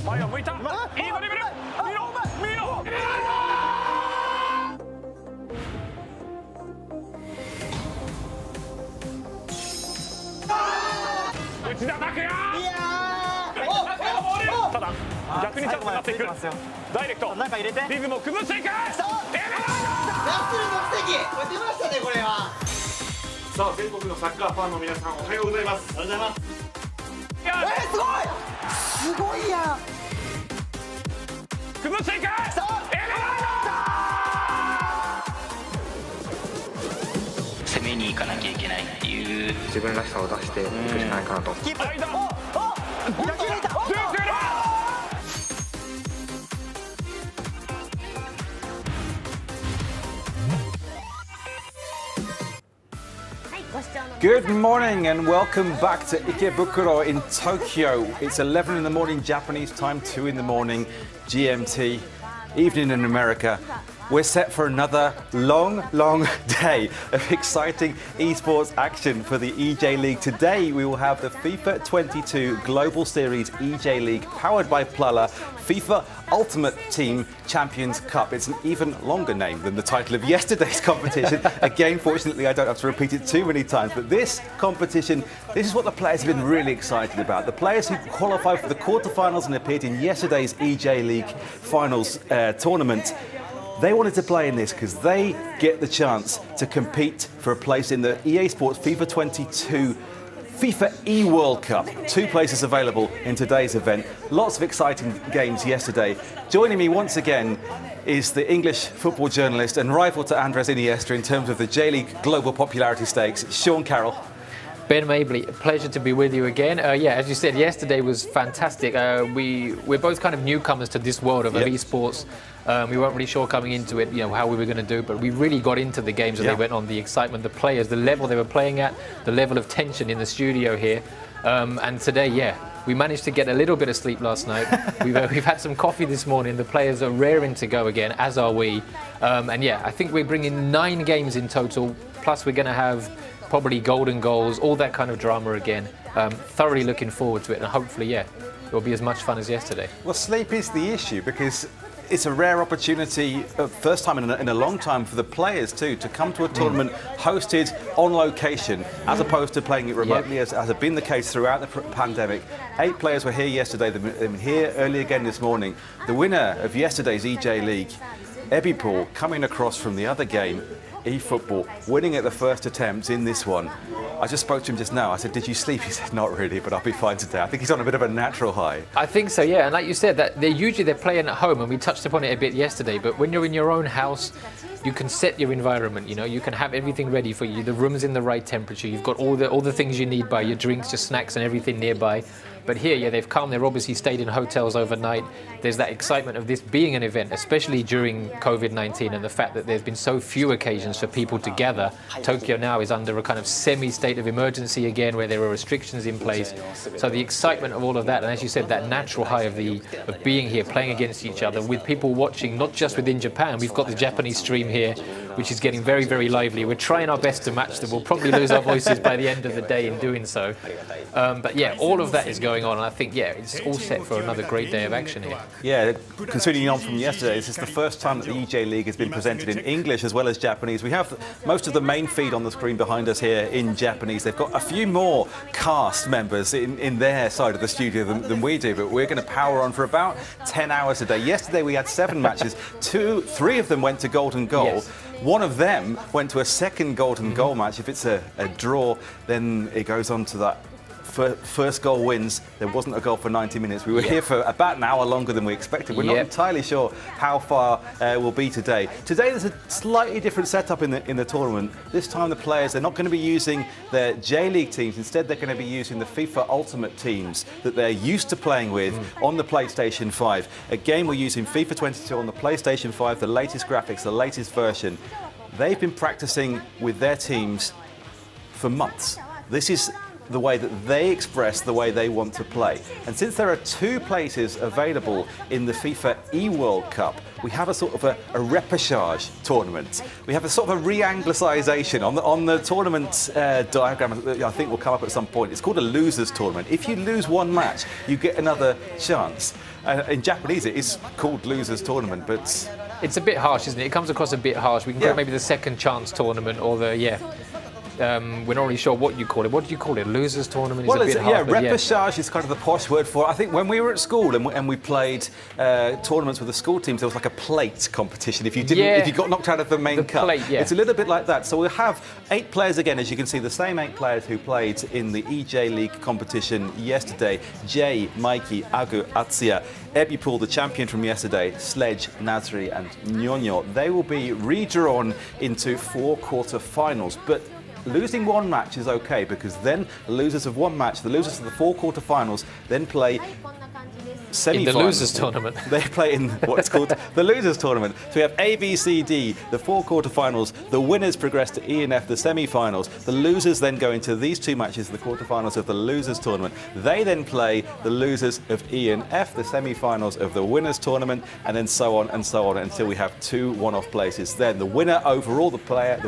前を向いた。いいドリブル。見ろ。内田拓也。ただ逆にチャンスになっていく。ダイレクト。中入れて。リズムを崩していく。ヤッスルの奇跡。これ出ましたねこれは。さあ全国のサッカーファンの皆さんおはようございます。おはようございます。すごいやん。崩していく。攻めに行かなきゃいけないっていう自分らしさを出していくしかないかなと。キープ。逆にいた。Good morning and welcome back to Ikebukuro in Tokyo. It's 11 in the morning Japanese time, 2 in the morning GMT, evening in America. We're set for another long day of exciting esports action for the eJ.LEAGUE. Today we will have the FIFA 22 Global Series eJ.LEAGUE powered by plala FIFA Ultimate Team Champions Cup. It's an even longer name than the title of yesterday's competition. Again, fortunately, I don't have to repeat it too many times, but this competition, this is what the players have been really excited about. The players who qualified for the quarterfinals and appeared in yesterday's eJ.LEAGUE finals tournament, they wanted to play in this because they get the chance to compete for a place in the EA Sports FIFA 22 FIFA eWorld Cup. 2 places available in today's event. Lots of exciting games yesterday. Joining me once again is the English football journalist and rival to Andres Iniesta in terms of the J.League Global Popularity Stakes, Sean Carroll. Ben Mabley, a pleasure to be with you again. Yeah, as you said, yesterday was fantastic. We're both kind of newcomers to this world of esports. We weren't really sure coming into it, how we were going to do, but we really got into the games as they went on. The excitement, the players, the level they were playing at, the level of tension in the studio here. And today, we managed to get a little bit of sleep last night. We've had some coffee this morning. The players are raring to go again, as are we. And yeah, I think we're bringing 9 games in total. Plus, we're going to have probably golden goals, all that kind of drama again. Thoroughly looking forward to it, and hopefully, it will be as much fun as yesterday. Well, sleep is the issue because it's a rare opportunity, first time in a long time for the players too, to come to a tournament hosted on location as opposed to playing it remotely as has been the case throughout the pandemic. 8 players were here yesterday, they've been here early again this morning. The winner of yesterday's eJ.LEAGUE, eWorld, coming across from the other game, eFootball, winning at the first attempt in this one. I just spoke to him just now. I said, did you sleep? He said, not really, but I'll be fine today. I think he's on a bit of a natural high. I think so, yeah. And like you said, that they're playing at home, and we touched upon it a bit yesterday, but when you're in your own house, you can set your environment, you can have everything ready for you. The room's in the right temperature. You've got all the things you need by your drinks, your snacks and everything nearby. But here, they've come, they've obviously stayed in hotels overnight. There's that excitement of this being an event, especially during COVID-19 and the fact that there's been so few occasions for people to gather. Tokyo now is under a kind of semi-state of emergency again, where there are restrictions in place. So the excitement of all of that, and as you said, that natural high of being here, playing against each other, with people watching, not just within Japan. We've got the Japanese stream here, which is getting very, very lively. We're trying our best to match them. We'll probably lose our voices by the end of the day in doing so. But yeah, all of that is going on, and I think, it's all set for another great day of action here. Yeah, continuing on from yesterday, this is the first time that the eJ.LEAGUE has been presented in English as well as Japanese. We have most of the main feed on the screen behind us here in Japanese. They've got a few more cast members in their side of the studio than we do, but we're going to power on for about 10 hours a day. Yesterday we had 7 matches, 3 of them went to golden goal. Yes. One of them went to a second golden goal match. If it's a draw, then it goes on to that first goal wins. There wasn't a goal for 90 minutes. We were here for about an hour longer than we expected. We're not entirely sure how far we'll be today. Today there's a slightly different setup in the tournament. This time the players, they're not going to be using their J.League teams. Instead, they're going to be using the FIFA Ultimate teams that they're used to playing with on the PlayStation 5. Again, we're using FIFA 22 on the PlayStation 5, the latest graphics, the latest version. They've been practicing with their teams for months. This is the way that they express the way they want to play. And since there are 2 places available in the FIFA eWorld Cup, we have a sort of a repechage tournament. We have a sort of a re-anglicisation on the tournament diagram. I think will come up at some point. It's called a losers tournament. If you lose one match, you get another chance. In Japanese, it is called losers tournament, but it's a bit harsh, isn't it? It comes across a bit harsh. We can call it maybe the second chance tournament or the we're not really sure what you call it. What do you call it? Losers tournament? Well, is a bit hard, repechage is kind of the posh word for it. I think when we were at school and we played tournaments with the school teams, there was like a plate competition. If you didn't, if you got knocked out of the main cup, it's a little bit like that. So we'll have 8 players again, as you can see, the same 8 players who played in the eJ.LEAGUE competition yesterday. Jay, Mikey, Agu, Atsuya, eWorld, the champion from yesterday, Sledge, Nasri and Nyonyo. They will be redrawn into 4 quarter-finals, but losing one match is okay, because then the losers of one match, the losers of the 4 quarter-finals, then play semi-finals. In the losers tournament. They play in what's called the losers tournament. So we have A, B, C, D, the 4 quarter-finals. The winners progress to E and F, the semi-finals. The losers then go into these 2 matches, the quarter-finals of the losers tournament. They then play the losers of E and F, the semi-finals of the winners tournament, and then so on until we have 2 one-off places. Then the winner overall, the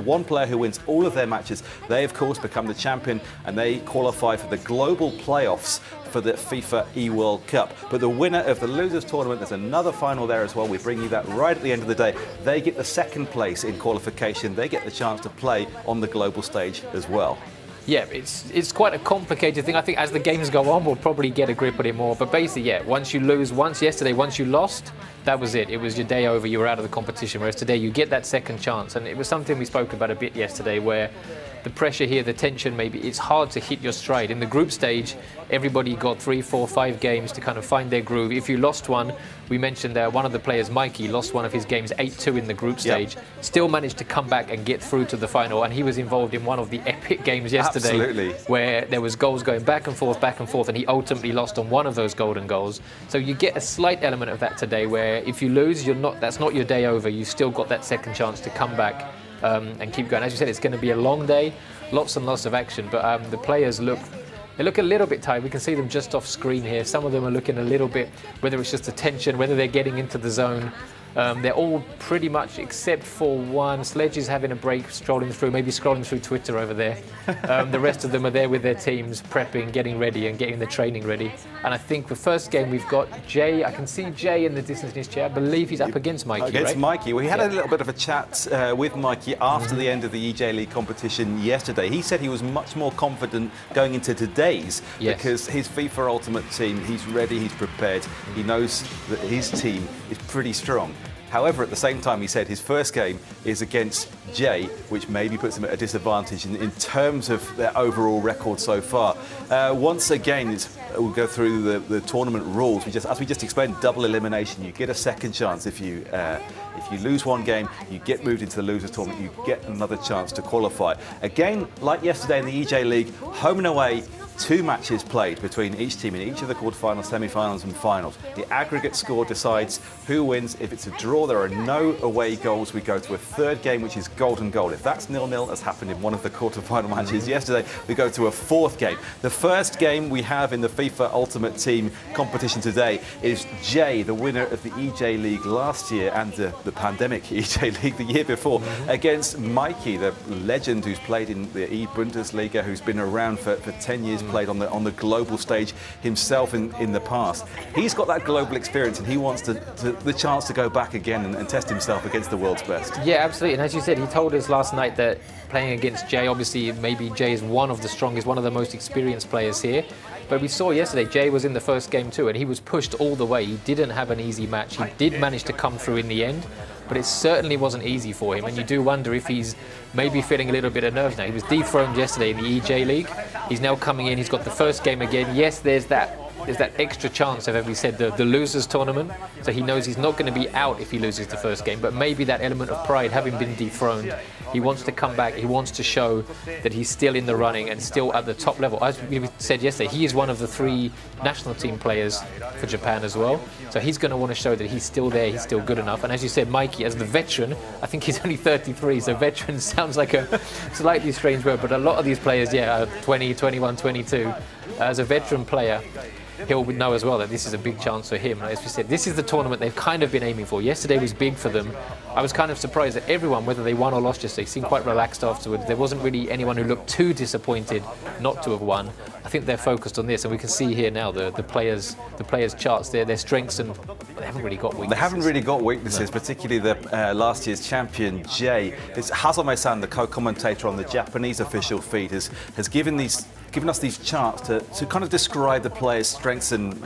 one player who wins all of their matches, they of course become the champion, and they qualify for the global playoffs for the FIFA eWorld Cup. But the winner of the losers tournament, there's another final there as well. We bring you that right at the end of the day. They get the 2nd place in qualification. They get the chance to play on the global stage as well. Yeah, it's quite a complicated thing. I think as the games go on, we'll probably get a grip on it more. But basically, once you lose, once you lost, that was it. It was your day over. You were out of the competition. Whereas today, you get that second chance. And it was something we spoke about a bit yesterday, where the pressure here, the tension, maybe it's hard to hit your stride. In the group stage, everybody got 3, 4, 5 games to kind of find their groove. If you lost one, we mentioned one of the players, Mikey, lost one of his games 8-2 in the group stage, still managed to come back and get through to the final. And he was involved in one of the epic games yesterday, where there was goals going back and forth, and he ultimately lost on one of those golden goals. So you get a slight element of that today, where if you lose, that's not your day over. You've still got that second chance to come back and keep going. As you said, it's going to be a long day, lots and lots of action, but the players look a little bit tired. We can see them just off screen here. Some of them are looking a little bit, whether it's just the tension, whether they're getting into the zone. They're all pretty much, except for one. Sledge is having a break, maybe scrolling through Twitter over there. The rest of them are there with their teams, prepping, getting ready and getting the training ready. And I think the first game we've got Jay. I can see Jay in the distance in his chair. I believe he's up against Mikey, Against right? Mikey. We had a little bit of a chat with Mikey after the end of the eJ.LEAGUE competition yesterday. He said he was much more confident going into today's because his FIFA Ultimate Team, he's ready, he's prepared. He knows that his team is pretty strong. However, at the same time, he said his first game is against Jay, which maybe puts him at a disadvantage in terms of their overall record so far. Once again, we'll go through the tournament rules. As we just explained, double elimination. You get a second chance if you lose one game, you get moved into the losers tournament. You get another chance to qualify. Again, like yesterday in the eJ.LEAGUE, home and away. 2 matches played between each team in each of the quarterfinals, semi-finals and finals. The aggregate score decides who wins. If it's a draw, there are no away goals. We go to a 3rd game, which is golden goal. If that's 0-0, as happened in one of the quarterfinal matches yesterday, we go to a 4th game. The first game we have in the FIFA Ultimate Team competition today is Jay, the winner of the eJ.LEAGUE last year and the pandemic eJ.LEAGUE the year before, against Mikey, the legend who's played in the E-Bundesliga, who's been around for 10 years, played on the global stage himself in the past. He's got that global experience and he wants the chance to go back again and test himself against the world's best. Yeah, absolutely. And as you said, he told us last night that playing against Jay, obviously maybe Jay is one of the strongest, one of the most experienced players here. But we saw yesterday, Jay was in the first game too, and he was pushed all the way. He didn't have an easy match. He did manage to come through in the end, but it certainly wasn't easy for him. And you do wonder if he's maybe feeling a little bit of nerves now. He was dethroned yesterday in the eJ.LEAGUE. He's now coming in. He's got the first game again. Yes, there's that there's that extra chance of, as we said, the losers tournament. So he knows he's not going to be out if he loses the first game, but maybe that element of pride, having been dethroned, he wants to come back, he wants to show that he's still in the running and still at the top level. As we said yesterday, he is one of the 3 national team players for Japan as well. So he's going to want to show that he's still there, he's still good enough. And as you said, Mikey, as the veteran, I think he's only 33, so veteran sounds like a slightly strange word, but a lot of these players, are 20, 21, 22. As a veteran player, he'll know as well that this is a big chance for him. As we said, this is the tournament they've kind of been aiming for. Yesterday was big for them. I was kind of surprised that everyone, whether they won or lost yesterday, seemed quite relaxed afterwards. There wasn't really anyone who looked too disappointed not to have won. I think they're focused on this, and we can see here now the players' charts there, their strengths, and they haven't really got weaknesses. They haven't really got weaknesses, particularly the last year's champion, Jay. It's Hazome-san, the co-commentator on the Japanese official feed, has given us these charts to kind of describe the players' strengths and,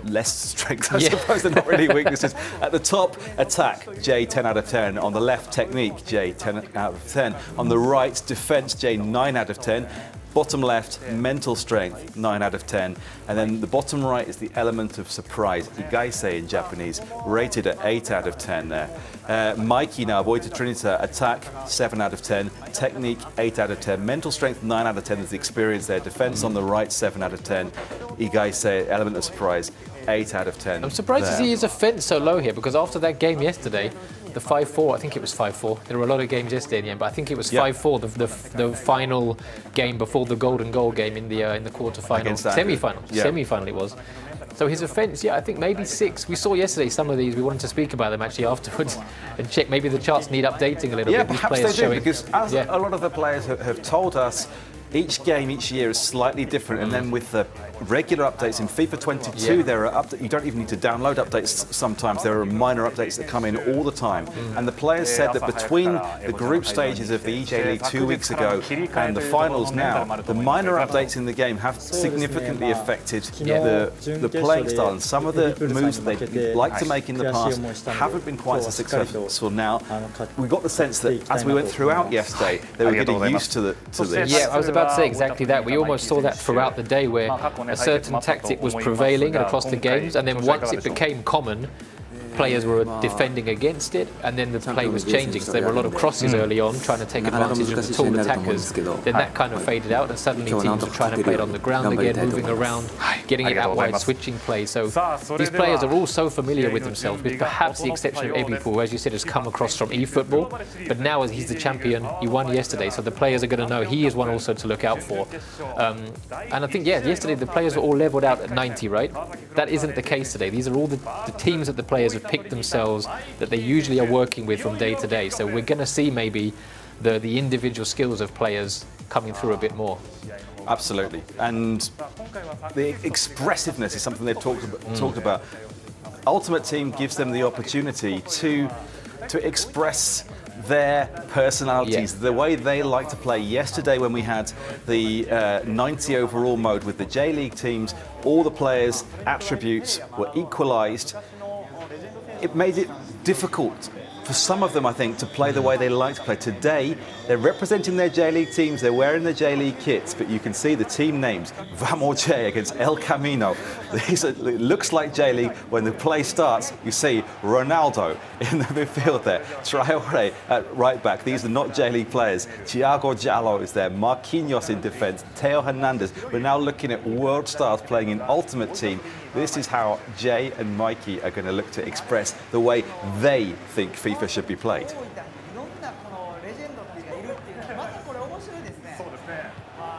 less strengths, I suppose. They're not really weaknesses. At the top, attack, J, 10 out of 10. On the left, technique, J, 10 out of 10. On the right, defense, J, 9 out of 10. Bottom left, mental strength, 9 out of 10. And then the bottom right is the element of surprise, Igaisei in Japanese, rated at 8 out of 10 there. Mikey now, Voita Trinita, attack, 7 out of 10. Technique, 8 out of 10. Mental strength, 9 out of 10 is the experience there. Defense on the right, 7 out of 10. Igaisei, element of surprise, 8 out of 10. I'm surprised to see his offence so low here, because after that game yesterday, the 5-4, I think it was 5-4. There were a lot of games yesterday in the end, but I think it was 5-4, the final game before the golden goal game in the quarter-final, semi-final it was. So his offence, I think maybe 6. We saw yesterday some of these. We wanted to speak about them actually afterwards and check. Maybe the charts need updating a little bit. Yeah, perhaps they do, because as a lot of the players have told us, each game each year is slightly different, and then with the regular updates in FIFA 22, there are you don't even need to download updates sometimes. There are minor updates that come in all the time. And the players said that between the group stages of the eJ.League 2 weeks ago and the finals now, the minor updates in the game have significantly affected the playing style. And some of the moves that they'd like to make in the past haven't been quite so successful now. We got the sense that as we went throughout yesterday, they were getting used to this. Yeah, I was about to say exactly that. We almost saw that throughout the day, where a certain tactic was prevailing across the games, and then once it became common, players were defending against it, and then the play was changing. So there were a lot of crosses early on, trying to take advantage of the tall attackers. Then that kind of faded out, and suddenly teams were trying to play it on the ground again, moving around, getting it out wide, switching play. So these players are all so familiar with themselves, with perhaps the exception of eBay, who, as you said, has come across from eFootball. But now as he's the champion, he won yesterday, so the players are going to know he is one also to look out for. And I think, yesterday the players were all leveled out at 90, right? That isn't the case today. These are all the teams that the players have picked themselves, that they usually are working with from day to day. So we're going to see maybe the individual skills of players coming through a bit more. Absolutely. And the expressiveness is something they've talked about. Ultimate Team gives them the opportunity to express their personalities, the way they like to play. Yesterday when we had the 90 overall mode with the J.League teams, all the players' attributes were equalised. It made it difficult for some of them, I think, to play the way they like to play. Today, they're representing their J.League teams, they're wearing the J.League kits, but you can see the team names, Vamos J against El Camino. It looks like J.League. When the play starts, you see Ronaldo in the midfield there, Traore at right back. These are not J.League players. Thiago Jallo is there, Marquinhos in defence, Theo Hernandez. We're now looking at world stars playing in Ultimate Team. This is how Jay and Mikey are going to look to express the way they think FIFA should be played.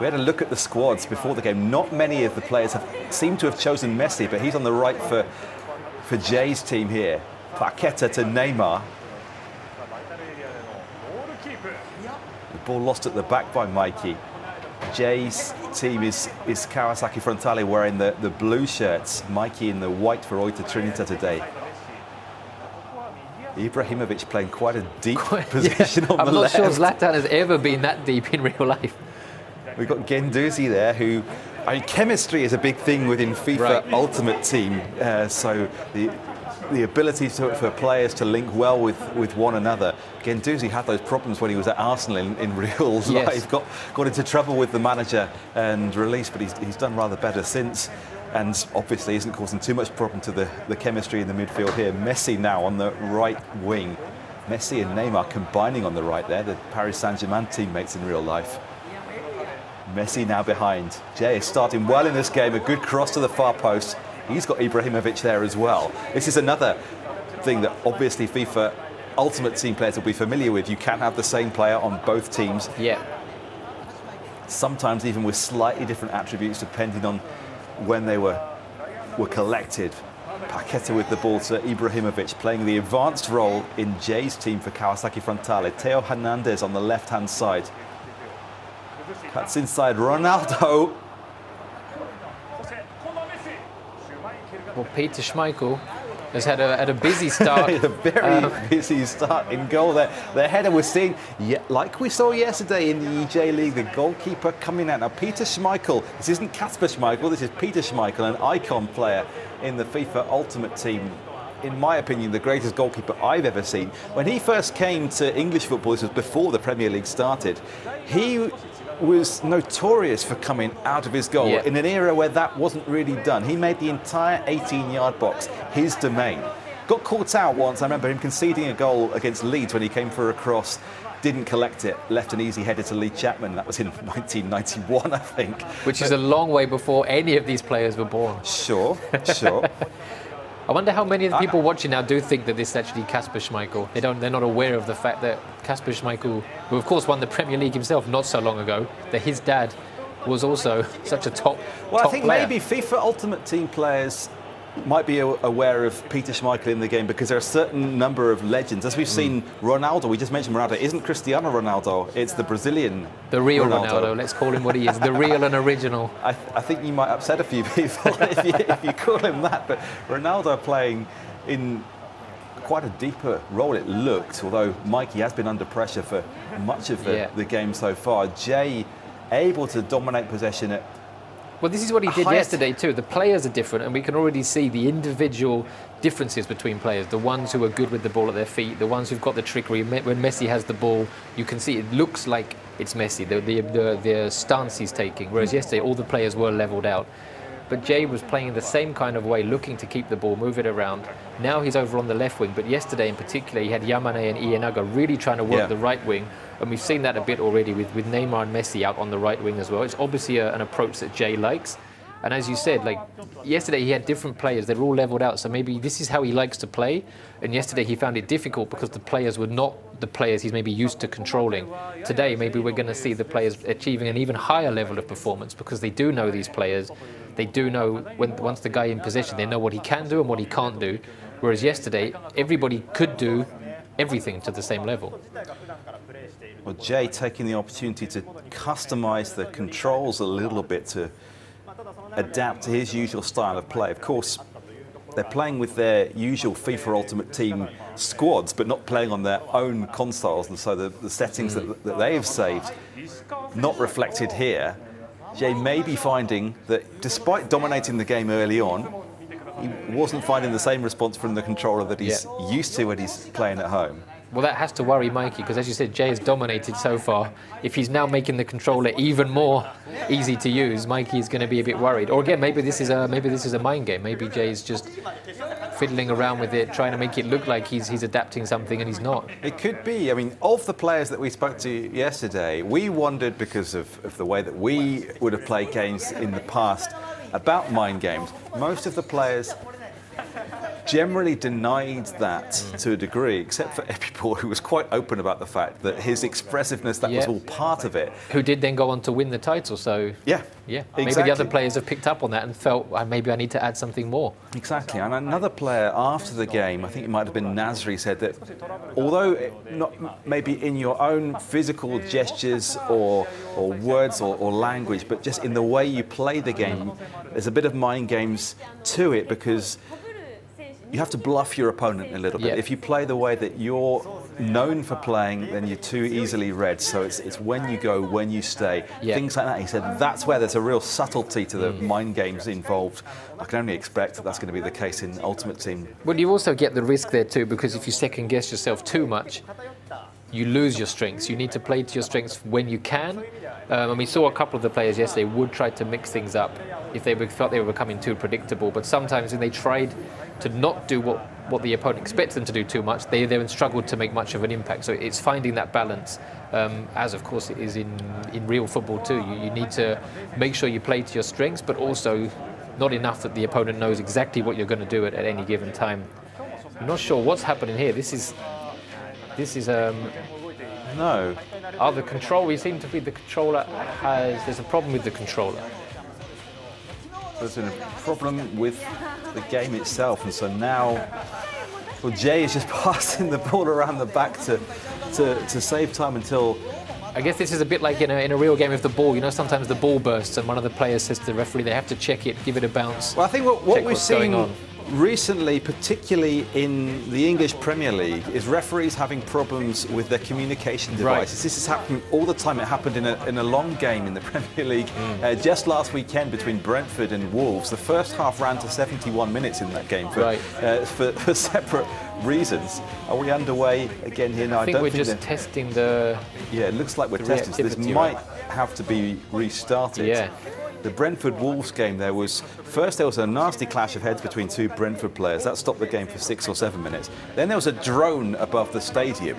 We had a look at the squads before the game. Not many of the players seem to have chosen Messi, but he's on the right for Jay's team here. Paqueta to Neymar. The ball lost at the back by Mikey. Jay's team is Kawasaki Frontale wearing the blue shirts, Mikey in the white for Oita Trinita today. Ibrahimovic playing quite a deep position on the left. I'm not sure Zlatan has ever been that deep in real life. We've got Guendouzi there, who, chemistry is a big thing within FIFA Ultimate Team. So the ability for players to link well with one another. Guendouzi had those problems when he was at Arsenal in real life. Got into trouble with the manager and released, but he's done rather better since. And obviously isn't causing too much problem to the chemistry in the midfield here. Messi now on the right wing. Messi and Neymar combining on the right there, the Paris Saint-Germain teammates in real life. Messi now behind. Jay is starting well in this game, a good cross to the far post. He's got Ibrahimovic there as well. This is another thing that obviously FIFA Ultimate Team players will be familiar with. You can have the same player on both teams. Yeah. Sometimes even with slightly different attributes depending on when they were collected. Paqueta with the ball to Ibrahimovic, playing the advanced role in Jay's team for Kawasaki Frontale. Theo Hernandez on the left-hand side. Cuts inside Ronaldo. Well, Peter Schmeichel has had a busy start. A very busy start in goal there. The header we're seeing, like we saw yesterday in the J.League, the goalkeeper coming out. Now, Peter Schmeichel, this isn't Kasper Schmeichel, this is Peter Schmeichel, an icon player in the FIFA Ultimate Team. In my opinion, the greatest goalkeeper I've ever seen. When he first came to English football, this was before the Premier League started, he was notorious for coming out of his goal in an era where that wasn't really done. He made the entire 18-yard box his domain. Got caught out once. I remember him conceding a goal against Leeds when he came for a cross, didn't collect it, left an easy header to Lee Chapman. That was in 1991, I think. Which is a long way before any of these players were born. Sure. I wonder how many of the people watching now do think that this is actually Kasper Schmeichel. They're not aware of the fact that Kasper Schmeichel, who of course won the Premier League himself not so long ago, that his dad was also such a top I think player. Maybe FIFA Ultimate Team players might be aware of Peter Schmeichel in the game because there are a certain number of legends. As we've seen, Ronaldo, we just mentioned Ronaldo, isn't Cristiano Ronaldo, it's the Brazilian The real Ronaldo, let's call him what he is, the real and original. I think you might upset a few people if you call him that, but Ronaldo playing in quite a deeper role it looked, although Mikey has been under pressure for much of the game so far. Jay able to dominate possession at Well, this is what he did yesterday too. The players are different, and we can already see the individual differences between players. The ones who are good with the ball at their feet, the ones who've got the trickery. When Messi has the ball, you can see it looks like it's Messi, the stance he's taking. Whereas yesterday, all the players were leveled out. But Jay was playing in the same kind of way, looking to keep the ball, move it around. Now he's over on the left wing, but yesterday in particular, he had Yamane and Ienaga really trying to work the right wing. And we've seen that a bit already with Neymar and Messi out on the right wing as well. It's obviously an approach that Jay likes. And as you said, like yesterday he had different players, they're all leveled out. So maybe this is how he likes to play. And yesterday he found it difficult because the players were not the players he's maybe used to controlling. Today, maybe we're going to see the players achieving an even higher level of performance because they do know these players. They do know once the guy in possession, they know what he can do and what he can't do. Whereas yesterday, everybody could do everything to the same level. Well, Jay taking the opportunity to customise the controls a little bit to adapt to his usual style of play. Of course, they're playing with their usual FIFA Ultimate Team squads, but not playing on their own consoles, and so the settings that they have saved not reflected here. Jay may be finding that despite dominating the game early on, he wasn't finding the same response from the controller that he's used to when he's playing at home. Well, that has to worry Mikey, because as you said, Jay has dominated so far. If he's now making the controller even more easy to use, Mikey is going to be a bit worried. Or again, maybe this is a mind game. Maybe Jay's just fiddling around with it, trying to make it look like he's adapting something, and he's not. It could be. I mean, of the players that we spoke to yesterday, we wondered, because of the way that we would have played games in the past, about mind games. Most of the players generally denied that to a degree, except for Epipor, who was quite open about the fact that his expressiveness, that was all part of it. Who did then go on to win the title, so... Yeah. Maybe the other players have picked up on that and felt, maybe I need to add something more. Exactly, and another player after the game, I think it might have been Nasri, said that although not maybe in your own physical gestures or words or language, but just in the way you play the game, there's a bit of mind games to it, because you have to bluff your opponent a little bit. Yeah. If you play the way that you're known for playing, then you're too easily read. So it's when you go, when you stay, things like that. He said that's where there's a real subtlety to the mind games involved. I can only expect that that's going to be the case in Ultimate Team. Well, you also get the risk there too, because if you second guess yourself too much, you lose your strengths. You need to play to your strengths when you can. And we saw a couple of the players yesterday would try to mix things up if they felt they were becoming too predictable. But sometimes when they tried to not do what the opponent expects them to do too much, they then struggled to make much of an impact. So it's finding that balance, as of course it is in real football too. You need to make sure you play to your strengths, but also not enough that the opponent knows exactly what you're going to do at any given time. I'm not sure what's happening here. This is No. Oh, the control, we seem to be the controller there's a problem with the controller. There's been a problem with the game itself, and so now, well, Jay is just passing the ball around the back to save time until... I guess this is a bit like in a real game of the ball. You know, sometimes the ball bursts and one of the players says to the referee they have to check it, give it a bounce. Well, I think what we've seen recently, particularly in the English Premier League, is referees having problems with their communication devices. Right. This is happening all the time. It happened in a long game in the Premier League just last weekend between Brentford and Wolves. The first half ran to 71 minutes in that game for separate reasons. Are we underway again here now? I think we're just testing the... Yeah, it looks like we're testing. So this might have to be restarted. Yeah. The Brentford-Wolves game, there was a nasty clash of heads between two Brentford players. That stopped the game for 6 or 7 minutes. Then there was a drone above the stadium,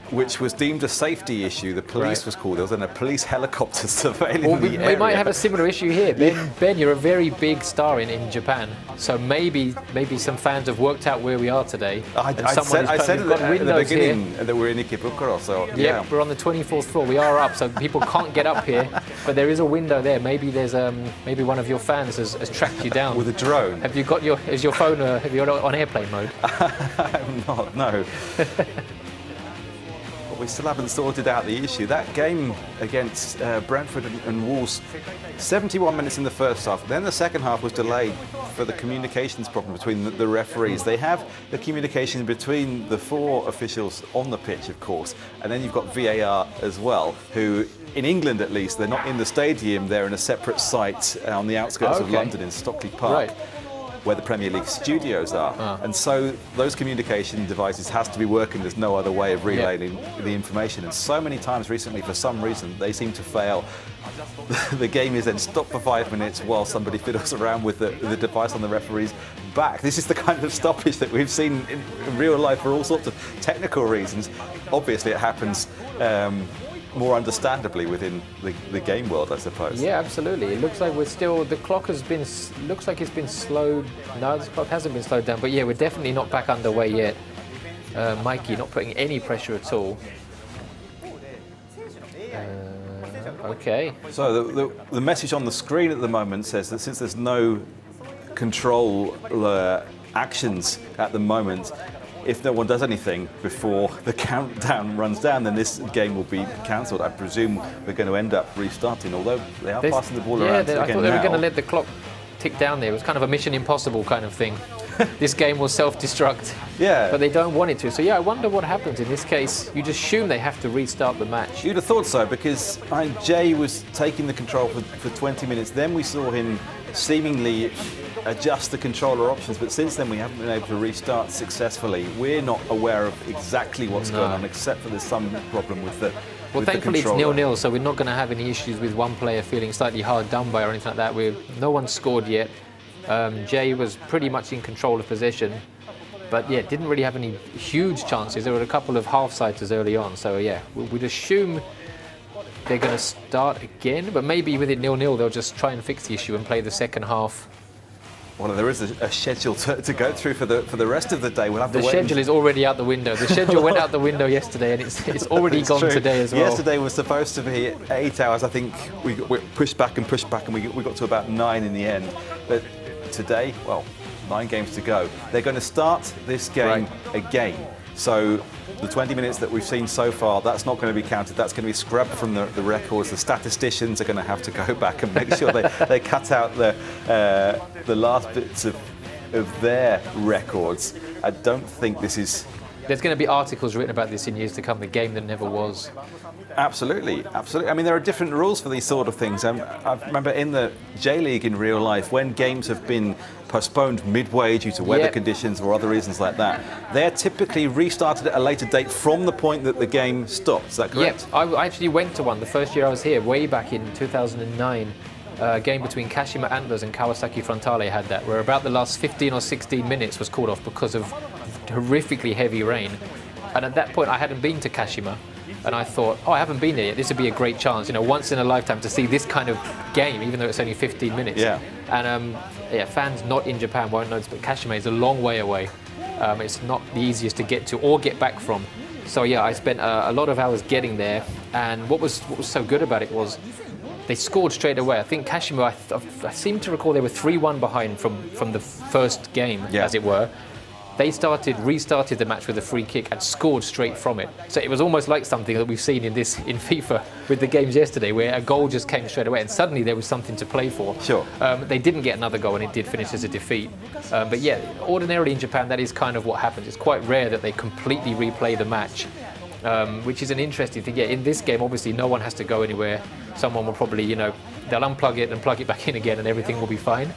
which was deemed a safety issue. The police was called. There was then a police helicopter surveilling the area. We might have a similar issue here. Ben, you're a very big star in Japan, so maybe some fans have worked out where we are today. I said at the beginning that we're in Ikebukuro, so yeah. We're on the 24th floor. We are up, so people can't get up here, but there is a window there. Maybe there's maybe one of your fans has tracked you down with a drone. Have you got is your phone have you got it on airplane mode? I'm not, no. We still haven't sorted out the issue. That game against Brentford and Wolves, 71 minutes in the first half. Then the second half was delayed for the communications problem between the referees. They have the communication between the 4 officials on the pitch, of course, and then you've got VAR as well, who, in England at least, they're not in the stadium, they're in a separate site on the outskirts of London in Stockley Park. Right. Where the Premier League studios are. And so those communication devices has to be working. There's no other way of relaying the information. And so many times recently, for some reason, they seem to fail. The game is then stopped for 5 minutes while somebody fiddles around with the device on the referee's back. This is the kind of stoppage that we've seen in real life for all sorts of technical reasons. Obviously, it happens more understandably within the game world, I suppose. Yeah, absolutely. It looks like the clock has been, looks like it's been slowed. No, the clock hasn't been slowed down, but yeah, we're definitely not back underway yet. Mikey not putting any pressure at all. Okay. So the message on the screen at the moment says that since there's no control actions at the moment, if no one does anything before the countdown runs down, then this game will be cancelled. I presume we're going to end up restarting, although they are passing the ball around again now. I thought they were going to let the clock tick down there. It was kind of a Mission Impossible kind of thing. This game will self-destruct. Yeah. But they don't want it to. So yeah, I wonder what happens in this case. You just assume they have to restart the match. You'd have thought so, because Jay was taking the control for 20 minutes. Then we saw him seemingly adjust the controller options, but since then we haven't been able to restart successfully. We're not aware of exactly what's going on, except for there's some problem with the Well, thankfully it's 0-0, so we're not going to have any issues with one player feeling slightly hard done by or anything like that. No one scored yet. Jay was pretty much in control of possession, but yeah, didn't really have any huge chances. There were a couple of half-sighters early on, so yeah, we'd assume they're going to start again, but maybe with it 0-0 they'll just try and fix the issue and play the second half. Well, there is a schedule to go through for the rest of the day. We'll have to wait. The schedule is already out the window. The schedule went out the window yesterday, and it's already gone today as well. Yesterday was supposed to be 8 hours. I think we pushed back, and we got to about 9 in the end. But today, well, 9 games to go. They're going to start this game again. So the 20 minutes that we've seen so far, that's not going to be counted. That's going to be scrubbed from the records. The statisticians are going to have to go back and make sure they cut out the last bits of of their records. I don't think this is... There's going to be articles written about this in years to come, the game that never was. Absolutely, absolutely. I mean, there are different rules for these sort of things. I remember in the J.League in real life, when games have been postponed midway due to weather conditions or other reasons like that, they're typically restarted at a later date from the point that the game stopped. Is that correct? Yeah, I actually went to one the first year I was here, way back in 2009. A game between Kashima Antlers and Kawasaki Frontale had that, where about the last 15 or 16 minutes was called off because of horrifically heavy rain. And at that point, I hadn't been to Kashima. And I thought, oh, I haven't been there yet. This would be a great chance, once in a lifetime to see this kind of game, even though it's only 15 minutes. Yeah. And fans not in Japan won't notice, but Kashima is a long way away. It's not the easiest to get to or get back from. So yeah, I spent a lot of hours getting there. And what was so good about it was they scored straight away. I think Kashima, I seem to recall they were 3-1 behind from the first game, as it were. They restarted the match with a free kick and scored straight from it. So it was almost like something that we've seen in FIFA with the games yesterday, where a goal just came straight away and suddenly there was something to play for. Sure. They didn't get another goal and it did finish as a defeat. But yeah, ordinarily in Japan, that is kind of what happens. It's quite rare that they completely replay the match, which is an interesting thing. Yeah, in this game, obviously, no one has to go anywhere. Someone will probably, they'll unplug it and plug it back in again and everything will be fine.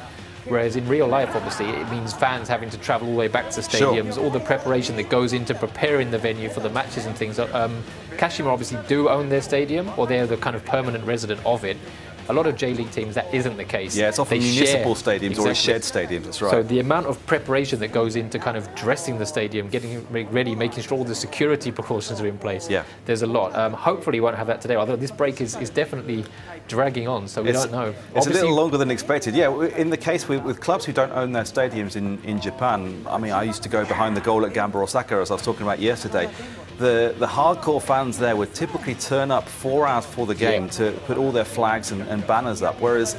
Whereas in real life, obviously, it means fans having to travel all the way back to stadiums, all the preparation that goes into preparing the venue for the matches and things. Kashima obviously do own their stadium, or they're the kind of permanent resident of it. A lot of J.League teams, that isn't the case. Yeah, it's often municipal stadiums or shared stadiums, that's right. So the amount of preparation that goes into kind of dressing the stadium, getting it ready, making sure all the security precautions are in place, there's a lot. Hopefully we won't have that today, although this break is definitely dragging on, so we don't know. It's a little longer than expected. Yeah, in the case with clubs who don't own their stadiums in Japan, I mean, I used to go behind the goal at Gamba Osaka, as I was talking about yesterday. The hardcore fans there would typically turn up 4 hours before the game to put all their flags and banners up, whereas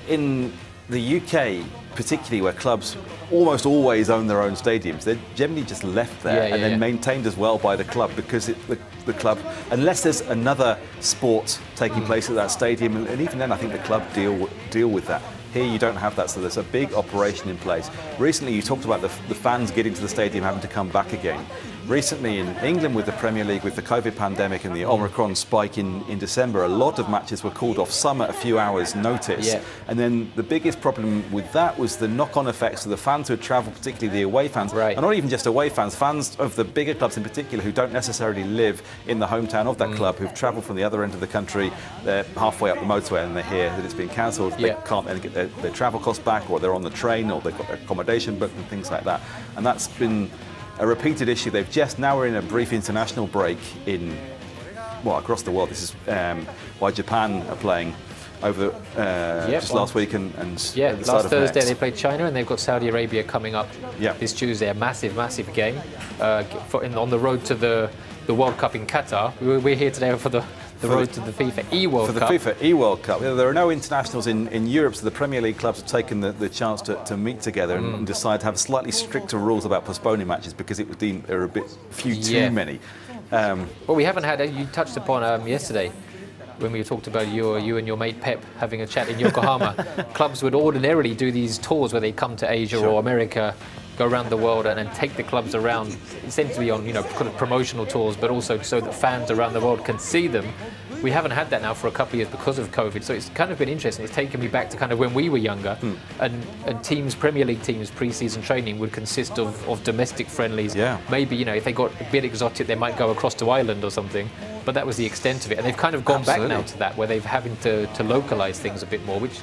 in the UK, particularly where clubs almost always own their own stadiums, they're generally just left there and then maintained as well by the club, because the club, unless there's another sport taking place at that stadium, and even then I think the club deal with that. Here you don't have that, so there's a big operation in place. Recently you talked about the fans getting to the stadium having to come back again. Recently in England with the Premier League, with the COVID pandemic and the Omicron spike in December, a lot of matches were called off, some at a few hours' notice. Yeah. And then the biggest problem with that was the knock-on effects of the fans who had travelled, particularly the away fans, and not even just away fans, fans of the bigger clubs in particular who don't necessarily live in the hometown of that club, who've travelled from the other end of the country, they're halfway up the motorway and they hear that it's been cancelled, they can't then get their travel costs back, or they're on the train, or they've got their accommodation booked and things like that. And that's been a repeated issue. Now we're in a brief international break across the world. This is why Japan are playing over just last week and last Thursday they played China, and they've got Saudi Arabia coming up this Tuesday. A massive game on the road to the World Cup in Qatar. We're here today for the road to the FIFA eWorld Cup. For the FIFA eWorld Cup. There are no internationals in Europe, so the Premier League clubs have taken the chance to meet together and decide to have slightly stricter rules about postponing matches, because it was deemed there are too many. Well, we haven't had, you touched upon yesterday, when we talked about you and your mate Pep having a chat in Yokohama. Clubs would ordinarily do these tours where they come to Asia or America, go around the world and take the clubs around, essentially on kind of promotional tours, but also so that fans around the world can see them. We haven't had that now for a couple of years because of COVID, so it's kind of been interesting. It's taken me back to kind of when we were younger, and teams, Premier League teams, pre-season training would consist of domestic friendlies. Maybe, if they got a bit exotic, they might go across to Ireland or something, but that was the extent of it. And they've kind of gone back now to that, where they've having to localise things a bit more, which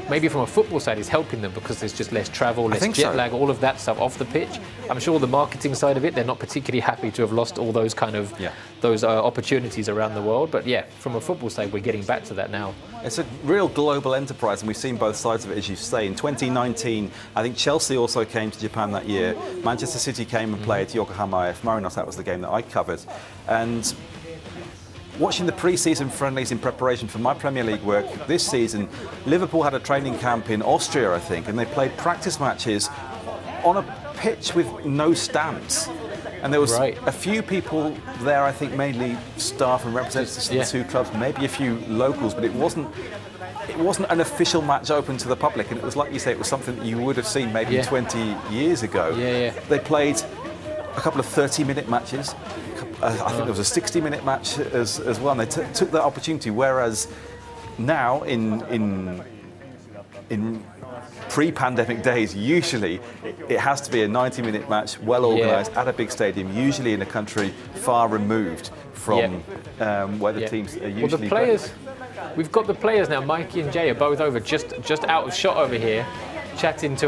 maybe from a football side is helping them, because there's just less travel, less jet lag, all of that stuff off the pitch. I'm sure the marketing side of it, they're not particularly happy to have lost all those kind of those opportunities around the world. But yeah, from a football side, we're getting back to that now. It's a real global enterprise, and we've seen both sides of it, as you say. In 2019, I think Chelsea also came to Japan that year. Manchester City came and played Yokohama F. Marinos. That was the game that I covered. And watching the pre-season friendlies in preparation for my Premier League work this season, Liverpool had a training camp in Austria, I think, and they played practice matches on a pitch with no stands. And there was a few people there, I think mainly staff and representatives of the two clubs, maybe a few locals, but it wasn't wasn't an official match open to the public, and it was like you say, it was something that you would have seen maybe 20 years ago. They played a couple of 30-minute matches. I think there was a 60-minute match as well, and they took that opportunity. Whereas now, in pre-pandemic days, usually it has to be a 90-minute match, well organised, at a big stadium, usually in a country far removed from where the teams are usually. Well, the players, we've got the players now. Mikey and Jay are both over, just out of shot over here, chatting to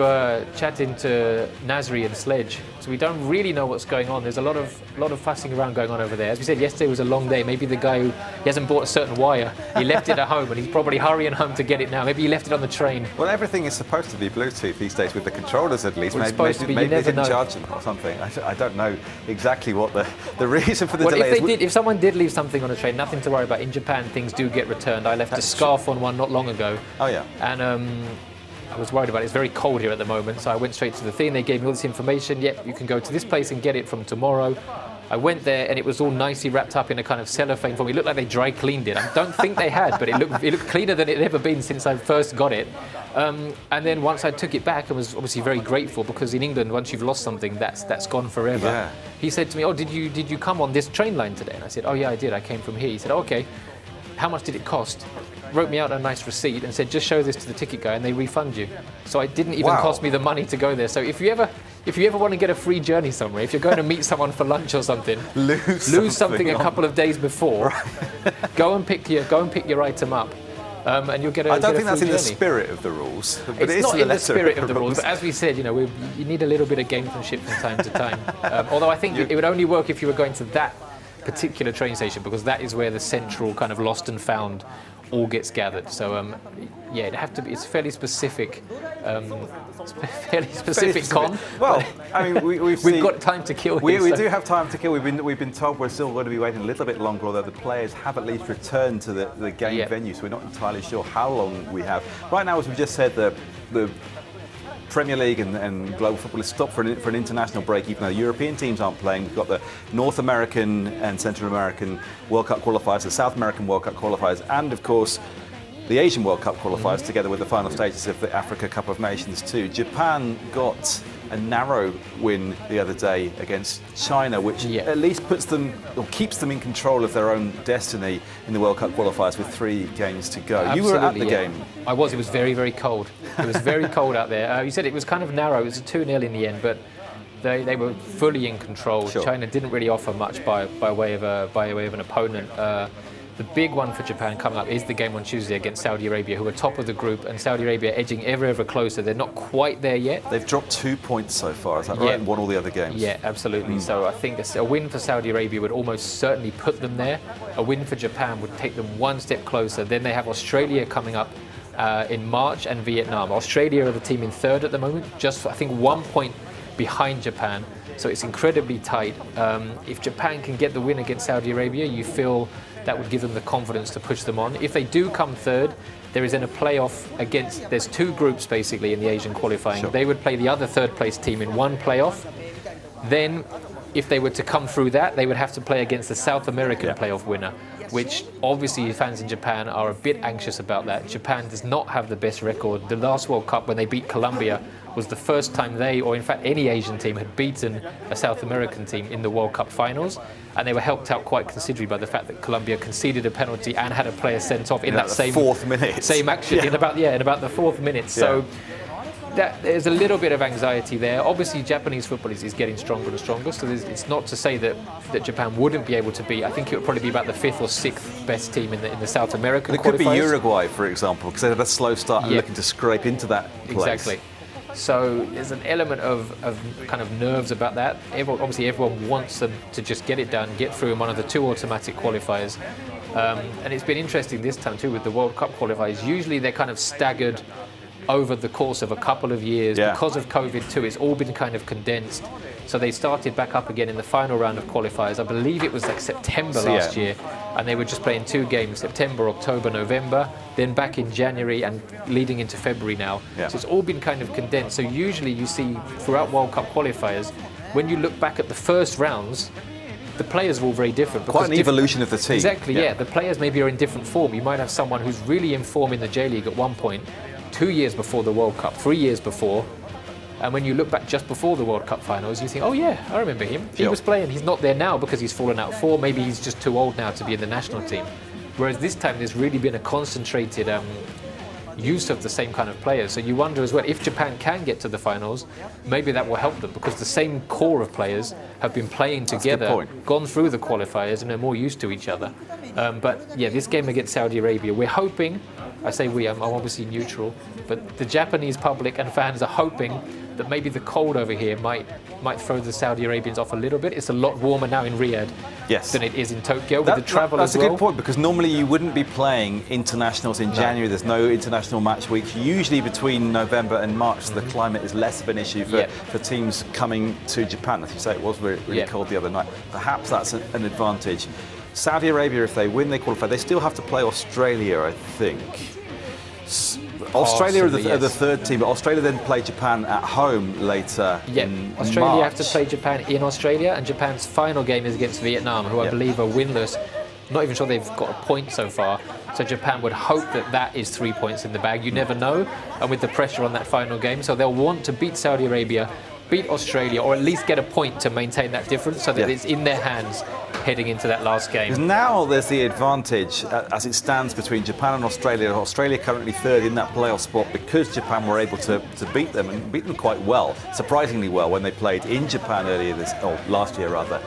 Nasri and Sledge. So we don't really know what's going on. There's a lot of fussing around going on over there. As we said, yesterday was a long day. Maybe the guy who hasn't bought a certain wire, he left it at home, and he's probably hurrying home to get it now. Maybe he left it on the train. Well, everything is supposed to be Bluetooth these days with the controllers, at least. Well, maybe they didn't charge them or something. I don't know exactly what the reason for the delay is. If someone did leave something on a train, nothing to worry about. In Japan, things do get returned. I left a scarf on one not long ago. Oh yeah. And I was worried about it. It's very cold here at the moment, so I went straight to the thing. They gave me all this information. Yep, you can go to this place and get it from tomorrow. I went there, and it was all nicely wrapped up in a kind of cellophane foam. It looked like they dry cleaned it. I don't think they had, but it looked cleaner than it had ever been since I first got it. And then once I took it back, I was obviously very grateful, because in England, once you've lost something, that's gone forever. Yeah. He said to me, "Oh, did you come on this train line today?" And I said, "Oh yeah, I did. I came from here." He said, "Okay. How much did it cost?" Wrote me out a nice receipt and said, "Just show this to the ticket guy and they refund you." So it didn't even cost me the money to go there. So if you ever want to get a free journey somewhere, if you're going to meet someone for lunch or something, lose something a couple of days before, go and pick your item up. And you'll get a I don't think that's in the spirit of the rules. But it's not in the spirit of the rules. But as we said, you need a little bit of gamesmanship from time to time. Although I think it would only work if you were going to that particular train station, because that is where the central kind of lost and found all gets gathered. So yeah, it'd have to be. It's fairly specific. Con. Well, I mean, we've got time to kill. We do have time to kill. We've been told we're still going to be waiting a little bit longer, although the players have at least returned to the game venue, so we're not entirely sure how long we have. Right now, as we just said, the Premier League and global football is stopped for an international break, even though European teams aren't playing. We've got the North American and Central American World Cup qualifiers, the South American World Cup qualifiers, and of course the Asian World Cup qualifiers, together with the final stages of the Africa Cup of Nations too. Japan got a narrow win the other day against China, which at least puts them, or keeps them in control of their own destiny in the World Cup qualifiers with 3 games to go. Absolutely, you were at the game. I was. It was very, very cold. It was very cold out there. You said it was kind of narrow. It was a 2-0 in the end, but they were fully in control. Sure. China didn't really offer much by way of an opponent. The big one for Japan coming up is the game on Tuesday against Saudi Arabia, who are top of the group, and Saudi Arabia edging ever closer. They're not quite there yet. They've dropped 2 points so far, is that right? And won all the other games. Yeah, absolutely. So I think a win for Saudi Arabia would almost certainly put them there. A win for Japan would take them one step closer. Then they have Australia coming up in March, and Vietnam. Australia are the team in third at the moment, just I think 1 point behind Japan. So it's incredibly tight. If Japan can get the win against Saudi Arabia, you feel that would give them the confidence to push them on. If they do come third, there is then a playoff against, there's 2 groups basically in the Asian qualifying. Sure. They would play the other third place team in one playoff. Then if they were to come through that, they would have to play against the South American playoff winner, which obviously fans in Japan are a bit anxious about that. Japan does not have the best record. The last World Cup, when they beat Colombia, was the first time they, or in fact any Asian team, had beaten a South American team in the World Cup finals. And they were helped out quite considerably by the fact that Colombia conceded a penalty and had a player sent off in that same 4th minute. Same action in about the 4th minute. So there's a little bit of anxiety there. Obviously, Japanese football is getting stronger and stronger. So it's not to say that Japan wouldn't be able to be. I think it would probably be about the 5th or 6th best team in the South American. It could be Uruguay, for example, because they had a slow start and looking to scrape into that place. Exactly. So there's an element of kind of nerves about that. Everyone wants them to just get it done, get through in one of the 2 automatic qualifiers. And it's been interesting this time too with the World Cup qualifiers. Usually they're kind of staggered over the course of a couple of years. Because of COVID too, it's all been kind of condensed. So they started back up again in the final round of qualifiers. I believe it was like September last year, and they were just playing 2 games, September, October, November, then back in January and leading into February now. So it's all been kind of condensed. So usually you see throughout World Cup qualifiers, when you look back at the first rounds, the players are all very different. Quite an evolution of the team. Exactly, yeah. The players maybe are in different form. You might have someone who's really in form in the J-League at one point, 2 years before the World Cup, 3 years before. And when you look back just before the World Cup finals, you think, oh yeah, I remember him. He was playing. He's not there now because he's fallen out of form. Maybe he's just too old now to be in the national team. Whereas this time there's really been a concentrated use of the same kind of players. So you wonder as well, if Japan can get to the finals, maybe that will help them because the same core of players have been playing together, gone through the qualifiers and are more used to each other. But yeah, this game against Saudi Arabia, we're hoping, I say we, I'm obviously neutral, but the Japanese public and fans are hoping that maybe the cold over here might throw the Saudi Arabians off a little bit. It's a lot warmer now in Riyadh than it is in Tokyo with the travel as well. That's a good point, because normally you wouldn't be playing internationals in January. There's no international match week. Usually between November and March, the climate is less of an issue for teams coming to Japan. As you say, it was really cold the other night. Perhaps that's an advantage. Saudi Arabia, if they win, they qualify. They still have to play Australia, I think. Australia are the third team, but Australia then play Japan at home later in Australia March. have to play Japan in Australia, and Japan's final game is against Vietnam, who I believe are winless. Not even sure they've got a point so far. So Japan would hope that that is 3 points in the bag. You never know, and with the pressure on that final game. So they'll want to beat Saudi Arabia, beat Australia, or at least get a point to maintain that difference so that it's in their hands heading into that last game. Because now there's the advantage as it stands between Japan and Australia. Australia currently third in that playoff spot because Japan were able to beat them, and beat them quite well, surprisingly well, when they played in Japan last year rather.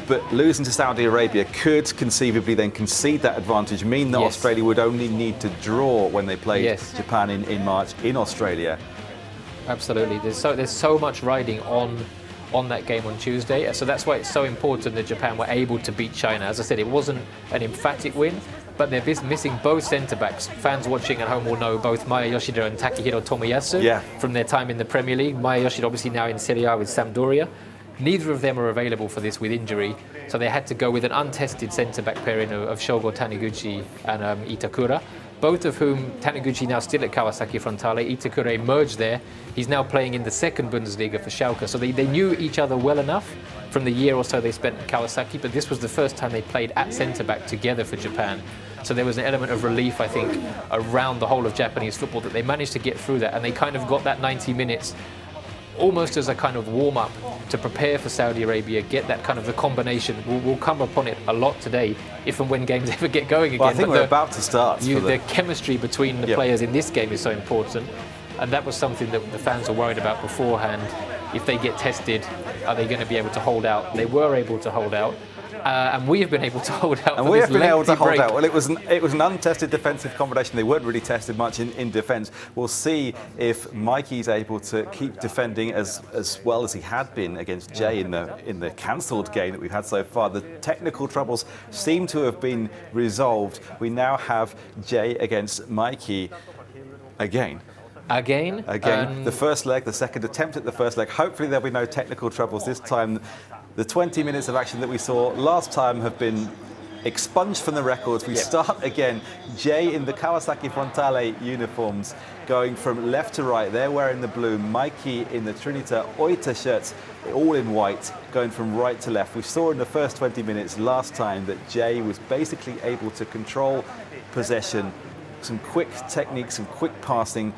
But losing to Saudi Arabia could conceivably then concede that advantage, mean that Australia would only need to draw when they played Japan in March in Australia. Absolutely. There's so much riding on that game on Tuesday. So that's why it's so important that Japan were able to beat China. As I said, it wasn't an emphatic win, but they're missing both centre-backs. Fans watching at home will know both Maya Yoshida and Takehiro Tomoyasu from their time in the Premier League. Maya Yoshida obviously now in Serie A with Sampdoria. Neither of them are available for this with injury, so they had to go with an untested centre-back pairing of Shogo Taniguchi and Itakura. Both of whom, Taniguchi now still at Kawasaki Frontale, Itakura emerged there. He's now playing in the second Bundesliga for Schalke. So they knew each other well enough from the year or so they spent at Kawasaki, but this was the first time they played at centre-back together for Japan. So there was an element of relief, I think, around the whole of Japanese football that they managed to get through that, and they kind of got that 90 minutes almost as a kind of warm-up to prepare for Saudi Arabia, get that kind of the combination. We'll come upon it a lot today, if and when games ever get going again. Well, I think we're about to start. The chemistry between the players in this game is so important, and that was something that the fans were worried about beforehand. If they get tested, are they going to be able to hold out? They were able to hold out. And we have been able to hold out. And we have been able to hold out. Well, it was an untested defensive combination. They weren't really tested much in defence. We'll see if Mikey's able to keep defending as well as he had been against Jay in the cancelled game that we've had so far. The technical troubles seem to have been resolved. We now have Jay against Mikey again. Again? The first leg, the second attempt at the first leg. Hopefully there'll be no technical troubles this time. The 20 minutes of action that we saw last time have been expunged from the records. We start again. Jay in the Kawasaki Frontale uniforms, going from left to right. They're wearing the blue. Mikey in the Trinita Oita shirts, all in white, going from right to left. We saw in the first 20 minutes last time that Jay was basically able to control possession, some quick techniques, some quick passing.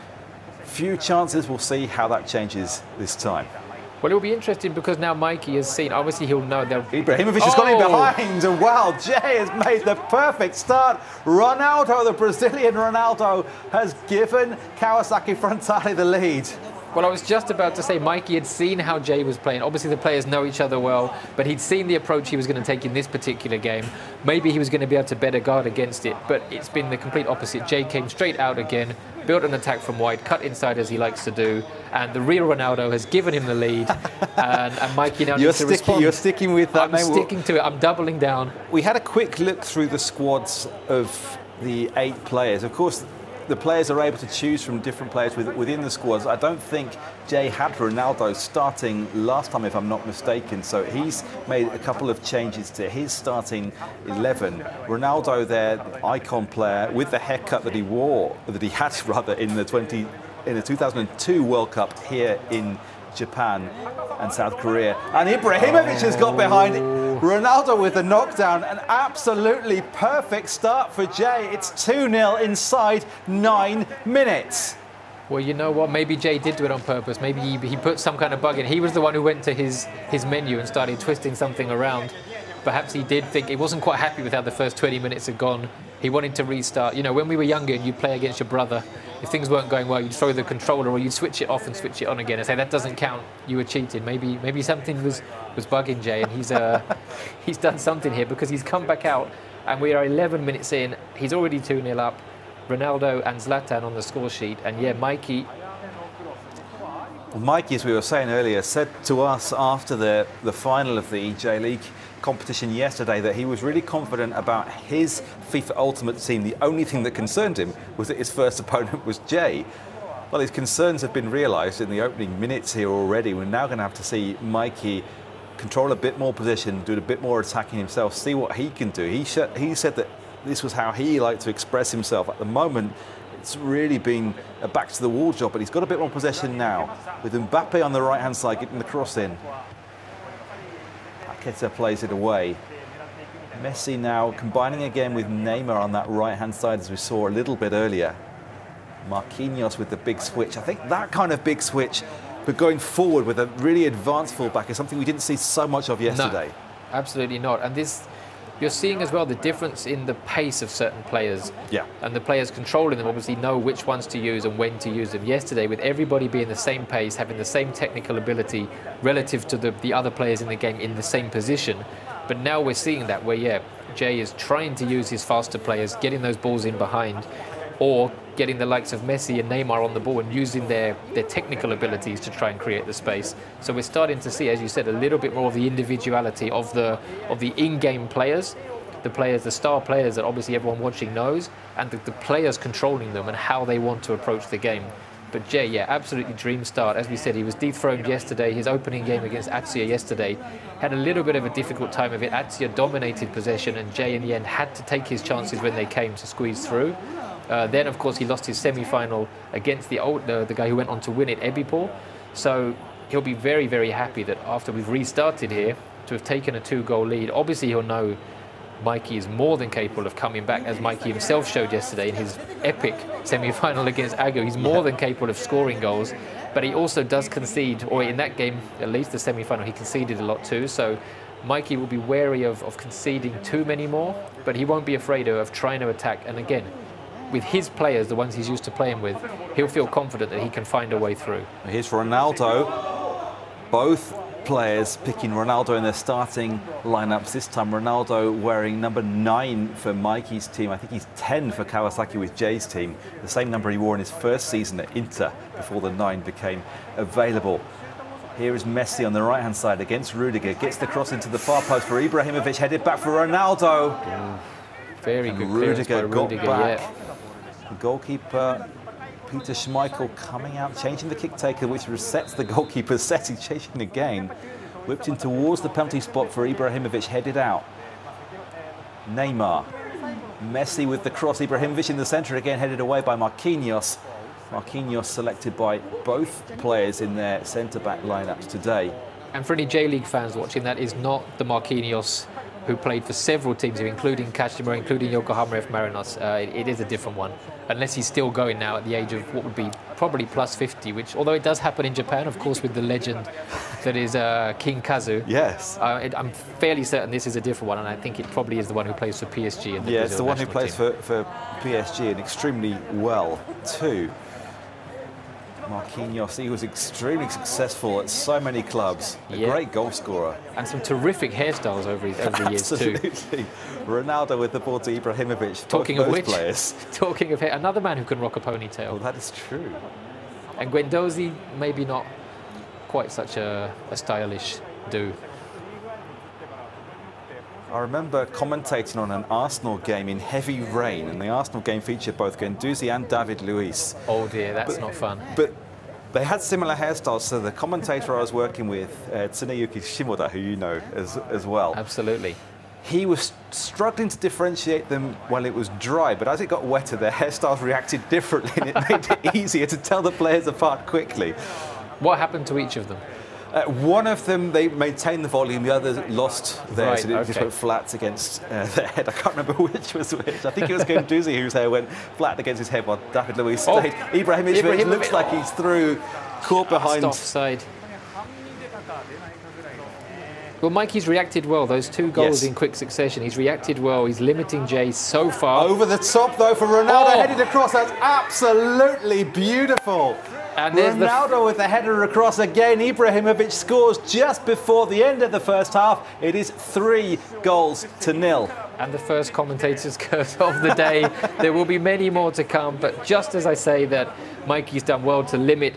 Few chances. We'll see how that changes this time. Well, it'll be interesting because now Mikey has seen, obviously he'll know they'll... Ibrahimovic has gone in behind, and wow, Jay has made the perfect start. Ronaldo, the Brazilian Ronaldo, has given Kawasaki Frontale the lead. Well, I was just about to say Mikey had seen how Jay was playing. Obviously, the players know each other well, but he'd seen the approach he was going to take in this particular game. Maybe he was going to be able to better guard against it, but it's been the complete opposite. Jay came straight out again, built an attack from wide, cut inside as he likes to do, and the real Ronaldo has given him the lead, and Mikey now needs to respond. You're sticking with that, I'm sticking to it. I'm doubling down. We had a quick look through the squads of the 8 players. Of course, the players are able to choose from different players within the squads. I don't think Jay had Ronaldo starting last time, if I'm not mistaken, so he's made a couple of changes to his starting 11. Ronaldo there, icon player, with the haircut that he had in the 2002 World Cup here in Japan and South Korea. And Ibrahimovic has got behind Ronaldo with the knockdown. An absolutely perfect start for Jay. It's 2-0 inside 9 minutes. Well, you know what? Maybe Jay did do it on purpose. Maybe he put some kind of bug in. He was the one who went to his menu and started twisting something around. Perhaps he did think he wasn't quite happy with how the first 20 minutes had gone. He wanted to restart. You know, when we were younger and you'd play against your brother, if things weren't going well, you'd throw the controller or you'd switch it off and switch it on again and say, that doesn't count, you were cheating. Maybe something was bugging Jay, and he's done something here, because he's come back out and we are 11 minutes in. He's already 2-0 up. Ronaldo and Zlatan on the score sheet, and yeah, Mikey. Well, Mikey, as we were saying earlier, said to us after the final of the J.League competition yesterday that he was really confident about his FIFA Ultimate Team. The only thing that concerned him was that his first opponent was Jay. Well, his concerns have been realised in the opening minutes here already. We're now going to have to see Mikey control a bit more position, do a bit more attacking himself, see what he can do. He said that this was how he liked to express himself. At the moment, it's really been a back-to-the-wall job, but he's got a bit more possession now, with Mbappe on the right-hand side getting the cross in. Paqueta plays it away. Messi now combining again with Neymar on that right-hand side, as we saw a little bit earlier. Marquinhos with the big switch. I think that kind of big switch, but going forward with a really advanced fullback, is something we didn't see so much of yesterday. No, absolutely not. And this, you're seeing as well the difference in the pace of certain players. Yeah. And the players controlling them obviously know which ones to use and when to use them. Yesterday, with everybody being the same pace, having the same technical ability relative to the other players in the game in the same position. But now we're seeing that where, yeah, Jay is trying to use his faster players, getting those balls in behind, or getting the likes of Messi and Neymar on the ball and using their technical abilities to try and create the space. So we're starting to see, as you said, a little bit more of the individuality of the in-game players, the star players that obviously everyone watching knows, and the players controlling them and how they want to approach the game. But Jay, yeah, absolutely dream start. As we said, he was dethroned yesterday. His opening game against Atzia yesterday had a little bit of a difficult time of it. Atzia dominated possession, and Jay in the end had to take his chances when they came to squeeze through. Then, of course, he lost his semi-final against the guy who went on to win it, eWorld. So he'll be very, very happy that after we've restarted here, to have taken a 2-goal lead. Obviously, he'll know Mikey is more than capable of coming back, as Mikey himself showed yesterday in his epic semi-final against Ago. He's more than capable of scoring goals, but he also does concede, or in that game, at least the semi-final, he conceded a lot too. So Mikey will be wary of conceding too many more, but he won't be afraid of trying to attack. And again, with his players, the ones he's used to playing with, he'll feel confident that he can find a way through. Here's Ronaldo. Both players picking Ronaldo in their starting lineups. This time Ronaldo wearing number 9 for Mikey's team. I think he's 10 for Kawasaki with Jay's team. The same number he wore in his first season at Inter before the 9 became available. Here is Messi on the right-hand side against Rudiger. Gets the cross into the far post for Ibrahimovic. Headed back for Ronaldo. Very good clearance by Rudiger, yeah. The goalkeeper, Peter Schmeichel, coming out, changing the kick taker, which resets the goalkeeper's setting, chasing again. Whipped in towards the penalty spot for Ibrahimovic, headed out. Neymar. Messi with the cross. Ibrahimovic in the centre again, headed away by Marquinhos. Marquinhos selected by both players in their centre-back lineups today. And for any J-League fans watching, that is not the Marquinhos who played for several teams here, including Kashima, including Yokohama F. Marinos. It is a different one, unless he's still going now at the age of what would be probably plus 50, which, although it does happen in Japan, of course, with the legend that is King Kazu. Yes. I'm fairly certain this is a different one, and I think it probably is the one who plays for PSG. In the it's the one who plays for PSG, and extremely well too. Marquinhos, he was extremely successful at so many clubs. A great goal scorer. And some terrific hairstyles over the years too. Absolutely. Ronaldo with the ball to Ibrahimovic. Talking of which, players. Talking of hair, another man who can rock a ponytail. Well, that is true. And Guendouzi, maybe not quite such a stylish do. I remember commentating on an Arsenal game in heavy rain, and the Arsenal game featured both Guendouzi and David Luiz. Oh dear, that's not fun. But they had similar hairstyles, so the commentator I was working with, Tsuneyuki Shimoda, who you know as well. Absolutely. He was struggling to differentiate them while it was dry, but as it got wetter, their hairstyles reacted differently, and it made it easier to tell the players apart quickly. What happened to each of them? One of them, they maintained the volume, the other lost theirs, Right, and it just went flat against their head. I can't remember which was which. I think it was Guendouzi whose hair went flat against his head while David Luiz stayed. Ibrahimovic looks like he's through, caught behind. Offside. Well, Mikey's reacted well. Those 2 goals in quick succession. He's reacted well. He's limiting Jay so far. Over the top, though, for Ronaldo, headed across. That's absolutely beautiful. And Ronaldo with the header across again. Ibrahimovic scores just before the end of the first half. It is 3-0. And the first commentator's curse of the day. There will be many more to come. But just as I say that Mikey's done well to limit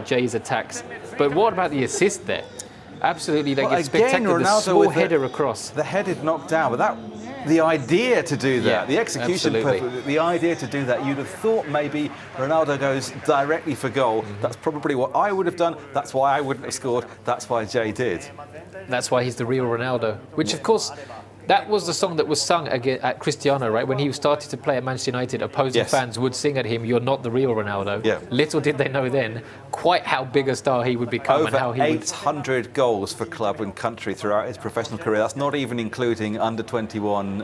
Jay's attacks. But what about the assist there? Absolutely, like it's spectacular. The small header across. The headed knockdown, but the idea to do that, the execution, the idea to do that, you'd have thought maybe Ronaldo goes directly for goal. That's probably what I would have done. That's why I wouldn't have scored. That's why Jay did. That's why he's the real Ronaldo. Which, of course, that was the song that was sung at Cristiano, right? When he started to play at Manchester United, opposing fans would sing at him, "You're not the real Ronaldo." Yeah. Little did they know then quite how big a star he would become. Over and how he 800 goals for club and country throughout his professional career. That's not even including under 21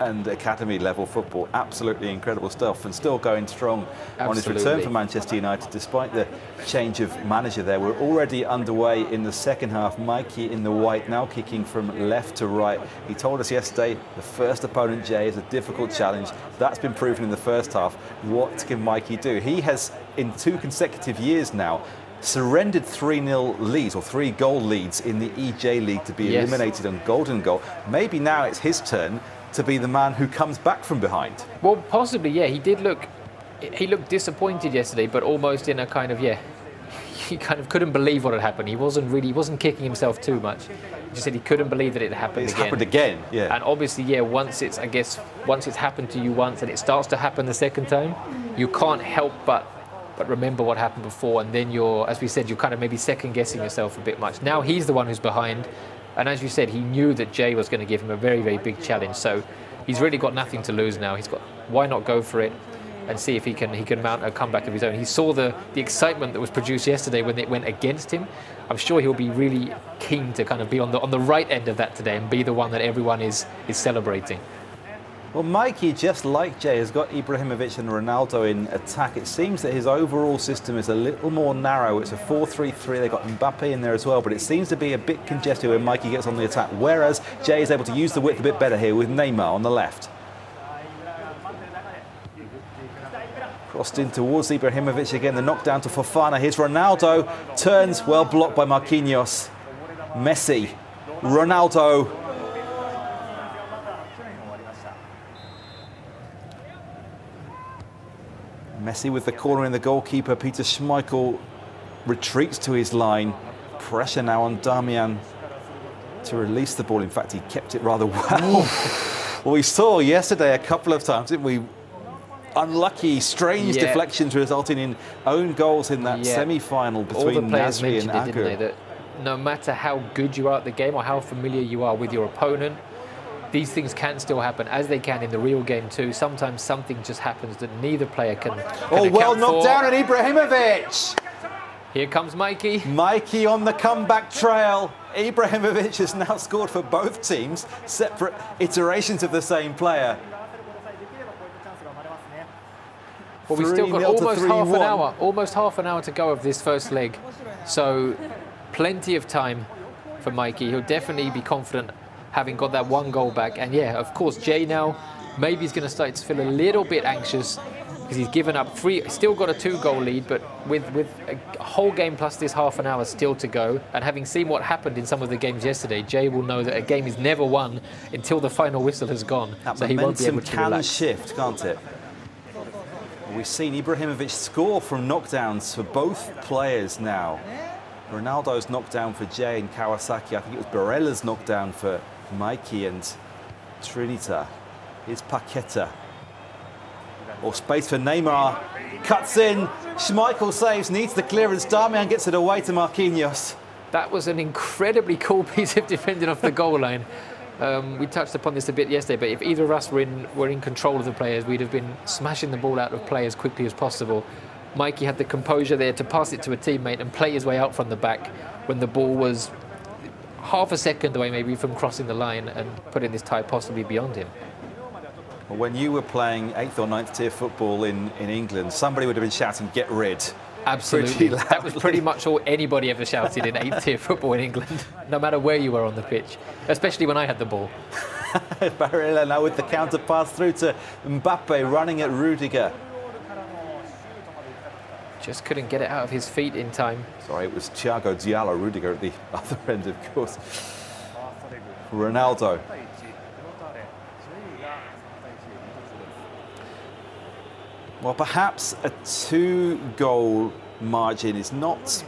and academy level football. Absolutely incredible stuff, and still going strong on his return for Manchester United despite the change of manager there. We're already underway in the second half. Mikey in the white now kicking from left to right. He told us yesterday the first opponent, Jay, is a difficult challenge. That's been proven in the first half. What can Mikey do? He has, in 2 consecutive years now, surrendered 3-0 leads or 3-goal leads in the eJ.LEAGUE to be eliminated on golden goal. Maybe now it's his turn to be the man who comes back from behind. Well, possibly, yeah. He looked disappointed yesterday, but almost in a kind of, he kind of couldn't believe what had happened. He wasn't kicking himself too much. He just said he couldn't believe that it happened again. It's happened again, yeah. And obviously, once it's happened to you once and it starts to happen the second time, you can't help but remember what happened before, and then you're kind of maybe second guessing yourself a bit much. Now he's the one who's behind. And as you said, he knew that Jay was going to give him a very, very big challenge. So he's really got nothing to lose now. Why not go for it and see if he can mount a comeback of his own. He saw the excitement that was produced yesterday when it went against him. I'm sure he'll be really keen to kind of be on the right end of that today and be the one that everyone is celebrating. Well, Mikey, just like Jay, has got Ibrahimovic and Ronaldo in attack. It seems that his overall system is a little more narrow. It's a 4-3-3. They've got Mbappe in there as well, but it seems to be a bit congested when Mikey gets on the attack, whereas Jay is able to use the width a bit better here with Neymar on the left. Crossed in towards Ibrahimovic again, the knockdown to Fofana. Here's Ronaldo, turns, well blocked by Marquinhos. Messi, Ronaldo. Messi with the corner in the goalkeeper. Peter Schmeichel retreats to his line. Pressure now on Damian to release the ball. In fact, he kept it rather well. Well, we saw yesterday a couple of times, didn't we? Unlucky, strange deflections resulting in own goals in that semi-final between Nasri and Agu. Didn't they, that no matter how good you are at the game or how familiar you are with your opponent, these things can still happen, as they can in the real game too. Sometimes something just happens that neither player can well knocked down on Ibrahimovic. Here comes Mikey. Mikey on the comeback trail. Ibrahimovic has now scored for both teams, separate iterations of the same player. Well, we've still got almost half an hour to go of this first leg. So plenty of time for Mikey. He'll definitely be confident having got that one goal back. And yeah, of course, Jay now, maybe he's going to start to feel a little bit anxious because he's given up still got a 2-goal lead, but with a whole game plus this half an hour still to go, and having seen what happened in some of the games yesterday, Jay will know that a game is never won until the final whistle has gone. That so he won't be able to can relax. shift, can't it? We've seen Ibrahimovic score from knockdowns for both players now. Ronaldo's knockdown for Jay and Kawasaki. I think it was Barella's knockdown for Mikey and Trinita. Here's Paqueta. Or space for Neymar. Cuts in. Schmeichel saves, needs the clearance. Damian gets it away to Marquinhos. That was an incredibly cool piece of defending off the goal line. We touched upon this a bit yesterday, but if either of us were in control of the players, we'd have been smashing the ball out of play as quickly as possible. Mikey had the composure there to pass it to a teammate and play his way out from the back when the ball was half a second away maybe from crossing the line and putting this tie possibly beyond him. Well, when you were playing 8th or 9th tier football in England, somebody would have been shouting, "Get rid." Absolutely. That was pretty much all anybody ever shouted in 8th tier football in England, no matter where you were on the pitch, especially when I had the ball. Barilla now with the counter pass through to Mbappe, running at Rudiger. Just couldn't get it out of his feet in time. Sorry, it was Thiago Diallo, Rudiger at the other end, of course. Ronaldo. Well, perhaps a 2-goal margin is not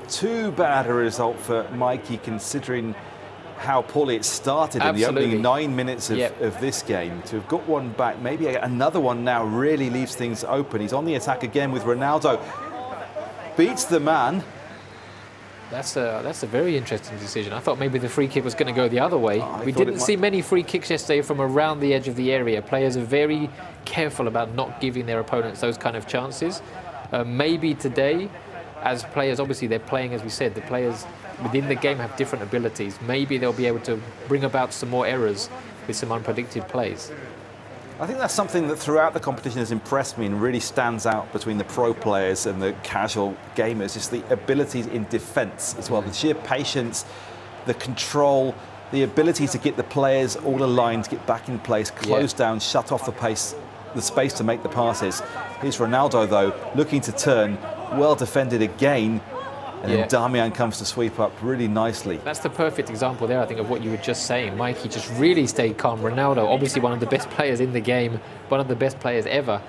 too bad a result for Mikey, considering how poorly it started in the opening 9 minutes of this game. To have got one back, maybe another one now, really leaves things open. He's on the attack again with Ronaldo. Beats the man. That's a very interesting decision. I thought maybe the free kick was going to go the other way. We didn't see many free kicks yesterday from around the edge of the area. Players are very careful about not giving their opponents those kind of chances. Maybe today, as players, obviously they're playing, as we said, the players within the game have different abilities. Maybe they'll be able to bring about some more errors with some unpredicted plays. I think that's something that throughout the competition has impressed me and really stands out between the pro players and the casual gamers, just the abilities in defence as well, the sheer patience, the control, the ability to get the players all aligned, get back in place, close down, shut off the space to make the passes. Here's Ronaldo though, looking to turn, well defended again, and then Damian comes to sweep up really nicely. That's the perfect example there, I think, of what you were just saying. Mikey just really stayed calm. Ronaldo, obviously one of the best players in the game, one of the best players ever.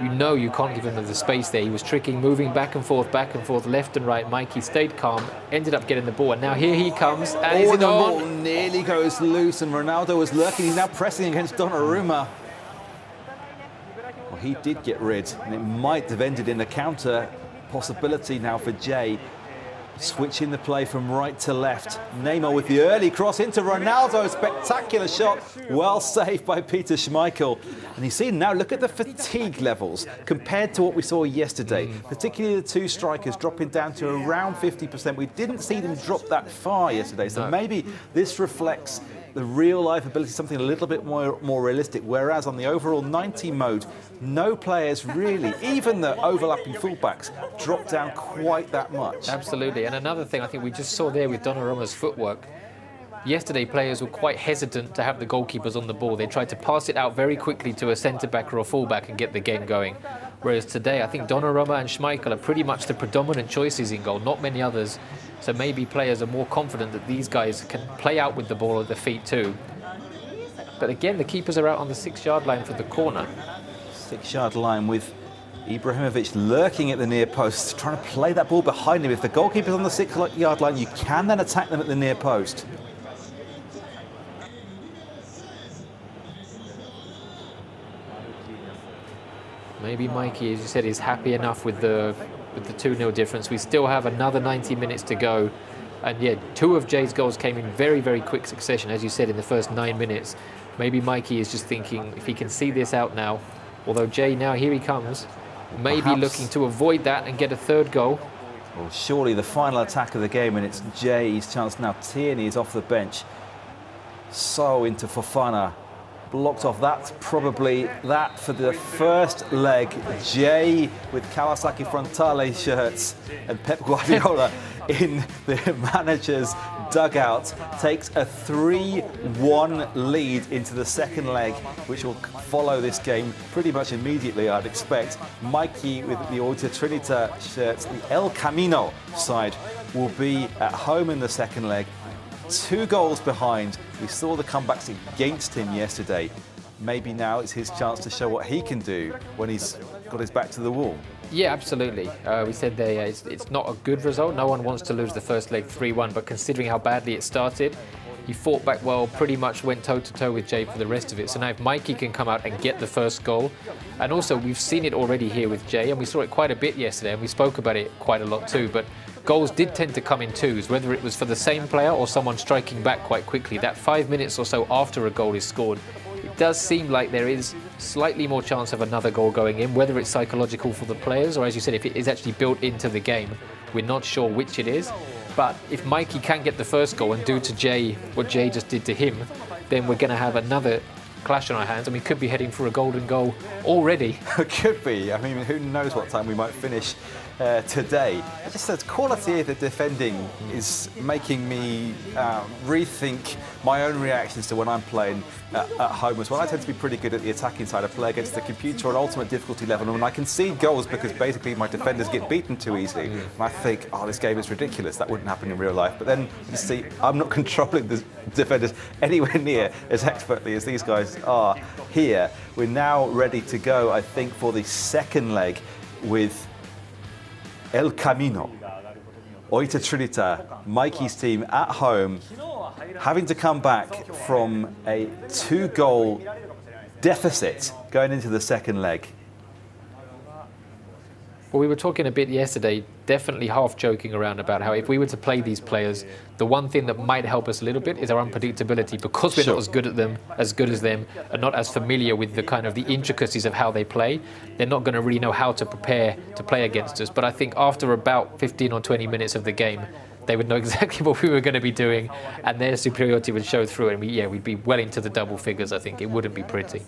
You know you can't give him the space there. He was tricking, moving back and forth, left and right. Mikey stayed calm, ended up getting the ball, and now here he comes. And the ball nearly goes loose, and Ronaldo was lurking. He's now pressing against Donnarumma. Well, he did get rid, and it might have ended in a counter possibility now for Jay. Switching the play from right to left. Neymar with the early cross into Ronaldo. Spectacular shot. Well saved by Peter Schmeichel. And you see now, look at the fatigue levels compared to what we saw yesterday. Particularly the two strikers dropping down to around 50%. We didn't see them drop that far yesterday. So maybe this reflects the real life ability, something a little bit more realistic. Whereas on the overall 90 mode, no players really, even the overlapping fullbacks, drop down quite that much. Absolutely. And another thing I think we just saw there with Donnarumma's footwork. Yesterday, players were quite hesitant to have the goalkeepers on the ball. They tried to pass it out very quickly to a centre-back or a full-back and get the game going. Whereas today, I think Donnarumma and Schmeichel are pretty much the predominant choices in goal, not many others. So maybe players are more confident that these guys can play out with the ball at their feet too. But again, the keepers are out on the 6-yard line for the corner. 6-yard line with Ibrahimovic lurking at the near post, trying to play that ball behind him. If the goalkeeper's on the 6-yard line, you can then attack them at the near post. Maybe Mikey, as you said, is happy enough with the 2-0 difference. We still have another 90 minutes to go. And yeah, 2 of Jay's goals came in very, very quick succession, as you said, in the first 9 minutes. Maybe Mikey is just thinking if he can see this out now, although Jay now, here he comes, maybe looking to avoid that and get a 3rd goal. Well, surely the final attack of the game, and it's Jay's chance now. Tierney is off the bench. So into Fofana. Blocked off. That's probably that for the first leg. Jay with Kawasaki Frontale shirts and Pep Guardiola in the manager's dugout takes a 3-1 lead into the second leg, which will follow this game pretty much immediately, I'd expect. Mikey with the Orta Trinita shirts, the El Camino side, will be at home in the second leg. 2 goals behind. We saw the comebacks against him yesterday. Maybe now it's his chance to show what he can do when he's got his back to the wall. Yeah, absolutely. We said there, it's not a good result. No one wants to lose the first leg 3-1, but considering how badly it started, he fought back well, pretty much went toe-to-toe with Jay for the rest of it. So now if Mikey can come out and get the first goal, and also we've seen it already here with Jay, and we saw it quite a bit yesterday, and we spoke about it quite a lot too, but goals did tend to come in 2s, whether it was for the same player or someone striking back quite quickly. That 5 minutes or so after a goal is scored, it does seem like there is slightly more chance of another goal going in, whether it's psychological for the players or, as you said, if it is actually built into the game. We're not sure which it is. But if Mikey can get the first goal and do to Jay what Jay just did to him, then we're going to have another clash on our hands, and we could be heading for a golden goal already. It could be. I mean, who knows what time we might finish today. Just the quality of the defending is making me rethink my own reactions to when I'm playing at home as well. I tend to be pretty good at the attacking side. I play against the computer on ultimate difficulty level, and when I concede goals because basically my defenders get beaten too easily, and I think, oh, this game is ridiculous. That wouldn't happen in real life. But then you see, I'm not controlling the defenders anywhere near as expertly as these guys are here. We're now ready to go, I think, for the second leg with El Camino. Oita Trinita, Mikey's team at home, having to come back from a 2-goal deficit going into the second leg. Well, we were talking a bit yesterday, definitely half joking around about how if we were to play these players, the one thing that might help us a little bit is our unpredictability, because we're not as good at them, as good as them, and not as familiar with the kind of the intricacies of how they play. They're not going to really know how to prepare to play against us. But I think after about 15 or 20 minutes of the game, they would know exactly what we were going to be doing, and their superiority would show through, and we'd be well into the double figures. I think it wouldn't be pretty.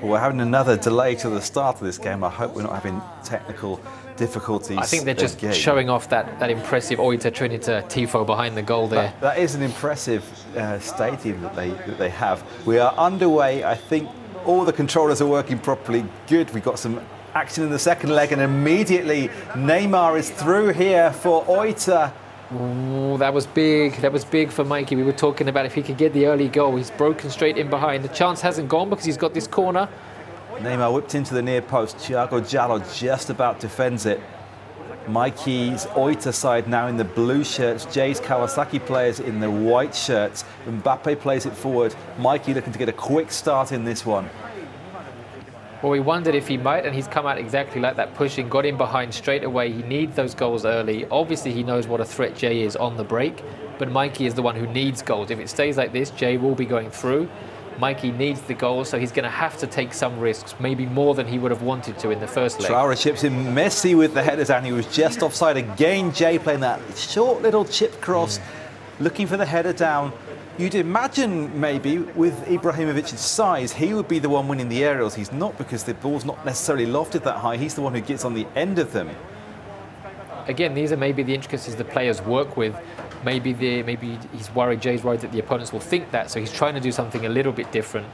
We're having another delay to the start of this game. I hope we're not having technical difficulties. I think they're just showing off that impressive Oita Trinita tifo behind the goal there. That is an impressive stadium that they have. We are underway. I think all the controllers are working properly. Good. We've got some action in the second leg, and immediately Neymar is through here for Oita. Ooh, that was big. That was big for Mikey. We were talking about if he could get the early goal. He's broken straight in behind. The chance hasn't gone because he's got this corner. Neymar whipped into the near post. Thiago Jallo just about defends it. Mikey's Oita side now in the blue shirts. Jay's Kawasaki players in the white shirts. Mbappe plays it forward. Mikey looking to get a quick start in this one. Well, we wondered if he might, and he's come out exactly like that, pushing, got in behind straight away. He needs those goals early. Obviously, he knows what a threat Jay is on the break, but Mikey is the one who needs goals. If it stays like this, Jay will be going through. Mikey needs the goals, so he's going to have to take some risks, maybe more than he would have wanted to in the first leg. Traore chips in. Messi with the header down. He was just offside again. Jay playing that short little chip cross, looking for the header down. You'd imagine maybe with Ibrahimovic's size, he would be the one winning the aerials. He's not, because the ball's not necessarily lofted that high. He's the one who gets on the end of them. Again, these are maybe the intricacies the players work with. Maybe he's worried, Jay's worried that the opponents will think that, so he's trying to do something a little bit different.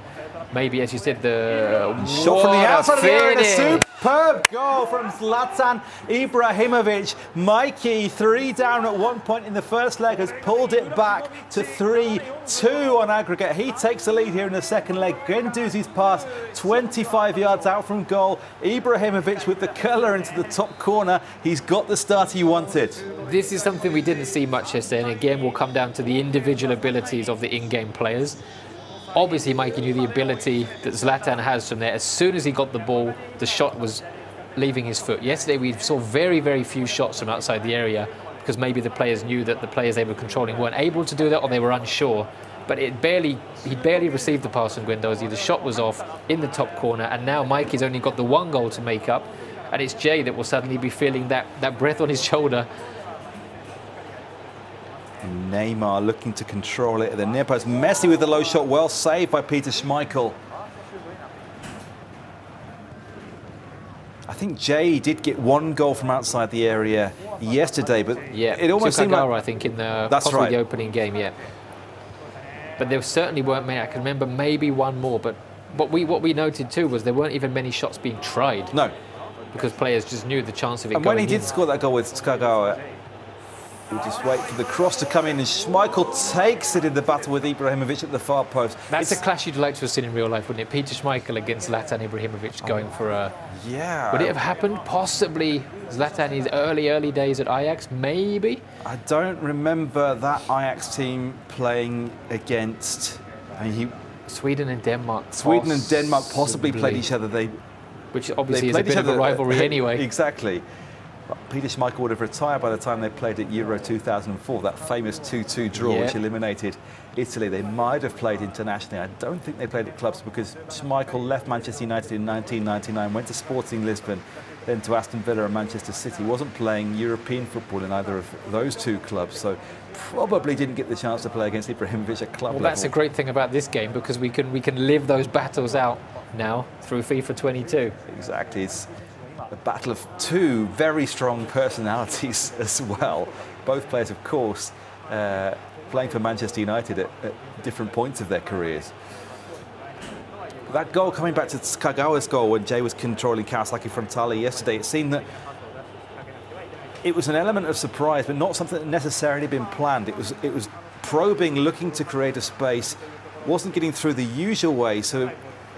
Maybe, as you said, the shot from the outside of the area, superb goal from Zlatan Ibrahimovic. Mikey, 3 down at one point in the first leg, has pulled it back to 3-2 on aggregate. He takes the lead here in the second leg. Guendouzi's pass 25 yards out from goal. Ibrahimovic with the curler into the top corner. He's got the start he wanted. This is something we didn't see much yesterday, and again will come down to the individual abilities of the in-game players. Obviously, Mikey knew the ability that Zlatan has from there. As soon as he got the ball, the shot was leaving his foot. Yesterday, we saw very, very few shots from outside the area because maybe the players knew that the players they were controlling weren't able to do that, or they were unsure. But he barely received the pass from Guendouzi. The shot was off in the top corner, and now Mikey's only got the 1 goal to make up, and it's Jay that will suddenly be feeling that breath on his shoulder. Neymar looking to control it at the near post. Messi with the low shot, well saved by Peter Schmeichel. I think Jay did get 1 goal from outside the area yesterday, but it almost seemed like, I think, in the possibly the opening game, But there certainly weren't many. I can remember maybe 1 more, but what we noted too was there weren't even many shots being tried. No, because players just knew the chance of it and going in. When he did score that goal with Skagawa, we just wait for the cross to come in, and Schmeichel takes it in the battle with Ibrahimovic at the far post. That's a clash you'd like to have seen in real life, wouldn't it? Peter Schmeichel against Zlatan Ibrahimovic going for a... Yeah. Would it have happened? Possibly Zlatan in his early days at Ajax, maybe? I don't remember that Ajax team playing against... Sweden and Denmark. Sweden and Denmark possibly played each other. Which obviously is a bit of a rivalry anyway. Exactly. Peter Schmeichel would have retired by the time they played at Euro 2004, that famous 2-2 draw which eliminated Italy. They might have played internationally. I don't think they played at clubs because Schmeichel left Manchester United in 1999, went to Sporting Lisbon, then to Aston Villa and Manchester City. Wasn't playing European football in either of those two clubs, so probably didn't get the chance to play against Ibrahimovic at club level. That's a great thing about this game, because we can live those battles out now through FIFA 22. Exactly. It's a battle of two very strong personalities as well. Both players, of course, playing for Manchester United at different points of their careers. That goal, coming back to Kagawa's goal when Jay was controlling Kawasaki frontale yesterday, it seemed that it was an element of surprise, but not something that necessarily been planned. It was probing, looking to create a space, wasn't getting through the usual way. So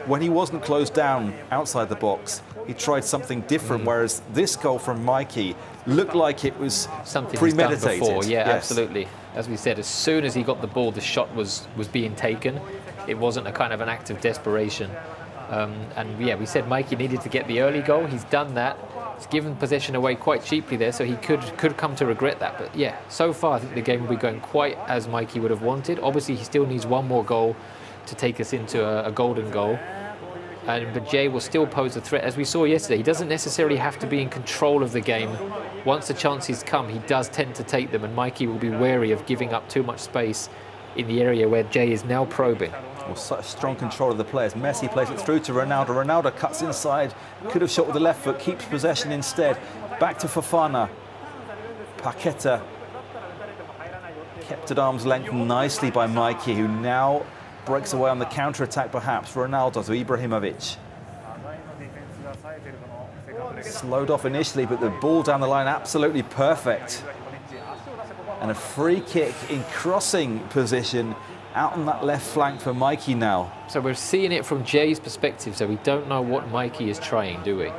when he wasn't closed down outside the box, he tried something different. Whereas this goal from Mikey looked like it was something premeditated. He's done before. Yeah, absolutely. As we said, as soon as he got the ball, the shot was being taken. It wasn't a kind of an act of desperation. And yeah, we said Mikey needed to get the early goal. He's done that. He's given possession away quite cheaply there, so he could come to regret that. But yeah, so far I think the game will be going quite as Mikey would have wanted. Obviously, he still needs one more goal to take us into a golden goal. But Jay will still pose a threat. As we saw yesterday, he doesn't necessarily have to be in control of the game. Once the chances come, he does tend to take them, and Mikey will be wary of giving up too much space in the area where Jay is now probing. Well, such strong control of the players. Messi plays it through to Ronaldo. Ronaldo cuts inside, could have shot with the left foot, keeps possession instead. Back to Fofana. Paqueta kept at arm's length nicely by Mikey, who now breaks away on the counter-attack perhaps. Ronaldo to Ibrahimovic. Slowed off initially, but the ball down the line absolutely perfect. And a free kick in crossing position out on that left flank for Mikey now. So we're seeing it from Jay's perspective, so we don't know what Mikey is trying, do we?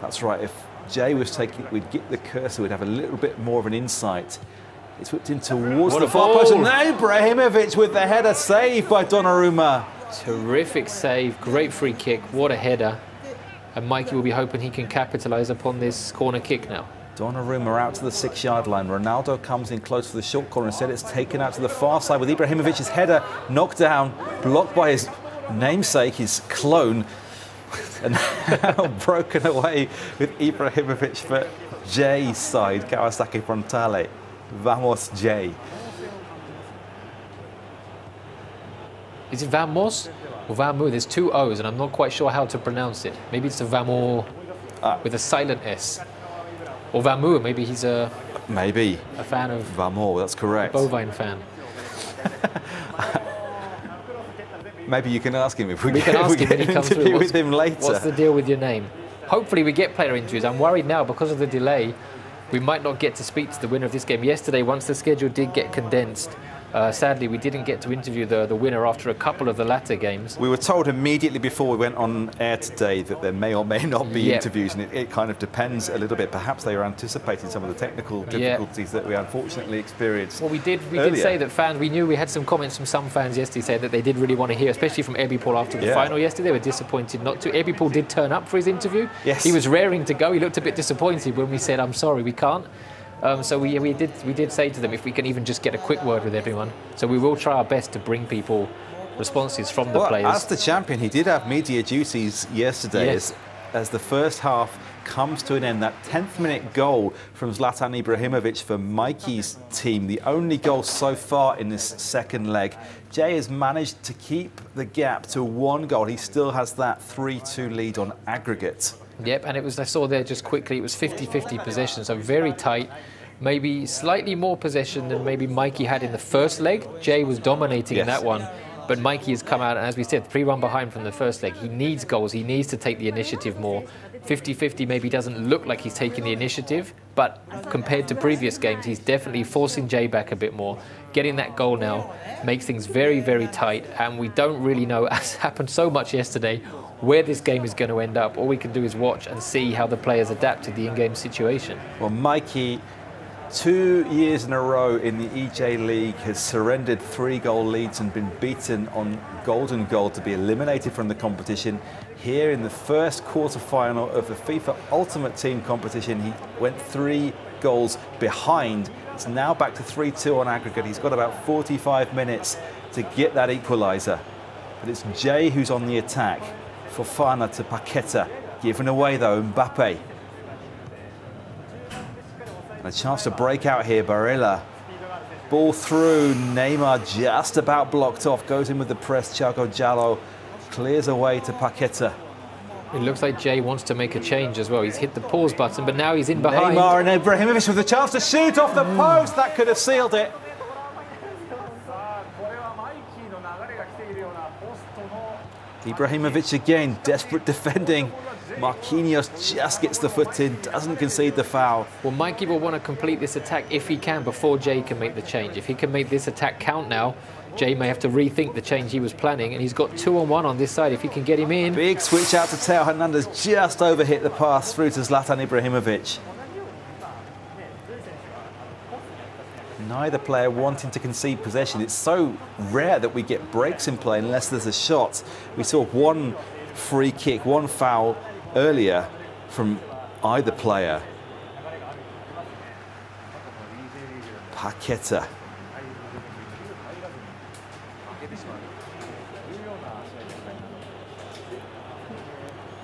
That's right. If Jay was taking, we'd get the cursor, we'd have a little bit more of an insight. It's whipped in towards the far post. And Ibrahimovic with the header saved by Donnarumma. Terrific save, great free kick, what a header. And Mikey will be hoping he can capitalise upon this corner kick now. Donnarumma out to the 6-yard line. Ronaldo comes in close for the short corner. Instead, it's taken out to the far side with Ibrahimovic's header knocked down, blocked by his namesake, his clone, and now broken away with Ibrahimovic for Jay's side. Kawasaki frontale. Vamos, Jay. Is it Vamos or Vamu? There's two O's, and I'm not quite sure how to pronounce it. Maybe it's a Vamo with a silent S. Or Vamu, maybe he's a fan of Vamo, that's correct. A bovine fan. Maybe you can ask him if we can ask him when he comes through. With him later. What's the deal with your name? Hopefully we get player interviews. I'm worried now because of the delay. We might not get to speak to the winner of this game. Yesterday, once the schedule did get condensed, sadly, we didn't get to interview the winner after a couple of the latter games. We were told immediately before we went on air today that there may or may not be interviews, and it kind of depends a little bit. Perhaps they were anticipating some of the technical difficulties that we unfortunately experienced. Well, we did say that fans, we knew we had some comments from some fans yesterday saying that they did really want to hear, especially from eBay after the final yesterday. They were disappointed not to. eBay did turn up for his interview. Yes. He was raring to go. He looked a bit disappointed when we said, I'm sorry, we can't. So we did say to them if we can even just get a quick word with everyone. So we will try our best to bring people responses from the players. As the champion, he did have media duties yesterday as the first half comes to an end. That 10th minute goal from Zlatan Ibrahimovic for Mikey's team, the only goal so far in this second leg. Jay has managed to keep the gap to one goal. He still has that 3-2 lead on aggregate. Yep, and it was, I saw there just quickly, it was 50-50 possession, so very tight. Maybe slightly more possession than maybe Mikey had in the first leg. Jay was dominating in that one, but Mikey has come out, and as we said, 3-1 behind from the first leg. He needs goals, he needs to take the initiative more. 50-50 maybe doesn't look like he's taking the initiative, but compared to previous games, he's definitely forcing Jay back a bit more. Getting that goal now makes things very, very tight, and we don't really know, as happened so much yesterday, where this game is going to end up. All we can do is watch and see how the players adapt to the in-game situation. Well, Mikey 2 years in a row in the eJ.LEAGUE, has surrendered 3-goal leads and been beaten on golden goal to be eliminated from the competition. Here in the first quarter-final of the FIFA Ultimate Team competition, he went 3 goals behind. It's now back to 3-2 on aggregate. He's got about 45 minutes to get that equaliser. But it's Jay who's on the attack. Fofana to Paqueta. Given away though, Mbappe. And a chance to break out here, Barella. Ball through, Neymar just about blocked off. Goes in with the press, Thiago Jallo clears away to Paqueta. It looks like Jay wants to make a change as well. He's hit the pause button, but now he's in behind. Neymar and Ibrahimovic with a chance to shoot off the post. That could have sealed it. Ibrahimovic again, desperate defending. Marquinhos just gets the foot in, doesn't concede the foul. Well, Mikey will want to complete this attack if he can before Jay can make the change. If he can make this attack count now, Jay may have to rethink the change he was planning, and he's got 2-on-1 on this side if he can get him in. Big switch out to Teo Hernandez, just overhit the pass through to Zlatan Ibrahimovic. Neither player wanting to concede possession. It's so rare that we get breaks in play unless there's a shot. We saw one free kick, one foul earlier from either player. Paqueta.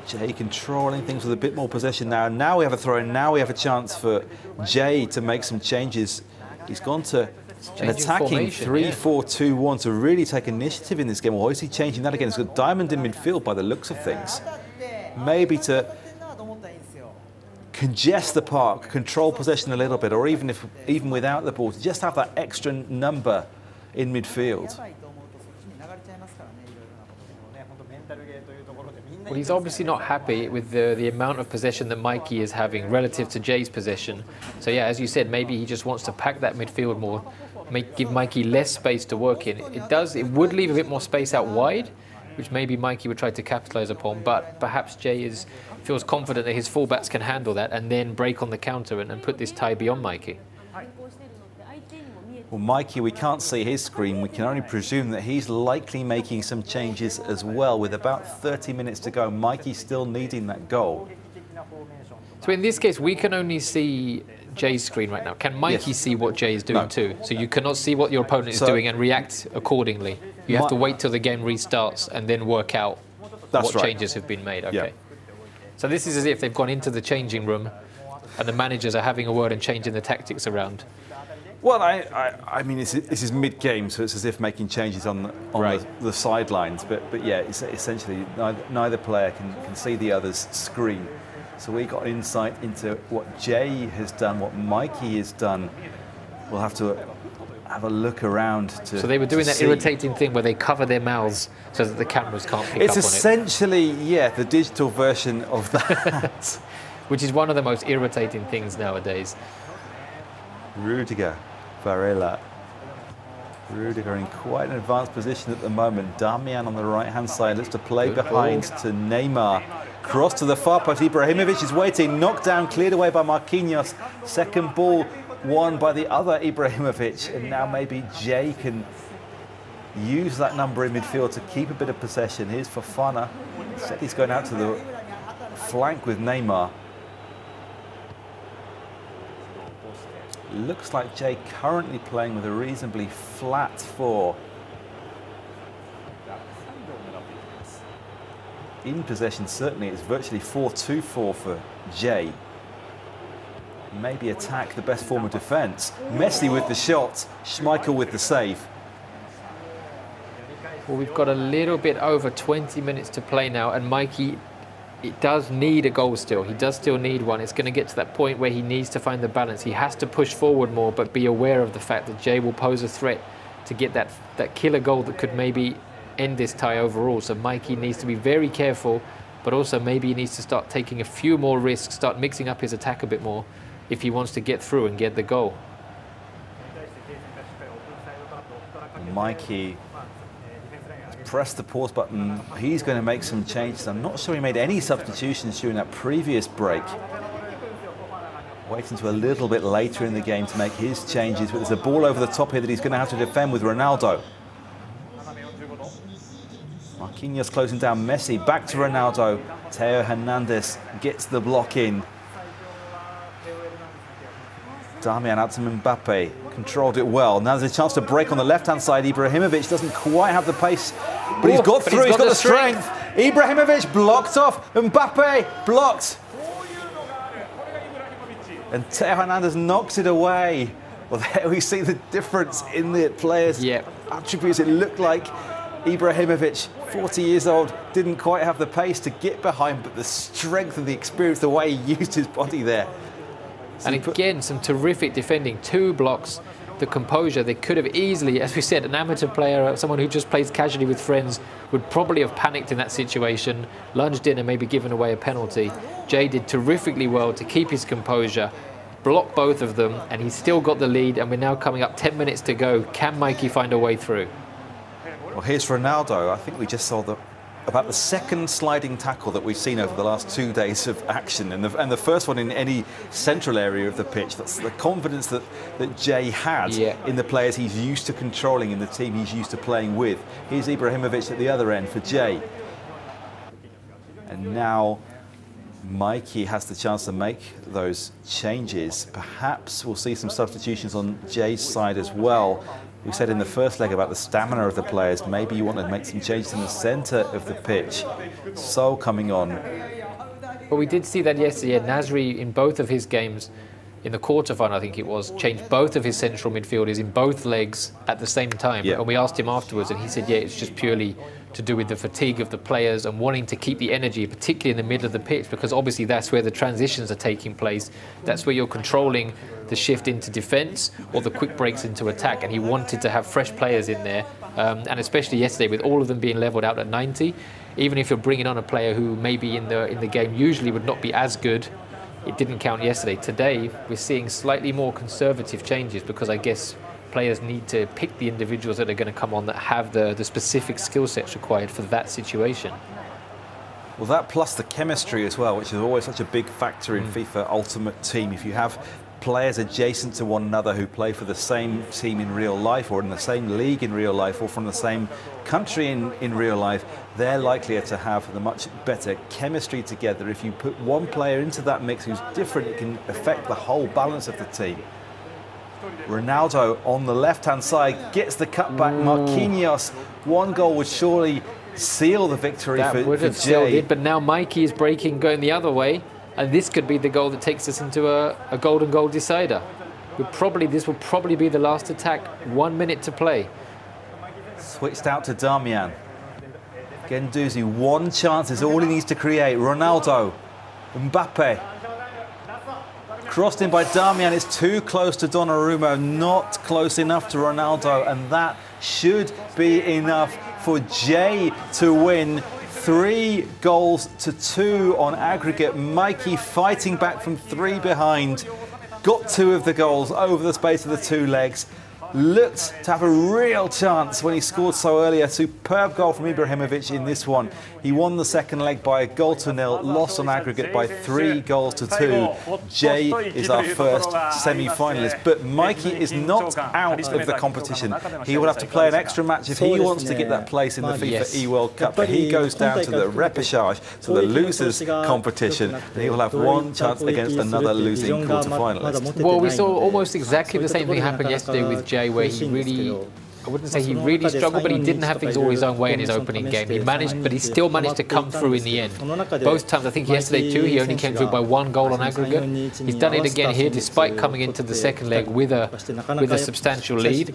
Jay controlling things with a bit more possession now. Now we have a throw in. Now we have a chance for Jay to make some changes. He's gone to an attacking 3-4-2-1 to really take initiative in this game. Or is he changing that again? He's got Diamond in midfield by the looks of things. Maybe to congest the park, control possession a little bit, or even without the ball, to just have that extra number in midfield. Well, he's obviously not happy with the amount of possession that Mikey is having relative to Jay's possession. So yeah, as you said, maybe he just wants to pack that midfield more, give Mikey less space to work in. It would leave a bit more space out wide, which maybe Mikey would try to capitalise upon, but perhaps Jay feels confident that his fullbacks can handle that and then break on the counter and put this tie beyond Mikey. Well, Mikey, we can't see his screen. We can only presume that he's likely making some changes as well. With about 30 minutes to go, Mikey's still needing that goal. So in this case, we can only see Jay's screen right now. Can Mikey see what Jay is doing too? So you cannot see what your opponent is doing and react accordingly. You have to wait till the game restarts and then work out what changes have been made. Okay. Yeah. So this is as if they've gone into the changing room and the managers are having a word and changing the tactics around. Well, I mean, this is mid-game, so it's as if making changes on the sidelines. But yeah, it's essentially neither player can see the other's screen. So we got insight into what Jay has done, what Mikey has done. We'll have to have a look around to. So they were doing that irritating thing where they cover their mouths so that the cameras can't pick up on it. It's essentially, yeah, the digital version of that. Which is one of the most irritating things nowadays. Rudiger, Varela. Rudiger in quite an advanced position at the moment. Damian on the right-hand side looks to play behind to Neymar. Cross to the far post. Ibrahimovic is waiting. Knocked down, cleared away by Marquinhos. Second ball won by the other Ibrahimovic. And now maybe Jay can use that number in midfield to keep a bit of possession. Here's Fofana. Said he's going out to the flank with Neymar. Looks like Jay currently playing with a reasonably flat 4. In possession, certainly, it's virtually 4-2-4 for Jay. Maybe attack, the best form of defence. Messi with the shot, Schmeichel with the save. Well, we've got a little bit over 20 minutes to play now, and Mikey, it does need a goal still. He does still need one. It's going to get to that point where he needs to find the balance. He has to push forward more, but be aware of the fact that Jay will pose a threat to get that killer goal that could maybe end this tie overall. So Mikey needs to be very careful, but also maybe he needs to start taking a few more risks, start mixing up his attack a bit more if he wants to get through and get the goal. Mikey press the pause button. He's going to make some changes. I'm not sure he made any substitutions during that previous break. waiting until a little bit later in the game to make his changes, but there's a ball over the top here that he's going to have to defend with Ronaldo. Marquinhos closing down Messi, back to Ronaldo. Theo Hernandez gets the block in. Damian out to Mbappe, controlled it well. Now there's a chance to break on the left-hand side. Ibrahimovic doesn't quite have the pace, but he's got through, he's got the strength. Ibrahimovic blocked off, Mbappe blocked. And Theo Hernandez knocks it away. Well, there we see the difference in the players' attributes. It looked like Ibrahimovic, 40 years old, didn't quite have the pace to get behind, but the strength and the experience, the way he used his body there. And again, some terrific defending, 2 blocks, the composure. They could have easily, as we said, an amateur player, someone who just plays casually with friends, would probably have panicked in that situation, lunged in and maybe given away a penalty. Jay did terrifically well to keep his composure, block both of them, and he's still got the lead, and we're now coming up 10 minutes to go. Can Mikey find a way through? Well, here's Ronaldo. I think we just saw about the second sliding tackle that we've seen over the last 2 days of action, and the first one in any central area of the pitch. That's the confidence that Jay had in the players he's used to controlling, in the team he's used to playing with. Here's Ibrahimovic at the other end for Jay. And now Mikey has the chance to make those changes. Perhaps we'll see some substitutions on Jay's side as well. We said in the first leg about the stamina of the players. Maybe you want to make some changes in the centre of the pitch. So coming on. Well, we did see that yesterday. Nasri, in both of his games, in the quarterfinal, I think it was, changed both of his central midfielders in both legs at the same time. And we asked him afterwards, and he said, yeah, it's just purely to do with the fatigue of the players and wanting to keep the energy, particularly in the middle of the pitch, because obviously that's where the transitions are taking place. That's where you're controlling the shift into defence or the quick breaks into attack, and he wanted to have fresh players in there, and especially yesterday with all of them being levelled out at 90, even if you're bringing on a player who maybe in the game usually would not be as good, it didn't count yesterday. Today we're seeing slightly more conservative changes, because I guess players need to pick the individuals that are going to come on that have the specific skill sets required for that situation. Well, that plus the chemistry as well, which is always such a big factor in FIFA Ultimate Team. If you have players adjacent to one another who play for the same team in real life, or in the same league in real life, or from the same country in real life, they're likelier to have the much better chemistry together. If you put one player into that mix who's different, it can affect the whole balance of the team. Ronaldo on the left-hand side gets the cutback. Marquinhos, 1 goal would surely seal the victory for Jay. But now Mikey is breaking, going the other way, and this could be the goal that takes us into a golden goal decider. This will probably be the last attack. 1 minute to play. Switched out to Damian. Guendouzi, 1 chance is all he needs to create. Ronaldo, Mbappe. Crossed in by Damian, it's too close to Donnarumma, not close enough to Ronaldo, and that should be enough for Jay to win. 3 goals to 2 on aggregate. Mikey fighting back from 3 behind, got 2 of the goals over the space of the 2 legs. Looked to have a real chance when he scored so early. A superb goal from Ibrahimovic in this one. He won the second leg by 1-0, lost on aggregate by 3 goals to 2. Jay is our first semi-finalist, but Mikey is not out of the competition. He will have to play an extra match if he wants to get that place in the FIFA eWorld Cup. But he goes down to the repechage, to the losers competition, and he will have 1 chance against another losing quarter-finalist. Well, we saw almost exactly the same thing happen yesterday with Jay, where he really, I wouldn't say he really struggled, but he didn't have things all his own way in his opening game. He managed, but he still managed to come through in the end. Both times, I think yesterday too, he only came through by 1 goal on aggregate. He's done it again here, despite coming into the second leg with a substantial lead.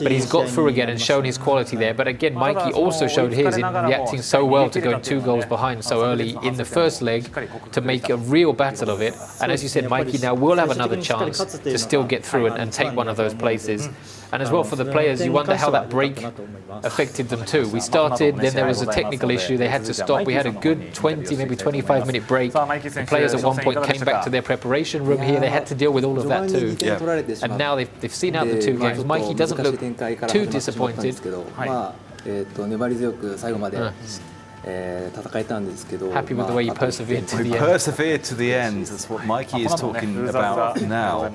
But he's got through again and shown his quality there. But again, Mikey also showed his in reacting so well to going 2 goals behind so early in the first leg to make a real battle of it. And as you said, Mikey now will have another chance to still get through and take one of those places. And as well for the players, you wonder how that break affected them too. We started, then there was a technical issue, they had to stop. We had a good 20, maybe 25-minute break. The players at one point came back to their preparation room here. They had to deal with all of that too. And now they've seen out the 2 games. Mikey doesn't look too disappointed. 戦えたんですけど、 Happy with the way you persevered to We the end. persevered to the end. That's what Mikey is talking about now.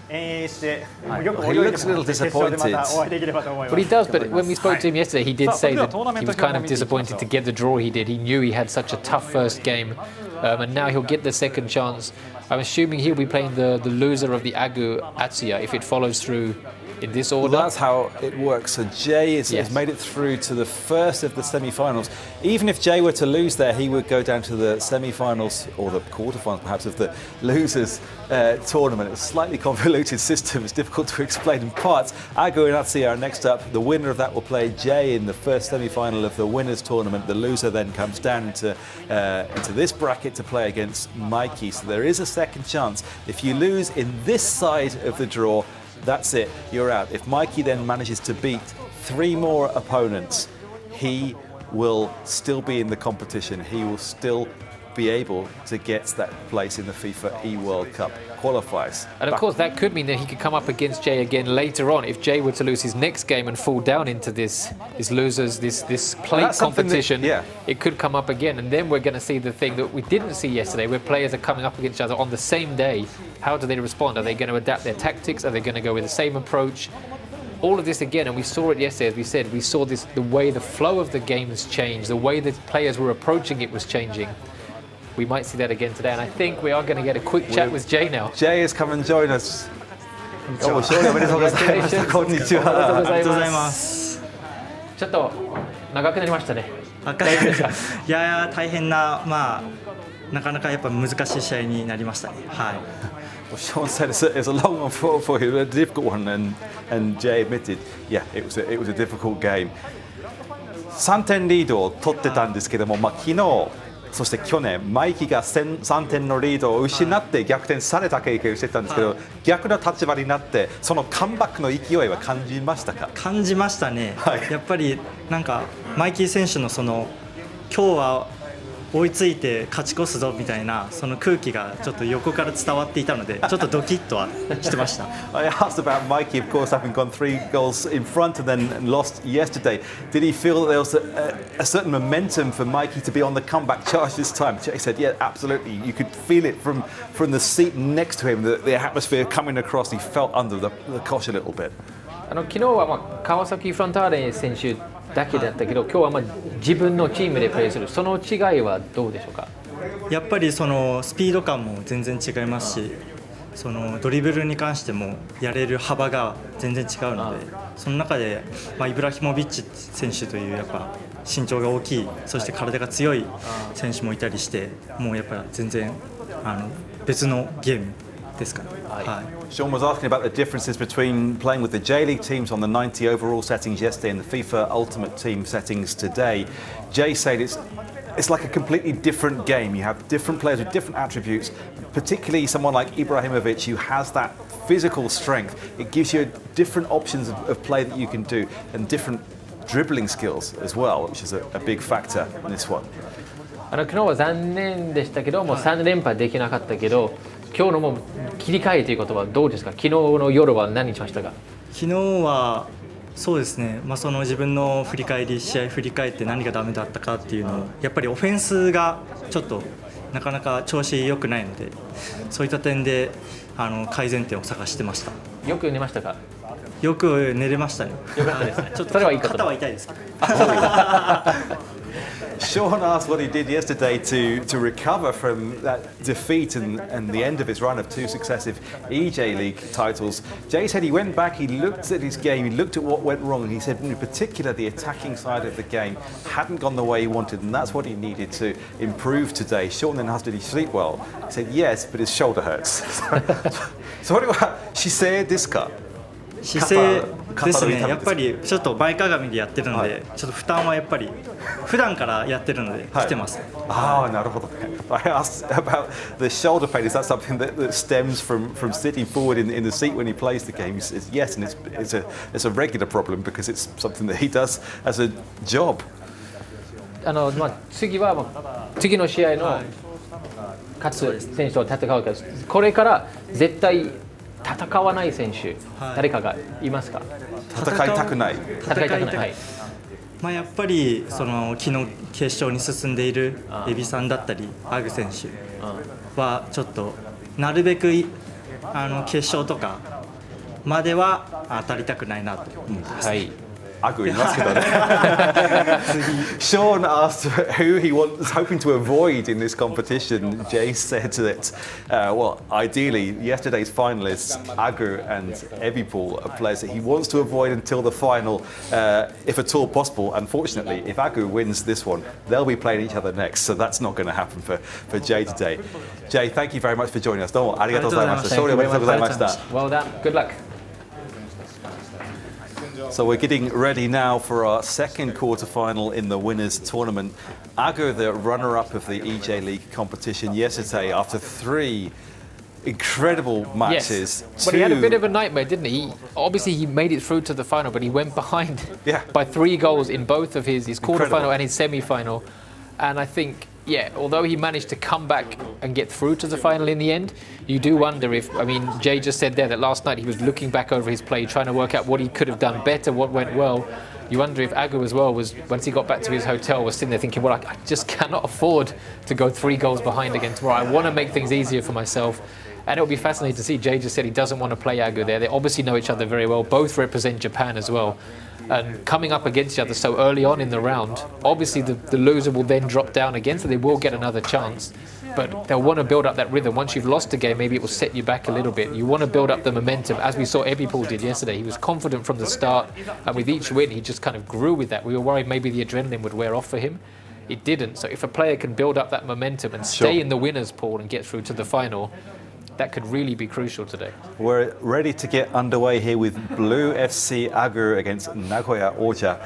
遠泳して、 He よく泳いで looks a little 決勝でま disappointed. たお会いできればと思います。 But he does, but when we spoke to him yesterday, he did say that he was kind of disappointed to get the draw he did. He knew he had such a tough first game, and now he'll get the second chance. I'm assuming he'll be playing the loser of the Agu Atsuya if it follows through in this Well, order. that's how it works. So Jay has Yes. made it through to the first of the semi-finals. Even if Jay were to lose there, he would go down to the semi-finals or the quarter-finals, perhaps, of the losers tournament. It's a slightly convoluted system. It's difficult to explain in parts. Agu and Atsuya are next up. The winner of that will play Jay in the first semi-final of the winners tournament. The loser then comes down into this bracket to play against Mikey. So there is a second chance. If you lose in this side of the draw, that's it, you're out. If Mikey then manages to beat 3 more opponents, he will still be in the competition. He will still be able to get that place in the FIFA eWorld Cup qualifiers. And of course, that could mean that he could come up against Jay again later on if Jay were to lose his next game and fall down into this losers, this plate competition. It could come up again, and then we're going to see the thing that we didn't see yesterday, where players are coming up against each other on the same day. How do they respond? Are they going to adapt their tactics? Are they going to go with the same approach? All of this again, and we saw it yesterday, as we said, we saw this, the way the flow of the game has changed, the way the players were approaching it was changing. We might see that again today, and I think we are going to get a quick chat with Jay now. Jay has come and joined us. 勝利おめでとうございました。こんにちは。ありがとうございます。ちょっと長くなりましたね。いや大変な、なかなかやっぱ難しい試合になりましたね。はい。Well, Sean said it's a long one for him, a difficult one, and Jay admitted, yeah, it was a difficult game. 3点リードを取ってたんですけども、昨日そして去年マイキが3点のリードを失って逆転された経験をしてたんですけど、逆の立場になってそのカムバックの勢いは感じましたか？感じましたね。やっぱりなんかマイキー選手のその今日は追いついて勝ち越すぞみたいなその空気がちょっと横から伝わっていたのでちょっとドキッとはしてました。I asked about Mikey, of course, having gone 3 goals in front and then lost yesterday. Did he feel that there was a certain momentum for Mikey to be on the comeback charge this time? Jay said, yeah, absolutely. You could feel it from the seat next to him, the atmosphere coming across. He felt under the cosh a little bit. 昨日は川崎フロンターレ選手だけだったけど、今日は自分のチームでプレーする、その違いはどうでしょうか？やっぱりそのスピード感も全然違いますし、そのドリブルに関してもやれる幅が全然違うので、その中で、イブラヒモビッチ選手というやっぱ身長が大きい、そして体が強い選手もいたりして、もうやっぱ全然別のゲームですかね。Sean was asking about the differences between playing with the J.League teams on the 90 overall settings yesterday and the FIFA Ultimate Team settings today. Jay said it's like a completely different game. You have different players with different attributes, particularly someone like Ibrahimovic who has that physical strength. It gives you different options of play that you can do and different dribbling skills as well, which is a big factor in this one. 昨日は残念でしたけども3連覇できなかったけど、今日のもう切り替えということはどうですか？昨日の夜は何しましたか？昨日はそうですね、その自分の振り返り、試合振り返って何がダメだったかっていうのを、やっぱりオフェンスがちょっとなかなか調子良くないので、そういった点で改善点を探してました。よく寝ましたか？よく寝れましたね。よかったですね。ちょっとそれはいいこと。肩は痛いですけど。Sean asked what he did yesterday to recover from that defeat and the end of his run of 2 successive eJ.LEAGUE titles. Jay said he went back, he looked at his game, he looked at what went wrong, and he said in particular the attacking side of the game hadn't gone the way he wanted, and that's what he needed to improve today. Sean then asked, did he sleep well? He said yes, but his shoulder hurts. それは姿勢ですか？姿勢ですね。やっぱりちょっと前かがみでやってるので、ちょっと負担はやっぱり普段からやってるので来てます。なるほどね。I asked about the shoulder pain. Is that something that stems from sitting forward in the seat when he plays the game? He says yes, and it's a regular problem because it's something that he does as a job. 次は次の試合の勝つ選手と戦うから、これから絶対戦わない選手、誰かがいますか？戦いたくない。戦いたくない。やっぱりその昨日決勝に進んでいるエビさんだったりアグ選手はちょっとなるべく決勝とかまでは当たりたくないなと思います。Agu in Sean asked who he was hoping to avoid in this competition. Jay said that, well, ideally, yesterday's finalists, Agu and eWorld, are players that he wants to avoid until the final, if at all possible. Unfortunately, if Agu wins this one, they'll be playing each other next, so that's not going to happen for Jay today. Jay, thank you very much for joining us. どうもありがとうございました。勝利おめでとうございました。Well done. Good luck. So we're getting ready now for our second quarter-final in the winners' tournament. Agu, the runner-up of the eJ.LEAGUE competition yesterday, after 3 incredible matches. Yes. But he had a bit of a nightmare, didn't he? Obviously, he made it through to the final, but he went behind by 3 goals in both of his quarter-final and his semi-final. And I think, although he managed to come back and get through to the final in the end, you do wonder if, I mean, Jay just said there that last night he was looking back over his play, trying to work out what he could have done better, what went well. You wonder if Agu as well was, once he got back to his hotel, was sitting there thinking, well, I just cannot afford to go 3 goals behind again tomorrow. I want to make things easier for myself. And it'll be fascinating to see. Jay just said he doesn't want to play Agu there. They obviously know each other very well. Both represent Japan as well. And coming up against each other so early on in the round, obviously the loser will then drop down again, so they will get another chance. But they'll want to build up that rhythm. Once you've lost a game, maybe it will set you back a little bit. You want to build up the momentum, as we saw eWorld did yesterday. He was confident from the start, and with each win, he just kind of grew with that. We were worried maybe the adrenaline would wear off for him. It didn't. So if a player can build up that momentum and stay in the winner's pool and get through to the final, that could really be crucial today. We're ready to get underway here with Blue FC Agu against Nagoya Oja.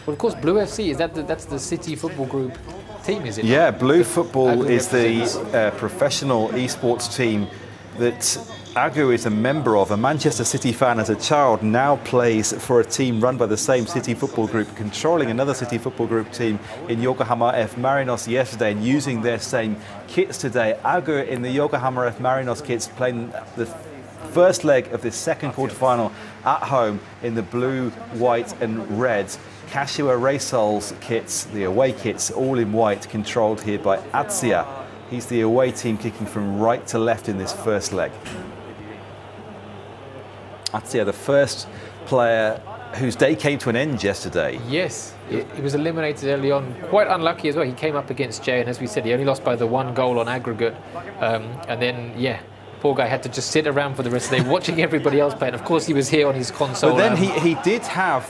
Well, of course, Blue FC, that's the City Football Group team, is it? Yeah, Blue Football is the professional esports team that Agu is a member of. A Manchester City fan as a child, now plays for a team run by the same City Football Group, controlling another City Football Group team in Yokohama F Marinos yesterday and using their same kits today. Agu in the Yokohama F Marinos kits playing the first leg of this second quarter-final at home in the blue, white and red. Kashiwa Racing's kits, the away kits, all in white, controlled here by Atsuya. He's the away team kicking from right to left in this first leg. Atsuya, the first player whose day came to an end yesterday. Yes, he was eliminated early on. Quite unlucky as well. He came up against Jay, and as we said, he only lost by the 1 goal on aggregate. And then, poor guy had to just sit around for the rest of the day watching everybody else play. And of course, he was here on his console. But then he did have,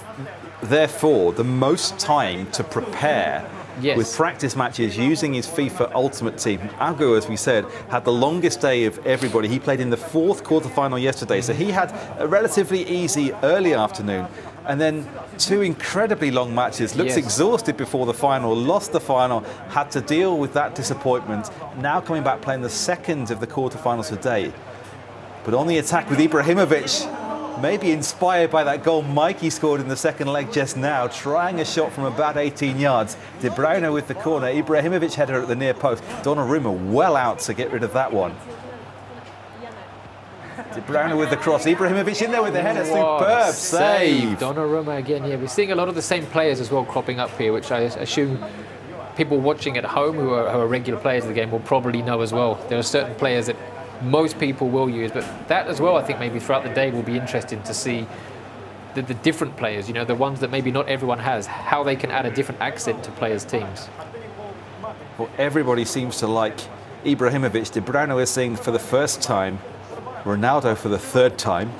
therefore, the most time to prepare with practice matches using his FIFA Ultimate Team. Agu, as we said, had the longest day of everybody. He played in the 4th quarter-final yesterday, so he had a relatively easy early afternoon. And then 2 incredibly long matches. Looks exhausted before the final, lost the final, had to deal with that disappointment. Now coming back playing the 2nd of the quarter-finals today. But on the attack with Ibrahimovic, maybe inspired by that goal Mikey scored in the second leg just now, trying a shot from about 18 yards. De Bruyne with the corner, Ibrahimovic header at the near post. Donnarumma well out to get rid of that one. De Bruyne with the cross, Ibrahimovic in there with the header, superb save. Donnarumma again here. We're seeing a lot of the same players as well cropping up here, which I assume people watching at home who are regular players of the game will probably know as well. There are certain players that most people will use, but that as well I think maybe throughout the day will be interesting to see the different players, you know, the ones that maybe not everyone has, how they can add a different accent to players' teams. Well, everybody seems to like Ibrahimovic. De Bruyne is seeing for the first time, Ronaldo for the 3rd time.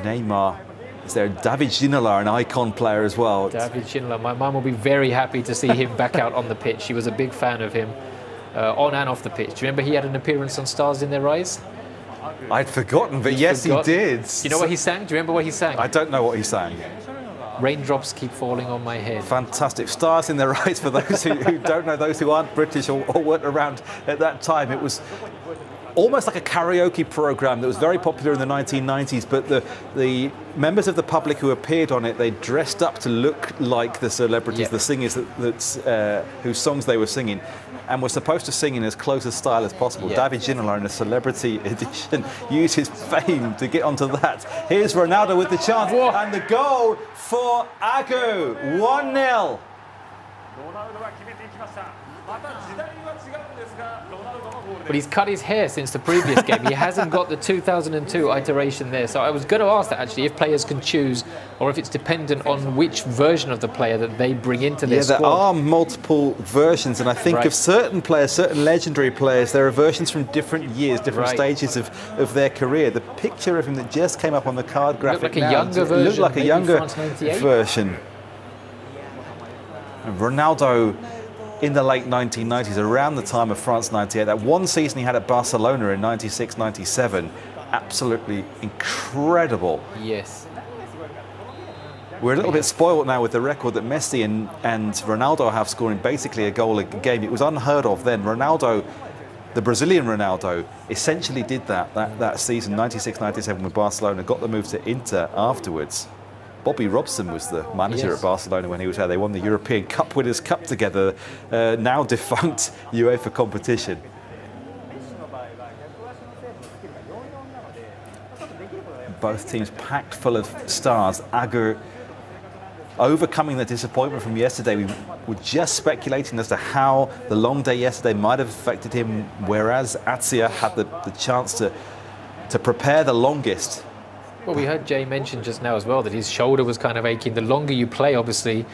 Neymar is there. David Ginola, an icon player as well. David Ginola, my mum will be very happy to see him back out on the pitch. She was a big fan of him. On and off the pitch. Do you remember he had an appearance on Stars in Their Eyes? I'd forgotten, but yes, he did. You know what he sang? Do you remember what he sang? I don't know what he sang. Raindrops keep falling on my head. Fantastic. Stars in Their Eyes for those who don't know, those who aren't British or weren't around at that time. It was almost like a karaoke program that was very popular in the 1990s, but the members of the public who appeared on it, they dressed up to look like the celebrities, the singers whose songs they were singing, and were supposed to sing in as close a style as possible. David Ginola, in a celebrity edition, used his fame to get onto that. Here's Ronaldo with the chance, and the goal for Agu, 1-0. But he's cut his hair since the previous game. He hasn't got the 2002 iteration there. So I was going to ask that actually, if players can choose or if it's dependent on which version of the player that they bring into their squad. There are multiple versions, and I think of certain players, certain legendary players, there are versions from different years, different stages of their career. The picture of him that just came up on the card graphic looked like a younger version. Looked like a younger France version. And Ronaldo in the late 1990s, around the time of France 98, that one season he had at Barcelona in 96-97, absolutely incredible. Yes. We're a little bit spoiled now with the record that Messi and Ronaldo have, scoring basically a goal a game. It was unheard of then. Ronaldo, the Brazilian Ronaldo, essentially did that season, 96-97 with Barcelona, got the move to Inter afterwards. Bobby Robson was the manager at Barcelona when he was there. They won the European Cup Winners' Cup together, now defunct UEFA competition. Both teams packed full of stars. Agu overcoming the disappointment from yesterday. We were just speculating as to how the long day yesterday might have affected him, whereas Atzia had the chance to prepare the longest. Well, we heard Jay mention just now as well that his shoulder was kind of aching. The longer you play, obviously,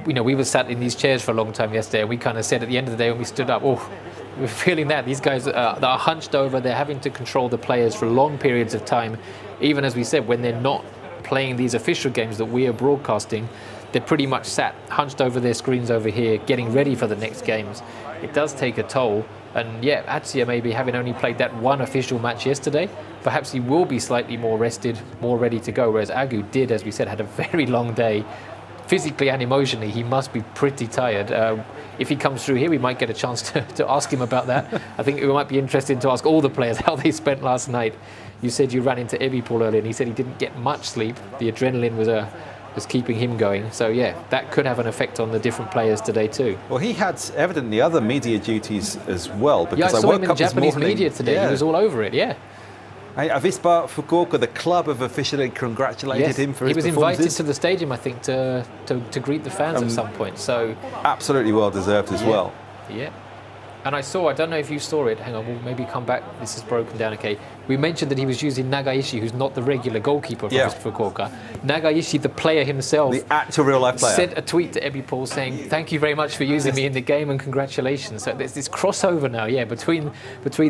you know, we were sat in these chairs for a long time yesterday, and we kind of said at the end of the day when we stood up, oh, we're feeling that. These guys that are hunched over, they're having to control the players for long periods of time. Even as we said, when they're not playing these official games that we are broadcasting, they're pretty much sat hunched over their screens over here, getting ready for the next games. It does take a toll. And yeah, Atzia maybe having only played that one official match yesterday, perhaps he will be slightly more rested, more ready to go, whereas Agu did, as we said, had a very long day. Physically and emotionally, he must be pretty tired. If he comes through here, we might get a chance to ask him about that. I think it might be interesting to ask all the players how they spent last night. You said you ran into eWorld earlier, and he said he didn't get much sleep. The adrenaline was keeping him going. So yeah, that could have an effect on the different players today too. Well, he had evidently other media duties as well. Because I saw him in the Japanese media today. He was all over it, Avispa Fukuoka, the club, have officially congratulated him for his performances. He was invited to the stadium, I think, to greet the fans at some point. So absolutely well deserved as well. Yeah. And I don't know if you saw it, hang on, we'll maybe come back, this is broken down, okay. We mentioned that he was using Nagaishi, who's not the regular goalkeeper for Fukuoka. Nagaishi, the player himself, the actual real-life player, sent a tweet to eWorld saying, thank you very much for using me in the game and congratulations. So there's this crossover now, between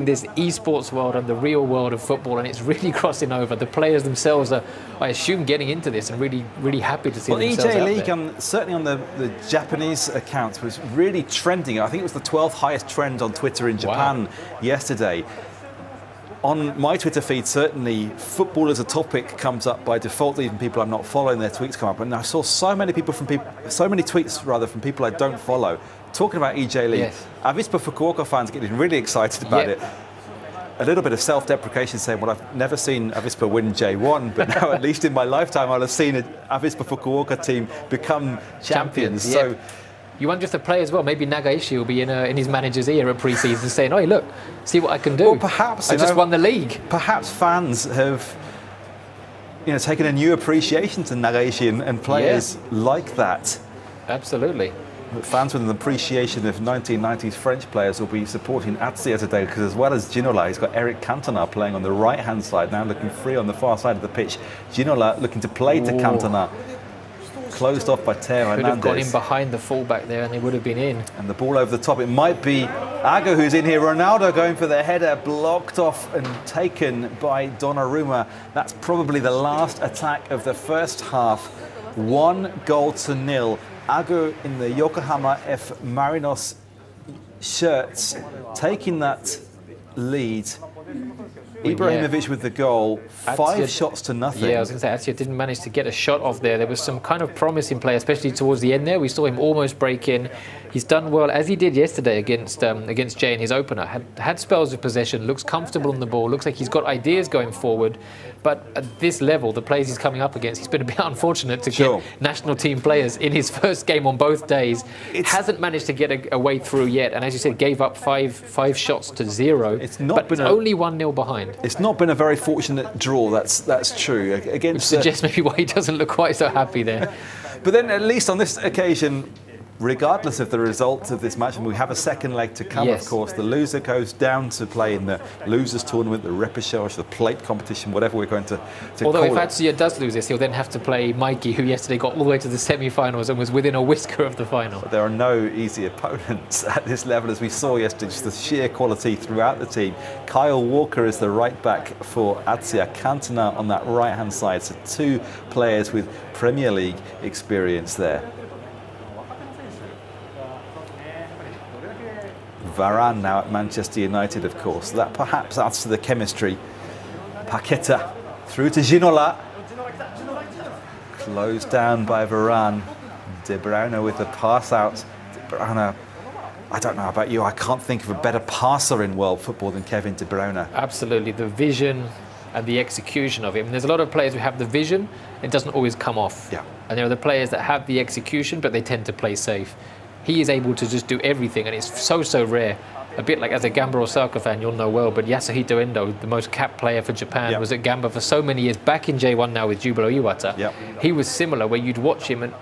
this esports world and the real world of football, and it's really crossing over. The players themselves are, I assume, getting into this and really, really happy to see themselves eJ.LEAGUE, out there. certainly on the Japanese accounts, was really trending. I think it was the 12th highest trend on Twitter in Japan yesterday. On my Twitter feed, certainly football as a topic comes up by default. Even people I'm not following, their tweets come up, and I saw so many tweets from people I don't follow talking about eJ.LEAGUE. Yes. Avispa Fukuoka fans getting really excited about it. A little bit of self-deprecation, saying, well, I've never seen Avispa win J1, but now at least in my lifetime I'll have seen an Avispa Fukuoka team become champions. So you wonder if the players, maybe Nagaishi will be in his manager's ear at pre-season saying, "Oh, look, see what I can do." Well, perhaps I just won the league. Perhaps fans have, taken a new appreciation to Nagaishi and players like that. Absolutely. Fans with an appreciation of 1990s French players will be supporting Atzia today, because as well as Ginola, he's got Eric Cantona playing on the right-hand side, now looking free on the far side of the pitch. Ginola looking to play to Cantona. Closed off by Teo Hernandez. Could have gone in behind the fullback there and they would have been in. And the ball over the top. It might be Agu who's in here. Ronaldo going for the header, blocked off and taken by Donnarumma. That's probably the last attack of the first half. 1-0. Agu in the Yokohama F. Marinos shirts, taking that lead Ibrahimovic with the goal, 5 shots to nothing. Yeah, I was going to say, Atia didn't manage to get a shot off there. There was some kind of promising play, especially towards the end there. We saw him almost break in. He's done well, as he did yesterday against Jay in his opener. Had spells of possession, looks comfortable on the ball, looks like he's got ideas going forward. But at this level, the players he's coming up against, he's been a bit unfortunate to get national team players in his first game on both days. Hasn't managed to get a way through yet. And as you said, gave up five shots to 0. It's only 1-0 behind. It's not been a very fortunate draw, that's true. Against, which suggests maybe why he doesn't look quite so happy there. But then at least on this occasion, regardless of the result of this match, and we have a second leg to come, of course, the loser goes down to play in the losers tournament, the repechage, the plate competition, whatever we're going to Although call if Atsuya does lose this, he'll then have to play Mikey, who yesterday got all the way to the semi-finals and was within a whisker of the final. But there are no easy opponents at this level, as we saw yesterday, just the sheer quality throughout the team. Kyle Walker is the right back for Atsuya, Cantona on that right-hand side, so 2 players with Premier League experience there. Varane now at Manchester United, of course. That perhaps adds to the chemistry. Paqueta through to Ginola. Closed down by Varane. De Bruyne with the pass out. De Bruyne, I don't know about you, I can't think of a better passer in world football than Kevin De Bruyne. Absolutely, the vision and the execution of it. And there's a lot of players who have the vision, it doesn't always come off. Yeah. And there are the players that have the execution, but they tend to play safe. He is able to just do everything, and it's so rare. A bit like, as a Gamba Osaka fan, you'll know well, but Yasuhito Endo, the most capped player for Japan, was at Gamba for so many years, back in J1 now with Jubilo Iwata. He was similar, where you'd watch him, and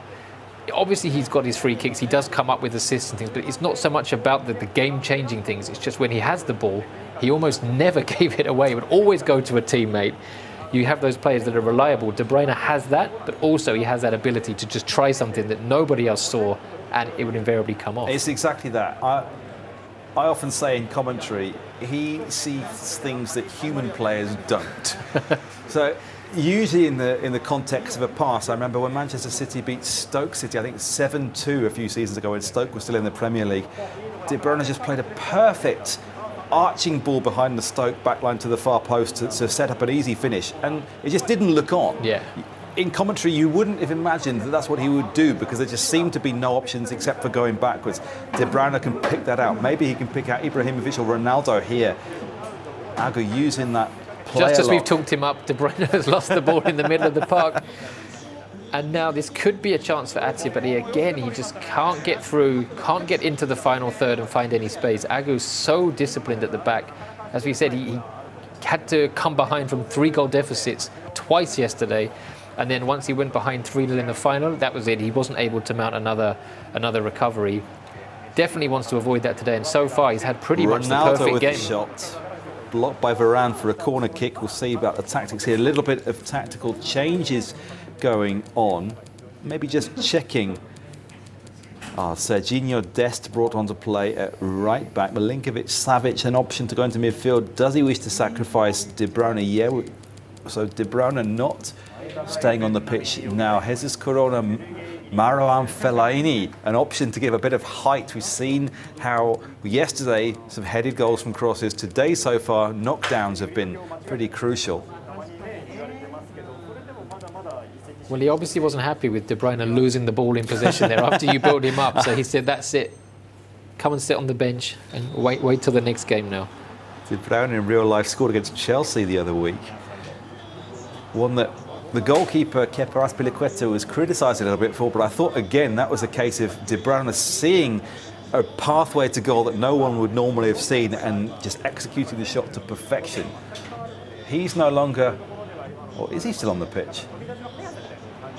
obviously he's got his free kicks, he does come up with assists and things, but it's not so much about the game-changing things. It's just when he has the ball, he almost never gave it away. He would always go to a teammate. You have those players that are reliable. De Bruyne has that, but also he has that ability to just try something that nobody else saw, and it would invariably come off. It's exactly that. I often say in commentary, he sees things that human players don't. So usually in the context of a pass, I remember when Manchester City beat Stoke City, I think 7-2 a few seasons ago when Stoke was still in the Premier League. De Bruyne just played a perfect arching ball behind the Stoke backline to the far post to set up an easy finish, and it just didn't look on. In commentary, you wouldn't have imagined that that's what he would do, because there just seemed to be no options except for going backwards. De Bruyne can pick that out. Maybe he can pick out Ibrahimovic or Ronaldo here. Agu using that play just as we've talked him up, De Bruyne has lost the ball in the middle of the park. And now this could be a chance for Atsuya, but he just can't get through, can't get into the final third and find any space. Agu's so disciplined at the back. As we said, he had to come behind from 3-goal deficits twice yesterday. And then once he went behind 3-0 in the final, that was it. He wasn't able to mount another recovery. Definitely wants to avoid that today. And so far, he's had pretty much the perfect with game. The shot. Blocked by Varane for a corner kick. We'll see about the tactics here. A little bit of tactical changes going on. Maybe just checking. Serginho Dest brought on to play at right back. Milinkovic-Savic, an option to go into midfield. Does he wish to sacrifice De Bruyne? Yeah. So De Bruyne not staying on the pitch now. Jesus Corona, Marouane Fellaini, an option to give a bit of height. We've seen how yesterday some headed goals from crosses. Today so far, knockdowns have been pretty crucial. Well, he obviously wasn't happy with De Bruyne losing the ball in possession there after you build him up. So he said, that's it. Come and sit on the bench and wait till the next game now. De Bruyne in real life scored against Chelsea the other week. One that the goalkeeper, Kepa Azpilicueta, was criticised a little bit for, but I thought, again, that was a case of De Bruyne seeing a pathway to goal that no one would normally have seen and just executing the shot to perfection. He's no longer, or is he still on the pitch?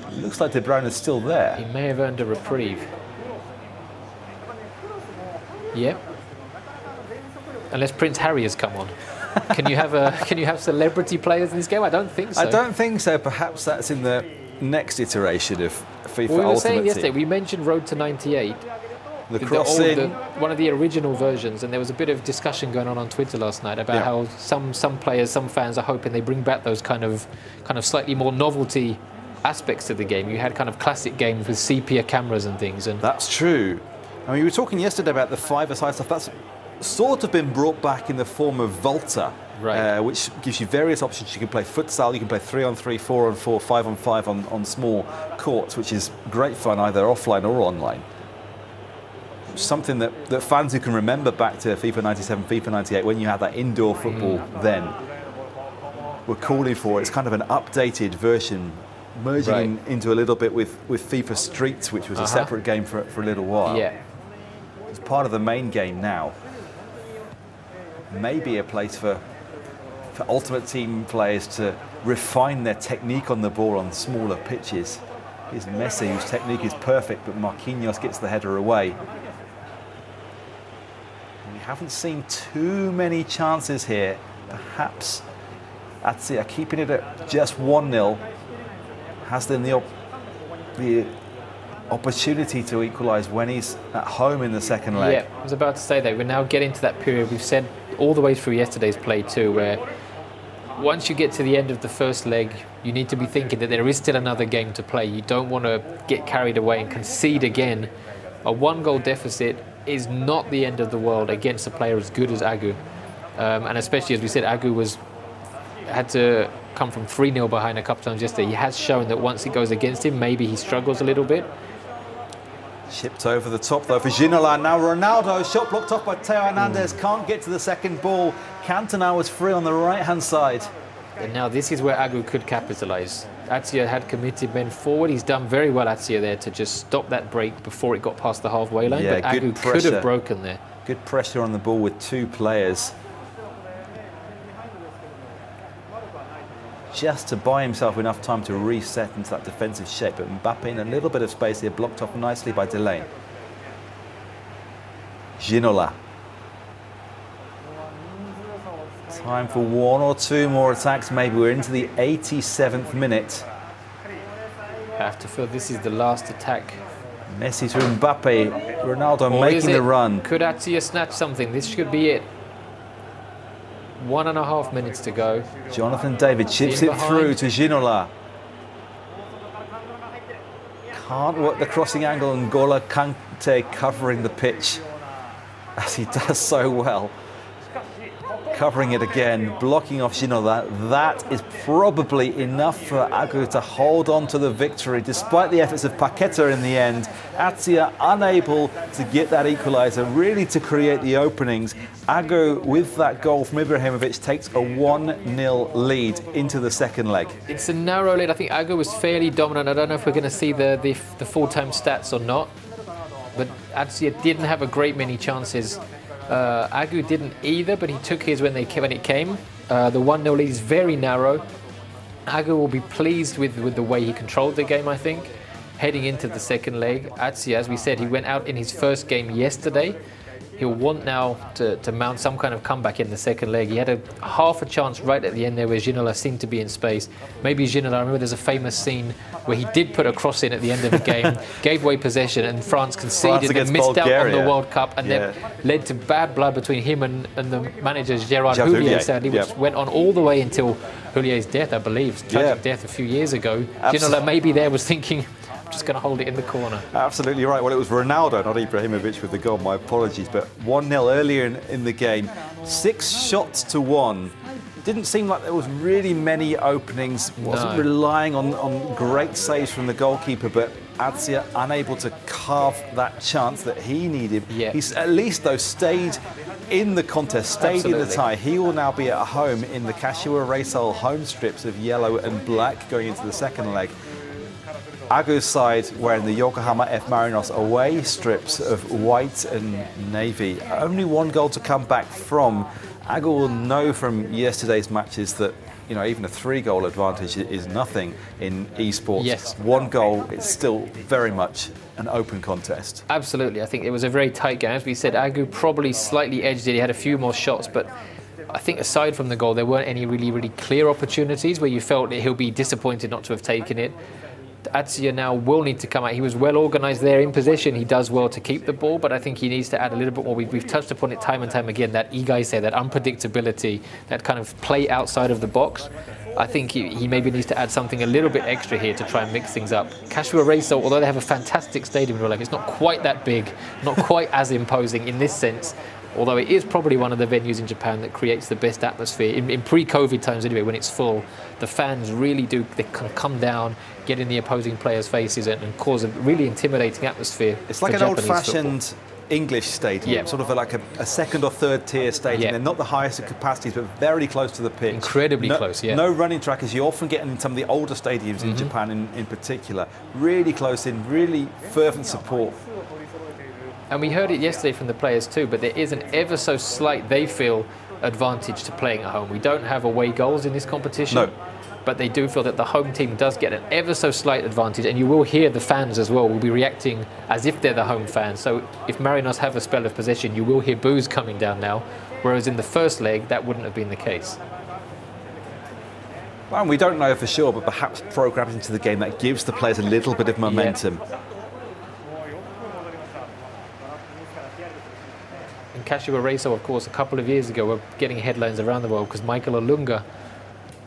It looks like De Bruyne is still there. He may have earned a reprieve. Yep. Unless Prince Harry has come on. Can you have celebrity players in this game? I don't think so. I don't think so. Perhaps that's in the next iteration of FIFA we were Ultimate saying Team. yesterday, we mentioned Road to 98. The crossing. One of the original versions, and there was a bit of discussion going on Twitter last night about how some players, some fans are hoping they bring back those kind of slightly more novelty aspects to the game. You had kind of classic games with sepia cameras and things. And that's true. I mean, we were talking yesterday about the five-a-side stuff. That's sort of been brought back in the form of Volta, right. Which gives you various options. You can play futsal, you can play 3-on-3, 4-on-4, 5-on-5 on small courts, which is great fun either offline or online. Something that fans who can remember back to FIFA 97, FIFA 98, when you had that indoor football then, were calling for. It's kind of an updated version, merging into a little bit with FIFA Streets, which was a separate game for a little while. Yeah. It's part of the main game now. Maybe a place for Ultimate Team players to refine their technique on the ball on smaller pitches. Here's Messi, whose technique is perfect, but Marquinhos gets the header away. We haven't seen too many chances here. Perhaps Atzia keeping it at just 1-0 has then the opportunity to equalise when he's at home in the second leg. Yeah, I was about to say that. We're now getting to that period we've said all the way through yesterday's play too, where once you get to the end of the first leg, you need to be thinking that there is still another game to play. You don't want to get carried away and concede again. A 1-goal deficit is not the end of the world against a player as good as Agu. And especially, as we said, Agu had to come from 3-0 behind a couple times yesterday. He has shown that once it goes against him, maybe he struggles a little bit. Chipped over the top though for Ginola. Now Ronaldo, shot blocked off by Teo Hernandez, can't get to the second ball. Cantona was free on the right-hand side. And now this is where Agu could capitalise. Atzia had committed men forward. He's done very well, Atzia, there to just stop that break before it got past the halfway line. Yeah, but Agu could have broken there. Good pressure on the ball with two players. Just to buy himself enough time to reset into that defensive shape. But Mbappe in a little bit of space here, blocked off nicely by Delane. Ginola. Time for one or two more attacks, maybe. We're into the 87th minute. I have to feel this is the last attack. Messi to Mbappe. Ronaldo making the run. Could Atzia snatch something? This should be it. 1.5 minutes to go. Jonathan David chips it through to Ginola. Can't work the crossing angle, and N'Golo Kante covering the pitch as he does so well. Covering it again, blocking off Ginola. That is probably enough for Agu to hold on to the victory, despite the efforts of Paqueta in the end. Atzia unable to get that equaliser, really to create the openings. Agu, with that goal from Ibrahimovic, takes a 1-0 lead into the second leg. It's a narrow lead. I think Agu was fairly dominant. I don't know if we're going to see the full-time stats or not, but Atzia didn't have a great many chances. Agu didn't either, but he took his when it came. The 1-0 lead is very narrow. Agu will be pleased with the way he controlled the game, I think. Heading into the second leg, Atzia, as we said, he went out in his first game yesterday. He'll want now to mount some kind of comeback in the second leg. He had half a chance right at the end there where Ginola seemed to be in space. Maybe Ginola, I remember there's a famous scene where he did put a cross in at the end of the game, gave away possession, and France conceded and missed out on the World Cup, and then led to bad blood between him and the manager Gerard Houllier, sadly, which went on all the way until Houlier's death, I believe, tragic death a few years ago. Ginola maybe there was thinking, I'm just going to hold it in the corner. Absolutely right. Well, it was Ronaldo, not Ibrahimovic, with the goal. My apologies. But 1-0 earlier in the game. 6 shots to 1. Didn't seem like there was really many openings. Wasn't relying on great saves from the goalkeeper, but Atzia unable to carve that chance that he needed. Yeah. He's at least, though, stayed in the contest, stayed in the tie. He will now be at home in the Kashiwa Reysol home strips of yellow and black going into the second leg. Agu's side wearing the Yokohama F Marinos away strips of white and navy. Only 1 goal to come back from. Agu will know from yesterday's matches that, you know, even a 3-goal advantage is nothing in esports. Yes. 1 goal, it's still very much an open contest. Absolutely. I think it was a very tight game. As we said, Agu probably slightly edged it. He had a few more shots, but I think aside from the goal, there weren't any really clear opportunities where you felt that he'll be disappointed not to have taken it. Atzia now will need to come out. He was well organised there in possession. He does well to keep the ball, but I think he needs to add a little bit more. We've touched upon it time and time again, that eGuy said, that unpredictability, that kind of play outside of the box. I think he maybe needs to add something a little bit extra here to try and mix things up. Kashiwa Reysol, although they have a fantastic stadium in real life, it's not quite that big, not quite as imposing in this sense. Although it is probably one of the venues in Japan that creates the best atmosphere. In pre-COVID times anyway, when it's full, the fans really do, they can come down, get in the opposing players' faces and cause a really intimidating atmosphere. It's like an old-fashioned English stadium, sort of like a second or third tier stadium. They're not the highest of capacities, but very close to the pitch. Incredibly close, No running track, as you often get in some of the older stadiums in Japan in particular. Really close in, really fervent support. And we heard it yesterday from the players too, but there is an ever so slight, they feel, advantage to playing at home. We don't have away goals in this competition. No. But they do feel that the home team does get an ever so slight advantage, and you will hear the fans as well will be reacting as if they're the home fans. So if Marinos have a spell of possession, you will hear boos coming down now, whereas in the first leg that wouldn't have been the case. Well, we don't know for sure, but perhaps programmed into the game that gives the players a little bit of momentum. And Kashiwa Reiso, of course, a couple of years ago were getting headlines around the world because Michael Olunga,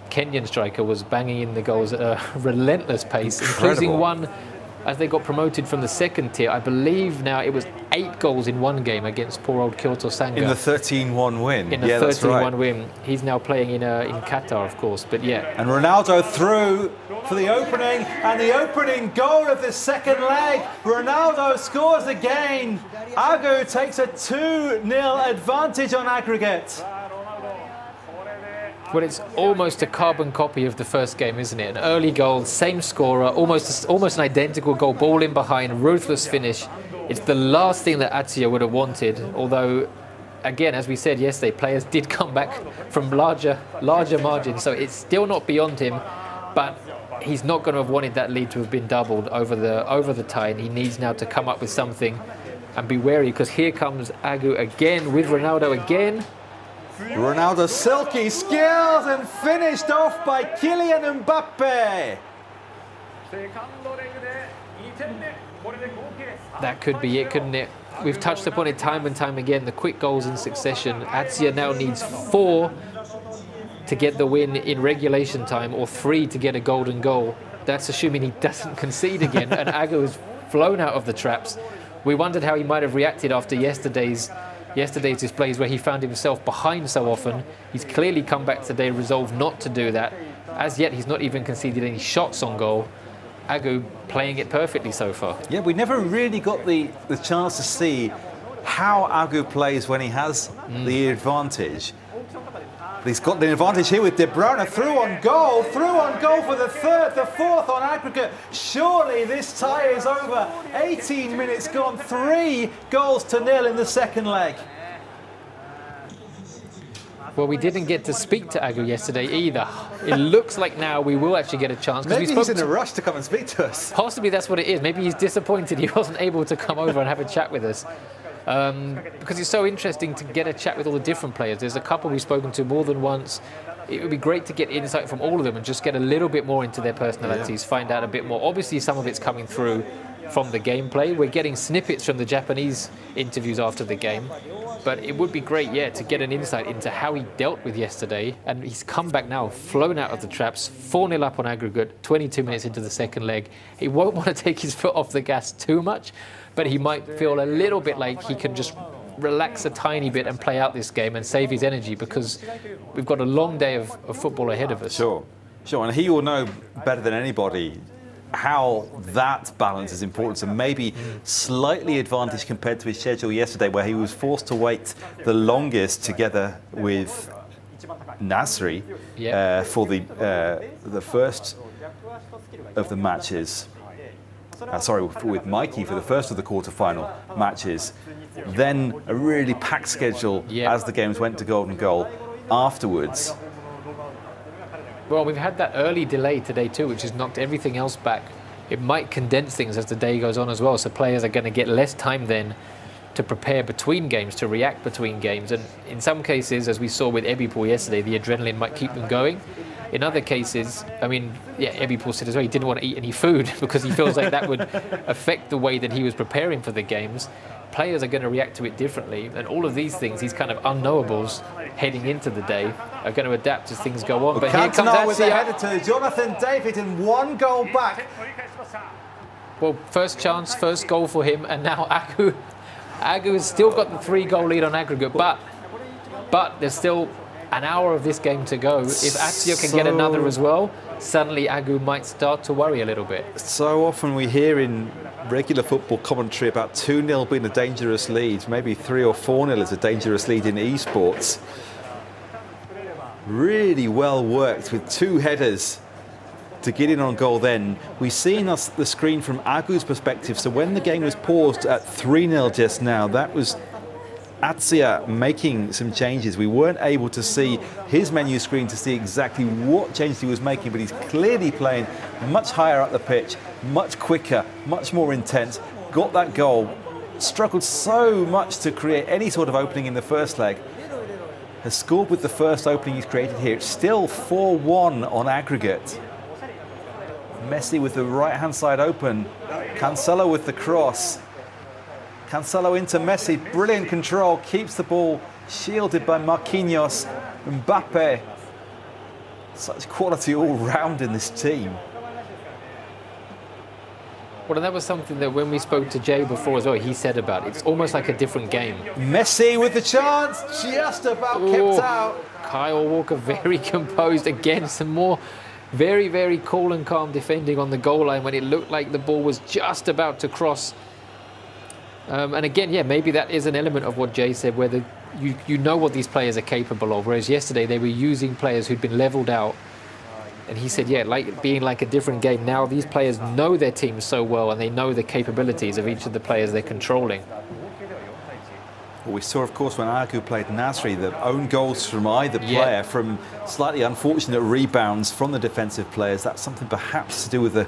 Kenyan striker, was banging in the goals at a relentless pace, including one as they got promoted from the second tier. I believe now it was 8 goals in one game against poor old Kyoto Sanga. In the 13-1 win. In the 13-1 win. He's now playing in Qatar, of course, but yeah. And Ronaldo through for the opening, and the opening goal of the second leg. Ronaldo scores again. Agu takes a 2-0 advantage on aggregate. Well, it's almost a carbon copy of the first game, isn't it? An early goal, same scorer, almost an identical goal, ball in behind, ruthless finish. It's the last thing that Atsuya would have wanted, although, again, as we said yesterday, players did come back from larger margins, so it's still not beyond him, but he's not going to have wanted that lead to have been doubled over the tie, and he needs now to come up with something and be wary, because here comes Agu again with Ronaldo again. Ronaldo's silky skills and finished off by Kylian Mbappe. That could be it, couldn't it? We've touched upon it time and time again, the quick goals in succession. Atsuya now needs 4 to get the win in regulation time, or 3 to get a golden goal. That's assuming he doesn't concede again, and Agu is flown out of the traps. We wondered how he might have reacted after yesterday's displays, where he found himself behind so often. He's clearly come back today resolved not to do that. As yet, he's not even conceded any shots on goal. Agu playing it perfectly so far. Yeah, we never really got the chance to see how Agu plays when he has the advantage. He's got the advantage here with De Bruyne through on goal for the third, the fourth on aggregate. Surely this tie is over. 18 minutes gone, 3 goals to 0 in the second leg. Well, we didn't get to speak to Agu yesterday either. It looks like now we will actually get a chance. Maybe he's in a rush to come and speak to us. Possibly that's what it is. Maybe he's disappointed he wasn't able to come over and have a chat with us. Because it's so interesting to get a chat with all the different players. There's a couple we've spoken to more than once. It would be great to get insight from all of them and just get a little bit more into their personalities, find out a bit more. Obviously, some of it's coming through from the gameplay. We're getting snippets from the Japanese interviews after the game. But it would be great, to get an insight into how he dealt with yesterday. And he's come back now, flown out of the traps, 4-0 up on aggregate, 22 minutes into the second leg. He won't want to take his foot off the gas too much, but he might feel a little bit like he can just relax a tiny bit and play out this game and save his energy, because we've got a long day of football ahead of us. Sure. And he will know better than anybody how that balance is important, and maybe slightly advantage compared to his schedule yesterday, where he was forced to wait the longest together with Nasri for the first of the matches. With Mikey for the first of the quarter-final matches. Then a really packed schedule as the games went to golden goal afterwards. Well, we've had that early delay today too, which has knocked everything else back. It might condense things as the day goes on as well, so players are going to get less time then to prepare between games, to react between games. And in some cases, as we saw with eBipool yesterday, the adrenaline might keep them going. In other cases, eBipool said as well he didn't want to eat any food because he feels like that would affect the way that he was preparing for the games. Players are going to react to it differently, and all of these things, these kind of unknowables heading into the day, are going to adapt as things go on. But here comes Atsuya with the header to Jonathan David, and 1 goal back. Well, first chance, first goal for him, and now Agu Agu has still got the 3-goal lead on aggregate, but there's still an hour of this game to go. If Atzia can get another as well, suddenly Agu might start to worry a little bit. So often we hear in regular football commentary about 2-0 being a dangerous lead, maybe 3 or 4-0 is a dangerous lead in esports. Really well worked with 2 headers to get in on goal then. We've seen the screen from Agu's perspective, so when the game was paused at 3-0 just now, that was Atzia making some changes. We weren't able to see his menu screen to see exactly what changes he was making, but he's clearly playing much higher up the pitch, much quicker, much more intense, got that goal, struggled so much to create any sort of opening in the first leg, has scored with the first opening he's created here. It's still 4-1 on aggregate. Messi with the right-hand side open, Cancelo with the cross. Cancelo into Messi, brilliant control, keeps the ball shielded by Marquinhos. Mbappe, such quality all round in this team. Well, and that was something that when we spoke to Jay before as well, he said about it. It's almost like a different game. Messi with the chance, just about kept out. Kyle Walker very composed. Again, some more very, very cool and calm defending on the goal line when it looked like the ball was just about to cross. And again, yeah, maybe that is an element of what Jay said, where you know what these players are capable of, whereas yesterday they were using players who'd been leveled out. And he said, yeah, like being like a different game. Now these players know their teams so well and they know the capabilities of each of the players they're controlling. Well, we saw, of course, when Agu played Nasri, the own goals from either player, from slightly unfortunate rebounds from the defensive players. That's something perhaps to do with the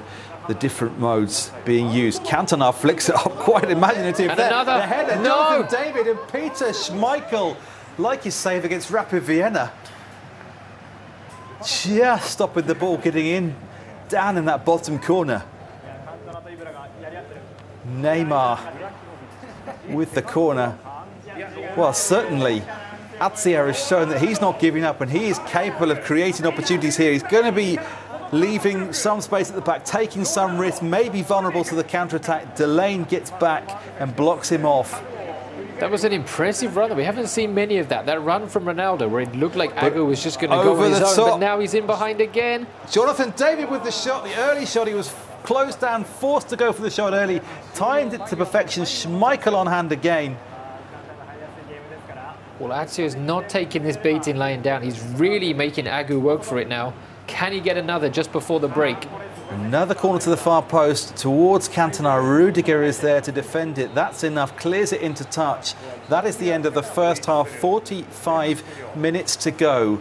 different modes being used. Cantona flicks it up quite imaginative. And another. The header, No! Jonathan David and Peter Schmeichel, like his save against Rapid Vienna. Just stopping the ball getting in, down in that bottom corner. Neymar with the corner. Well, certainly Atzia has shown that he's not giving up and he is capable of creating opportunities here. He's going to be leaving some space at the back, taking some risk, maybe vulnerable to the counter-attack. Delane gets back and blocks him off. That was an impressive run. We haven't seen many of that. That run from Ronaldo where it looked like Agu was just going to go on his own, but now he's in behind again. Jonathan David with the shot, the early shot. He was closed down, forced to go for the shot early, timed it to perfection. Schmeichel on hand again. Well, Atzia is not taking this beating laying down. He's really making Agu work for it now. Can he get another just before the break? Another corner to the far post towards Cantona. Rudiger is there to defend it. That's enough. Clears it into touch. That is the end of the first half. 45 minutes to go.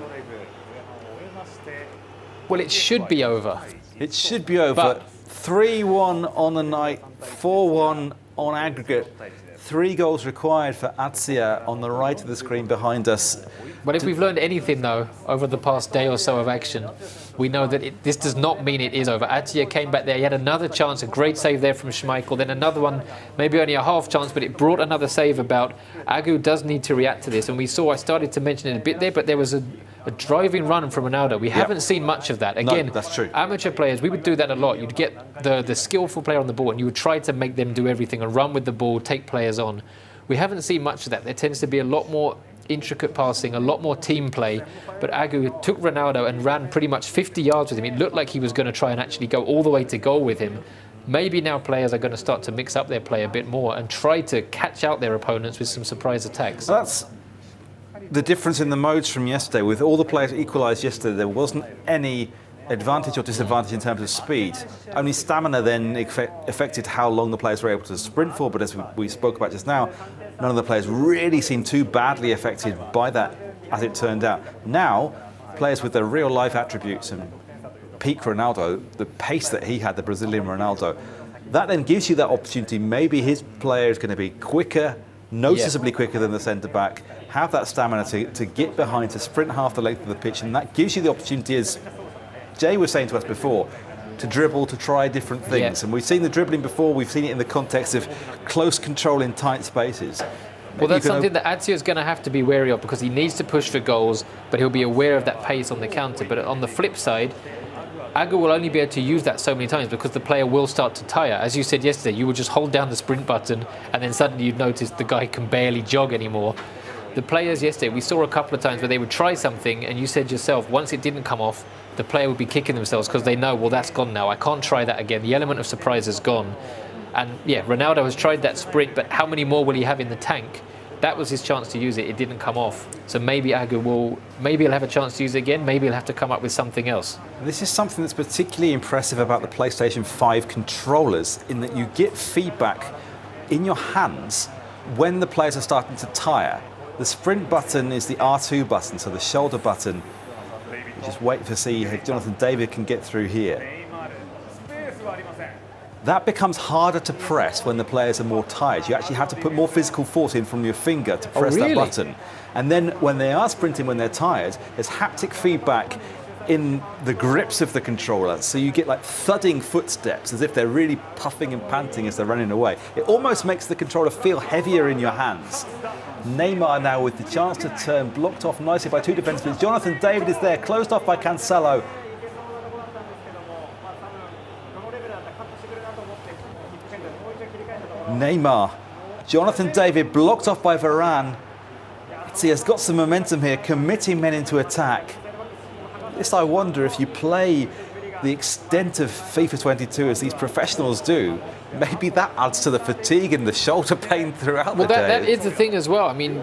Well, it should be over. It should be over. 3-1 on the night, 4-1 on aggregate. 3 goals required for Atzia on the right of the screen behind us. But if we've learned anything, though, over the past day or so of action, we know that this does not mean it is over. Atzia came back there. He had another chance, a great save there from Schmeichel. Then another one, maybe only a half chance, but it brought another save about. Agu does need to react to this. And we saw, I started to mention it a bit there, but there was a driving run from Ronaldo. We haven't seen much of that. Again, no, that's true. Amateur players, we would do that a lot. You'd get the skillful player on the ball and you would try to make them do everything and run with the ball, take players on. We haven't seen much of that. There tends to be a lot more intricate passing, a lot more team play, but Agu took Ronaldo and ran pretty much 50 yards with him. It looked like he was going to try and actually go all the way to goal with him. Maybe now players are going to start to mix up their play a bit more and try to catch out their opponents with some surprise attacks. That's the difference in the modes from yesterday. With all the players equalised yesterday, there wasn't any advantage or disadvantage in terms of speed. Only stamina then affected how long the players were able to sprint for, but as we spoke about just now, none of the players really seemed too badly affected by that, as it turned out. Now, players with their real life attributes, and peak Ronaldo, the pace that he had, the Brazilian Ronaldo, that then gives you that opportunity. Maybe his player is going to be quicker, noticeably quicker than the centre-back, have that stamina to get behind, to sprint half the length of the pitch, and that gives you the opportunity, as Jay was saying to us before, to dribble, to try different things. And we've seen the dribbling before, we've seen it in the context of close control in tight spaces. Well, that's something that Atzia is going to have to be wary of because he needs to push for goals, but he'll be aware of that pace on the counter. But on the flip side, Agu will only be able to use that so many times because the player will start to tire. As you said yesterday, you would just hold down the sprint button and then suddenly you'd notice the guy can barely jog anymore. The players yesterday, we saw a couple of times where they would try something and you said yourself, once it didn't come off, the player would be kicking themselves because they know, well, that's gone now. I can't try that again. The element of surprise is gone. And yeah, Ronaldo has tried that sprint, but how many more will he have in the tank? That was his chance to use it. It didn't come off. So maybe Agu will, maybe he'll have a chance to use it again. Maybe he'll have to come up with something else. This is something that's particularly impressive about the PlayStation 5 controllers, in that you get feedback in your hands when the players are starting to tire. The sprint button is the R2 button, so the shoulder button. Just wait to see if Jonathan David can get through here. That becomes harder to press when the players are more tired. You actually have to put more physical force in from your finger to press that button. And then when they are sprinting, when they're tired, there's haptic feedback in the grips of the controller. So you get like thudding footsteps as if they're really puffing and panting as they're running away. It almost makes the controller feel heavier in your hands. Neymar now with the chance to turn, blocked off nicely by two defenders. Jonathan David is there, closed off by Cancelo. Neymar, Jonathan David blocked off by Varane. See, has got some momentum here, committing men into attack. This, I wonder, if you play the extent of FIFA 22 as these professionals do, maybe that adds to the fatigue and the shoulder pain throughout the day. Well, that is the thing as well. I mean,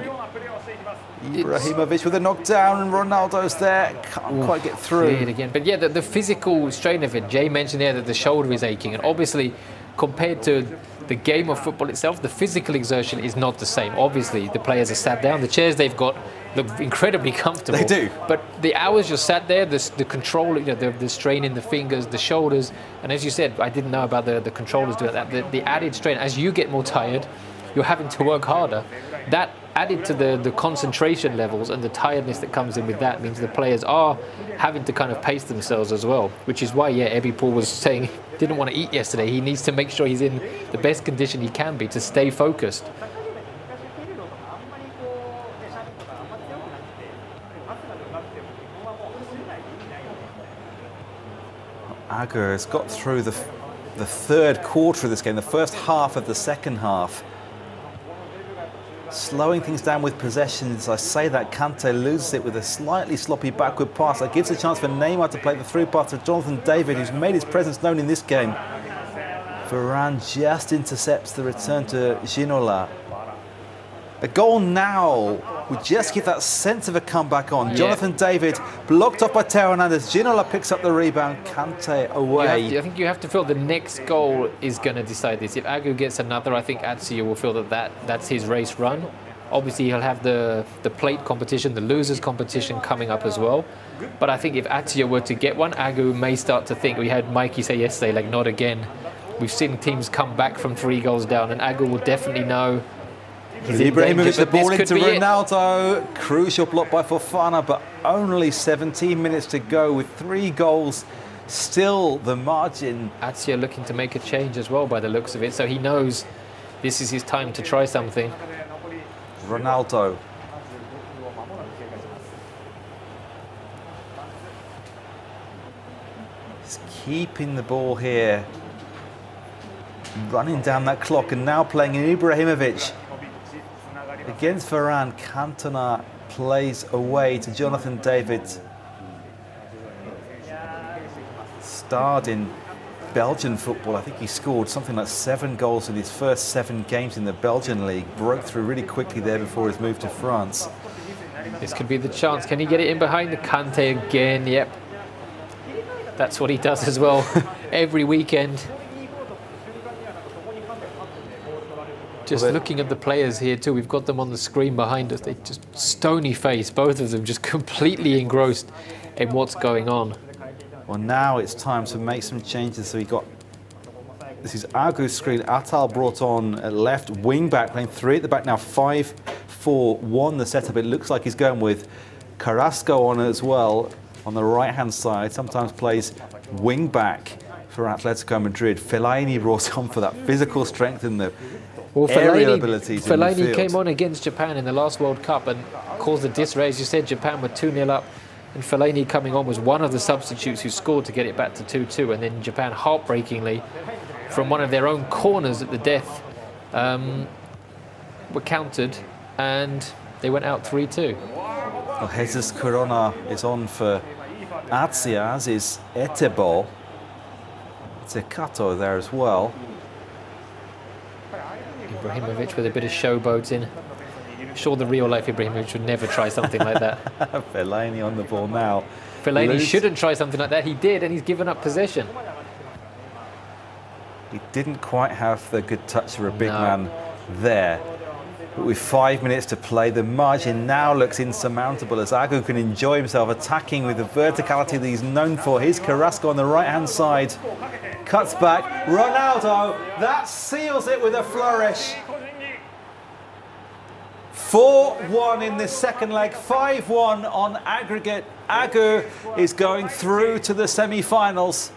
Ibrahimovic with a knockdown, and Ronaldo's there, can't quite get through. It again. But yeah, the physical strain of it. Jay mentioned there that the shoulder is aching, and obviously, compared to the game of football itself, the physical exertion is not the same. Obviously, the players are sat down. The chairs they've got look incredibly comfortable. They do. But the hours you're sat there, the control, the strain in the fingers, the shoulders, and as you said, I didn't know about the controllers doing that. The added strain, as you get more tired, you're having to work harder. That added to the concentration levels and the tiredness that comes in with that means the players are having to kind of pace themselves as well, which is why, yeah, Ebi Paul was saying he didn't want to eat yesterday. He needs to make sure he's in the best condition he can be to stay focused. Agu has got through the third quarter of this game, the first half of the second half. Slowing things down with possessions. I say that Kante loses it with a slightly sloppy backward pass. That gives a chance for Neymar to play the through pass to Jonathan David, who's made his presence known in this game. Varane just intercepts the return to Ginola. A goal now would just give that sense of a comeback on. Yeah. Jonathan David blocked off by Teo Hernandez. Ginola picks up the rebound. Kante away. I think you have to feel the next goal is going to decide this. If Agu gets another, I think Atsuya will feel that's his race run. Obviously, he'll have the plate competition, the losers competition coming up as well. But I think if Atsuya were to get one, Agu may start to think. We had Mikey say yesterday, like, not again. We've seen teams come back from 3 goals down, and Agu will definitely know. Ibrahimovic, the ball into Ronaldo. Crucial block by Fofana, but only 17 minutes to go with 3 goals. Still the margin. Atsuya looking to make a change as well by the looks of it, so he knows this is his time to try something. Ronaldo. He's keeping the ball here. Running down that clock and now playing Ibrahimovic. Against Varane, Cantona plays away to Jonathan David. Starred in Belgian football. I think he scored something like 7 goals in his first 7 games in the Belgian league. Broke through really quickly there before his move to France. This could be the chance. Can he get it in behind the Kante again? Yep. That's what he does as well every weekend. Just looking at the players here too, we've got them on the screen behind us. They just stony face, both of them just completely engrossed in what's going on. Well, now it's time to make some changes. So we got, this is Agu's screen. Atal brought on at left, wing back, playing 3 at the back now, 5-4-1 the setup. It looks like he's going with Carrasco on as well on the right-hand side. Sometimes plays wing back for Atletico Madrid. Fellaini brought on for that physical strength and the aerial abilities. Fellaini came on against Japan in the last World Cup and caused a disarray. As you said, Japan were 2-0 up And Fellaini coming on was one of the substitutes who scored to get it back to 2-2. And then Japan, heartbreakingly, from one of their own corners at the death, were countered and they went out 3-2. Well, Jesus Corona is on for Atsia, as is eJ.LEAGUE. It's a Kato there as well. Ibrahimovic with a bit of showboating. Sure, the real life Ibrahimovic would never try something like that. Fellaini on the ball now. Fellaini shouldn't try something like that. He did, and he's given up possession. He didn't quite have the good touch for a big man there. But with 5 minutes to play, the margin now looks insurmountable as Agu can enjoy himself attacking with the verticality that he's known for. Here's Carrasco on the right-hand side. Cuts back. Ronaldo, that seals it with a flourish. 4-1 in the second leg, 5-1 on aggregate. Agu is going through to the semi-finals.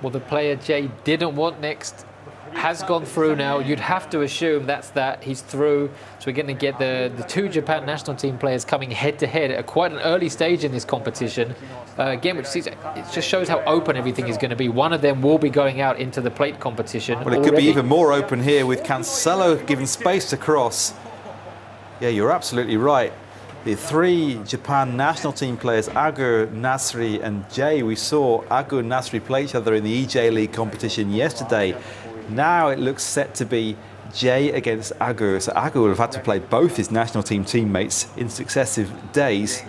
Well, the player Jay didn't want next has gone through now. You'd have to assume that's that. He's through. So we're going to get the two Japan national team players coming head-to-head at quite an early stage in this competition. Again, which it just shows how open everything is going to be. One of them will be going out into the plate competition. Well, it could be even more open here with Cancelo given space to cross. Yeah, you're absolutely right. The three Japan national team players, Agu, Nasri and Jay, we saw Agu and Nasri play each other in the eJ.LEAGUE competition yesterday. Now it looks set to be Jay against Agu. So Agu will have had to play both his national team teammates in successive days.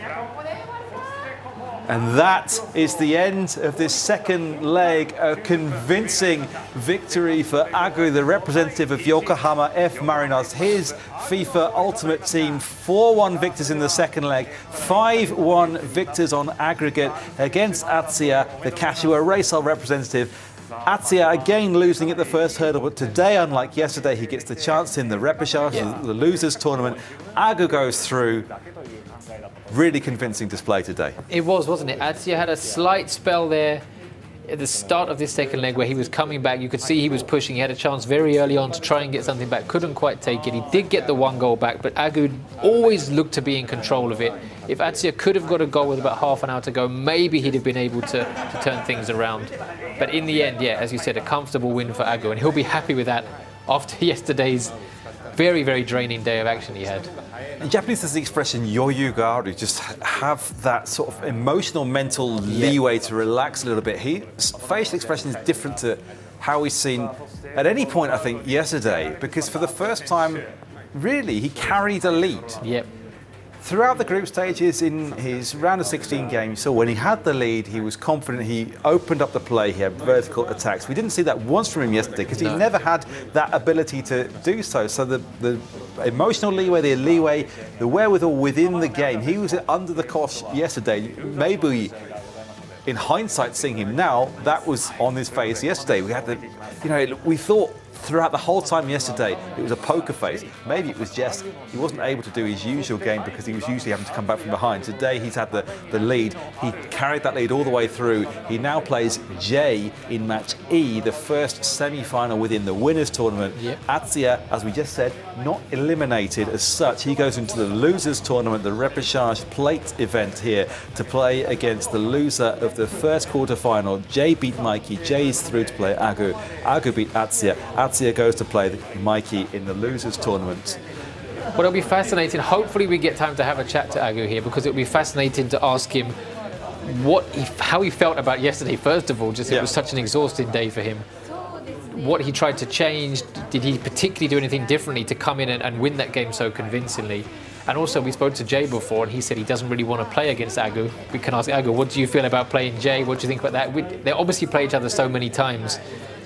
And that is the end of this second leg. A convincing victory for Agu, the representative of Yokohama F. Marinos. His FIFA Ultimate Team, 4-1 victors in the second leg, 5-1 victors on aggregate against Atsia, the Kashiwa Reysol representative. Atsia again losing at the first hurdle, but today, unlike yesterday, he gets the chance in the repechage, the losers tournament. Agu goes through. Really convincing display today. It was, wasn't it? Atsia had a slight spell there at the start of this second leg where he was coming back. You could see he was pushing. He had a chance very early on to try and get something back. Couldn't quite take it. He did get the 1 goal back, but Agu always looked to be in control of it. If Atsia could have got a goal with about half an hour to go, maybe he'd have been able to turn things around. But in the end, yeah, as you said, a comfortable win for Agu, and he'll be happy with that after yesterday's very, very draining day of action he had. In Japanese, there's the expression yoyugaru, just have that sort of emotional, mental leeway to relax a little bit. His facial expression is different to how we've seen at any point, I think, yesterday, because for the first time, really, he carried a lead. Yep. Throughout the group stages in his round of 16 games, so when he had the lead, he was confident, he opened up the play, he had vertical attacks. We didn't see that once from him yesterday because he never had that ability to do so. So the emotional leeway, the wherewithal within the game, he was under the cosh yesterday. Maybe in hindsight, seeing him now, that was on his face yesterday. We had we thought throughout the whole time yesterday, it was a poker face. Maybe it was just he wasn't able to do his usual game because he was usually having to come back from behind. Today he's had the lead. He carried that lead all the way through. He now plays J in match E, the first semi-final within the winners tournament. Yep. Atsia, as we just said, not eliminated as such. He goes into the losers tournament, the repechage plate event here, to play against the loser of the first quarter-final. J beat Mikey. J is through to play Agu. Agu beat Atsia. Atsia goes to play Mikey in the losers tournament. Well, it'll be fascinating. Hopefully we get time to have a chat to Agu here, because it'll be fascinating to ask him how he felt about yesterday. First of all, just it was such an exhausting day for him. What he tried to change, did he particularly do anything differently to come in and win that game so convincingly? And also, we spoke to Jay before, and he said he doesn't really want to play against Agu. We can ask Agu, what do you feel about playing Jay? What do you think about that? They obviously play each other so many times.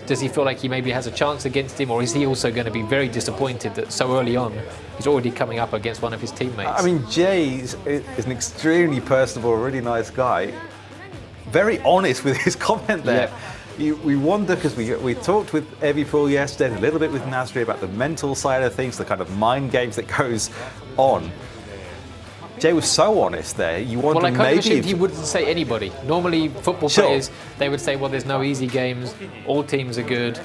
Does he feel like he maybe has a chance against him, or is he also going to be very disappointed that so early on he's already coming up against one of his teammates? I mean, Jay is an extremely personable, really nice guy. Very honest with his comment there. Yeah. We wonder, because we talked with Evie Poole yesterday and a little bit with Nasri about the mental side of things, the kind of mind games that goes on. Jay was so honest there. You wonder maybe he wouldn't say anybody. Normally, football players, they would say, well, there's no easy games. All teams are good.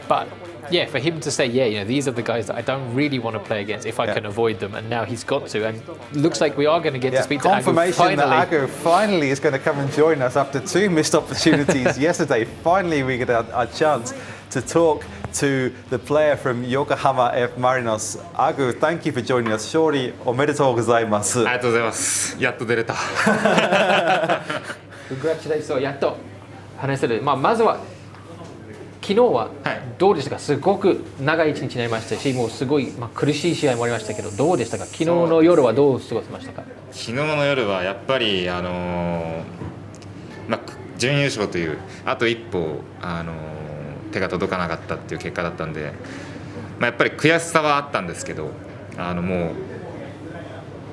But Yeah, for him to say, yeah, you know, these are the guys that I don't really want to play against if I can avoid them, and now he's got to, and looks like we are going to get to speak to Agu confirmation finally. that Agu finally is going to come and join us after 2 missed opportunities yesterday. Finally, we get a chance to talk to the player from Yokohama F Marinos. Agu, thank you for joining us. 勝利おめでとうございます。ありがとうございます。やっと出れた。Congratulations、やっと話せる。まずは昨日はどうでしたか、すごく長い一日になりましたし、もうすごい、苦しい試合もありましたけど、どうでしたか、昨日の夜はどう過ごしましたか。昨日の夜はやっぱり、準優勝というあと一歩、手が届かなかったっていう結果だったんで、やっぱり悔しさはあったんですけど、も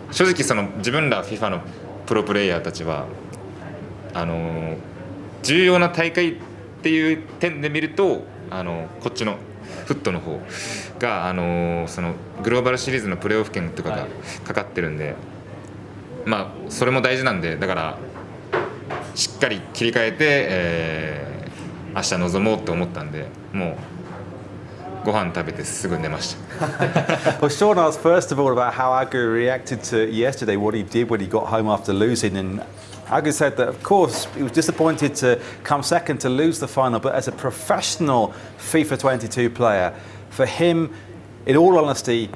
う正直自分ら FIFA のプロプレイヤーたちは重要な大会っていう点で見るとこっちのフットの方がグローバルシリーズのプレーオフ権とかがかかってるんで、それも大事なんで、だからしっかり切り替えて、明日臨もうと思ったんで、もうご飯食べてすぐ寝ました。Well, Sean asked first of all about how Agu reacted to yesterday, what he did when he got home after losing, and Agu said that, of course, he was disappointed to come second to lose the final, but as a professional FIFA 22 player, for him, in all honesty,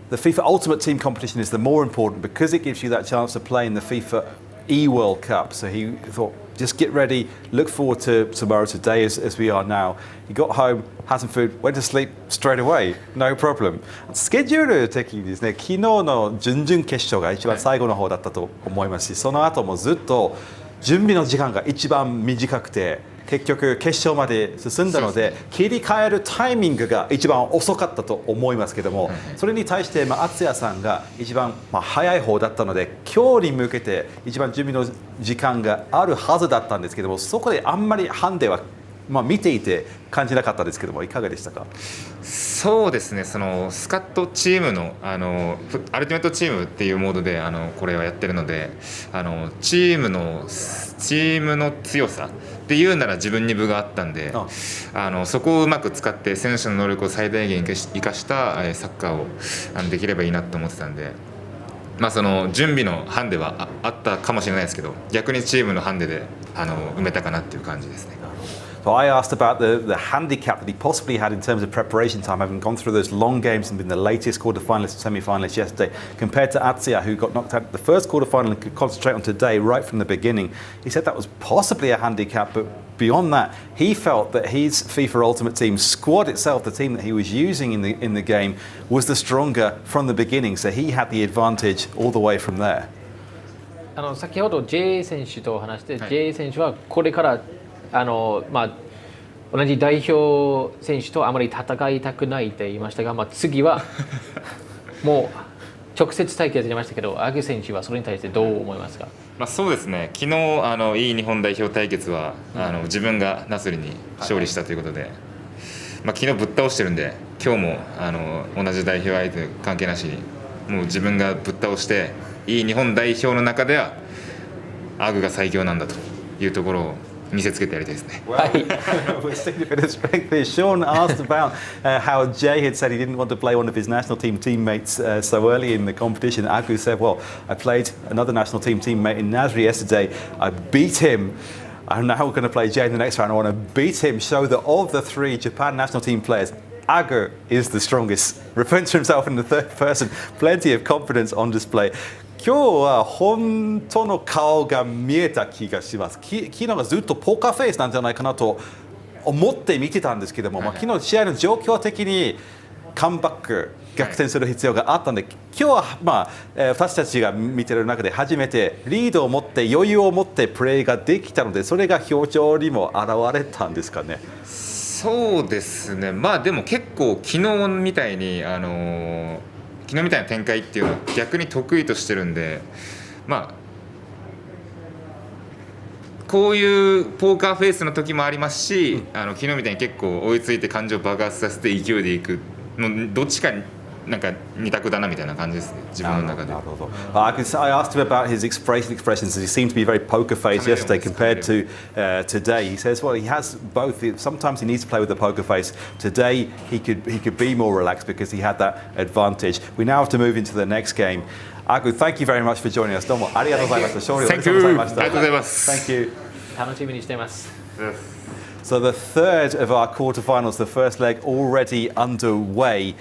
the FIFA Ultimate Team competition is the more important because it gives you that chance to play in the FIFA eWorld Cup. So he thought, just get ready, look forward to tomorrow, today as we are now. He got home, had some food, went to sleep straight away, no problem. スケジュール的にですね、昨日の準々決勝が一番最後の方だったと思いますし、その後もずっと準備の時間が一番短くて、結局決勝まで進んだので、切り替えるタイミングが一番遅かったと思いますけども、それに対して敦也さんが一番早い方だったので、今日に向けて一番準備の時間があるはずだったんですけども、そこであんまりハンデは見ていて感じなかったですけども、いかがでしたか。そうですね、スカットチームのアルティメットチームっていうモードでこれはやってるので、チームの強さっていうなら自分に分があったんで、そこをうまく使って選手の能力を最大限生かしたサッカーをできればいいなと思ってたんで、準備のハンデはあったかもしれないですけど、逆にチームのハンデで埋めたかなっていう感じですね。So I asked about the handicap that he possibly had in terms of preparation time, having gone through those long games and been the latest quarter-finalist and semi-finalist yesterday, compared to Atsuya, who got knocked out at the first quarter-final and could concentrate on today right from the beginning. He said that was possibly a handicap, but beyond that, he felt that his FIFA Ultimate Team squad itself, the team that he was using in the game, was the stronger from the beginning. So he had the advantage all the way from there. 先ほど J 選手と話して、J 選手はこれから同じ代表選手とあまり戦いたくないと言いましたが、次はもう直接対決やりましたけど、アグ選手はそれに対してどう思いますか。そうですね、昨日いい日本代表対決は自分がナスリに勝利したということで、昨日ぶっ倒してるんで、今日も同じ代表相手関係なしにもう自分がぶっ倒して、いい日本代表の中ではアグが最強なんだというところを見せつけてやりたいですね。We're seeing a bit of strength here. Sean asked about how Jay had said he didn't want to play one of his national team teammates so early in the competition. Agu said, well, I played another national team teammate in Nasri yesterday. I beat him. I'm now going to play Jay in the next round. I want to beat him, show that of the 3 Japan national team players, Agu is the strongest. Referring to himself in the third person, plenty of confidence on display. 今日は本当の顔が見えた気がします。昨日はずっとポーカーフェイスなんじゃないかなと思って見てたんですけども、昨日試合の状況的にカムバック逆転する必要があったので、今日は私たちが見ている中で初めてリードを持って余裕を持ってプレーができたので、それが表情にも現れたんですかね。そうですね、でも結構昨日みたいな展開っていうのは逆に得意としてるんで、こういうポーカーフェイスの時もありますし、昨日みたいに結構追いついて感情を爆発させて勢いでいくのどっちかなんか二択だなみたいな感じですね、自分の中で。I asked him about his expressions. He seemed to be very poker face yesterday compared to today. He says, well, he has both. Sometimes he needs to play with a poker face. Today he could be more relaxed because he had that advantage. We now have to move into the next game. Agu, thank you very much for joining us. どうもありがとうございました。勝利おめでとうございました。ありがとうございます。Thank you. 楽しみにしてます。So the third of our quarterfinals, the first leg already underway.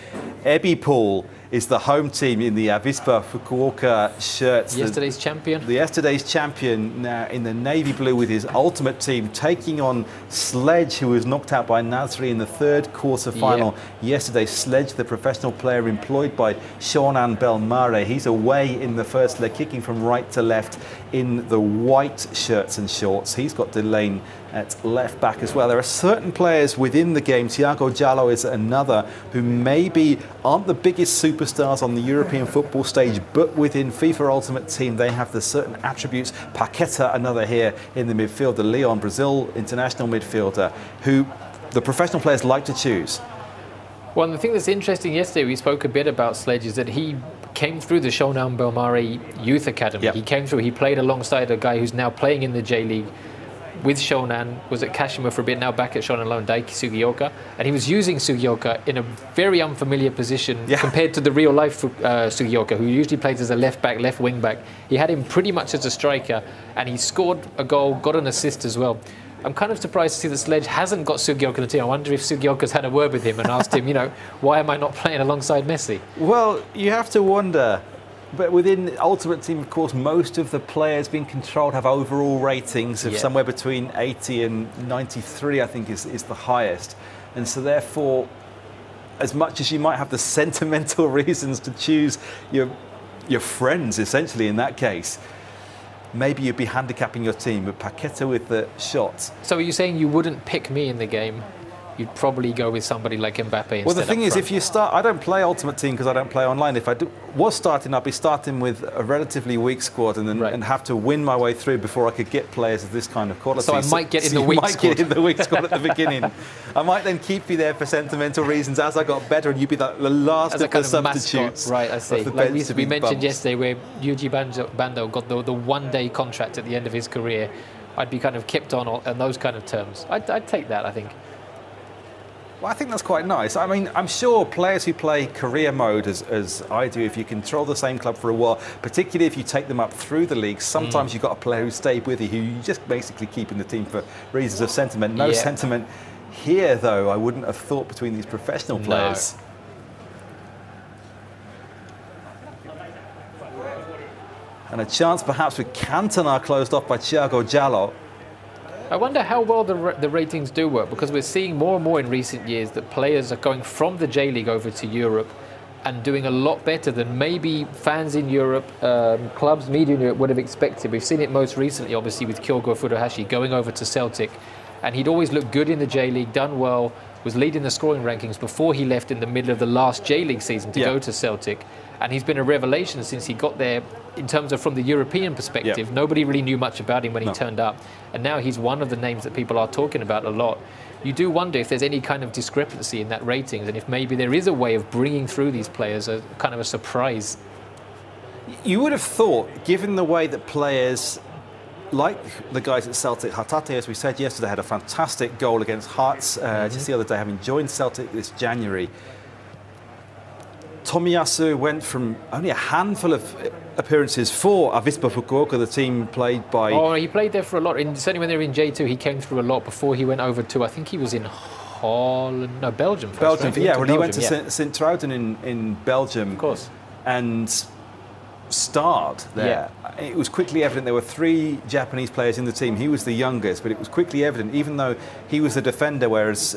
eWorld is the home team in the Avispa Fukuoka shirts. Yesterday's champion. The yesterday's champion now in the navy blue with his ultimate team taking on Sledge, who was knocked out by Nasri in the third quarter final yesterday. Sledge, the professional player employed by Shonan Belmare. He's away in the first leg, kicking from right to left in the white shirts and shorts. He's got Delane at left back as well. There are certain players within the game. Thiago Jallo is another who maybe aren't the biggest superstars on the European football stage, but within FIFA Ultimate Team they have the certain attributes. Paqueta, another here in the midfield, the Lyon, Brazil international midfielder, who the professional players like to choose. Well, the thing that's interesting yesterday, we spoke a bit about Sledge, is that he came through the Shonan Belmare Youth Academy. Yep. He came through, he played alongside a guy who's now playing in the J.League with Shonan, was at Kashima for a bit, now back at Shonan alone, Daiki Sugioka, and he was using Sugioka in a very unfamiliar position compared to the real life Sugioka, who usually plays as a left back, left wing back. He had him pretty much as a striker, and he scored a goal, got an assist as well. I'm kind of surprised to see that Sledge hasn't got Sugioka in the team. I wonder if Sugioka's had a word with him and asked him, you know, why am I not playing alongside Messi? Well, you have to wonder. But within Ultimate Team, of course, most of the players being controlled have overall ratings of somewhere between 80 and 93, I think, is the highest. And so therefore, as much as you might have the sentimental reasons to choose your friends, essentially, in that case, maybe you'd be handicapping your team. But Paqueta with the shots. So are you saying you wouldn't pick me in the game? You'd probably go with somebody like Mbappe instead. Well, the thing is, if you start, I don't play Ultimate Team because I don't play online. If I was starting, I'd be starting with a relatively weak squad and then and have to win my way through before I could get players of this kind of quality. So I might get in the weak squad. Get in the weak squad at the beginning. I might then keep you there for sentimental reasons as I got better, and you'd be the last as of the substitutes. Right, I see. Like we mentioned yesterday, where Yuji Bando got the one-day contract at the end of his career. I'd be kind of kept on those kind of terms. I'd take that, I think. Well, I think that's quite nice. I mean, I'm sure players who play career mode, as I do, if you control the same club for a while, particularly if you take them up through the league, sometimes you've got a player who stayed with you who you just basically keep in the team for reasons of sentiment. No sentiment here, though, I wouldn't have thought, between these professional players. And a chance perhaps with Cantona closed off by Thiago Jallo. I wonder how well the ratings do work, because we're seeing more and more in recent years that players are going from the J-League over to Europe and doing a lot better than maybe fans in Europe, clubs, media in Europe would have expected. We've seen it most recently, obviously, with Kyogo Furuhashi going over to Celtic, and he'd always looked good in the J-League, done well, was leading the scoring rankings before he left in the middle of the last J-League season to go to Celtic. And he's been a revelation since he got there in terms of from the European perspective. Nobody really knew much about him when he turned up. And now he's one of the names that people are talking about a lot. You do wonder if there's any kind of discrepancy in that ratings, and if maybe there is a way of bringing through these players a kind of a surprise. You would have thought, given the way that players like the guys at Celtic, Hatate, as we said yesterday, had a fantastic goal against Hearts just the other day, having joined Celtic this January. Tomiyasu went from only a handful of appearances for Avispa Fukuoka, the team played by... Oh, he played there for a lot. Certainly when they were in J2, he came through a lot before he went over to, I think he was in Holland, no, Belgium first. Belgium, right? well, he went to Sint-Truiden in Belgium. Of course. And starred there. It was quickly evident there were 3 Japanese players in the team. He was the youngest, but it was quickly evident, even though he was the defender, whereas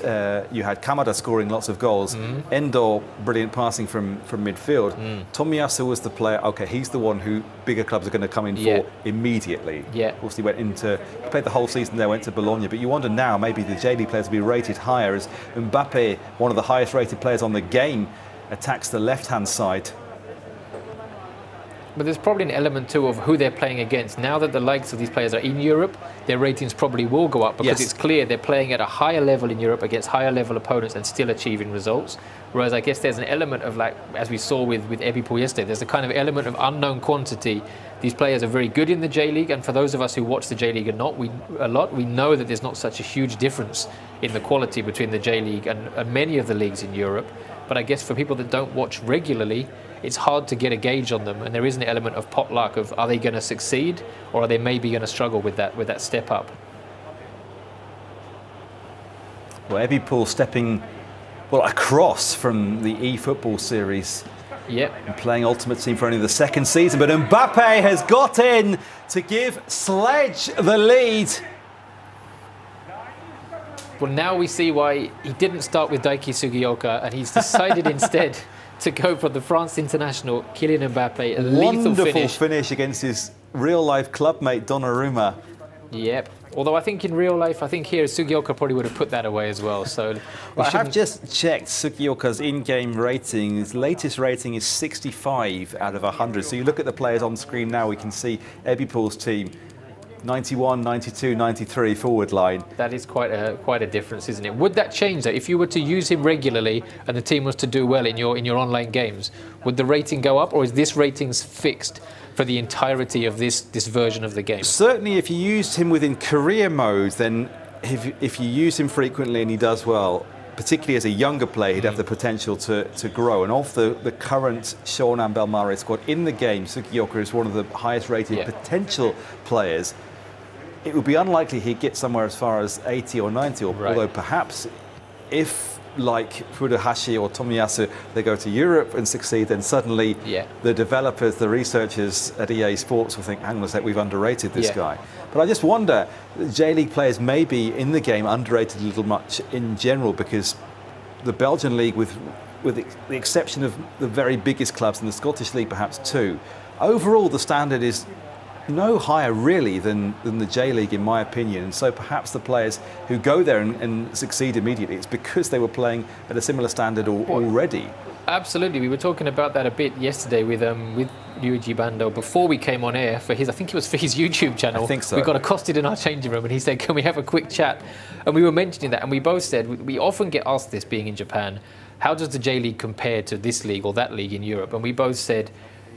you had Kamada scoring lots of goals, Endo, brilliant passing from midfield. Tomiyasu was the player, okay, he's the one who bigger clubs are going to come in for immediately. Of course, he played the whole season there, went to Bologna, but you wonder now, maybe the J.League players will be rated higher, as Mbappe, one of the highest rated players on the game, attacks the left-hand side. But there's probably an element too of who they're playing against. Now that the likes of these players are in Europe, their ratings probably will go up because it's clear they're playing at a higher level in Europe against higher level opponents and still achieving results. Whereas I guess there's an element of, like, as we saw with eBay yesterday, there's a kind of element of unknown quantity. These players are very good in the J-League, and for those of us who watch the J-League a lot, we know that there's not such a huge difference in the quality between the J-League and many of the leagues in Europe. But I guess for people that don't watch regularly, it's hard to get a gauge on them, and there is an element of potluck of, are they going to succeed or are they maybe going to struggle with that step up? Well, eBay stepping across from the eFootball series. Yep. And playing Ultimate Team for only the second season, but Mbappe has got in to give Sledge the lead. Well, now we see why he didn't start with Daiki Sugioka, and he's decided instead to go for the France international, Kylian Mbappe. A lethal finish against his real-life clubmate Donnarumma. Yep. Although I think in real life, I think here Sugioka probably would have put that away as well. So I have just checked Sugioka's in-game rating. His latest rating is 65 out of 100. So you look at the players on screen now, we can see Ebipoul's team, 91, 92, 93 forward line. That is quite a difference, isn't it? Would that change though? If you were to use him regularly and the team was to do well in your online games, would the rating go up, or is this ratings fixed for the entirety of this version of the game? Certainly if you used him within career mode, then if you use him frequently and he does well, particularly as a younger player, he'd have the potential to grow. And of the current Shonan Belmare squad in the game, Sugioka is one of the highest rated potential players. It would be unlikely he'd get somewhere as far as 80 or 90, although perhaps if, like Furuhashi or Tomiyasu, they go to Europe and succeed, then suddenly the developers, the researchers at EA Sports will think, hang on a sec, we've underrated this guy. But I just wonder, J-League players may be in the game underrated a little much in general, because the Belgian League, with the exception of the very biggest clubs, and the Scottish League perhaps too, overall the standard is no higher really than the J-League, in my opinion. And so perhaps the players who go there and succeed immediately, it's because they were playing at a similar standard already. Absolutely. We were talking about that a bit yesterday with Ryuji Bando before we came on air for his, I think it was for his YouTube channel. I think so. We got accosted in our changing room and he said, can we have a quick chat? And we were mentioning that, and we both said, we often get asked this being in Japan, how does the J-League compare to this league or that league in Europe? And we both said,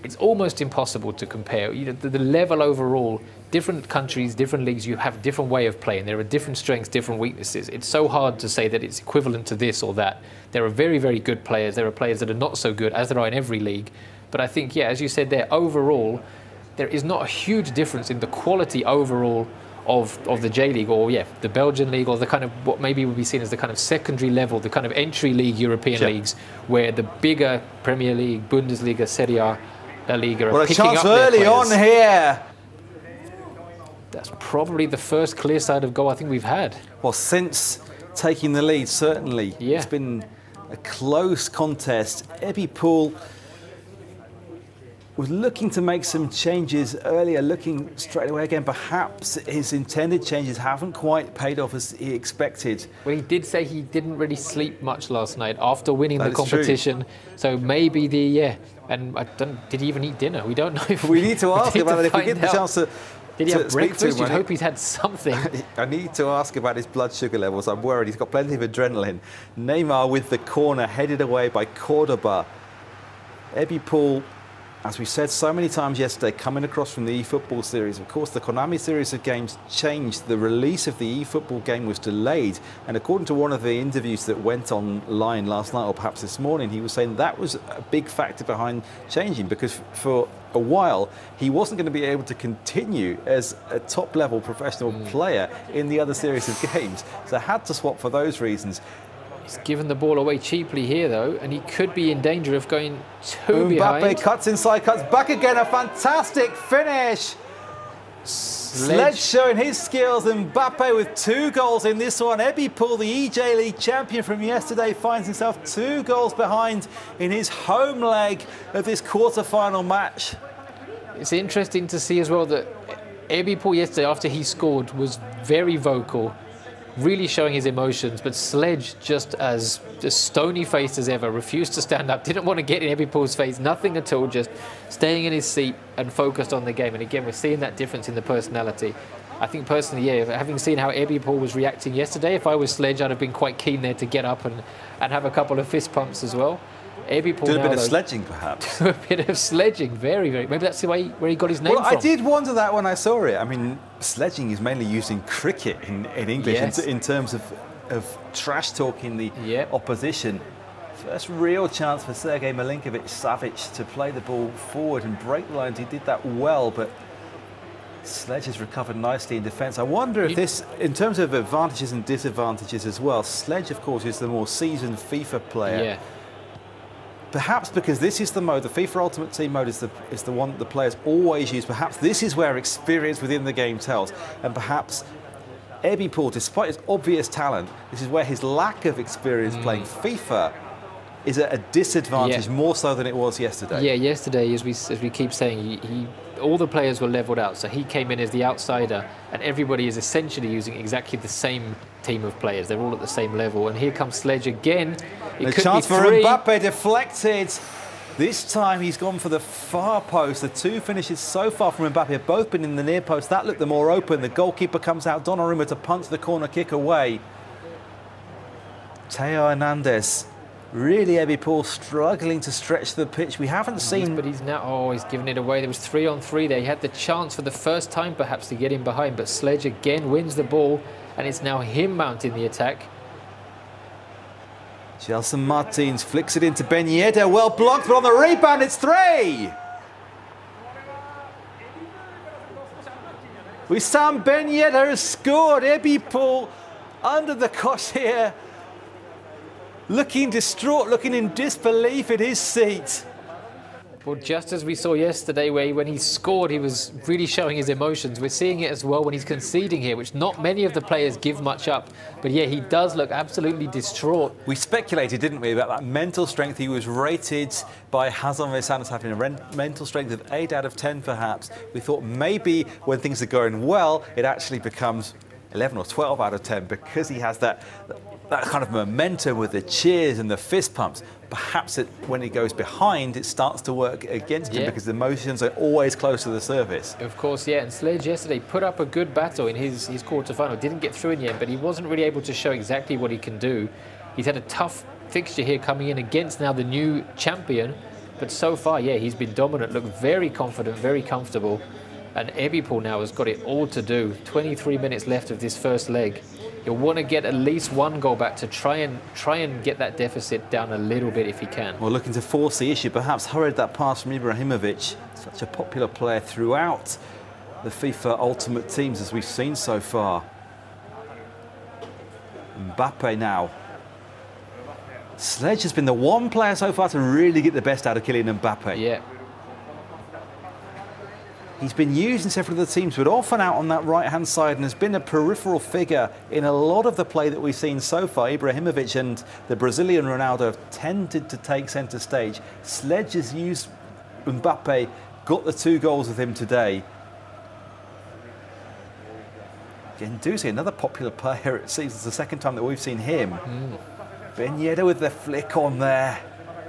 it's almost impossible to compare. You know, the level overall, different countries, different leagues, you have a different way of playing. There are different strengths, different weaknesses. It's so hard to say that it's equivalent to this or that. There are very, very good players. There are players that are not so good, as there are in every league. But I think, as you said there, overall, there is not a huge difference in the quality overall of the J-League or, the Belgian league, or the kind of what maybe would be seen as the kind of secondary level, the kind of entry league European leagues, where the bigger Premier League, Bundesliga, Serie A, La Liga are picking up their players. Early on here. That's probably the first clear side of goal I think we've had. Well, since taking the lead, certainly. It's been a close contest. Ebipoul was looking to make some changes earlier, looking straight away again. Perhaps his intended changes haven't quite paid off as he expected. Well, he did say he didn't really sleep much last night after winning the competition. True. So maybe and did he even eat dinner? We don't know. If we need to ask about it if we get the chance to. Did he have breakfast? You'd hope he's had something. I need to ask about his blood sugar levels. I'm worried. He's got plenty of adrenaline. Neymar with the corner, headed away by Cordoba. Ebipoul, as we said so many times yesterday, coming across from the eFootball series. Of course, the Konami series of games changed. The release of the eFootball game was delayed. And according to one of the interviews that went online last night, or perhaps this morning, he was saying that was a big factor behind changing, because for a while, he wasn't going to be able to continue as a top-level professional player in the other series of games. So had to swap for those reasons. He's given the ball away cheaply here, though, and he could be in danger of going too behind. Mbappe cuts inside, cuts back again. A fantastic finish. Sledge showing his skills. Mbappe with 2 goals in this one. Ebipoul, the eJ.League champion from yesterday, finds himself 2 goals behind in his home leg of this quarter-final match. It's interesting to see as well that Ebipoul yesterday, after he scored, was very vocal. really showing his emotions, but Sledge just as stony-faced as ever, refused to stand up, didn't want to get in Ebipool's face, nothing at all, just staying in his seat and focused on the game. And again, we're seeing that difference in the personality. I think personally, yeah, having seen how eBipool was reacting yesterday, if I was Sledge, I'd have been quite keen there to get up and have a couple of fist pumps as well. eBipool do a bit of sledging, perhaps. Do a bit of sledging, very, very. Maybe that's the way where he got his name from. I did wonder that when I saw it. I mean, sledging is mainly used in cricket in English, Yes. in terms of trash talking the opposition. First real chance for Sergei Milinkovic-Savic to play the ball forward and break the lines. He did that well, but Sledge has recovered nicely in defence. I wonder if this, in terms of advantages and disadvantages as well, Sledge, of course, is the more seasoned FIFA player. Yeah. Perhaps because this is the mode, the FIFA Ultimate Team mode is the one that the players always use. Perhaps this is where experience within the game tells. And perhaps eBipool, despite his obvious talent, this is where his lack of experience playing FIFA is at a disadvantage, more so than it was yesterday. Yeah, yesterday, as we keep saying, all the players were levelled out. So he came in as the outsider, and everybody is essentially using exactly the same team of players. They're all at the same level. And here comes Sledge again. A chance for Mbappe, deflected. This time he's gone for the far post. The two finishes so far from Mbappe have both been in the near post. That looked the more open. The goalkeeper comes out, Donnarumma, to punch the corner kick away. Theo Hernandez. Really, eBipool struggling to stretch the pitch. We haven't seen... But he's now... he's given it away. There was 3-on-3 there. He had the chance for the first time, perhaps, to get in behind. But Sledge again wins the ball, and it's now him mounting the attack. Gelson Martins flicks it into Ben Yedder. Well blocked, but on the rebound, it's 3! Wissam Ben Yedder has scored. eBipool under the cosh here. Looking distraught, looking in disbelief in his seat. Well, just as we saw yesterday, where when he scored, he was really showing his emotions. We're seeing it as well when he's conceding here, which not many of the players give much up. But yeah, he does look absolutely distraught. We speculated, didn't we, about that mental strength. He was rated by Hazan Vesanas having a mental strength of 8 out of 10, perhaps. We thought maybe when things are going well, it actually becomes 11 or 12 out of 10 because he has that kind of momentum with the cheers and the fist pumps. Perhaps when he goes behind, it starts to work against him because the emotions are always close to the surface. Of course, yeah. And Sledge yesterday put up a good battle in his quarter-final. Didn't get through in the end, but he wasn't really able to show exactly what he can do. He's had a tough fixture here coming in against now the new champion. But so far, yeah, he's been dominant, looked very confident, very comfortable. And eBipool now has got it all to do. 23 minutes left of this first leg. You'll want to get at least one goal back to try and get that deficit down a little bit if he can. Well, looking to force the issue, perhaps hurried that pass from Ibrahimovic. Such a popular player throughout the FIFA Ultimate Teams as we've seen so far. Mbappe now. Sledge has been the one player so far to really get the best out of Kylian Mbappe. Yeah. He's been used in several of the teams, but often out on that right-hand side and has been a peripheral figure in a lot of the play that we've seen so far. Ibrahimovic and the Brazilian Ronaldo have tended to take centre stage. Sledge has used Mbappe, got the 2 goals with him today. Genduzi, another popular player, it seems it's the second time that we've seen him. Ben Yedder with the flick on there.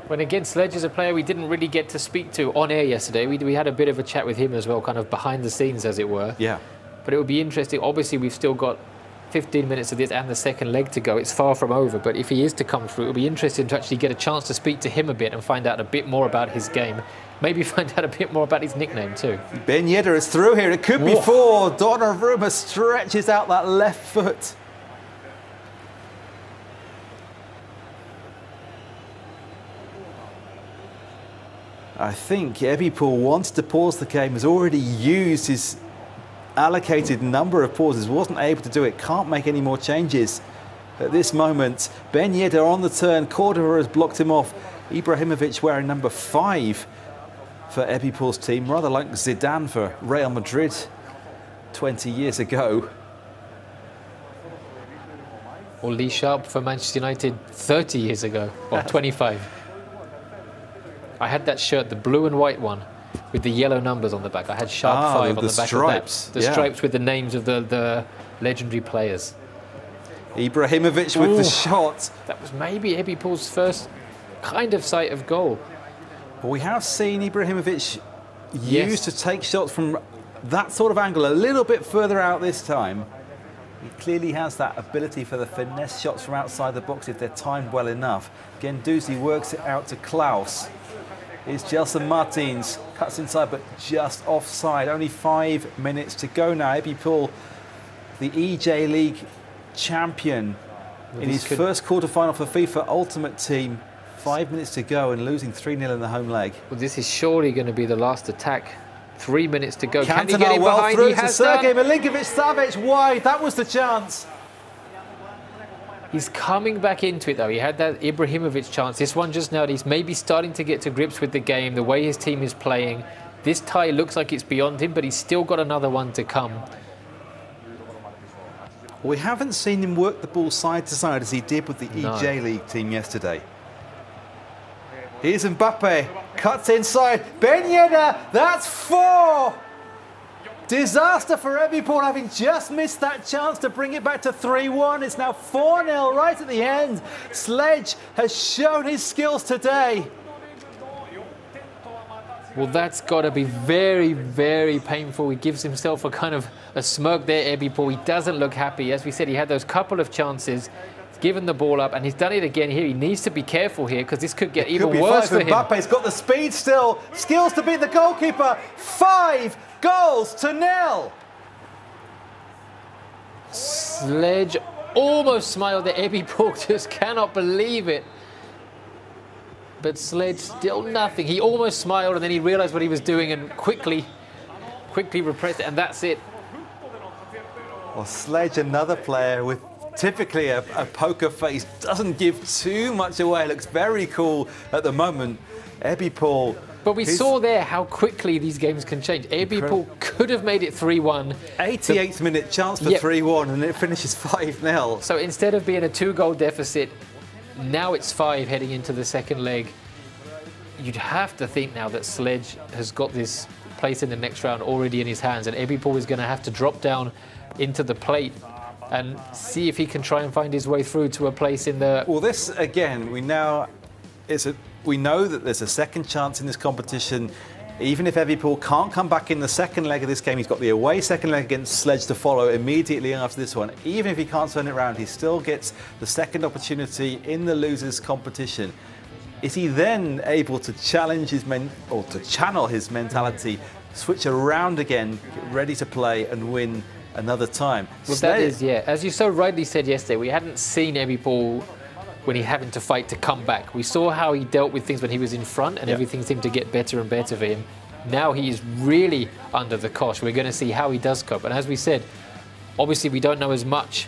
When again, Sledge is a player we didn't really get to speak to on air yesterday. We had a bit of a chat with him as well, kind of behind the scenes, as it were. Yeah. But it would be interesting. Obviously, we've still got 15 minutes of this and the second leg to go. It's far from over. But if he is to come through, it would be interesting to actually get a chance to speak to him a bit and find out a bit more about his game. Maybe find out a bit more about his nickname too. Ben Yedder is through here. It could be 4. Donnarumma stretches out that left foot. I think eBipool wants to pause the game, has already used his allocated number of pauses, wasn't able to do it, can't make any more changes at this moment. Ben Yedder on the turn, Cordova has blocked him off. Ibrahimovic wearing number 5 for eBipool's team, rather like Zidane for Real Madrid 20 years ago. Or Lee Sharp for Manchester United 30 years ago, or 25. I had that shirt, the blue and white one, with the yellow numbers on the back. I had Sharp 5 on the back stripes. of that. The stripes with the names of the legendary players. Ibrahimovic with the shot. That was maybe eBPOL's first kind of sight of goal. But we have seen Ibrahimovic used to take shots from that sort of angle a little bit further out this time. He clearly has that ability for the finesse shots from outside the box if they're timed well enough. Gendouzi works it out to Klaus. Here's Gelson Martins, cuts inside but just offside. Only 5 minutes to go now. eBPOL, the eJ.LEAGUE champion, in his first quarter-final for FIFA Ultimate Team. 5 minutes to go and losing 3-0 in the home leg. Well, this is surely going to be the last attack. 3 minutes to go. Cantona Can he get him well behind? Through He to has Sergej done. Milinkovic-Savic wide. That was the chance. He's coming back into it though. He had that Ibrahimovic chance. This one just now, he's maybe starting to get to grips with the game, the way his team is playing. This tie looks like it's beyond him, but he's still got another one to come. We haven't seen him work the ball side to side as he did with the eJ.LEAGUE team yesterday. Here's Mbappe, cuts inside, Ben Yedder, that's 4! Disaster for eBPOL, having just missed that chance to bring it back to 3-1. It's now 4-0 right at the end. Sledge has shown his skills today. Well, that's got to be very, very painful. He gives himself a kind of a smirk there, eBPOL. He doesn't look happy. As we said, he had those couple of chances. He's given the ball up, and he's done it again here. He needs to be careful here because this could get even worse for him. Mbappe's got the speed still. Skills to beat the goalkeeper. 5 goals to 0. Sledge almost smiled at eBPOL. Just cannot believe it. But Sledge still nothing. He almost smiled and then he realized what he was doing and quickly repressed it, and that's it. Well, Sledge, another player with typically a poker face, doesn't give too much away. Looks very cool at the moment. eBPOL. But we saw there how quickly these games can change. eBPOL could have made it 3-1. 88th minute chance for 3-1 and it finishes 5-0. So instead of being a 2-goal deficit, now it's 5 heading into the second leg. You'd have to think now that Sledge has got this place in the next round already in his hands, and eBPOL is going to have to drop down into the plate and see if he can try and find his way through to a place in the... Well, this, again, we know that there's a second chance in this competition. Even if eBPOL can't come back in the second leg of this game, he's got the away second leg against Sledge to follow immediately after this one. Even if he can't turn it around, he still gets the second opportunity in the losers competition. Is he then able to challenge his or to channel his mentality, switch around again, get ready to play and win another time? Well, that is, as you so rightly said yesterday, we hadn't seen eBPOL when he having to fight to come back. We saw how he dealt with things when he was in front and everything seemed to get better and better for him. Now he is really under the cosh. We're going to see how he does cope. And as we said, obviously we don't know as much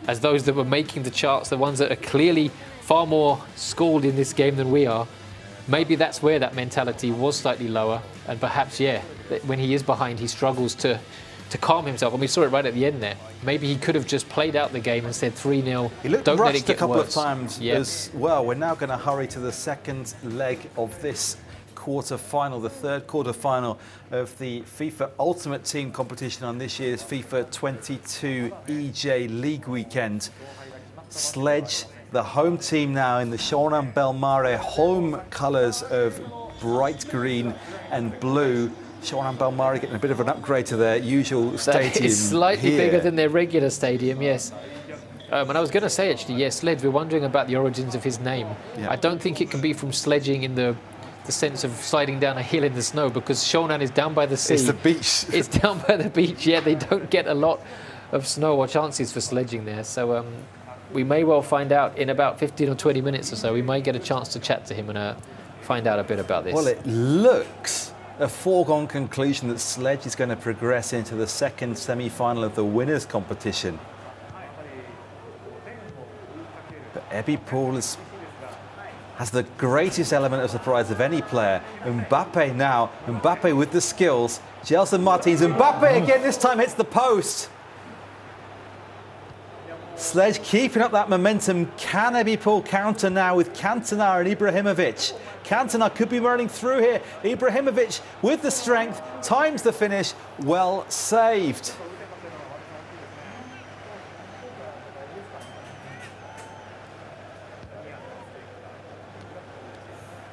as those that were making the charts, the ones that are clearly far more schooled in this game than we are. Maybe that's where that mentality was slightly lower. And perhaps, when he is behind, he struggles to calm himself. And we saw it right at the end there. Maybe he could have just played out the game and said 3-0. He looked Don't let it rushed get a couple worse. of times as well. We're now going to hurry to the second leg of this quarter-final, the third quarter-final of the FIFA Ultimate Team competition on this year's FIFA 22 eJ.LEAGUE weekend. Sledge, the home team now in the Shonan Bellmare home colours of bright green and blue. Shonan Bellmare getting a bit of an upgrade to their usual stadium. That is slightly bigger than their regular stadium, yes. And I was going to say, actually, Sledge, we're wondering about the origins of his name. I don't think it can be from sledging in the sense of sliding down a hill in the snow, because Shonan is down by the sea. It's the beach. It's down by the beach, they don't get a lot of snow or chances for sledging there. So we may well find out in about 15 or 20 minutes or so. We might get a chance to chat to him and find out a bit about this. Well, it looks a foregone conclusion that Sledge is going to progress into the second semi-final of the winners competition. But eBPOL has the greatest element of surprise of any player. Mbappe now, Mbappe with the skills. Gelson Martins, Mbappe again, this time hits the post. Sledge keeping up that momentum. Can eBPOL counter now with Cantona and Ibrahimovic? Cantona could be running through here. Ibrahimovic with the strength, times the finish, well saved.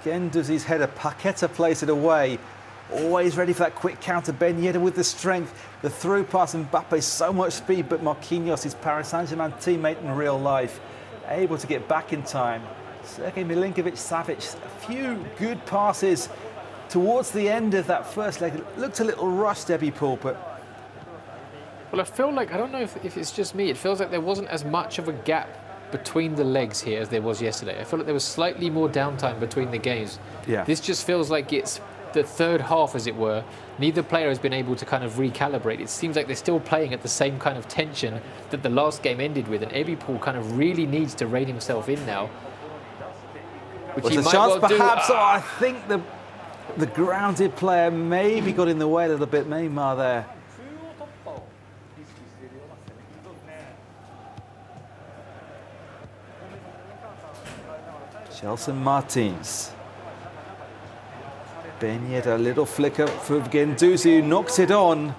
Again, does his header. Paqueta plays it away. Always ready for that quick counter. Ben Yedder with the strength. The through pass. Mbappe, so much speed, but Marquinhos, his Paris Saint-Germain teammate in real life, able to get back in time. Sergej Milinkovic-Savic, a few good passes towards the end of that first leg. It looked a little rushed, Ebbie Poole, but... Well, I feel like, I don't know if it's just me, it feels like there wasn't as much of a gap between the legs here as there was yesterday. I feel like there was slightly more downtime between the games. Yeah. This just feels like it's the third half, as it were. Neither player has been able to kind of recalibrate. It seems like they're still playing at the same kind of tension that the last game ended with, and Ebbie Poole kind of really needs to rein himself in now. Which he might chance well perhaps. do. Oh, I think the grounded player maybe got in the way a little bit. Neymar there. Gelson Martins. Ben Yedder, a little flicker for Guendouzi, who knocks it on.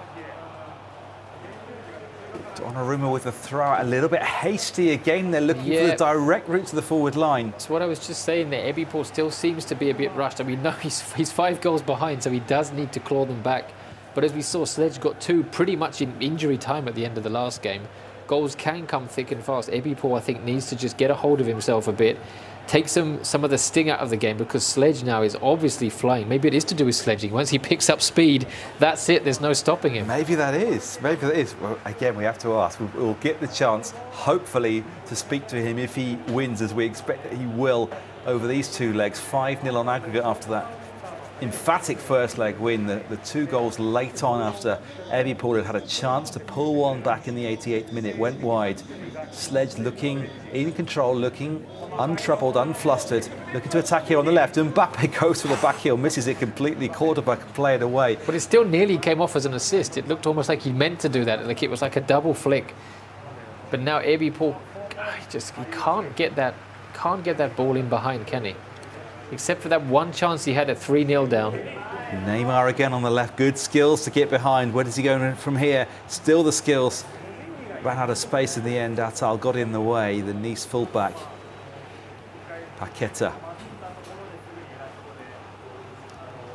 Donnarumma with the throw out, a little bit hasty again. They're looking for the direct route to the forward line. That's what I was just saying there. Ebbie Poole still seems to be a bit rushed. I mean, no, he's 5 goals behind, so he does need to claw them back. But as we saw, Sledge got 2 pretty much in injury time at the end of the last game. Goals can come thick and fast. Ebbie Poole, I think, needs to just get a hold of himself a bit. Take some of the sting out of the game, because Sledge now is obviously flying. Maybe it is to do with sledging. Once he picks up speed, that's it. There's no stopping him. Maybe that is. Maybe that is. Well, again, we have to ask. We'll get the chance, hopefully, to speak to him if he wins, as we expect that he will, over these 2 legs. 5-0 on aggregate after that emphatic first leg win. The 2 goals late on after Ebbie Poole had a chance to pull one back in the 88th minute. Went wide. Sledge looking in control, looking untroubled, unflustered, looking to attack here on the left. Mbappe goes for the back heel, misses it completely, quarterback play it away. But it still nearly came off as an assist. It looked almost like he meant to do that, like it was like a double flick. But now Ebbie Poole, he can't get that ball in behind, can he? Except for that one chance he had at 3-0 down. Neymar again on the left, good skills to get behind. Where does he go from here? Still the skills. Ran out of space in the end. Atal got in the way, the Nice fullback. Paqueta.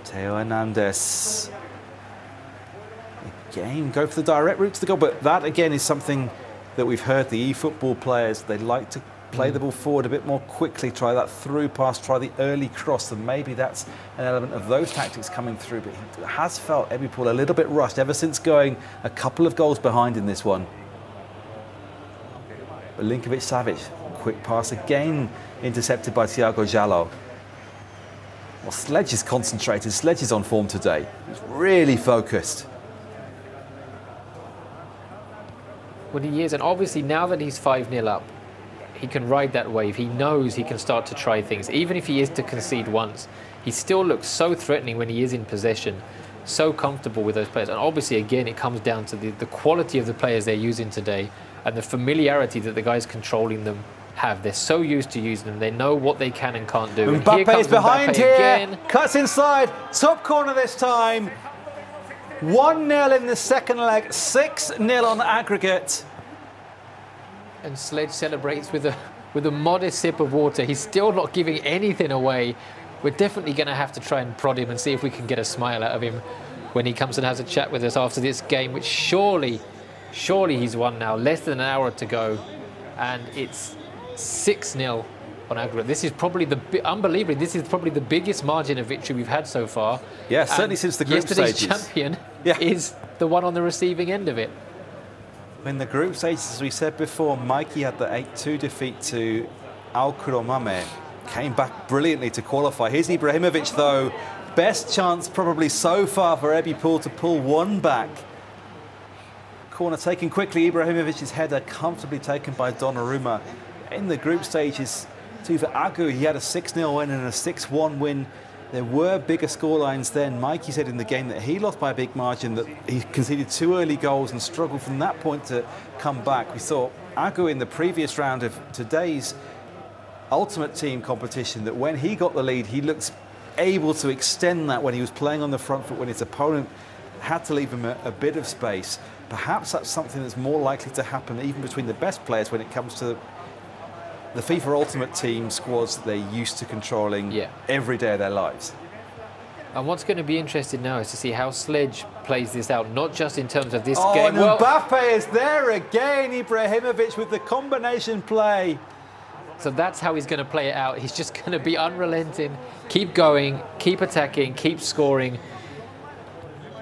Theo Hernandez. Again, go for the direct route to the goal, but that again is something that we've heard the eFootball players, they like to play the ball forward a bit more quickly, try that through pass, try the early cross, and maybe that's an element of those tactics coming through. But he has felt, Ebbie Poole, a little bit rushed ever since going a couple of goals behind in this one. Milinkovic-Savic, quick pass again, intercepted by Thiago Jallo. Well, Sledge is concentrated, Sledge is on form today. He's really focused. Well, he is, and obviously now that he's 5-0 up, he can ride that wave. He knows he can start to try things. Even if he is to concede once, he still looks so threatening when he is in possession, so comfortable with those players. And obviously, again, it comes down to the quality of the players they're using today and the familiarity that the guys controlling them have. They're so used to using them. They know what they can and can't do. Mbappe's behind here, again. Cuts inside, top corner this time. 1-0 in the second leg, 6-0 on aggregate. And Sledge celebrates with a modest sip of water. He's still not giving anything away. We're definitely going to have to try and prod him and see if we can get a smile out of him when he comes and has a chat with us after this game, which surely he's won now. Less than an hour to go, and it's 6-0 on aggregate. This is probably unbelievably, this is probably the biggest margin of victory we've had so far. Yeah, certainly since the group stages. Yesterday's champion is the one on the receiving end of it. In the group stages, as we said before, Mikey had the 8-2 defeat to Al Kuromame. Came back brilliantly to qualify. Here's Ibrahimovic, though. Best chance probably so far for Ebbie Poole to pull one back. Corner taken quickly. Ibrahimovic's header comfortably taken by Donnarumma. In the group stages, too, for Agu, he had a 6-0 win and a 6-1 win. There were bigger scorelines then. Mikey said in the game that he lost by a big margin, that he conceded 2 early goals and struggled from that point to come back. We saw Agu in the previous round of today's Ultimate Team competition, that when he got the lead, he looked able to extend that when he was playing on the front foot, when his opponent had to leave him a bit of space. Perhaps that's something that's more likely to happen even between the best players when it comes to the FIFA Ultimate Team squads that they're used to controlling every day of their lives. And what's going to be interesting now is to see how Sledge plays this out, not just in terms of this Oh, game. and Mbappe is there again. Ibrahimovic with the combination play. So that's how he's going to play it out. He's just going to be unrelenting, keep going, keep attacking, keep scoring.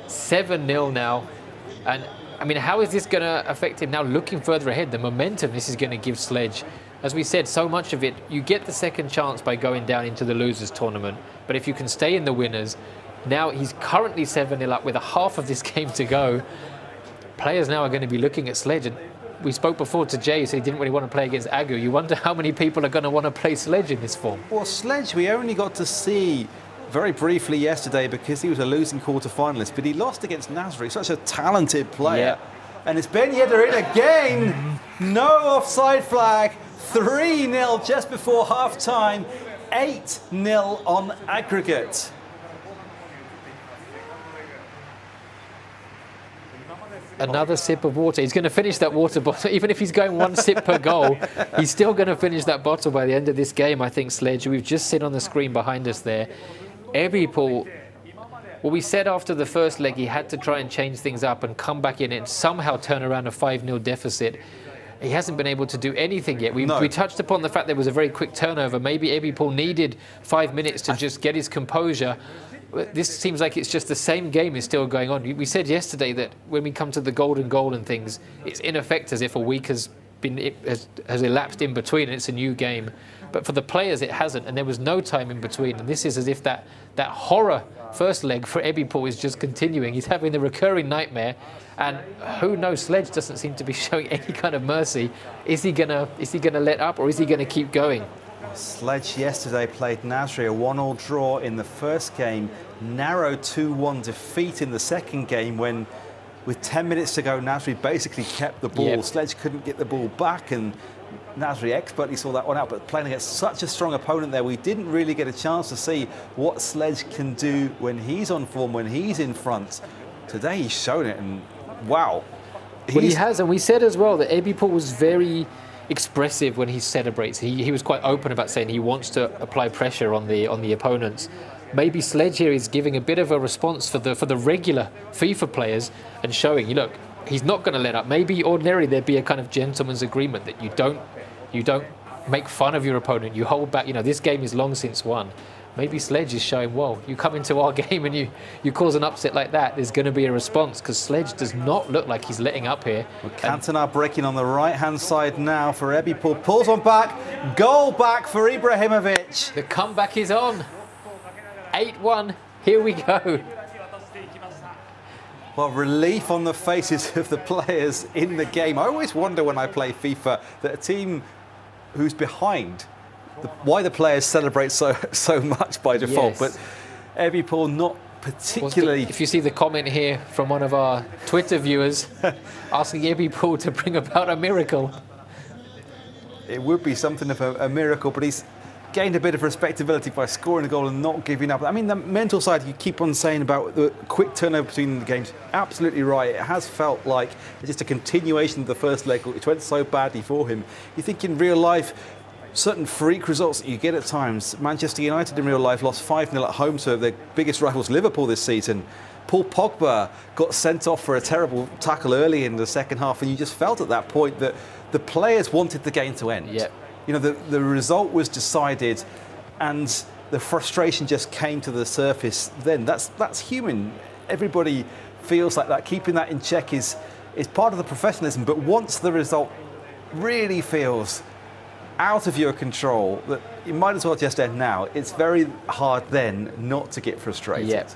7-0 now. And I mean, how is this going to affect him now looking further ahead? The momentum this is going to give Sledge. As we said, so much of it, you get the second chance by going down into the losers tournament. But if you can stay in the winners, now he's currently 7-0 up with a half of this game to go. Players now are going to be looking at Sledge. And we spoke before to Jay, so he didn't really want to play against Agu. You wonder how many people are going to want to play Sledge in this form. Well, Sledge, we only got to see very briefly yesterday because he was a losing quarter-finalist, but he lost against Nasri, such a talented player. And it's Ben Yedder in again. No offside flag. 3-0 just before half-time. 8-0 on aggregate. Another sip of water. He's going to finish that water bottle. Even if he's going one sip per goal, he's still going to finish that bottle by the end of this game, I think, Sledge. We've just seen on the screen behind us there. Ebipol, well, we said after the first leg he had to try and change things up and come back in and somehow turn around a 5-0 deficit. He hasn't been able to do anything yet. We touched upon the fact there was a very quick turnover. Maybe Ebipol needed 5 minutes to just get his composure. This seems like it's just the same game is still going on. We said yesterday that when we come to the golden goal and things, it's in effect as if a week has elapsed in between and it's a new game. But for the players, it hasn't, and there was no time in between. And this is as if that horror first leg for Ebipol is just continuing. He's having the recurring nightmare, and who knows? Sledge doesn't seem to be showing any kind of mercy. Is he gonna let up, or is he gonna keep going? Sledge yesterday played Nasri, a 1-1 draw in the first game, narrow 2-1 defeat in the second game when, with 10 minutes to go, Nasri basically kept the ball. Sledge couldn't get the ball back, and Nasri expertly saw that one out, but playing against such a strong opponent there, we didn't really get a chance to see what Sledge can do when he's on form, when he's in front. Today he's shown it, and wow. Well, he has, and we said as well that Ebipol was very expressive when he celebrates. He was quite open about saying he wants to apply pressure on the opponents. Maybe Sledge here is giving a bit of a response for the regular FIFA players and showing, look, he's not going to let up. Maybe ordinarily there'd be a kind of gentleman's agreement that you don't make fun of your opponent. You hold back. This game is long since won. Maybe Sledge is showing, well, you come into our game and you cause an upset like that, there's going to be a response, because Sledge does not look like he's letting up here. Well, Cantona breaking on the right-hand side now for Ebipol. Pulls on back. Goal back for Ibrahimovic. The comeback is on. 8-1. Here we go. Well, relief on the faces of the players in the game. I always wonder when I play FIFA that a team who's behind, why the players celebrate so much by default. But Ebipol not particularly. If you see the comment here from one of our Twitter viewers asking Ebipol to bring about a miracle. It would be something of a miracle, but he's gained a bit of respectability by scoring a goal and not giving up. I mean, the mental side, you keep on saying about the quick turnover between the games, absolutely right. It has felt like it's just a continuation of the first leg, which went so badly for him. You think in real life, certain freak results that you get at times. Manchester United in real life lost 5-0 at home to their biggest rivals, Liverpool, this season. Paul Pogba got sent off for a terrible tackle early in the second half, and you just felt at that point that the players wanted the game to end. The result was decided, and the frustration just came to the surface then. That's human. Everybody feels like that. Keeping that in check is part of the professionalism, but once the result really feels out of your control, that you might as well just end now. It's very hard then not to get frustrated.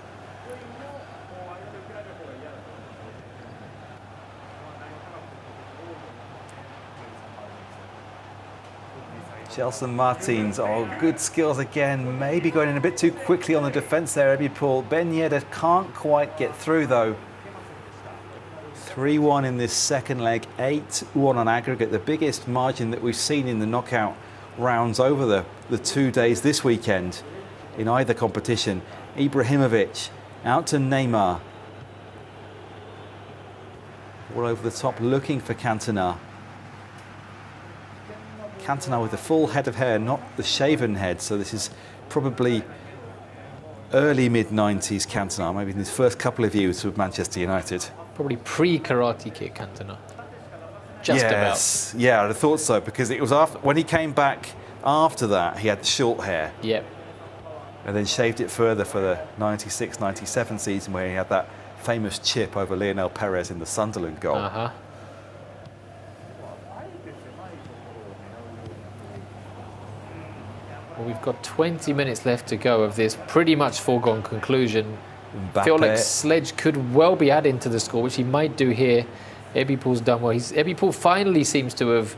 Gelson Martins, good skills again. Maybe going in a bit too quickly on the defence there, Ebipol. Ben Yedder can't quite get through though. 3-1 in this second leg, 8-1 on aggregate, the biggest margin that we've seen in the knockout rounds over the 2 days this weekend in either competition. Ibrahimovic out to Neymar. All over the top looking for Cantona. Cantona with the full head of hair, not the shaven head. So this is probably early mid-90s Cantona, maybe in his first couple of years with Manchester United. Probably pre-Karate Kid Cantona. Just yes. about. Yeah, I thought so, because it was after, when he came back after that, he had the short hair. Yep. And then shaved it further for the 96-97 season, where he had that famous chip over Lionel Perez in the Sunderland goal. Uh-huh. Well, we've got 20 minutes left to go of this pretty much foregone conclusion. I feel like Sledge could well be adding to the score, which he might do here. eBpool's done well. eBpool finally seems to have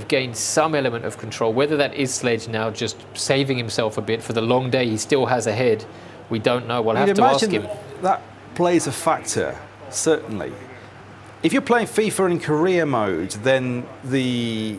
gained some element of control. Whether that is Sledge now just saving himself a bit for the long day he still has ahead, we don't know. We'll have to ask him. That plays a factor, certainly. If you're playing FIFA in career mode, then the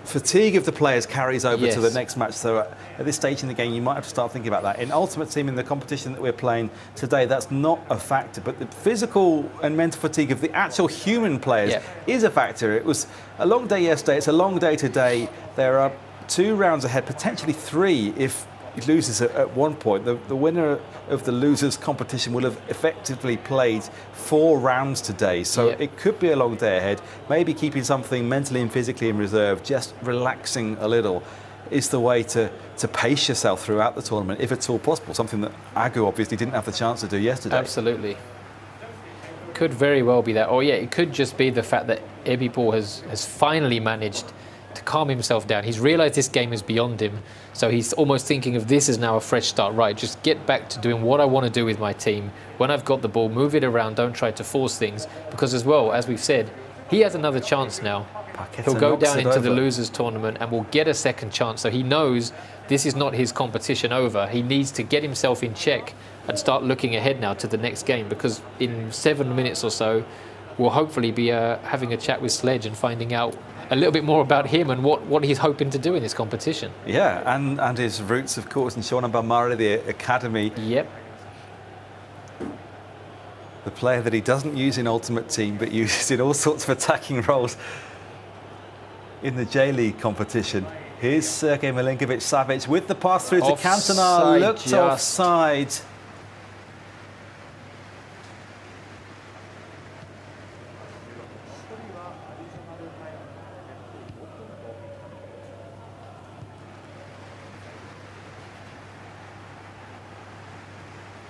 fatigue of the players carries over to the next match. So at this stage in the game, you might have to start thinking about that. In Ultimate Team, in the competition that we're playing today, that's not a factor. But the physical and mental fatigue of the actual human players is a factor. It was a long day yesterday. It's a long day today. There are 2 rounds ahead, potentially 3 if it loses at one point. The winner of the losers competition will have effectively played 4 rounds today, so it could be a long day ahead. Maybe keeping something mentally and physically in reserve, just relaxing a little, is the way to pace yourself throughout the tournament, if at all possible, something that Agu obviously didn't have the chance to do yesterday. Absolutely. Could very well be that. Or it could just be the fact that eBpool has finally managed to calm himself down. He's realised this game is beyond him, so he's almost thinking of this as now a fresh start. Right, just get back to doing what I want to do with my team. When I've got the ball, move it around, don't try to force things, because as well, as we've said, he has another chance now. He'll go down into the losers tournament and will get a second chance, so he knows this is not his competition over. He needs to get himself in check and start looking ahead now to the next game, because in 7 minutes or so, we'll hopefully be having a chat with Sledge and finding out a little bit more about him and what he's hoping to do in this competition. Yeah, and his roots, of course, in Sean Bamara, the academy. Yep. The player that he doesn't use in Ultimate Team, but uses in all sorts of attacking roles in the J.League competition. Here's Sergei Milinkovic-Savic with the pass through to Cantona, looked offside.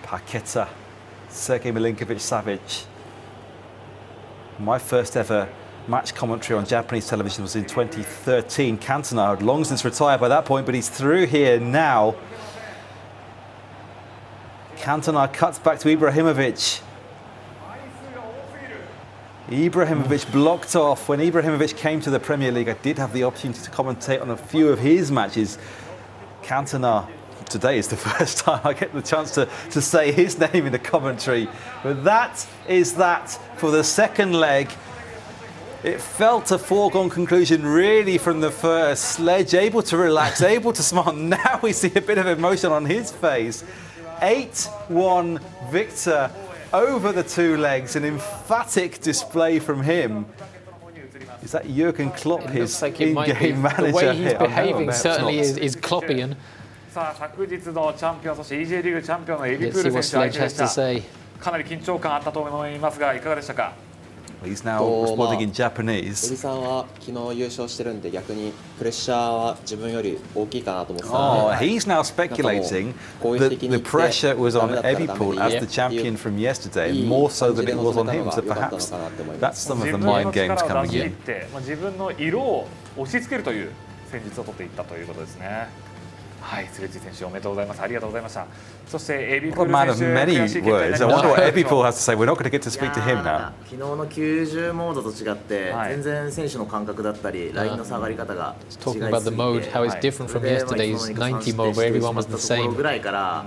Paqueta, Sergei Milinkovic-Savic. My first ever match commentary on Japanese television was in 2013. Cantona had long since retired by that point, but he's through here now. Cantona cuts back to Ibrahimovic. Ibrahimovic blocked off. When Ibrahimovic came to the Premier League, I did have the opportunity to commentate on a few of his matches. Cantona, today is the first time I get the chance to say his name in the commentary. But that is that for the second leg. It felt a foregone conclusion really from the first. Sledge able to relax, able to smile. Now we see a bit of emotion on his face. 8-1 victor over the 2 legs. An emphatic display from him. Is that Jurgen Klopp, his in-game manager? The way he's behaving certainly is Kloppian. さあ昨日のチャンピオン、そして eJ リーグチャンピオンのエビプール選手相手でした。かなり緊張感あったと思いますが、いかがでしたか。He's now responding in Japanese. エビさんは昨日優勝してるんで逆にプレッシャーは自分より大きいかなと思ってたので。He's now speculating that the pressure was on eBpool as the champion from yesterday, more so than it was on him. So perhaps that's some of the mind games coming in. 自分の色を押し付けるという戦術を取っていったということですね。はい、スレッジ選手おめでとうございます。ありがとうございました。そしてエビプール選手、悔しい結果になりました。I wonder what eBpool has to say. We're not going to get to speak to him now. 昨日の90モードと違って全然選手の感覚だったりラインの下がり方が違いすぎて、 Talking about the mode, how it's different from yesterday's 90 mode where everyone was the same. ぐらいから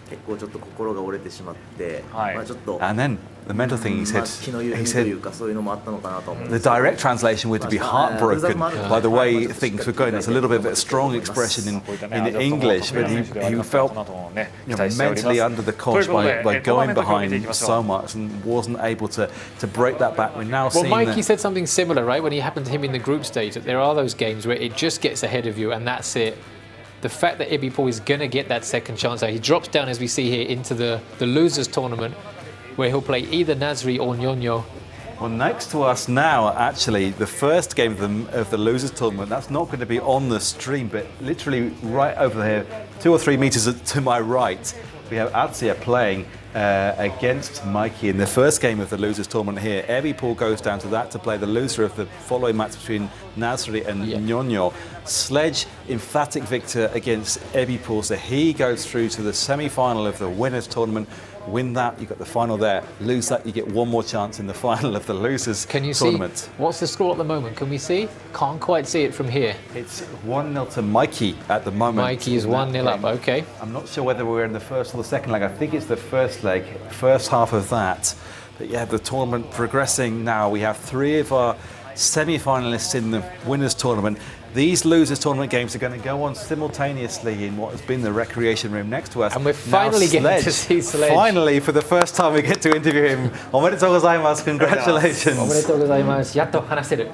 結構ちょっと心が折れてしまって、まあちょっと。And then the mental thing, he said, 気の緩みというかそういうのもあったのかなと思うん the ですけど direct translation would be heartbroken by the way things were going. That's a little bit of a strong expression in English, but he felt mentally under the cosh by going behind so much and wasn't able to break that back. We're now Well, seeing Mikey that. said something similar, right? When it happened to him in the group stage, that there are those games where it just gets ahead of you and that's it. The fact that eBay is going to get that second chance, he drops down, as we see here, into the losers tournament, where he'll play either Nasri or Nyonyo. Well, next to us now, actually, the first game of the losers tournament, that's not going to be on the stream, but literally right over here, 2 or 3 meters to my right, we have Atsia playing against Mikey in the first game of the losers tournament here. Ebipool goes down to that to play the loser of the following match between Nasri and Nyonyo. Sledge, emphatic victor against Ebipool, so he goes through to the semi-final of the winners tournament. Win that, you got the final there. Lose that, you get one more chance in the final of the losers tournament. See what's the score at the moment? Can we see? Can't quite see it from here. It's 1-0 to Mikey at the moment. Mikey is 1-0 up, okay. I'm not sure whether we're in the first or the second leg. I think it's the first leg, first half of that. But yeah, the tournament progressing now. We have 3 of our semi-finalists in the winners tournament. These losers tournament games are going to go on simultaneously in what has been the recreation room next to us. And we're finally getting to see Sledge. Finally, for the first time, we get to interview him. おめでとうございます. Congratulations. おめでとうございます。やっと話せる。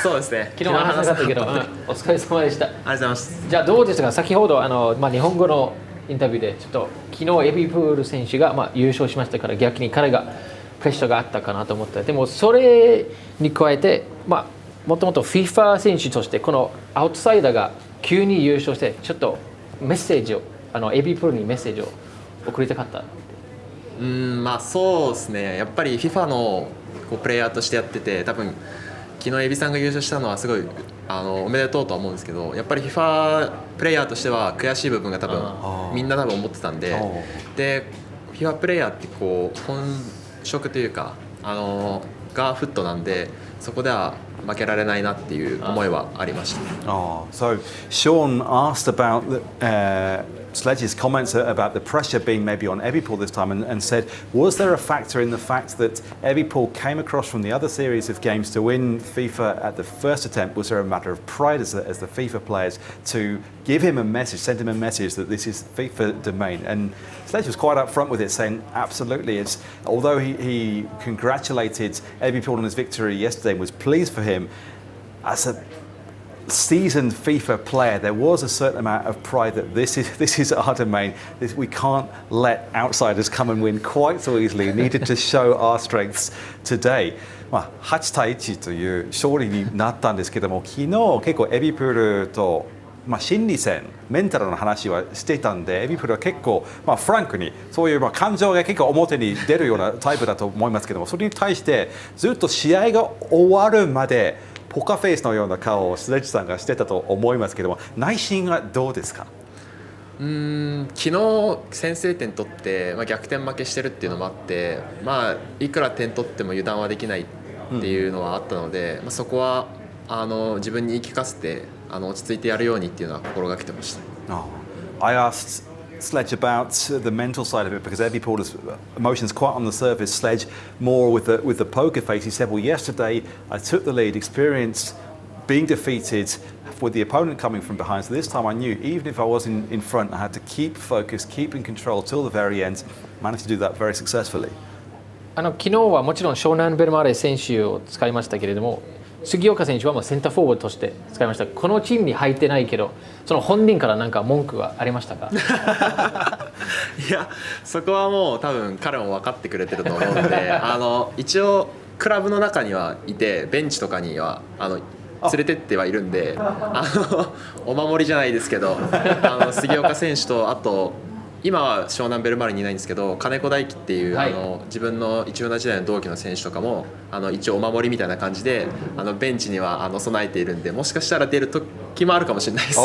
そうですね。昨日話せなかったけど、お疲れ様でした。ありがとうございます。じゃあどうですか。先ほど日本語のインタビューでちょっと昨日エビプール選手が優勝しましたから逆に彼がプレッシャーがあったかなと思った。でもそれに加えてもともと FIFA 選手としてこのアウトサイダーが急に優勝してちょっとメッセージをエビプールにメッセージを送りたかった。そうですね。やっぱり FIFA のプレイヤーとしてやってて多分昨日エビさんが優勝したのはすごいおめでとうとは思うんですけど、やっぱり FIFA プレイヤーとしては悔しい部分が多分みんな多分思ってたんで、FIFA プレイヤーって本職というかがフットなんでそこでは負けられないなっていう思いはありました。So Sean asked about Sledge's comments about the pressure being maybe on Ebipool this time and said, was there a factor in the fact that Ebipool came across from the other series of games to win FIFA at the first attempt? Was there a matter of pride as the FIFA players to give him a message, send him a message that this is FIFA domain? And Sledge was quite upfront with it, saying absolutely. Although he congratulated Ebipool on his victory yesterday and was pleased for him, as a seasoned FIFA player, there was a certain amount of pride that this is our domain. We can't let outsiders come and win quite so easily. We needed to show our strengths today. 8対1という勝利になったんですけども、昨日結構エビプールと心理戦、メンタルの話はしてたんで、エビプールは結構フランクにそういう感情が結構表に出るようなタイプだと思いますけども、それに対してずっと試合が終わるまでポカフェイスのような顔をスレッジさんがしてたと思いますけども、内心はどうですか？昨日先制点取って、逆転負けしてるっていうのもあって、いくら点取っても油断はできないっていうのはあったので、そこは自分に言い聞かせて落ち着いてやるようにっていうのは心がけてました。I asked Sledge about the mental side of it because Ebipool's emotions quite on the surface. Sledge more with the poker face. He said, well, yesterday I took the lead, experienced being defeated with the opponent coming from behind. So this time I knew even if I was in front, I had to keep focused, keep in control till the very end. Managed to do that very successfully. 昨日はもちろん湘南ベルマーレ選手を使いましたけれども、杉岡選手はセンターフォワードとして使いました。このチームに入ってないけど、その本人から何か文句はありましたか？いや、そこはもう多分彼も分かってくれてると思うので、一応クラブの中にはいて、ベンチとかには連れてってはいるんで、お守りじゃないですけど、杉岡選手とあと今は湘南ベルマーレにいないんですけど、金子大輝っていう、自分の一応時代の同期の選手とかも一応お守りみたいな感じでベンチには備えているんで、もしかしたら出る時もあるかもしれないです。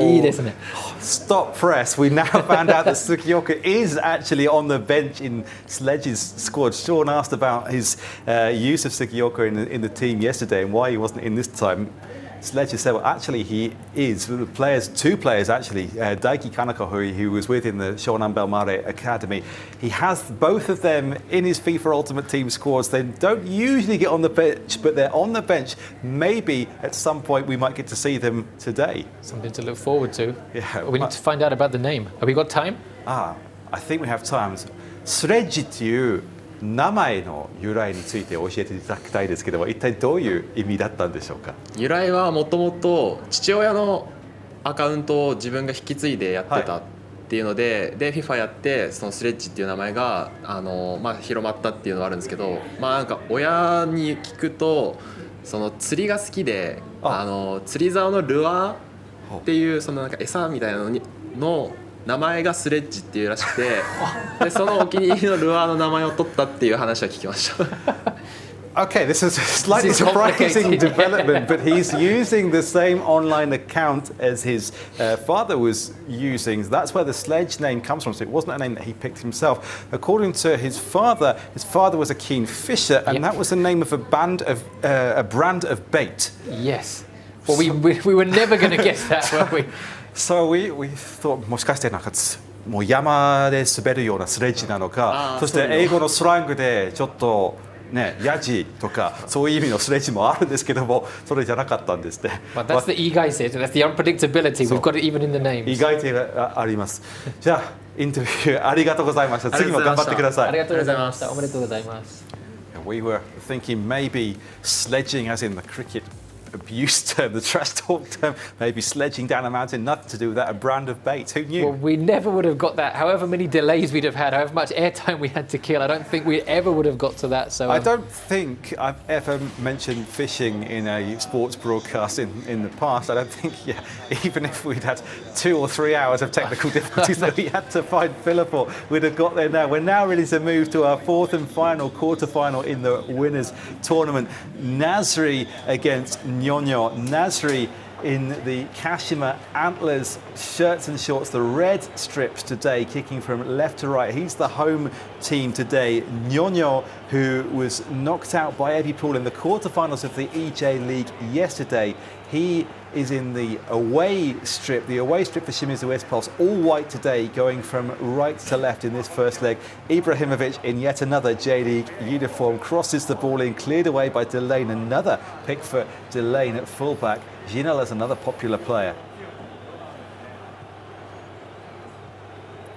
いいですね。Stop press. We now found out that Sugioka is actually on the bench in Sledge's squad. Sean asked about his use of Sugioka in the team yesterday and why he wasn't in this time. Sledge said, well, actually, he is. Two players, actually, Daiki Kaneko, who was with in the Shonan Bellmare Academy, he has both of them in his FIFA Ultimate Team squads. They don't usually get on the bench, but they're on the bench. Maybe at some point we might get to see them today. Something to look forward to. Yeah, we need to find out about the name. Have we got time? I think we have time. Sledge っていう名前の由来について教えていただきたいですけども、一体どういう意味だったんでしょうか。由来はもともと父親のアカウントを自分が引き継いでやってたっていうので、で FIFA やってそのスレッジっていう名前が広まったっていうのはあるんですけど、なんか親に聞くとその釣りが好きで、釣り竿のルアーっていうそのなんか餌みたいなの名前がスレッジっていうらしくて、でそのお気に入りのルアーの名前を取ったっていう話は聞きました。Okay, this is a slightly surprising development, but he's using the same online account as his father was using. That's where the Sledge name comes from. So it wasn't a name that he picked himself. According to his father was a keen fisher, and that was the name of a brand of bait. Yes. Well, we were never going to guess that, were we? So we thought もしかしてなんかもう山で滑るようなスレッジなのか、そして英語のスラングでちょっとね、ヤジとかそういう意味のスレッジもあるんですけども、それじゃなかったんですね。That's the eGuy said. That's the unpredictability. We've got it even in the names. 意外性があります。じゃあインタビューありがとうございました。次も頑張ってください。ありがとうございました。おめでとうございます。We were thinking maybe sledging, as in the cricket abuse term, the trash talk term, maybe sledging down a mountain, nothing to do with that, a brand of bait. Who knew? Well, we never would have got that. However many delays we'd have had, however much airtime we had to kill, I don't think we ever would have got to that. So I don't think I've ever mentioned fishing in a sports broadcast in the past. I don't think, even if we'd had 2 or 3 hours of technical difficulties that we had to find Philip for, we'd have got there now. We're now ready to move to our fourth and final quarter-final in the winners tournament. Nasri against Nyonyo. Nasri in the Kashima Antlers shirts and shorts, the red strips today, kicking from left to right. He's the home team today. Nyonyo, who was knocked out by eWorld in the quarterfinals of the eJ.LEAGUE yesterday, he is in the away strip for Shimizu S-Pulse, all white today, going from right to left in this first leg. Ibrahimovic in yet another J.League uniform crosses the ball in, cleared away by Delane, another pick for Delane at fullback. Ginola's another popular player.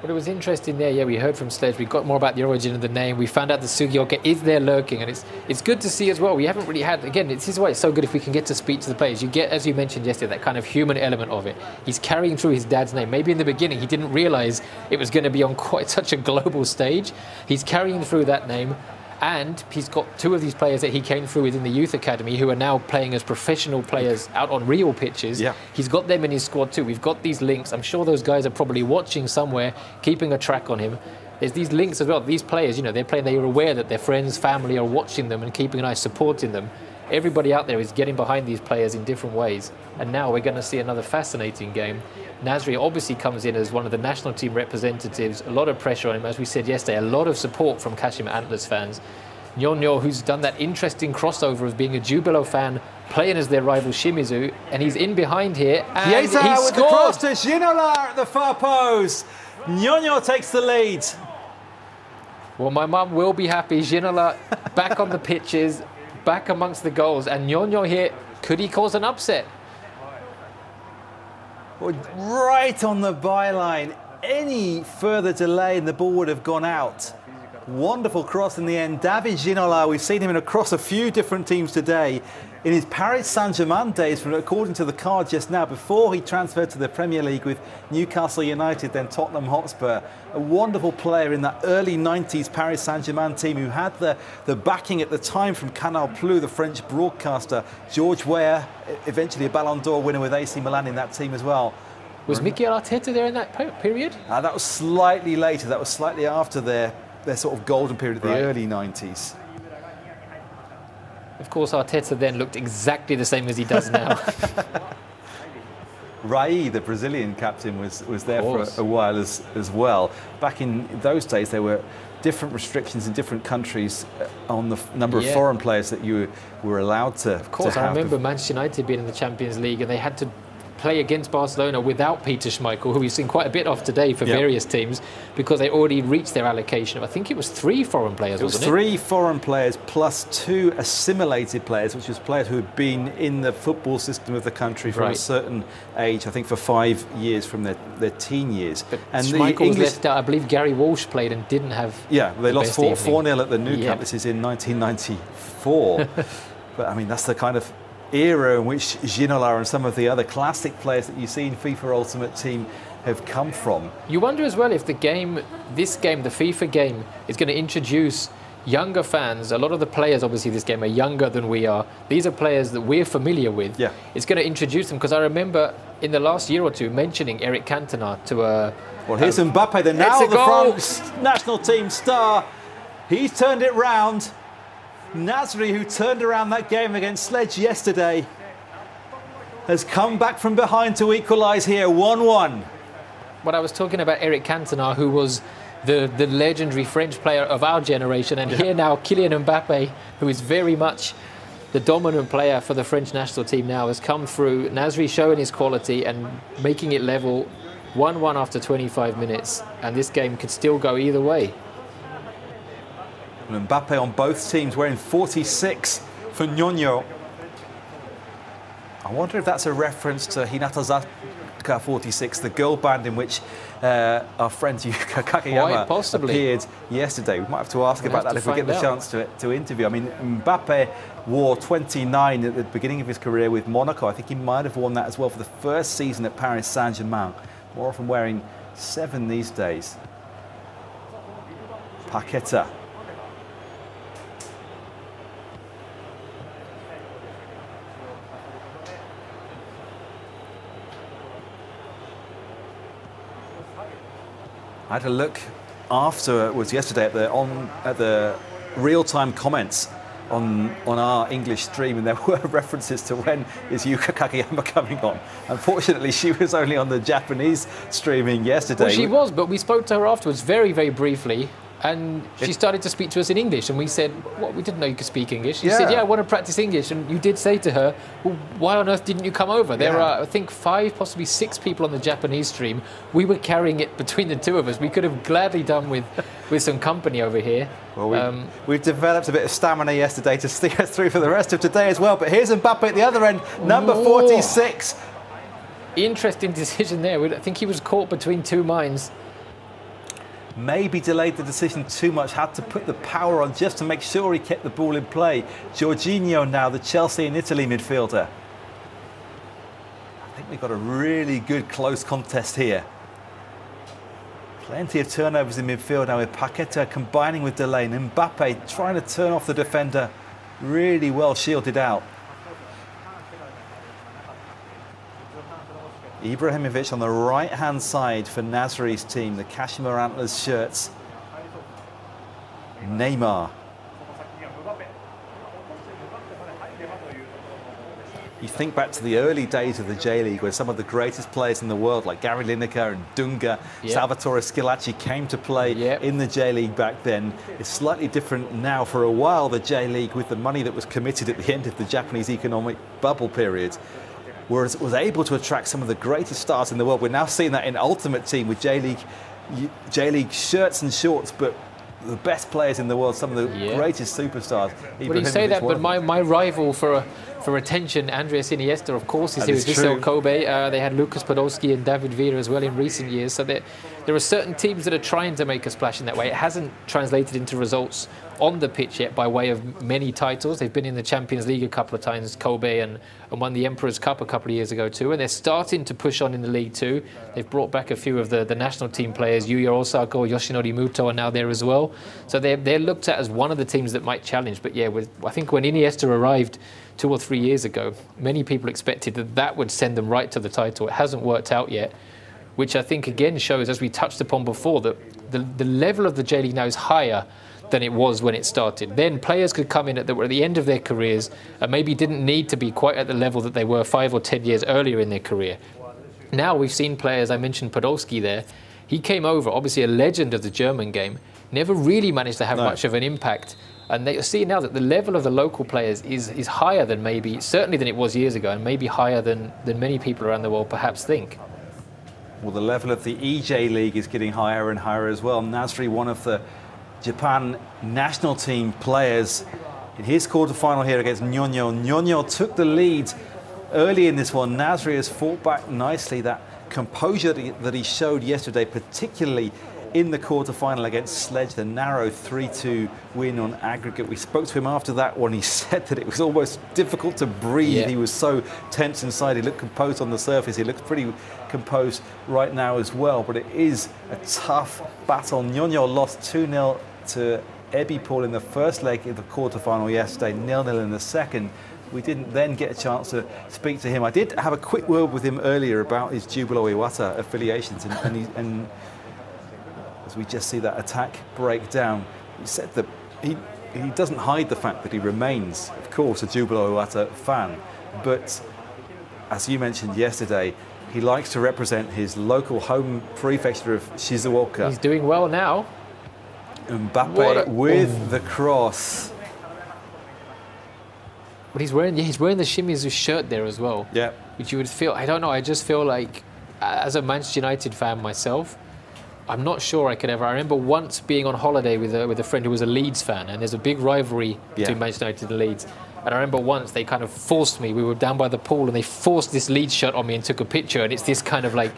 Well, it was interesting there. We heard from Sledge. We got more about the origin of the name. We found out the Sugioka is there lurking, and it's good to see as well. We haven't really had, again, this is why it's so good if we can get to speak to the players. You get, as you mentioned yesterday, that kind of human element of it. He's carrying through his dad's name. Maybe in the beginning he didn't realise it was going to be on quite such a global stage. He's carrying through that name. And he's got 2 of these players that he came through with in the youth academy who are now playing as professional players out on real pitches. Yeah. He's got them in his squad too. We've got these links. I'm sure those guys are probably watching somewhere, keeping a track on him. There's these links as well. These players, they're playing, they're aware that their friends, family are watching them and keeping an eye, supporting them. Everybody out there is getting behind these players in different ways. And now we're going to see another fascinating game. Nasri obviously comes in as one of the national team representatives. A lot of pressure on him. As we said yesterday, a lot of support from Kashima Antlers fans. Nyonyo, who's done that interesting crossover of being a Jubilo fan, playing as their rival Shimizu, and he's in behind here, and he scored! With the cross to Ginola at the far post. Nyonyo takes the lead. Well, my mum will be happy. Ginola back on the pitches, back amongst the goals, and Nyonyo here, could he cause an upset? Right on the byline. Any further delay and the ball would have gone out. Wonderful cross in the end. David Ginola, we've seen him across a few different teams today. In his Paris Saint-Germain days, according to the card just now, before he transferred to the Premier League with Newcastle United, then Tottenham Hotspur. A wonderful player in that early 90s Paris Saint-Germain team who had the backing at the time from Canal Plus, the French broadcaster. George Weah, eventually a Ballon d'Or winner with AC Milan in that team as well. Was Mikel Arteta there in that period? That was slightly later. That was slightly after their sort of golden period of the early 90s. Of course, Arteta then looked exactly the same as he does now. Rai, the Brazilian captain, was there for a while as well. Back in those days, there were different restrictions in different countries on the number of foreign players that you were allowed to. Of course, I remember Manchester United being in the Champions League and they had to play against Barcelona without Peter Schmeichel, who we've seen quite a bit of today for various teams, because they already reached their allocation. I think it was 3 foreign players, wasn't it? 3 foreign players plus 2 assimilated players, which was players who had been in the football system of the country from a certain age, I think for 5 years from their teen years. But and Schmeichel was left out. I believe Gary Walsh played and didn't have. Yeah, they lost 4-0 at the Nou Camp. This is in 1994. But I mean, that's the kind of era in which Ginola and some of the other classic players that you see in FIFA Ultimate Team have come from. You wonder as well if the FIFA game, is going to introduce younger fans. A lot of the players, obviously, this game are younger than we are. These are players that we're familiar with. Yeah. It's going to introduce them, because I remember in the last year or two mentioning Eric Cantona to a... Well, here's Mbappe, the now the France national team star. He's turned it round. Nasri, who turned around that game against Sledge yesterday, has come back from behind to equalise here, 1-1. But I was talking about Eric Cantona, who was the legendary French player of our generation, and here now Kylian Mbappe, who is very much the dominant player for the French national team now, has come through. Nasri showing his quality and making it level, 1-1 after 25 minutes, and this game could still go either way. Mbappe on both teams wearing 46 for Ñoño. I wonder if that's a reference to Hinata Zaka 46, the girl band in which our friend Yuka Kageyama appeared yesterday. We might have to ask about that if we get the chance to interview. I mean, Mbappe wore 29 at the beginning of his career with Monaco. I think he might have worn that as well for the first season at Paris Saint-Germain. More often wearing 7 these days. Paqueta. I had a look afterwards yesterday at the real-time comments on our English stream, and there were references to when is Yuka Kageyama coming on. Unfortunately, she was only on the Japanese streaming yesterday. Well, she was, but we spoke to her afterwards very, very briefly, and she started to speak to us in English, and we said, "What? We didn't know you could speak English." She said, "Yeah, I want to practice English," and you did say to her, "Well, why on earth didn't you come over?" There are, I think, 5, possibly 6 people on the Japanese stream. We were carrying it between the 2 of us. We could have gladly done with some company over here. Well, we've developed a bit of stamina yesterday to see us through for the rest of today as well. But here's Mbappe at the other end, number 46. Interesting decision there. I think he was caught between 2 minds. Maybe delayed the decision too much, had to put the power on just to make sure he kept the ball in play. Jorginho now, the Chelsea and Italy midfielder. I think we've got a really good close contest here. Plenty of turnovers in midfield now with Paqueta combining with Delaney. Mbappe trying to turn off the defender, really well shielded out. Ibrahimovic on the right-hand side for Nasri's team, the Kashmir Antlers shirts. Neymar. You think back to the early days of the J.League, where some of the greatest players in the world, like Gary Lineker and Dunga, Salvatore Schillaci, came to play in the J.League back then. It's slightly different now. For a while, the J.League, with the money that was committed at the end of the Japanese economic bubble period, was able to attract some of the greatest stars in the world. We're now seeing that in Ultimate Team with J.League shirts and shorts, but the best players in the world, some of the greatest superstars. Well, you say that, but my rival for attention, Andreas Iniesta, of course, is here with Vissel Kobe. They had Lucas Podolski and David Villa as well in recent years. So there are certain teams that are trying to make a splash in that way. It hasn't translated into results on the pitch yet by way of many titles. They've been in the Champions League a couple of times, Kobe, and won the Emperor's Cup a couple of years ago too. And they're starting to push on in the league too. They've brought back a few of the national team players. Yuya Osako, Yoshinori Muto are now there as well. So they're looked at as one of the teams that might challenge. But yeah, I think when Iniesta arrived 2 or 3 years ago, many people expected that would send them right to the title. It hasn't worked out yet, which I think again shows, as we touched upon before, that the level of the J-League now is higher than it was when it started. Then players could come in that were at the end of their careers and maybe didn't need to be quite at the level that they were 5 or 10 years earlier in their career. Now we've seen players, I mentioned Podolski there, He came over, obviously a legend of the German game, never really managed to have much of an impact. And they see now that the level of the local players is higher than certainly than it was years ago, and maybe higher than many people around the world perhaps think. Well, the level of the eJ.League is getting higher and higher as well. Nasri, one of the Japan national team players, in his quarterfinal here against Nyonyo. Nyonyo took the lead early in this one. Nasri has fought back nicely. That composure that he showed yesterday, particularly in the quarterfinal against Sledge, the narrow 3-2 win on aggregate. We spoke to him after that one. He said that it was almost difficult to breathe. Yeah. He was so tense inside. He looked composed on the surface. He looks pretty composed right now as well. But it is a tough battle. Nyonyo lost 2-0 to eBay in the first leg of the quarterfinal yesterday, 0-0 in the second. We didn't then get a chance to speak to him. I did have a quick word with him earlier about his Jubilo Iwata affiliations, and as we just see that attack break down, he said that he doesn't hide the fact that he remains, of course, a Jubilo Iwata fan, but as you mentioned yesterday, he likes to represent his local home prefecture of Shizuoka. He's doing well now. Mbappe with the cross. But he's wearing the Shimizu shirt there as well. Yeah. Which you would feel, I don't know, I just feel like, as a Manchester United fan myself, I'm not sure I could ever. I remember once being on holiday with a friend who was a Leeds fan, and there's a big rivalry between Manchester United and Leeds. And I remember once they kind of forced me, we were down by the pool, and they forced this Leeds shirt on me and took a picture. And it's this kind of like,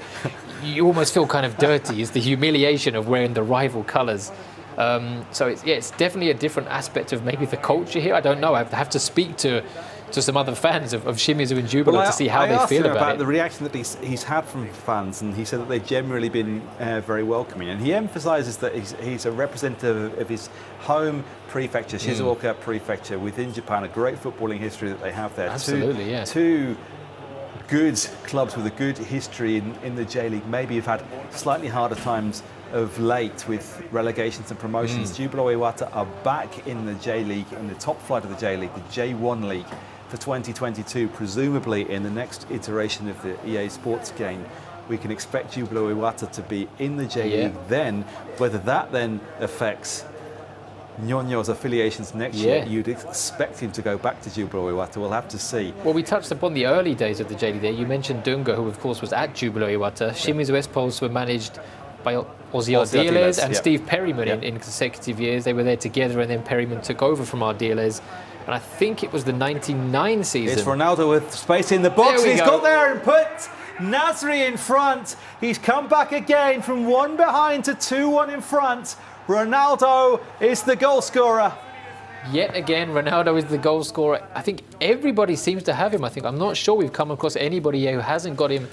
you almost feel kind of dirty. It's the humiliation of wearing the rival colours. So it's definitely a different aspect of maybe the culture here. I don't know. I have to speak to some other fans of Shimizu and Jubilo to see how they feel about it. The reaction that he's had from fans, and he said that they've generally been very welcoming. And he emphasises that he's a representative of his home prefecture, Shizuoka Prefecture, within Japan. A great footballing history that they have there. Absolutely, yeah. Two good clubs with a good history in the J-League. Maybe have had slightly harder times of late with relegations and promotions. Jubilo Iwata are back in the J-League, in the top flight of the J-League, the J1 League for 2022, presumably in the next iteration of the EA Sports game. We can expect Jubilo Iwata to be in the J-League then. Whether that then affects Nyonyo's affiliations next year, you'd expect him to go back to Jubilo Iwata. We'll have to see. Well, we touched upon the early days of the J-League there. You mentioned Dunga, who of course was at Jubilo Iwata. Shimizu S-Pulse were managed by Ozzy Ardiles and Steve Perryman in consecutive years. They were there together, and then Perryman took over from Ardiles. And I think it was the 99 season. It's Ronaldo with space in the box. He's got there and put Nasri in front. He's come back again from 1 behind to 2-1 in front. Ronaldo is the goal scorer. Yet again, Ronaldo is the goal scorer. I think everybody seems to have him. I'm not sure we've come across anybody here who hasn't got him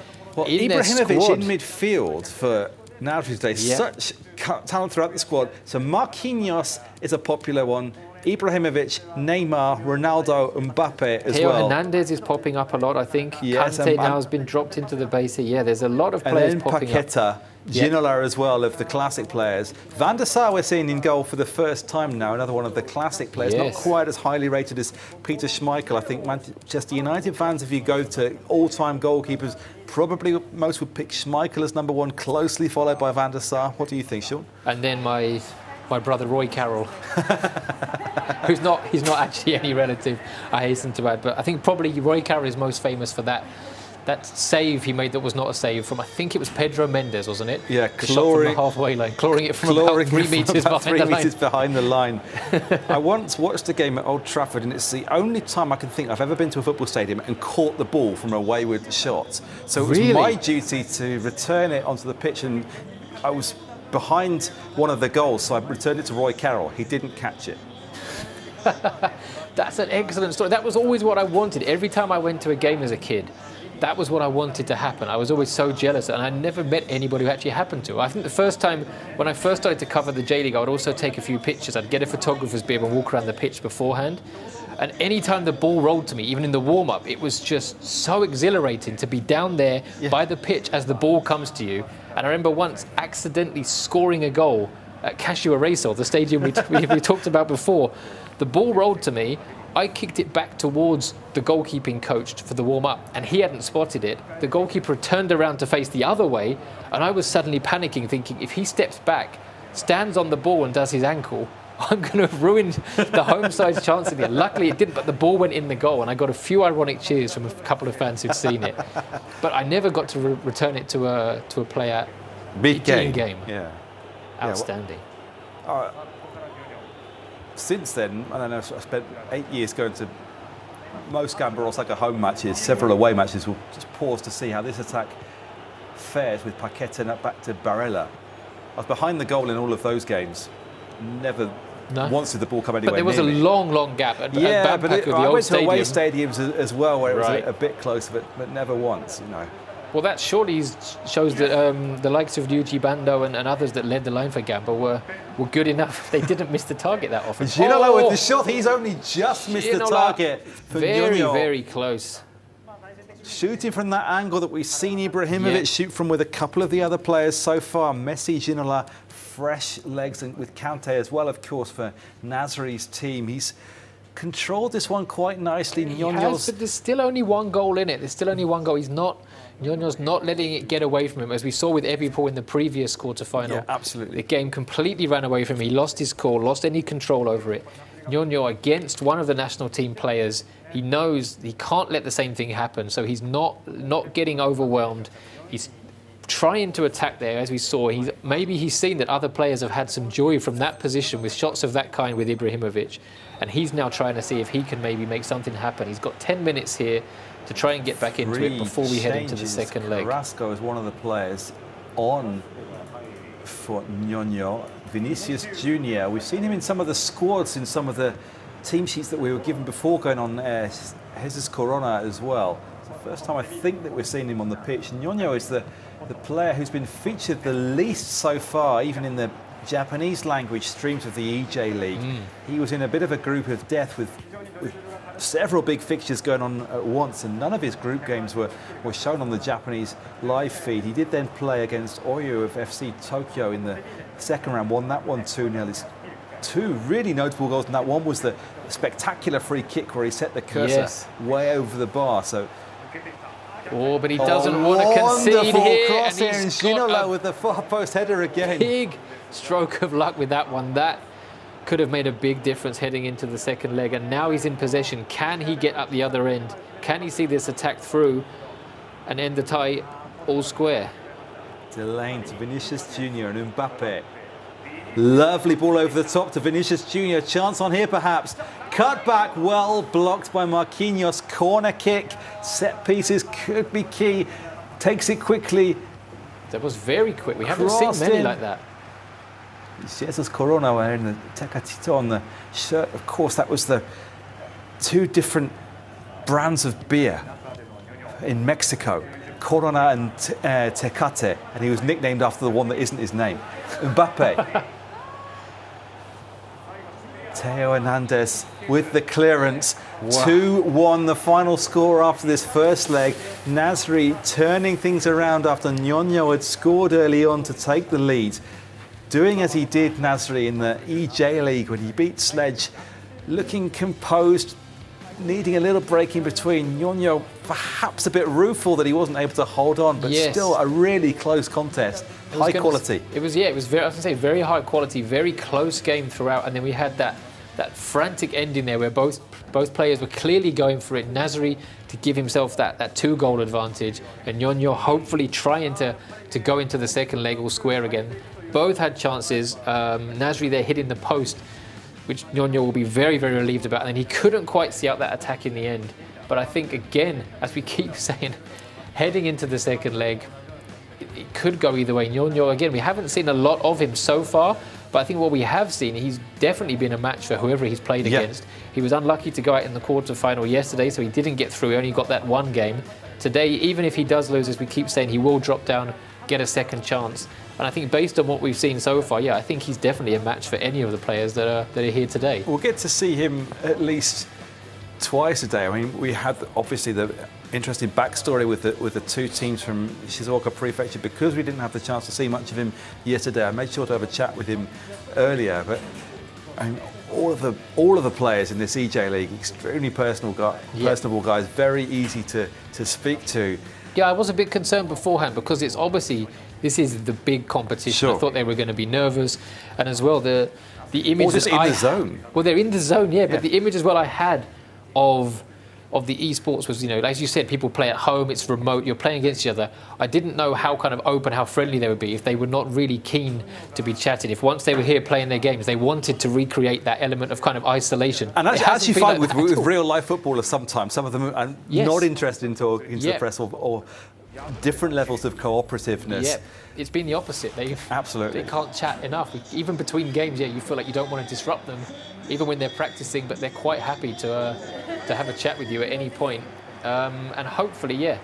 in their squad. Ibrahimovic in midfield for Nasri's day. Such talent throughout the squad. So Marquinhos is a popular one. Ibrahimovic, Neymar, Ronaldo, Mbappe as well. Hernandez is popping up a lot, I think. Kante now has been dropped into the base here. Yeah, there's a lot of players popping up. Paqueta, Ginola as well, of the classic players. Van der Sar we're seeing in goal for the first time now, another one of the classic players, not quite as highly rated as Peter Schmeichel. I think Manchester United fans, if you go to all-time goalkeepers, probably most would pick Schmeichel as number one, closely followed by Van der Sar. What do you think, Sean? And then my brother Roy Carroll, he's not actually any relative, I hasten to add, but I think probably Roy Carroll is most famous for that save he made that was not a save from, I think it was Pedro Mendes, wasn't it? Yeah, the shot from the halfway line, clawing it from about 3 metres behind the line. I once watched a game at Old Trafford, and it's the only time I can think I've ever been to a football stadium and caught the ball from a wayward shot. So it was my duty to return it onto the pitch, and I was behind one of the goals, so I returned it to Roy Carroll. He didn't catch it. That's an excellent story. That was always what I wanted. Every time I went to a game as a kid, that was what I wanted to happen. I was always so jealous, and I never met anybody who actually happened to. I think the first time, when I first started to cover the J-League, I would also take a few pictures. I'd get a photographer's bib and walk around the pitch beforehand. And any time the ball rolled to me, even in the warm-up, it was just so exhilarating to be down there by the pitch as the ball comes to you. And I remember once accidentally scoring a goal at Kashiwa Reysol, the stadium we talked about before. The ball rolled to me, I kicked it back towards the goalkeeping coach for the warm-up, and he hadn't spotted it. The goalkeeper turned around to face the other way, and I was suddenly panicking, thinking if he steps back, stands on the ball and does his ankle, I'm going to ruin the home side's chance in the end. Luckily it didn't, but the ball went in the goal, and I got a few ironic cheers from a couple of fans who'd seen it. But I never got to return it to a player. Big game. Yeah. Outstanding. Since then, I don't know, I spent 8 years going to most Gamba Osaka home matches, several away matches. We'll just pause to see how this attack fares with Paqueta back to Barella. I was behind the goal in all of those games. Never once did the ball come anywhere. But there was a long gap. But I went to away stadiums as well where it was a bit closer, but never once, you know. Well, that surely shows that the likes of Ryuji Bando and others that led the line for Gamba were good enough. They didn't miss the target that often. Ginola with the shot. He's only just missed the target. For very close. Shooting from that angle that we've seen Ibrahimovic shoot from with a couple of the other players so far. Messi, Ginola, fresh legs, and with Kante as well, of course, for Nasri's team. He's controlled this one quite nicely. But there's still only one goal in it. There's still only one goal. Nyonyo's not letting it get away from him, as we saw with Ebipol in the previous quarter-final. Yeah, absolutely. The game completely ran away from him. He lost his call, lost any control over it. Nyonyo, against one of the national team players, he knows he can't let the same thing happen, so he's not getting overwhelmed. He's trying to attack there, as we saw. Maybe he's seen that other players have had some joy from that position with shots of that kind with Ibrahimovic, and he's now trying to see if he can maybe make something happen. He's got 10 minutes here to try and get back into it before we head into the second leg. Carrasco is one of the players on for Nyonyo. Vinicius Junior, we've seen him in some of the squads, in some of the team sheets that we were given before going on Jesus Corona as well. It's the first time I think that we're seeing him on the pitch. Nyonyo is the player who's been featured the least so far, even in the Japanese language streams of the eJ.LEAGUE. He was in a bit of a group of death with several big fixtures going on at once, and none of his group games were shown on the Japanese live feed. He did then play against Oyo of FC Tokyo in the second round, won that one 2-0. His two really notable goals, and that one was the spectacular free kick where he set the cursor way over the bar. So, but he doesn't want to concede here. Cross here, and Ginola with the far post header again. Big stroke of luck with that one. That could have made a big difference heading into the second leg, and now he's in possession. Can he get up the other end? Can he see this attack through and end the tie all square? Delane to Vinicius Junior and Mbappe. Lovely ball over the top to Vinicius Junior. Chance on here perhaps. Cut back, well blocked by Marquinhos. Corner kick. Set pieces could be key. Takes it quickly. That was very quick. We haven't seen many like that. Jesus Corona wearing the Tecatito on the shirt. Of course, that was the two different brands of beer in Mexico. Corona and Tecate. And he was nicknamed after the one that isn't his name. Mbappe. Theo Hernandez with the clearance. 2-1, the final score after this first leg. Nasri turning things around after Nyonyo had scored early on to take the lead. Doing as he did, Nasri, in the eJ.LEAGUE when he beat Sledge. Looking composed, needing a little break in between. Nyonyo perhaps a bit rueful that he wasn't able to hold on, but still a really close contest. High quality. It was very, I was going to say, very high quality, very close game throughout, and then we had that frantic ending there where both players were clearly going for it. Nasri to give himself that 2-goal advantage, and Nyonyo hopefully trying to go into the second leg all square again. Both had chances. Nasri there hitting the post, which Nyonyo will be very, very relieved about, and then he couldn't quite see out that attack in the end. But I think, again, as we keep saying, heading into the second leg, it could go either way. Nyonyo, again, we haven't seen a lot of him so far, but I think what we have seen, he's definitely been a match for whoever he's played against. He was unlucky to go out in the quarter-final yesterday, so he didn't get through. He only got that one game. Today, even if he does lose, as we keep saying, he will drop down, get a second chance. And I think based on what we've seen so far, I think he's definitely a match for any of the players that are here today. We'll get to see him at least twice a day. I mean, we had obviously the interesting backstory with the two teams from Shizuoka Prefecture. Because we didn't have the chance to see much of him yesterday, I made sure to have a chat with him earlier. But And all of the players in this eJ.LEAGUE, extremely personable guys, very easy to speak to. Yeah, I was a bit concerned beforehand because it's obviously this is the big competition. Sure. I thought they were going to be nervous, and as well the image. Or just in the zone. Well, they're in the zone, yeah. But the image as well I had of the esports was, as you said, people play at home, it's remote, you're playing against each other. I didn't know how kind of open, how friendly they would be if they were not really keen to be chatting. If once they were here playing their games, they wanted to recreate that element of kind of isolation. And as you find with real life footballers sometimes, some of them are not interested in talking to the press or different levels of cooperativeness. Yeah, it's been the opposite. They can't chat enough. Even between games, you feel like you don't want to disrupt them, even when they're practicing, but they're quite happy to have a chat with you at any point. And hopefully, you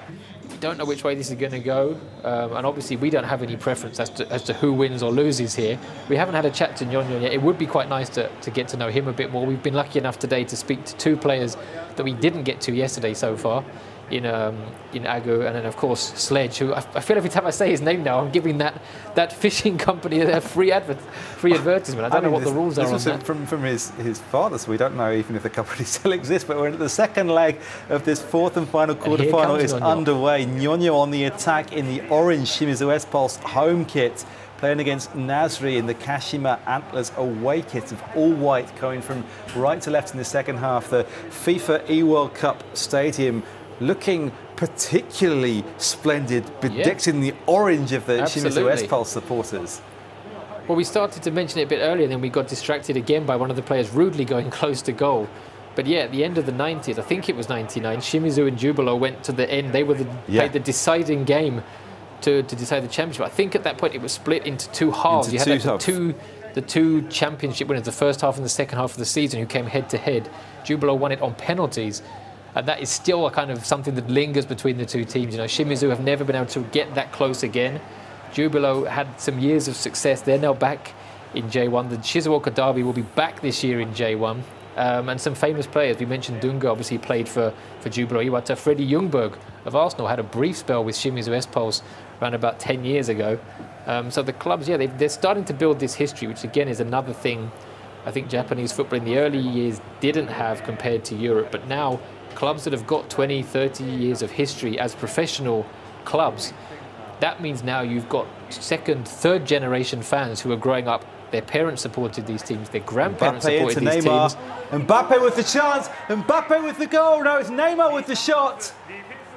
don't know which way this is going to go. And obviously, we don't have any preference as to who wins or loses here. We haven't had a chat to Nyonyo yet. It would be quite nice to get to know him a bit more. We've been lucky enough today to speak to 2 players that we didn't get to yesterday so far. In Agu, and then of course Sledge, who I feel every time I say his name now, I'm giving that fishing company a free advertisement. I don't know what the rules are on that. From his father, so we don't know even if the company still exists. But we're at the second leg of this 4th and final quarterfinal is underway. Nyonyo on the attack in the orange Shimizu S-Pulse home kit, playing against Nasri in the Kashima Antlers away kit of all white, going from right to left in the second half. The FIFA eWorld Cup stadium looking particularly splendid, bedecked in the orange of the Shimizu S-Pulse supporters. Well, we started to mention it a bit earlier, then we got distracted again by one of the players rudely going close to goal. But at the end of the 90th, I think it was 99, Shimizu and Jubilo went to the end. They were played the deciding game to decide the championship. I think at that point it was split into 2 halves. You had the two championship winners, the first half and the second half of the season, who came head to head. Jubilo won it on penalties. And that is still a kind of something that lingers between the 2 teams. Shimizu have never been able to get that close again. Jubilo had some years of success. They're now back in J1. The Shizuoka Derby will be back this year in J1. And some famous players. We mentioned Dunga, obviously played for Jubilo Iwata. Freddie Ljungberg of Arsenal had a brief spell with Shimizu S-Pulse around about 10 years ago. So the clubs, they're starting to build this history, which again is another thing I think Japanese football in the early years didn't have compared to Europe. But now, clubs that have got 20, 30 years of history as professional clubs, that means now you've got 2nd, 3rd generation fans who are growing up. Their parents supported these teams, their grandparents supported these teams. Mbappe with the chance, Mbappe with the goal, no, it's Neymar with the shot.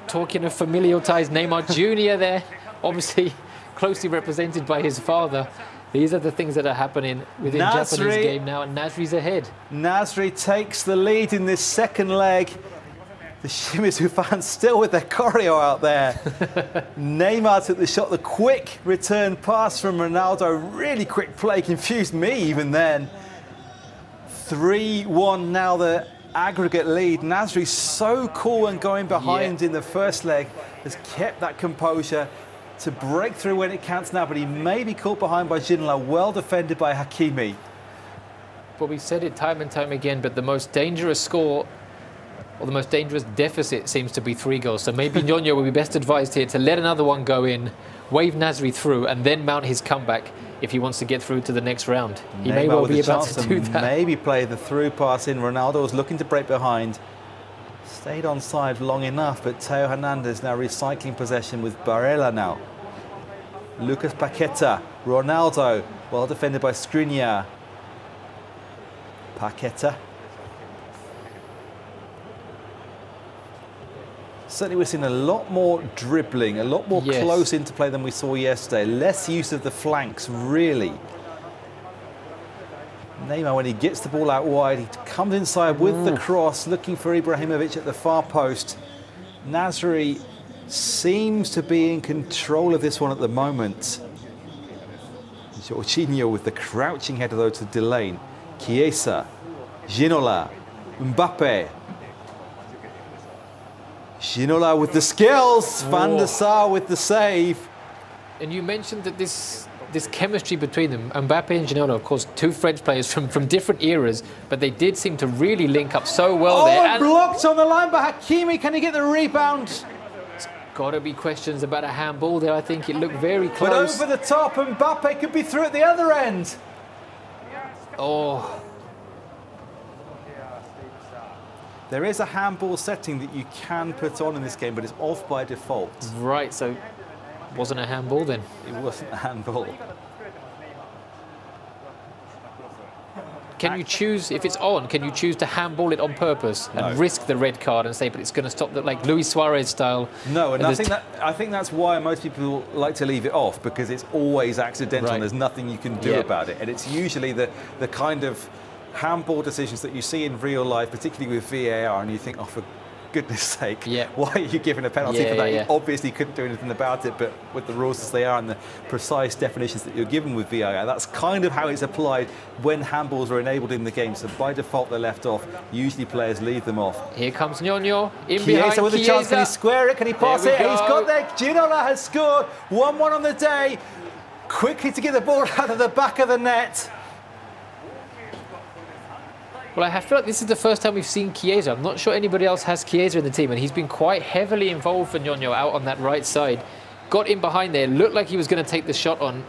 Talking of familial ties, Neymar Jr. there, obviously closely represented by his father. These are the things that are happening within Japanese game now, and Nasri's ahead. Nasri takes the lead in this second leg. The Shimizu fans still with their choreo out there. Neymar took the shot, the quick return pass from Ronaldo. Really quick play, confused me even then. 3-1 now the aggregate lead. Nasri so cool and going behind in the first leg, has kept that composure to break through when it counts now, but he may be caught behind by Ginola, well defended by Hakimi. Well, we've said it time and time again, but the most dangerous score, or the most dangerous deficit, seems to be 3 goals. So maybe Nyonyo will be best advised here to let another one go in, wave Nasri through, and then mount his comeback if he wants to get through to the next round. He may well be about to do that. Maybe play the through pass in. Ronaldo was looking to break behind. Stayed on side long enough, but Teo Hernandez now recycling possession with Barella now. Lucas Paqueta, Ronaldo, well defended by Skriniar. Paqueta. Certainly we're seeing a lot more dribbling, a lot more close interplay than we saw yesterday. Less use of the flanks, really. Neymar, when he gets the ball out wide, he comes inside with the cross, looking for Ibrahimovic at the far post. Nasri seems to be in control of this one at the moment. Jorginho with the crouching header though to Delane. Chiesa, Ginola, Mbappe. Ginola with the skills, Van der Sar with the save. And you mentioned that this chemistry between them, Mbappe and Ginola, of course, 2 French players from different eras, but they did seem to really link up so well there. And blocked on the line by Hakimi. Can he get the rebound? It's got to be questions about a handball there. I think it looked very close. But over the top, Mbappe could be through at the other end. Oh, There is a handball setting that you can put on in this game, but it's off by default. Right, so wasn't a handball then? It wasn't a handball. Can you choose, if it's on, can you choose to handball it on purpose and risk the red card and say, but it's going to stop, like Luis Suarez style? No, and I think that's why most people like to leave it off, because it's always accidental and there's nothing you can do about it. And it's usually the kind of handball decisions that you see in real life, particularly with VAR, and you think, oh, for goodness sake, why are you giving a penalty for that? You obviously couldn't do anything about it, but with the rules as they are and the precise definitions that you're given with VAR, that's kind of how it's applied when handballs are enabled in the game. So by default, they're left off. Usually players leave them off. Here comes Ñoño, in behind Chiesa with a chance. Can he square it? Can he pass it? He's got there. Ginola has scored. 1-1 on the day. Quickly to get the ball out of the back of the net. Well, I feel like this is the first time we've seen Chiesa. I'm not sure anybody else has Chiesa in the team, and he's been quite heavily involved for Ñoño out on that right side. Got in behind there, looked like he was going to take the shot on.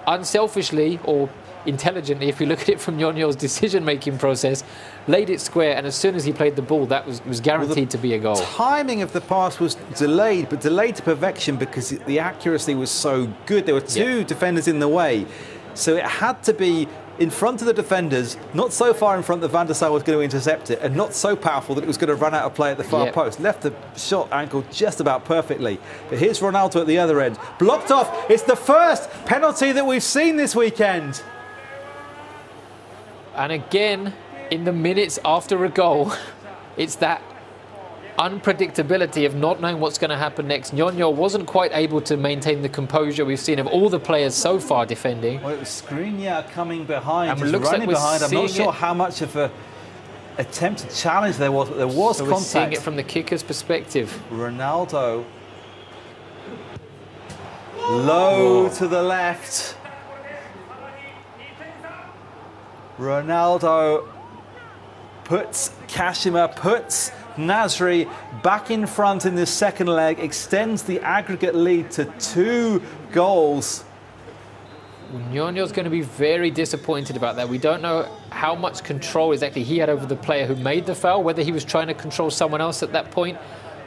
Unselfishly or intelligently, if you look at it from Ñoño's decision-making process, laid it square, and as soon as he played the ball, that was guaranteed to be a goal. Timing of the pass was delayed, but delayed to perfection because the accuracy was so good. There were two defenders in the way, so it had to be in front of the defenders, not so far in front that Van der Sar was going to intercept it, and not so powerful that it was going to run out of play at the far post. Left the shot angle just about perfectly. But here's Ronaldo at the other end. Blocked off. It's the first penalty that we've seen this weekend. And again, in the minutes after a goal, it's that unpredictability of not knowing what's going to happen next. Ñoño wasn't quite able to maintain the composure we've seen of all the players so far defending. Well, it was Skriniar coming behind, and just looks running like behind. I'm not sure how much of a attempted challenge there was, but there was so contact. We're seeing it from the kicker's perspective. Ronaldo. Low to the left. Ronaldo puts Kashima, puts Nasri back in front in this second leg, extends the aggregate lead to 2 goals. Ñoño's going to be very disappointed about that. We don't know how much control exactly he had over the player who made the foul, whether he was trying to control someone else at that point.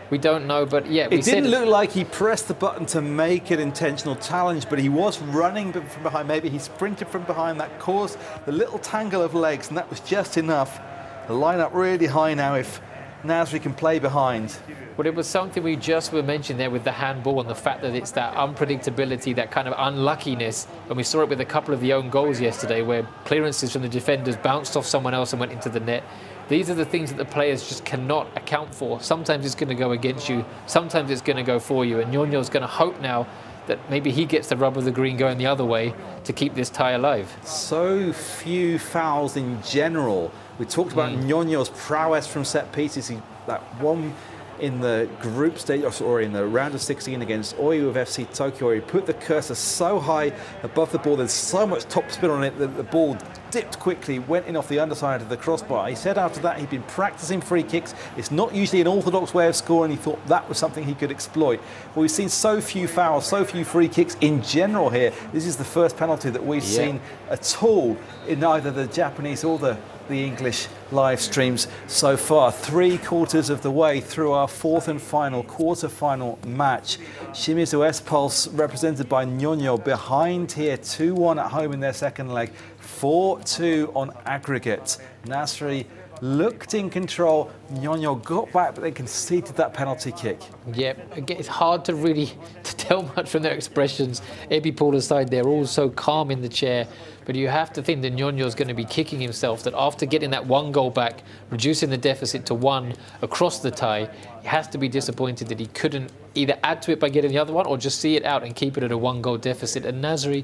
We don't know, but yeah, it didn't look like he pressed the button to make an intentional challenge, but he was running from behind. Maybe he sprinted from behind. That caused the little tangle of legs, and that was just enough. The line-up really high now if Nasri can play behind. Well, it was something we just were mentioning there with the handball and the fact that it's that unpredictability, that kind of unluckiness. And we saw it with a couple of the own goals yesterday where clearances from the defenders bounced off someone else and went into the net. These are the things that the players just cannot account for. Sometimes it's going to go against you. Sometimes it's going to go for you. And Ñoño's going to hope now that maybe he gets the rub of the green going the other way to keep this tie alive. So few fouls in general. We talked about Ñoño's prowess from set pieces. That one in the group stage, or in the round of 16 against Oyu of FC Tokyo, he put the cursor so high above the ball, there's so much top spin on it that the ball dipped quickly, went in off the underside of the crossbar. He said after that he'd been practicing free kicks. It's not usually an orthodox way of scoring. He thought that was something he could exploit. Well, we've seen so few fouls, so few free kicks in general here. This is the first penalty that we've seen at all in either the Japanese or the English live streams so far. 3/4 of the way through our fourth and final quarter-final match. Shimizu S-Pulse, represented by Ñoño, behind here, 2-1 at home in their second leg, 4-2 on aggregate. Nasri looked in control. Ñoño got back, but they conceded that penalty kick. Yeah, again, it's hard to really tell much from their expressions. Ebi Paul aside, they're all so calm in the chair. But you have to think that Ñoño's going to be kicking himself, that after getting that 1 goal back, reducing the deficit to 1 across the tie, he has to be disappointed that he couldn't either add to it by getting the other one or just see it out and keep it at a 1 goal deficit. And Nasri,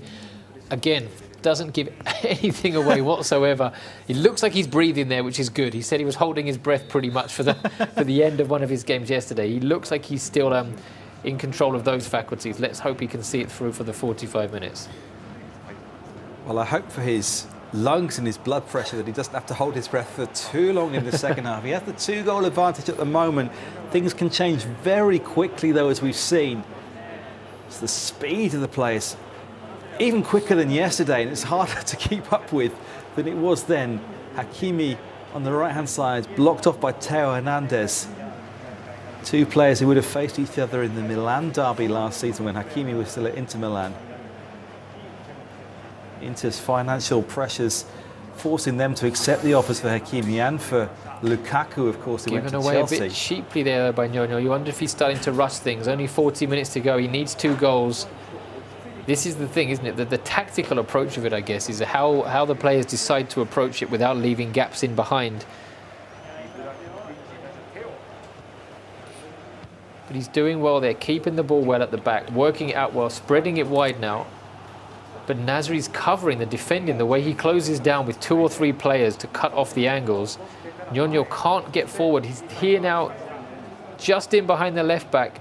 again, doesn't give anything away whatsoever. He looks like he's breathing there, which is good. He said he was holding his breath pretty much for the end of one of his games yesterday. He looks like he's still in control of those faculties. Let's hope he can see it through for the 45 minutes. Well, I hope for his lungs and his blood pressure that he doesn't have to hold his breath for too long in the second half. He has the 2-goal advantage at the moment. Things can change very quickly, though, as we've seen. It's the speed of the players, even quicker than yesterday, and it's harder to keep up with than it was then. Hakimi on the right-hand side, blocked off by Teo Hernandez. Two players who would have faced each other in the Milan derby last season when Hakimi was still at Inter Milan. Inter's financial pressures forcing them to accept the offers for Hakimi and for Lukaku, of course, who went to Given away Chelsea. a bit cheaply there by Nyonyo. You wonder if he's starting to rush things. Only 40 minutes to go. He needs 2 goals. This is the thing, isn't it? The tactical approach of it, I guess, is how the players decide to approach it without leaving gaps in behind. But he's doing well there, keeping the ball well at the back, working it out well, spreading it wide now. But Nasri's covering the defending, the way he closes down with 2 or 3 players to cut off the angles. Nyonyo can't get forward. He's here now, just in behind the left back.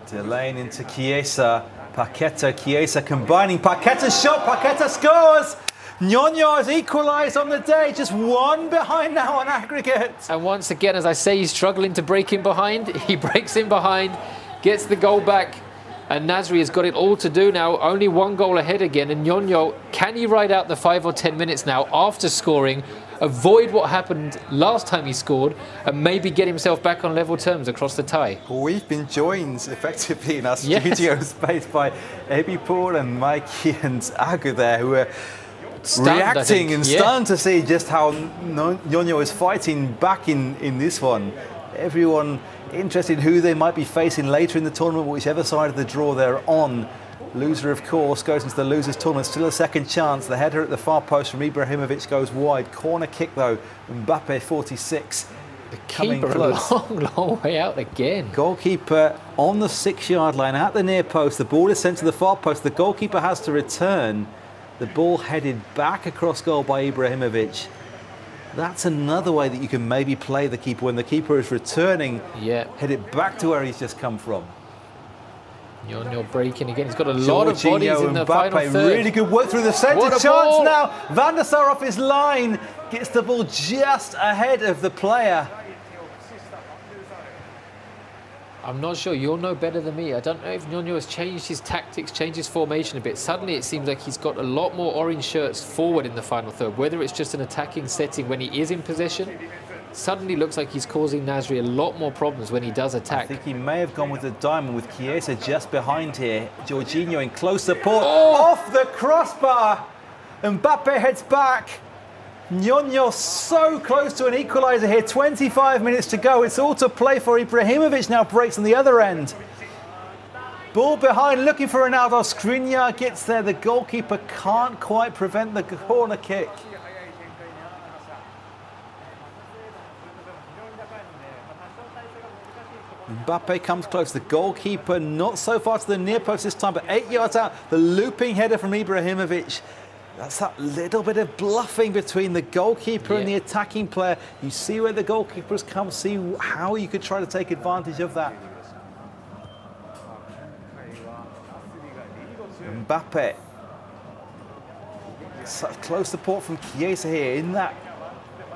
Delaying into Chiesa. Chiesa combining. Paqueta's shot. Paqueta scores. Nyonyo has equalised on the day. Just 1 behind now on aggregate. And once again, as I say, he's struggling to break in behind. He breaks in behind, gets the goal back. And Nasri has got it all to do now. Only 1 goal ahead again. And Nyonyo, can he ride out the 5 or 10 minutes now after scoring, avoid what happened last time he scored, and maybe get himself back on level terms across the tie? We've been joined effectively in our studio space by Ebi Paul and Mikey and Agu there, who are stunned, reacting and stunned to see just how Nyonyo is fighting back in this one. Everyone interested in who they might be facing later in the tournament, whichever side of the draw they're on. Loser, of course, goes into the losers' tournament. Still a second chance. The header at the far post from Ibrahimovic goes wide. Corner kick, though. Mbappe, 46. The keeper a long way out again. Goalkeeper on the 6-yard line at the near post. The ball is sent to the far post. The goalkeeper has to return. The ball headed back across goal by Ibrahimovic. That's another way that you can maybe play the keeper when the keeper is returning. Yeah. Head it back to where he's just come from. Nyonyo breaking again. He's got a lot of bodies in the Mbappe, final third. really good work through the centre. Chance ball. now. Van der Sar off his line. Gets the ball just ahead of the player. I'm not sure. You'll know better than me. I don't know if Nyonyo has changed his tactics, changed his formation a bit. Suddenly it seems like he's got a lot more orange shirts forward in the final third. Whether it's just an attacking setting when he is in possession, suddenly looks like he's causing Nasri a lot more problems when he does attack. I think he may have gone with the diamond with Chiesa just behind here. Jorginho in close support. Off the crossbar. Mbappe heads back. Nyonyo so close to an equaliser here. 25 minutes to go. It's all to play for. Ibrahimovic now breaks on the other end. Ball behind, looking for Ronaldo. Skriniar gets there. The goalkeeper can't quite prevent the corner kick. Mbappe comes close. The goalkeeper not so far to the near post this time, but 8 yards out. The looping header from Ibrahimovic. That's that little bit of bluffing between the goalkeeper and the attacking player. You see where the goalkeepers come, see how you could try to take advantage of that. Mbappe. Such close support from Chiesa here in that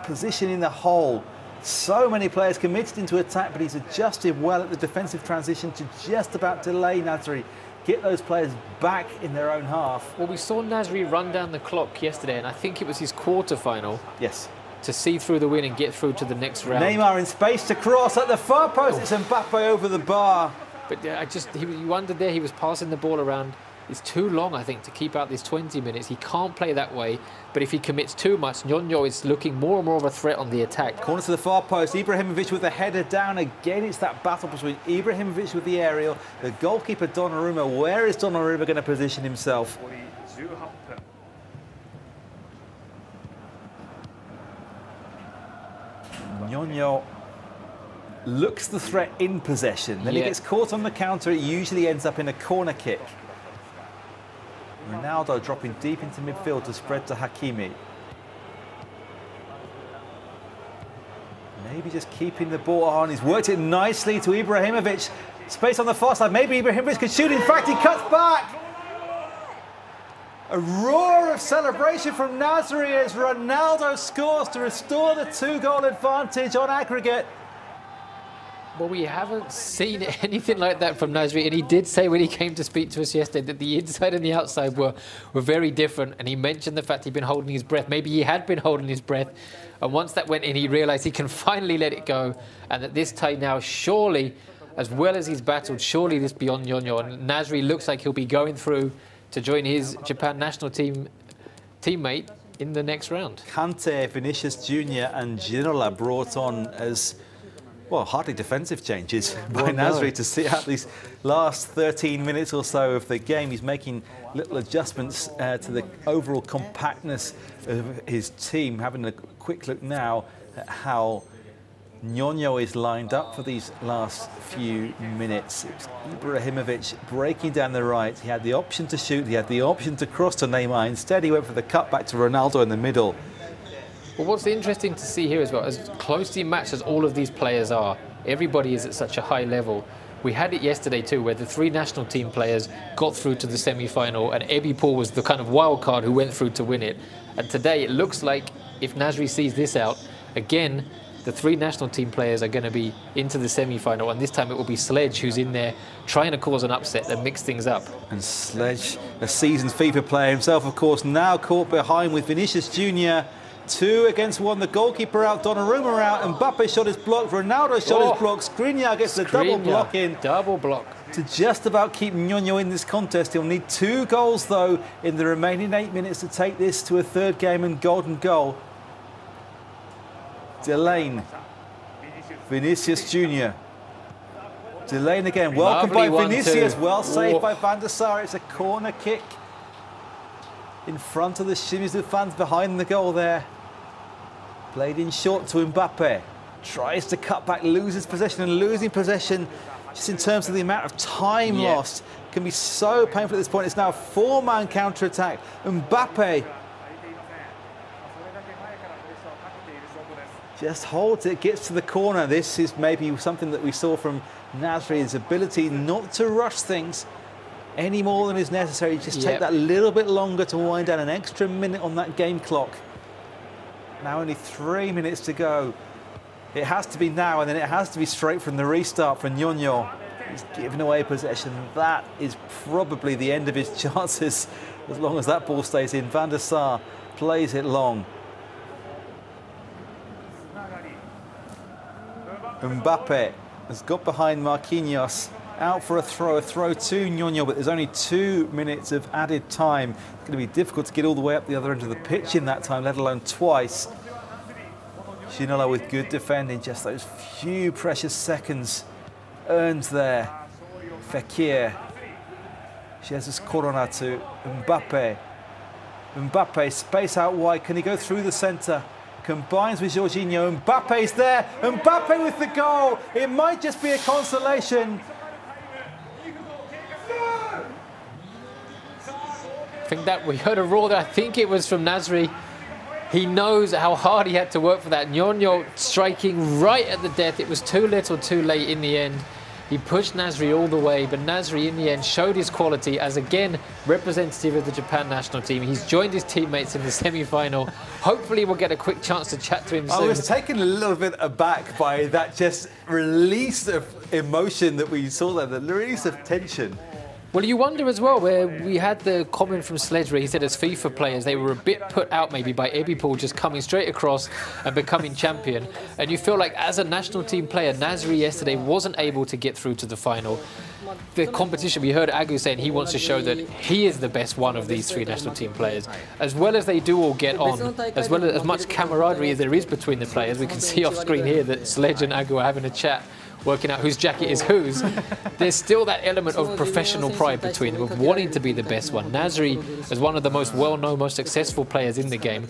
position in the hole. So many players committed into attack, but he's adjusted well at the defensive transition to just about delay Nasri. Get those players back in their own half. Well, we saw Nasri run down the clock yesterday, and I think it was his quarter-final. Yes. To see through the win and get through to the next round. Neymar in space to cross at the far post. It's Mbappe over the bar. But you wondered there, he was passing the ball around. It's too long, I think, to keep out these 20 minutes. He can't play that way, but if he commits too much, Nyonyo is looking more and more of a threat on the attack. Corner to the far post. Ibrahimovic with the header down. Again, it's that battle between Ibrahimovic with the aerial. The goalkeeper, Donnarumma. Where is Donnarumma going to position himself? Nyonyo looks the threat in possession. Then he gets caught on the counter. It usually ends up in a corner kick. Ronaldo dropping deep into midfield to spread to Hakimi. Maybe just keeping the ball on. He's worked it nicely to Ibrahimovic. Space on the far side. Maybe Ibrahimovic could shoot. In fact, he cuts back. A roar of celebration from Nasri as Ronaldo scores to restore the 2-goal advantage on aggregate. Well, we haven't seen anything like that from Nasri, and he did say when he came to speak to us yesterday that the inside and the outside were very different, and he mentioned the fact he'd been holding his breath. Maybe he had been holding his breath, and once that went in, he realised he can finally let it go, and that this time now, surely, as well as he's battled, surely this beyond Nyonyo, and Nasri looks like he'll be going through to join his Japan national team teammate in the next round. Kante, Vinicius Jr. and Ginola brought on as, well, hardly defensive changes by Nasri to sit out these last 13 minutes or so of the game. He's making little adjustments to the overall compactness of his team. Having a quick look now at how Nyonyo is lined up for these last few minutes. It's Ibrahimovic breaking down the right. He had the option to shoot, he had the option to cross to Neymar. Instead, he went for the cut back to Ronaldo in the middle. Well, what's interesting to see here as well, as closely matched as all of these players are, everybody is at such a high level. We had it yesterday too, where the 3 national team players got through to the semi-final, and eBay was the kind of wild card who went through to win it. And today it looks like if Nasri sees this out, again, the 3 national team players are going to be into the semi-final, and this time it will be Sledge who's in there trying to cause an upset and mix things up. And Sledge, a seasoned FIFA player himself, of course, now caught behind with Vinicius Jr. 2 against 1. The goalkeeper out, Donnarumma out, Mbappe shot his block, Ronaldo shot his block, Skriniar gets the double block in. Double block. To just about keep Nyonyo in this contest. He'll need 2 goals, though, in the remaining 8 minutes to take this to a 3rd game and golden goal. Delane, Vinicius Jr. Delane again, welcome by Vinicius, well saved by Van der Sar. It's a corner kick in front of the Shimizu fans behind the goal there. Played in short to Mbappe, tries to cut back, loses possession, and losing possession just in terms of the amount of time lost can be so painful at this point. It's now a 4-man counter-attack. Mbappe just holds it, gets to the corner. This is maybe something that we saw from Nasri, his ability not to rush things any more than is necessary. Just take that little bit longer to wind down, an extra minute on that game clock. Now only 3 minutes to go. It has to be now, and then it has to be straight from the restart for Nyonyo. He's given away possession. That is probably the end of his chances as long as that ball stays in. Van der Sar plays it long. Mbappe has got behind Marquinhos, out for a throw to Nyonyo, but there's only 2 minutes of added time. It's going to be difficult to get all the way up the other end of the pitch in that time, let alone twice. Ginola with good defending, just those few precious seconds earned there. Fekir, Jesus Corona to Mbappe. Mbappe, space out wide, can he go through the centre? Combines with Jorginho, Mbappe's there, Mbappe with the goal, it might just be a consolation. I think that we heard a roar there, I think it was from Nasri. He knows how hard he had to work for that. Nyonyo striking right at the death, it was too little too late in the end. He pushed Nasri all the way, but Nasri in the end showed his quality as, again, representative of the Japan national team. He's joined his teammates in the semi-final. Hopefully we'll get a quick chance to chat to him soon. I was taken a little bit aback by that just release of emotion that we saw there, the release of tension. Well, you wonder as well, where we had the comment from Sledge where he said as FIFA players they were a bit put out maybe by eBay just coming straight across and becoming champion. And you feel like as a national team player, Nasri yesterday wasn't able to get through to the final. The competition, we heard Agu saying he wants to show that he is the best one of these 3 national team players. As well as they do all get on, as well as much camaraderie as there is between the players, we can see off screen here that Sledge and Agu are having a chat, working out whose jacket is whose. There's still that element of professional pride between them, of wanting to be the best one. Nasri, as one of the most well-known, most successful players in the game,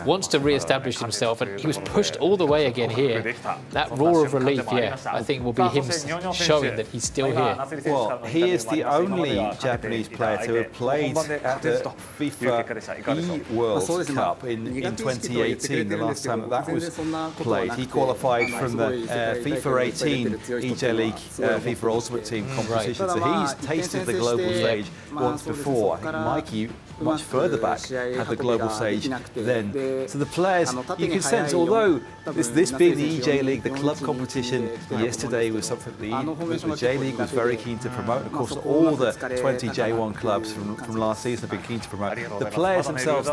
wants to re-establish himself, and he was pushed all the way again here. That roar of relief, I think will be him showing that he's still here. Well, he is the only Japanese player to have played at the FIFA eWorld Cup in 2018, the last time that was played. He qualified from the FIFA 18 eJ.League FIFA Ultimate Team competition, so he's tasted the global stage once before. I think Mikey, much further back, had the global stage then. So the players, you can sense, although this being the eJ.League, the club competition yesterday was something the J.League was very keen to promote. Of course, all the 20 J1 clubs from last season have been keen to promote. The players themselves,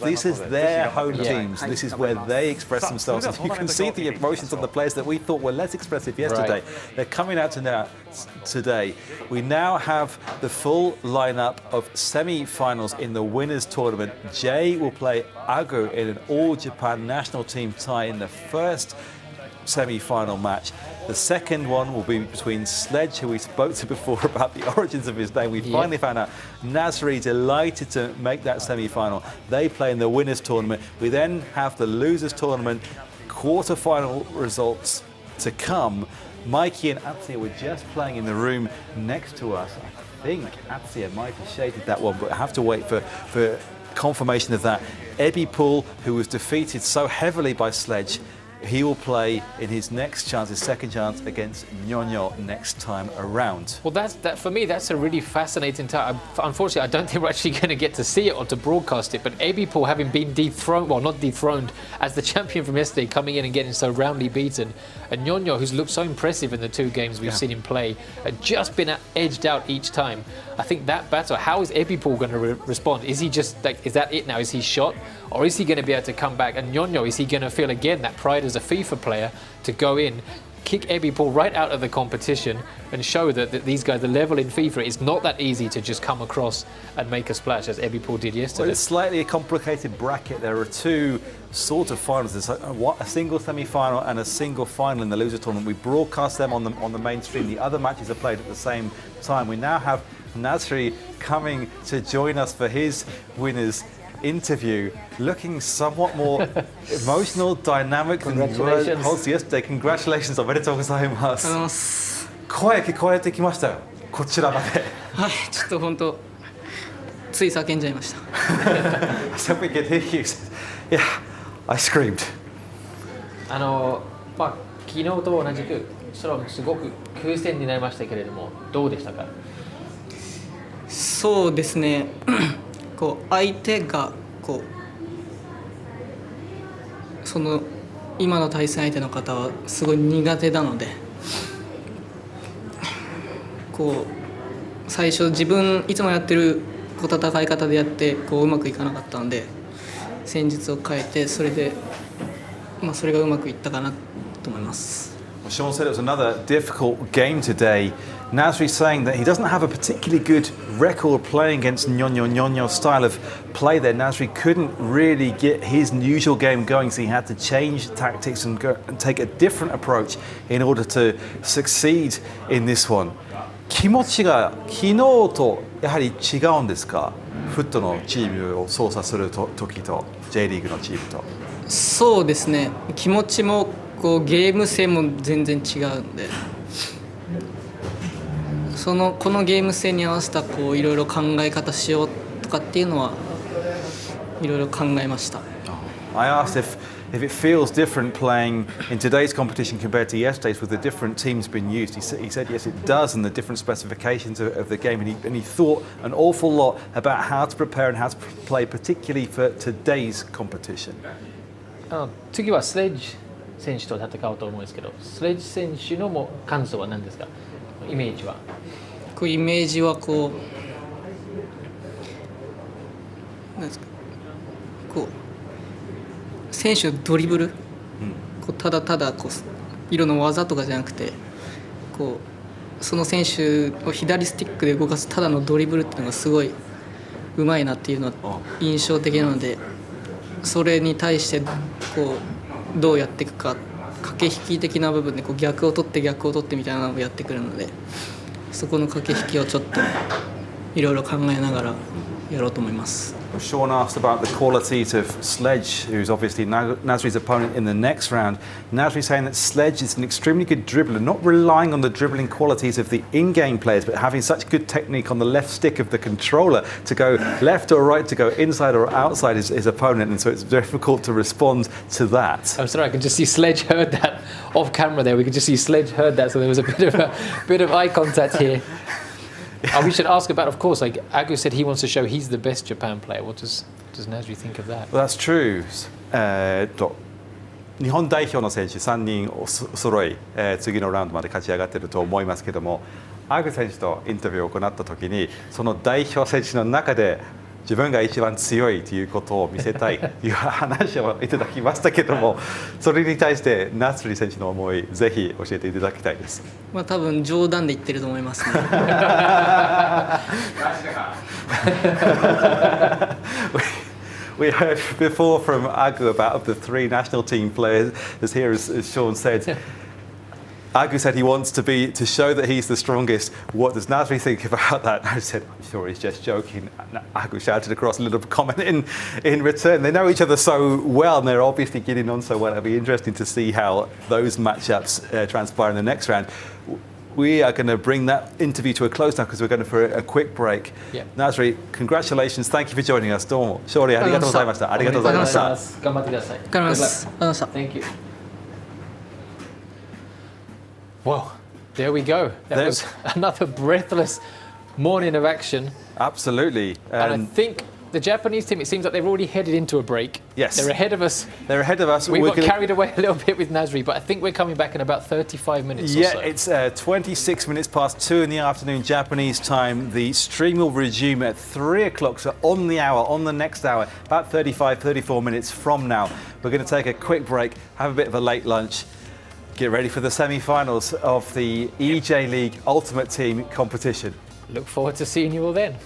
this is their home teams. This is where they express themselves. And you can see the emotions of the players that we thought were less expressive yesterday. They're coming out today. We now have the full lineup of semi-finals in the winners tournament. Jay will play Agu in an all-Japan national team tie in the first semi-final match. The second one will be between Sledge, who we spoke to before about the origins of his name. We finally found out. Nasri, delighted to make that semi-final. They play in the winners tournament. We then have the losers tournament, quarter-final results to come. Mikey and Atsia were just playing in the room next to us. I think Atsia might have shaded that one, but I have to wait for confirmation of that. eWorld, who was defeated so heavily by Sledge, he will play in his next chance, his second chance, against Nyonyo next time around. Well, that for me, that's a really fascinating time. Unfortunately, I don't think we're actually going to get to see it or to broadcast it, but eWorld, having been dethroned, well, not dethroned, as the champion from yesterday, coming in and getting so roundly beaten, and Nyonyo, who's looked so impressive in the two games we've seen him play, had just been edged out each time. I think that battle, how is eWorld going to respond? Is he just like, is that it now? Is he shot? Or is he going to be able to come back? And Nyonyo, is he going to feel again that pride as a FIFA player to go in, kick eWorld right out of the competition and show that these guys, the level in FIFA, is not that easy to just come across and make a splash as eWorld did yesterday? Well, it's slightly a complicated bracket. There are two sort of finals. There's a single semi-final and a single final in the loser tournament. We broadcast them on the main stream. The other matches are played at the same time. We now have Nasri coming to join us for his winners interview, looking somewhat more emotional, dynamic than Holtz yesterday. Congratulations, おめでとうございます。声聞こえてきましたよ、こちらまで。はい、ちょっと本当つい叫んじゃいました。So we could hear you. Yeah, I screamed. 昨日と同じく、それはすごく空戦になりましたけれども、どうでしたか？そうですね。こう相手がこうその今の対戦相手の方はすごい苦手なので、こう最初自分いつもやってるこう戦い方でやってこううまくいかなかったので、戦術を変えてそれでそれがうまくいったかなと思います。Sean said it was another difficult game today. Nasri saying that he doesn't have a particularly good record playing against Nyonyo's style of play there. Nasri couldn't really get his usual game going, so he had to change tactics and take a different approach in order to succeed in this one. 気持ちが昨日とやはり違うんですか？フットのチームを操作する時と J リーグのチームと。そうですね。気持ちもこうゲーム性も全然違うんで、このゲーム性に合わせたこういろいろ考え方しようとかっていうのはいろいろ考えました。I asked if it feels different playing in today's competition compared to yesterday's with the different teams being used. He said yes, it does, and the different specifications of the game, and he thought an awful lot about how to prepare and how to play, particularly for today's competition. 次はスレッジ選手と戦うと思うんですけど、スレッジ選手の感想は何ですか？イメージは。こうイメージはこうなんですか、こう選手のドリブル、こうただただこう色の技とかじゃなくて、こうその選手を左スティックで動かすただのドリブルっていうのがすごいうまいなっていうのは印象的なので、それに対してこうどうやっていくか、駆け引き的な部分でこう逆を取ってみたいなのをやってくるので、そこの駆け引きをちょっといろいろ考えながらやろうと思います。Sean asked about the qualities of Sledge, who's obviously Nasri's opponent in the next round. Nasri saying that Sledge is an extremely good dribbler, not relying on the dribbling qualities of the in-game players, but having such good technique on the left stick of the controller to go left or right, to go inside or outside his opponent, and so it's difficult to respond to that. I'm sorry, I can just see Sledge heard that off camera there. We could just see Sledge heard that, so there was a bit of eye contact here. We should ask about, of course, like Agu said, he wants to show he's the best Japan player. What does Nasri think of that? Well, that's true. 日本代表の選手3人お揃い、次のラウンドまで勝ち上がっていると思いますけども、アグ選手とインタビューを行った時にその代表選手の中で自分が一番強いということを見せたいという話をいただきましたけども、それに対してナスリ選手の思い、ぜひ教えていただきたいです。まあ多分冗談で言ってると思いますね。We heard before from Agu about of the 3 national team players, as here as Sean said. Agu said he wants to show that he's the strongest. What does Nasri think about that? I said, I'm sure he's just joking. Agu shouted across a little comment in return. They know each other so well, and they're obviously getting on so well. It'll be interesting to see how those matchups transpire in the next round. We are going to bring that interview to a close now because we're going for a quick break. Yeah. Nasri, congratulations. Thank you for joining us. どうも勝利ありがとうございました。ありがとうございました。頑張ってください。頑張ります。Thank you. Well, there we go. That was another breathless morning of action. Absolutely. And I think the Japanese team, it seems like they've already headed into a break. Yes. They're ahead of us. They're ahead of us. We got carried away a little bit with Nasri, but I think we're coming back in about 35 minutes or so. Yeah, it's 26 minutes past 2 in the afternoon Japanese time. The stream will resume at 3 o'clock, so on the hour, on the next hour, about 35, 34 minutes from now. We're going to take a quick break, have a bit of a late lunch, get ready for the semi-finals of the eJ.LEAGUE Ultimate Team competition. Look forward to seeing you all then.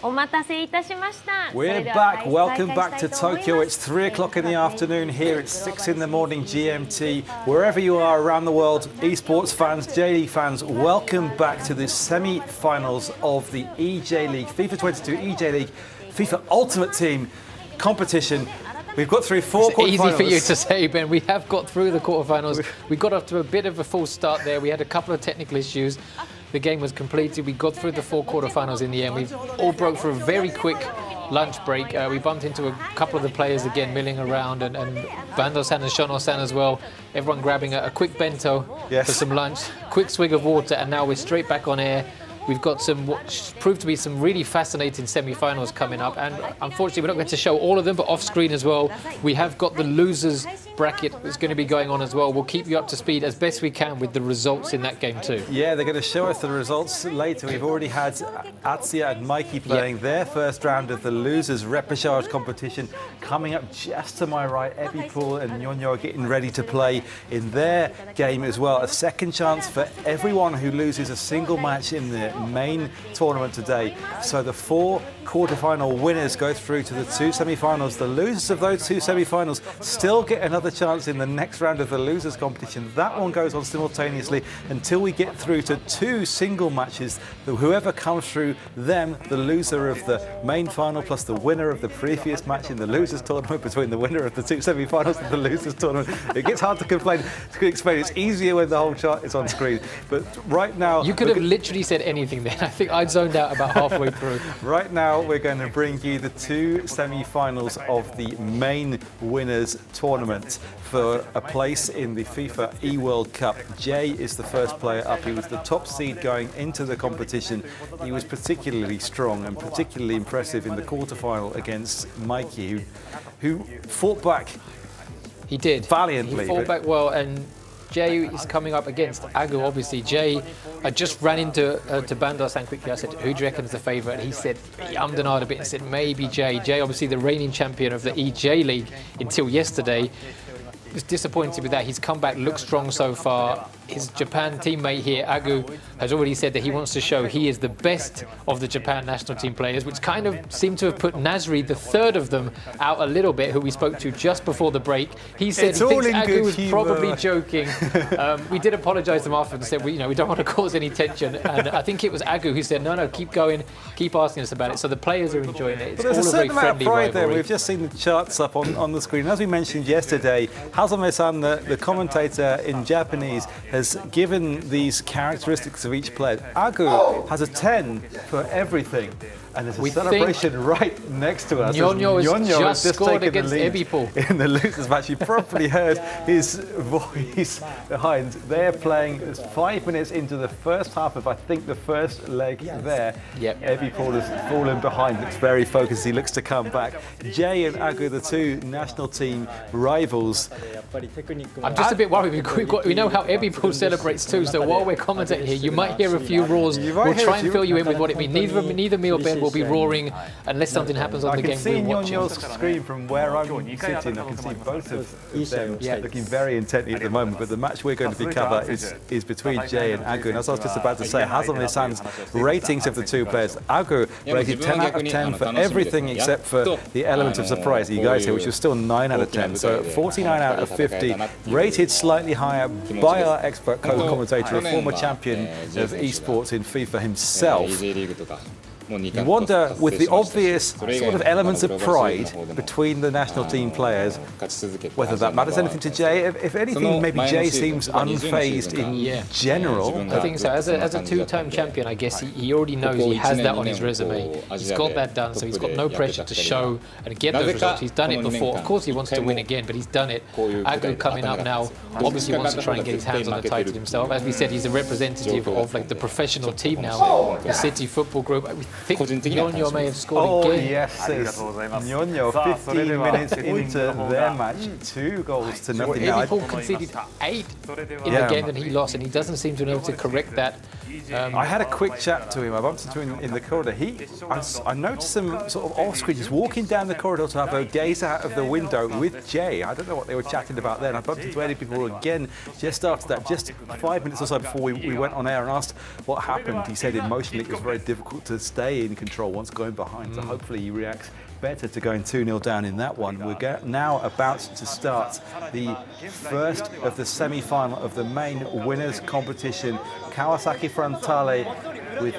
We're back. Welcome back to Tokyo. It's 3 o'clock in the afternoon here. It's 6 in the morning GMT. Wherever you are around the world, esports fans, J.League fans, welcome back to the semi-finals of the eJ.League, FIFA 22 eJ.League, FIFA Ultimate Team competition. We've got through 4 quarterfinals. Easy for you to say, Ben. We have got through the quarterfinals. We got off to a bit of a false start there. We had a couple of technical issues. The game was completed. We got through the 4 quarterfinals in the end. We all broke for a very quick lunch break. We bumped into a couple of the players again milling around, and Bando-san and Shono-san as well. Everyone grabbing a quick bento for some lunch, quick swig of water, and now we're straight back on air. We've got some what proved to be some really fascinating semi-finals coming up, and unfortunately we're not going to show all of them, but off screen as well we have got the losers bracket that's going to be going on as well. We'll keep you up to speed as best we can with the results in that game too. Yeah, they're going to show us the results later. We've already had Atsuya and Mikey playing their first round of the losers repechage competition. Coming up just to my right, eWorld and Nyonyo are getting ready to play in their game as well. A second chance for everyone who loses a single match in the main tournament today. So the 4 quarterfinal winners go through to the 2 semi-finals. The losers of those 2 semi-finals still get another chance in the next round of the losers competition. That one goes on simultaneously until we get through to 2 single matches. Whoever comes through them, the loser of the main final plus the winner of the previous match in the losers tournament, between the winner of the 2 semi-finals and the losers tournament. It gets hard to explain. It's easier when the whole chart is on screen. But right now, you could have literally said anything then. I think I'd zoned out about halfway through. Right now we're going to bring you the 2 semi-finals of the main winners tournament for a place in the FIFA eWorld Cup. Jay is the first player up. He was the top seed going into the competition. He was particularly strong and particularly impressive in the quarterfinal against Mikey, who fought back. He did valiantly. He fought back well, and Jay is coming up against Agu, obviously. Jay, I just ran into to Bando-san quickly. I said, who do you reckon is the favourite? And he said, he ummed and ahed a bit and said, maybe Jay. Jay, obviously the reigning champion of the eJ.League until yesterday. Was disappointed with that. He's come back, looks strong so far. His Japan teammate here, Agu, has already said that he wants to show he is the best of the Japan national team players, which kind of seemed to have put Nasri, the third of them, out a little bit, who we spoke to just before the break. He said he thinks Agu was probably joking. We did apologise to him after and said, we don't want to cause any tension. And I think it was Agu who said, no, keep going, keep asking us about it. So the players are enjoying it. It's all a very friendly rivalry. There. We've just seen the charts up on the screen. As we mentioned yesterday, Hazame-san, the commentator in Japanese, has given these characteristics of each player. Agu has a 10 for everything. And there's a celebration right next to us. Nyonyo has just scored against eWorld in the losers match. You probably heard his voice behind. They're playing 5 minutes into the first half of, I think, the first leg there. Yep. eWorld has fallen behind. Looks very focused. He looks to come back. Jay and Agu, the 2 national team rivals. I'm just a bit worried. We know how eWorld celebrates too. So while we're commentating here, you might hear a few roars. We'll try and fill you in with what it means. Neither me or Ben will be roaring unless something happens on the game. I can see Nyonyo's screen from where I'm sitting. I can see both of them looking very intently at the moment. But the match we're going to be covering is between Jay and Agu. And as I was just about to say, Hazame-san's ratings of the 2 players. Agu rated 10 out of 10 for everything except for the element of surprise, you guys here, which was still 9 out of 10. So 49 out of 50, rated slightly higher by our expert co-commentator, a former champion of esports in FIFA himself. You wonder, with the obvious sort of elements of pride between the national team players, whether that matters anything to Jay. If anything, maybe Jay seems unfazed in general. I think so. As a 2-time champion, I guess he already knows he has that on his resume. He's got that done, so he's got no pressure to show and get those results. He's done it before. Of course, he wants to win again, but he's done it. Agu coming up now, obviously wants to try and get his hands on the title himself. As we said, he's a representative of the professional team now, the City Football Group. I think Nyonyo may have scored again. Oh yes, Nyonyo, 15 minutes into their match, 2 goals to nothing. eWorld conceded 8 in the game that he lost, and he doesn't seem to be able to correct that. I had a quick chat to him. I bumped into him in the corridor. I noticed him sort of off screen, just walking down the corridor to have a gaze out of the window with Jay. I don't know what they were chatting about then. I bumped into Eddie people again just after that, just 5 minutes or so before we went on air, and asked what happened. He said emotionally it was very difficult to stay stay in control once going behind. So hopefully he reacts better to going 2-0 down in that one. We're now about to start the first of the semi-final of the main winners competition. Kawasaki Frontale with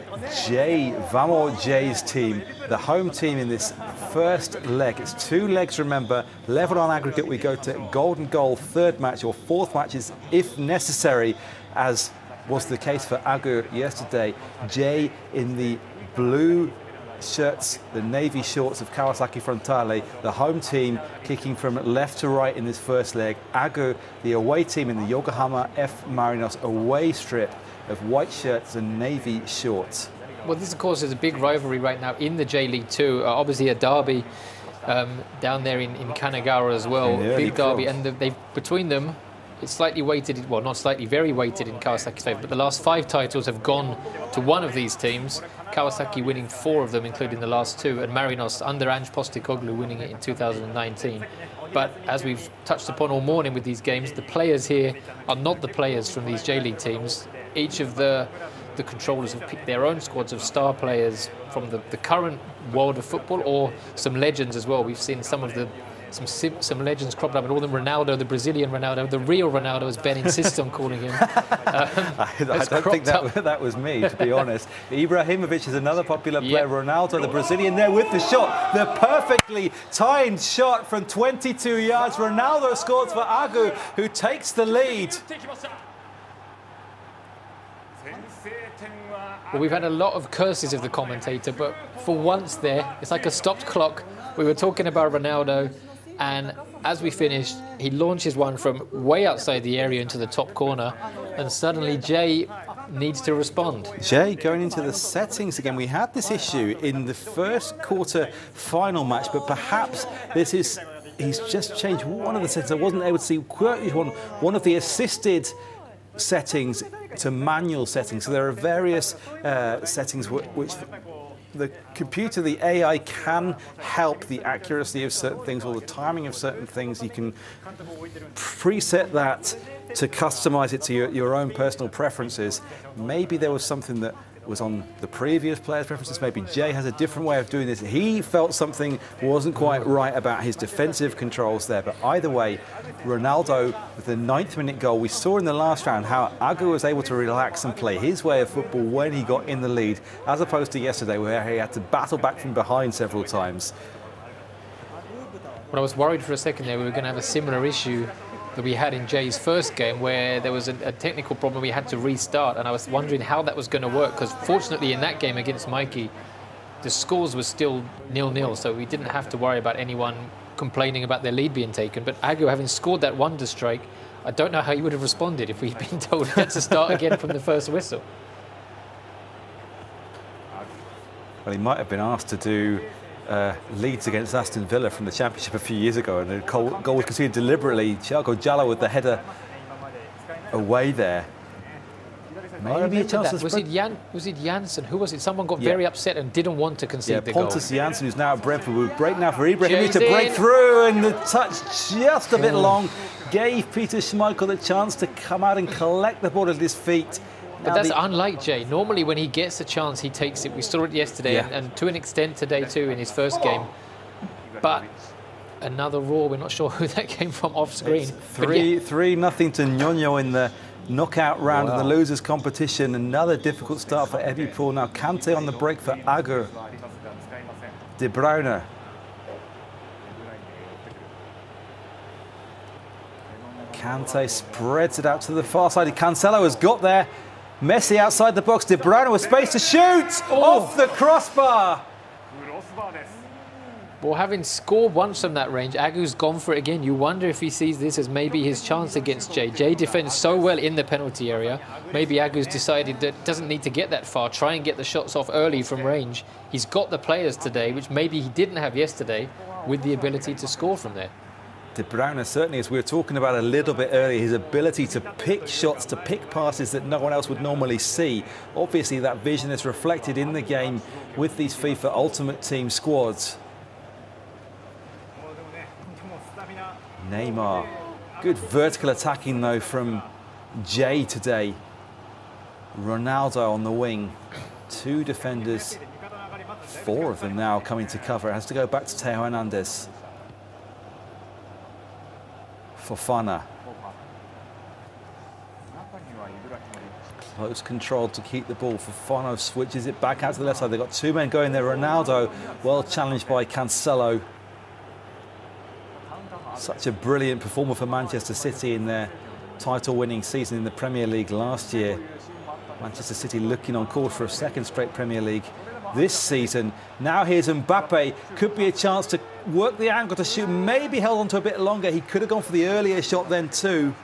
Vamo J's team, the home team in this first leg. It's 2 legs, remember, level on aggregate. We go to golden goal, third match or fourth matches if necessary, as was the case for Agu yesterday. J in the blue shirts, the navy shorts of Kawasaki Frontale, the home team kicking from left to right in this first leg. Agu, the away team in the Yokohama F Marinos away strip of white shirts and navy shorts. Well, this of course is a big rivalry right now in the J-League too. Obviously a derby down there in Kanagawa as well, big derby, and they between them, it's slightly weighted, well not slightly, very weighted in Kawasaki's favour, but the last 5 titles have gone to one of these teams. Kawasaki winning 4 of them, including the last 2, and Marinos under Ange Postecoglou winning it in 2019. But as we've touched upon all morning with these games, the players here are not the players from these J-League teams. Each of the controllers have picked their own squads of star players from the current world of football, or some legends as well. We've seen some legends cropped up, and all of them Ronaldo, the Brazilian Ronaldo, the real Ronaldo, as Ben insists on calling him. I don't think that was me, to be honest. Ibrahimovic is another popular player. Ronaldo, the Brazilian, there with the shot. The perfectly timed shot from 22 yards. Ronaldo scores for Agu, who takes the lead. Well, we've had a lot of curses of the commentator, but for once there, it's like a stopped clock. We were talking about Ronaldo, and as we finished, he launches one from way outside the area into the top corner, and suddenly Jay needs to respond. Jay going into the settings again. We had this issue in the first quarter final match, but perhaps he's just changed one of the settings. I wasn't able to see one of the assisted settings to manual settings. So there are various settings which the computer, the AI, can help the accuracy of certain things or the timing of certain things. You can preset that to customize it to your own personal preferences. Maybe there was something that was on the previous player's preferences. Maybe Jay has a different way of doing this. He felt something wasn't quite right about his defensive controls there. But either way, Ronaldo with the 9th minute goal. We saw in the last round how Agu was able to relax and play his way of football when he got in the lead, as opposed to yesterday where he had to battle back from behind several times. Well, I was worried for a second there we were going to have a similar issue that we had in Jay's first game, where there was a technical problem. We had to restart, and I was wondering how that was going to work, because fortunately in that game against Mikey, the scores were still 0-0, so we didn't have to worry about anyone complaining about their lead being taken. But Agu, having scored that wonder strike, I don't know how he would have responded if we'd been told he had to start again from the first whistle. Well, he might have been asked to do Leeds against Aston Villa from the Championship a few years ago, and the goal was conceded deliberately. Thiago Jallo with the header away there. Maybe a chance to was it Janssen? Who was it? Someone got very upset and didn't want to concede the goal. Pontus Janssen, who's now at Brentford. Will break now for Ibrahimovic to break through, and the touch just a bit long gave Peter Schmeichel the chance to come out and collect the ball at his feet. But that's unlike Jay. Normally when he gets a chance, he takes it. We saw it yesterday and to an extent today too in his first game. But another roar, we're not sure who that came from off screen. 3-0 to Nyonyo in the knockout round of the losers competition. Another difficult start for eWorld. Now Kante on the break for Agu. De Bruyne. Kante spreads it out to the far side. Cancelo has got there. Messi outside the box. De Bruyne with space to shoot off the crossbar. Well, having scored once from that range, Agu's gone for it again. You wonder if he sees this as maybe his chance against Jay. Jay defends so well in the penalty area. Maybe Agu's decided that doesn't need to get that far. Try and get the shots off early from range. He's got the players today, which maybe he didn't have yesterday, with the ability to score from there. De Bruyne, certainly, as we were talking about a little bit earlier, his ability to pick shots, to pick passes that no one else would normally see. Obviously, that vision is reflected in the game with these FIFA Ultimate Team squads. Neymar. Good vertical attacking, though, from Jay today. Ronaldo on the wing. 2 defenders 4 of them now coming to cover. It has to go back to Teo Hernandez. Fofana. Close control to keep the ball. Fofana switches it back out to the left side. They've got 2 men going there. Ronaldo, well challenged by Cancelo. Such a brilliant performer for Manchester City in their title-winning season in the Premier League last year. Manchester City looking on course for a 2nd straight Premier League this season. Now here's Mbappe. Could be a chance to work the angle to shoot. Maybe held on to a bit longer. He could have gone for the earlier shot then too.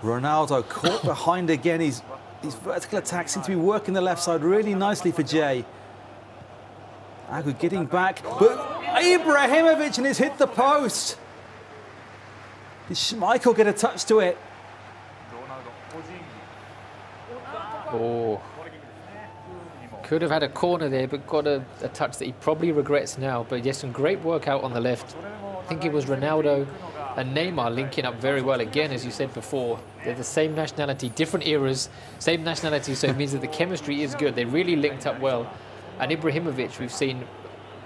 Ronaldo caught behind again. His vertical attack seems to be working the left side really nicely for Jay. Agu getting back, but Ibrahimovic and he's hit the post. Did Schmeichel get a touch to it? Oh, could have had a corner there, but got a touch that he probably regrets now. But yes, some great work out on the left. I think it was Ronaldo and Neymar linking up very well again, as you said before. They're the same nationality, different eras, same nationality, so it means that the chemistry is good. They really linked up well. And Ibrahimovic, we've seen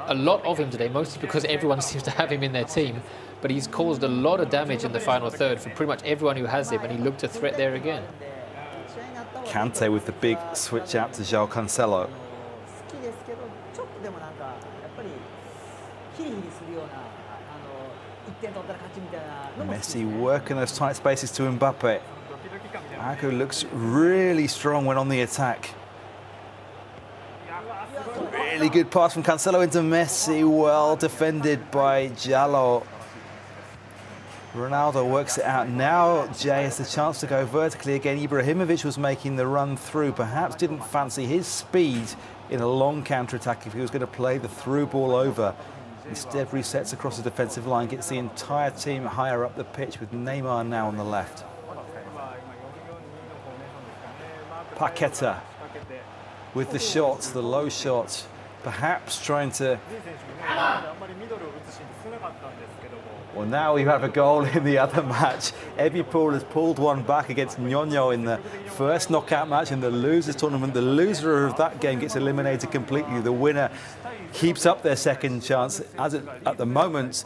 a lot of him today, mostly because everyone seems to have him in their team. But he's caused a lot of damage in the final third for pretty much everyone who has him, and he looked a threat there again. Kante with the big switch out to João Cancelo. Messi working those tight spaces to Mbappe. Agu looks really strong when on the attack. Really good pass from Cancelo into Messi, well defended by Jallo. Ronaldo works it out. Now Jay has the chance to go vertically again. Ibrahimovic was making the run through, perhaps didn't fancy his speed in a long counter-attack if he was going to play the through ball over. Instead resets across the defensive line, gets the entire team higher up the pitch with Neymar now on the left. Paqueta with the shots, the low shots, perhaps trying to... Well, now we have a goal in the other match. eWorld has pulled one back against Ñoño in the first knockout match in the losers tournament. The loser of that game gets eliminated completely. The winner keeps up their second chance. At the moment,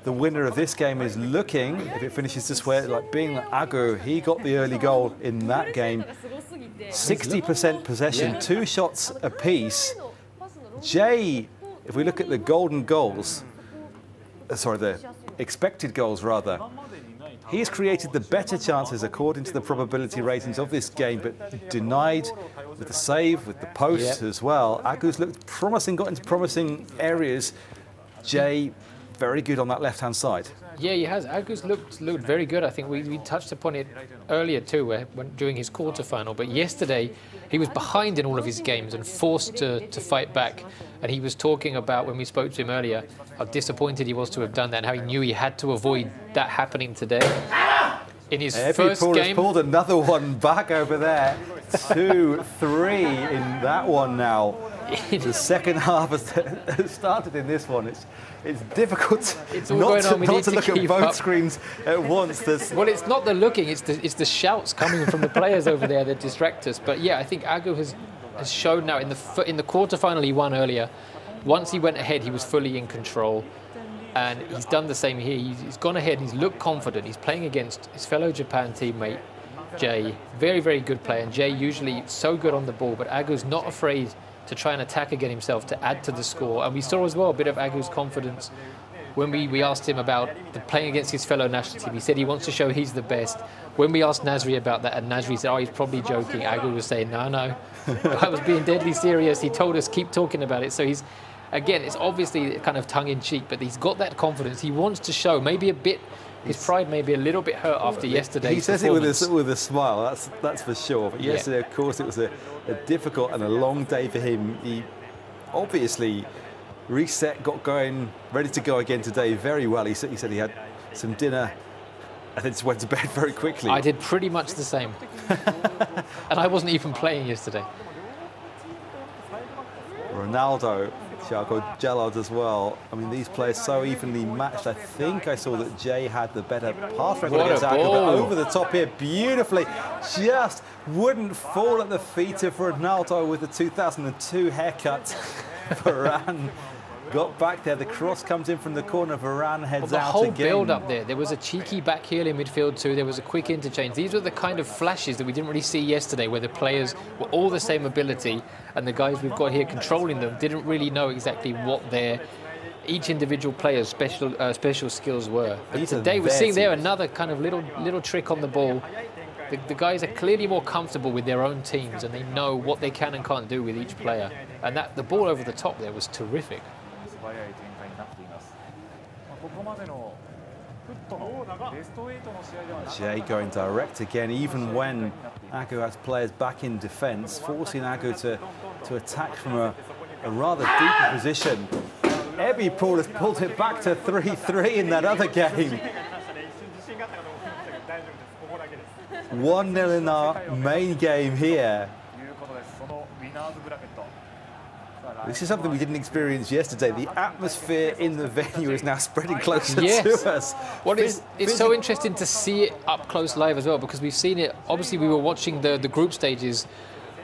the winner of this game is looking, if it finishes this way, like being Agu. He got the early goal in that game. 60% possession, 2 shots apiece. Jay, if we look at the golden goals, sorry, the expected goals rather, he's created the better chances according to the probability ratings of this game, but denied with the save, with the post as well. Agu's looked promising, got into promising areas. Jay, very good on that left-hand side. Yeah, he has. Agu's looked very good. I think we touched upon it earlier too, during his quarterfinal. But yesterday, he was behind in all of his games and forced to fight back. And he was talking about, when we spoke to him earlier, how disappointed he was to have done that and how he knew he had to avoid that happening today. In his first game... has pulled another one back over there. 2-3 in that one now. The second half has started in this one. It's difficult not to look at both screens at once. Well, it's not the looking, it's the shouts coming from the players over there that distract us. But yeah, I think Agu has shown now in the quarterfinal he won earlier. Once he went ahead, he was fully in control. And he's done the same here. He's gone ahead, he's looked confident. He's playing against his fellow Japan teammate, Jay. Very, very good player. And Jay usually so good on the ball, but Agu's not afraid to try and attack again himself to add to the score. And we saw as well a bit of Agu's confidence when we asked him about playing against his fellow national team. He said he wants to show he's the best. When we asked Nasri about that, and Nasri said, oh, he's probably joking, Agu was saying, no, I was being deadly serious. He told us, keep talking about it. So he's, again, it's obviously kind of tongue-in-cheek, but he's got that confidence. He wants to show maybe a bit, his pride may be a little bit hurt after yesterday's He says it with a smile, that's for sure. But yesterday, of course, it was a difficult and a long day for him. He obviously reset, got going, ready to go again today very well. He said he had some dinner and then just went to bed very quickly. I did pretty much the same. And I wasn't even playing yesterday. Ronaldo Thiago Jalad as well. I mean, these players so evenly matched. I think I saw that Jay had the better pass record against Agu, but over the top here beautifully. Just wouldn't fall at the feet of Ronaldo with the 2002 haircut. Varane got back there. The cross comes in from the corner. Varane heads out again. The whole build-up there was a cheeky back heel in midfield too. There was a quick interchange. These were the kind of flashes that we didn't really see yesterday, where the players were all the same ability, and the guys we've got here controlling them didn't really know exactly what each individual player's special skills were. But today we're seeing there another kind of little trick on the ball. The guys are clearly more comfortable with their own teams, and they know what they can and can't do with each player. And the ball over the top there was terrific. Jay going direct again, even when Agu has players back in defence, forcing Agu to attack from a rather deep position. eWorld has pulled it back to 3-3 in that other game. 1-0 in our main game here. This is something we didn't experience yesterday. The atmosphere in the venue is now spreading closer to us. It's so interesting to see it up close live as well, because we've seen it. Obviously, we were watching the group stages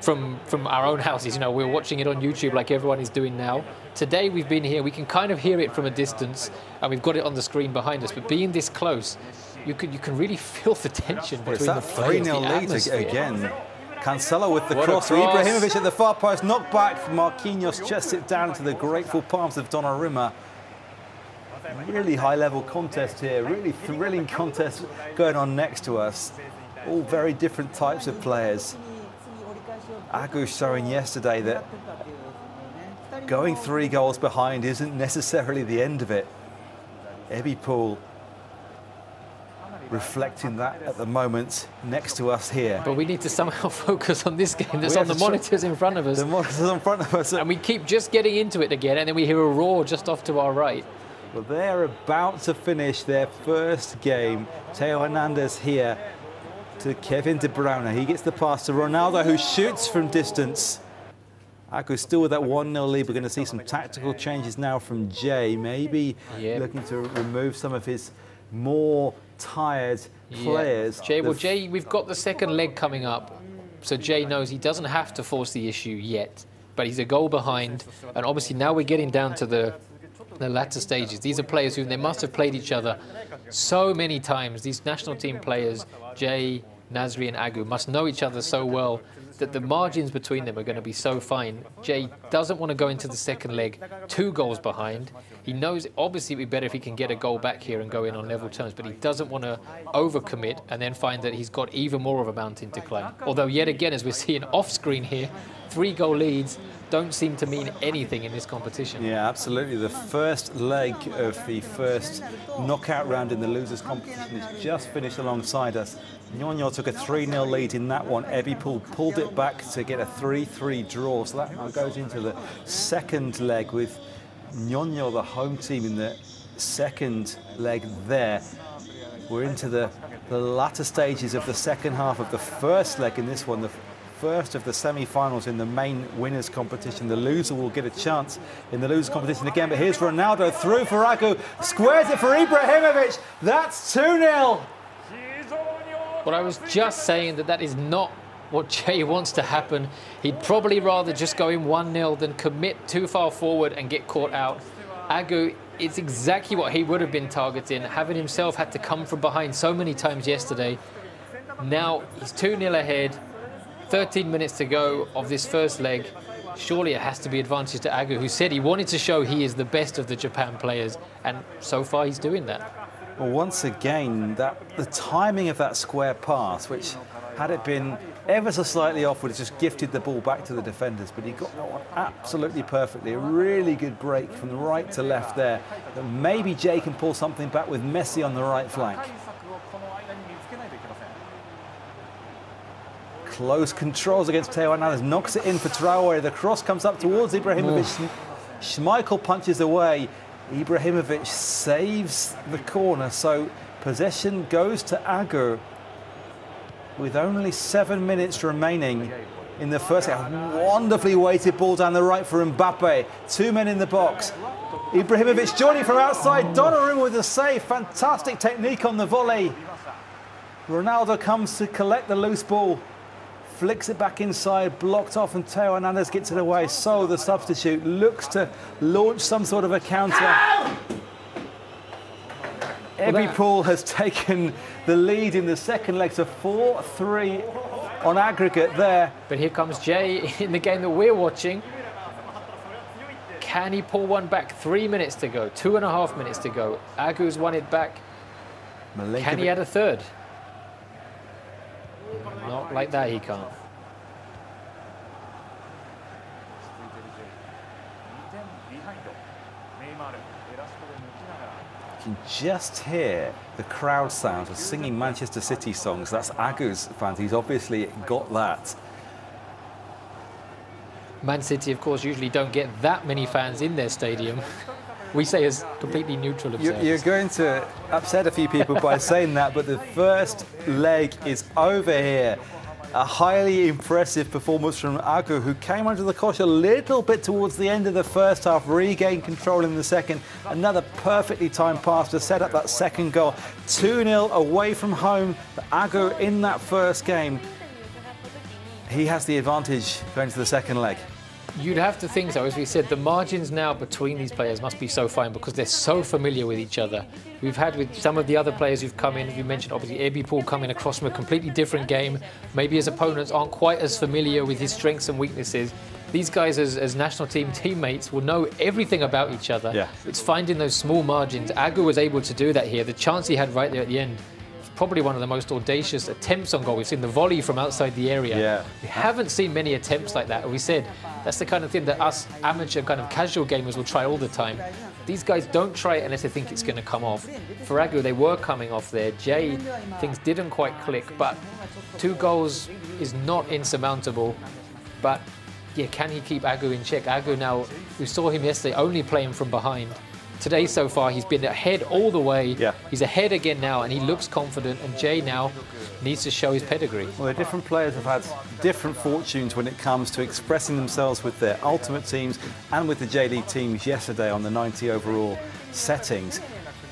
from our own houses. You know, we were watching it on YouTube like everyone is doing now. Today, we've been here. We can kind of hear it from a distance, and we've got it on the screen behind us. But being this close, you can really feel the tension between the players. 3-0 lead again. Cancelo with the cross. Ibrahimovic at the far post. Knocked back. Marquinhos chests it down into the grateful palms of Donnarumma. Really high-level contest here. Really thrilling contest going on next to us. All very different types of players. Agu showing yesterday that going 3 goals behind isn't necessarily the end of it. eWorld reflecting that at the moment next to us here. But we need to somehow focus on this game that's on the monitors in front of us. The monitors in front of us. And we keep just getting into it again, and then we hear a roar just off to our right. Well, they're about to finish their first game. Theo Hernandez here to Kevin De Bruyne. He gets the pass to Ronaldo, who shoots from distance. Agu still with that 1-0 lead. We're going to see some tactical changes now from Jay. Maybe looking to remove some of his more tired players. Jay, we've got the second leg coming up, so Jay knows he doesn't have to force the issue yet, but he's a goal behind, and obviously now we're getting down to the latter stages. These are players who they must have played each other so many times. These national team players, Jay, Nasri and Agu, must know each other so well that the margins between them are going to be so fine. Jay doesn't want to go into the second leg 2 goals behind. He knows obviously it'd be better if he can get a goal back here and go in on level terms, but he doesn't want to overcommit and then find that he's got even more of a mountain to climb. Although yet again, as we're seeing off screen here, 3-goal leads don't seem to mean anything in this competition. Yeah, absolutely. The first leg of the first knockout round in the losers competition is just finished alongside us. Nyonyo took a 3-0 lead in that one. eWorld pulled it back to get a 3-3 draw. So that now goes into the second leg with Nyonyo, the home team, in the second leg there. We're into the latter stages of the second half of the first leg in this one, the first of the semi-finals in the main winners competition. The loser will get a chance in the losers competition again, but here's Ronaldo through for Agu, squares it for Ibrahimovic. That's 2-0. Well, I was just saying that is not what Jay wants to happen. He'd probably rather just go in 1-0 than commit too far forward and get caught out. Agu, it's exactly what he would have been targeting, having himself had to come from behind so many times yesterday. Now he's 2-0 ahead, 13 minutes to go of this first leg. Surely it has to be advantage to Agu, who said he wanted to show he is the best of the Japan players, and so far he's doing that. Well, once again, the timing of that square pass, which had it been ever so slightly off, would have just gifted the ball back to the defenders, but he got that one absolutely perfectly. A really good break from the right to left there. That maybe Jay can pull something back with Messi on the right flank. Close controls against Theo Hernandez, knocks it in for Traore. The cross comes up towards Ibrahimovic. Schmeichel punches away. Ibrahimovic saves the corner, so possession goes to Agu with only 7 minutes remaining. in the first half. Wonderfully weighted ball down the right for Mbappe. 2 men in the box. Ibrahimovic joining from outside. Donnarumma with a save. Fantastic technique on the volley. Ronaldo comes to collect the loose ball. Flicks it back inside, blocked off, and Theo Hernandez gets it away. So the substitute looks to launch some sort of a counter. eWorld has taken the lead in the second leg to 4-3 on aggregate there. But here comes Jay in the game that we're watching. Can he pull one back? 3 minutes to go, 2.5 minutes to go. Agu's won it back. Can he add a third? Not like that, he can't. You can just hear the crowd sounds of singing Manchester City songs. That's Agu's fans. He's obviously got that. Man City, of course, usually don't get that many fans in their stadium. We say as completely neutral observers. You're going to upset a few people by saying that, but the first leg is over here. A highly impressive performance from Agu, who came under the cosh a little bit towards the end of the first half, regained control in the second. Another perfectly timed pass to set up that second goal. 2-0 away from home. Agu in that first game. He has the advantage going to the second leg. You'd have to think so. As we said, the margins now between these players must be so fine because they're so familiar with each other. We've had with some of the other players who've come in, you mentioned obviously eWorld coming across from a completely different game. Maybe his opponents aren't quite as familiar with his strengths and weaknesses. These guys as national team teammates will know everything about each other. Yeah. It's finding those small margins. Agu was able to do that here. The chance he had right there at the end, probably one of the most audacious attempts on goal. We've seen the volley from outside the area. Yeah. We haven't seen many attempts like that. We said that's the kind of thing that us amateur kind of casual gamers will try all the time. These guys don't try it unless they think it's going to come off. For Agu, they were coming off there. Jay, things didn't quite click, but 2 goals is not insurmountable. But yeah, can he keep Agu in check? Agu now, we saw him yesterday only playing from behind. Today so far, he's been ahead all the way. Yeah. He's ahead again now, and he looks confident. And Jay now needs to show his pedigree. Well, the different players have had different fortunes when it comes to expressing themselves with their ultimate teams and with the J.League teams yesterday on the 90 overall settings.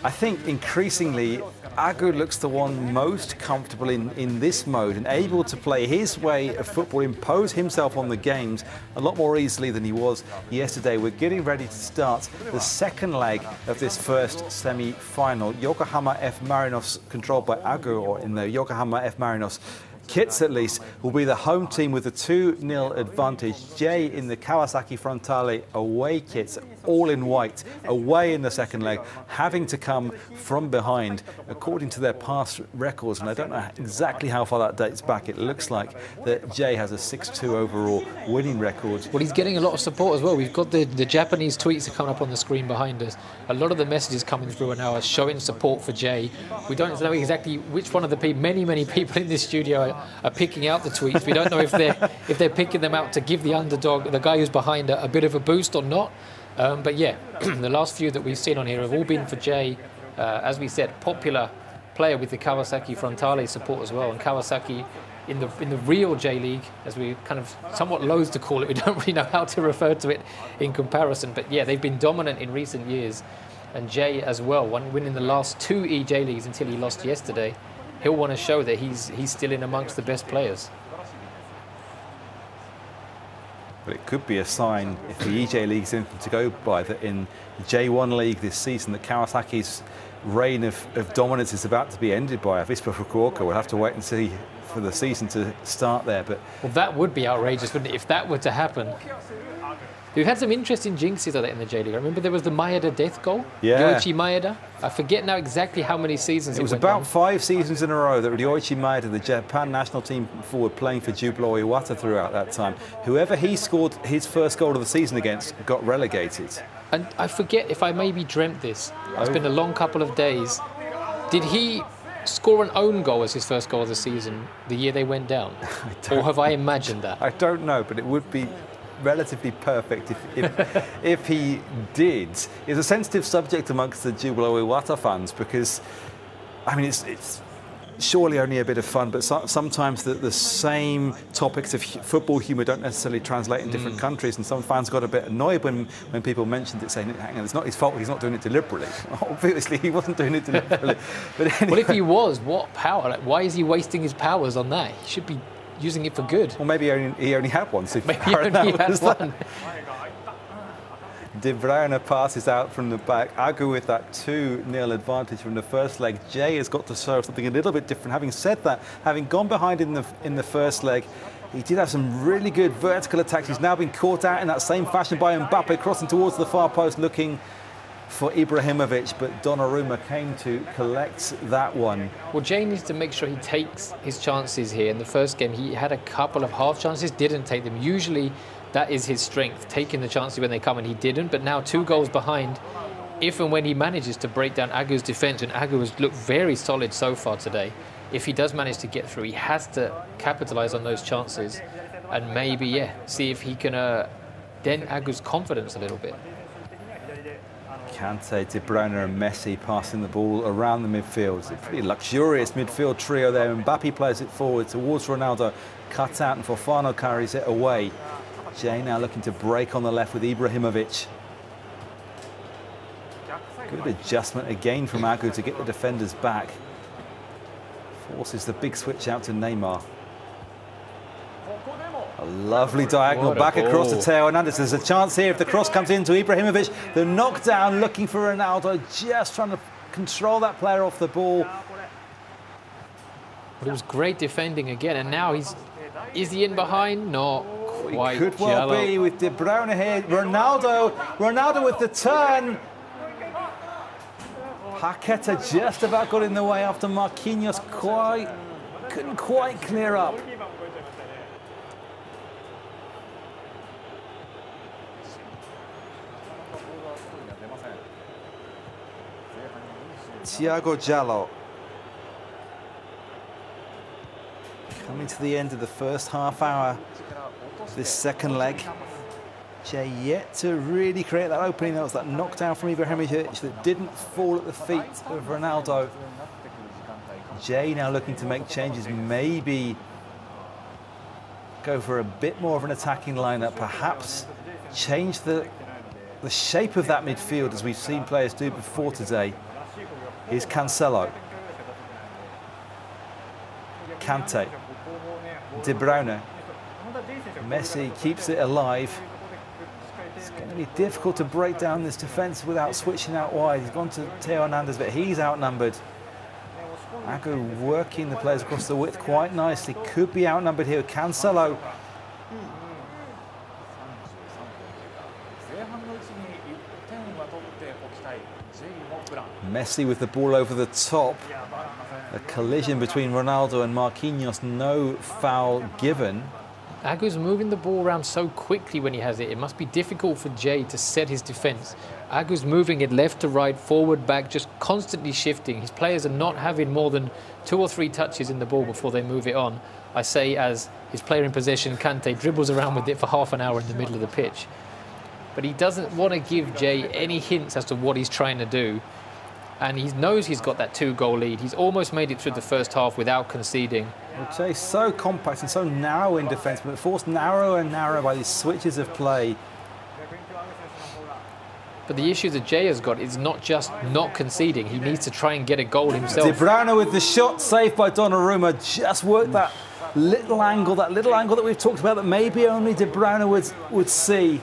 I think increasingly Agu looks the one most comfortable in this mode and able to play his way of football, impose himself on the games a lot more easily than he was yesterday. We're getting ready to start the second leg of this first semi-final. Yokohama F. Marinos, controlled by Agu, or in the Yokohama F. Marinos kits at least, will be the home team with a 2-0 advantage. Jay in the Kawasaki Frontale away kits, all in white, away in the second leg, having to come from behind according to their past records. And I don't know exactly how far that dates back. It looks like that Jay has a 6-2 overall winning record. Well, he's getting a lot of support as well. We've got the Japanese tweets that come up on the screen behind us. A lot of the messages coming through now are showing support for Jay. We don't know exactly which one of the people, many people in this studio are picking out the tweets. We don't know if they're picking them out to give the underdog, the guy who's behind, a bit of a boost or not. But yeah, the last few that we've seen on here have all been for Jay. As we said, popular player with the Kawasaki Frontale support as well. And Kawasaki in the real J.League, as we kind of somewhat loath to call it, we don't really know how to refer to it in comparison. But yeah, they've been dominant in recent years. And Jay as well, winning the last 2 eJ.Leagues until he lost yesterday. He'll want to show that he's still in amongst the best players. But it could be a sign, if the eJ.League is anything to go by, that in the J1 League this season, that Kawasaki's reign of dominance is about to be ended by Avispa Fukuoka. We'll have to wait and see for the season to start there. But well, that would be outrageous, wouldn't it, if that were to happen? We've had some interesting jinxes in the J.League. I remember there was the Maeda death goal. Yeah. Yoichi Maeda. I forget now exactly how many seasons it was went about on. 5 seasons in a row that Yoichi Maeda, the Japan national team forward, playing for Jubilo Iwata throughout that time. Whoever he scored his first goal of the season against got relegated. And I forget if I maybe dreamt this. It's been a long couple of days. Did he score an own goal as his first goal of the season the year they went down? Or have I imagined that? I don't know, but it would be relatively perfect if he did. It's a sensitive subject amongst the Jubilo Iwata fans because, I mean, it's surely only a bit of fun, but sometimes the same topics of football humour don't necessarily translate in different countries, and some fans got a bit annoyed when people mentioned it, saying, hang on, it's not his fault, he's not doing it deliberately. Obviously, he wasn't doing it deliberately. But anyway. Well, if he was, what power? Like, why is he wasting his powers on that? He should be using it for good. Well, maybe he only had one. So maybe he only had one. De Bruyne passes out from the back. Agu with that 2-0 advantage from the first leg. Jay has got to serve something a little bit different. Having said that, having gone behind in the first leg, he did have some really good vertical attacks. He's now been caught out in that same fashion by Mbappe, crossing towards the far post, looking for Ibrahimovic, but Donnarumma came to collect that one. Well, Jay needs to make sure he takes his chances here. In the first game, he had a couple of half chances, didn't take them. Usually, that is his strength, taking the chances when they come, and he didn't. But now 2 goals behind, if and when he manages to break down Agu's defence, and Agu has looked very solid so far today, if he does manage to get through, he has to capitalise on those chances and maybe, see if he can dent Agu's confidence a little bit. Kante, De Bruyne and Messi passing the ball around the midfield. It's a pretty luxurious midfield trio there. Mbappe plays it forward towards Ronaldo, cut out, and Fofana carries it away. Jay now looking to break on the left with Ibrahimovic. Good adjustment again from Agu to get the defenders back. Forces the big switch out to Neymar. A lovely diagonal back across to Theo Hernandez. There's a chance here if the cross comes into Ibrahimovic. The knockdown looking for Ronaldo, just trying to control that player off the ball. But it was great defending again, and now is he in behind? No. It could well be with De Bruyne here. Ronaldo with the turn. Paqueta just about got in the way after Marquinhos couldn't quite clear up. Thiago Jallo. Coming to the end of the first half hour. This second leg, Jay yet to really create that opening. That was that knockdown from Ibrahimovic that didn't fall at the feet of Ronaldo. Jay now looking to make changes, maybe go for a bit more of an attacking lineup, perhaps change the shape of that midfield as we've seen players do before today. Here's Cancelo, Kante, De Bruyne. Messi keeps it alive. It's going to be difficult to break down this defence without switching out wide. He's gone to Theo Hernandez, but he's outnumbered. Agu working the players across the width quite nicely. Could be outnumbered here. Cancelo. Messi with the ball over the top. A collision between Ronaldo and Marquinhos. No foul given. Agu's moving the ball around so quickly when he has it. It must be difficult for Jay to set his defence. Agu's moving it left to right, forward, back, just constantly shifting. His players are not having more than 2 or 3 touches in the ball before they move it on. I say as his player in possession, Kante, dribbles around with it for half an hour in the middle of the pitch. But he doesn't want to give Jay any hints as to what he's trying to do. And he knows he's got that 2-goal lead. He's almost made it through the first half without conceding. Well, Jay's so compact and so narrow in defence, but forced narrower and narrower by these switches of play. But the issue that Jay has got is not just not conceding. He needs to try and get a goal himself. De Bruyne with the shot saved by Donnarumma. Just worked that little angle that we've talked about that maybe only De Bruyne would see.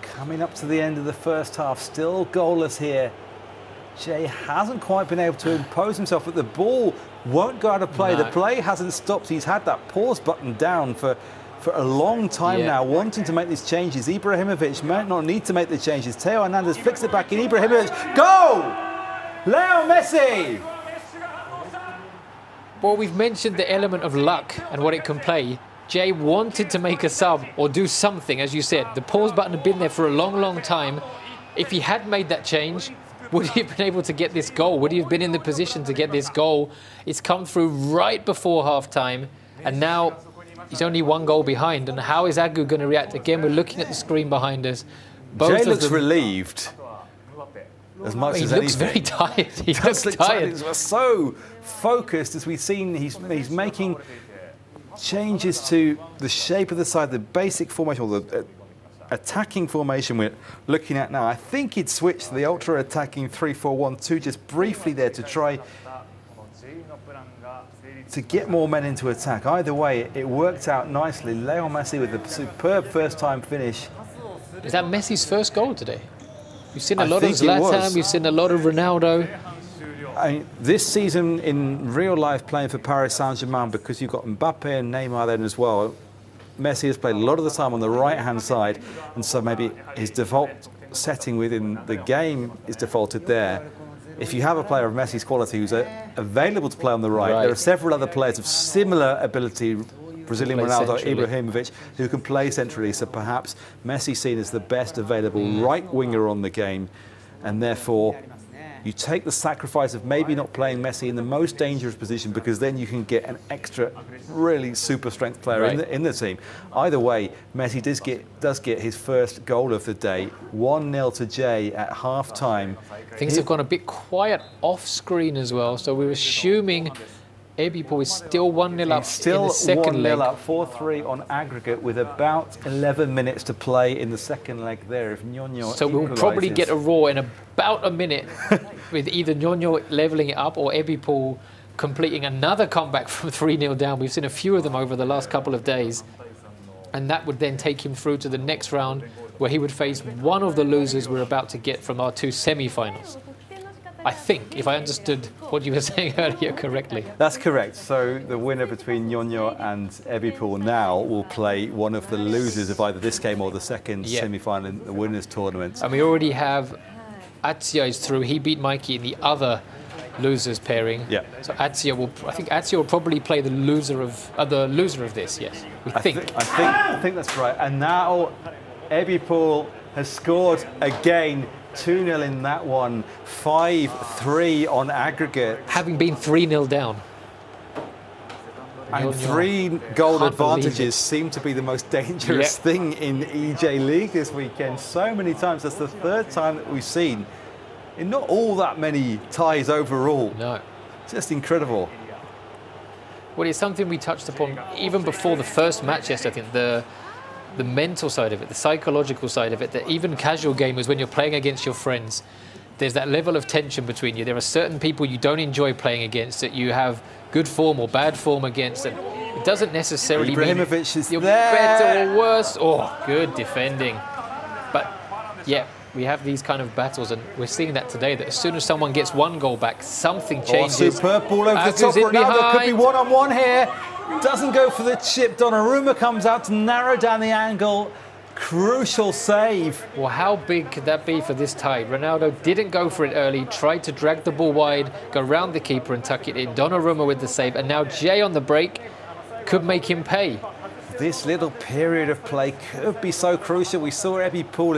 Coming up to the end of the first half, still goalless here. Jay hasn't quite been able to impose himself, but the ball won't go out of play. No. The play hasn't stopped. He's had that pause button down for a long time now, wanting to make these changes. Ibrahimovic might not need to make the changes. Theo Hernandez flicks it back in. Ibrahimovic, goal! Leo Messi! Well, we've mentioned the element of luck and what it can play. Jay wanted to make a sub or do something, as you said. The pause button had been there for a long, long time. If he had made that change, would he have been able to get this goal? Would he have been in the position to get this goal? It's come through right before half-time, and now He's only 1 goal behind. And how is Agu going to react? Again, we're looking at the screen behind us. Jay looks relieved as much as anything. He looks very tired. He looks tired. He's so focused, as we've seen. He's making changes to the shape of the side, the basic formation, or the attacking formation we're looking at now. I think he'd switched to the ultra-attacking 3-4-1-2 just briefly there to try to get more men into attack. Either way, it worked out nicely. Leo Messi with a superb first-time finish. Is that Messi's first goal today? We've seen a lot of Zlatan, we've seen a lot of Ronaldo. This season in real life playing for Paris Saint-Germain, because you've got Mbappe and Neymar then as well, Messi has played a lot of the time on the right-hand side, and so maybe his default setting within the game is defaulted there. If you have a player of Messi's quality who's available to play on the right, there are several other players of similar ability, Brazilian Ronaldo, Ibrahimovic, who can play centrally, so perhaps Messi seen as the best available right winger on the game, and therefore you take the sacrifice of maybe not playing Messi in the most dangerous position, because then you can get an extra really super strength player in the team. Either way, Messi does get his first goal of the day, 1-0 to Jay at half-time. Things have gone a bit quiet off screen as well, so we're assuming eBipo is still 1-0 up in the second leg. Still 1-0 up, 4-3 on aggregate with about 11 minutes to play in the second leg there. If Ñoño So we'll probably get a roar in about a minute with either Ñoño levelling it up or eBipo completing another comeback from 3-0 down. We've seen a few of them over the last couple of days. And that would then take him through to the next round, where he would face one of the losers we're about to get from our 2 semi-finals. I think, if I understood what you were saying earlier correctly. That's correct. So the winner between Ñoño and eBipo now will play one of the losers of either this game or the second semi-final in the winners' tournament. And we already have Atsia is through. He beat Mikey in the other losers pairing. Yeah. So Atsia will probably play the loser of this. Yes, we think. I think that's right. And now eBipo has scored again. 2-0 in that one, 5-3 on aggregate. Having been 3-0 down. And 3 goal advantages seem to be the most dangerous thing in eJ.LEAGUE this weekend. So many times, that's the 3rd time that we've seen in not all that many ties overall. No. Just incredible. Well, it's something we touched upon even before the first match yesterday, I think, the mental side of it, the psychological side of it, that even casual gamers, when you're playing against your friends, there's that level of tension between you. There are certain people you don't enjoy playing against, that you have good form or bad form against, and it doesn't necessarily mean is you're better or worse. Oh, good defending. But yeah, we have these kind of battles, and we're seeing that today, that as soon as someone gets 1 goal back, something changes. Oh, superb ball over the top. Ronaldo could be one-on-one here. Doesn't go for the chip. Donnarumma comes out to narrow down the angle. Crucial save. Well, how big could that be for this tie? Ronaldo didn't go for it early, tried to drag the ball wide, go round the keeper and tuck it in. Donnarumma with the save, and now Jay on the break could make him pay. This little period of play could be so crucial. We saw eBipo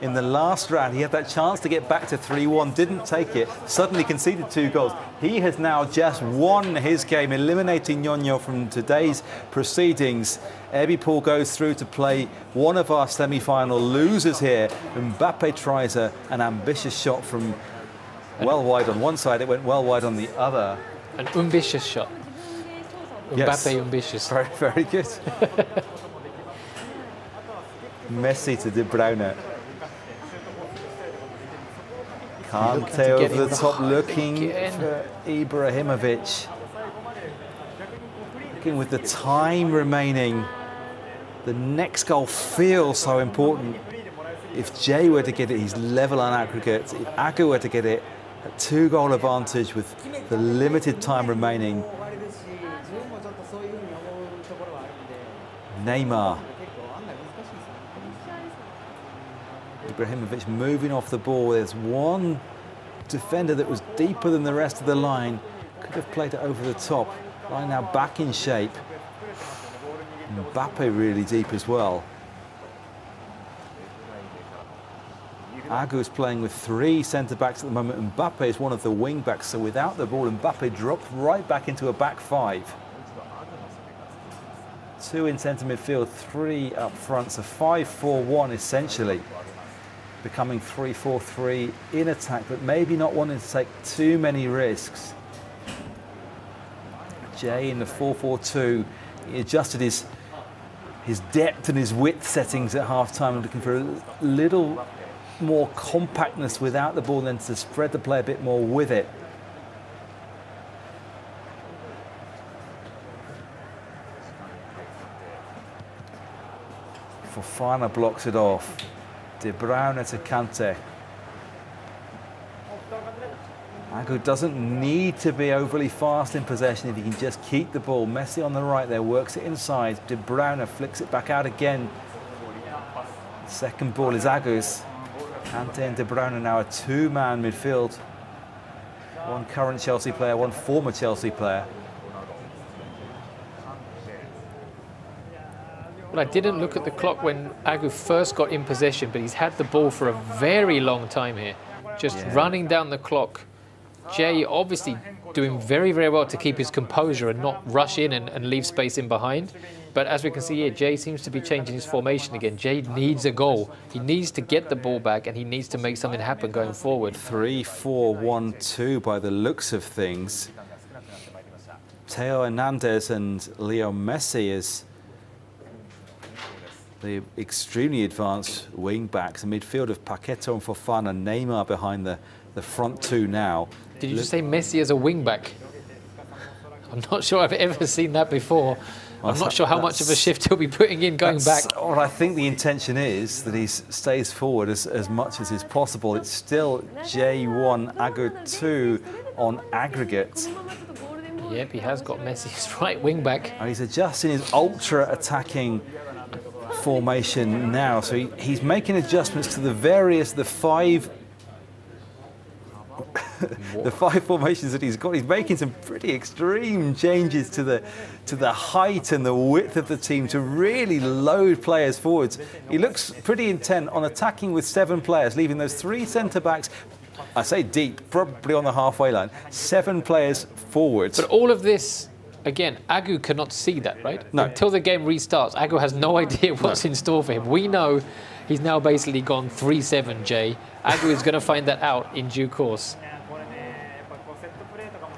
in the last round. He had that chance to get back to 3-1, didn't take it, suddenly conceded 2 goals. He has now just won his game, eliminating Ñoño from today's proceedings. eBipo goes through to play one of our semi-final losers here. Mbappe tries an ambitious shot from well wide on one side. It went well wide on the other. An ambitious shot. Mbappe ambitious. Very, very good. Messi to De Bruyne. Kante over the top, looking for Ibrahimovic. Looking with the time remaining. The next goal feels so important. If Jay were to get it, he's level on aggregate. If Agu were to get it, a 2-goal advantage with the limited time remaining. Neymar. Ibrahimovic moving off the ball. There's one defender that was deeper than the rest of the line. Could have played it over the top. Line now back in shape. Mbappe really deep as well. Agu is playing with 3 centre-backs at the moment. Mbappe is one of the wing-backs, so without the ball, Mbappe dropped right back into a back 5. 2 in centre midfield, 3 up front, so 5-4-1 essentially. Becoming 3-4-3 in attack, but maybe not wanting to take too many risks. Jay in the 4-4-2, he adjusted his depth and his width settings at half-time, looking for a little more compactness without the ball, then to spread the play a bit more with it. Fofana blocks it off. De Bruyne to Kante. Agu doesn't need to be overly fast in possession if he can just keep the ball. Messi on the right there, works it inside. De Bruyne flicks it back out again. Second ball is Agu's. Kante and De Bruyne now a 2-man midfield. One current Chelsea player, one former Chelsea player. Well, I didn't look at the clock when Agu first got in possession, but he's had the ball for a very long time here. Just running down the clock. Jay obviously doing very, very well to keep his composure and not rush in and leave space in behind. But as we can see here, Jay seems to be changing his formation again. Jay needs a goal. He needs to get the ball back and he needs to make something happen going forward. 3-4-1-2 by the looks of things. Theo Hernandez and Leo Messi is the extremely advanced wing backs. The midfield of Paquetá and Fofana, Neymar behind the front two now. Did you just say Messi as a wing back? I'm not sure I've ever seen that before. I'm not sure how much of a shift he'll be putting in going back. Well, I think the intention is that he stays forward as much as is possible. It's still J1, Agu 2 on aggregate. Yep, he has got Messi's right wing back. And he's adjusting his ultra-attacking formation now. So he's making adjustments to the five formations that he's got. He's making some pretty extreme changes to the height and the width of the team to really load players forwards. He looks pretty intent on attacking with 7 players, leaving those 3 centre-backs, I say deep, probably on the halfway line, 7 players forwards. But all of this, again, Agu cannot see that, right? No. Until the game restarts, Agu has no idea what's in store for him. We know he's now basically gone 3-7, Jay. Agu is going to find that out in due course.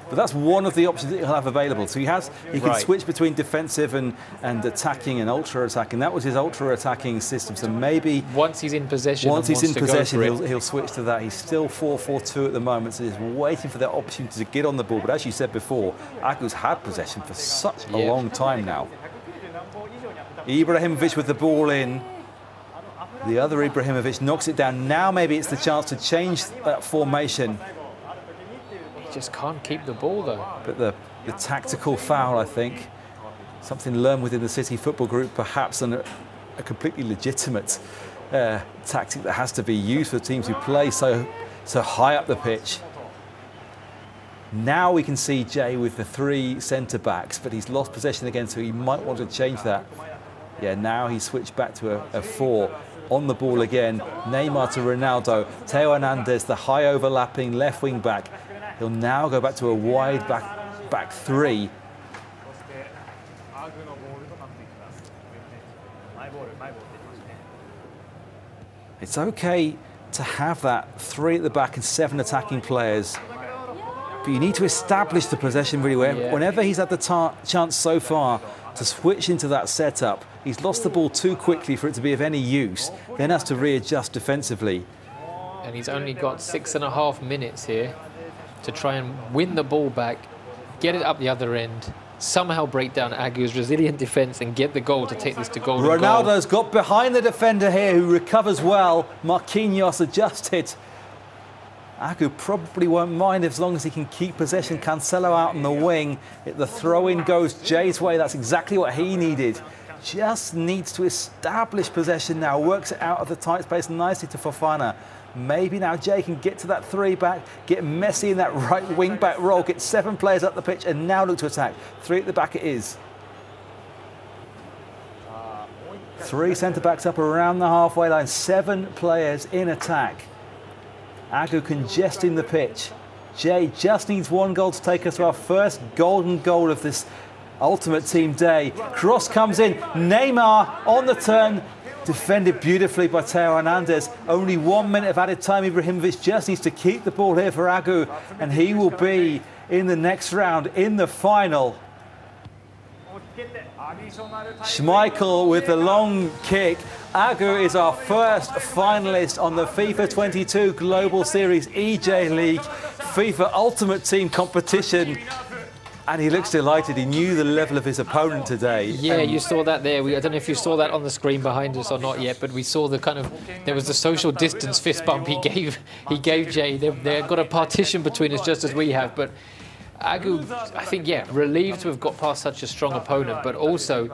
But that's one of the options that he'll have available. So he can switch between defensive and attacking and ultra-attacking. That was his ultra-attacking system. So maybe once he's in possession, he'll switch to that. He's still 4-4-2 at the moment, so he's waiting for that opportunity to get on the ball. But as you said before, Agu's had possession for such a long time now. Ibrahimovic with the ball in. The other Ibrahimovic knocks it down. Now maybe it's the chance to change that formation. Just can't keep the ball though. But the tactical foul, I think, something learned within the City football group, perhaps, and a completely legitimate tactic that has to be used for teams who play so high up the pitch. Now we can see Jay with the 3 centre-backs, but he's lost possession again, so he might want to change that. Yeah, now he's switched back to a 4. On the ball again, Neymar to Ronaldo. Theo Hernandez, the high overlapping left wing back. He'll now go back to a wide back 3. It's okay to have that 3 at the back and 7 attacking players, but you need to establish the possession really well. Whenever he's had the chance so far to switch into that setup, he's lost the ball too quickly for it to be of any use, then has to readjust defensively. And he's only got 6.5 minutes here to try and win the ball back, get it up the other end, somehow break down Agu's resilient defence and get the goal to take this to golden goal. Ronaldo's got behind the defender here, who recovers well. Marquinhos adjusted. Agu probably won't mind as long as he can keep possession. Cancelo out on the wing. The throw-in goes Jay's way. That's exactly what he needed. Just needs to establish possession now. Works it out of the tight space nicely to Fofana. Maybe now Jay can get to that 3 back, get Messi in that right wing back role, get 7 players up the pitch and now look to attack. 3 at the back it is. 3 centre-backs up around the halfway line, 7 players in attack. Agu congesting the pitch. Jay just needs 1 goal to take us to our first golden goal of this Ultimate Team Day. Cross comes in. Neymar on the turn. Defended beautifully by Teo Hernandez. Only 1 minute of added time. Ibrahimovic just needs to keep the ball here for Agu, and he will be in the next round in the final. Schmeichel with the long kick. Agu is our first finalist on the FIFA 22 Global Series eJ.LEAGUE FIFA Ultimate Team competition. And he looks delighted. He knew the level of his opponent today. Yeah, you saw that there. I don't know if you saw that on the screen behind us or not yet, but we saw the kind of, there was the social distance fist bump he gave Jay. They've got a partition between us just as we have, but Agu, I think, yeah, relieved to have got past such a strong opponent, but also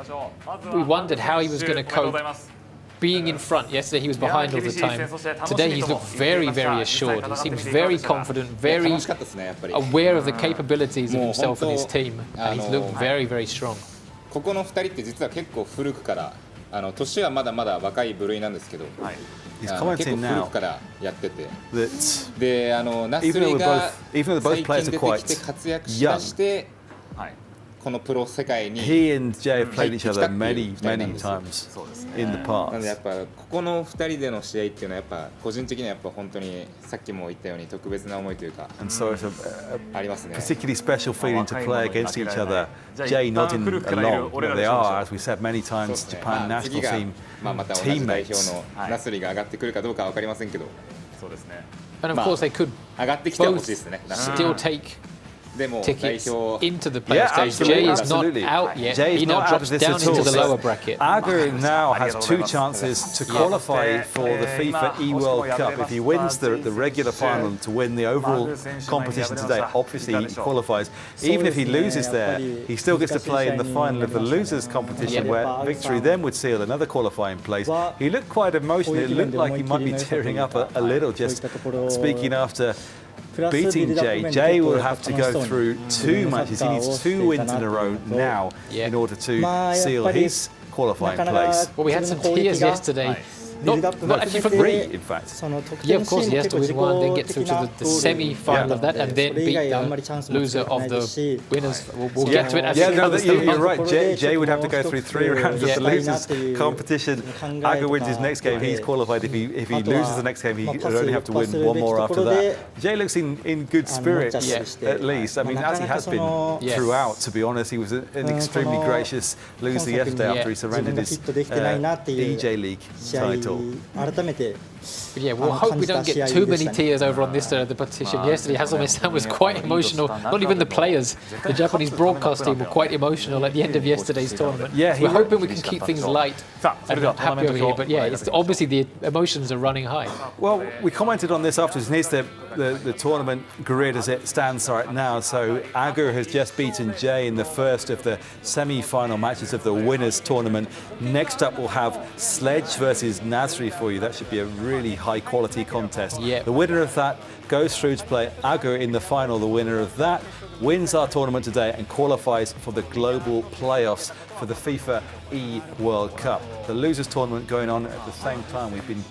we wondered how he was going to cope being in front. Yesterday he was behind all the time. Today he's looked very, very assured. He seems very confident, very aware of the capabilities of himself and his team, and he's looked very, very strong. ここの2人って実は結構古くから年はまだまだ若い部類なんですけど、結構古くからやってて、でナスリが最近出てきて活躍しだして。このプロ世界に He and Jay have played each other many times in the past. なのでやっぱここの2人での試合っていうのはやっぱ個人的にはやっぱ本当にさっきも言ったように特別な思いというか so it's ありますね。 Particularly special feeling to play against each other. Jay nodding along. They are, as we said many times, Japan national team また同じ代表のナスリが上がってくるかどうかは分かりませんけど。そうですね。And of course they could 上がってきてほしいですね。 still take tickets into the yeah, playoff stage. Jay is not out yet. He now drops down into the lower bracket. Agu now has 2 chances to qualify for the FIFA eWorld Cup. If he wins the regular final to win the overall competition today, obviously he qualifies. Even if he loses there, he still gets to play in the final of the losers competition, where victory then would seal another qualifying place. He looked quite emotional. It looked like he might be tearing up a little just speaking after beating Jay. Jay will have to go through 2 matches. He needs 2 wins in a row now in order to seal his qualifying place. Well, we had some tears yesterday. Not actually for 3, in fact. Yeah, of course, he has to win 1, then get through to the semi-final of that, and then beat the loser of the winners. We'll get to it as it comes. You're right. Jay would have to go through 3 rounds of the losers competition. Agu wins his next game, he's qualified. If he loses the next game, he would only have to win 1 more after that. Jay looks in good spirits, at least. I mean, as he has been throughout, to be honest. He was an extremely gracious loser yesterday after he surrendered his eJ.LEAGUE title. But yeah, we'll hope we don't get too many tears over on this side of the petition. Yesterday, Hasumi-san was quite emotional. Not even the players. The Japanese broadcast team were quite emotional at the end of yesterday's tournament. Yeah, we're hoping we can keep things light and happy over here. But yeah, it's obviously the emotions are running high. Well, we commented on this afterwards, and here's the tournament grid as it stands right now. So Agu has just beaten Jay in the first of the semi-final matches of the winners tournament. Next up, we'll have Sledge versus Nasri for you. That should be a really high-quality contest. Yep. The winner of that goes through to play Agu in the final. The winner of that wins our tournament today and qualifies for the global playoffs for the FIFA eWorld Cup. The losers tournament going on at the same time. We've been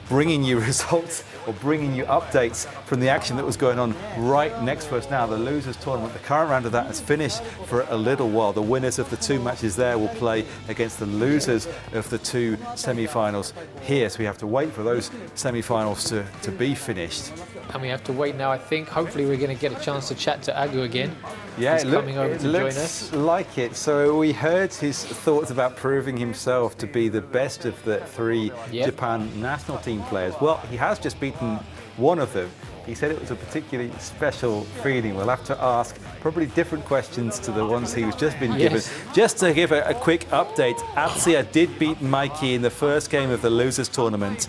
bringing you results or bringing you updates from the action that was going on right next to us now. The losers tournament, the current round of that has finished for a little while. The winners of the 2 matches there will play against the losers of the 2 semi-finals here. So we have to wait for those semi-finals to be finished. And we have to wait now, I think. Hopefully we're going to get a chance to chat to Agu again. Yeah, He's coming over to join us. Like it. So we heard his thoughts about proving himself to be the best of the 3 Japan national team players. Well, he has just beaten one of them. He said it was a particularly special feeling. We'll have to ask probably different questions to the ones he's just been given. Just to give a quick update, Atsuya did beat Mikey in the first game of the losers tournament.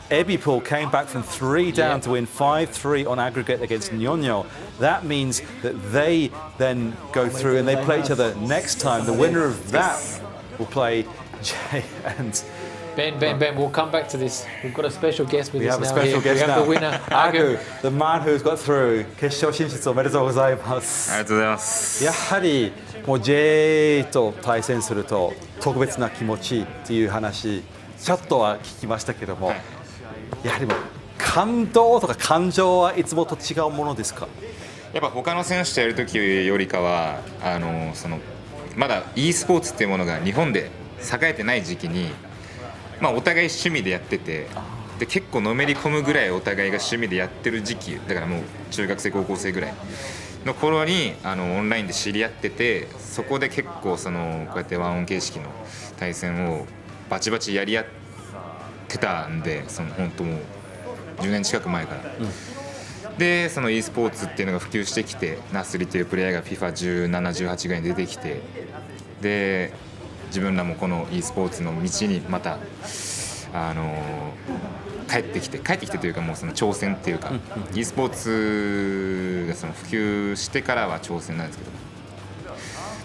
eWorld came back from 3 down to win 5-3 on aggregate against Nyonyo. That means that they then go through and they play each other next time. The winner of that will play Jay and Ben, we'll come back to this. We've got a special guest with us now. We have a special guest now. We have the winner, Agu, the man who's got through. 決勝進出おめでとうございます。ありがとうございます。やはりもう J と対戦すると特別な気持ちっていう話ちょっとは聞きましたけども、やはりもう感動とか感情はいつもと違うものですか？やっぱ他の選手とやるときよりかはそのまだ e スポーツっていうものが日本で栄えてない時期に、まあ、お互い趣味でやってて、で結構のめり込むぐらいお互いが趣味でやってる時期だから、もう中学生高校生ぐらいの頃にオンラインで知り合ってて、そこで結構こうやってワンオン形式の対戦をバチバチやり合ってたんで、本当もう10年近く前から、でその e スポーツっていうのが普及してきて、ナスリというプレイヤーが FIFA17、18ぐらいに出てきて、で自分らもこの e スポーツの道にまた帰ってきてというか、もうその挑戦っていうか、e スポーツが普及してからは挑戦なんですけど、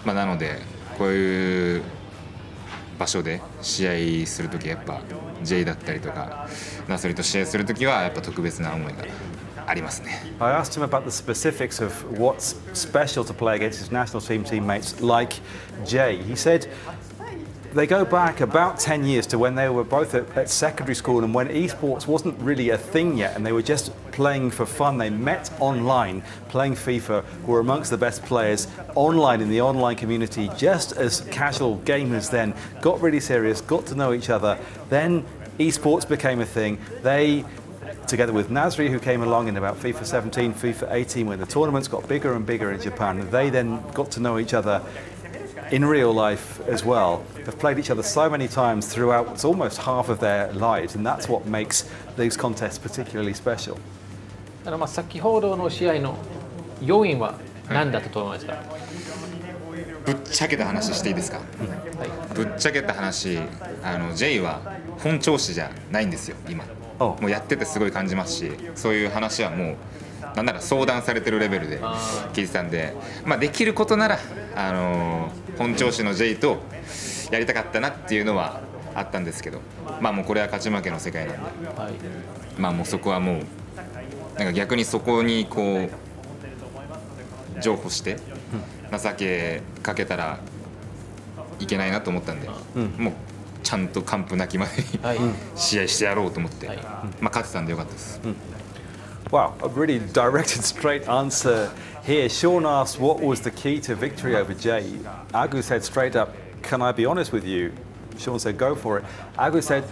まあ、なのでこういう場所で試合するときはやっぱ J だったりとかナスリと試合するときはやっぱ特別な思いがありますね。I asked him about the specifics of what's special to play against his national team teammates like Jay. He said they go back about 10 years to when they were both at secondary school and when esports wasn't really a thing yet and they were just playing for fun. They met online, playing FIFA, were amongst the best players online in the online community, just as casual gamers then, got really serious, got to know each other. Then esports became a thing. They, together with Nasri, who came along in about FIFA 17, FIFA 18, when the tournaments got bigger and bigger in Japan, they then got to know each other in real life as well. They've played each other so many times throughout what's almost half of their lives, and that's what makes these contests particularly special. 先ほどの試合の要因は何だったと思いますか？ぶっちゃけた話していいですか？ぶっちゃけた話、J は本調子じゃないんですよ今。もうやっててすごい感じますし、そういう話はもうなんなら相談されてるレベルで聞いてたんで、まあ、できることなら本調子の J とやりたかったなっていうのはあったんですけど、まあもうこれは勝ち負けの世界なんで、まあもうそこはもうなんか逆にそこにこう譲歩して情けかけたらいけないなと思ったんで、もうちゃんと完封なきまでに試合してやろうと思って、まあ勝てたんでよかったです。Wow, a really direct and straight answer here. Sean asked what was the key to victory over Jay. Agu said straight up, can I be honest with you? Sean said, go for it. Agu said,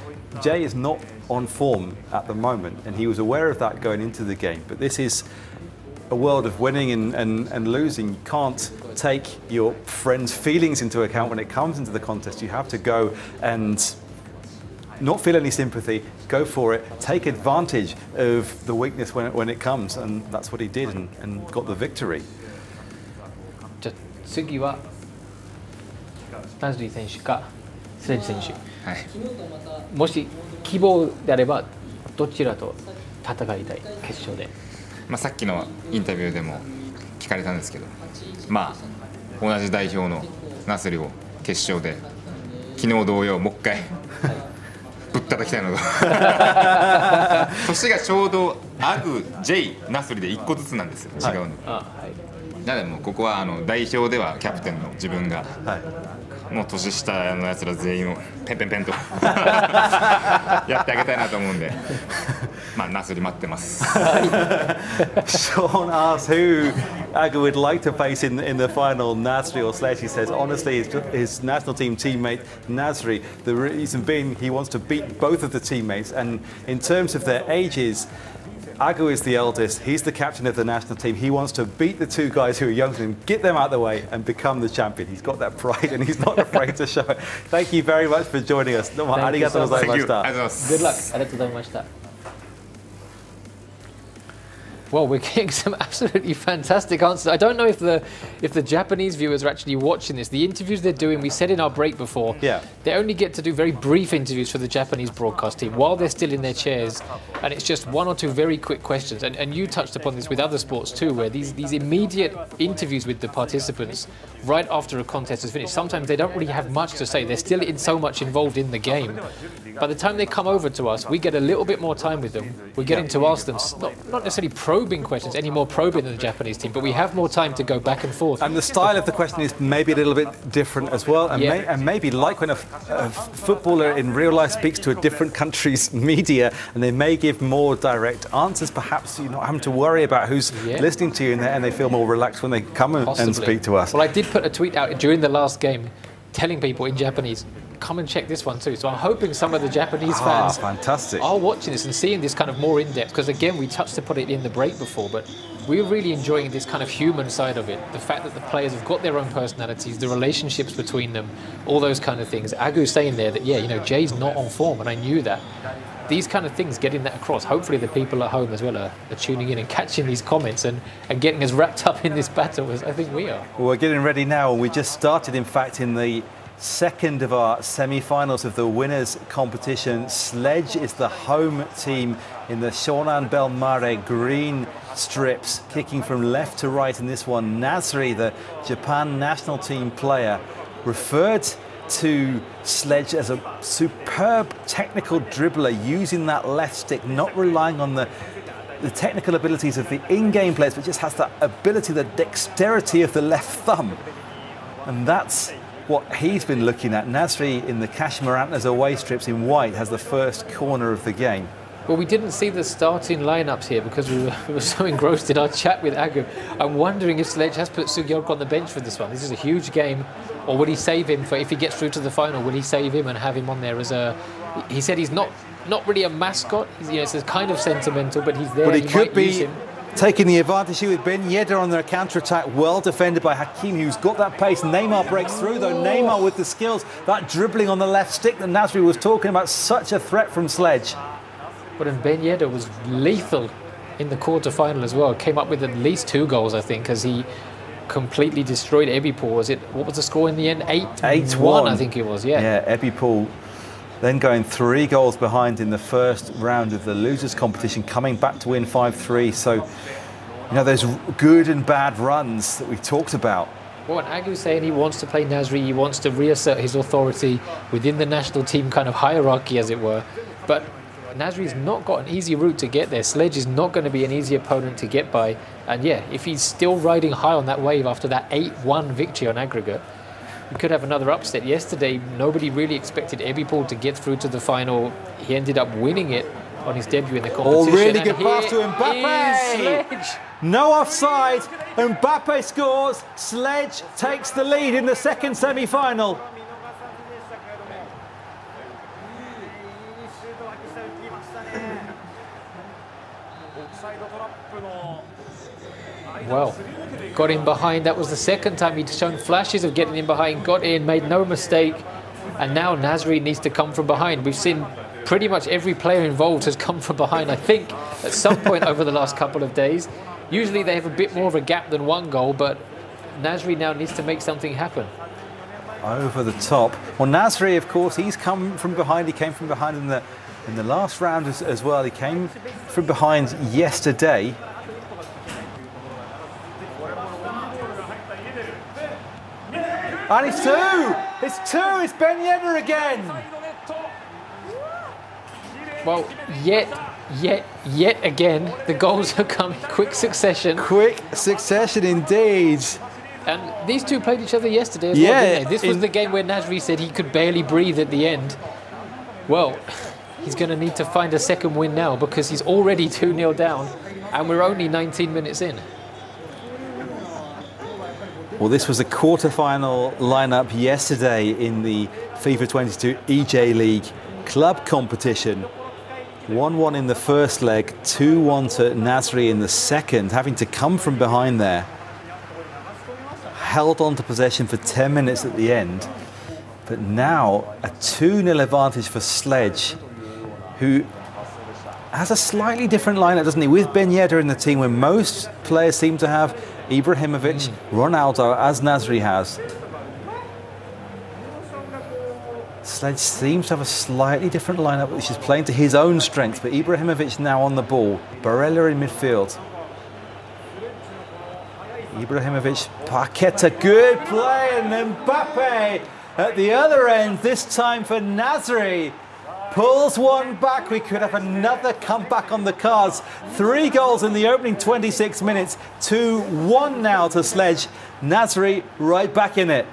Jay is not on form at the moment, and he was aware of that going into the game. But this is a world of winning and losing. You can't take your friends' feelings into account when it comes into the contest. You have to go and not feel any sympathy, go for it, take advantage of the weakness when it comes, and that's what he did and got the victory. じゃあ次はナズリ選手かスレッジ選手、もし希望であればどちらと戦いたい決勝で？まあ、さっきのインタビューでも聞かれたんですけど、まあ同じ代表のナスリを決勝で昨日同様もう一回ぶったたきたいのと年がちょうどアグ、J、ナスリで1個ずつなんですよ、違うの。なのでもうここは代表ではキャプテンの自分が、もう年下のやつら全員をペンペンペンとやってあげたいなと思うんで、まあナスリ待ってます。Sean asks who Agu would like to face in the final, Nasri or Sledge. He says honestly his national team teammate Nasri. The reason being he wants to beat both of the teammates, and in terms of their ages, Agu is the eldest, he's the captain of the national team. He wants to beat the two guys who are younger than him, get them out of the way and become the champion. He's got that pride and he's not afraid to show it. Thank you very much for joining us. どうもありがとうございました。 Good luck. ありがとうございました。Well, we're getting some absolutely fantastic answers. I don't know if the Japanese viewers are actually watching this. The interviews they're doing, we said in our break before, they only get to do very brief interviews for the Japanese broadcast team while they're still in their chairs, and it's just one or two very quick questions. And you touched upon this with other sports too, where these immediate interviews with the participants right after a contest is finished. Sometimes they don't really have much to say. They're still so much involved in the game. By the time they come over to us, we get a little bit more time with them. We're getting to ask them not necessarily probing questions, any more probing than the Japanese team, but we have more time to go back and forth. And the style of the question is maybe a little bit different as well, and, and maybe like when a footballer in real life speaks to a different country's media, and they may give more direct answers. Perhaps you're not having to worry about who's listening to you, and they feel more relaxed when they come and speak to us. Well, I did put a tweet out during the last game telling people in Japanese, come and check this one too. So I'm hoping some of the Japanese fans are watching this and seeing this kind of more in depth, because again, we touched upon it in the break before, but we're really enjoying this kind of human side of it. The fact that the players have got their own personalities, the relationships between them, all those kind of things. Agu's saying there that, yeah, you know, Jay's not on form, and I knew that. These kind of things, getting that across, hopefully the people at home as well are tuning in and catching these comments and getting as wrapped up in this battle as I think we are. Well, we're getting ready now. We just started, in fact, in the second of our semi-finals of the winners competition. Sledge is the home team in the Shonan Bellmare green strips, kicking from left to right in this one. Nasri, the Japan national team player, referred to Sledge as a superb technical dribbler, using that left stick, not relying on the technical abilities of the in-game players, but just has that ability, the dexterity of the left thumb. And that's what he's been looking at. Nasri in the Kashmir Antlers away strips in white has the first corner of the game. Well, we didn't see the starting lineups here because we were so engrossed in our chat with Agu. I'm wondering if Sledge has put Sugioka on the bench for this one. This is a huge game. Or would he save him for, if he gets through to the final, will he save him and have him on there as a... He said he's not really a mascot. It's kind of sentimental, but he's there. But he could be taking the advantage here with Ben Yedder on their counter-attack, well defended by Hakim, who's got that pace. Neymar breaks through, though. Neymar with the skills, that dribbling on the left stick that Nasri was talking about, such a threat from Sledge. But then Ben Yedder was lethal in the quarter-final as well. Came up with at least 2 goals, I think, as he completely destroyed Ebipol. What was the score in the end? 8-1, I think it was, yeah. Yeah, Ebipol then going 3 goals behind in the first round of the losers competition, coming back to win 5-3. So, you know, those good and bad runs that we talked about. Well, and Agu's saying he wants to play Nasri, he wants to reassert his authority within the national team kind of hierarchy, as it were. But Nasri's not got an easy route to get there. Sledge is not going to be an easy opponent to get by. And yeah, if he's still riding high on that wave after that 8-1 victory on aggregate, we could have another upset. Yesterday, nobody really expected Ebipol to get through to the final. He ended up winning it on his debut in the competition. Oh, really good pass to Mbappe. No offside. Mbappe scores. Sledge takes the lead in the second semi-final. Well, got in behind. That was the second time he'd shown flashes of getting in behind, got in, made no mistake. And now Nasri needs to come from behind. We've seen pretty much every player involved has come from behind, I think, at some point over the last couple of days. Usually they have a bit more of a gap than 1 goal, but Nasri now needs to make something happen. Over the top. Well, Nasri, of course, he's come from behind. He came from behind in the last round as well. He came from behind yesterday. And it's 2! It's 2! It's Ben Yedder again! Well, yet again, the goals are coming quick succession. Quick succession indeed. And these two played each other yesterday as well, didn't they? This was the game where Nasri said he could barely breathe at the end. Well, he's going to need to find a second win now because he's already 2-0 down and we're only 19 minutes in. Well, this was a quarter-final lineup yesterday in the FIFA 22 eJ.LEAGUE club competition. 1-1 in the first leg, 2-1 to Nasri in the second, having to come from behind there. Held on to possession for 10 minutes at the end. But now a 2-0 advantage for Sledge, who has a slightly different lineup, doesn't he? With Ben Yedder in the team, where most players seem to have Ibrahimovic, Ronaldo, as Nasri has. Sledge seems to have a slightly different lineup, which is playing to his own strengths, but Ibrahimovic now on the ball. Barella in midfield. Ibrahimovic, Paqueta, good play, and Mbappe at the other end, this time for Nasri. Pulls one back. We could have another comeback on the cards. 3 goals in the opening 26 minutes. 2-1 now to Sledge. Nasri right back in it.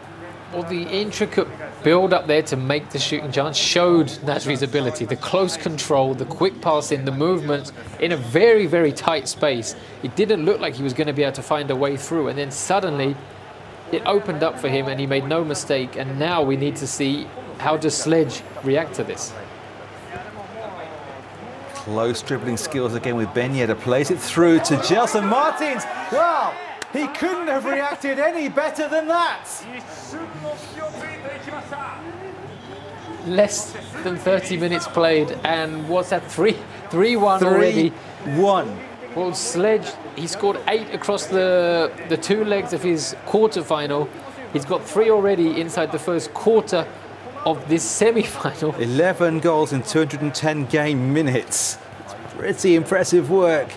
Well, the intricate build up there to make the shooting chance showed Nasri's ability. The close control, the quick passing, the movements in a very, very tight space. It didn't look like he was going to be able to find a way through. And then suddenly it opened up for him and he made no mistake, and now we need to see how does Sledge react to this. Close dribbling skills again with Ben Yedder, plays it through to Gelson Martins. Wow, he couldn't have reacted any better than that. Less than 30 minutes played, and what's that, 3-1 already? 3-1. Well, Sledge, he scored 8 across the 2 legs of his quarter-final. He's got 3 already inside the first quarter of this semi-final. 11 goals in 210 game minutes. It's pretty impressive work.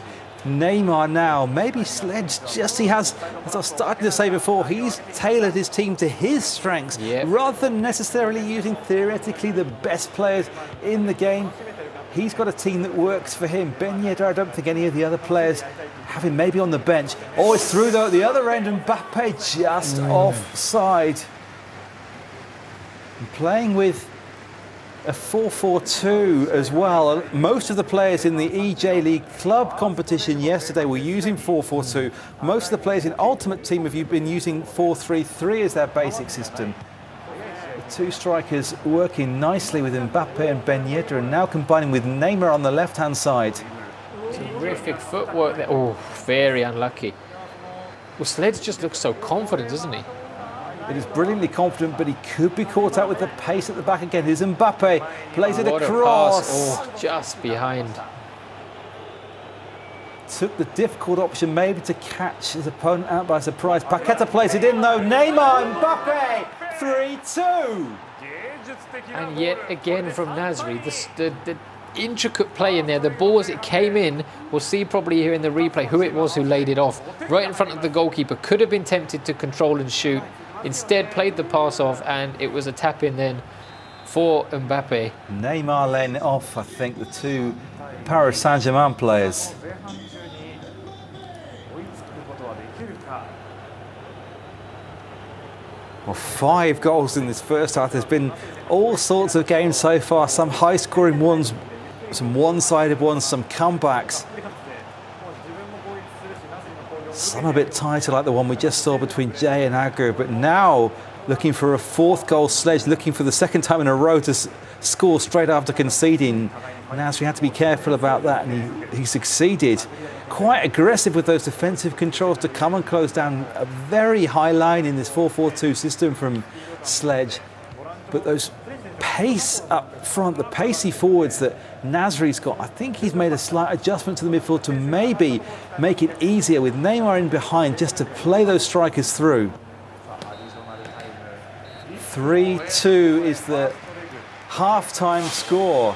Neymar now, maybe Sledge just, he has, as I was starting to say before, he's tailored his team to his strengths rather than necessarily using theoretically the best players in the game. He's got a team that works for him. Ben Yedder, I don't think any of the other players have him maybe on the bench. Oh, it's through though at the other end, and Mbappe just offside. And playing with a 4-4-2 as well. Most of the players in the eJ.LEAGUE club competition yesterday were using 4-4-2. Most of the players in Ultimate Team have been using 4-3-3 as their basic system. The 2 strikers working nicely with Mbappe and Ben Yedder, and now combining with Neymar on the left-hand side. Terrific footwork there. Oh, very unlucky. Well, Sledge just looks so confident, doesn't he? It is brilliantly confident, but he could be caught out with the pace at the back again. Here's Mbappe, plays it across. Oh, just behind. Took the difficult option maybe to catch his opponent out by surprise. Paqueta plays it in though. Neymar, Mbappe, 3-2. And yet again from Nasri, the intricate play in there. The ball as it came in, we'll see probably here in the replay who it was who laid it off. Right in front of the goalkeeper, could have been tempted to control and shoot. Instead played the pass off, and it was a tap in then for Mbappe. Neymar laying it off, I think, the 2 Paris Saint-Germain players. Well, 5 goals in this first half. There's been all sorts of games so far, some high-scoring ones, some one-sided ones, some comebacks. Some a bit tighter, like the one we just saw between Jay and Agger, but now looking for a 4th goal. Sledge looking for the 2nd time in a row to score straight after conceding. Nasri had to be careful about that, and he succeeded. Quite aggressive with those defensive controls to come and close down a very high line in this 4-4-2 system from Sledge. But those pace up front, the pacey forwards that Nasri's got, I think he's made a slight adjustment to the midfield to maybe make it easier with Neymar in behind just to play those strikers through. 3-2 is the half-time score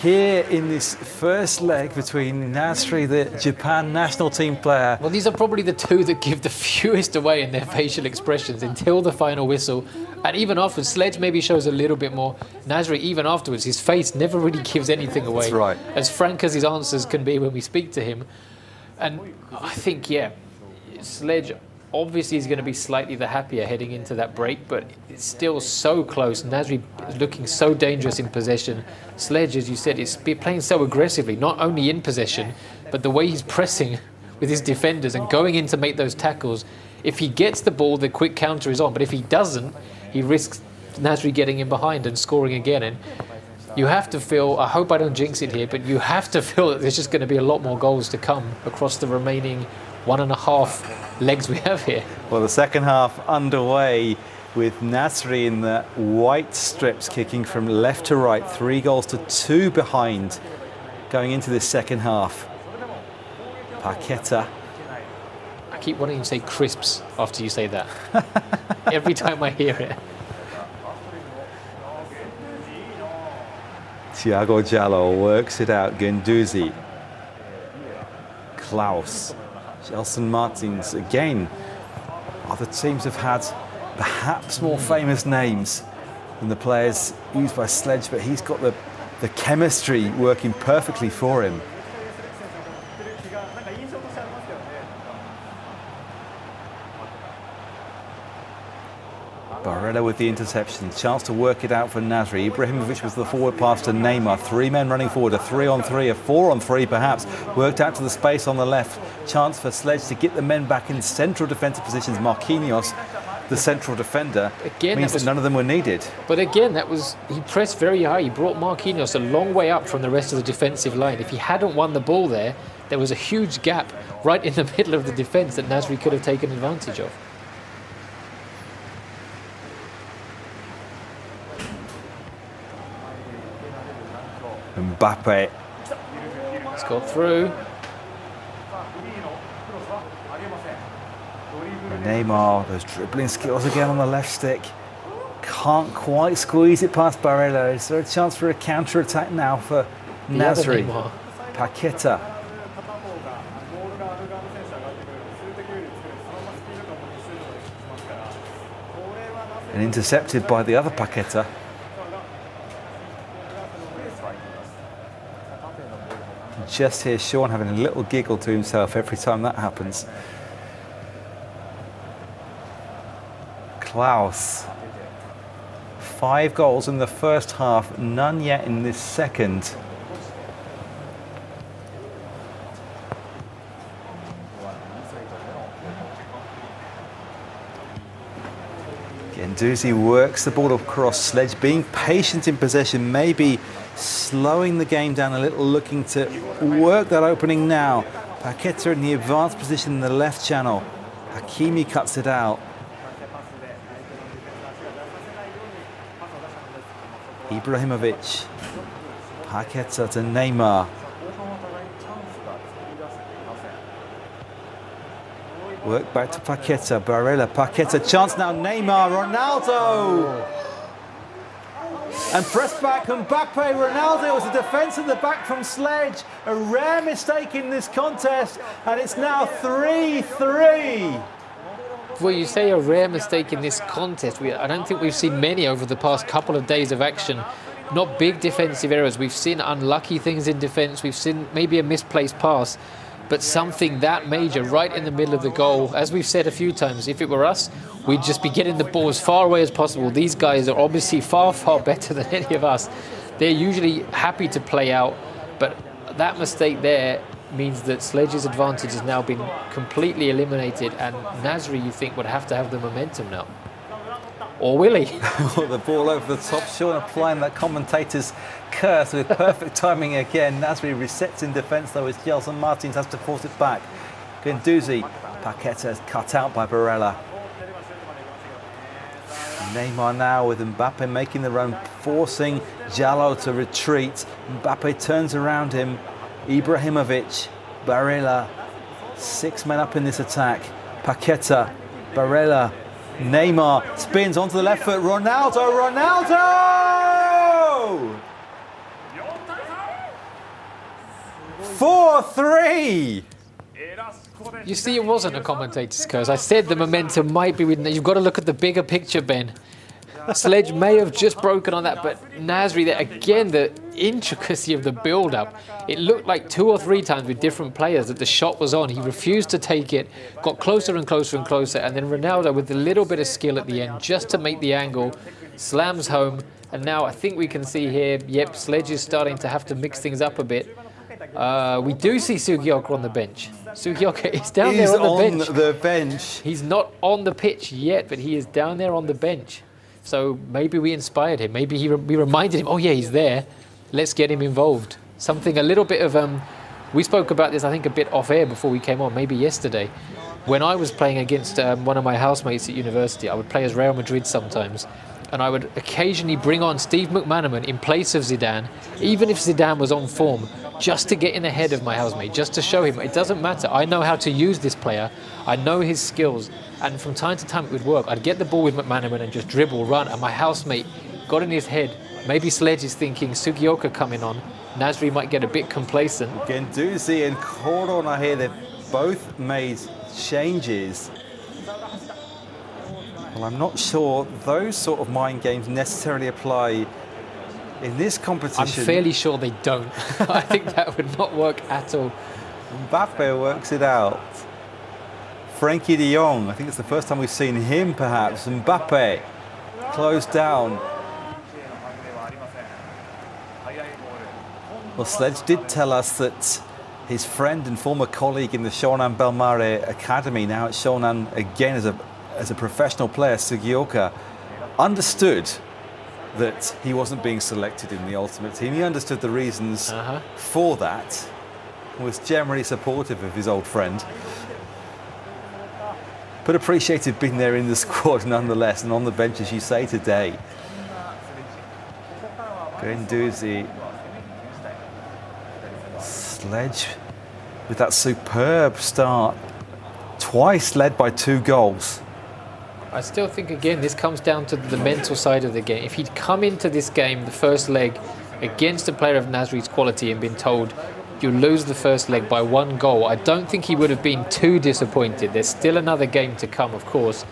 here in this first leg between Nasri, the Japan national team player. Well, these are probably the 2 that give the fewest away in their facial expressions until the final whistle. And even afterwards, Sledge maybe shows a little bit more. Nasri, even afterwards, his face never really gives anything away. That's right. As frank as his answers can be when we speak to him. And I think, yeah, Sledge obviously is going to be slightly the happier heading into that break, but it's still so close. Nasri is looking so dangerous in possession. Sledge, as you said, is playing so aggressively, not only in possession, but the way he's pressing with his defenders and going in to make those tackles. If he gets the ball, the quick counter is on, but if he doesn't, he risks Nasri getting in behind and scoring again. And you have to feel, I hope I don't jinx it here, but you have to feel that there's just going to be a lot more goals to come across the remaining 1.5 legs we have here. Well, the second half underway with Nasri in the white strips, kicking from left to right, 3-2 behind going into this second half. Paqueta. I keep wanting to say crisps after you say that. Every time I hear it. Thiago Jallo works it out. Guendouzi. Klaus. Gelson Martins. Again, other teams have had perhaps more famous names than the players used by Sledge, but he's got the chemistry working perfectly for him. Barrera Barella with the interception. Chance to work it out for Nasri. Ibrahimovic was the forward pass to Neymar. 3 men running forward, a 3-on-3, a 4-on-3 perhaps. Worked out to the space on the left. Chance for Sledge to get the men back in central defensive positions. Marquinhos, the central defender, means that none of them were needed. But again, he pressed very high. He brought Marquinhos a long way up from the rest of the defensive line. If he hadn't won the ball there was a huge gap right in the middle of the defence that Nasri could have taken advantage of. Mbappe. It's got through. Neymar, those dribbling skills again on the left stick. Can't quite squeeze it past Barella. Is there a chance for a counter-attack now for Nasri? Paqueta. And intercepted by the other Paqueta. Just hear Sean having a little giggle to himself every time that happens. Klaus. 5 goals in the first half, none yet in this second. Guendouzi works the ball across. Sledge being patient in possession, maybe slowing the game down a little, looking to work that opening now. Paqueta in the advanced position in the left channel. Hakimi cuts it out. Ibrahimovic. Paqueta to Neymar. Work back to Paqueta. Barella. Paqueta. Chance now. Neymar. Ronaldo. And press back. Mbappe. Ronaldo. It was a defence at the back from Sledge. A rare mistake in this contest. And it's now 3-3. Well, you say a rare mistake in this contest. I don't think we've seen many over the past couple of days of action. Not big defensive errors. We've seen unlucky things in defense. We've seen maybe a misplaced pass. But something that major right in the middle of the goal, as we've said a few times, if it were us, we'd just be getting the ball as far away as possible. These guys are obviously far, far better than any of us. They're usually happy to play out, but that mistake there means that Sledge's advantage has now been completely eliminated, and Nasri, you think, would have to have the momentum now. Or will he? The ball over the top. Sean applying that commentator's curse with perfect timing again. Nasri resets in defence though as Gelson Martins has to force it back. Guendouzi. Paqueta is cut out by Barella. Neymar now with Mbappe making the run, forcing Jallo to retreat. Mbappe turns around him. Ibrahimovic. Barella. 6 men up in this attack. Paqueta. Barella. Neymar spins onto the left foot. Ronaldo! 4-3! You see, it wasn't a commentator's curse. I said the momentum might be with... You've got to look at the bigger picture, Ben. Sledge may have just broken on that, but Nasri, there again, the intricacy of the build-up. It looked like 2 or 3 times with different players that the shot was on. He refused to take it, got closer and closer and closer, and then Ronaldo, with a little bit of skill at the end, just to make the angle, slams home. And now I think we can see here, yep, Sledge is starting to have to mix things up a bit. We do see Sugioka on the bench. Sugioka is down there on the bench. He's not on the pitch yet, but he is down there on the bench. So maybe we inspired him. Maybe we reminded him, oh yeah, he's there. Let's get him involved. Something a little bit of... we spoke about this, I think, a bit off air before we came on, maybe yesterday. When I was playing against one of my housemates at university, I would play as Real Madrid sometimes. And I would occasionally bring on Steve McManaman in place of Zidane, even if Zidane was on form, just to get in ahead of my housemate, just to show him it doesn't matter. I know how to use this player. I know his skills. And from time to time it would work. I'd get the ball with McManaman and just dribble, run, and my housemate got in his head. Maybe Sledge is thinking Sugioka coming on. Nasri might get a bit complacent. Guendouzi and Carroll are here. They've both made changes. Well, I'm not sure those sort of mind games necessarily apply in this competition. I'm fairly sure they don't. I think that would not work at all. Mbappe works it out. Frankie de Jong, I think it's the first time we've seen him perhaps. Mbappe. closed down. Well, Sledge did tell us that his friend and former colleague in the Shonan Bellmare Academy, now at Shonan again as a professional player, Sugioka, understood that he wasn't being selected in the Ultimate Team. He understood the reasons for that, was generally supportive of his old friend, but appreciated being there in the squad nonetheless, and on the bench, as you say, today. Guendouzi. Sledge with that superb start, twice led by 2 goals. I still think, again, this comes down to the mental side of the game. If he'd come into this game, the first leg, against a player of Nasri's quality and been told you lose the first leg by 1 goal, I don't think he would have been too disappointed. There's still another game to come, of course.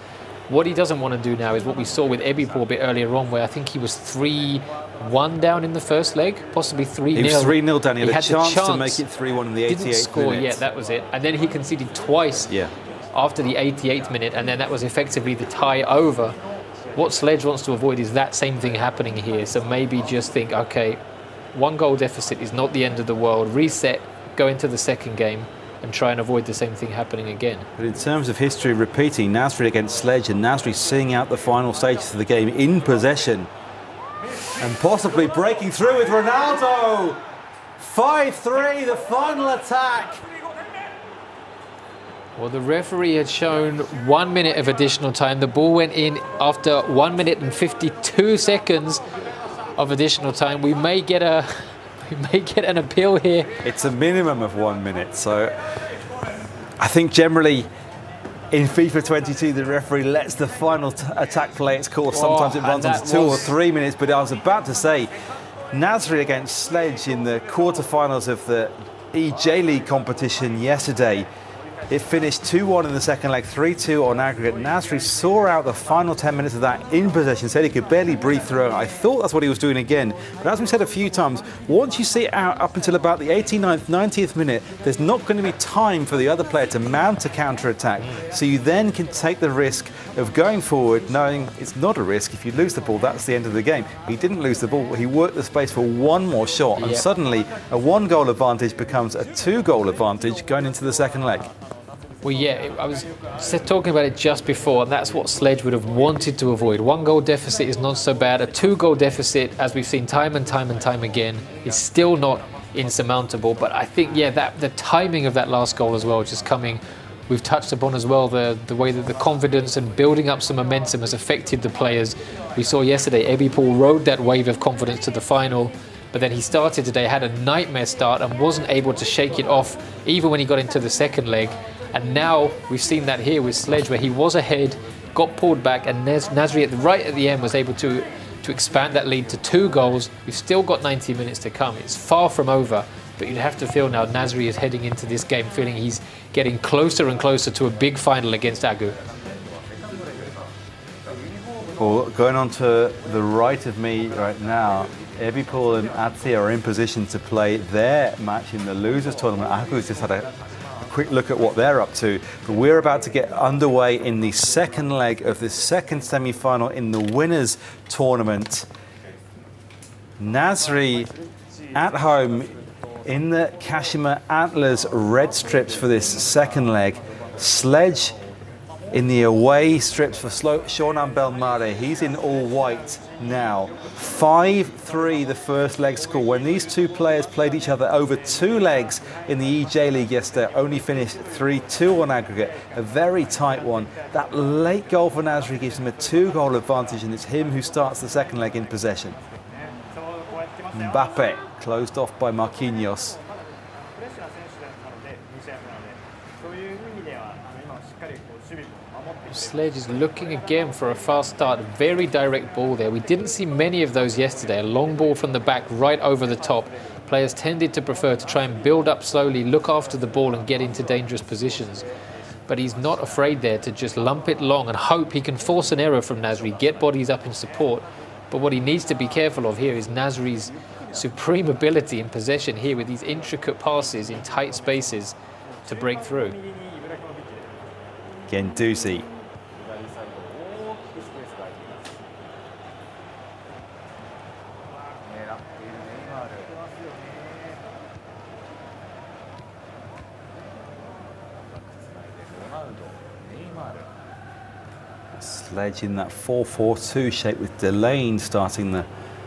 What he doesn't want to do now is what we saw with eBay a bit earlier on, where I think he was 3-1 down in the first leg, possibly 3-0. He was 3-0 down. He had a chance to make it 3-1 in the 88th Didn't score minute. yet, that was it. And then he conceded twice after the 88th minute, and then that was effectively the tie over. What Sledge wants to avoid is that same thing happening here. So maybe just think, okay, 1 goal deficit is not the end of the world. Reset, go into the second game, and try and avoid the same thing happening again. But in terms of history repeating, Nasri against Sledge, and Nasri seeing out the final stages of the game in possession and possibly breaking through with Ronaldo. 5-3, the final attack. Well, the referee had shown 1 minute of additional time. The ball went in after 1 minute and 52 seconds of additional time. We may get an appeal here. It's a minimum of 1 minute. So I think generally in FIFA 22, the referee lets the final attack play its course. Sometimes it runs on to 2 or 3 minutes. But I was about to say, Nasri against Sledge in the quarterfinals of the eJ.LEAGUE competition yesterday. It finished 2-1 in the second leg, 3-2 on aggregate. Nasri saw out the final 10 minutes of that in possession, said he could barely breathe through it. I thought that's what he was doing again. But as we said a few times, once you see it out up until about the 89th, 90th minute, there's not going to be time for the other player to mount a counter-attack. So you then can take the risk of going forward, knowing it's not a risk. If you lose the ball, that's the end of the game. He didn't lose the ball. He worked the space for 1 more shot. And suddenly, a 1-goal advantage becomes a 2-goal advantage going into the second leg. Well, yeah, I was talking about it just before, and that's what Sledge would have wanted to avoid. 1-goal deficit is not so bad. A 2-goal deficit, as we've seen time and time again, is still not insurmountable. But I think, that the timing of that last goal as well, just coming, we've touched upon as well the way that the confidence and building up some momentum has affected the players. We saw yesterday, Ebi Paul rode that wave of confidence to the final. But then he started today, had a nightmare start and wasn't able to shake it off even when he got into the second leg. And now we've seen that here with Sledge, where he was ahead, got pulled back, and Nasri right at the end was able to expand that lead to 2 goals. We've still got 90 minutes to come. It's far from over, but you'd have to feel now Nasri is heading into this game feeling he's getting closer and closer to a big final against Agu. Well, going on to the right of me right now, Ebi Paul and Atsia are in position to play their match in the losers tournament. Agu's just had a quick look at what they're up to, but we're about to get underway in the second leg of the second semi-final in the winners tournament. Nasri at home in the Kashima Antlers red strips for this second leg. Sledge in the away strips for Shonan Bellmare. He's in all white now. 5-3 the first leg score. When these two players played each other over 2 legs in the eJ.LEAGUE yesterday, only finished 3-2 on aggregate. A very tight one. That late goal for Nasri gives him a 2-goal advantage, and it's him who starts the second leg in possession. Mbappe closed off by Marquinhos. Sledge is looking again for a fast start. Very direct ball there. We didn't see many of those yesterday. A long ball from the back right over the top. Players tended to prefer to try and build up slowly, look after the ball and get into dangerous positions. But he's not afraid there to just lump it long and hope he can force an error from Nasri, get bodies up in support. But what he needs to be careful of here is Nasri's supreme ability in possession here with these intricate passes in tight spaces to break through. Guendouzi. Sledge in that 4-4-2 shape with Delane starting the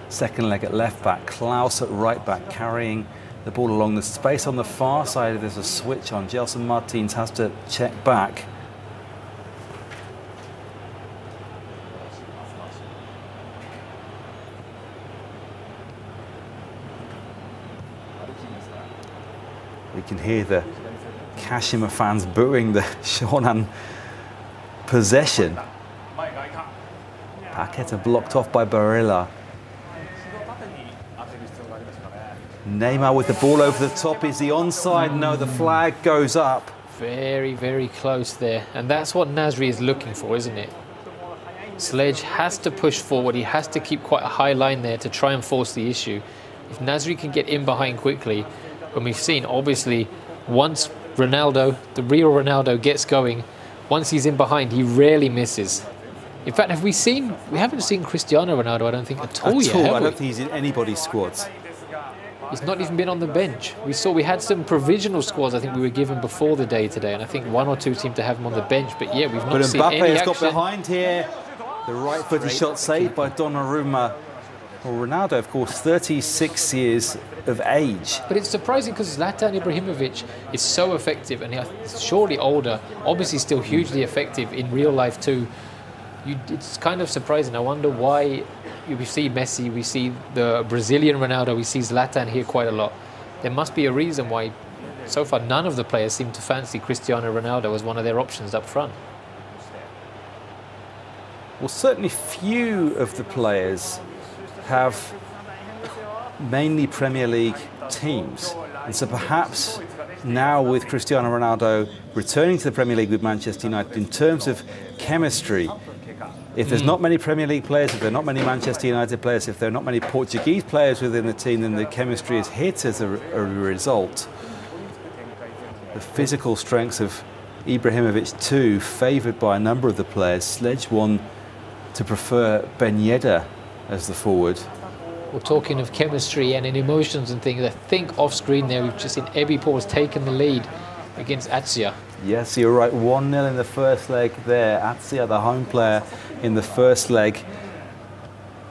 second leg at left back, Klaus at right back carrying the ball along the space on the far side. There's a switch on. Gelson Martins has to check back. We can hear the Kashima fans booing the Shonan possession. Paqueta blocked off by Barilla. Neymar with the ball over the top. Is he onside? No, the flag goes up. Very, very close there. And that's what Nasri is looking for, isn't it? Sledge has to push forward. He has to keep quite a high line there to try and force the issue. If Nasri can get in behind quickly, and we've seen, obviously, once Ronaldo, the real Ronaldo, gets going, once he's in behind, he rarely misses. In fact, we haven't seen Cristiano Ronaldo, I don't think, at all yet, I don't think he's in anybody's squads. He's not even been on the bench. We had some provisional squads I think we were given before the day today, and I think one or two seem to have him on the bench, but yeah, we've not seen any action. But Mbappe has got behind here. The right-footed shot saved by Donnarumma. Well, Ronaldo, of course, 36 years of age. But it's surprising because Zlatan Ibrahimovic is so effective, and he's surely older, obviously still hugely effective in real life too. It's kind of surprising. I wonder why we see Messi, we see the Brazilian Ronaldo, we see Zlatan here quite a lot. There must be a reason why so far none of the players seem to fancy Cristiano Ronaldo as one of their options up front. Well, certainly few of the players have mainly Premier League teams. And so perhaps now with Cristiano Ronaldo returning to the Premier League with Manchester United, in terms of chemistry, if there's not many Premier League players, if there are not many Manchester United players, if there are not many Portuguese players within the team, then the chemistry is hit as a result. The physical strengths of Ibrahimovic too, favoured by a number of the players. Sledge one to prefer Ben Yedder as the forward. We're talking of chemistry and in emotions and things. I think off screen there we've just seen Ebipor has taken the lead against Atzia. Yes, you're right. 1-0 in the first leg there. Atzia, the home player, in the first leg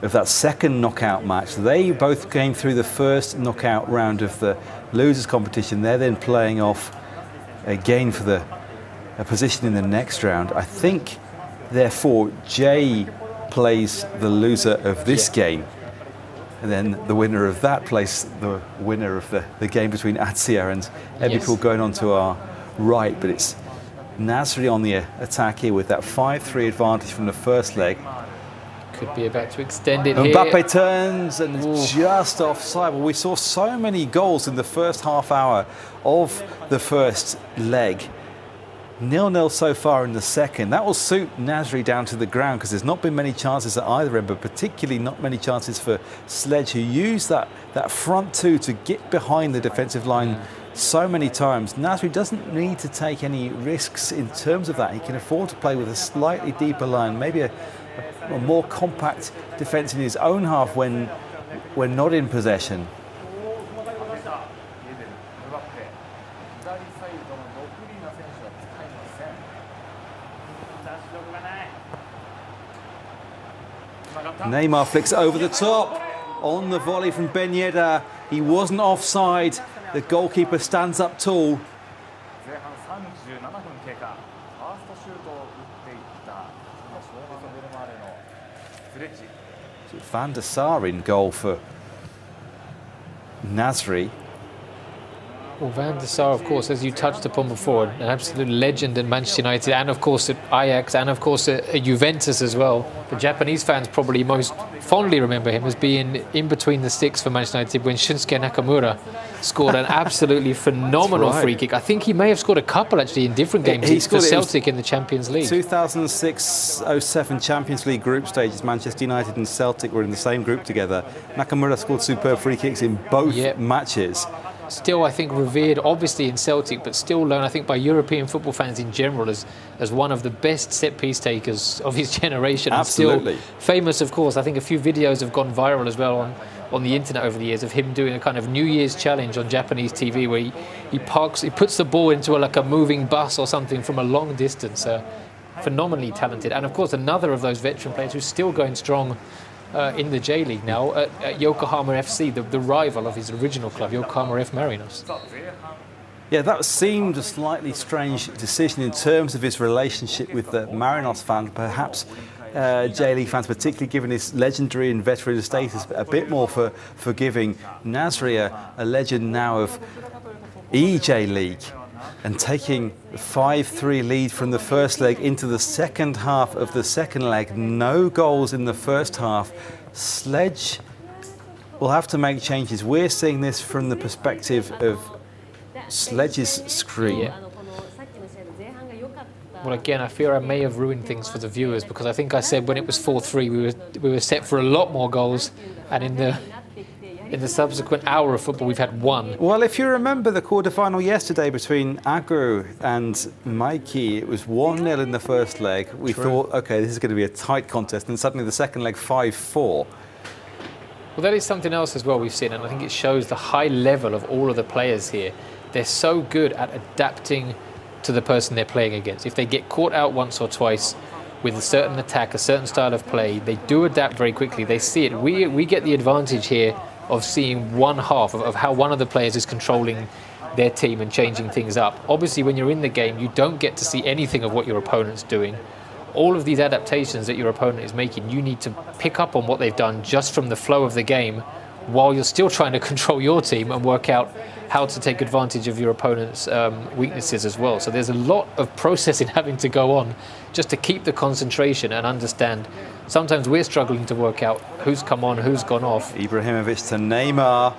of that second knockout match. They both came through the first knockout round of the losers competition. They're then playing off again for a position in the next round. I think, therefore, Jay plays the loser of this game. And then the winner of that plays the winner of the game between Atzia and Ebipor going on to our right. But it's Nasri on the attack here with that 5-3 advantage from the first leg. Could be about to extend it Mbappe here. turns and just offside. Well, we saw so many goals in the first half hour of the first leg. 0-0 so far in the second. That will suit Nasri down to the ground because there's not been many chances at either end, but particularly not many chances for Sledge, who used that front two to get behind the defensive line so many times. Nasri doesn't need to take any risks in terms of that. He can afford to play with a slightly deeper line, maybe a more compact defence in his own half when not in possession. Neymar flicks over the top on the volley from Ben Yedder. He wasn't offside. The goalkeeper stands up tall. Van der Sar in goal for Nasri. Well, Van der Sar, of course, as you touched upon before, an absolute legend at Manchester United and, of course, at Ajax and, of course, at Juventus as well. The Japanese fans probably most fondly remember him as being in between the sticks for Manchester United when Shinsuke Nakamura scored an absolutely phenomenal free kick. I think he may have scored a couple, actually, in different games for Celtic in the Champions League. 2006-07 Champions League group stages, Manchester United and Celtic were in the same group together. Nakamura scored superb free kicks in both matches. Still, I think, revered, obviously, in Celtic, but still known, I think, by European football fans in general as one of the best set-piece takers of his generation. Absolutely. And still famous, of course. I think a few videos have gone viral as well on the internet over the years of him doing a kind of New Year's challenge on Japanese TV where he puts the ball into like a moving bus or something from a long distance. Phenomenally talented, and of course another of those veteran players who's still going strong in the J.League now at Yokohama FC, the rival of his original club, Yokohama F Marinos. Yeah, that seemed a slightly strange decision in terms of his relationship with the Marinos fans. Perhaps J.League fans, particularly given his legendary and veteran status, a bit more forgiving. Nasri, a legend now of eJ.LEAGUE, and taking the 5-3 lead from the first leg into the second half of the second leg. No goals in the first half. Sledge will have to make changes. We're seeing this from the perspective of Sledge's screen. Yeah. Well, again, I fear I may have ruined things for the viewers, because I think I said when it was 4-3 we were set for a lot more goals, and in the subsequent hour of football we've had one. Well, if you remember the quarter-final yesterday between Agro and Mikey, it was 1-0 in the first leg. We thought, OK, this is going to be a tight contest, and suddenly the second leg 5-4. Well, that is something else as well we've seen, and I think it shows the high level of all of the players here. They're so good at adapting to the person they're playing against. If they get caught out once or twice with a certain attack, a certain style of play, they do adapt very quickly. They see it. We get the advantage here of seeing one half of how one of the players is controlling their team and changing things up. Obviously, when you're in the game, you don't get to see anything of what your opponent's doing. All of these adaptations that your opponent is making, you need to pick up on what they've done just from the flow of the game, while you're still trying to control your team and work out how to take advantage of your opponent's weaknesses as well. So there's a lot of processing having to go on just to keep the concentration and understand. Sometimes we're struggling to work out who's come on, who's gone off. Ibrahimovic to Neymar.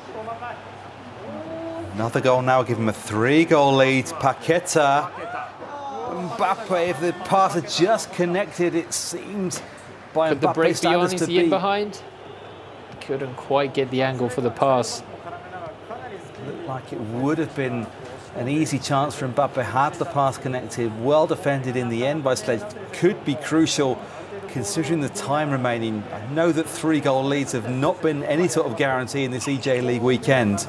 Another goal now, give him a 3-goal lead. Paqueta. Mbappe, if the pass had just connected, it seems, by Could the Mbappe's break be on? standards Is to he in be. behind? Couldn't quite get the angle for the pass. Looked like it would have been an easy chance for Mbappe had the pass connected. Well defended in the end by Sledge. Could be crucial considering the time remaining. I know that 3-goal leads have not been any sort of guarantee in this eJ.LEAGUE weekend.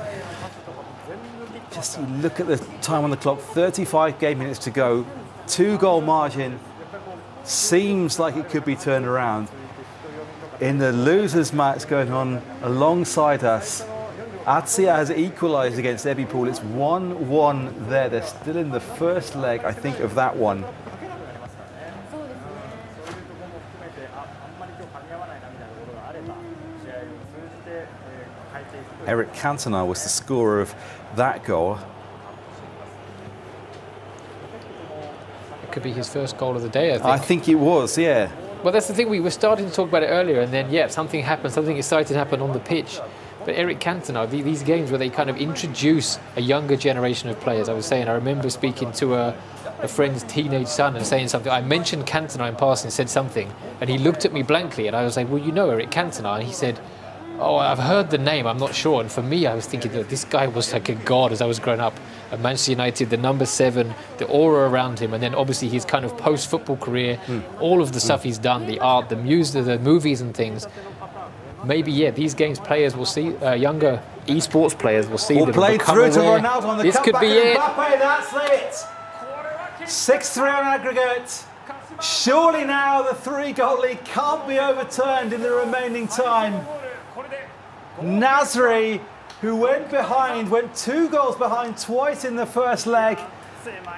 Just look at the time on the clock, 35 game minutes to go. 2-goal margin. Seems like it could be turned around. In the losers match going on alongside us, Atsia has equalised against eWorld. It's 1-1 there. They're still in the first leg, I think, of that one. Eric Cantona was the scorer of that goal. It could be his first goal of the day, I think. I think it was, yeah. Well, that's the thing. We were starting to talk about it earlier, and then, yeah, something happened, something exciting happened on the pitch. But Eric Cantona, these games where they kind of introduce a younger generation of players. I was saying, I remember speaking to a friend's teenage son and saying something. I mentioned Cantona in passing, said something, and he looked at me blankly, and I was like, well, you know Eric Cantona? And he said, oh, I've heard the name, I'm not sure. And for me, I was thinking that this guy was like a god as I was growing up. At Manchester United, the number 7, the aura around him, and then obviously his kind of post-football career, all of the stuff he's done, the art, the music, the movies and things. Maybe, yeah, these games players will see, younger esports players will see them. Played through to Ronaldo on the this could be it. Mbappe, that's it. 6-3 on aggregate. Surely now the 3-goal lead can't be overturned in the remaining time. Nasri, who went 2 goals behind twice in the first leg.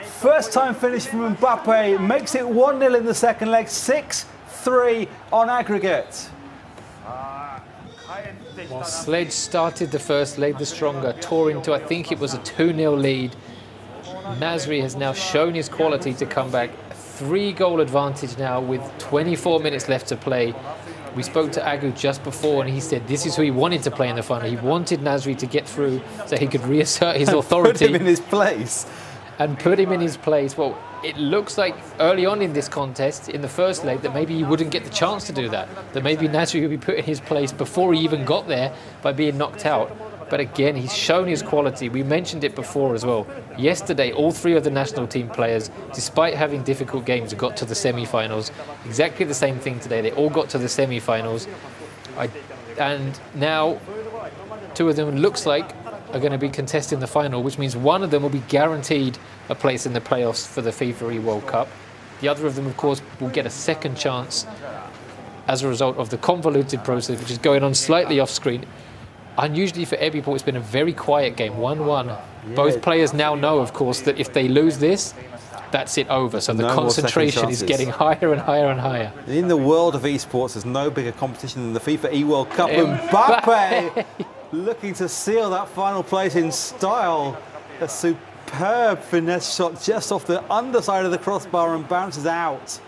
First time finish from Mbappe, makes it 1-0 in the second leg, 6-3 on aggregate. Well, Sledge started the first leg the stronger, tore into, I think it was a 2-0 lead. Nasri has now shown his quality to come back. 3-goal advantage now with 24 minutes left to play. We spoke to Agu just before, and he said this is who he wanted to play in the final. He wanted Nasri to get through so he could reassert his authority. Put him in his place. And put him in his place. Well, it looks like early on in this contest, in the first leg, that maybe he wouldn't get the chance to do that. That maybe Nasri would be put in his place before he even got there by being knocked out. But again, he's shown his quality. We mentioned it before as well. Yesterday, all 3 of the national team players, despite having difficult games, got to the semi-finals. Exactly the same thing today. They all got to the semi-finals. And now Two of them looks like are going to be contesting the final, which means one of them will be guaranteed a place in the playoffs for the FIFA eWorld Cup. The other of them, of course, will get a second chance as a result of the convoluted process, which is going on slightly off screen. Unusually for eWorld, it's been a very quiet game, 1-1. Yeah. Both players now know, of course, that if they lose this, that's it over. So the concentration is getting higher and higher and higher. In the world of esports, there's no bigger competition than the FIFA eWorld Cup. Mbappe looking to seal that final place in style. A superb finesse shot just off the underside of the crossbar and bounces out.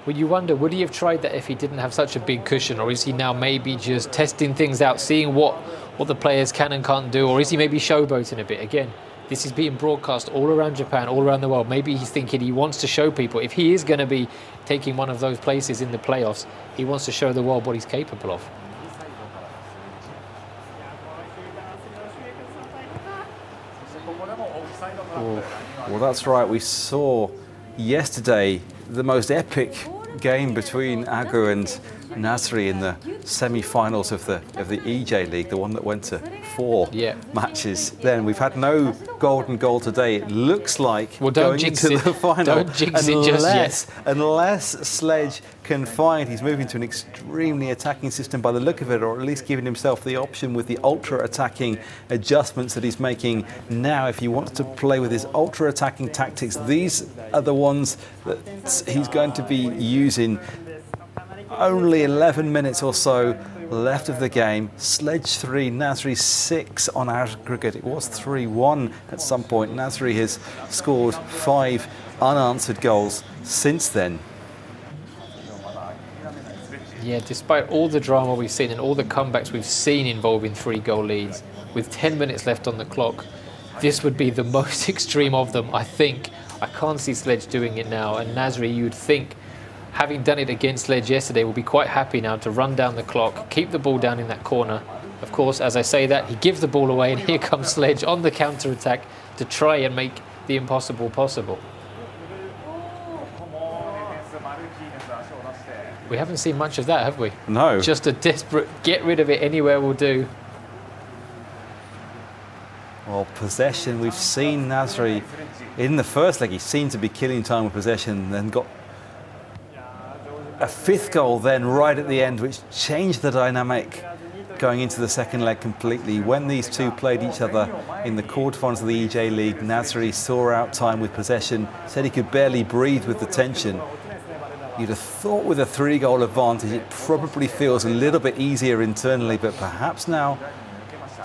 Well, you wonder, would he have tried that if he didn't have such a big cushion, or is he now maybe just testing things out, seeing what the players can and can't do, or is he maybe showboating a bit? Again, this is being broadcast all around Japan, all around the world. Maybe he's thinking he wants to show people, if he is going to be taking one of those places in the playoffs, he wants to show the world what he's capable of. Well, that's right. We saw yesterday the most epic game between Agu and Nasri in the semi-finals of the eJ.League, the one that went to 4 matches. Then we've had no golden goal today. It looks like going into the final, don't jinx it just yet. Unless Sledge can find, he's moving to an extremely attacking system by the look of it, or at least giving himself the option with the ultra-attacking adjustments that he's making now. If he wants to play with his ultra-attacking tactics, these are the ones that he's going to be using. Only 11 minutes or so left of the game. Sledge 3, Nasri 6 on aggregate. It was 3-1 at some point. Nasri has scored 5 unanswered goals since then. Yeah, despite all the drama we've seen and all the comebacks we've seen involving 3-goal leads, with 10 minutes left on the clock, this would be the most extreme of them, I think. I can't see Sledge doing it now, and Nasri, you'd think, having done it against Sledge yesterday, will be quite happy now to run down the clock, keep the ball down in that corner. Of course, as I say that, he gives the ball away, and here comes Sledge on the counter-attack to try and make the impossible possible. We haven't seen much of that, have we? No. Just a desperate, get rid of it anywhere will do. Well, possession, we've seen Nasri in the first leg, he seemed to be killing time with possession, then got a 5th goal then right at the end, which changed the dynamic going into the second leg completely. When these two played each other in the quarterfinals of the eJ.League, Nasri saw out time with possession, said he could barely breathe with the tension. You'd have thought with a 3-goal advantage, it probably feels a little bit easier internally, but perhaps now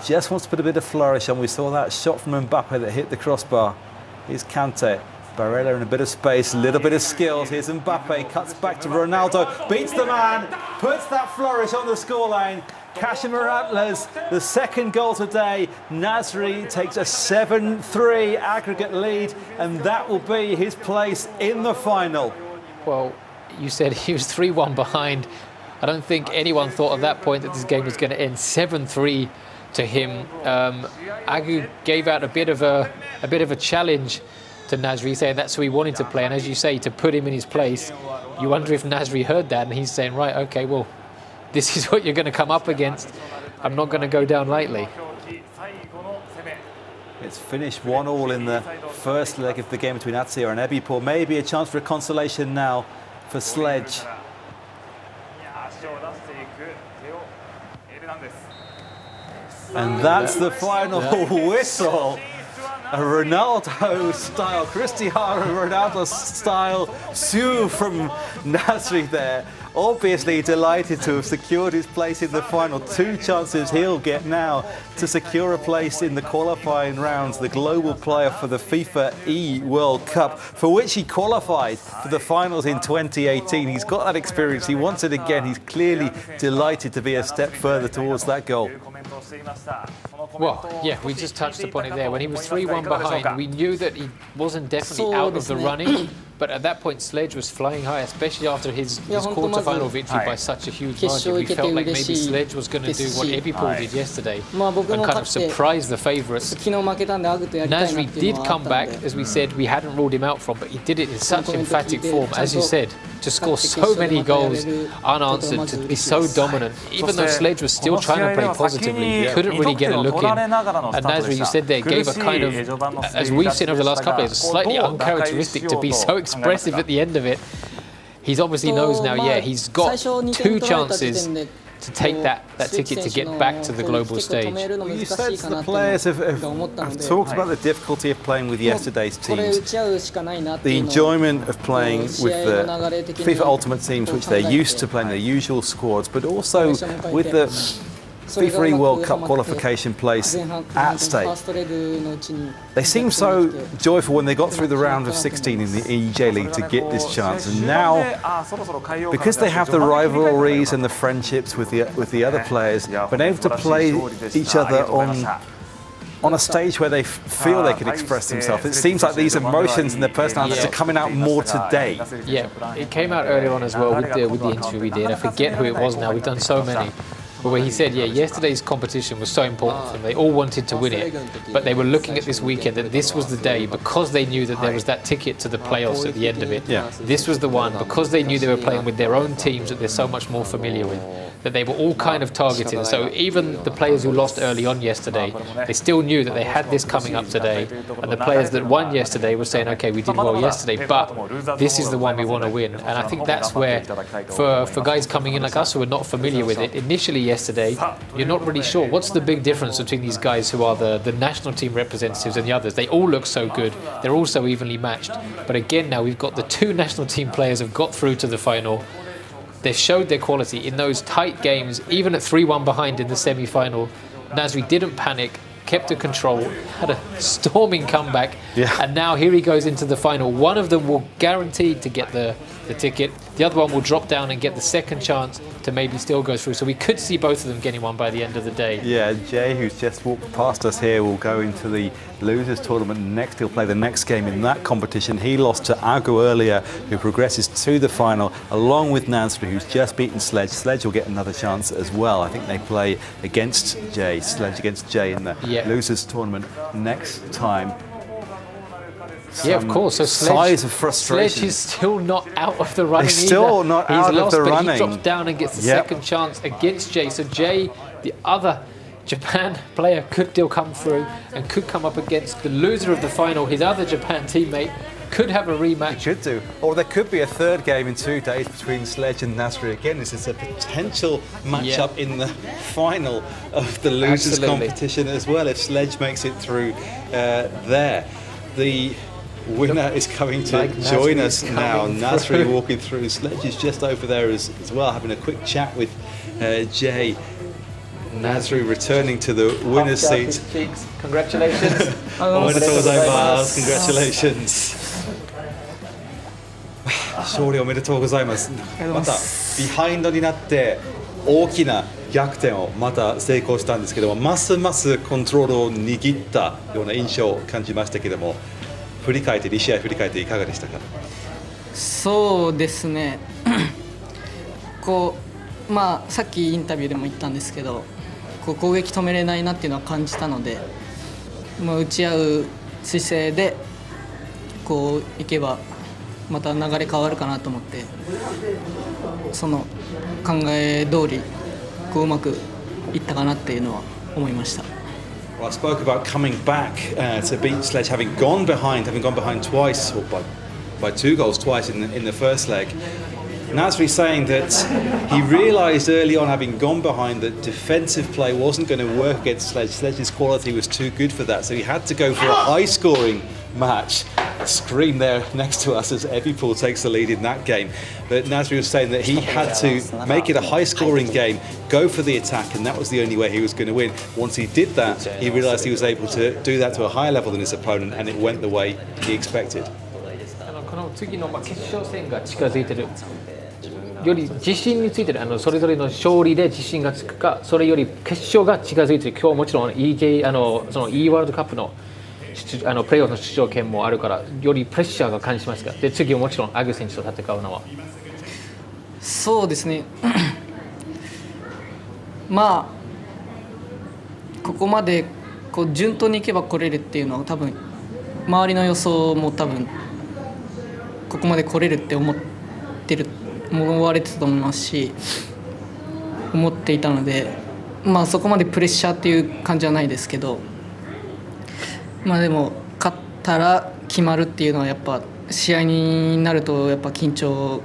just wants to put a bit of flourish on. We saw that shot from Mbappe that hit the crossbar. Here's Kante. Barella in a bit of space, a little bit of skills. Here's Mbappe, cuts back to Ronaldo, beats the man, puts that flourish on the scoreline. Kashimir Antlers, the 2nd goal today. Nasri takes a 7-3 aggregate lead, and that will be his place in the final. Well, you said he was 3-1 behind. I don't think anyone thought at that point that this game was going to end 7-3 to him. Agu gave out a bit of a challenge to Nasri, saying that's who he wanted to play, and as you say, to put him in his place. You wonder if Nasri heard that and he's saying, right, okay, well, this is what you're going to come up against. I'm not going to go down lightly. It's finished 1-1 in the first leg of the game between Atsia and eWorld. Maybe a chance for a consolation now for Sledge. And that's the final whistle. A Ronaldo-style, Cristiano Ronaldo-style sue from Nasri there. Obviously delighted to have secured his place in the final. 2 chances he'll get now to secure a place in the qualifying rounds, the global player for the FIFA eWorld Cup, for which he qualified for the finals in 2018. He's got that experience, he wants it again. He's clearly delighted to be a step further towards that goal. Well, yeah, we just touched upon it there. When he was 3-1 behind, we knew that he wasn't definitely out of the running, but at that point Sledge was flying high, especially after his quarter-final victory by such a huge margin. We felt like maybe Sledge was going to do what eWorld did yesterday and kind of surprise the favourites. Nasri did come back, as we said, we hadn't ruled him out from, but he did it in such emphatic form, as you said. to score so many goals unanswered, to be so dominant, even though Sledge was still trying to play positively, he couldn't really get a look in. And Nasri, you said there, gave a kind of, as we've seen over the last couple of years, slightly uncharacteristic to be so expressive at the end of it. He's obviously knows now, he's got 2 chances to take that ticket to get back to the global stage. Well, you said the players have talked about the difficulty of playing with yesterday's teams, the enjoyment of playing with the FIFA Ultimate teams, which they're used to playing, their usual squads, but also with the FIFA World Cup qualification place at stake. They seemed so joyful when they got through the round of 16 in the eJ.LEAGUE to get this chance, and now, because they have the rivalries and the friendships with the other players, been able to play each other on a stage where they feel they can express themselves. It seems like these emotions and their personalities are coming out more today. Yeah, it came out earlier on as well with the interview we did. I forget who it was now, we've done so many. But where he said, yesterday's competition was so important for them. They all wanted to win it, but they were looking at this weekend that this was the day, because they knew that there was that ticket to the playoffs at the end of it. This was the one, because they knew they were playing with their own teams that they're so much more familiar with, that they were all kind of targeted. So even the players who lost early on yesterday, they still knew that they had this coming up today, and the players that won yesterday were saying, okay, we did well yesterday, but this is the one we want to win. And I think that's where, for guys coming in like us who are not familiar with it, initially yesterday, you're not really sure what's the big difference between these guys who are the national team representatives and the others. They all look so good, they're all so evenly matched, but again now we've got the 2 national team players have got through to the final. They showed their quality in those tight games, even at 3-1 behind in the semi-final. Nasri didn't panic, kept the control, had a storming comeback, and now here he goes into the final. One of them will guaranteed to get the ticket. The other one will drop down and get the second chance to maybe still go through. So we could see both of them getting one by the end of the day. Yeah, Jay, who's just walked past us here, will go into the losers tournament next. He'll play the next game in that competition. He lost to Agu earlier, who progresses to the final, along with Nasri, who's just beaten Sledge. Sledge will get another chance as well. I think they play against Jay, Sledge against Jay in the losers tournament next time. Yeah, of course. So size of frustration. Sledge is still not out of the running. He's still not out of the running. He drops down and gets the second chance against Jay. So Jay, the other Japan player, could still come through and could come up against the loser of the final. His other Japan teammate could have a rematch. Could do. Or there could be a third game in 2 days between Sledge and Nasri. Again, this is a potential matchup in the final of the losers competition as well, if Sledge makes it through there. The winner is coming to join us now. Nasri walking through. Sledge is just over there as well, having a quick chat with Jay. Nasri returning to the winner's seat. Congratulations. Congratulations. 勝利おめでとうございます。またビハインドになって大きな逆転をまた成功したんですけども、ますますコントロールを握ったような印象を感じましたけども、2試合振り返っていかがでしたか？そうですね。さっきインタビューでも言ったんですけど、攻撃止めれないなっていうのは感じたので、打ち合う姿勢でいけばまた流れ変わるかなと思って、その考え通りうまくいったかなっていうのは思いました。Well, I spoke about coming back to beat Sledge, having gone behind twice, or by 2 goals twice in the first leg. Nasri saying that he realised early on, having gone behind, that defensive play wasn't going to work against Sledge. Sledge's quality was too good for that, so he had to go for a high-scoring match. A screen there next to us as eWorld takes the lead in that game. But Nasri was saying that he had to make it a high-scoring game, go for the attack, and that was the only way he was going to win. Once he did that, he realised he was able to do that to a higher level than his opponent, and it went the way he expected. この次の決勝戦が近づいてるより自信についてるそれぞれの勝利で自信がつくか、それより決勝が近づいてる。今日もちろん eJ その eWorld カップのプレーオフの出場権もあるから、よりプレッシャーが感じますか？で次はもちろんアグ選手と戦うのは。そうですね。ここまで順当にいけば来れるっていうのは多分周りの予想も多分ここまで来れるって思っわれてたと思いますし思っていたので、まあ、そこまでプレッシャーっていう感じはないですけど、まあ、でも勝ったら決まるっていうのはやっぱ試合になるとやっぱ緊張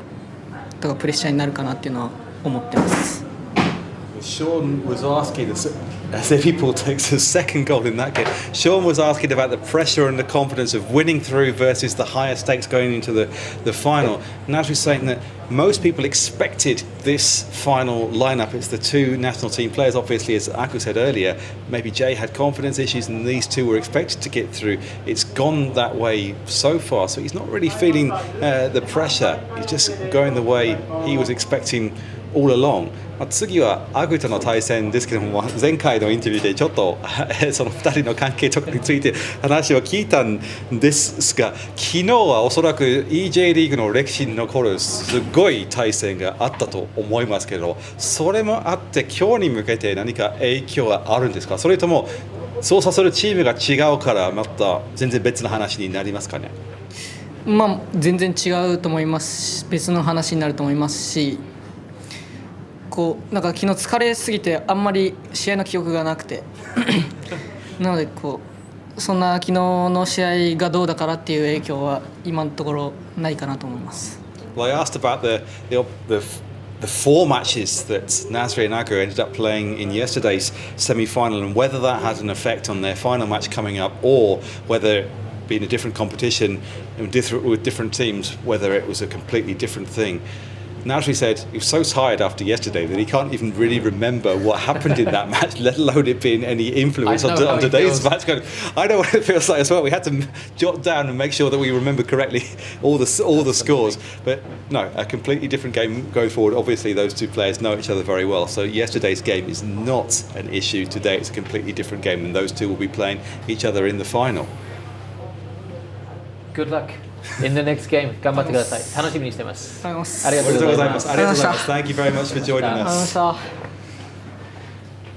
とかプレッシャーになるかなっていうのは思ってます。Sean was asking us, as eWorld takes a second goal in that game, Sean was asking about the pressure and the confidence of winning through versus the higher stakes going into the final. And as we're saying that most people expected this final lineup. It's the two national team players. Obviously, as Aku said earlier, maybe Jay had confidence issues and these two were expected to get through. It's gone that way so far, so he's not really feeling the pressure. He's just going the way he was expecting all along. 次はアグとの対戦ですけども、前回のインタビューでちょっとその2人の関係とかについて話を聞いたんですが、昨日はおそらく eJ リーグの歴史に残るすごい対戦があったと思いますけど、それもあって今日に向けて何か影響はあるんですか？それとも操作するチームが違うからまた全然別の話になりますかね？まあ、全然違うと思いますし、別の話になると思いますし、こうなんか昨日疲れすぎてあんまり試合の記憶がなくてなのでこうそんな昨日の試合がどうだからっていう影響は今のところないかなと思います。Well, I asked about the four matches that Nasri and Agu ended up playing in yesterday's semi-final and whether that had an effect on their final match coming up or whether being a different competition with different teams, whether it was a completely different thing. Nasri said he was so tired after yesterday that he can't even really remember what happened in that match, let alone it being any influence on today's match. I know what it feels like as well. We had to jot down and make sure that we remember correctly all the scores. But no, a completely different game going forward. Obviously, those two players know each other very well. So yesterday's game is not an issue today. It's a completely different game, and those two will be playing each other in the final. Good luck in the next game. 頑張ってください。楽しみにしてます。ありがとうございます。ありがとうございます。ありがとうございます。Thank you very much for joining us.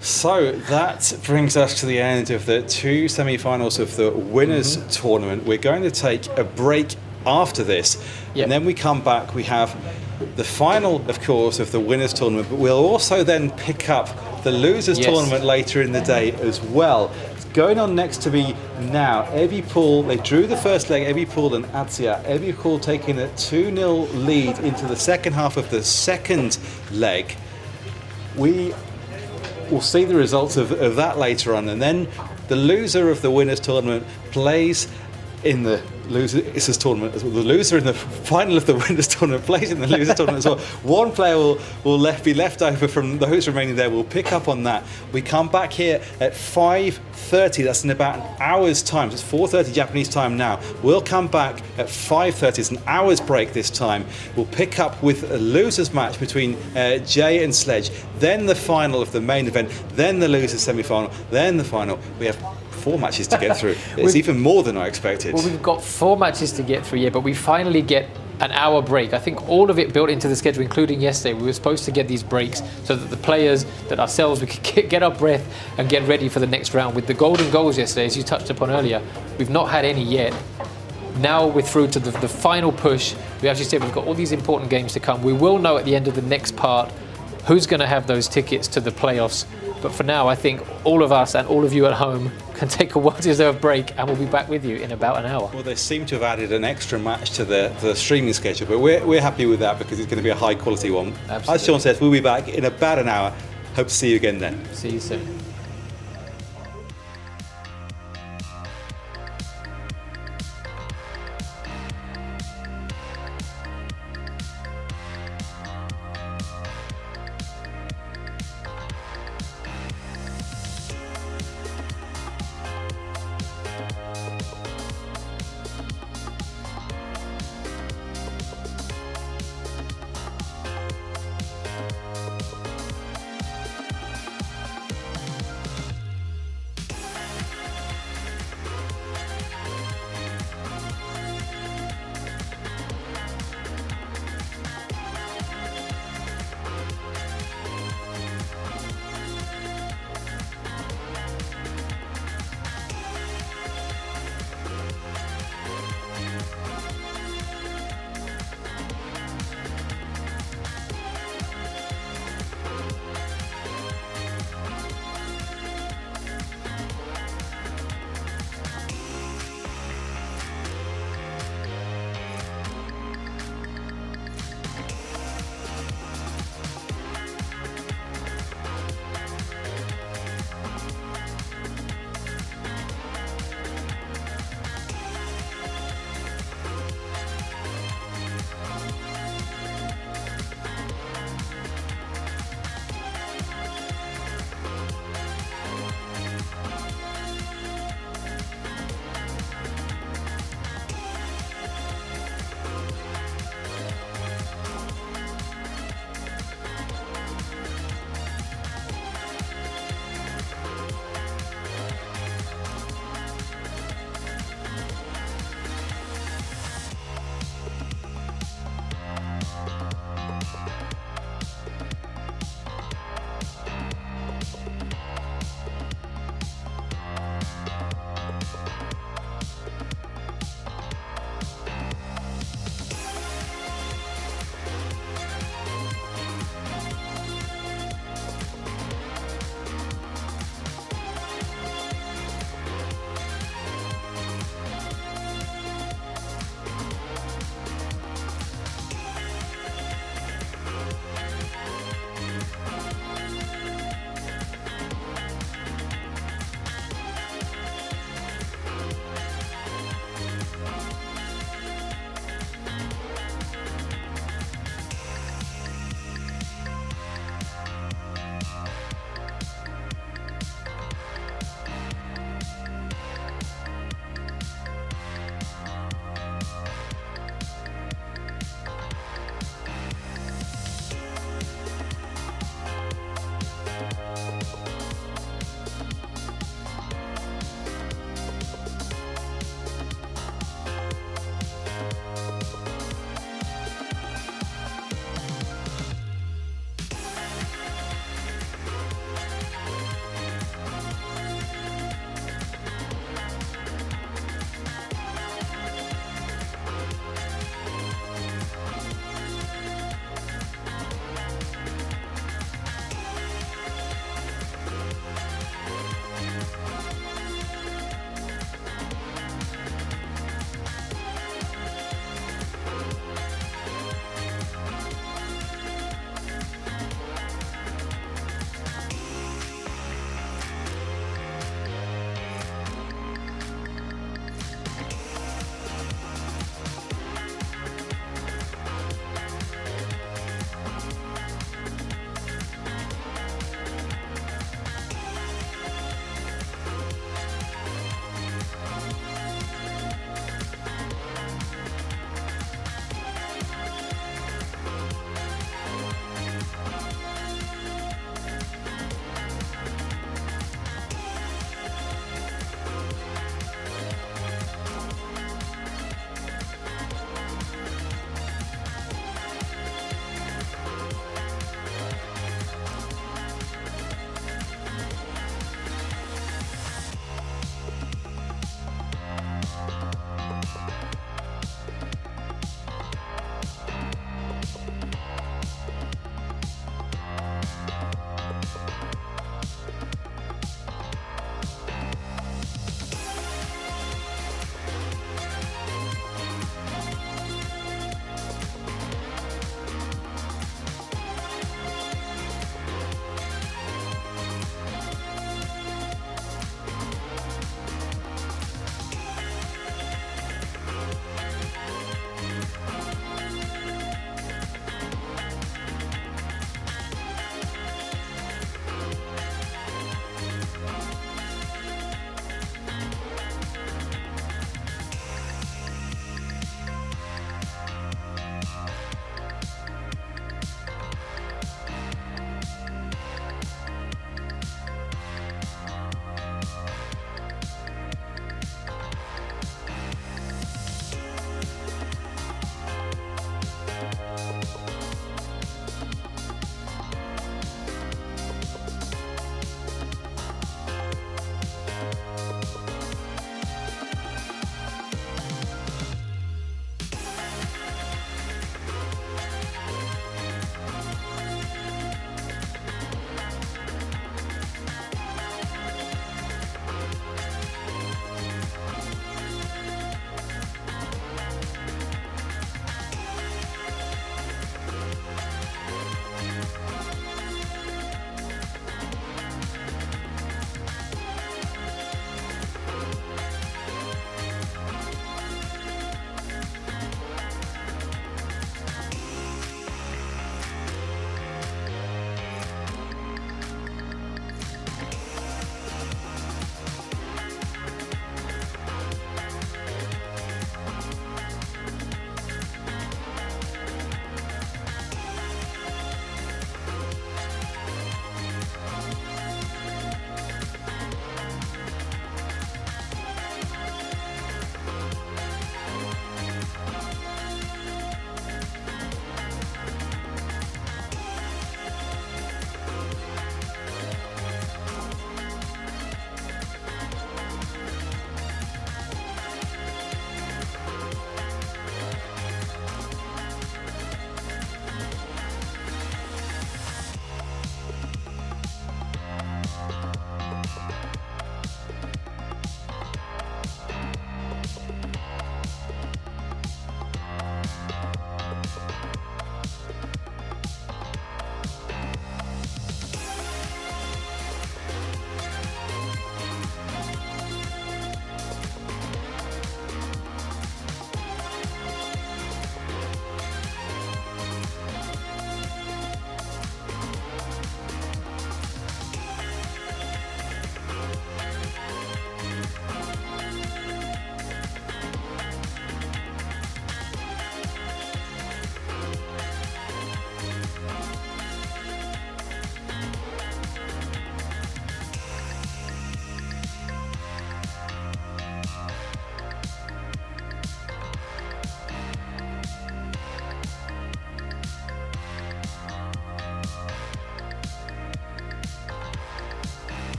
So that brings us to the end of the two semi-finals of the winners tournament. We're going to take a break after this, and then we come back. We have the final, of course, of the winners tournament, but we'll also then pick up the losers tournament later in the day as well. Going on next to me now, eWorld, they drew the first leg, eWorld and Atsuya. eWorld taking a 2-0 lead into the second half of the second leg. We will see the results of that later on, and then the loser of the winners tournament plays in the losers tournament. The loser in the final of the winners tournament plays in the losers tournament as well. One player will be left over from those remaining there. We'll pick up on that. We come back here at 5:30. That's in about an hour's time. It's 4:30 Japanese time now. We'll come back at 5:30. It's an hour's break this time. We'll pick up with a losers match between Jay and Sledge, then the final of the main event, then the losers semi-final, then the final. We have 4 matches to get through. It's even more than I expected. Well, we've got 4 matches to get through, but we finally get an hour break. I think all of it built into the schedule, including yesterday. We were supposed to get these breaks so that the players, that ourselves, we could get our breath and get ready for the next round. With the golden goals yesterday, as you touched upon earlier, we've not had any yet. Now we're through to the final push. We actually said we've got all these important games to come. We will know at the end of the next part who's going to have those tickets to the playoffs. But for now, I think all of us and all of you at home can take a well-deserved break, and we'll be back with you in about an hour. Well, they seem to have added an extra match to the streaming schedule, but we're happy with that because it's going to be a high-quality one. Absolutely. As Sean says, we'll be back in about an hour. Hope to see you again then. See you soon.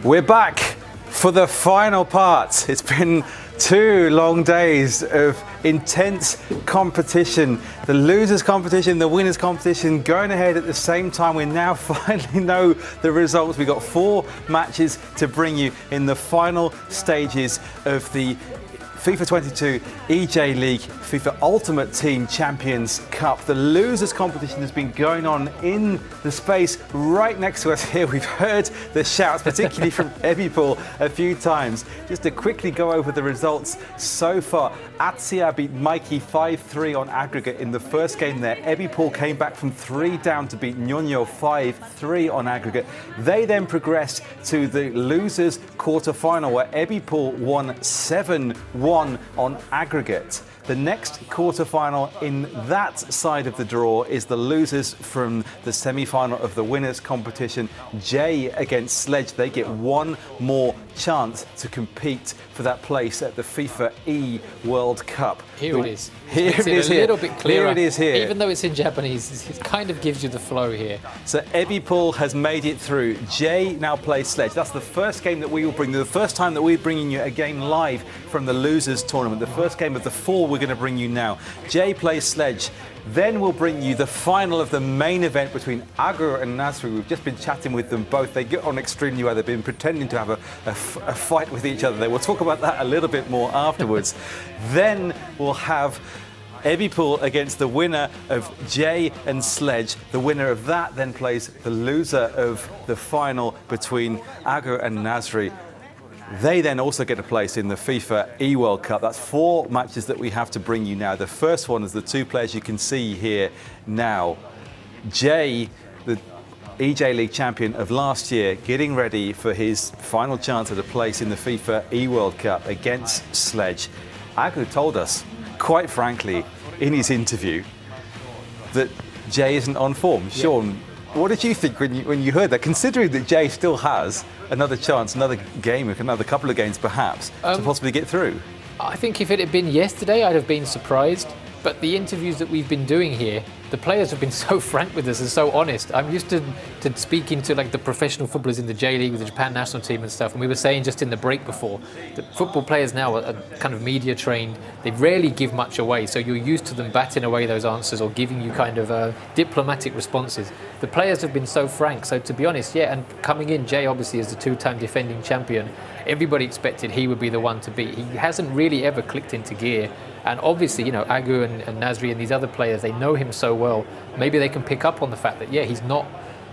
We're back for the final part. It's been 2 long days of intense competition. The losers competition, the winners competition going ahead at the same time. We now finally know the results. We've got 4 matches to bring you in the final stages of the FIFA 22 eJ.LEAGUE FIFA Ultimate Team Champions Cup. The losers competition has been going on in the space right next to us here. We've heard the shouts, particularly from eWorld a few times. Just to quickly go over the results so far. Atsia beat Mikey 5-3 on aggregate in the first game there. eWorld came back from 3 down to beat Nyonyo 5-3 on aggregate. They then progressed to the losers quarter-final where eWorld won 7-1 on aggregate. The next quarter-final in that side of the draw is the losers from the semi-final of the winners competition. Jay against Sledge. They get 1 more chance to compete for that place at the FIFA eWorld Cup. Here it is. Here it is a here. little bit clearer. Here it is here. Even though it's in Japanese, it kind of gives you the flow here. So eWorld has made it through. Jay now plays Sledge. That's the first game that we will bring. The first time that we're bringing you a game live from the losers tournament. The first game of the 4 we're going to bring you now. Jay plays Sledge. Then we'll bring you the final of the main event between Agur and Nasri. We've just been chatting with them both. They get on extremely well. They've been pretending to have a fight with each other. We'll talk about that a little bit more afterwards. Then we'll have eWorld against the winner of Jay and Sledge. The winner of that then plays the loser of the final between Agur and Nasri. They then also get a place in the FIFA eWorld Cup. That's 4 matches that we have to bring you now. The first one is the 2 players you can see here now. Jay, the eJ.LEAGUE champion of last year, getting ready for his final chance at a place in the FIFA eWorld Cup against Sledge. Agu told us, quite frankly, in his interview, that Jay isn't on form. Yeah. Sean, what did you think when you heard that, considering that Jay still has another chance, another game, another couple of games perhaps, to possibly get through? I think if it had been yesterday, I'd have been surprised. But the interviews that we've been doing here, the players have been so frank with us and so honest. I'm used to speaking to like the professional footballers in the J.League with the Japan national team and stuff. And we were saying just in the break before, that football players now are kind of media trained. They rarely give much away. So you're used to them batting away those answers or giving you kind of diplomatic responses. The players have been so frank. So to be honest, yeah, and coming in, Jay obviously is the 2-time defending champion. Everybody expected he would be the one to beat. He hasn't really ever clicked into gear. And obviously, you know, Agu and Nasri and these other players, they know him so well. Maybe they can pick up on the fact that, yeah, he's not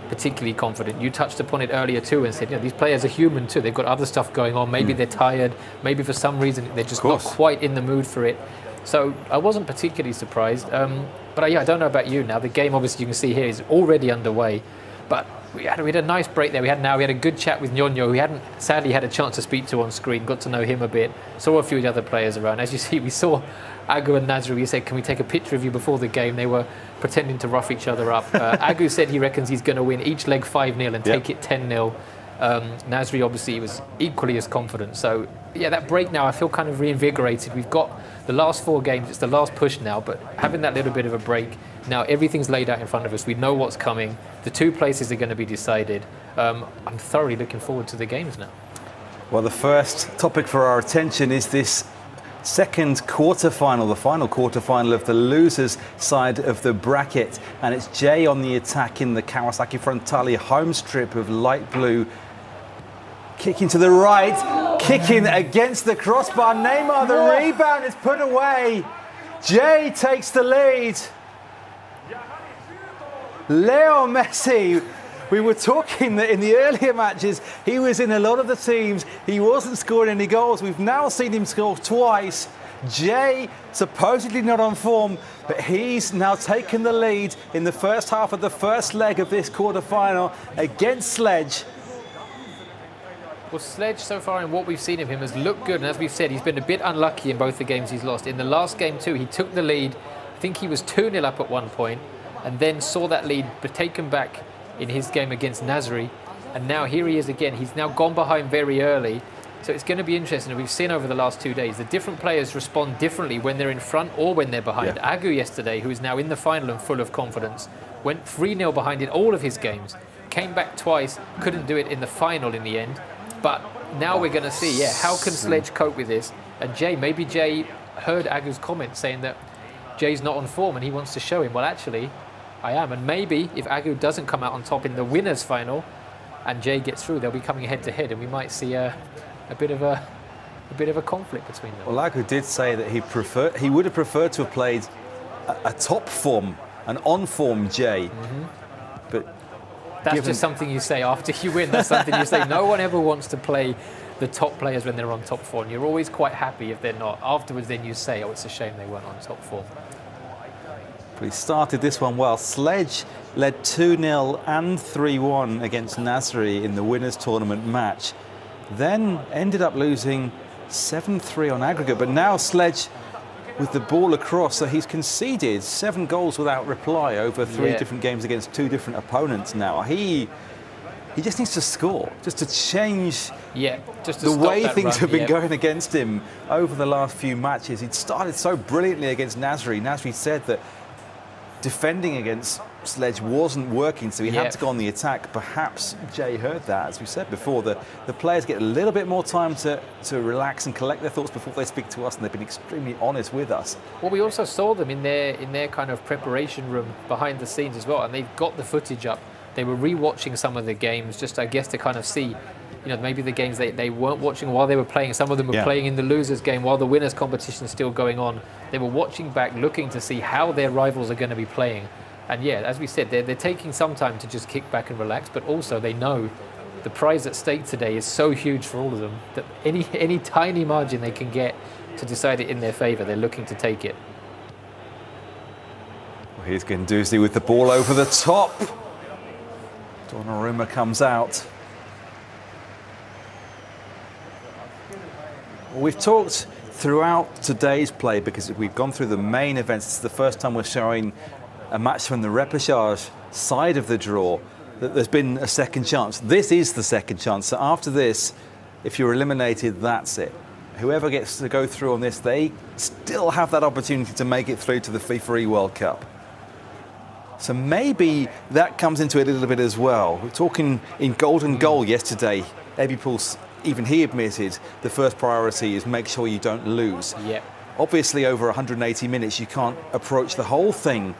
particularly confident. You touched upon it earlier too and said, you know, these players are human too. They've got other stuff going on. Maybe they're tired. Maybe for some reason they're just not quite in the mood for it. So I wasn't particularly surprised. But yeah, I don't know about you now. The game, obviously, you can see here is already underway. But we had a nice break there. We had a good chat with Nyonyo, who we hadn't sadly had a chance to speak to on screen. Got to know him a bit. Saw a few of the other players around. As you see, we saw Agu and Nasri. We said, can we take a picture of you before the game? They were pretending to rough each other up. Agu said he reckons he's going to win each leg 5-0 and take it 10-0. Nasri obviously was equally as confident. So yeah, that break now, I feel kind of reinvigorated. We've got the last 4 games. It's the last push now, but having that little bit of a break, now everything's laid out in front of us. We know what's coming. The 2 places are going to be decided. I'm thoroughly looking forward to the games now. Well, the first topic for our attention is this second quarter-final, the final quarter-final of the losers side of the bracket. And it's Jay on the attack in the Kawasaki Frontale home strip of light blue. Kicking to the right, kicking against the crossbar. Neymar, the rebound is put away. Jay takes the lead. Leo Messi, we were talking that in the earlier matches, he was in a lot of the teams. He wasn't scoring any goals. We've now seen him score twice. Jay, supposedly not on form, but he's now taken the lead in the first half of the first leg of this quarter-final against Sledge. Well, Sledge so far in what we've seen of him has looked good, and as we've said, he's been a bit unlucky in both the games he's lost. In the last game too, he took the lead. I think he was 2-0 up at one point, and then saw that lead but taken back in his game against Nasri, and now here he is again. He's now gone behind very early, so it's going to be interesting. And we've seen over the last 2 days, the different players respond differently when they're in front or when they're behind. Yeah. Agu yesterday, who is now in the final and full of confidence, went 3-0 behind in all of his games, came back twice, couldn't do it in the final in the end. But now we're going to see, how can Sledge cope with this? And maybe Jay heard Agu's comment saying that Jay's not on form and he wants to show him, well, actually, I am. And maybe if Agu doesn't come out on top in the winners final and Jay gets through, they'll be coming head to head, and we might see a bit of a conflict between them. Well, Agu did say that he would have preferred to have played a top form, an on-form Jay. But that's just something you say after you win. That's something you say. No one ever wants to play the top players when they're on top form. You're always quite happy if they're not. Afterwards, then you say, oh, it's a shame they weren't on top form. But he started this one well. Sledge led 2-0 and 3-1 against Nasri in the winners' tournament match. Then ended up losing 7-3 on aggregate. But now Sledge with the ball across, so he's conceded 7 goals without reply over 3 different games against 2 different opponents now. He just needs to score, just to change the way things have been going against him over the last few matches. He'd started so brilliantly against Nasri. Nasri said that defending against Sledge wasn't working, so he had to go on the attack. Perhaps Jay heard that. As we said before, the players get a little bit more time to relax and collect their thoughts before they speak to us, and they've been extremely honest with us. Well, we also saw them in their kind of preparation room behind the scenes as well, and they've got the footage up. They were re-watching some of the games, just I guess to kind of see, maybe the games they weren't watching while they were playing. Some of them were playing in the losers game while the winners competition is still going on. They were watching back, looking to see how their rivals are going to be playing. And as we said, they're taking some time to just kick back and relax, but also they know the prize at stake today is so huge for all of them that any tiny margin they can get to decide it in their favour, they're looking to take it. Well, here's Guendouzi with the ball over the top. Donnarumma comes out. We've talked throughout today's play, because we've gone through the main events. It's the first time we're showing a match from the repechage side of the draw, that there's been a second chance. This is the second chance. So after this, if you're eliminated, that's it. Whoever gets to go through on this, they still have that opportunity to make it through to the FIFA eWorld Cup. So maybe that comes into it a little bit as well. We're talking in golden goal yesterday. Ebipul's, even he admitted the first priority is make sure you don't lose. Obviously, over 180 minutes, you can't approach the whole thing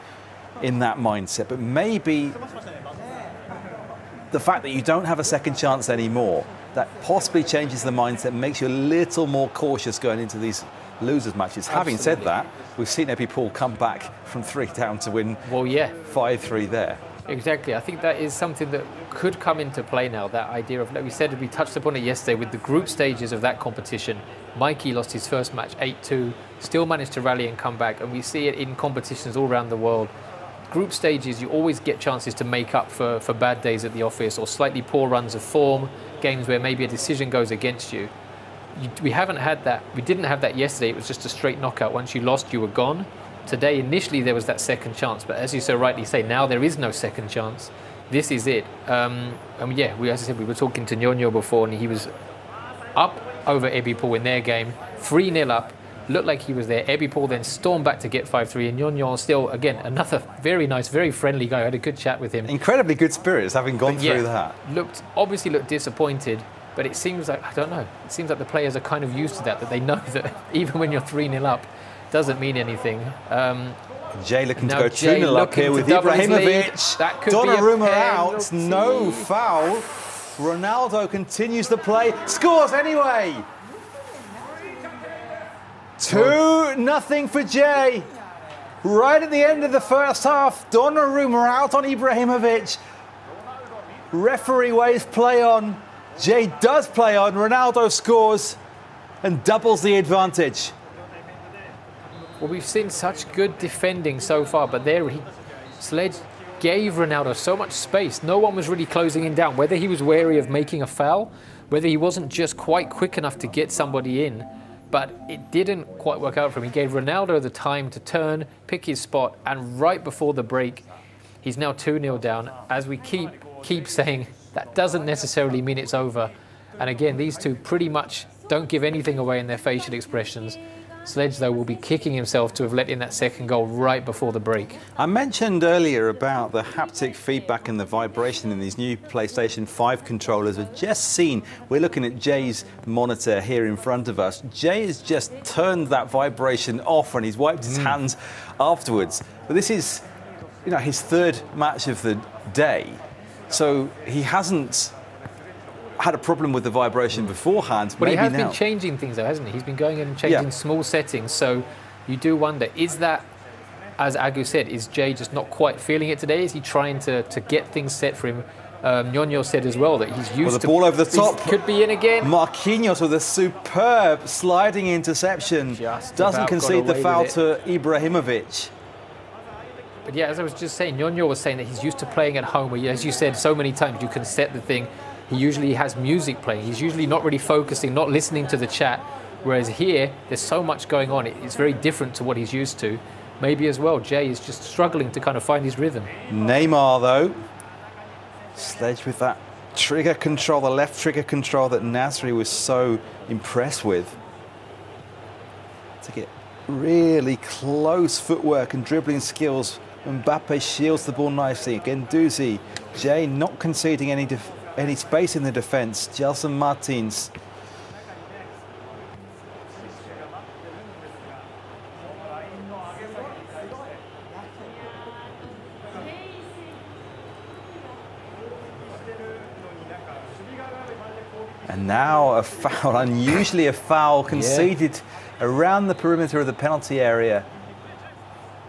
in that mindset, but maybe the fact that you don't have a second chance anymore, that possibly changes the mindset, makes you a little more cautious going into these losers matches. Having said that, we've seen Ebipul come back from 3 down to win 5-3 there. Exactly. I think that is something that could come into play now, that idea of, like we said, we touched upon it yesterday with the group stages of that competition. Mikey lost his first match 8-2, still managed to rally and come back, and we see it in competitions all around the world. Group stages, you always get chances to make up for bad days at the office or slightly poor runs of form, games where maybe a decision goes against you. We haven't had that. We didn't have that yesterday. It was just a straight knockout. Once you lost, you were gone. Today, initially, there was that second chance, but as you so rightly say, now there is no second chance. This is it. As I said, we were talking to Nyonyo before, and he was up over Ebipul in their game, 3-0 up. Looked like he was there. Ebipul then stormed back to get 5-3, and Nyonyo still, again, another very nice, very friendly guy. I had a good chat with him. Incredibly good spirits, having gone through that. Obviously looked disappointed, but it seems like, I don't know, it seems like the players are kind of used to that they know that even when you're 3-0 up, doesn't mean anything. Jay looking to go 2-0 up here with Ibrahimovic. Donnarumma out, no foul. Ronaldo continues the play, scores anyway. 2-0 for Jay. Right at the end of the first half, Donnarumma out on Ibrahimovic. Referee waves play on. Jay does play on. Ronaldo scores and doubles the advantage. Well, we've seen such good defending so far, but there Sledge gave Ronaldo so much space. No one was really closing him down, whether he was wary of making a foul, whether he wasn't just quite quick enough to get somebody in. But it didn't quite work out for him. He gave Ronaldo the time to turn, pick his spot, and right before the break, he's now 2-0 down. As we keep saying, that doesn't necessarily mean it's over. And again, these two pretty much don't give anything away in their facial expressions. Sledge, though, will be kicking himself to have let in that second goal right before the break. I mentioned earlier about the haptic feedback and the vibration in these new PlayStation 5 controllers. We've just seen, we're looking at Jay's monitor here in front of us. Jay has just turned that vibration off and he's wiped his hands afterwards. But this is, you know, his third match of the day. So he hasn't had a problem with the vibration beforehand. But he has now. been changing things, though, hasn't he? He's been going in and changing small settings. So you do wonder, is that, as Agu said, is Jay just not quite feeling it today? Is he trying to get things set for him? Nyonyo said as well that he's used to... the ball over the top. Could be in again. Marquinhos with a superb sliding interception. Doesn't concede the foul to Ibrahimovic. But yeah, as I was just saying, Nyonyo was saying that he's used to playing at home, where, as you said so many times, you can set the thing. He usually has music playing. He's usually not really focusing, not listening to the chat. Whereas here, there's so much going on. It's very different to what he's used to. Maybe as well, Jay is just struggling to kind of find his rhythm. Neymar, though. Sledge with that trigger control, the left trigger control that Nasri was so impressed with. To get really close footwork and dribbling skills. Mbappe shields the ball nicely. Guendouzi, Jay not conceding any space in the defence. Gelson Martins. And now a foul, unusually a foul conceded around the perimeter of the penalty area.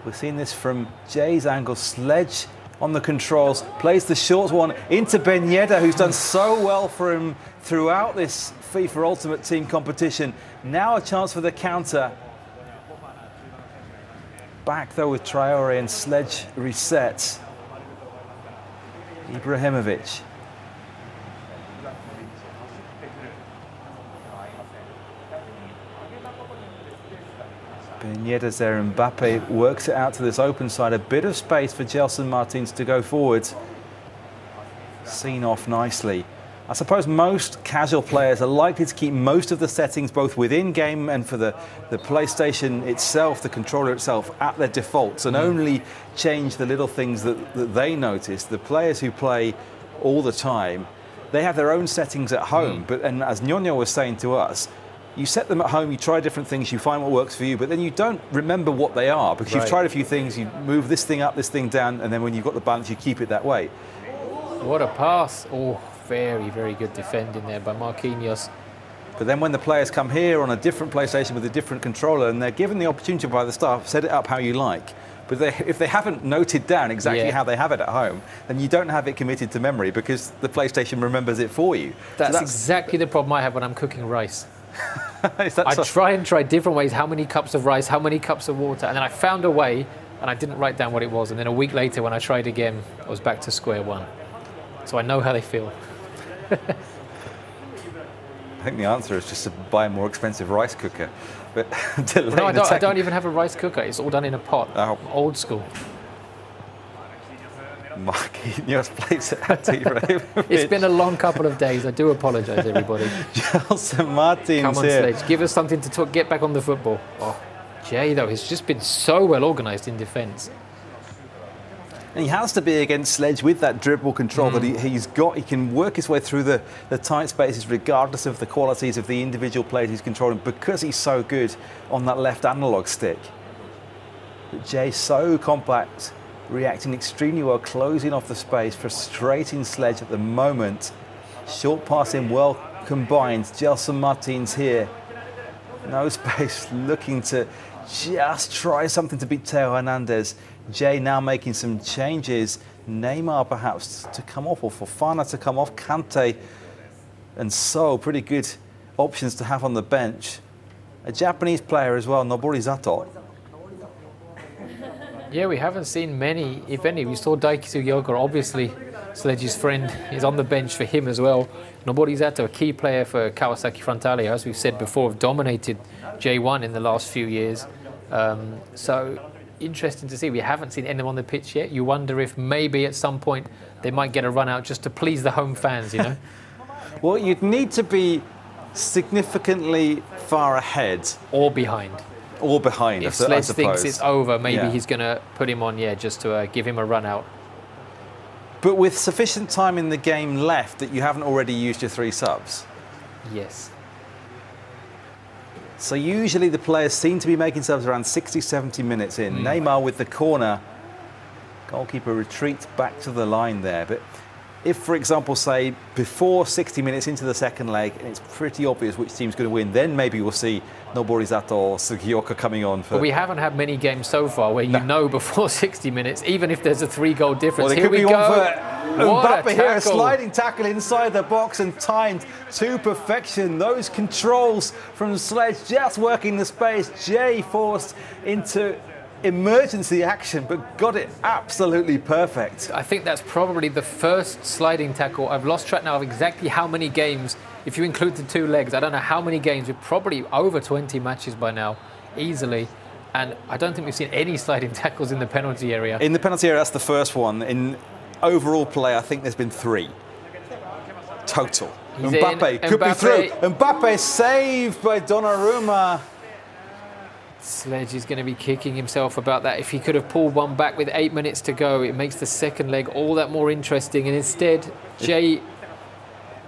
We've seen this from Jay's angle. Sledge on the controls, plays the short one into Ben Yedder, who's done so well for him throughout this FIFA Ultimate Team competition. Now a chance for the counter. Back though with Traore, and Sledge resets. Ibrahimovic. Ben Yedder's there, and Mbappe works it out to this open side. A bit of space for Gelson Martins to go forward. Seen off nicely. I suppose most casual players are likely to keep most of the settings, both within game and for the PlayStation itself, the controller itself, at their defaults, and only change the little things that they notice. The players who play all the time, they have their own settings at home. And as Nyonyo was saying to us, you set them at home, you try different things, you find what works for you, but then you don't remember what they are because you've tried a few things, you move this thing up, this thing down, and then when you've got the balance, you keep it that way. What a pass. Oh, very, very good defending there by Marquinhos. But then when the players come here on a different PlayStation with a different controller and they're given the opportunity by the staff, set it up how you like. But if they haven't noted down exactly how they have it at home, then you don't have it committed to memory because the PlayStation remembers it for you. That's exactly the problem I have when I'm cooking rice. I try different ways, how many cups of rice, how many cups of water, and then I found a way and I didn't write down what it was, and then a week later when I tried again, I was back to square one. So I know how they feel. I think the answer is just to buy a more expensive rice cooker. But no, I don't even have a rice cooker. It's all done in a pot. Oh. Old school. Marquinhos plays it out to Ibrahimovic. It's been a long couple of days. I do apologise, everybody. Gelson Martins Come on, here. Sledge. Give us something to talk. Get back on the football. Oh, Jay, though, has just been so well organised in defence. And he has to be against Sledge with that dribble control that he's got. He can work his way through the tight spaces regardless of the qualities of the individual players he's controlling because he's so good on that left analog stick. But Jay's so compact, reacting extremely well, closing off the space, frustrating Sledge at the moment. Short passing well combined. Gelson Martins here. No space, looking to just try something to beat Theo Hernandez. Jay now making some changes. Neymar perhaps to come off, or Fofana to come off. Kante and So, pretty good options to have on the bench. A Japanese player as well, Nobori Zato. Yeah, we haven't seen many, if any. We saw Daiki Sugioka, obviously Sledge's friend, is on the bench for him as well. Nobori Zato, a key player for Kawasaki Frontale, as we've said before, have dominated J1 in the last few years. So interesting to see. We haven't seen anyone on the pitch yet. You wonder if maybe at some point they might get a run out just to please the home fans, you know? Well, you'd need to be significantly far ahead. Or behind. or behind. If I Sledge suppose. thinks it's over, maybe Yeah. he's going to put him on, just to give him a run out. But with sufficient time in the game left that you haven't already used your 3 subs. Yes. So usually the players seem to be making subs around 60, 70 minutes in. Neymar with the corner. Goalkeeper retreats back to the line there. But if, for example, say, before 60 minutes into the second leg, and it's pretty obvious which team's going to win, then maybe we'll see Noborizato or Sugioka coming on. But we haven't had many games so far where you know before 60 minutes, even if there's a 3-goal difference. Well, there Here could be we go. one for What Mbappe here, a tackle. sliding tackle inside the box and timed to perfection. Those controls from Sledge just working the space. Jay forced into emergency action, but got it absolutely perfect. I think that's probably the first sliding tackle. I've lost track now of exactly how many games, if you include the 2 legs, I don't know how many games. We're probably over 20 matches by now, easily. And I don't think we've seen any sliding tackles in the penalty area. In the penalty area, that's the first one. In overall play, I think there's been 3 total. He's Mbappe in. could be Mbappe. through. Mbappe saved by Donnarumma. Sledge is going to be kicking himself about that. If he could have pulled one back with 8 minutes to go, it makes the second leg all that more interesting. And instead, Jay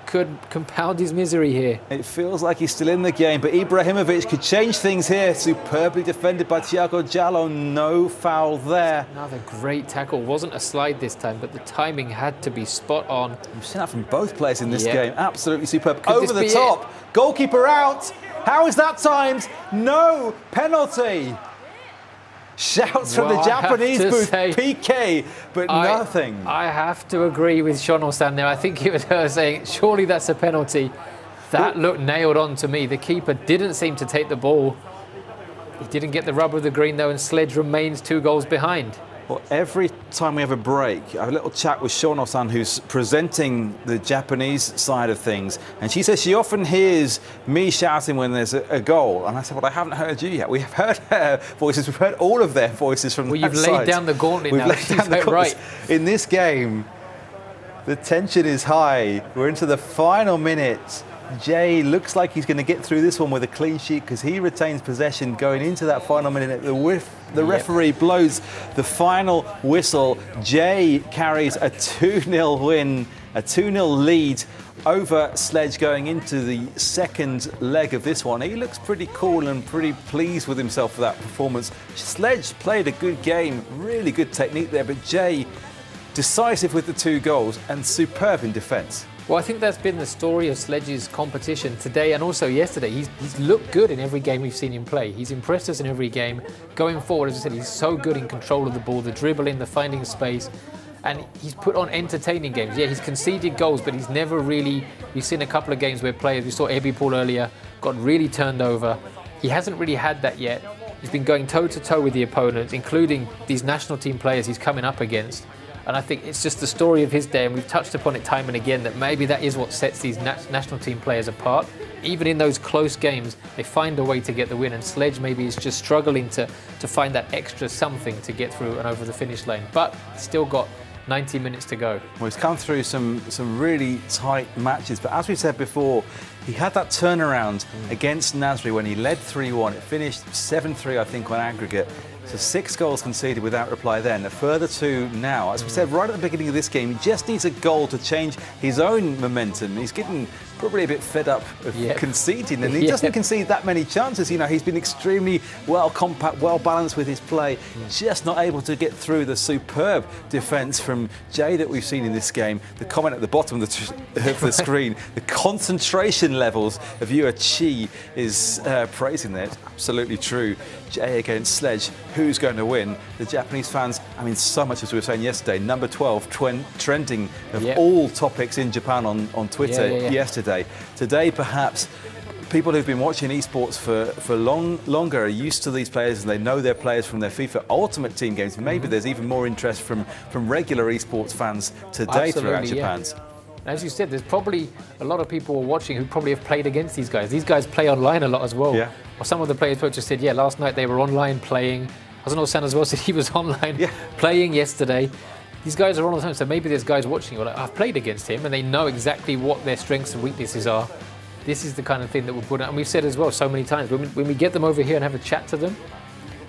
could compound his misery here. It feels like he's still in the game, but Ibrahimovic could change things here. Superbly defended by Thiago Jallo. No foul there. Another great tackle. Wasn't a slide this time, but the timing had to be spot on. We've seen that from both players in this Yeah. game. Absolutely superb. Could Over this the be top. it? Goalkeeper out. How is that timed? No penalty. Shouts from the Well, I have Japanese to booth. say, PK, but nothing. I have to agree with Shono-san there. I think it was her saying, surely that's a penalty. That looked nailed on to me. The keeper didn't seem to take the ball. He didn't get the rub of the green though, and Sledge remains 2 goals behind. Well, every time we have a break, I have a little chat with Shono-san, who's presenting the Japanese side of things, and she says she often hears me shouting when there's a goal. And I said, well, I haven't heard you yet. We have heard her voices. We've heard all of their voices from Well, that you've side. laid down the gauntlet We've now. laid down the gauntlet. Right. In this game, the tension is high. We're into the final minute. Jay looks like he's going to get through this one with a clean sheet because he retains possession going into that final minute. The referee blows the final whistle. Jay carries a 2-0 win, a 2-0 lead over Sledge going into the second leg of this one. He looks pretty cool and pretty pleased with himself for that performance. Sledge played a good game, really good technique there, but Jay decisive with the 2 goals and superb in defence. Well, I think that's been the story of Sledge's competition today and also yesterday. He's looked good in every game we've seen him play. He's impressed us in every game. Going forward, as I said, he's so good in control of the ball, the dribbling, the finding space. And he's put on entertaining games. Yeah, he's conceded goals, but he's never really... We've seen a couple of games where players, we saw Ebi Paul earlier, got really turned over. He hasn't really had that yet. He's been going toe-to-toe with the opponents, including these national team players he's coming up against. And I think it's just the story of his day, and we've touched upon it time and again, that maybe that is what sets these national team players apart. Even in those close games, they find a way to get the win, and Sledge maybe is just struggling to find that extra something to get through and over the finish lane. But still got 90 minutes to go. Well, he's come through some really tight matches, but as we said before, he had that turnaround against Nasri when he led 3-1. It finished 7-3, I think, on aggregate. So 6 goals conceded without reply then, a further 2 now. As we said right at the beginning of this game, he just needs a goal to change his own momentum. He's getting probably a bit fed up of conceding, and he doesn't concede that many chances. You know, he's been extremely well compact, well balanced with his play, just not able to get through the superb defence from Jay that we've seen in this game. The comment at the bottom of the screen, the concentration levels of Yua Chi is praising that. It's absolutely true. Jay against Sledge, who's going to win? The Japanese fans, I mean, so much as we were saying yesterday, number 12 trending of all topics in Japan on Twitter yesterday. Today, perhaps, people who've been watching esports for longer are used to these players and they know their players from their FIFA Ultimate Team games. Maybe there's even more interest from regular esports fans today throughout Japan's. As you said, there's probably a lot of people watching who probably have played against these guys. These guys play online a lot as well. Yeah. Or some of the players just said, last night they were online playing. Hazuno-san as well said he was online playing yesterday. These guys are all the time, so maybe there's guys watching who are like, I've played against him, and they know exactly what their strengths and weaknesses are. this is the kind of thing that we're putting. And we've said as well so many times, when we get them over here and have a chat to them,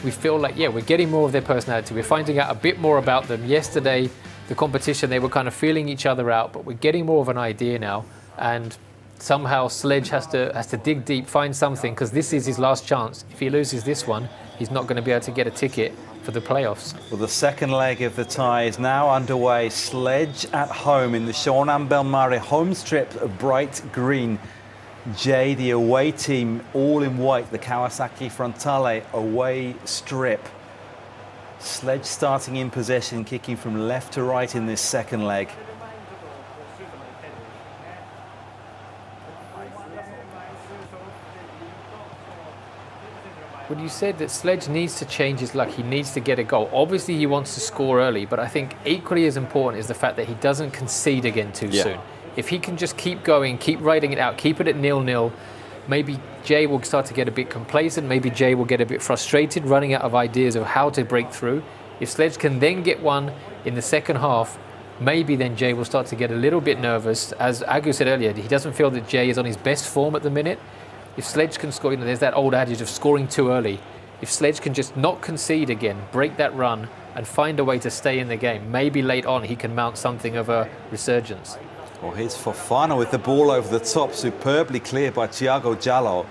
we feel like, yeah, we're getting more of their personality. We're finding out a bit more about them. Yesterday, the competition, they were kind of feeling each other out, but we're getting more of an idea now. And somehow Sledge has to dig deep, find something, because this is his last chance. If he loses this one, he's not going to be able to get a ticket for the playoffs. Well, the second leg of the tie is now underway. Sledge at home in the Shonan Bellmare home strip of bright green. J, the away team, all in white, the Kawasaki Frontale away strip. Sledge starting in possession, kicking from left to right in this second leg. When you said that Sledge needs to change his luck, he needs to get a goal. Obviously, he wants to score early, but I think equally as important is the fact that he doesn't concede again too soon. If he can just keep going, keep riding it out, keep it at 0-0, maybe Jay will start to get a bit complacent, maybe Jay will get a bit frustrated, running out of ideas of how to break through. If Sledge can then get one in the second half, maybe then Jay will start to get a little bit nervous. As Agu said earlier, he doesn't feel that Jay is on his best form at the minute. If Sledge can score, there's that old adage of scoring too early. If Sledge can just not concede again, break that run, and find a way to stay in the game, maybe late on he can mount something of a resurgence. Well, here's Fofana with the ball over the top, superbly cleared by Thiago Jallo.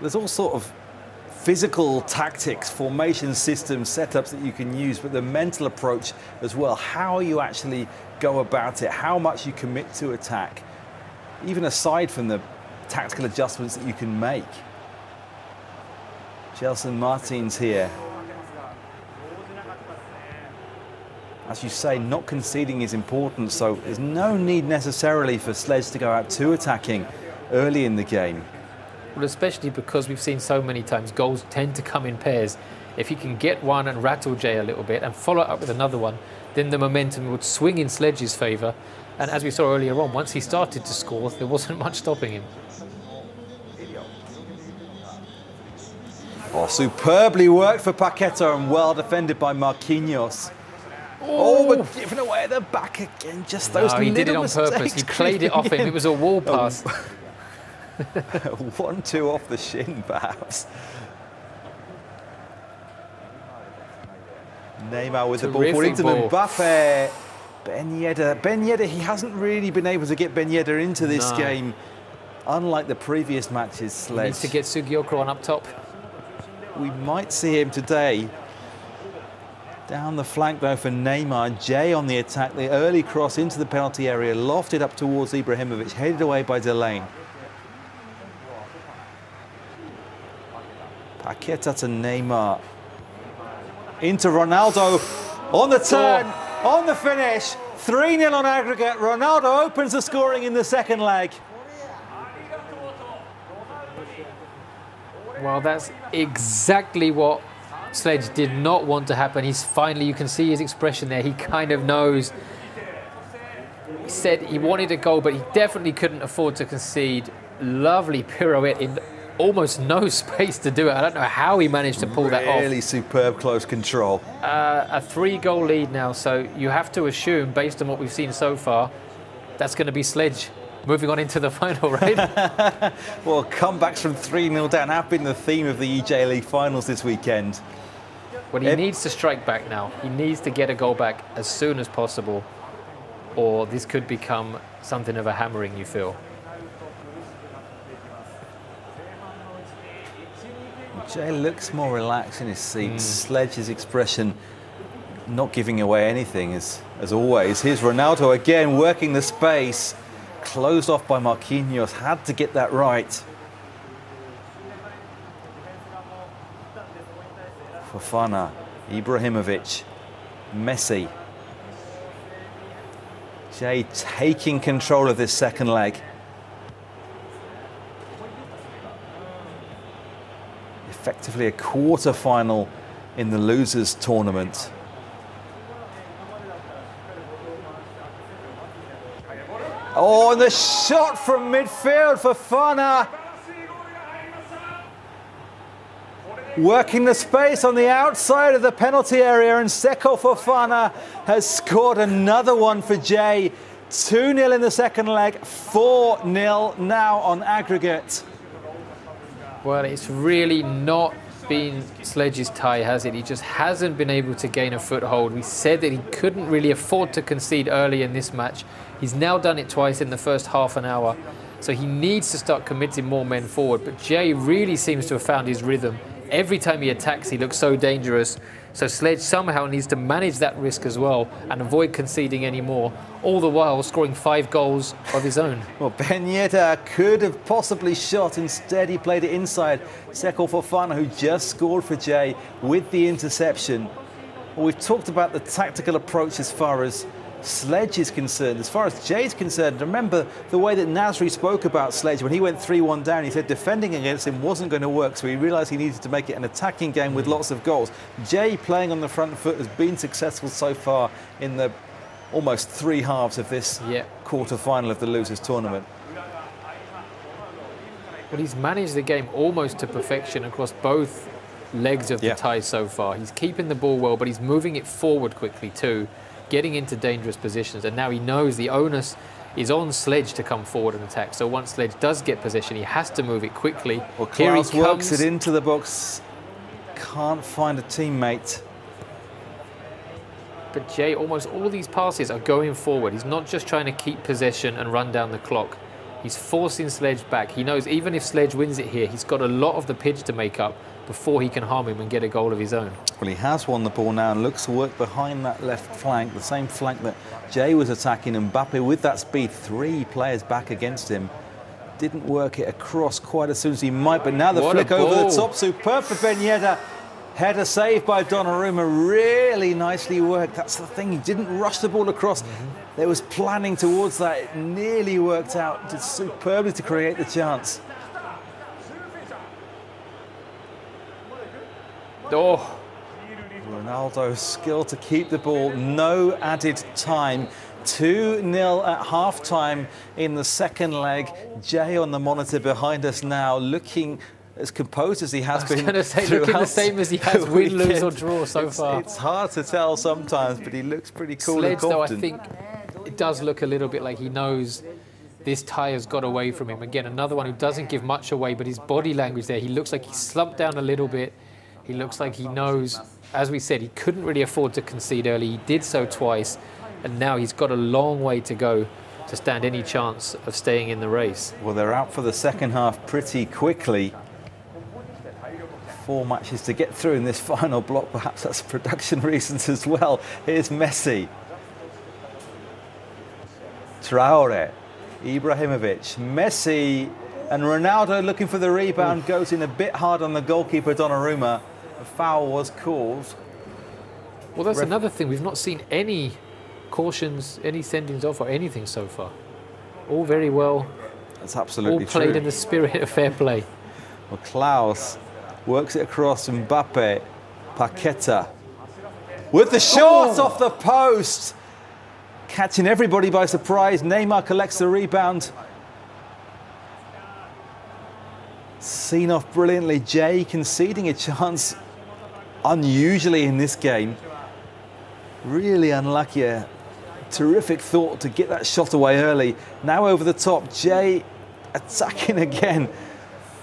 There's all sort of physical tactics, formation systems, setups that you can use, but the mental approach as well, how you actually go about it, how much you commit to attack, even aside from the tactical adjustments that you can make. Gelson Martins here. As you say, not conceding is important, so there's no need necessarily for Sledge to go out too attacking early in the game. Well, especially because we've seen so many times goals tend to come in pairs. If he can get one and rattle Jay a little bit and follow up with another one, then the momentum would swing in Sledge's favour. And as we saw earlier on, once he started to score, there wasn't much stopping him. Oh, superbly worked for Paqueta and well defended by Marquinhos. Oh, but giving away at the back again, just those little he did it on mistakes purpose. He played it off him. It was a wall pass. 1-2 off the shin, perhaps. Neymar with the ball forward into Mbappe. Ben Yedder, he hasn't really been able to get Ben Yedder into this game, unlike the previous matches. Sledge. He needs to get Sugiyoko on up top. We might see him today. Down the flank though for Neymar. Jay on the attack. The early cross into the penalty area, lofted up towards Ibrahimovic, headed away by Delane. Paqueta to Neymar. Into Ronaldo. On the turn, on the finish. 3-0 on aggregate. Ronaldo opens the scoring in the second leg. Well, that's exactly what Sledge did not want to happen. He's finally, you can see his expression there. He kind of knows. He said he wanted a goal, but he definitely couldn't afford to concede. Lovely pirouette in almost no space to do it. I don't know how he managed to pull that off. Really superb close control. A 3-goal lead now, so you have to assume, based on what we've seen so far, that's going to be Sledge moving on into the final, right? Well, comebacks from 3-0 down have been the theme of the eJ.League finals this weekend. Well, he needs to strike back now. He needs to get a goal back as soon as possible, or this could become something of a hammering, you feel. Jay looks more relaxed in his seat. Sledge's expression not giving away anything as always. Here's Ronaldo again working the space. Closed off by Marquinhos. Had to get that right. Fofana, Ibrahimovic, Messi. Jay taking control of this second leg. Effectively a quarter-final in the losers tournament. Oh, and the shot from midfield for Fofana. Working the space on the outside of the penalty area, and Seko Fofana has scored another one for Jay. 2-0 in the second leg, 4-0 now on aggregate. Well, it's really not been Sledge's tie, has it? He just hasn't been able to gain a foothold. We said that he couldn't really afford to concede early in this match. He's now done it twice in the first half an hour, so he needs to start committing more men forward. But Jay really seems to have found his rhythm. Every time he attacks, he looks so dangerous. So Sledge somehow needs to manage that risk as well and avoid conceding any more, all the while scoring 5 goals of his own. Well, Ben Yedder could have possibly shot. Instead, he played it inside. Seko Fofana, who just scored for Jay with the interception. Well, we've talked about the tactical approach as far as Sledge is concerned. As far as Jay's concerned, remember the way that Nasri spoke about Sledge when he went 3-1 down. He said defending against him wasn't going to work, so he realised he needed to make it an attacking game with lots of goals. Jay, playing on the front foot, has been successful so far in the almost 3 halves of this quarter-final of the Losers Tournament. Well, he's managed the game almost to perfection across both legs of the tie so far. He's keeping the ball well, but he's moving it forward quickly too, getting into dangerous positions, and now he knows the onus is on Sledge to come forward and attack. So once Sledge does get possession, he has to move it quickly. Well, Klaus works it into the box, can't find a teammate. But Jay, almost all these passes are going forward. He's not just trying to keep possession and run down the clock. He's forcing Sledge back. He knows even if Sledge wins it here, he's got a lot of the pitch to make up before he can harm him and get a goal of his own. Well, he has won the ball now and looks to work behind that left flank, the same flank that Jay was attacking. Mbappe with that speed, 3 players back against him. Didn't work it across quite as soon as he might, but now the flick over the top, superb for Ben Yedder. Header saved by Donnarumma, really nicely worked. That's the thing, he didn't rush the ball across. There was planning towards that, it nearly worked out. Did superbly to create the chance. Oh. Ronaldo's skill to keep the ball, no added time. 2-0 at half-time in the second leg. Jay on the monitor behind us now, looking as composed as he has been. I was going to say, looking the same as he has, win, lose or draw so far. It's hard to tell sometimes, but he looks pretty cool Sledge, and confident. though, I think it does look a little bit like he knows this tie has got away from him. Again, another one who doesn't give much away, but his body language there, he looks like he slumped down a little bit. He looks like he knows, as we said, he couldn't really afford to concede early. He did so twice, and now he's got a long way to go to stand any chance of staying in the race. Well, they're out for the second half pretty quickly. 4 matches to get through in this final block. Perhaps that's production reasons as well. Here's Messi. Traore. Ibrahimovic. Messi. And Ronaldo looking for the rebound, goes in a bit hard on the goalkeeper, Donnarumma. A foul was called. Well, that's another thing. We've not seen any cautions, any sendings off or anything so far. All very well. That's absolutely all played true. in the spirit of fair play. Well, Klaus works it across Mbappe. Paqueta. With the shot off the post. Catching everybody by surprise. Neymar collects the rebound. Seen off brilliantly. Jay conceding a chance unusually in this game. Really unlucky. A terrific thought to get that shot away early. Now over the top. Jay attacking again.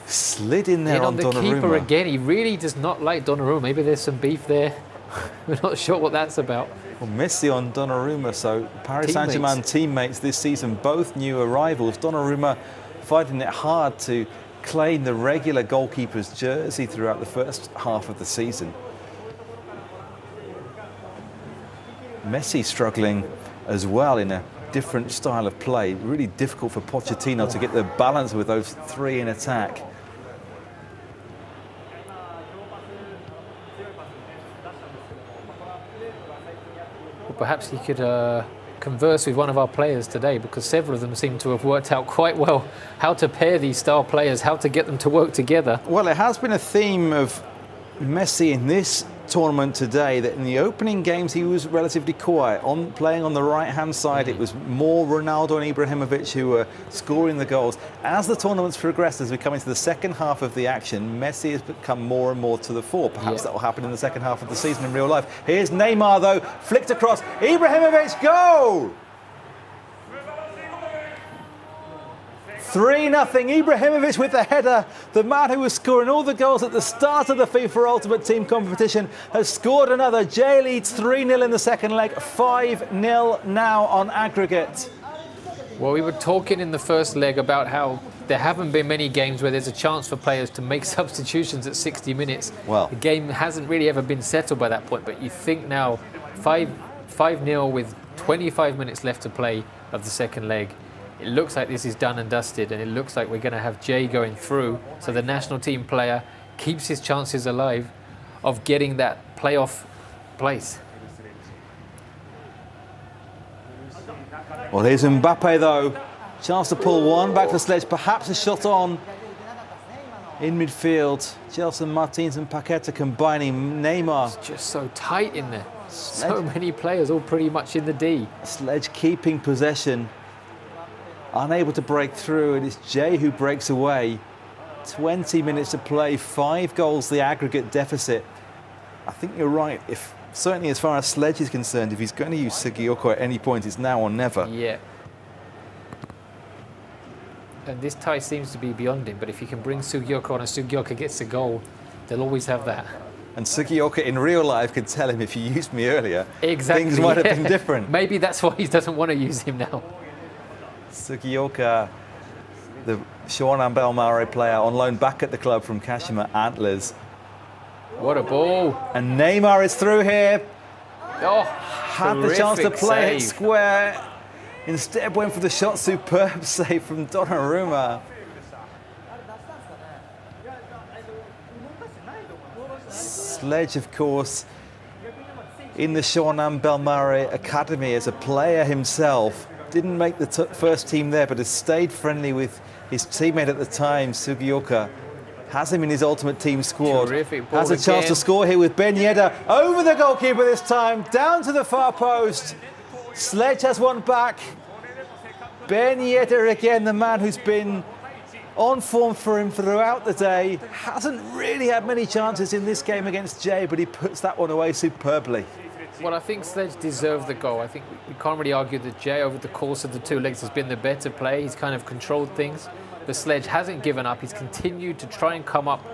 Slid in there on the Donnarumma. keeper again. He really does not like Donnarumma. Maybe there's some beef there. We're not sure what that's about. Well, Messi on Donnarumma. So Paris Saint-Germain teammates this season, both new arrivals. Donnarumma finding it hard to claim the regular goalkeeper's jersey throughout the first half of the season. Messi struggling as well in a different style of play. Really difficult for Pochettino to get the balance with those 3 in attack. Well, perhaps he could converse with one of our players today, because several of them seem to have worked out quite well how to pair these star players, how to get them to work together. Well, it has been a theme of Messi in this tournament today, that in the opening games he was relatively quiet. Playing on the right-hand side, it was more Ronaldo and Ibrahimovic who were scoring the goals. As the tournament's progressed, as we come into the second half of the action, Messi has become more and more to the fore. Perhaps that will happen in the second half of the season in real life. Here's Neymar, though, flicked across. Ibrahimovic, goal! 3-0. Ibrahimovic with the header. The man who was scoring all the goals at the start of the FIFA Ultimate Team competition has scored another. J leads 3-0 in the second leg, 5-0 now on aggregate. Well, we were talking in the first leg about how there haven't been many games where there's a chance for players to make substitutions at 60 minutes. Well, the game hasn't really ever been settled by that point, but you think now 5-0 with 25 minutes left to play of the second leg. It looks like this is done and dusted, and it looks like we're going to have Jay going through, so the national team player keeps his chances alive of getting that playoff place. Well, here's Mbappe though. Chance to pull one back for Sledge, perhaps a shot on in midfield. Gelson, Martins and Paqueta combining. Neymar. It's just so tight in there. So many players all pretty much in the D. Sledge keeping possession. Unable to break through, and it's Jay who breaks away. 20 minutes to play, 5 goals the aggregate deficit. I think you're right. Certainly as far as Sledge is concerned, if he's going to use Sugiyoko at any point, it's now or never. Yeah. And this tie seems to be beyond him, but if he can bring Sugiyoko on and Sugiyoko gets a goal, they'll always have that. And Sugiyoko in real life could tell him, if you used me earlier, exactly, things might have been different. Maybe that's why he doesn't want to use him now. Sugiyoko, the Shonan Belmare player on loan back at the club from Kashima Antlers. What a ball. And Neymar is through here. Oh, had the chance to play it square. Instead went for the shot. Superb save from Donnarumma. Sledge, of course, in the Shonan Belmare Academy as a player himself. Didn't make the first team there, but has stayed friendly with his teammate at the time, Sugiyoko. Has him in his ultimate team squad. Has a chance to score here with Ben Yedder. Over the goalkeeper this time, down to the far post. Sledge has one back. Ben Yedder again, the man who's been on form for him throughout the day. Hasn't really had many chances in this game against Jay, but he puts that one away superbly. Well, I think Sledge deserved the goal. I think we can't really argue that Jay, over the course of the 2 legs, has been the better player. He's kind of controlled things. But Sledge hasn't given up. He's continued to try and come up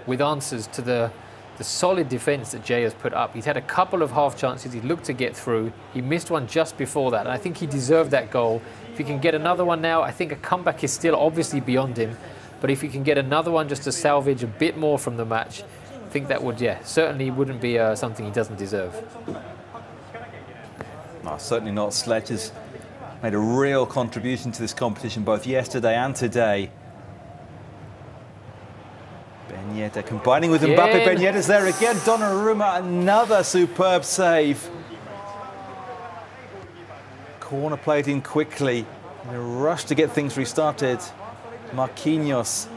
with answers to the solid defence that Jay has put up. He's had a couple of half chances. He looked to get through. He missed one just before that. And I think he deserved that goal. If he can get another one now, I think a comeback is still obviously beyond him. But if he can get another one just to salvage a bit more from the match, I think that would, certainly wouldn't be something he doesn't deserve. No, certainly not. Sledge has made a real contribution to this competition both yesterday and today. Ben Yedder combining with Mbappe. Ben Yedder's there again. Donnarumma, another superb save. Corner played in quickly. In a rush to get things restarted. Marquinhos.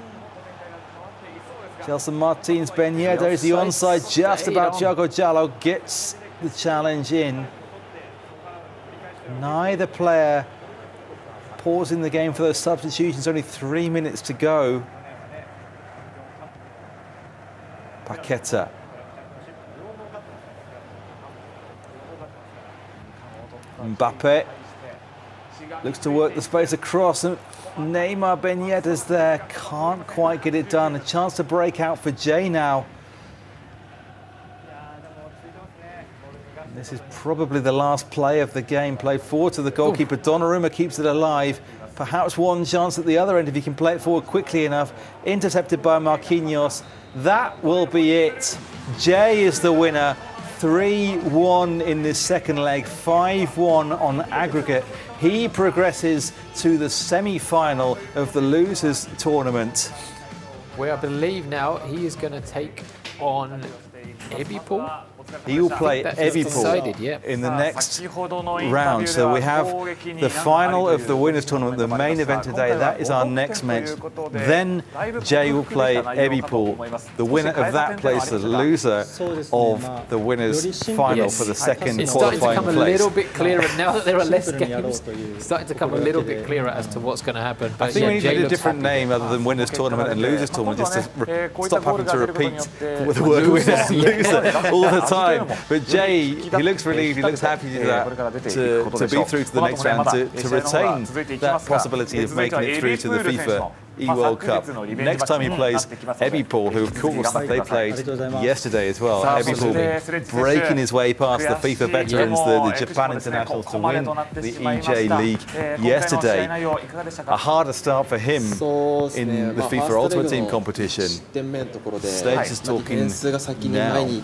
Gelson Martins, Ben Yedder is the onside just about. Thiago Jallo gets the challenge in. Neither player pausing the game for those substitutions. Only 3 minutes to go. Paqueta. Mbappe looks to work the space across. And Neymar, Ben Yedder's there. Can't quite get it done. A chance to break out for Jay now. This is probably the last play of the game. Played forward to the goalkeeper. Donnarumma keeps it alive. Perhaps one chance at the other end if he can play it forward quickly enough. Intercepted by Marquinhos. That will be it. Jay is the winner. 3-1 in this second leg. 5-1 on aggregate. He progresses to the semi-final of the losers tournament. Where I believe now he is going to take on eWorld. He will play eWorld in the next round. So we have the final of the winners tournament, the main event today. That is our next match. Then Jay will play eWorld. The winner of that plays the loser of the winners final for the second qualifying place. It's starting to come a little bit clearer now that there are less games. It's starting to come a little bit clearer as to what's going to happen. But I think we need a different name other than winners tournament and losers tournament, just to stop having to repeat the word winner and loser all the time. time. But Jay, he looks relieved, he looks happy to do that, to be through to the next round, to retain that possibility of making it through to the FIFA eWorld Cup. Next time he plays eWorld, who of course they played yesterday as well. eWorld breaking his way past the FIFA veterans, the Japan internationals, to win the eJ.LEAGUE yesterday. A harder start for him in the FIFA Ultimate Team competition. Sledge is talking now.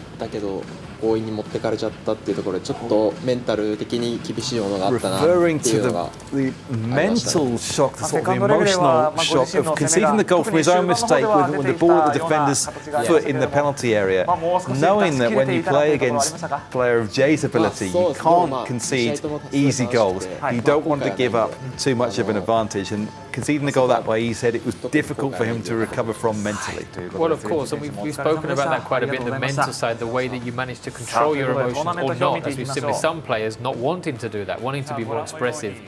強引に持ってかれちゃったっていうところでちょっとメンタル的に厳しいものがあったなって Referring いう to のが the mental shock, the sort of emotional shock of conceding the goal from his own mistake with the ball at the defender's foot in the penalty area, knowing that when you play against a player of Jay's ability, you can't concede easy goals. You don't want to give up too much of an advantage, and conceding the goal that way, he said it was difficult for him to recover from mentally. Well, of course, and we've spoken about that quite a bit, the mental side, the way that you manage to control your emotions or not, as we've seen with some players not wanting to do that, wanting to be more expressive.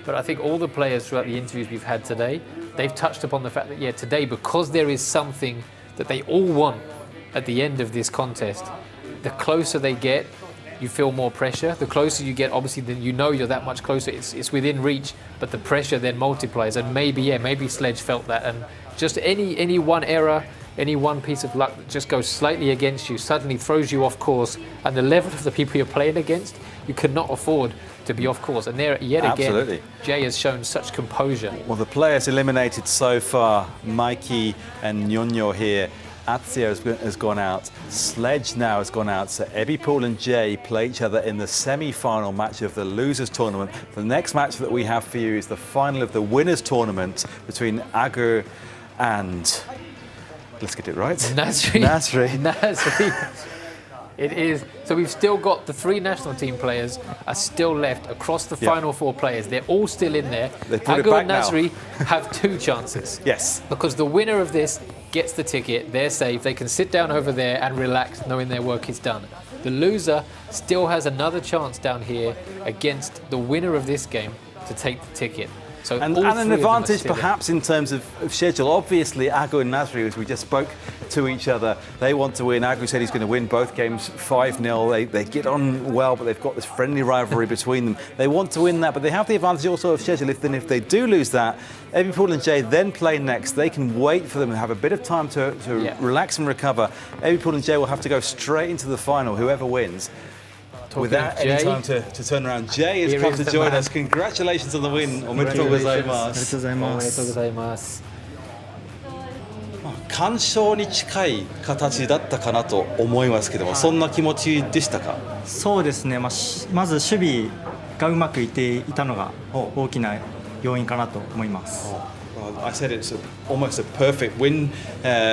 But I think all the players throughout the interviews we've had today, they've touched upon the fact that, yeah, today, because there is something that they all want at the end of this contest, the closer they get, you feel more pressure. The closer you get, obviously, then you know you're that much closer. It's within reach, but the pressure then multiplies. And maybe Sledge felt that. And just any one error, any one piece of luck that just goes slightly against you suddenly throws you off course. And the level of the people you're playing against, you cannot afford to be off course. And there, yet again, Jay has shown such composure. Well, the players eliminated so far, Mikey and Nyonyo here. Atsuya has gone out. Sledge now has gone out. So eWorld and Jay play each other in the semi-final match of the losers tournament. The next match that we have for you is the final of the winners tournament between Agu and, let's get it right, Nasri. It is. So we've still got the 3 national team players are still left across the final 4 players. They're all still in there. Agu and Nasri have 2 chances. Yes. Because the winner of this gets the ticket, they're safe, they can sit down over there and relax knowing their work is done. The loser still has another chance down here against the winner of this game to take the ticket. So and an advantage perhaps in terms of schedule. Obviously, Agu and Nasri, as we just spoke to each other, they want to win. Agu said he's going to win both games 5-0. They get on well, but they've got this friendly rivalry between them. They want to win that, but they have the advantage also of schedule. If they do lose that, eWorld and Jay then play next. They can wait for them and have a bit of time to relax and recover. eWorld and Jay will have to go straight into the final, whoever wins. Without any time to turn around, Jay has come to join us. Congratulations on the win. おめでとうございます。完勝に近い形だったかなと思いますけども、そんな気持ちでしたか？そうですね。まず守備がうまくいっていたのが大きな要因かなと思います。I said it's almost a perfect win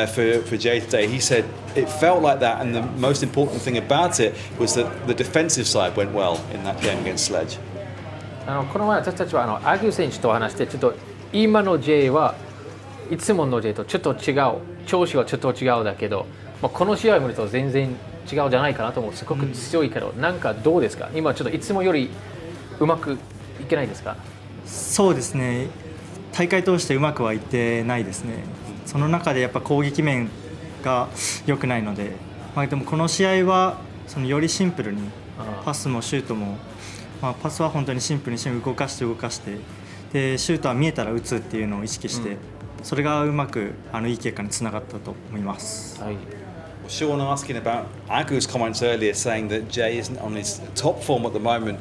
for Jay today. He said it felt like that, and the most important thing about it was that the defensive side went well in that game against Sledge. この前私たちはアグ選手と話して、ちょっと今の J はいつもの J とちょっと違う、調子はちょっと違うだけど、この試合を見ると全然違うじゃないかなと思う。すごく強いけど、なんかどうですか？今ちょっといつもよりうまくいけないですか？そうですね。大会通してうまくはいってないですね。その中でやっぱ攻撃面が良くないので、でもこの試合はそのよりシンプルにパスもシュートも、パスは本当にシンプルに動かしてでシュートは見えたら打つっていうのを意識して、それがうまくいい結果につながったと思います。Sean asking about Agu's comments earlier, saying that Jay isn't on his top form at the moment.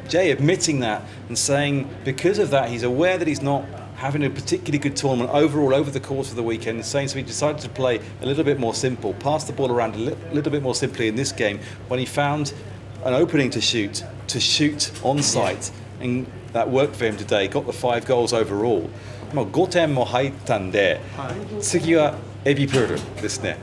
Jay admitting that and saying because of that he's aware that he's not having a particularly good tournament overall over the course of the weekend, saying so he decided to play a little bit more simple, pass the ball around a little bit more simply in this game when he found an opening to shoot on site, and that worked for him today, got the 5 goals overall. 5点も入ったんで、次はエビプールですね。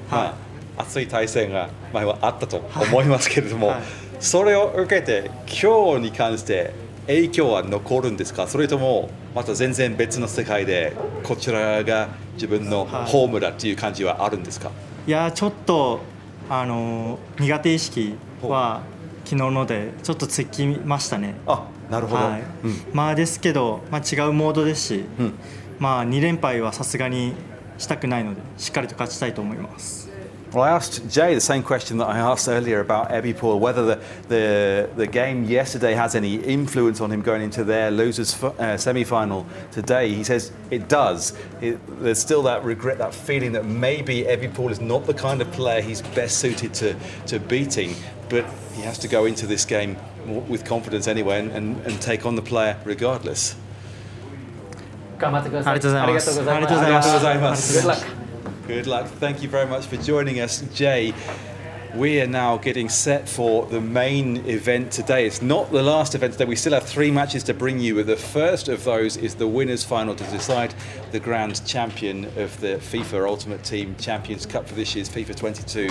熱い対戦が前はあったと思いますけれども、それを受けて今日に関して影響は残るんですか？それともまた全然別の世界でこちらが自分のホームだっていう感じはあるんですか？いやちょっと苦手意識は昨日のでちょっとつきましたね。なるほど。ですけど、違うモードですし、2連敗はさすがにしたくないのでしっかりと勝ちたいと思います。Well, I asked Jay the same question that I asked earlier about Ebipol, whether the game yesterday has any influence on him going into their losers semi-final today. He says it does. There's still that regret, that feeling that maybe Ebipol is not the kind of player he's best suited to beating, but he has to go into this game with confidence anyway and take on the player regardless. 頑張ってください。ありがとうございます。ありがとうございます。 Good luck. Good luck. Thank you very much for joining us, Jay. We are now getting set for the main event today. It's not the last event today. We still have 3 matches to bring you. The first of those is the winners' final to decide the grand champion of the FIFA Ultimate Team Champions Cup for this year's FIFA 22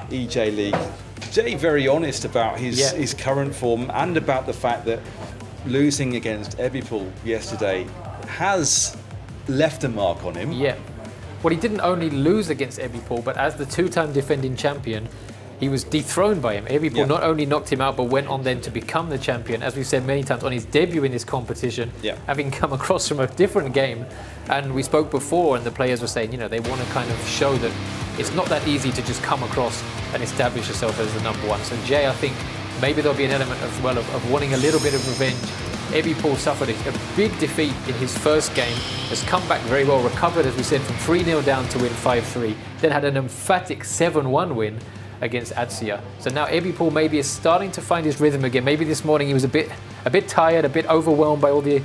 eJ.LEAGUE. Jay, very honest about his current form and about the fact that losing against Ebipol yesterday has left a mark on him. Yeah. Well, he didn't only lose against Ebipol, but as the 2-time defending champion, he was dethroned by him. Ebipol not only knocked him out, but went on then to become the champion, as we've said many times, on his debut in this competition, having come across from a different game. And we spoke before, and the players were saying, you know, they want to kind of show that it's not that easy to just come across and establish yourself as the number one. So Jay, I think maybe there'll be an element as well of wanting a little bit of revenge. Ebipol suffered a big defeat in his first game, has come back very well, recovered, as we said, from 3-0 down to win 5-3, then had an emphatic 7-1 win against Adsia. So now Ebipol maybe is starting to find his rhythm again. Maybe this morning he was a bit tired, a bit overwhelmed by all the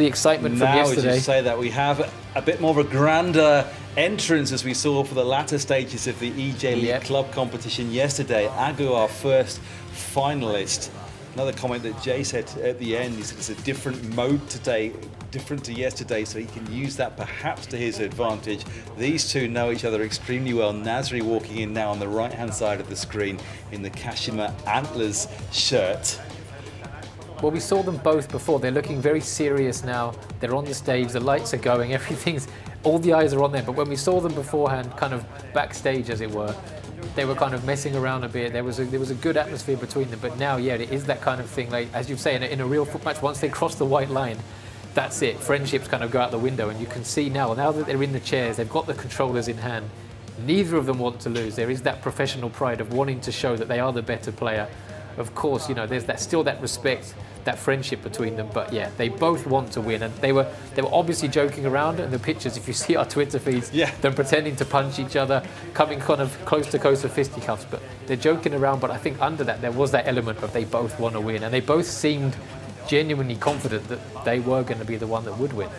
excitement from yesterday. Now, as you say that, we have a bit more of a grander entrance as we saw for the latter stages of the eJ.LEAGUE club competition yesterday. Agu, our first finalist. Another comment that Jay said at the end, he said it's a different mode today, different to yesterday, so he can use that perhaps to his advantage. These two know each other extremely well. Nasri walking in now on the right-hand side of the screen in the Kashima Antlers shirt. Well, we saw them both before. They're looking very serious now. They're on the stage, the lights are going, all the eyes are on them. But when we saw them beforehand, kind of backstage as it were, they were kind of messing around a bit. There was a good atmosphere between them. But now, it is that kind of thing. Like, as you say, in a real foot match, once they cross the white line, that's it. Friendships kind of go out the window. And you can see now that they're in the chairs, they've got the controllers in hand. Neither of them want to lose. There is that professional pride of wanting to show that they are the better player. Of course, there's still that respect, that friendship between them, but they both want to win, and they were obviously joking around in the pictures. If you see our Twitter feeds, them pretending to punch each other, coming kind of close to fisticuffs, but they're joking around. But I think under that there was that element of they both want to win, and they both seemed genuinely confident that they were going to be the one that would win.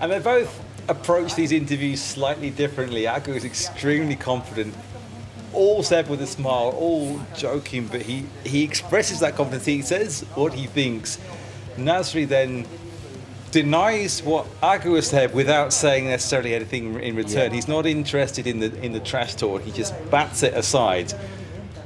And they both approach these interviews slightly differently. Agu is extremely confident, all said with a smile, all joking, but he expresses that confidence. He says what he thinks. Nasri then denies what Agu has said without saying necessarily anything in return. He's not interested in the trash talk. He just bats it aside.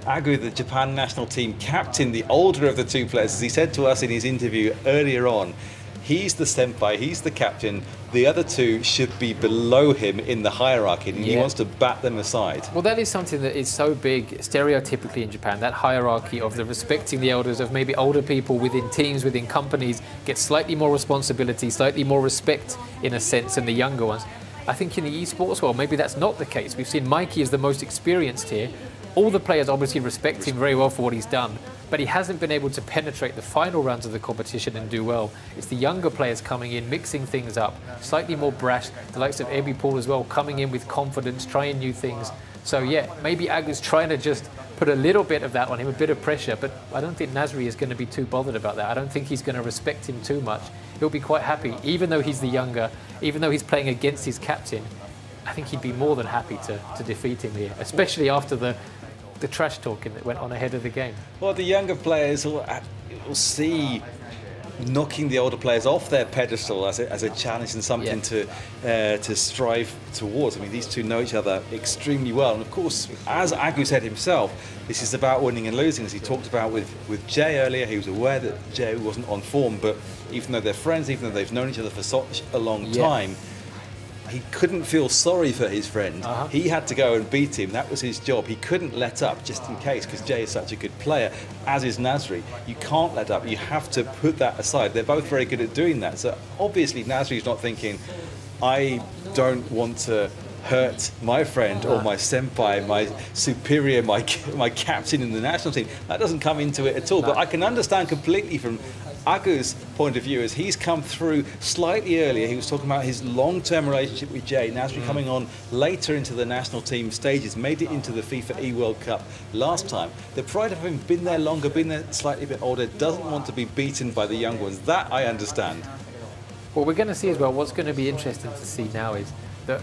Agu, the Japan national team captain, the older of the two players, as he said to us in his interview earlier on, he's the senpai, he's the captain. The other two should be below him in the hierarchy, and he wants to bat them aside. Well, that is something that is so big stereotypically in Japan, that hierarchy of the respecting the elders, of maybe older people within teams, within companies, get slightly more responsibility, slightly more respect in a sense than the younger ones. I think in the esports world, maybe that's not the case. We've seen Mikey is the most experienced here. All the players obviously respect him very well for what he's done, but he hasn't been able to penetrate the final rounds of the competition and do well. It's the younger players coming in, mixing things up, slightly more brash, the likes of Ebipol as well, coming in with confidence, trying new things. So maybe Agu's trying to just put a little bit of that on him, a bit of pressure, but I don't think Nasri is going to be too bothered about that. I don't think he's going to respect him too much. He'll be quite happy, even though he's the younger, even though he's playing against his captain. I think he'd be more than happy to defeat him here, especially after the trash talking that went on ahead of the game. Well, the younger players will see knocking the older players off their pedestal as a challenge and something to strive towards. I mean, these two know each other extremely well, and of course, as Agu said himself, this is about winning and losing. As he talked about with Jay earlier, he was aware that Jay wasn't on form, but even though they're friends, even though they've known each other for such a long time, he couldn't feel sorry for his friend. He had to go and beat him. That was his job. He couldn't let up just in case, because Jay is such a good player, as is Nasri. You can't let up. You have to put that aside. They're both very good at doing that. So obviously Nasri's not thinking, I don't want to hurt my friend or my senpai, my superior, my captain in the national team. That doesn't come into it at all. But I can understand completely from Agu's point of view, as he's come through slightly earlier. He was talking about his long-term relationship with Jay. Nasri coming on later into the national team stages, made it into the FIFA eWorld Cup last time. The pride of having been there longer, been there slightly bit older, doesn't want to be beaten by the young ones. That I understand. What we're going to see as well, what's going to be interesting to see now is that,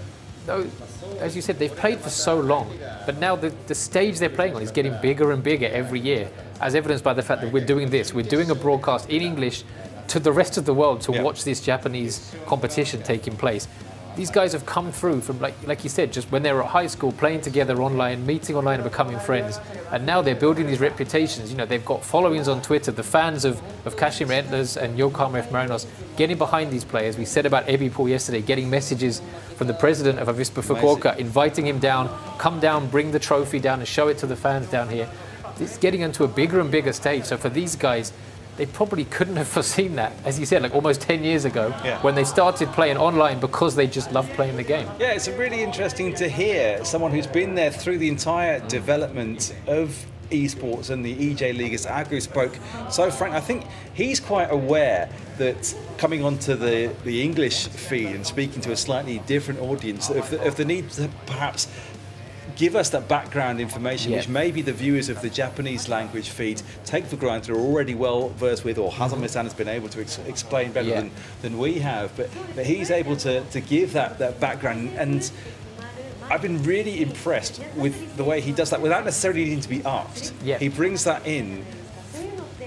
as you said, they've played for so long, but now the stage they're playing on is getting bigger and bigger every year, as evidenced by the fact that we're doing this. We're doing a broadcast in English to the rest of the world to watch this Japanese competition taking place. These guys have come through from, like you said, just when they were at high school, playing together online, meeting online and becoming friends. And now they're building these reputations. You know, they've got followings on Twitter. The fans of Kashima Antlers and Yokohama F. Marinos getting behind these players. We said about eBay yesterday, getting messages from the president of Avispa Fukuoka, inviting him down, come down, bring the trophy down and show it to the fans down here. It's getting onto a bigger and bigger stage. So for these guys, they probably couldn't have foreseen that, as you said, like almost 10 years ago, when they started playing online because they just loved playing the game. Yeah, it's really interesting to hear someone who's been there through the entire development of esports and the eJ.LEAGUE, as Agu spoke so frank. I think he's quite aware that coming onto the English feed and speaking to a slightly different audience of the need to perhaps give us that background information, which maybe the viewers of the Japanese language feed take for granted, are already well versed with, or Hazami-san has been able to explain better than we have. But he's able to give that background, and I've been really impressed with the way he does that without necessarily needing to be asked. He brings that in,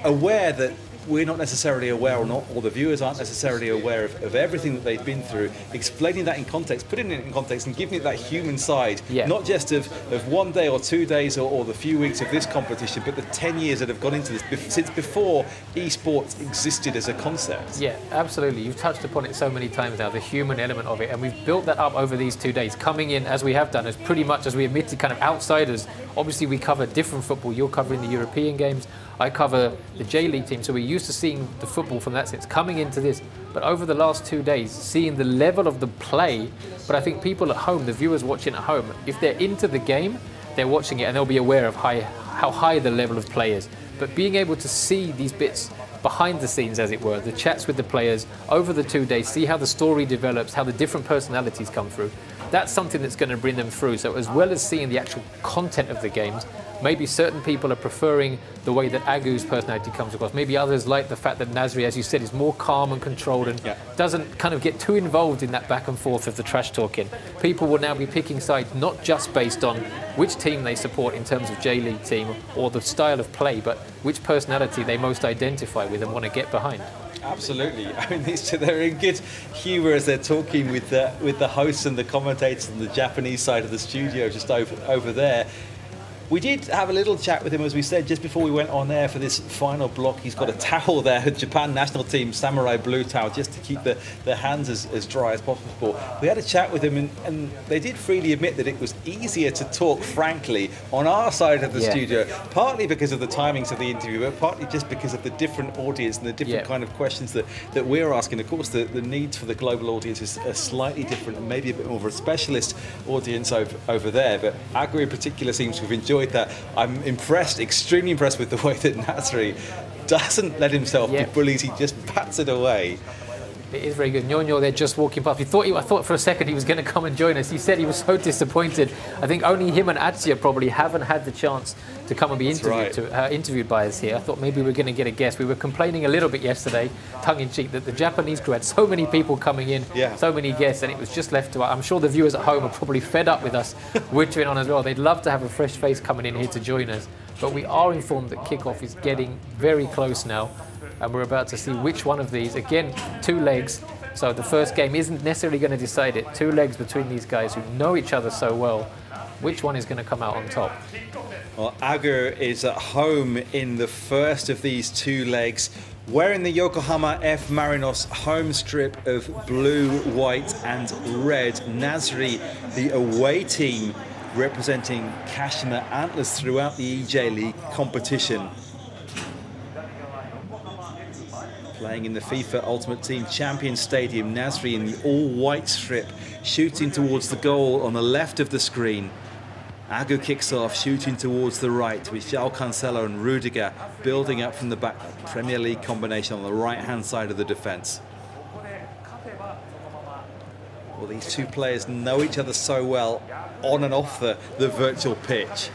aware that we're not necessarily aware, or the viewers aren't necessarily aware of everything that they've been through, explaining that in context, putting it in context and giving it that human side, not just of 1 day or 2 days or the few weeks of this competition, but the 10 years that have gone into this, since before esports existed as a concept. Yeah, absolutely. You've touched upon it so many times now, the human element of it, and we've built that up over these 2 days, coming in, as we have done, as pretty much, as we admitted, kind of outsiders. Obviously, we cover different football. You're covering the European games. I cover the J.League team, so we're used to seeing the football from that sense, coming into this. But over the last 2 days, seeing the level of the play, but I think people at home, the viewers watching at home, if they're into the game, they're watching it and they'll be aware of how high the level of play is. But being able to see these bits behind the scenes, as it were, the chats with the players over the 2 days, see how the story develops, how the different personalities come through, that's something that's going to bring them through. So as well as seeing the actual content of the games, maybe certain people are preferring the way that Agu's personality comes across. Maybe others like the fact that Nasri, as you said, is more calm and controlled and doesn't kind of get too involved in that back and forth of the trash talking. People will now be picking sides, not just based on which team they support in terms of J.League team or the style of play, but which personality they most identify with and want to get behind. Absolutely. I mean, these two, they're in good humour as they're talking with the hosts and the commentators on the Japanese side of the studio just over there. We did have a little chat with him, as we said, just before we went on air for this final block. He's got a towel there, a Japan national team samurai blue towel, just to keep the hands as dry as possible. We had a chat with him, and they did freely admit that it was easier to talk frankly on our side of the studio, partly because of the timings of the interview, but partly just because of the different audience and the different kind of questions that we're asking. Of course, the needs for the global audience are slightly different, and maybe a bit more of a specialist audience over there. But Agu in particular seems to have enjoyed that. I'm impressed, extremely impressed with the way that Nasri doesn't let himself be bullied. He just pats it away. It is very good. Nyonyo, they're just walking past. I thought for a second he was going to come and join us. He said he was so disappointed. I think only him and Atsuya probably haven't had the chance to come and be interviewed by us here. I thought maybe we were going to get a guest. We were complaining a little bit yesterday, tongue-in-cheek, that the Japanese crew had so many people coming in, so many guests, and it was just left to us. I'm sure the viewers at home are probably fed up with us wittering on as well. They'd love to have a fresh face coming in here to join us. But we are informed that kickoff is getting very close now, and we're about to see which one of these. Again, 2 legs, so the first game isn't necessarily going to decide it. 2 legs between these guys who know each other so well. Which one is going to come out on top? Well, Agu is at home in the first of these 2 legs, wearing the Yokohama F. Marinos home strip of blue, white and red. Nasri, the away team, representing Kashima Antlers throughout the eJ.League competition. playing in the FIFA Ultimate Team Champions Stadium. Nasri in the all-white strip, shooting towards the goal on the left of the screen. Agu kicks off, shooting towards the right, with João Cancelo and Rudiger building up from the back. Premier League combination on the right-hand side of the defence. Well, these two players know each other so well on and off the virtual pitch.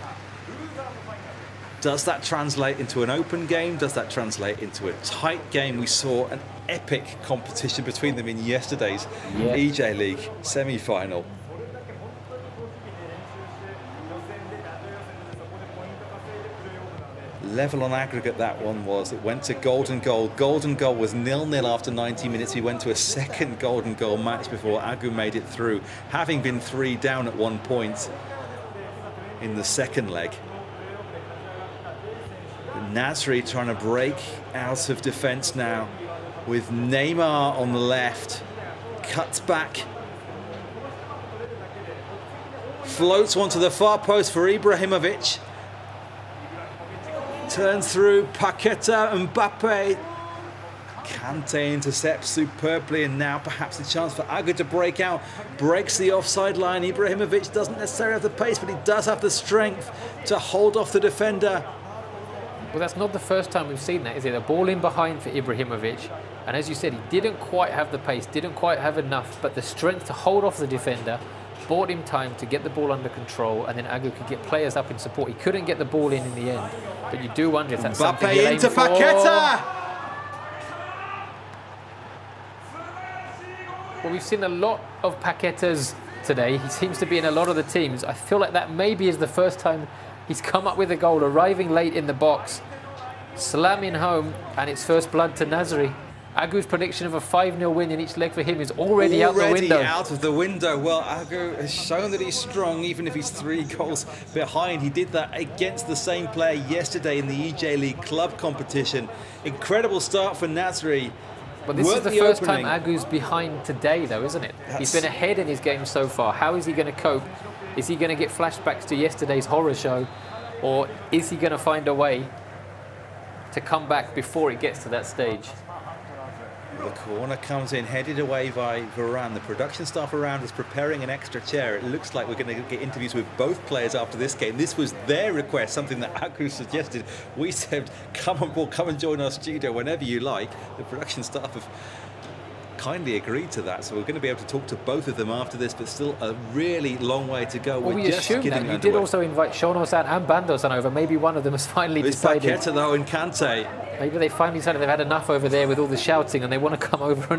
Does that translate into an open game? Does that translate into a tight game? We saw an epic competition between them in yesterday's eJ.LEAGUE semi-final. Level on aggregate that one was. It went to golden goal. Golden goal was 0-0 after 90 minutes. We went to a second golden goal match before Agu made it through, having been 3 down at one point in the second leg. Nasri trying to break out of defence now with Neymar on the left. Cuts back. Floats one to the far post for Ibrahimovic. Turns through Paqueta and Mbappe. Kante intercepts superbly, and now perhaps a chance for Agu to break out. Breaks the offside line. Ibrahimovic doesn't necessarily have the pace, but he does have the strength to hold off the defender. Well, that's not the first time we've seen that, is it? A ball in behind for Ibrahimovic, and as you said, he didn't quite have the pace, didn't quite have enough, but the strength to hold off the defender bought him time to get the ball under control, and then Agu could get players up in support. He couldn't get the ball in the end, but you do wonder if that's something he'll aim for. Mbappe into Paqueta! Well, we've seen a lot of Paquetas today. He seems to be in a lot of the teams. I feel like that maybe is the first time he's come up with a goal, arriving late in the box, slamming home, and it's first blood to Nasri. Agu's prediction of a 5-0 win in each leg for him is already out the window. Out of the window. Well, Agu has shown that he's strong, even if he's 3 goals behind. He did that against the same player yesterday in the eJ.League club competition. Incredible start for Nasri. But this is the first time Agu's behind today, though, isn't it? He's been ahead in his game so far. How is he going to cope? Is he going to get flashbacks to yesterday's horror show? Or is he going to find a way to come back before it gets to that stage? The corner comes in, headed away by Varane. The production staff around is preparing an extra chair. It looks like we're going to get interviews with both players after this game. This was their request, something that Agu suggested. We said, come on board, come and join our studio whenever you like. The production staff have kindly agreed to that, so we're going to be able to talk to both of them after this, but still a really long way to go. Well, we assume that. You did also invite Shono-san and Bando-san over. Maybe one of them has finally decided. It's Paqueta, though, and Kante. Maybe they finally decided they've had enough over there with all the shouting and they want to come over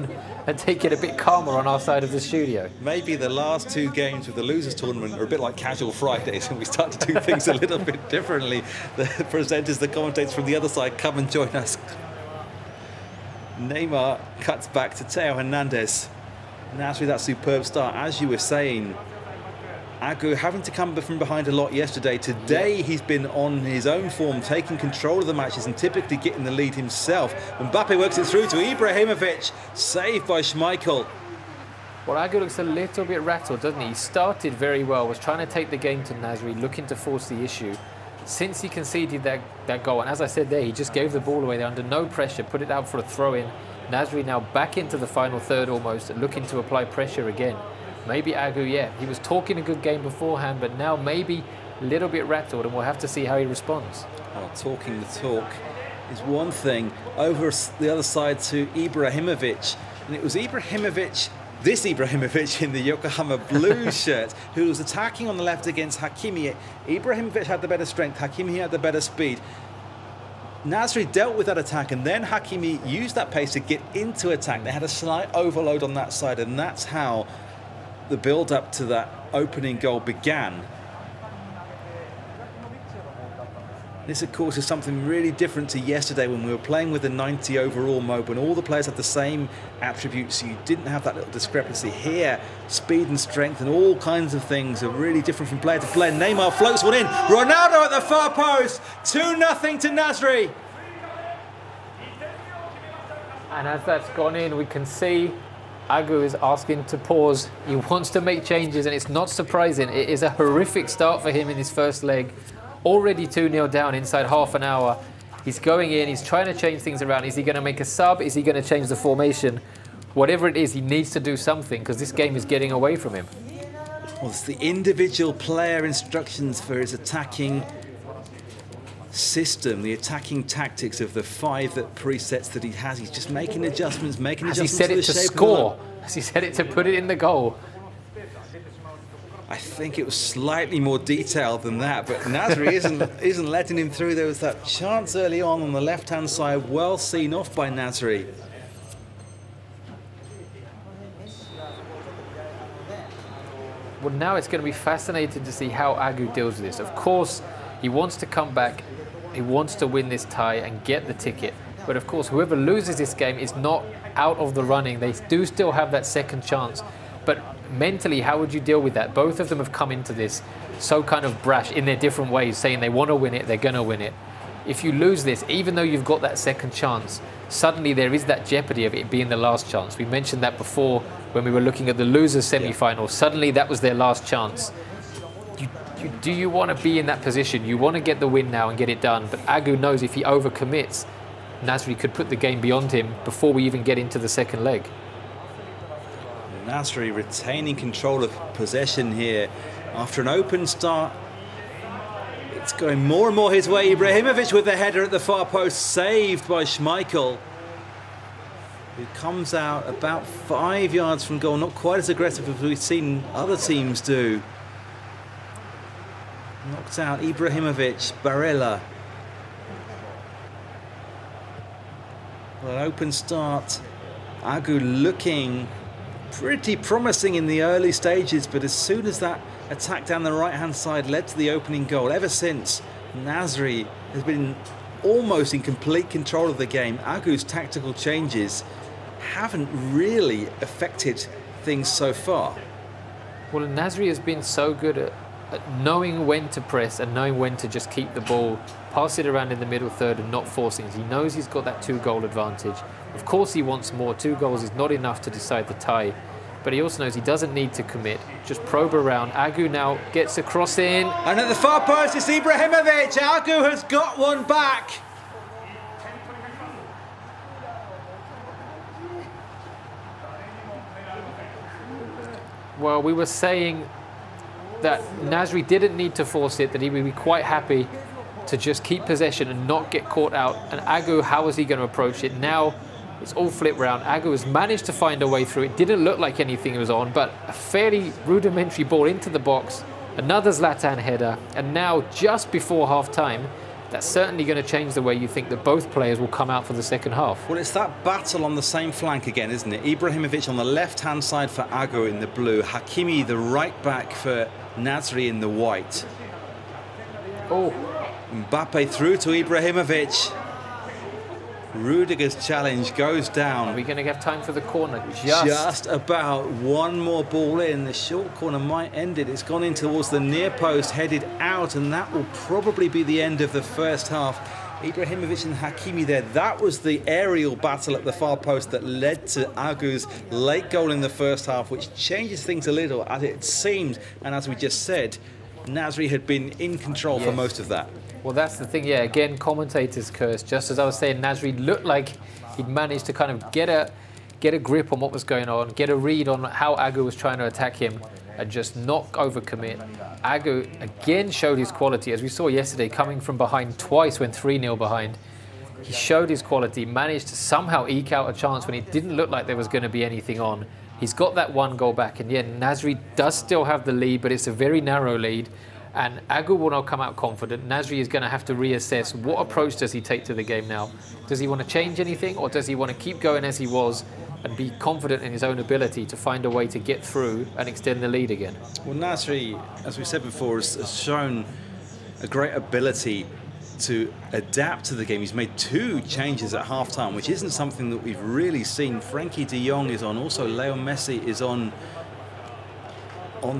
and take it a bit calmer on our side of the studio. Maybe the last 2 games with the losers tournament are a bit like casual Fridays and we start to do things a little bit differently. The presenters, the commentators from the other side, come and join us. Neymar cuts back to Theo Hernandez. Nasri, that superb start. As you were saying, Agu having to come from behind a lot yesterday. Today he's been on his own form, taking control of the matches and typically getting the lead himself. Mbappe works it through to Ibrahimovic, saved by Schmeichel. Well, Agu looks a little bit rattled, doesn't he? He started very well, was trying to take the game to Nasri, looking to force the issue. Since he conceded that goal, and as I said there, he just gave the ball away there under no pressure, put it out for a throw-in. Nasri now back into the final third almost, looking to apply pressure again. Maybe Agu, he was talking a good game beforehand, but now maybe a little bit rattled, and we'll have to see how he responds. Well, talking the talk is one thing. Over the other side to Ibrahimovic, and it was this Ibrahimovic in the Yokohama Blues shirt, who was attacking on the left against Hakimi. Ibrahimovic had the better strength, Hakimi had the better speed. Nasri dealt with that attack, and then Hakimi used that pace to get into attack. They had a slight overload on that side, and that's how the build-up to that opening goal began. This, of course, is something really different to yesterday when we were playing with the 90 overall mode, when all the players had the same attributes, so you didn't have that little discrepancy. Here, speed and strength and all kinds of things are really different from player to player. Neymar floats one in. Ronaldo at the far post. 2-0 to Nasri. And as that's gone in, we can see Agu is asking to pause. He wants to make changes, and it's not surprising. It is a horrific start for him in his first leg. Already 2-0 down inside half an hour. He's going in, he's trying to change things around. Is he going to make a sub? Is he going to change the formation? Whatever it is, he needs to do something because this game is getting away from him. Well, it's the individual player instructions for his attacking system, the attacking tactics of the 5 presets that he has. He's just making adjustments, Has he set it to score? Has he set it to put it in the goal? I think it was slightly more detailed than that, but Nasri isn't letting him through. There was that chance early on the left-hand side, well seen off by Nasri. Well, now it's going to be fascinating to see how Agu deals with this. Of course, he wants to come back, he wants to win this tie and get the ticket. But of course, whoever loses this game is not out of the running. They do still have that second chance. But mentally, how would you deal with that? Both of them have come into this so kind of brash in their different ways, saying they want to win it, they're going to win it. If you lose this, even though you've got that second chance, suddenly there is that jeopardy of it being the last chance. We mentioned that before when we were looking at the losers semi-final. Suddenly that was their last chance. Do you want to be in that position? You want to get the win now and get it done, but Agu knows if he overcommits, Nasri could put the game beyond him before we even get into the second leg. Nasri retaining control of possession here after an open start. It's going more and more his way. Ibrahimovic with the header at the far post, saved by Schmeichel, who comes out about 5 yards from goal, not quite as aggressive as we've seen other teams do. Knocked out Ibrahimovic, Barella. Well, an open start. Agu looking pretty promising in the early stages, but as soon as that attack down the right-hand side led to the opening goal, ever since, Nasri has been almost in complete control of the game. Agu's tactical changes haven't really affected things so far. Well, Nasri has been so good at knowing when to press and knowing when to just keep the ball, pass it around in the middle third and not forcing it. He knows he's got that 2-goal advantage. Of course he wants more. 2 goals is not enough to decide the tie, but he also knows he doesn't need to commit. Just probe around. Agu now gets a cross in. And at the far post, it's Ibrahimovic. Agu has got one back. Well, we were saying that Nasri didn't need to force it, that he would be quite happy to just keep possession and not get caught out. And Agu, how is he going to approach it? Now it's all flipped round. Agu has managed to find a way through. It didn't look like anything was on, but a fairly rudimentary ball into the box, another Zlatan header, and now just before half-time, that's certainly going to change the way you think that both players will come out for the second half. Well, it's that battle on the same flank again, isn't it? Ibrahimovic on the left-hand side for Agu in the blue, Hakimi the right back for Nasri in the white. Oh. Mbappe through to Ibrahimovic. Rudiger's challenge goes down. Are we going to have time for the corner? Just about. One more ball in. The short corner might end it. It's gone in towards the near post, headed out, and that will probably be the end of the first half. Ibrahimovic and Hakimi there. That was the aerial battle at the far post that led to Agu's late goal in the first half, which changes things a little, as it seemed, and as we just said, Nasri had been in control for most of that. Well, that's the thing, yeah. Again, commentators curse. Just as I was saying, Nasri looked like he'd managed to kind of get a grip on what was going on, get a read on how Agu was trying to attack him, and just not overcommit. Agu again showed his quality, as we saw yesterday, coming from behind twice when 3-0 behind. He showed his quality, managed to somehow eke out a chance when it didn't look like there was going to be anything on. He's got that 1 goal back, and yeah, Nasri does still have the lead, but it's a very narrow lead. And Agu will now come out confident. Nasri is going to have to reassess what approach does he take to the game now. Does he want to change anything, or does he want to keep going as he was and be confident in his own ability to find a way to get through and extend the lead again? Well, Nasri, as we said before, has shown a great ability to adapt to the game. He's made 2 changes at half-time, which isn't something that we've really seen. Frenkie de Jong is on, also Leo Messi is on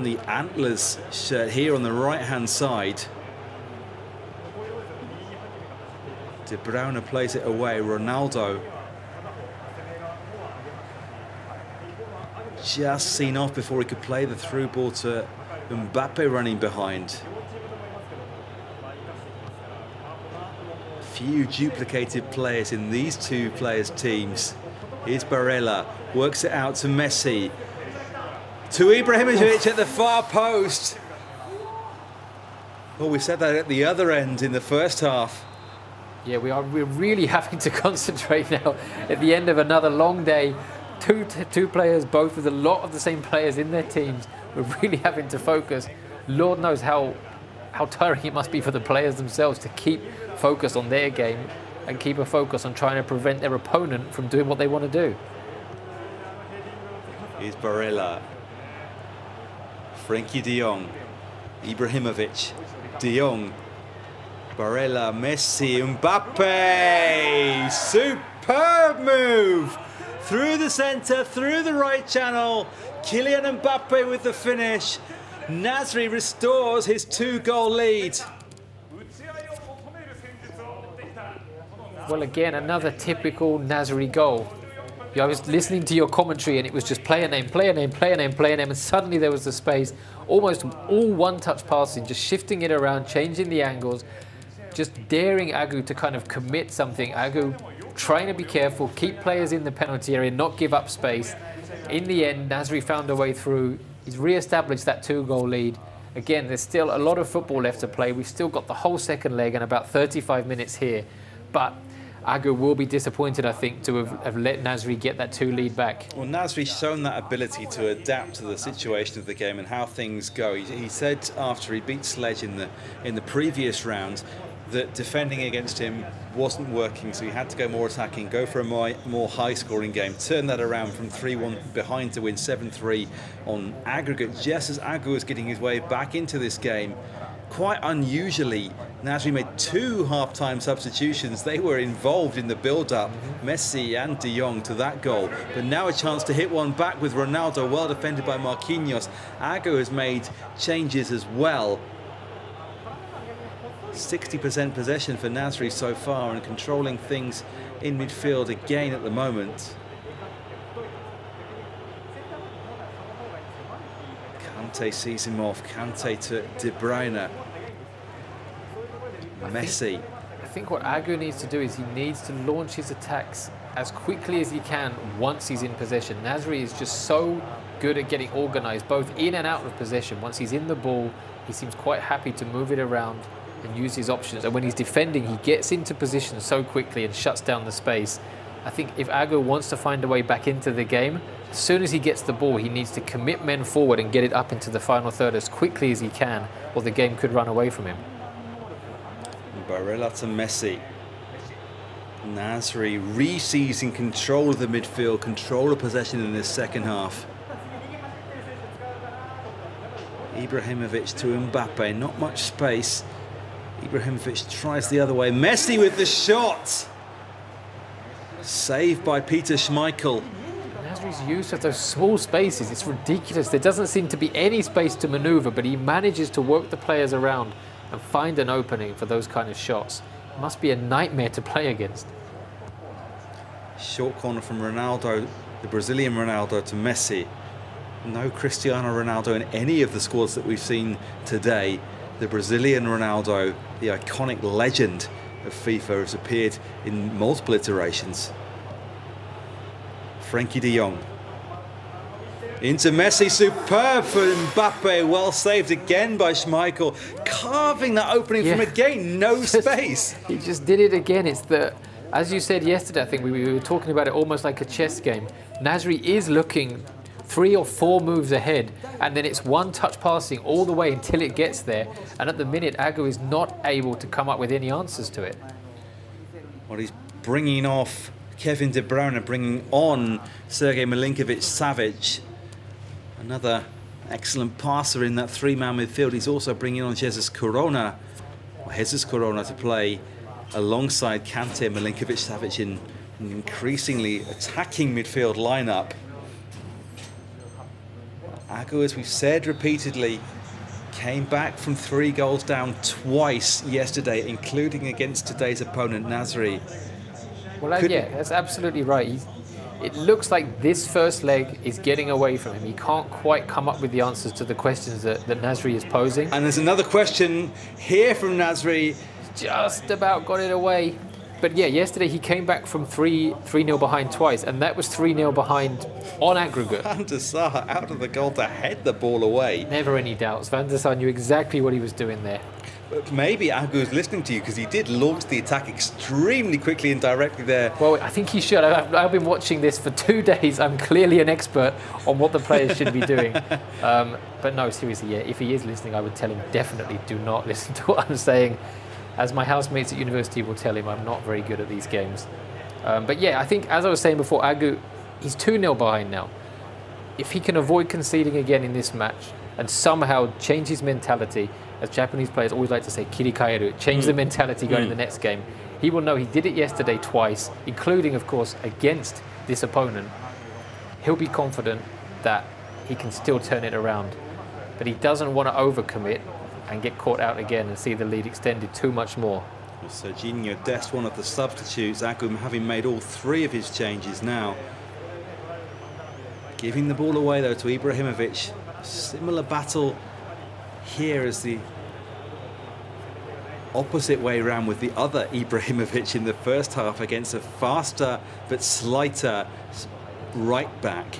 the Antlers shirt here on the right-hand side. De Bruyne plays it away. Ronaldo just seen off before he could play the through ball to Mbappe running behind. few duplicated players in these two players' teams. Here's Barella, works it out to Messi. To Ibrahimovic at the far post. Well, we said that at the other end in the first half. Yeah, we're really having to concentrate now at the end of another long day. Two players, both with a lot of the same players in their teams. We're really having to focus. Lord knows how tiring it must be for the players themselves to keep focused on their game and keep a focus on trying to prevent their opponent from doing what they want to do. Here's Barella. Frenkie de Jong. Ibrahimovic. De Jong. Barella, Messi, Mbappe! Superb move! Through the centre, through the right channel. Kylian Mbappe with the finish. Nasri restores his 2-goal lead. Well, again, another typical Nasri goal. I was listening to your commentary and it was just player name, player name, player name, player name, and suddenly there was the space. Almost all one-touch passing, just shifting it around, changing the angles, just daring Agu to kind of commit something. Agu trying to be careful, keep players in the penalty area, not give up space. In the end, Nasri found a way through. He's re-established that 2-goal lead. Again, there's still a lot of football left to play. We've still got the whole second leg and about 35 minutes here. But Agu will be disappointed, I think, to have let Nasri get that 2 lead back. Well, Nasri's shown that ability to adapt to the situation of the game and how things go. He said after he beat Sledge in the previous round that defending against him wasn't working, so he had to go more attacking, go for a more high-scoring game, turn that around from 3-1 behind to win 7-3 on aggregate, just as Agu was getting his way back into this game. Quite unusually, Nasri made 2 half-time substitutions. They were involved in the build-up, Messi and De Jong, to that goal. But now a chance to hit one back with Ronaldo, well defended by Marquinhos. Agu has made changes as well. 60% possession for Nasri so far and controlling things in midfield again at the moment. Kante sees him off. Kante to De Bruyne. Messi. I think what Agu needs to do is he needs to launch his attacks as quickly as he can once he's in possession. Nasri is just so good at getting organised, both in and out of possession. Once he's in the ball, he seems quite happy to move it around and use his options. And when he's defending, he gets into position so quickly and shuts down the space. I think if Agu wants to find a way back into the game, as soon as he gets the ball, he needs to commit men forward and get it up into the final third as quickly as he can, or the game could run away from him. Barella to Messi. Nasri re-seizing control of the midfield, control of possession in this second half. Ibrahimovic to Mbappe, not much space. Ibrahimovic tries the other way. Messi with the shot. Saved by Peter Schmeichel. Nasri's use of those small spaces, it's ridiculous. There doesn't seem to be any space to manoeuvre, but he manages to work the players around and find an opening for those kind of shots. It must be a nightmare to play against. Short corner from Ronaldo, the Brazilian Ronaldo, to Messi. No Cristiano Ronaldo in any of the squads that we've seen today. The Brazilian Ronaldo, the iconic legend of FIFA, has appeared in multiple iterations. Frenkie de Jong. Into Messi, superb for Mbappe, well saved again by Schmeichel, carving that opening from again, no space. He just did it again. It's the, as you said yesterday, I think we were talking about it almost like a chess game. Nasri is looking 3 or 4 moves ahead, and then it's one touch passing all the way until it gets there. And at the minute, Agu is not able to come up with any answers to it. Well, he's bringing off Kevin De Bruyne, bringing on Sergej Milinkovic-Savic. Another excellent passer in that 3-man midfield. He's also bringing on Jesus Corona to play alongside Kante and Milinkovic-Savic in an increasingly attacking midfield lineup. Agu, as we've said repeatedly, came back from 3 goals down twice yesterday, including against today's opponent, Nasri. Well, yeah, that's absolutely right. It looks like this first leg is getting away from him. He can't quite come up with the answers to the questions that Nasri is posing. And there's another question here from Nasri. Just about got it away. But yeah, yesterday he came back from 3-0 behind twice, and that was 3-0 behind on aggregate. Van der Sar out of the goal to head the ball away. Never any doubts. Van der Sar knew exactly what he was doing there. But maybe Agu's listening to you, because he did launch the attack extremely quickly and directly there. Well, I think he should. I've been watching this for 2 days. I'm clearly an expert on what the players should be doing. But no, seriously, yeah, if he is listening, I would tell him definitely do not listen to what I'm saying. As my housemates at university will tell him, I'm not very good at these games. But yeah, I think, as I was saying before, Agu, he's 2-0 behind now. If he can avoid conceding again in this match and somehow change his mentality, as Japanese players always like to say, kirikaeru, change the mentality going in the next game, he will know he did it yesterday twice, including, of course, against this opponent. He'll be confident that he can still turn it around. But he doesn't want to overcommit and get caught out again and see the lead extended too much more. Serginho Dest, one of the substitutes, Agu having made all 3 of his changes now. Giving the ball away though to Ibrahimovic. Similar battle here as the opposite way around with the other Ibrahimovic in the first half against a faster but slighter right back.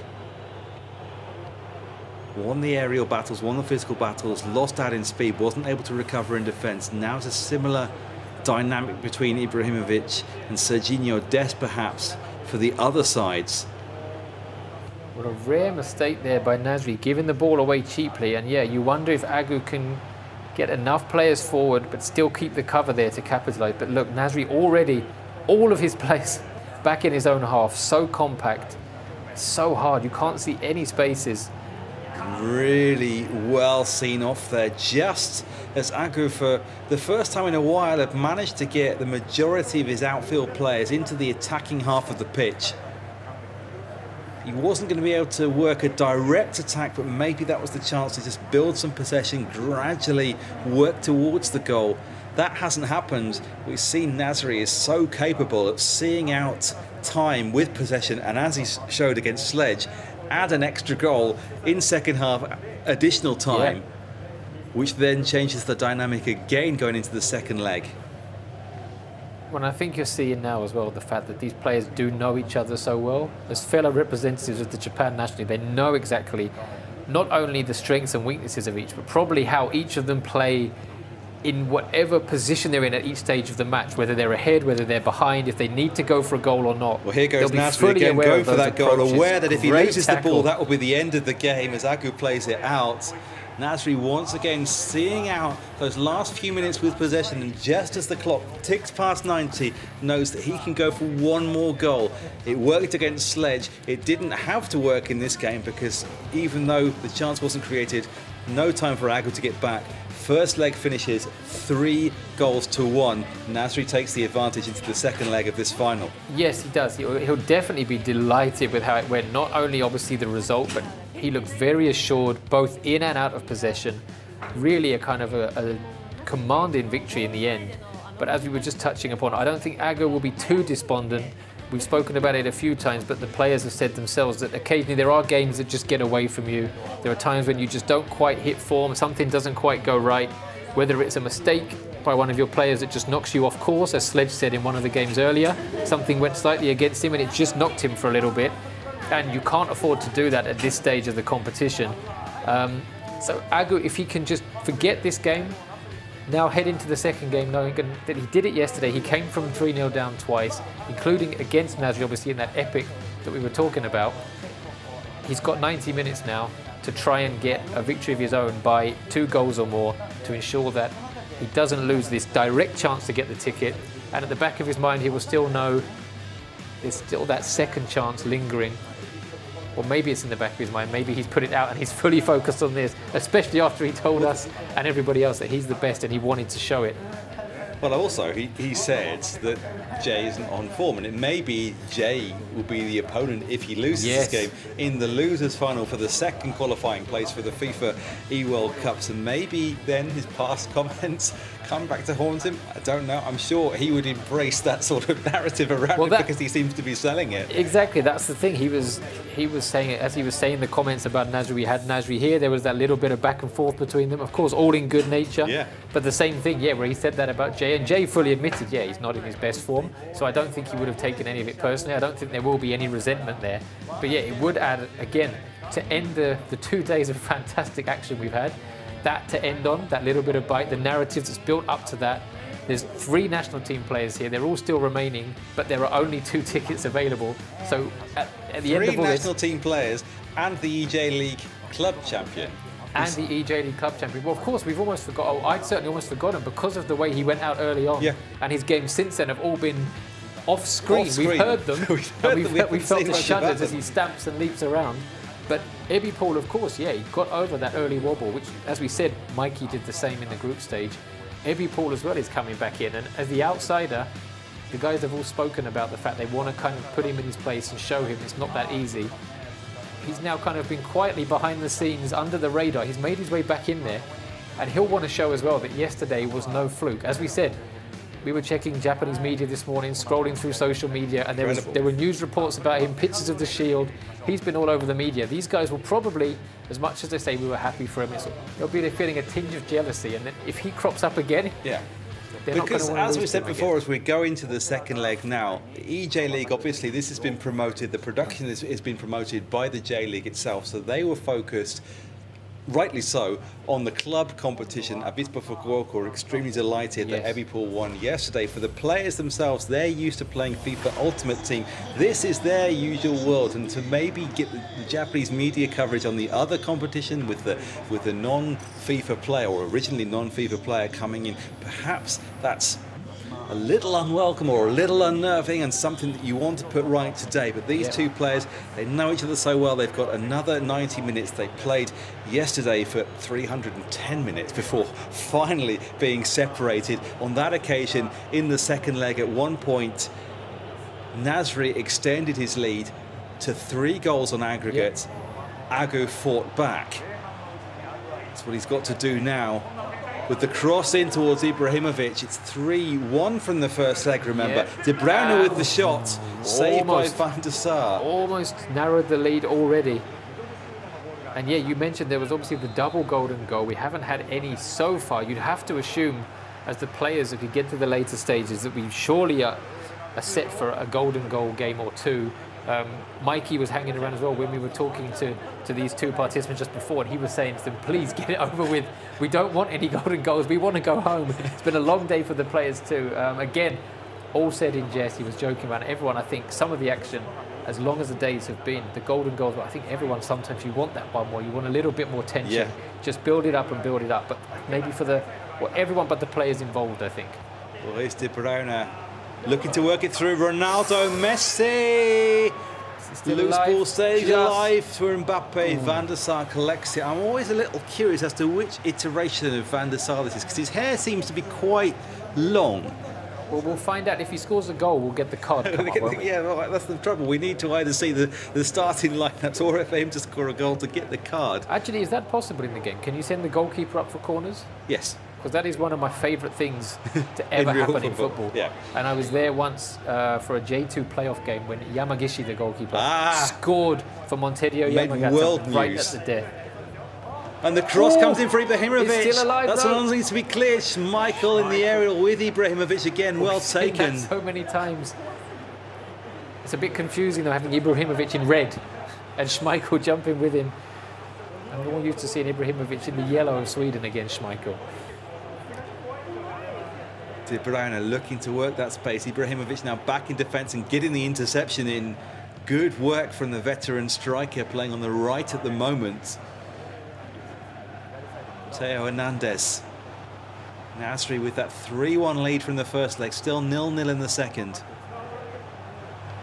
Won the aerial battles, won the physical battles, lost out in speed, wasn't able to recover in defence. Now it's a similar dynamic between Ibrahimovic and Serginho Dest, perhaps, for the other sides. What a rare mistake there by Nasri, giving the ball away cheaply. And yeah, you wonder if Agu can get enough players forward but still keep the cover there to capitalise. But look, Nasri already, all of his players back in his own half, so compact, so hard, you can't see any spaces. Really well seen off there, just as Agu, for the first time in a while, had managed to get the majority of his outfield players into the attacking half of the pitch. He wasn't going to be able to work a direct attack, but maybe that was the chance to just build some possession, gradually work towards the goal. That hasn't happened. We've seen Nasri is so capable of seeing out time with possession, and as he showed against Sledge, add an extra goal in second half, additional time, which then changes the dynamic again going into the second leg. Well, I think you're seeing now as well the fact that these players do know each other so well. As fellow representatives of the Japan national team, they know exactly not only the strengths and weaknesses of each, but probably how each of them play in whatever position they're in at each stage of the match, whether they're ahead, whether they're behind, if they need to go for a goal or not. Well, here goes Nasri again, going for that goal, aware that if he loses the ball, that will be the end of the game as Agu plays it out. Nasri once again seeing out those last few minutes with possession, and just as the clock ticks past 90, knows that he can go for one more goal. It worked against Sledge. It didn't have to work in this game because even though the chance wasn't created, no time for Agu to get back. First leg finishes 3-1. Nasri takes the advantage into the second leg of this final. Yes, he does. He'll definitely be delighted with how it went. Not only obviously the result, but he looked very assured both in and out of possession. Really a kind of a commanding victory in the end. But as we were just touching upon, I don't think Agu will be too despondent. We've spoken about it a few times, but the players have said themselves that occasionally there are games that just get away from you. There are times when you just don't quite hit form, something doesn't quite go right, whether it's a mistake by one of your players that just knocks you off course, as Sledge said in one of the games earlier. Something went slightly against him and it just knocked him for a little bit. And you can't afford to do that at this stage of the competition. So Agu, if he can just forget this game, now head into the second game knowing that he did it yesterday. He came from 3-0 down twice, including against Nasri, obviously in that epic that we were talking about. He's got 90 minutes now to try and get a victory of his own by 2 goals or more to ensure that he doesn't lose this direct chance to get the ticket. And at the back of his mind, he will still know there's still that second chance lingering. Or maybe it's in the back of his mind, maybe he's put it out and he's fully focused on this, especially after he told us and everybody else that he's the best and he wanted to show it. Well, also, he said that Jay isn't on form, and it may be Jay will be the opponent if he loses this game in the losers final for the second qualifying place for the FIFA eWorld Cups, and maybe then his past comments come back to haunt him. I don't know. I'm sure he would embrace that sort of narrative around it because he seems to be selling it. Exactly, that's the thing. He was saying it as he was saying the comments about Nasri. We had Nasri here. There was that little bit of back and forth between them. Of course, all in good nature. Yeah. But the same thing, yeah, where he said that about Jay, and Jay fully admitted, yeah, he's not in his best form. So I don't think he would have taken any of it personally. I don't think there will be any resentment there. But yeah, it would add, again, to end the 2 days of fantastic action we've had, that to end on, that little bit of bite, the narrative that's built up to that. There's 3 national team players here. They're all still remaining, but there are only 2 tickets available. So at the end of all this... 3 national team players and the eJ.LEAGUE club champion. And the eJ.LEAGUE club champion. Well, of course, we've almost forgot. I'd certainly almost forgotten because of the way he went out early on. Yeah. And his games since then have all been off screen. We've heard them. We've felt the shudders as he stamps and leaps around. But eWorld, of course, yeah, he got over that early wobble, which, as we said, Mikey did the same in the group stage. eWorld as well is coming back in, and as the outsider, the guys have all spoken about the fact they want to kind of put him in his place and show him it's not that easy. He's now kind of been quietly behind the scenes, under the radar. He's made his way back in there, and he'll want to show as well that yesterday was no fluke. As we said, we were checking Japanese media this morning, scrolling through social media, and there were news reports about him, pictures of the shield. He's been all over the media. These guys will probably, as much as they say we were happy for him, they'll be feeling a tinge of jealousy. And then if he crops up again, yeah. They're not because going to as we said before, as we go into the second leg now, eJ.LEAGUE, obviously this has been promoted, the production has been promoted by the J.League itself, so they were focused, rightly so, on the club competition. Avispa Fukuoka are extremely delighted that eWorld won yesterday. For the players themselves, they're used to playing FIFA Ultimate Team. This is their usual world, and to maybe get the Japanese media coverage on the other competition with the non-FIFA player, or originally non-FIFA player coming in, perhaps that's a little unwelcome or a little unnerving, and something that you want to put right today. But these 2 players, they know each other so well. They've got another 90 minutes. They played yesterday for 310 minutes before finally being separated. On that occasion, in the second leg, at one point, Nasri extended his lead to 3 goals on aggregate. Agu fought back. That's what he's got to do now. With the cross in towards Ibrahimovic, it's 3-1 from the first leg, remember. De Bruyne with the shot, saved by Van der Sar. Almost narrowed the lead already. And yeah, you mentioned there was obviously the double golden goal. We haven't had any so far. You'd have to assume, as the players, if you get to the later stages, that we surely are set for a golden goal game or 2. Mikey was hanging around as well when we were talking to these 2 participants just before, and he was saying to them, please get it over with. We don't want any golden goals. We want to go home. It's been a long day for the players too. Again, all said in jest. He was joking around. Everyone, I think, some of the action, as long as the days have been, the golden goals, but I think everyone, sometimes you want that one more. You want a little bit more tension. Yeah. Just build it up and build it up. But maybe for everyone but the players involved, I think. Well, here's De Bruyne looking to work it through. Ronaldo, Messi. Loose ball stage alive for Mbappe. Van der Sar collects it. I'm always a little curious as to which iteration of Van der Sar this is, because his hair seems to be quite long. Well, we'll find out. If he scores a goal, we'll get the card. Yeah, well, that's the trouble. We need to either see the starting lineups or for him to score a goal to get the card. Actually, is that possible in the game? Can you send the goalkeeper up for corners? Yes. Because that is one of my favourite things to ever happen in football. Yeah. And I was there once for a J2 playoff game when Yamagishi, the goalkeeper, scored for Montedio Yamagata right at the death. And the cross comes in for Ibrahimovic. He's still alive, That's one needs to be cleared. Schmeichel in the aerial with Ibrahimovic again. Well taken. That so many times. It's a bit confusing though, having Ibrahimovic in red and Schmeichel jumping with him. I'm more used to seeing Ibrahimovic in the yellow of Sweden against Schmeichel. De Bruyne looking to work that space. Ibrahimovic now back in defence and getting the interception in. Good work from the veteran striker playing on the right at the moment. Theo Hernandez. Nasri with that 3-1 lead from the first leg. Still 0-0 in the second.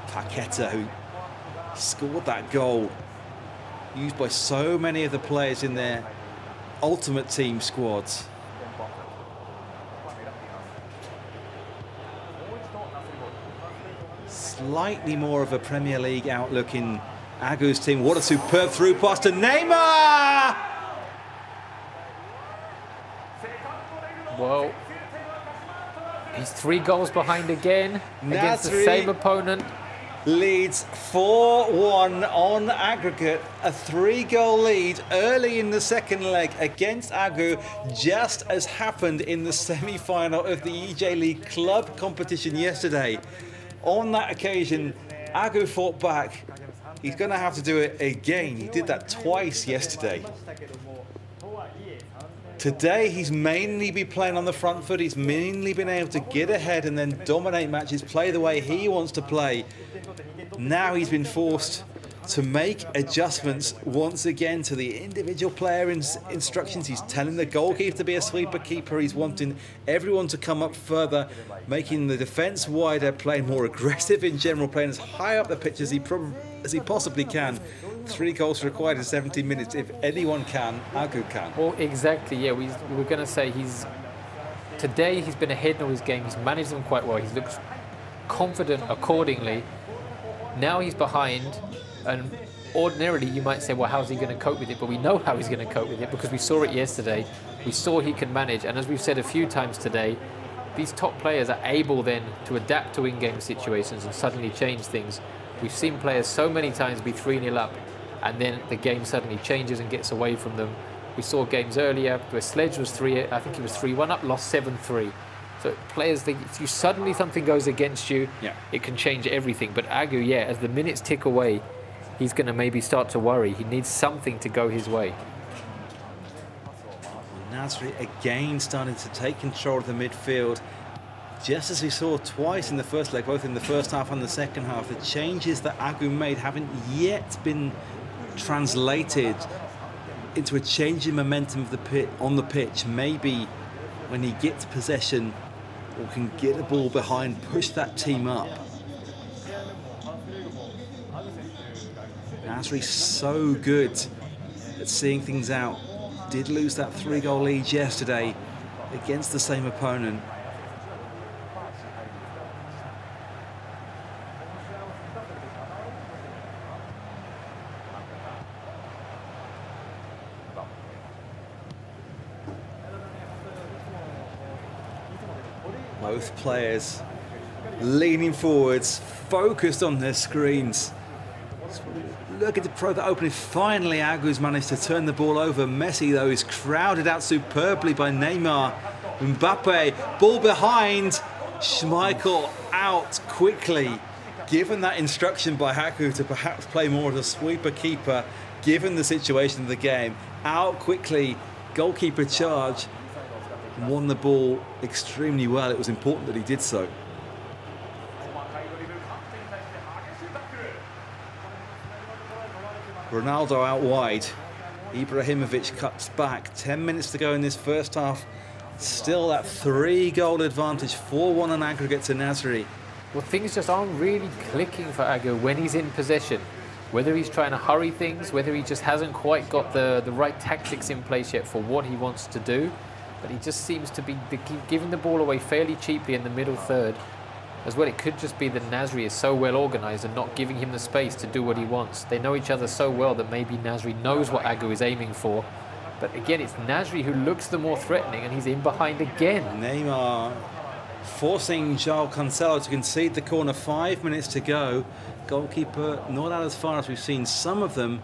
Paqueta, who scored that goal, used by so many of the players in their ultimate team squads. Slightly more of a Premier League outlook in Agu's team. What a superb through pass to Neymar! Well, he's 3 goals behind again against the same opponent. leads 4-1 on aggregate. A 3-goal lead early in the second leg against Agu, just as happened in the semi-final of the eJ.LEAGUE club competition yesterday. On that occasion, Agu fought back. He's going to have to do it again. He did that twice yesterday. Today, he's mainly been playing on the front foot. He's mainly been able to get ahead and then dominate matches, play the way he wants to play. Now he's been forced to make adjustments once again to the individual player instructions. He's telling the goalkeeper to be a sweeper keeper. He's wanting everyone to come up further, making the defence wider, playing more aggressive in general, playing as high up the pitch as he possibly can. 3 goals required in 70 minutes. If anyone can, Agu can. Well, exactly, yeah. We're going to say today he's been ahead in all his games. He's managed them quite well. He's looked confident accordingly. Now he's behind, and ordinarily you might say, well, how's he going to cope with it? But we know how he's going to cope with it because we saw it yesterday. We saw he can manage, and as we've said a few times today, these top players are able then to adapt to in-game situations and suddenly change things. We've seen players so many times be 3-0 up, and then the game suddenly changes and gets away from them. We saw games earlier where Sledge was 3-1 up, lost 7-3. So players think if you suddenly something goes against you, it can change everything. But Agu, as the minutes tick away, he's going to maybe start to worry. He needs something to go his way. Nasri again starting to take control of the midfield. Just as we saw twice in the first leg, both in the first half and the second half, the changes that Agu made haven't yet been translated into a change in momentum of on the pitch. Maybe when he gets possession or can get the ball behind, push that team up. Nasri's so good at seeing things out. Did lose that 3-goal lead yesterday against the same opponent. Both players leaning forwards, focused on their screens. Looking to probe that opening. Finally, Agu's managed to turn the ball over. Messi, though, is crowded out superbly by Neymar. Mbappe, ball behind. Schmeichel out quickly. Given that instruction by Agu to perhaps play more as a sweeper keeper, given the situation of the game, out quickly, goalkeeper charge. Won the ball extremely well. It was important that he did so. Ronaldo out wide. Ibrahimovic cuts back. 10 minutes to go in this first half. Still that 3-goal advantage. 4-1 on aggregate to Nasri. Well, things just aren't really clicking for Agu when he's in possession. Whether he's trying to hurry things, whether he just hasn't quite got the right tactics in place yet for what he wants to do. But he just seems to be giving the ball away fairly cheaply in the middle third. As well, it could just be that Nasri is so well organised and not giving him the space to do what he wants. They know each other so well that maybe Nasri knows what Agu is aiming for. But again, it's Nasri who looks the more threatening, and he's in behind again. Neymar forcing João Cancelo to concede the corner. 5 minutes to go. Goalkeeper not out as far as we've seen some of them.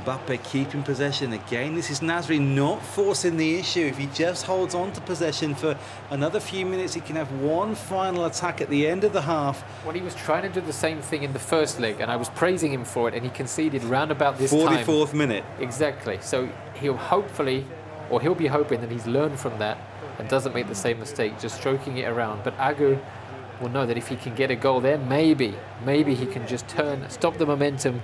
Mbappe keeping possession again. This is Nasri not forcing the issue. If he just holds on to possession for another few minutes, he can have one final attack at the end of the half. Well, he was trying to do the same thing in the first leg, and I was praising him for it, and he conceded round about this 44th minute. Exactly. So he'll be hoping that he's learned from that and doesn't make the same mistake, just stroking it around. But Agu will know that if he can get a goal there, maybe he can just stop the momentum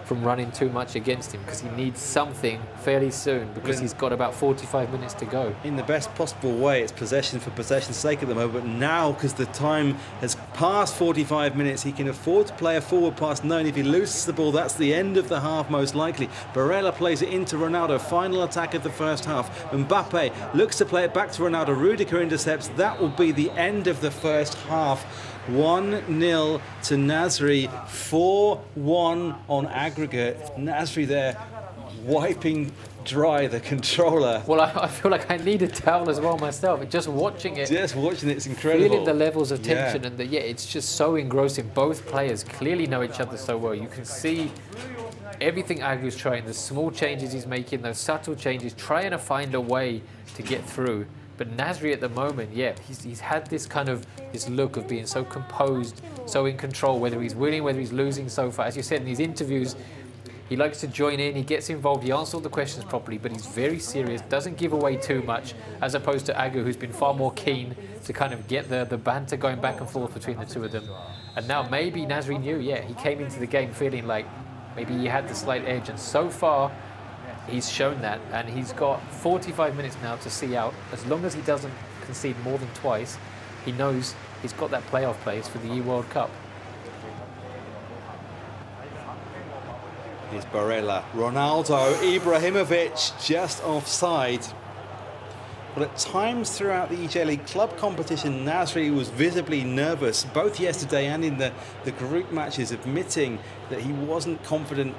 from running too much against him, because he needs something fairly soon, because he's got about 45 minutes to go. In the best possible way, it's possession for possession's sake at the moment, but now, because the time has passed 45 minutes, he can afford to play a forward pass, knowing if he loses the ball, that's the end of the half most likely. Barella plays it into Ronaldo, final attack of the first half. Mbappe looks to play it back to Ronaldo, Rudiger intercepts, that will be the end of the first half. 1-0 to Nasri, 4-1 on aggregate. Nasri there wiping dry the controller. Well, I feel like I need a towel as well myself. Just watching it. Just watching it's incredible. Feeling the levels of tension Yeah. and it's just so engrossing. Both players clearly know each other so well. You can see everything Agu's trying, the small changes he's making, those subtle changes, trying to find a way to get through. But Nasri at the moment, he's had this kind of this look of being so composed, so in control, whether he's winning, whether he's losing so far. As you said in these interviews, he likes to join in, he gets involved, he answers all the questions properly, but he's very serious, doesn't give away too much, as opposed to Agu, who's been far more keen to kind of get the banter going back and forth between the two of them. And now maybe Nasri knew, he came into the game feeling like maybe he had the slight edge, and so far he's shown that, and he's got 45 minutes now to see out. As long as he doesn't concede more than twice, he knows he's got that playoff place for the eWorld Cup. Here's Barella, Ronaldo, Ibrahimovic just offside. But at times throughout the eJ.League club competition, Nasri was visibly nervous, both yesterday and in the group matches, admitting that he wasn't confident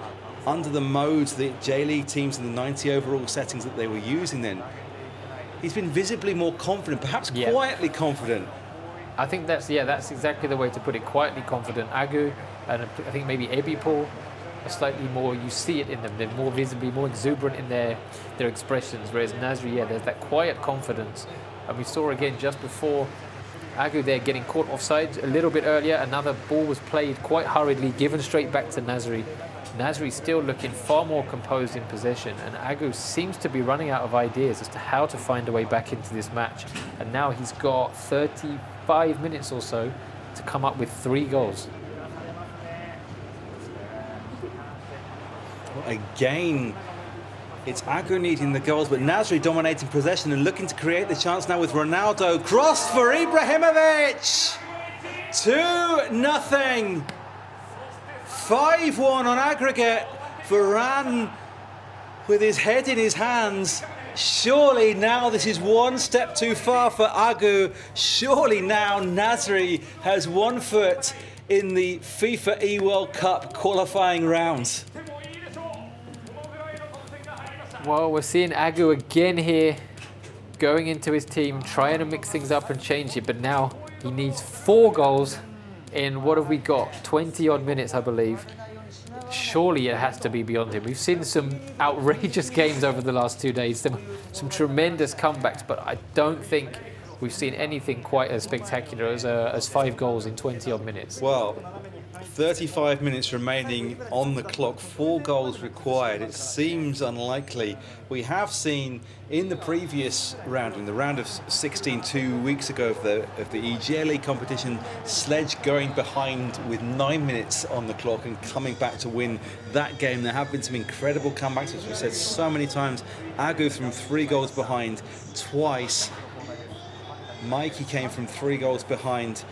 under the modes, the J.League teams in the 90 overall settings that they were using then. He's been visibly more confident, perhaps quietly confident. I think that's exactly the way to put it, quietly confident. Agu, and I think maybe eBay are slightly more, you see it in them, they're more visibly, more exuberant in their expressions, whereas Nasri, there's that quiet confidence. And we saw again just before Agu there getting caught offside a little bit earlier, another ball was played quite hurriedly, given straight back to Nasri. Nasri still looking far more composed in possession, and Agu seems to be running out of ideas as to how to find a way back into this match. And now he's got 35 minutes or so to come up with 3 goals. Again, it's Agu needing the goals, but Nasri dominating possession and looking to create the chance now with Ronaldo. Cross for Ibrahimovic! 2-0. 5-1 on aggregate. Varane with his head in his hands. Surely now this is one step too far for Agu. Surely now Nasri has 1 foot in the FIFA eWorld Cup qualifying rounds. Well, we're seeing Agu again here, going into his team, trying to mix things up and change it, but now he needs 4 goals in, what have we got, 20 odd minutes, I believe. Surely it has to be beyond him. We've seen some outrageous games over the last 2 days, some tremendous comebacks, but I don't think we've seen anything quite as spectacular as 5 goals in 20 odd minutes. Well, 35 minutes remaining on the clock, 4 goals required. It seems unlikely. We have seen in the previous round, in the round of 16 2 weeks ago of the eJ.League competition, Sledge going behind with 9 minutes on the clock and coming back to win that game. There have been some incredible comebacks, as we've said so many times. Agu from 3 goals behind twice. Mikey came from 3 goals behind.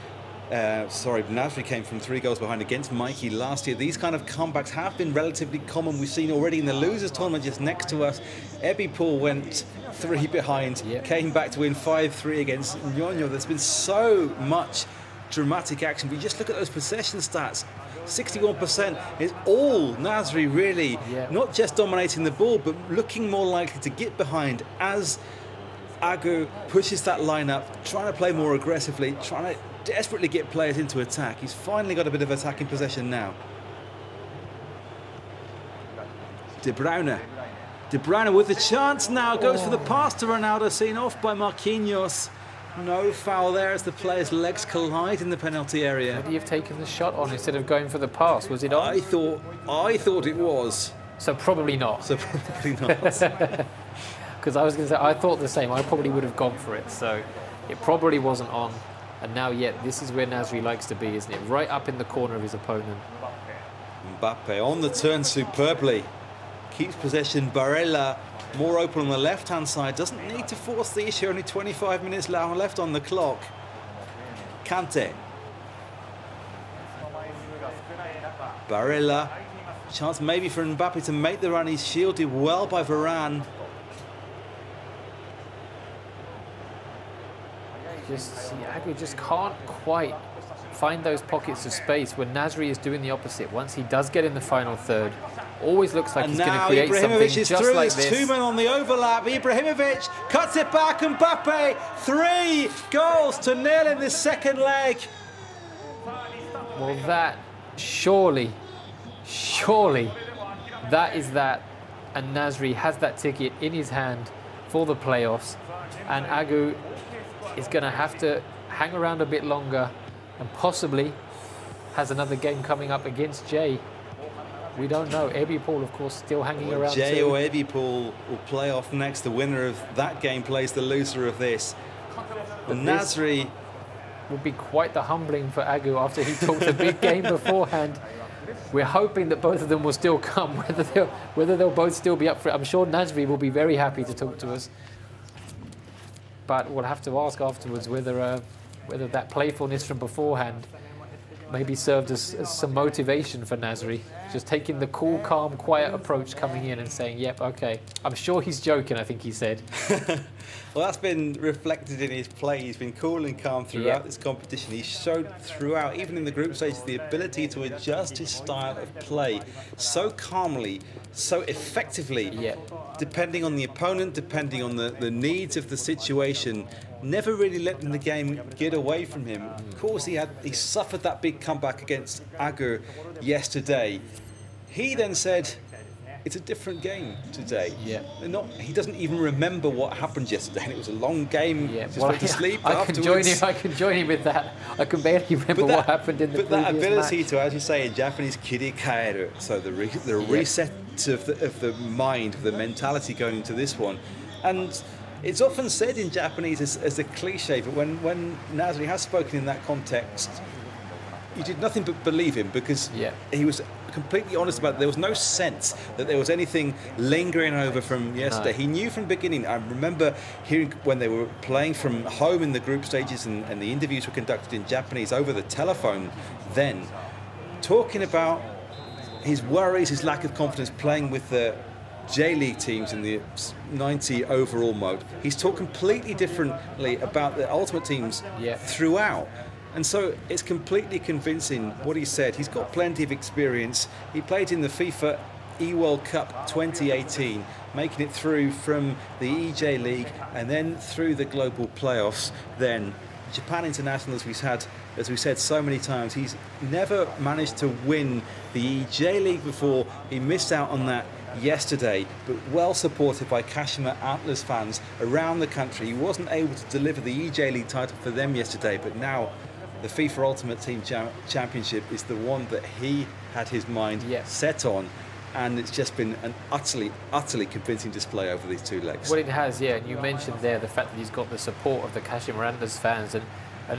Nasri came from 3 goals behind against Mikey last year. These kind of comebacks have been relatively common. We've seen already in the losers tournament just next to us. Ebipool went 3 behind, came back to win 5-3 against Nyonyo. There's been so much dramatic action. But you just look at those possession stats. 61% is all Nasri really, not just dominating the ball, but looking more likely to get behind as Agu pushes that line up, trying to play more aggressively, trying to desperately get players into attack. He's finally got a bit of attacking possession now. De Bruyne with the chance now, goes for the pass to Ronaldo, seen off by Marquinhos. No foul there as the players' legs collide in the penalty area. Would he have taken the shot on instead of going for the pass? Was it on? I thought it was. So probably not. Because I was going to say, I thought the same. I probably would have gone for it. So it probably wasn't on. And now, this is where Nasri likes to be, isn't it? Right up in the corner of his opponent. Mbappe on the turn superbly. Keeps possession. Barella more open on the left-hand side. Doesn't need to force the issue. Only 25 minutes left on the clock. Kante. Barella. Chance maybe for Mbappe to make the run. He's shielded well by Varane. Agu just can't quite find those pockets of space when Nasri is doing the opposite. Once he does get in the final third, always looks like And he's going to now create something Ibrahimovic is just through. like There's this. 2 men on the overlap. Ibrahimovic cuts it back. Mbappe, 3 goals to nil in this second leg. Well, that surely, that is that. And Nasri has that ticket in his hand for the playoffs. And Agu is going to have to hang around a bit longer and possibly has another game coming up against Jay. We don't know. eWorld, of course, still hanging around Jay too. or eWorld will play off next. The winner of that game plays the loser of this. And Nasri would be quite the humbling for Agu after he talked a big game beforehand. We're hoping that both of them will still come, whether they'll both still be up for it. I'm sure Nasri will be very happy to talk to us. But we'll have to ask afterwards whether that playfulness from beforehand maybe served as some motivation for Nasri. Just taking the cool, calm, quiet approach coming in and saying, yep, okay. I'm sure he's joking, I think he said. Well, that's been reflected in his play. He's been cool and calm throughout this competition. He showed throughout, even in the group stage, the ability to adjust his style of play so calmly, so effectively, depending on the opponent, depending on the needs of the situation, never really letting the game get away from him. Of course, he suffered that big comeback against Agur yesterday. He then said, it's a different game today. He doesn't even remember what happened yesterday, and it was a long game. Just went to sleep afterwards. I can join him with that. I can barely remember what happened in the previous that ability match. to, as you say in Japanese, kirikaeru, so the reset of the mind, of the mentality going into this one. And it's often said in Japanese as a cliche, but when Nasri has spoken in that context, you did nothing but believe him, because he was completely honest about it. There was no sense that there was anything lingering over from yesterday. He knew from the beginning. I remember hearing when they were playing from home in the group stages and the interviews were conducted in Japanese over the telephone then, talking about his worries, his lack of confidence playing with the J.League teams in the 90 overall mode. He's talked completely differently about the Ultimate teams throughout. And so it's completely convincing what he said. He's got plenty of experience. He played in the FIFA eWorld Cup 2018, making it through from the eJ.LEAGUE and then through the global playoffs. Then Japan International, as we said so many times, he's never managed to win the eJ.LEAGUE before. He missed out on that yesterday, but well supported by Kashima Antlers fans around the country. He wasn't able to deliver the eJ.LEAGUE title for them yesterday, but now the FIFA Ultimate Team Championship is the one that he had his mind set on, and it's just been an utterly convincing display over these 2 legs. Well, it has, and you mentioned there the fact that he's got the support of the Kashima Antlers fans, and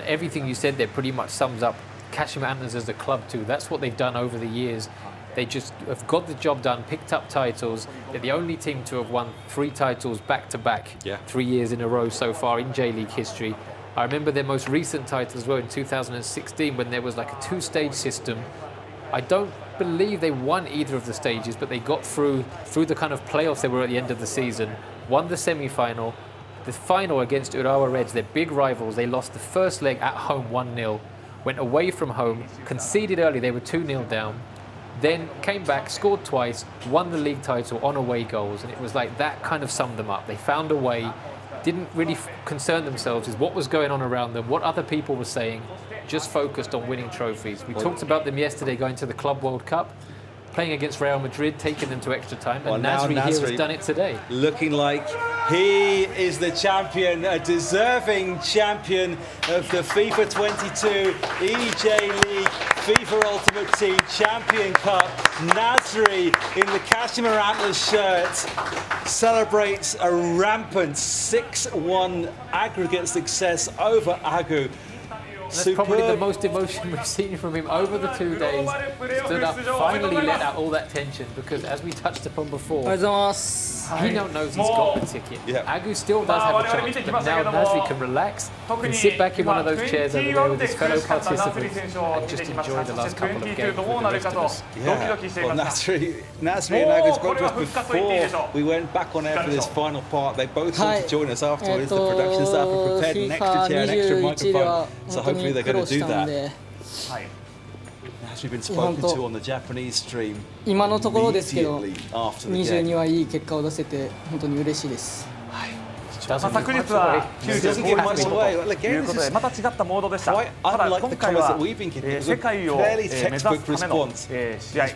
everything you said there pretty much sums up Kashima Antlers as a club too. That's what they've done over the years. They just have got the job done, picked up titles. They're the only team to have won 3 titles back-to-back, 3 years in a row so far in J.League history. I remember their most recent title as well in 2016 when there was like a 2-stage system. I don't believe they won either of the stages, but they got through the kind of playoffs they were at the end of the season, won the semi-final, the final against Urawa Reds, their big rivals. They lost the first leg at home 1-0, went away from home, conceded early, they were 2-0 down, then came back, scored twice, won the league title on away goals, and it was like that kind of summed them up. They found a way, didn't really concern themselves with what was going on around them, what other people were saying, just focused on winning trophies. We talked about them yesterday going to the Club World Cup, playing against Real Madrid, taking them to extra time, and Nasri here has done it today. Looking like he is the champion, a deserving champion of the FIFA 22 eJ.LEAGUE FIFA Ultimate Team Champion Cup. Nasri in the Kashima Antlers shirt celebrates a rampant 6-1 aggregate success over Agu. That's probably the most emotion we've seen from him over the 2 days. Stood up, finally let out all that tension, because as we touched upon before, he now knows he's got the ticket. Agu still does have a chance, but now Nasri can relax, can sit back in one of those chairs over there with his fellow participants and just enjoy the last couple of games with the rest of us. Well, Nasri and Agu spoke to us before we went back on air for this final part. They both want to join us afterwards. The production staff have prepared an extra chair, an extra microphone, so hopefully they're going to do that. actually been spoken to on the Japanese stream. 今のところですけど immediately after the 22 game. はいい結果を出せて本当に嬉しいです。昨日は95ポイントということでまた違ったモードでした。ただ今回は世界を目指すための試合、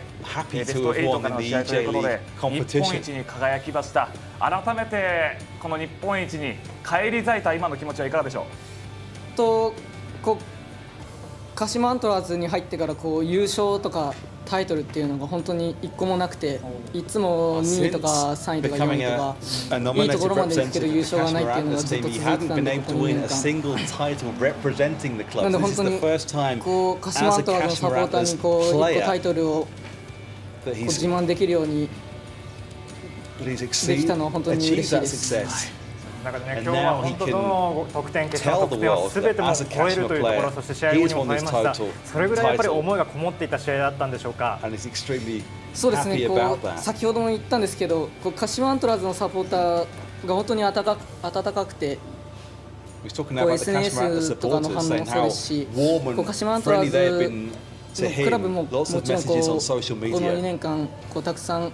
ベスト8からの試合ということで日本一に輝きました。改めてこの日本一に返り咲いた今の気持ちはいかがでしょう。鹿島アントラーズに入ってから優勝とかタイトルっていうのが本当に1個もなくて、いつも2位とか3位とか4位とかいいところまで行ける優勝がないっていうのがずっと続いてたんで、この2年間なんで本当に鹿島アントラーズのサポーターに1個タイトルを自慢できるようにできたのは本当に嬉しいです。今日は本当どの得点決勝の得点を全ても超えるというところ、そして試合後にも超えました。それぐらいやっぱり思いがこもっていた試合だったんでしょうか。そうですね、先ほども言ったんですけど、鹿島アントラーズのサポーターが本当に温かくて、SNS とかの反応もそうですし、鹿島アントラーズのクラブももちろんこの2年間たくさん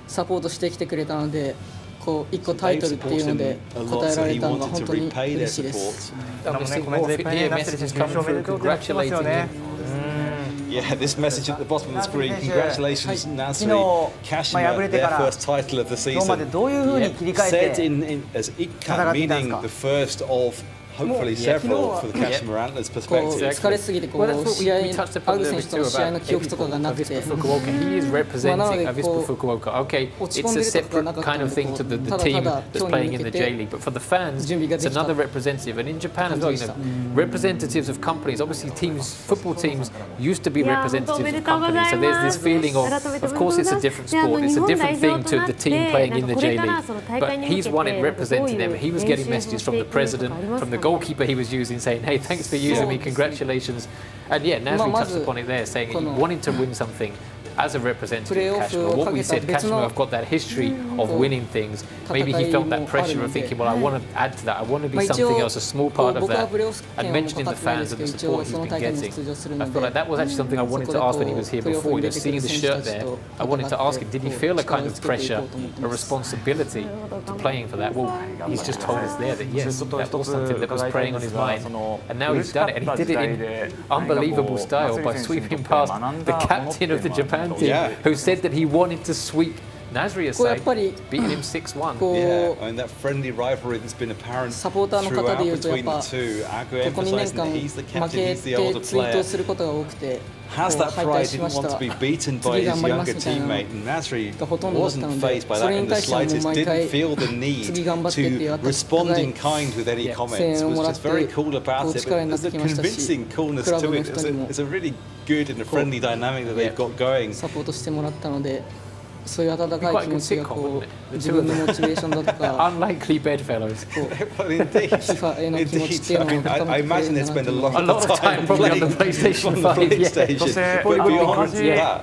サポートしてきてくれたので、1個タイトルっていうので答えられたのが本当に嬉しいです。Yeah, this message at the bottom of the screen. Congratulations, Nasri, cashing out their first title of the season. Said as Ikkan, meaning the first of hopefully several for the Kashima Antlers perspective. 疲れすぎて試合ある選手との試合の記憶とかがなくて、He is representing Avispa Fukuoka. Okay, it's a separate kind of thing to the team that's playing in the J.League, but for the fans, it's another representative. And in Japan as well, you know, representatives of companies, obviously teams, football teams used to be representatives of companies. So there's this feeling of course, it's a different sport, it's a different thing to the team playing in the J.League. But he's one in representing them. He was getting messages from the president, from the goalkeeper he was using, saying, "Hey, thanks for using me, congratulations." And yeah, Nasri touched upon it there, saying he wanted to win something as a representative of Kashima. What we said, Kashima have got that history of winning things. Maybe he felt that pressure of thinking, well, I want to add to that. I want to be something else, a small part of that. And mentioning the fans and the support he's been getting. I feel like that was actually something I wanted to ask when he was here before. You know, seeing the shirt there, I wanted to ask him, did he feel a kind of pressure, a responsibility to playing for that? Well, he's just told us there that yes, that was something that was preying on his mind. And now he's done it. And he did it in unbelievable style by sweeping past the captain of the Japan team, who said that he wanted to sweep Nasri aside, beating him 6-1. Yeah, I mean that friendly rivalry that's been apparent throughout between the two. Agu emphasizing that he's the captain, he's the older player. Has that pride, didn't want to be beaten by his younger teammate. And Nasri wasn't fazed by that in the slightest, didn't feel the need to respond in kind with any comments. Was just very cool about it, but there's a convincing coolness to it. It's a really good and a friendly dynamic that they've got going. そういう温かい気持ちが自分のモチベーションだとか Unlikely bedfellows. FIFA への気持ちっていうのも高めてくれるんだなと A lot of time probably on the PlayStation 5. そして同じ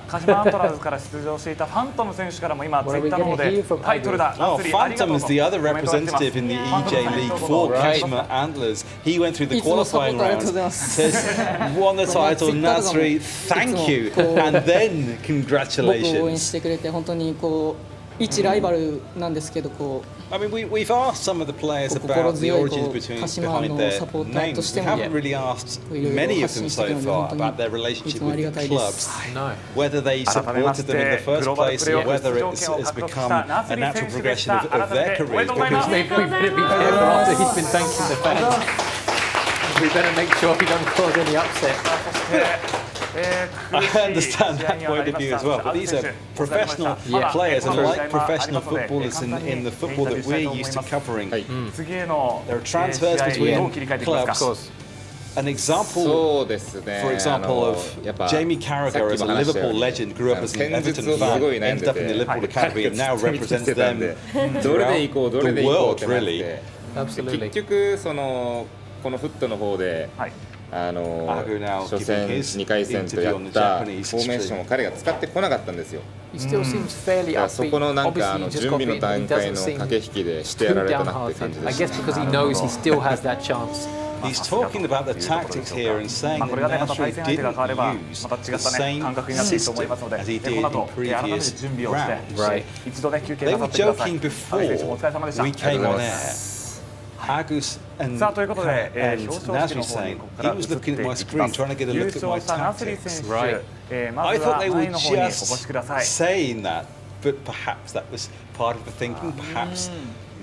鹿島アントラーズから出場していたファントム選手からも今ツイッターの方でタイトルだ。Phantom is the other representative in the eJ.LEAGUE for Kashima Antlers. He went through the qualifying rounds. Says won the title, Nasri. Thank you, and then congratulations. 応援してくれて本当に一ライバルなんですけどI mean, we've asked some of the players about the origins behind their names. We haven't really asked many of them so far about their relationship with the clubs, whether they supported them in the first place or whether it's become a natural progression of their careers. Because we better be careful after he's been thanking the fans. We better make sure we don't cause any upset. I understand that point of view as well, but these are professional players, and like professional footballers in the football that we're used to covering, there are transfers between clubs. An example, for example, of Jamie Carragher as a Liverpool legend, grew up as an Everton fan, ended up in the Liverpool Academy and now represents them throughout the world, really. Absolutely. 結局このフットの方で初戦2回戦とやったフォーメーションを彼が使ってこなかったんですよ。そこのなんか準備の段階の駆け引きでしてやられたなって感じでした。He's talking about the tactics here and saying that Nasri didn't use the same system as he did in previous rounds. Right. They were joking before we came on air. Agus and Nasri saying he was looking at my screen trying to get a look at my tactics. Right. I thought they were just saying that, but perhaps that was part of the thinking. Perhaps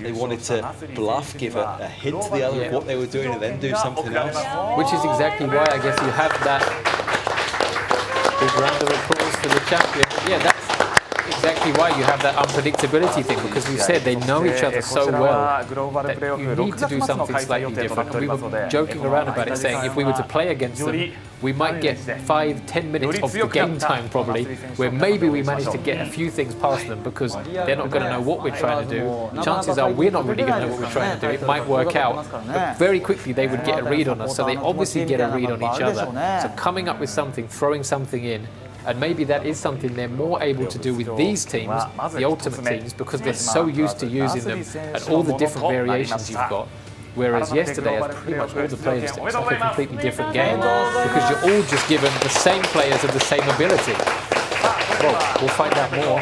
they wanted to bluff, give a hint to the other of what they were doing, and then do something else. Which is exactly why I guess you have that big round of applause for the champion. Yeah, that's exactly why you have that unpredictability thing, because we said they know each other so well that you need to do something slightly different. And we were joking around about it, saying if we were to play against them, we might get 5-10 minutes of the game time probably, where maybe we manage to get a few things past them because they're not going to know what we're trying to do. Chances are we're not really going to know what we're trying to do. It might work out, but very quickly they would get a read on us, so they obviously get a read on each other. So coming up with something, throwing something in, and maybe that is something they're more able to do with these teams, the ultimate teams, because they're so used to using them and all the different variations you've got. Whereas yesterday, as pretty much all the players, it's like a completely different game because you're all just given the same players of the same ability. Well, we'll find out more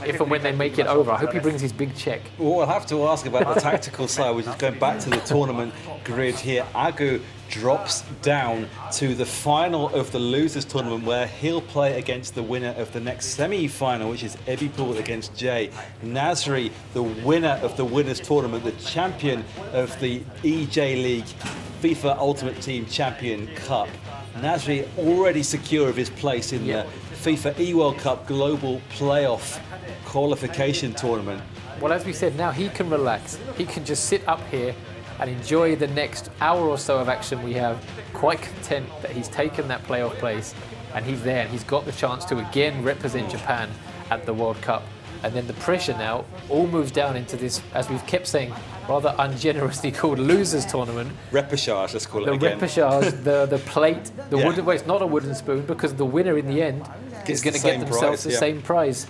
if and when they make it over. I hope he brings his big check. Well, we'll have to ask about the tactical side, which is going back to the tournament grid here. Agu drops down to the final of the losers tournament, where he'll play against the winner of the next semi-final, which is eWorld against J. Nasri, the winner of the winners tournament, the champion of the eJ.LEAGUE FIFA Ultimate Team Champion Cup. Nasri already secure of his place in the FIFA eWorld Cup Global Playoff Qualification Tournament. Well, as we said, now he can relax. He can just sit up here and enjoy the next hour or so of action we have, quite content that he's taken that playoff place and he's there and he's got the chance to again represent Japan at the World Cup. And then the pressure now all moves down into this, as we've kept saying, rather ungenerously called losers tournament. Repechage, let's call it again. The repechage, the plate, the wooden, well, it's not a wooden spoon because the winner in the end is going to get themselves the same prize.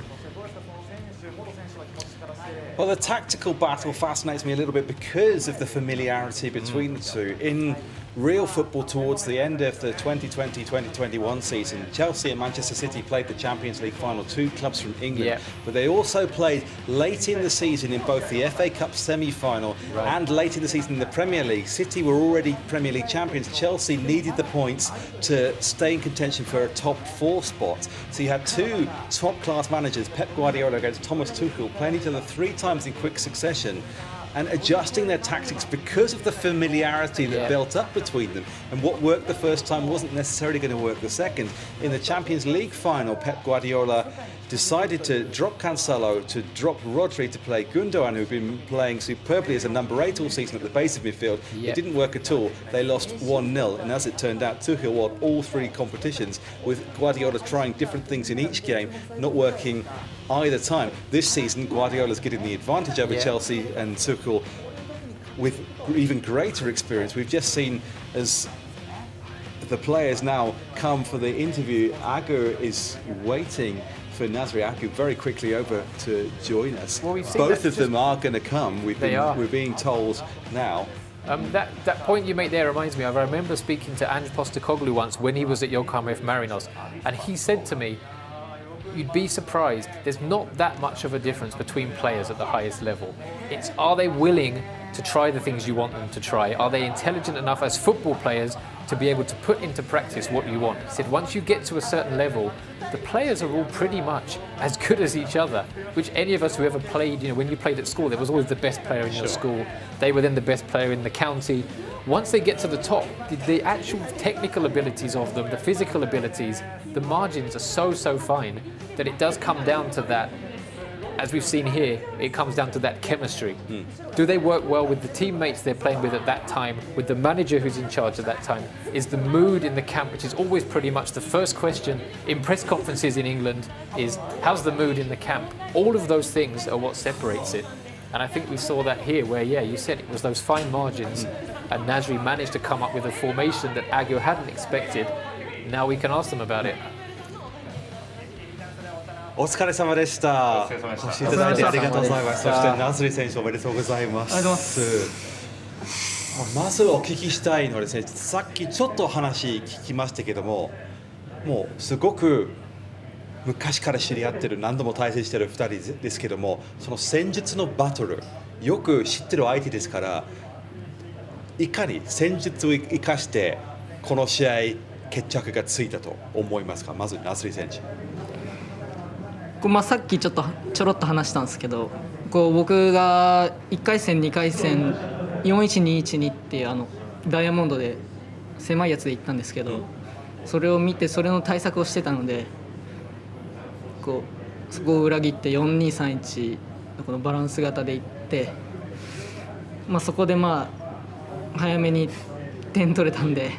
Well, the tactical battle fascinates me a little bit because of the familiarity between the two. In real football, towards the end of the 2020-2021 season, Chelsea and Manchester City played the Champions League final, two clubs from England, but they also played late in the season in both the FA Cup semi-final and late in the season in the Premier League. City were already Premier League champions. Chelsea needed the points to stay in contention for a top 4 spot. So you had two top-class managers, Pep Guardiola against Thomas Tuchel, playing each other 3 times in quick succession and adjusting their tactics because of the familiarity that built up between them. And what worked the first time wasn't necessarily going to work the second. In the Champions League final, Pep Guardiola decided to drop Cancelo, to drop Rodri to play Gundogan, who'd been playing superbly as a number 8 all season at the base of midfield. It didn't work at all. They lost 1-0, and as it turned out, Tuchel won all 3 competitions, with Guardiola trying different things in each game, not working either time. This season, Guardiola's getting the advantage over Chelsea and Tuchel with even greater experience. We've just seen as the players now come for the interview, Agu is waiting for Nasri Agu very quickly over to join us. Well, both of them are going to come. We're being told now. That point you make there reminds me of, I remember speaking to Ange Postecoglou once when he was at Yokohama F. Marinos, and he said to me, you'd be surprised, there's not that much of a difference between players at the highest level. It's, are they willing to try the things you want them to try? Are they intelligent enough as football players to be able to put into practice what you want? He said once you get to a certain level, the players are all pretty much as good as each other, which any of us who ever played, when you played at school, there was always the best player in your school. They were then the best player in the county. Once they get to the top, the actual technical abilities of them, the physical abilities, the margins are so fine that it does come down to that. As we've seen here, it comes down to that chemistry. Do they work well with the teammates they're playing with at that time, with the manager who's in charge at that time? Is the mood in the camp, which is always pretty much the first question in press conferences in England, is how's the mood in the camp? All of those things are what separates it. And I think we saw that here where, you said it was those fine margins and Nasri managed to come up with a formation that Agu hadn't expected. Now we can ask them about it. お疲れ様でした。お越しいただいてありがとうございます。そしてナスリ選手おめでとうございます。まずお聞きしたいのはですね、さっきちょっと話聞きましたけども、もうすごく昔から知り合ってる、何度も対戦してる2人ですけども、その戦術のバトルよく知ってる相手ですから、いかに戦術を生かしてこの試合決着がついたと思いますか。まずナスリ選手。さっきちょろっと話したんですけど、僕が1回戦2回戦41212っていうダイヤモンドで狭いやつで行ったんですけど、それを見てそれの対策をしてたので、そこを裏切って4231のこのバランス型で行って、そこで早めに点取れたんで、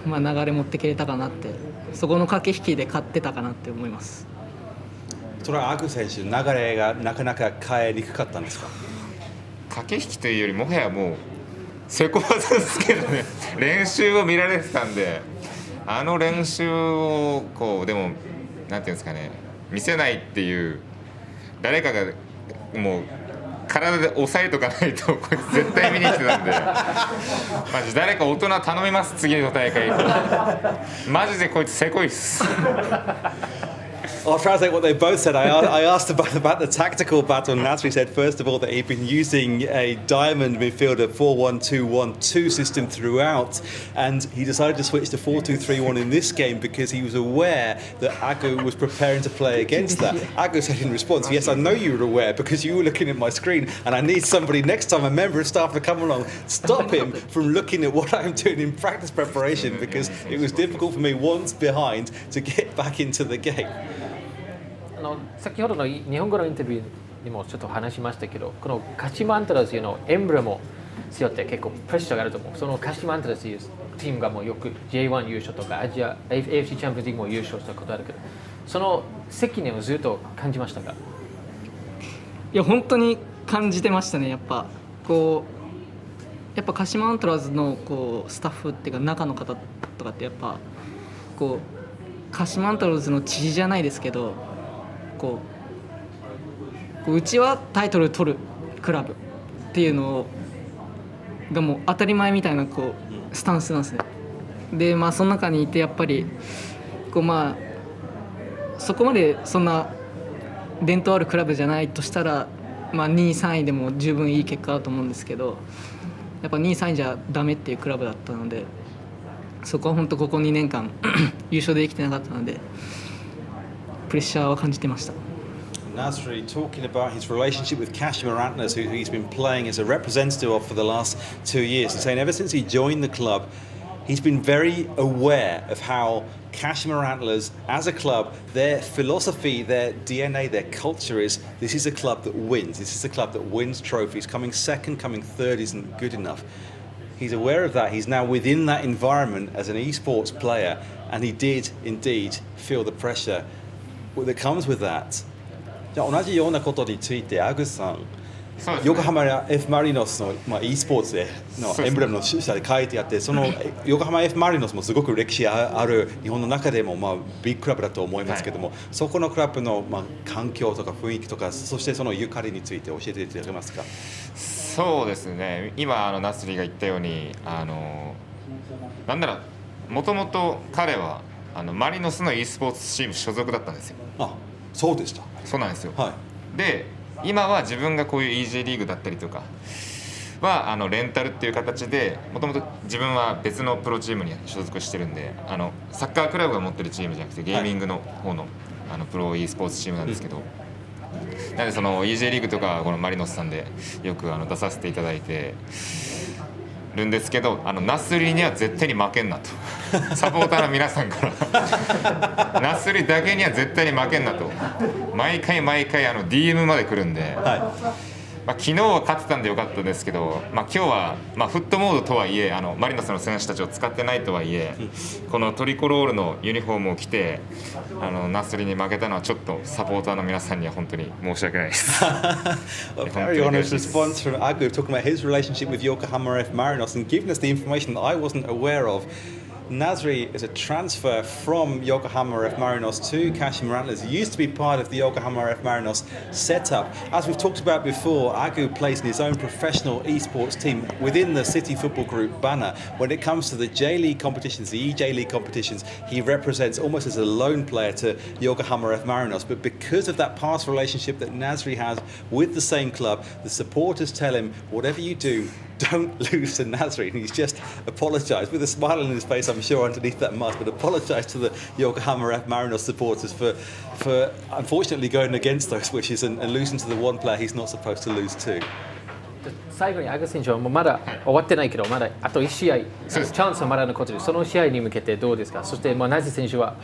流れ持ってけれたかなって、そこの駆け引きで勝ってたかなって思います。それはアグ選手、流れがなかなか変えにくかったんですか。駆け引きというよりもはやもう成功技ですけどね練習を見られてたんで、練習をでもなんていうんですかね、見せないっていう、誰かがもう体で押さえとかないとこいつ絶対見に来てたんでマジ誰か大人頼みます、次の大会マジでこいつせこいっすI'll translate what they both said. I asked about the tactical battle. Nasri said, first of all, that he'd been using a diamond midfielder 4-1-2-1-2 system throughout, and he decided to switch to 4-2-3-1 in this game because he was aware that Agu was preparing to play against that. Agu said in response, yes, I know you were aware because you were looking at my screen, and I need somebody next time, a member of staff, to come along, stop him from looking at what I'm doing in practice preparation because it was difficult for me once behind to get back into the game.先ほどの日本語のインタビューにもちょっと話しましたけど、この鹿島アントラーズのエンブレムを背負って結構プレッシャーがあると思う。その鹿島アントラーズというチームがもうよく J1 優勝とかAFC チャンピオンズリーグも優勝したことあるけど、その責任をずっと感じましたか。いや本当に感じてましたね。やっぱ鹿島アントラーズのスタッフっていうか中の方とかってやっぱ鹿島アントラーズの知事じゃないですけど、うちはタイトル取るクラブっていうのがもう当たり前みたいなスタンスなんですね。でその中にいてやっぱりそこまでそんな伝統あるクラブじゃないとしたら、2位3位でも十分いい結果だと思うんですけど、やっぱ2位3位じゃダメっていうクラブだったので、そこは本当ここ2年間優勝できてなかったのでプレッシャーは感じてました。Nasri talking about his relationship with Kashmir Antlers, who he's been playing as a representative of for the last 2 years, and saying ever since he joined the club, he's been very aware of how Kashmir Antlers, as a club, their philosophy, their DNA, their culture is this is a club that wins. This is a club that wins trophies. Coming second, coming third isn't good enough. He's aware of that. He's now within that environment as an esports player, and he did indeed feel the pressure that comes with that. じゃあ同じようなことについてアグさん、横浜 F マリノスの、e スポーツでのエンブレムの下で書いてあって、その横浜 F マリノスもすごく歴史ある日本の中でも、ビッグクラブだと思いますけども、そこのクラブの、環境とか雰囲気とか、そしてそのゆかりについて教えていただけますか。そうですね、今ナスリが言ったようになんならもともと彼はマリノスの e スポーツチーム所属だったんですよ。あ、そうでした。そうなんですよ、はい、で今は自分がこういう eJ リーグだったりとかはレンタルっていう形で、もともと自分は別のプロチームに所属してるんで、サッカークラブが持ってるチームじゃなくてゲーミングの方の、プロ e スポーツチームなんですけど、なのでその eJ リーグとかこのマリノスさんでよく出させていただいてるんですけど、ナスリには絶対に負けんなとサポーターの皆さんからナスリだけには絶対に負けんなと毎回DM まで来るんで、昨日は勝ってたんでよかったですけど、今日は、フットモードとはいえマリノスの選手たちを使ってないとはいえ、このトリコロールのユニフォームを着てナスリに負けたのはちょっとサポーターの皆さんには本当に申し訳ないです。A very honest response from Agu talking about his relationship with Yokohama F Marinos and giving us the information that I wasn't aware of. Nasri is a transfer from Yokohama F Marinos to Kashima Antlers. He used to be part of the Yokohama F Marinos setup. As we've talked about before, Agu plays in his own professional esports team within the City Football Group banner. When it comes to the J.League competitions, the eJ.LEAGUE competitions, he represents almost as a lone player to Yokohama F Marinos. But because of that past relationship that Nasri has with the same club, the supporters tell him, whatever you do, don't lose to Nasri. And he's just apologised with a smile on his face, I'm sure, underneath that mask, but apologised to the Yokohama F Marinos supporters for unfortunately going against those wishes and losing to the one player he's not supposed to lose to. 最後にアグ選手はもうまだ終わってないけど、まだあと1試合チャンスはまだ残っている。その試合に向けてどうですか。そしてナジ選手は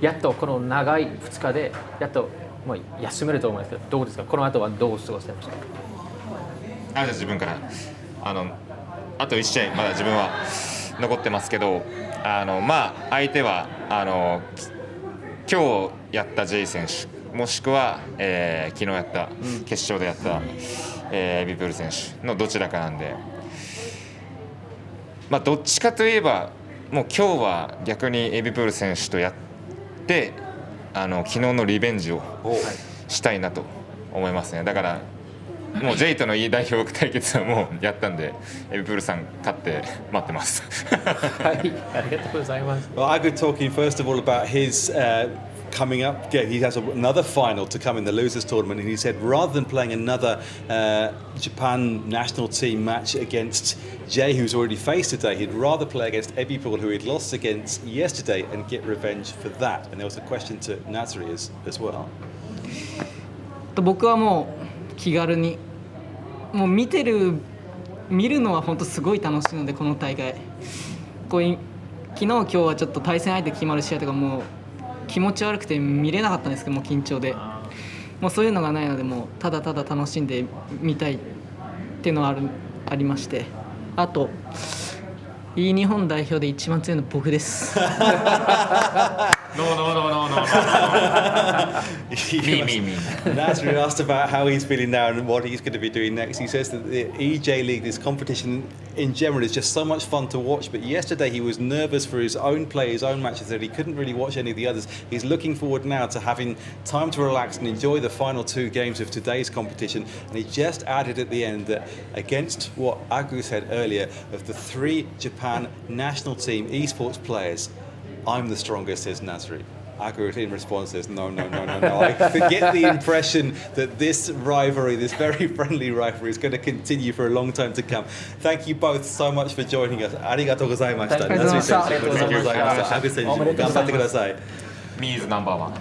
やっとこの長い2日でやっと休めると思いますけど、どうですか。この後はどう過ごしてましたか。じゃあ自分からあと1試合まだ自分は残ってますけど、相手は今日やった J 選手もしくは、昨日やった決勝でやったエビプール選手のどちらかなんで、どっちかといえばもう今日は逆にエビプール選手とやって昨日のリベンジをしたいなと思いますね。だからもう J とのいい代表対決はもうやったんで、エビプールさん勝って待ってます。はい、ありがとうございます。Well, Agu talking first of all about his coming up. He has another final to come in the losers tournament, and he said rather than playing another Japan national team match against Jay, who's already faced today, he'd rather play against Ebipol, who he'd lost against yesterday, and get revenge for that. And there was a question to Nasri as well. 僕はもう気軽にもう見るのは本当すごい楽しいので、この大会昨日今日はちょっと対戦相手決まる試合とかもう気持ち悪くて見れなかったんですけども、緊張でもうそういうのがないので、もうただただ楽しんで見たいっていうのはありまして、あといい日本代表で一番強いの僕です。No. Me. Nasri asked about how he's feeling now and what he's going to be doing next. He says that the eJ.LEAGUE, this competition in general, is just so much fun to watch. But yesterday he was nervous for his own play, his own matches, that he couldn't really watch any of the others. He's looking forward now to having time to relax and enjoy the final 2 games of today's competition. And he just added at the end that against what Agu said earlier of the 3 Japan national team esports players, I'm the strongest, says Nasri. Agu in response says, no. I forget the impression that this rivalry, this very friendly rivalry, is going to continue for a long time to come. Thank you both so much for joining us. ありがとうございました。Nasri選手、ごちそうさまでございました。Agu選手も頑張ってください。Me is number one.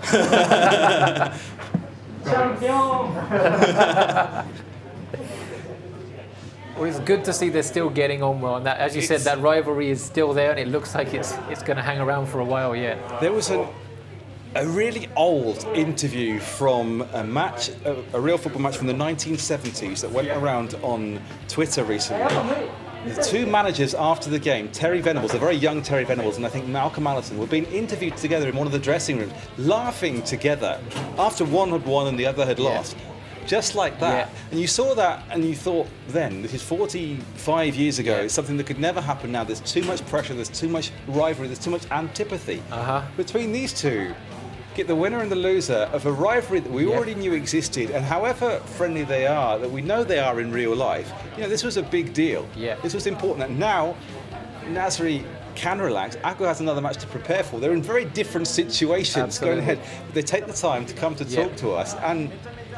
Well, it's good to see they're still getting on well, and that, as you said, that rivalry is still there, and it looks like it's going to hang around for a while yet. There was a really old interview from a match, a real football match from the 1970s that went around on Twitter recently. The 2 managers after the game, Terry Venables, a very young Terry Venables, and I think Malcolm Allison, were being interviewed together in one of the dressing rooms, laughing together after one had won and the other had lost. Just like that. Yeah. And you saw that and you thought then, this is 45 years ago, it's something that could never happen now. There's too much pressure, there's too much rivalry, there's too much antipathy between these 2. Get the winner and the loser of a rivalry that we already knew existed, and however friendly they are, that we know they are in real life, this was a big deal. Yeah. This was important. And now, Nasri can relax. Agu has another match to prepare for. They're in very different situations going ahead. But they take the time to come to talk to us, and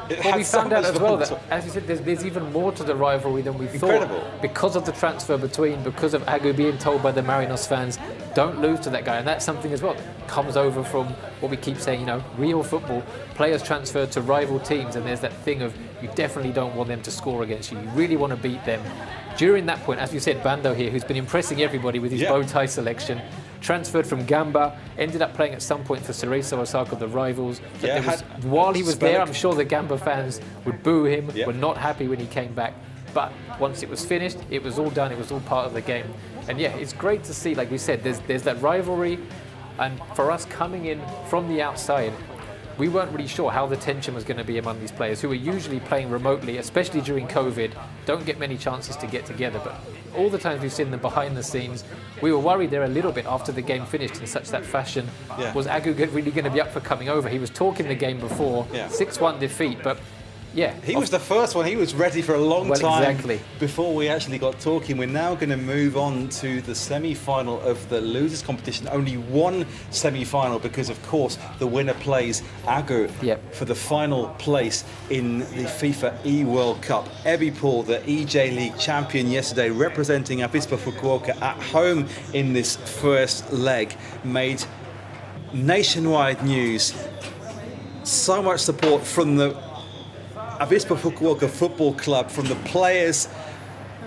we found out as well that, as you said, there's even more to the rivalry than we thought. Because of the transfer between, because of Agu being told by the Marinos fans, don't lose to that guy. And that's something as well that comes over from what we keep saying, real football. Players transfer to rival teams, and there's that thing of you definitely don't want them to score against you. You really want to beat them. During that point, as you said, Bando here, who's been impressing everybody with his bow tie selection, transferred from Gamba, ended up playing at some point for Cerezo Osaka, the rivals. While he was there, I'm sure the Gamba fans would boo him, were not happy when he came back. But once it was finished, it was all done, it was all part of the game. And it's great to see, like we said, there's that rivalry. And for us coming in from the outside, we weren't really sure how the tension was going to be among these players who were usually playing remotely, especially during COVID, don't get many chances to get together. But all the times we've seen them behind the scenes, we were worried there a little bit after the game finished in such that fashion. Yeah. Was Agu really going to be up for coming over? He was talking the game before, 6-1 defeat, but yeah. He was the first one. He was ready for a long time exactly. before we actually got talking. We're now going to move on to the semi-final of the losers competition. Only one semi-final because, of course, the winner plays Agu for the final place in the FIFA eWorld Cup. eBay, the eJ.LEAGUE champion yesterday, representing Avispa Fukuoka at home in this first leg, made nationwide news. So much support from the Avispa Fukuoka Football Club, from the players,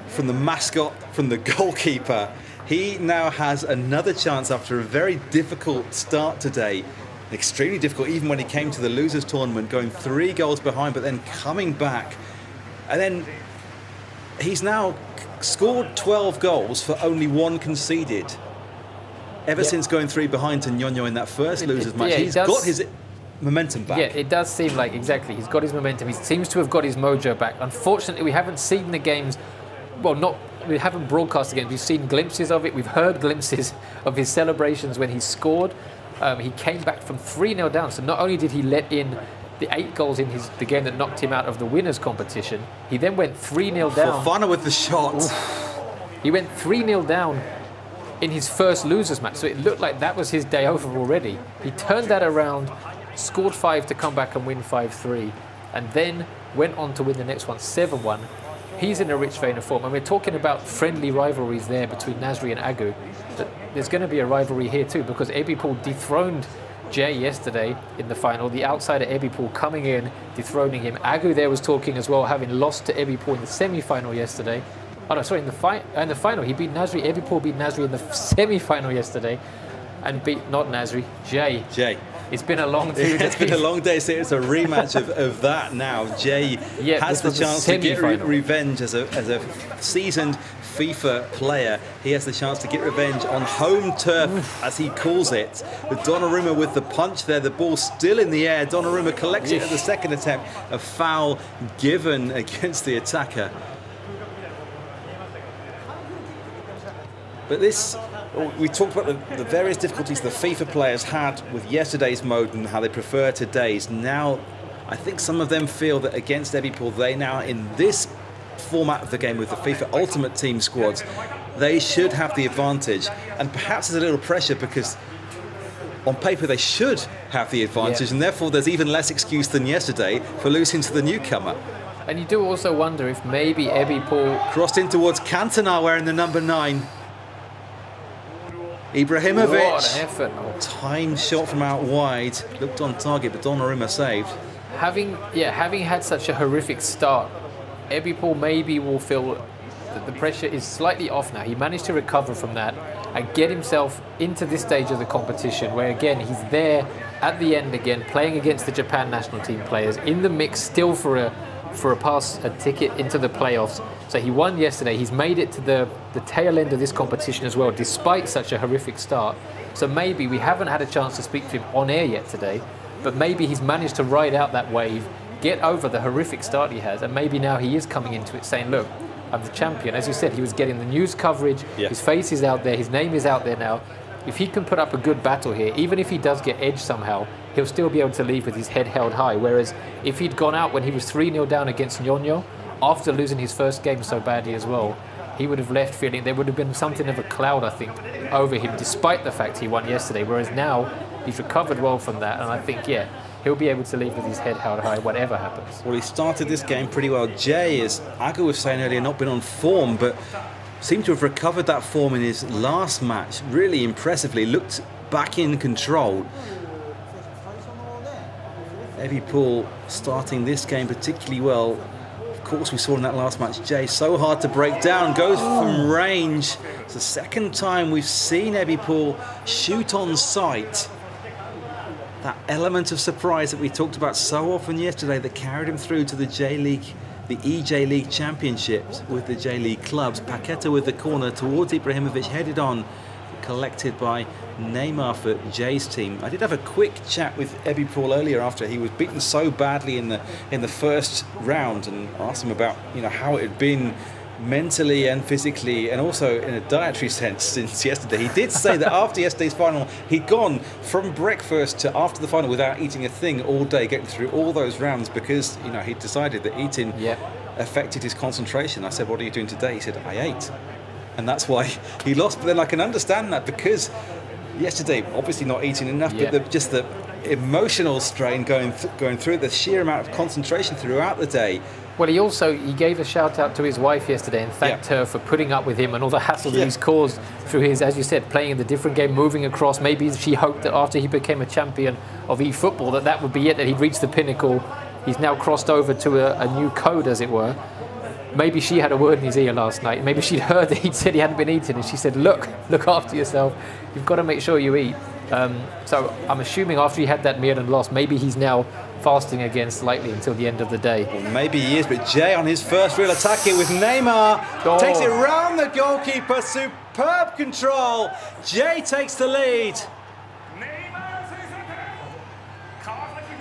from the mascot, from the goalkeeper. He now has another chance after a very difficult start today. Extremely difficult, even when he came to the losers tournament, going 3 goals behind, but then coming back. And then he's now scored 12 goals for only 1 conceded. Ever since going 3 behind to Nyonyo in that first losers match, he's got his momentum back. Yeah, it does seem like, exactly, he's got his momentum. He seems to have got his mojo back. Unfortunately, we haven't seen the games, we haven't broadcast the games. We've seen glimpses of it. We've heard glimpses of his celebrations when he scored. He came back from 3-0 down. So not only did he let in the 8 goals in the game that knocked him out of the winners competition, he then went 3-0 down. Fofana with the shot. He went 3-0 down in his first losers match. So it looked like that was his day over already. He turned that around, scored 5 to come back and win 5-3, and then went on to win the next one 7-1. He's in a rich vein of form, and we're talking about friendly rivalries there between Nasri and Agu. But there's going to be a rivalry here too, because Ebipol dethroned Jay yesterday in the final. The outsider Ebipol coming in, dethroning him. Agu there was talking as well, having lost to Ebipol in the semi-final yesterday. Oh no, sorry, in the final he beat Nasri. Ebipol beat Nasri in the semi-final yesterday, and beat not Nasri, Jay. It's been a long day. It's been a long day, so it's a rematch of that now. Jay has the chance to get revenge as a seasoned FIFA player. He has the chance to get revenge on home turf, as he calls it. With Donnarumma with the punch there, the ball still in the air. Donnarumma collects it at the second attempt. A foul given against the attacker. But this, we talked about the various difficulties the FIFA players had with yesterday's mode and how they prefer today's. Now, I think some of them feel that against Ebipol, they now, in this format of the game with the FIFA Ultimate Team squads, they should have the advantage. And perhaps there's a little pressure because on paper they should have the advantage, and therefore there's even less excuse than yesterday for losing to the newcomer. And you do also wonder if maybe Ebipol... Crossed in towards Cantona wearing the number 9. Ibrahimovic, what an effort. Timed shot from out wide, looked on target, but Donnarumma saved. Having had such a horrific start, Ebipol maybe will feel that the pressure is slightly off now. He managed to recover from that and get himself into this stage of the competition, where again he's there at the end again, playing against the Japan national team players, in the mix still for a ticket into the playoffs. So he won yesterday. He's made it to the tail end of this competition as well, despite such a horrific start. So maybe we haven't had a chance to speak to him on air yet today, but maybe he's managed to ride out that wave, get over the horrific start he has, and maybe now he is coming into it saying, look, I'm the champion. As you said, he was getting the news coverage, his face is out there, his name is out there now. If he can put up a good battle here, even if he does get edged somehow, he'll still be able to leave with his head held high. Whereas if he'd gone out when he was 3-0 down against Nyonyo, after losing his first game so badly as well, he would have left feeling there would have been something of a cloud, I think, over him, despite the fact he won yesterday. Whereas now, he's recovered well from that, and I think, he'll be able to leave with his head held high, whatever happens. Well, he started this game pretty well. Jay, as Agu was saying earlier, not been on form, but seemed to have recovered that form in his last match, really impressively, looked back in control. Ebipol starting this game particularly well. Of course, we saw in that last match, Jay, so hard to break down, goes from range. It's the second time we've seen Ebipol shoot on sight. That element of surprise that we talked about so often yesterday that carried him through to the J.League, the eJ.LEAGUE Championships with the J.League clubs. Paqueta with the corner towards Ibrahimovic, headed on, collected by Neymar for Jay's team. I did have a quick chat with Ebipol earlier after he was beaten so badly in the first round, and asked him about how it had been mentally and physically, and also in a dietary sense since yesterday. He did say that after yesterday's final, he'd gone from breakfast to after the final without eating a thing all day, getting through all those rounds because, you know, he decided that eating affected his concentration. I said, what are you doing today? He said, I ate. And that's why he lost. But then I can understand that because yesterday, obviously not eating enough, but just the emotional strain going through, the sheer amount of concentration throughout the day. Well, he gave a shout out to his wife yesterday and thanked her for putting up with him and all the hassle that he's caused through his, as you said, playing in the different game, moving across. Maybe she hoped that after he became a champion of eFootball that would be it, that he'd reached the pinnacle. He's now crossed over to a new code, as it were. Maybe she had a word in his ear last night. Maybe she'd heard that he'd said he hadn't been eating, and she said, look after yourself. You've got to make sure you eat. So I'm assuming after he had that meal and lost, maybe he's now fasting again slightly until the end of the day. Well, maybe he is, but Jay on his first real attack here with Neymar. Takes it round the goalkeeper. Superb control. Jay takes the lead.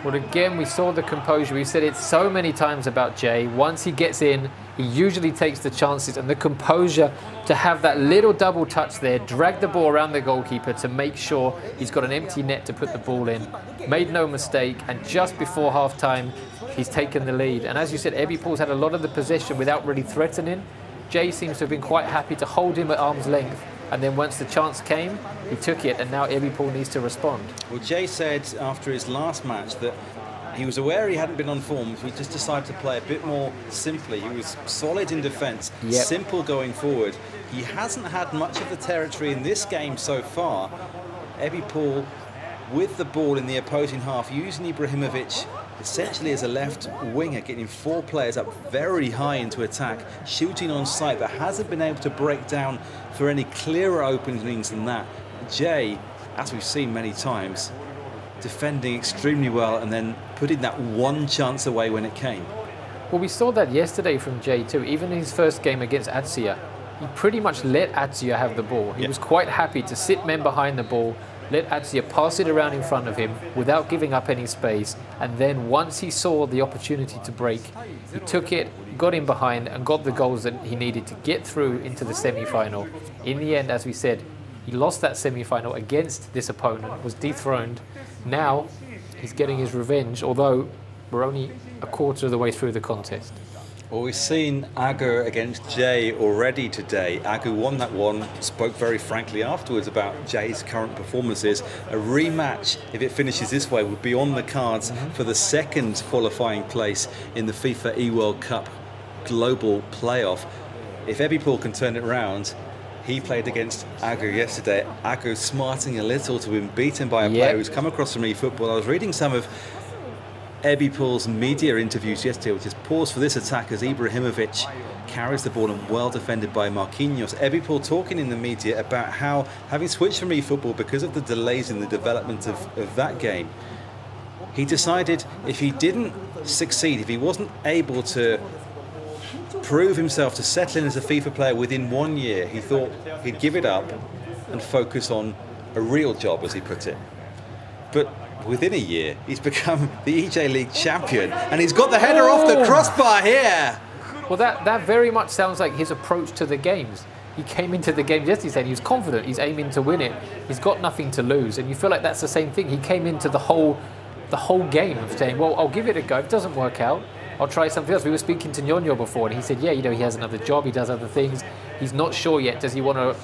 Well, again, we saw the composure. We've said it so many times about Jay. Once he gets in, he usually takes the chances, and the composure to have that little double touch there, drag the ball around the goalkeeper to make sure he's got an empty net to put the ball in. Made no mistake, and just before half-time, he's taken the lead. And as you said, eBay had a lot of the possession without really threatening. Jay seems to have been quite happy to hold him at arm's length. And then once the chance came, he took it, and now eBay needs to respond. Well, Jay said after his last match that he was aware he hadn't been on form, so he just decided to play a bit more simply. He was solid in defence, simple going forward. He hasn't had much of the territory in this game so far. eBay with the ball in the opposing half, using Ibrahimovic essentially as a left winger, getting 4 players up very high into attack, shooting on sight, but hasn't been able to break down for any clearer openings than that. Jay, as we've seen many times, defending extremely well and then putting that one chance away when it came. Well, we saw that yesterday from Jay too. Even in his first game against Atzia, he pretty much let Atzia have the ball. He was quite happy to sit men behind the ball, let Atzia pass it around in front of him without giving up any space. And then once he saw the opportunity to break, he took it, got in behind and got the goals that he needed to get through into the semi-final. In the end, as we said, he lost that semi-final against this opponent, was dethroned. Now he's getting his revenge, although we're only a quarter of the way through the contest. Well, we've seen Agu against Jay already today. Agu won that one, spoke very frankly afterwards about Jay's current performances. A rematch, if it finishes this way, would be on the cards for the second qualifying place in the FIFA eWorld Cup global playoff. If eBay can turn it around, he played against Agu yesterday. Agu smarting a little to be beaten by a player who's come across from eFootball. I was reading some of eBay media interviews yesterday, which is pause for this attack as Ibrahimovic carries the ball and well defended by Marquinhos. eBay talking in the media about how, having switched from eFootball because of the delays in the development of that game, he decided if he didn't succeed, if he wasn't able to prove himself to settle in as a FIFA player within 1 year, he thought he'd give it up and focus on a real job, as he put it. But within a year, he's become the eJ.LEAGUE champion, and he's got the header off the crossbar here. Well, that very much sounds like his approach to the games. He came into the game yesterday saying he was confident, he's aiming to win it, he's got nothing to lose, and you feel like that's the same thing. He came into the whole game of saying, well, I'll give it a go. If it doesn't work out, I'll try something else. We were speaking to Nyonyo before, and he said, yeah, you know, he has another job, he does other things. He's not sure yet, does he want to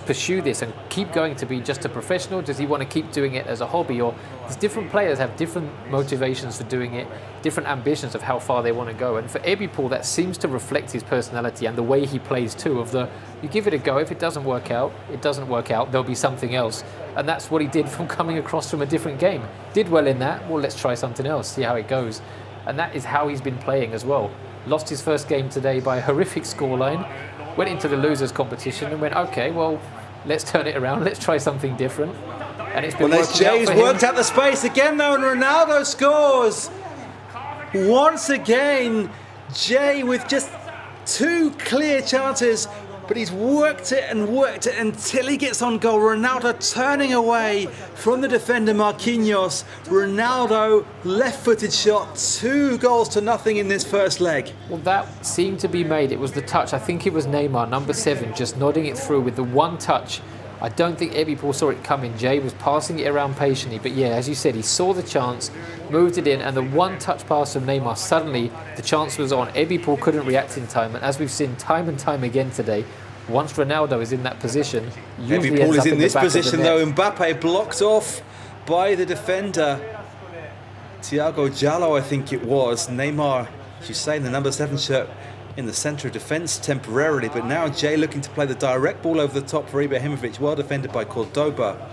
pursue this and keep going to be just a professional? Does he want to keep doing it as a hobby? Or these different players have different motivations for doing it, different ambitions of how far they want to go. And for eBay, that seems to reflect his personality and the way he plays too, of the, you give it a go, if it doesn't work out, it doesn't work out, there'll be something else. And that's what he did from coming across from a different game. Did well in that, well, let's try something else, see how it goes. And that is how he's been playing as well. Lost his first game today by a horrific scoreline, went into the losers competition and went, okay, well, let's turn it around, let's try something different. And it's been working out for him. Worked out the space again though, and Ronaldo scores. Once again, Jay with just 2 clear chances, but he's worked it until he gets on goal. Ronaldo turning away from the defender Marquinhos. Ronaldo, left-footed shot, 2-0 in this first leg. Well, that seemed to be made. It was the touch. I think it was Neymar, number 7, just nodding it through with the one touch. I don't think eBay saw it coming. Jay was passing it around patiently. But yeah, as you said, he saw the chance, moved it in, and the one-touch pass from Neymar, suddenly the chance was on. eBay couldn't react in time. And as we've seen time and time again today, once Ronaldo is in that position, usually eBay ends is up in this the back position, of the net. though. Mbappe blocked off by the defender. Thiago Jallo, I think it was. Neymar, as you say, in the number 7 shirt, in the centre of defence temporarily, but now Jay looking to play the direct ball over the top for Ibrahimovic, well defended by Cordoba.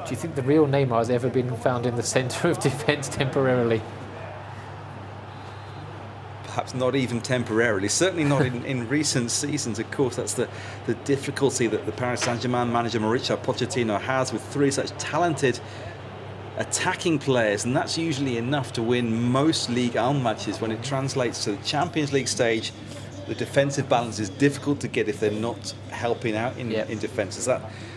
Do you think the real Neymar has ever been found in the centre of defence temporarily? Perhaps not even temporarily, certainly not in recent seasons. Of course, that's the difficulty that the Paris Saint-Germain manager Mauricio Pochettino has with 3 such talented attacking players, and that's usually enough to win most Ligue 1 matches. When it translates to the Champions League stage, the defensive balance is difficult to get if they're not helping out in defence.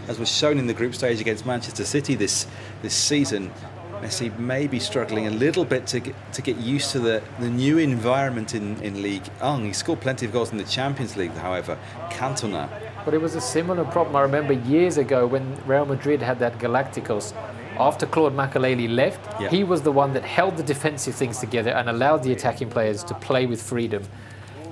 As was shown in the group stage against Manchester City this season, Messi may be struggling a little bit to get used to the new environment in Ligue 1. He scored plenty of goals in the Champions League, however. Cantona. But it was a similar problem. I remember years ago when Real Madrid had that Galacticos. After Claude Makelele left, he was the one that held the defensive things together and allowed the attacking players to play with freedom.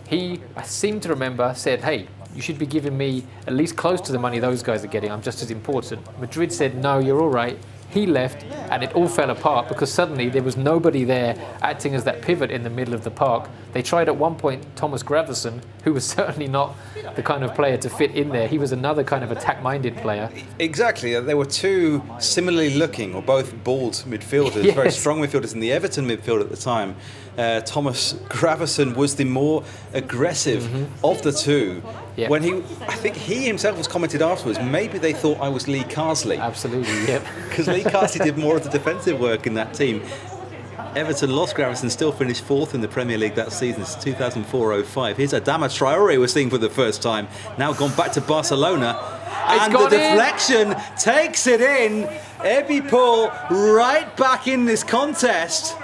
He, I seem to remember, said, hey, you should be giving me at least close to the money those guys are getting. I'm just as important. Madrid said, no, you're all right. He left, and it all fell apart because suddenly there was nobody there acting as that pivot in the middle of the park. They tried at one point Thomas Gravesen, who was certainly not the kind of player to fit in there. He was another kind of attack-minded player. Exactly. There were 2 similarly looking, or both bald midfielders, very strong midfielders in the Everton midfield at the time. Thomas Gravesen was the more aggressive of the 2. When I think he himself was commented afterwards, maybe they thought I was Lee Carsley. Absolutely, yep. Because Lee Carsley did more of the defensive work in that team. Everton lost Gravesen, still finished 4th in the Premier League that season. It's 2004-05. Here's Adama Traore we're seeing for the first time. Now gone back to Barcelona. And the deflection takes it in. Ebi Paul right back in this contest.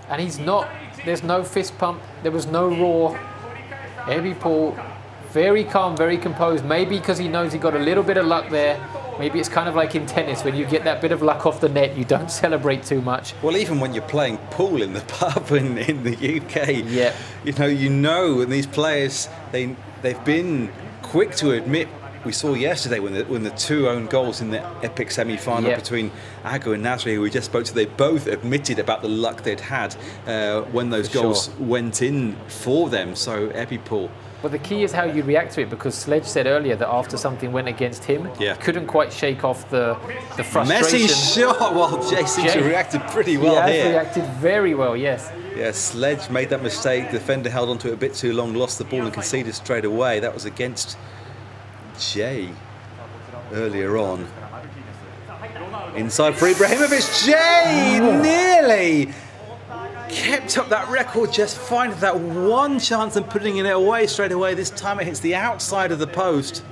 And he's not, there's no fist pump, there was no roar. Ebi Paul, very calm, very composed. Maybe because he knows he got a little bit of luck there. Maybe it's kind of like in tennis, when you get that bit of luck off the net, you don't celebrate too much. Well, even when you're playing pool in the pub in the UK, you know, and these players, they've been quick to admit. We saw yesterday when the 2 own goals in the epic semi-final between Agu and Nasri, who we just spoke to, they both admitted about the luck they'd had when those goals went in for them. So Ebi Paul. But the key is how you react to it, because Sledge said earlier that after something went against him, he couldn't quite shake off the frustration. Messi's shot, well, Jay seems to have reacted pretty well here. He has reacted very well, yes. Yeah, Sledge made that mistake. The defender held onto it a bit too long, lost the ball and conceded straight away. That was against Jay earlier on. Inside for Ibrahimovic. Jay nearly kept up that record, just finding that one chance and putting it away straight away. This time it hits the outside of the post.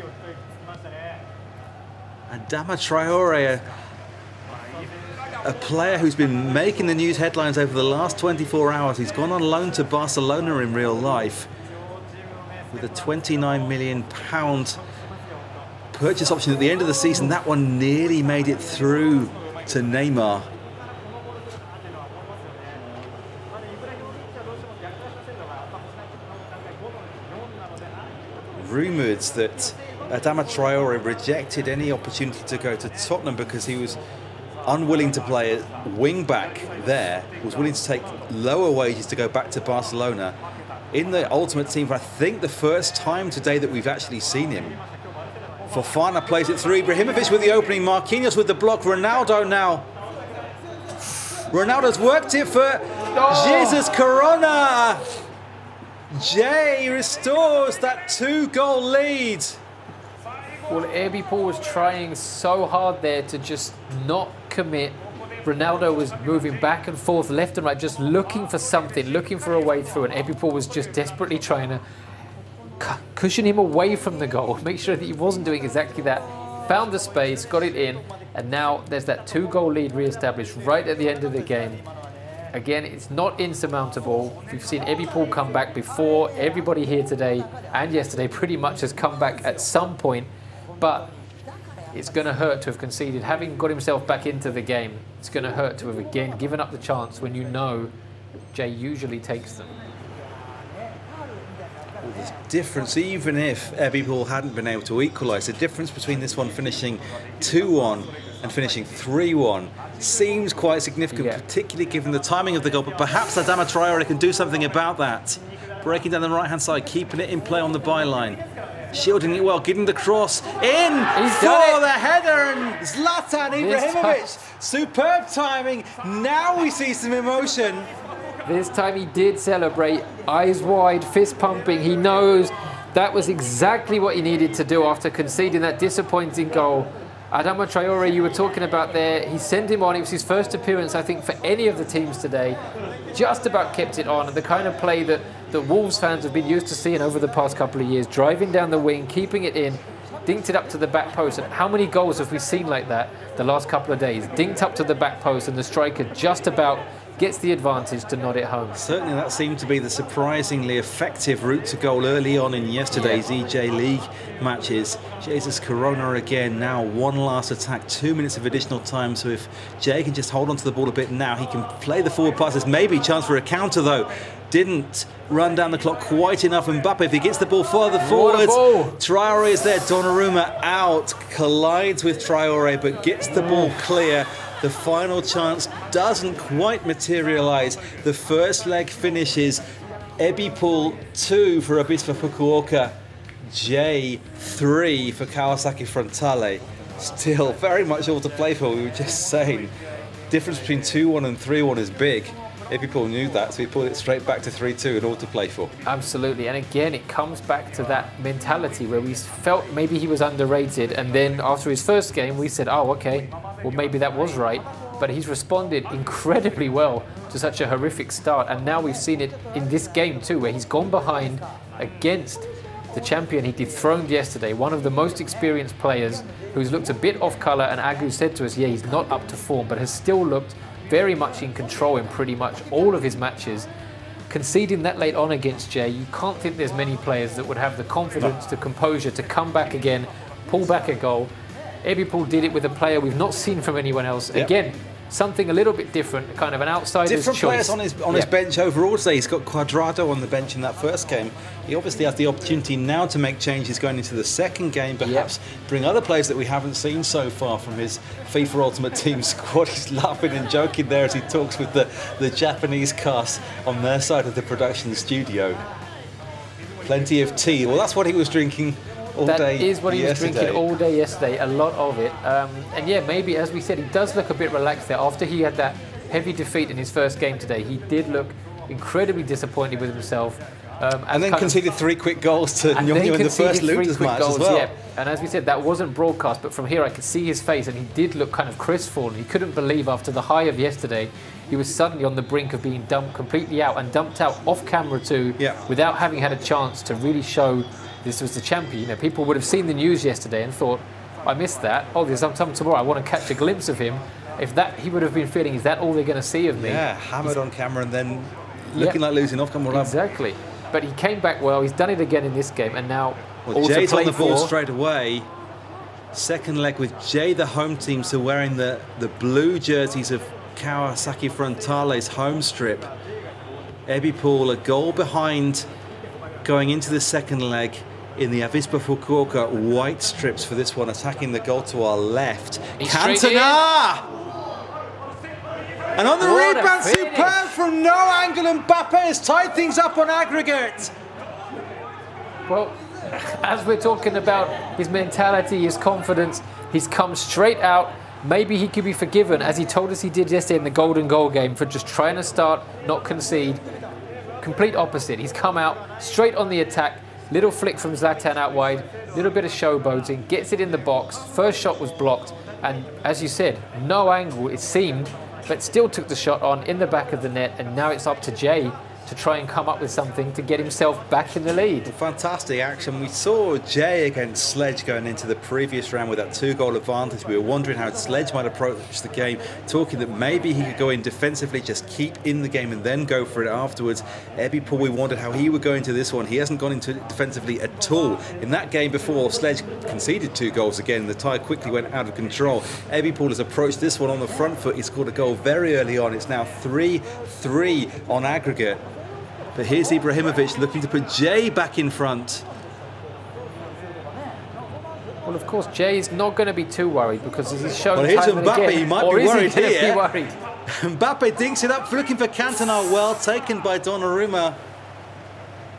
Adama Traore, a player who's been making the news headlines over the last 24 hours. He's gone on loan to Barcelona in real life with a £29 million purchase option at the end of the season. That one nearly made it through to Neymar. Rumoured that Adama Traore rejected any opportunity to go to Tottenham because he was unwilling to play a wing-back there, was willing to take lower wages to go back to Barcelona. In the ultimate team for, I think, the first time today that we've actually seen him. Fofana plays it through. Ibrahimovic with the opening. Marquinhos with the block. Ronaldo now. Ronaldo's worked it for Jesus Corona. Jay restores that 2-goal lead. Well, Ebi Paul was trying so hard there to just not commit. Ronaldo was moving back and forth, left and right, just looking for something, looking for a way through, and Ebi Paul was just desperately trying to cushion him away from the goal, make sure that he wasn't doing exactly that. Found the space, got it in, and now there's that 2-goal lead re-established right at the end of the game. Again, it's not insurmountable. We've seen eWorld come back before. Everybody here today and yesterday pretty much has come back at some point, but it's going to hurt to have conceded. Having got himself back into the game, it's going to hurt to have again given up the chance when you know Jay usually takes them. There's difference, even if eWorld hadn't been able to equalise, the difference between this one finishing 2-1 and finishing 3-1 seems quite significant, particularly given the timing of the goal, but perhaps Adama Traore can do something about that. Breaking down the right-hand side, keeping it in play on the byline, shielding it well, getting the cross in for the header, and Zlatan Ibrahimovic, superb timing. Now we see some emotion. This time he did celebrate, eyes wide, fist pumping. He knows that was exactly what he needed to do after conceding that disappointing goal. Adama Traore, you were talking about there, he sent him on. It was his first appearance, I think, for any of the teams today. Just about kept it on, and the kind of play that Wolves fans have been used to seeing over the past couple of years, driving down the wing, keeping it in, dinked it up to the back post. And how many goals have we seen like that the last couple of days? Dinked up to the back post, and the striker just about gets the advantage to nod it home. Certainly that seemed to be the surprisingly effective route to goal early on in yesterday's eJ.LEAGUE matches. Jesus Corona again, now one last attack, 2 minutes of additional time, so if Jay can just hold on to the ball a bit now, he can play the forward passes, maybe chance for a counter though. Didn't run down the clock quite enough. Mbappe, if he gets the ball further forwards, Traore is there, Donnarumma out, collides with Traore but gets the ball clear. The final chance doesn't quite materialise. The first leg finishes eWorld 2 for Avispa Fukuoka, J 3 for Kawasaki Frontale. Still very much all to play for, we were just saying. Difference between 2-1 and 3-1 is big. eWorld knew that, so he pulled it straight back to 3-2 and all to play for. Absolutely, and again, it comes back to that mentality where we felt maybe he was underrated, and then after his first game, we said, oh, okay, well, maybe that was right. But he's responded incredibly well to such a horrific start, and now we've seen it in this game too, where he's gone behind against the champion he dethroned yesterday, one of the most experienced players who's looked a bit off colour, and Agu said to us, yeah, he's not up to form, but has still looked very much in control in pretty much all of his matches. Conceding that late on against Jay, you can't think there's many players that would have the confidence, the composure to come back again, pull back a goal. eWorld did it with a player we've not seen from anyone else. Yep. Again, something a little bit different, kind of an outsider's different choice. Players on his bench overall today. He's got Cuadrado on the bench in that first game. He obviously has the opportunity now to make changes going into the second game, perhaps bring other players that we haven't seen so far from his FIFA Ultimate Team squad. He's laughing and joking there as he talks with the Japanese cast on their side of the production studio. Plenty of tea. Well, that's what he was drinking all day yesterday. That is what he was drinking all day yesterday, a lot of it. And yeah, maybe, as we said, he does look a bit relaxed there. After he had that heavy defeat in his first game today, he did look incredibly disappointed with himself. And then conceded 3 quick goals to Nyonyo in the first Looters match as well. Yeah. And as we said, that wasn't broadcast, but from here I could see his face, and he did look kind of crestfallen. He couldn't believe after the high of yesterday, he was suddenly on the brink of being dumped completely out, and dumped out off camera too, without having had a chance to really show this was the champion. You know, people would have seen the news yesterday and thought, I missed that. Oh, there's some time tomorrow. I want to catch a glimpse of him. If that, he would have been feeling, is that all they're going to see of me? Yeah, hammered on camera and then looking like losing off camera. Exactly. But he came back well. He's done it again in this game, and now Jay's on the ball straight away. Second leg with Jay, the home team, so wearing the blue jerseys of Kawasaki Frontale's home strip. eWorld a goal behind going into the second leg in the Avispa Fukuoka white strips for this one, attacking the goal to our left. Cantona! And on the rebound, superb from no angle, and Mbappe has tied things up on aggregate. Well, as we're talking about his mentality, his confidence, he's come straight out. Maybe he could be forgiven, as he told us he did yesterday in the golden goal game, for just trying to start, not concede. Complete opposite. He's come out straight on the attack. Little flick from Zlatan out wide, little bit of showboating, gets it in the box. First shot was blocked, and as you said, no angle, it seemed, but still took the shot on in the back of the net, and now it's up to Jay to try and come up with something to get himself back in the lead. Fantastic action. We saw Jay against Sledge going into the previous round with that 2-goal advantage. We were wondering how Sledge might approach the game, talking that maybe he could go in defensively, just keep in the game and then go for it afterwards. eWorld, we wondered how he would go into this one. He hasn't gone into it defensively at all. In that game before, Sledge conceded 2 goals again. The tie quickly went out of control. eWorld has approached this one on the front foot. He scored a goal very early on. It's now 3-3 on aggregate. But here's Ibrahimovic looking to put Jay back in front. Well, of course, Jay's not going to be too worried because as he's shown here's time and Mbappe, again, he might be worried here. Be worried? Mbappe dinks it up, looking for Cantona, well taken by Donnarumma.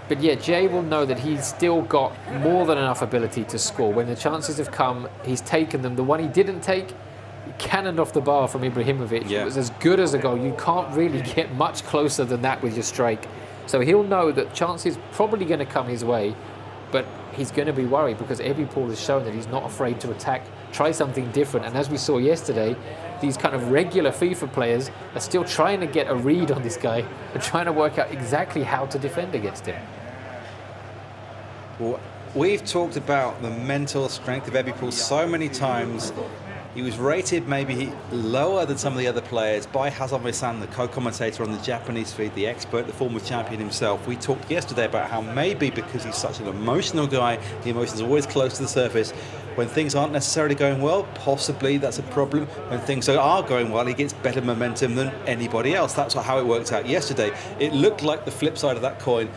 But yeah, Jay will know that he's still got more than enough ability to score. When the chances have come, he's taken them. The one he didn't take, cannoned off the bar from Ibrahimovic. Yeah. It was as good as a goal. You can't really get much closer than that with your strike. So he'll know that chances probably going to come his way, but he's going to be worried because eWorld has shown that he's not afraid to attack, try something different. And as we saw yesterday, these kind of regular FIFA players are still trying to get a read on this guy and trying to work out exactly how to defend against him. Well, we've talked about the mental strength of eWorld so many times. He was rated maybe lower than some of the other players by Hazan-San, the co-commentator on the Japanese feed, the expert, the former champion himself. We talked yesterday about how maybe because he's such an emotional guy, the emotions are always close to the surface. When things aren't necessarily going well, possibly that's a problem. When things are going well, he gets better momentum than anybody else. That's how it worked out yesterday. It looked like the flip side of that coin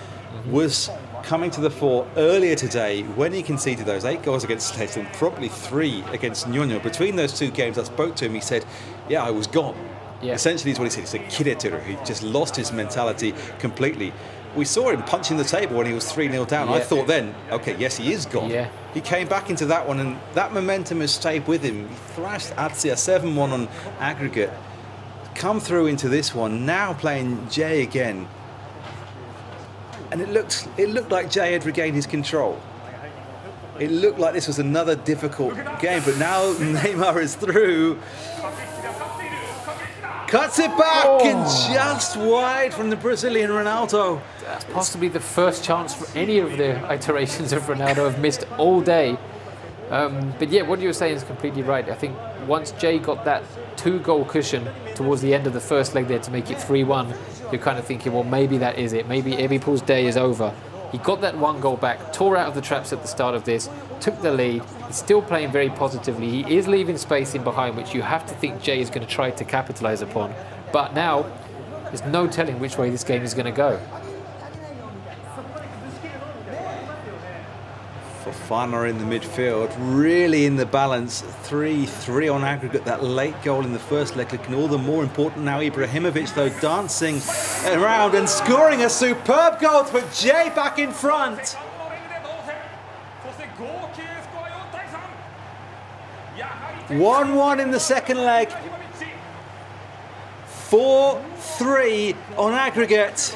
was coming to the fore earlier today when he conceded those 8 goals against Sledge and probably 3 against Nuno. Between those 2 games, I spoke to him, he said, yeah, I was gone. Yeah. Essentially is what he said. He's a kid he just lost his mentality completely. We saw him punching the table when he was 3-0 down. Yeah. I thought then, okay, yes, he is gone. Yeah. He came back into that one and that momentum has stayed with him. He thrashed Azia 7-1 on aggregate. Come through into this one, now playing Jay again. And it looked like Jay had regained his control. It looked like this was another difficult game, but now Neymar is through. Cuts it back and just wide from the Brazilian Ronaldo. That's possibly the first chance for any of the iterations of Ronaldo have missed all day. But yeah, what you were saying is completely right. I think once Jay got that 2-goal cushion towards the end of the first leg there to make it 3-1, you're kind of thinking, well, maybe that is it. Maybe eWorld's day is over. He got that 1 goal back, tore out of the traps at the start of this, took the lead. He's still playing very positively. He is leaving space in behind, which you have to think Jay is going to try to capitalise upon. But now, there's no telling which way this game is going to go. Fofana in the midfield, really in the balance. 3-3 on aggregate. That late goal in the first leg looking all the more important now. Ibrahimovic, though, dancing around and scoring a superb goal to put Jay back in front. 1-1 in the second leg. 4-3 on aggregate.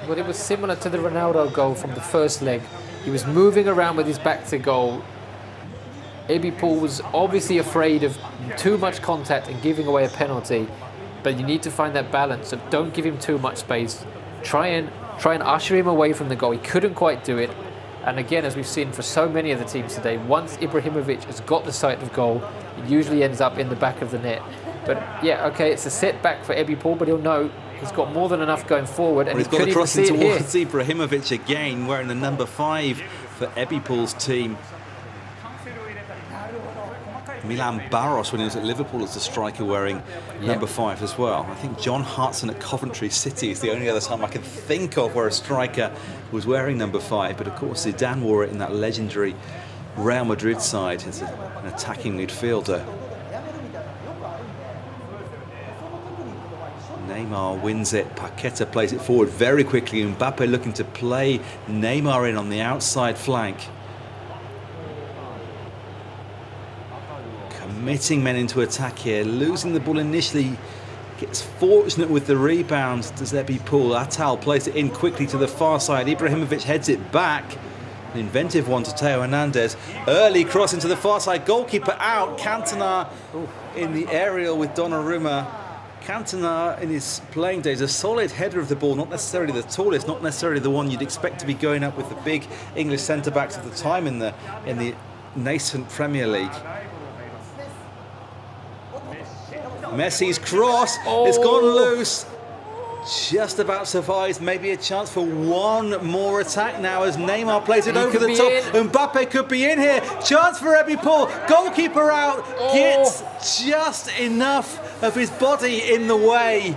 But it was similar to the Ronaldo goal from the first leg. He was moving around with his back to goal. eWorld was obviously afraid of too much contact and giving away a penalty, but you need to find that balance of don't give him too much space. Try and usher him away from the goal. He couldn't quite do it. And again, as we've seen for so many of the teams today, once Ibrahimovic has got the sight of goal, it usually ends up in the back of the net. But yeah, okay, it's a setback for eWorld, but he'll know he's got more than enough going forward, and well, he's got the crossing towards Ibrahimovic again, wearing the number 5 for eWorld's team. Milan Barros, when he was at Liverpool, as a striker, wearing number 5 as well. I think John Hartson at Coventry City is the only other time I can think of where a striker was wearing number 5. But of course, Zidane wore it in that legendary Real Madrid side as an attacking midfielder. Neymar wins it. Paqueta plays it forward very quickly. Mbappe looking to play Neymar in on the outside flank. Committing men into attack here. Losing the ball initially. Gets fortunate with the rebound. Does there be pull? Atal plays it in quickly to the far side. Ibrahimovic heads it back. An inventive one to Teo Hernandez. Early cross into the far side. Goalkeeper out. Cantona in the aerial with Donnarumma. Cantona in his playing days, a solid header of the ball, not necessarily the tallest, not necessarily the one you'd expect to be going up with the big English centre-backs of the time in the nascent Premier League. Messi's cross, it's gone loose. Just about survives, maybe a chance for one more attack now as Neymar plays it over the top. Mbappe could be in here. Chance for Ebi Paul. Goalkeeper out. Gets just enough of his body in the way.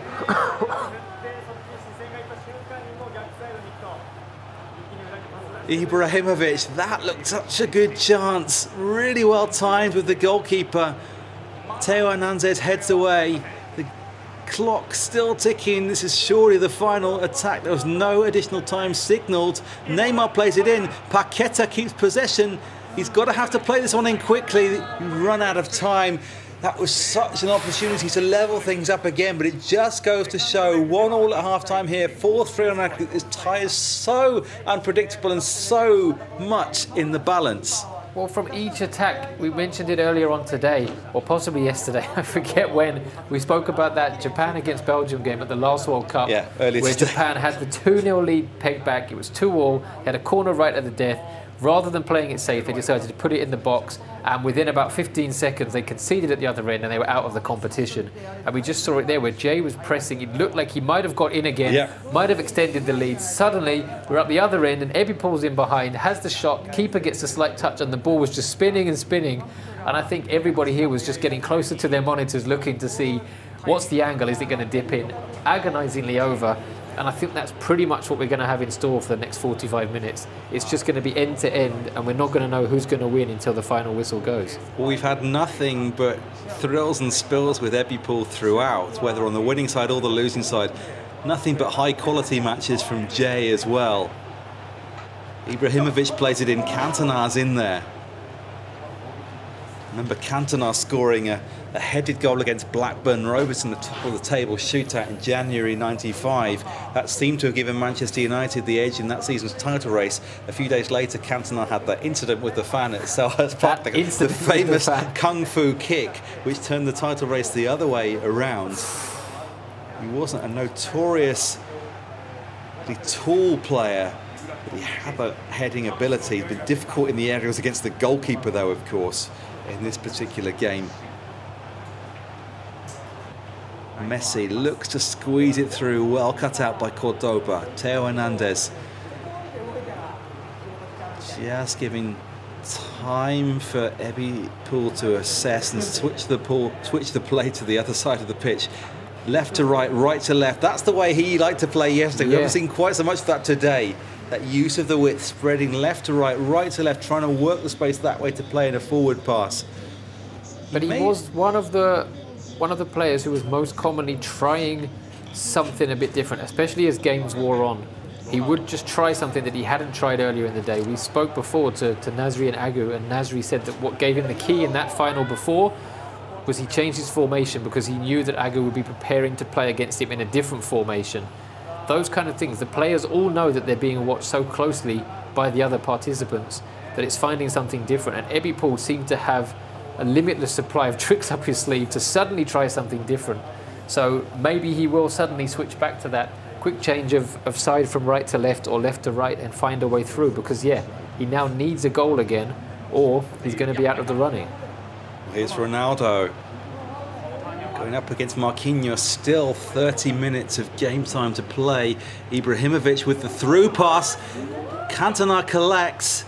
Ibrahimovic, that looked such a good chance. Really well timed with the goalkeeper. Theo Hernandez heads away. Clock still ticking. This is surely the final attack. There was no additional time signalled. Neymar plays it in. Paqueta keeps possession. He's got to have to play this one in quickly. Run out of time. That was such an opportunity to level things up again, but it just goes to show 1-1 at half-time here, 4-3 on aggregate. This tie is so unpredictable and so much in the balance. Well, from each attack, we mentioned it earlier on today, or possibly yesterday, I forget when, we spoke about that Japan against Belgium game at the last World Cup, where Japan had the 2-0 lead pegged back, it was 2-2, had a corner right at the death. Rather than playing it safe, they decided to put it in the box, and within about 15 seconds, they conceded at the other end and they were out of the competition. And we just saw it there where Jay was pressing. It looked like he might have got in again, might have extended the lead. Suddenly, we're up the other end and Ebi pulls in behind, has the shot, keeper gets a slight touch, and the ball was just spinning and spinning. And I think everybody here was just getting closer to their monitors, looking to see what's the angle, is it going to dip in? Agonisingly over. And I think that's pretty much what we're going to have in store for the next 45 minutes. It's just going to be end to end, and we're not going to know who's going to win until the final whistle goes. Well, we've had nothing but thrills and spills with Ebi Paul throughout, whether on the winning side or the losing side. Nothing but high quality matches from Jay as well. Ibrahimovic plays it in, Cantona's in there. Remember Cantona scoring a headed goal against Blackburn Rovers in the top of the table shootout in January '95. That seemed to have given Manchester United the edge in that season's title race. A few days later, Cantona had that incident with the fan at Selhurst Park, the famous kung fu kick, which turned the title race the other way around. He wasn't a notoriously tall player, but he had that heading ability. He's been difficult in the areas against the goalkeeper, though, of course, in this particular game. Messi looks to squeeze it through, well cut out by Cordoba. Theo Hernandez just giving time for Ebi Paul to assess and switch the play to the other side of the pitch. Left to right, right to left. That's the way he liked to play yesterday. We haven't seen quite so much of that today. That use of the width, spreading left to right, right to left, trying to work the space that way to play in a forward pass. But he was one of the players who was most commonly trying something a bit different, especially as games wore on. He would just try something that he hadn't tried earlier in the day. We spoke before to Nasri and Agu, and Nasri said that what gave him the key in that final before was he changed his formation because he knew that Agu would be preparing to play against him in a different formation. Those kind of things. The players all know that they're being watched so closely by the other participants that it's finding something different. And Ebi Paul seemed to have a limitless supply of tricks up his sleeve to suddenly try something different. So maybe he will suddenly switch back to that quick change of side from right to left or left to right and find a way through, because he now needs a goal again or he's going to be out of the running. Here's Ronaldo going up against Marquinhos, still 30 minutes of game time to play. Ibrahimovic with the through pass. Cantona collects.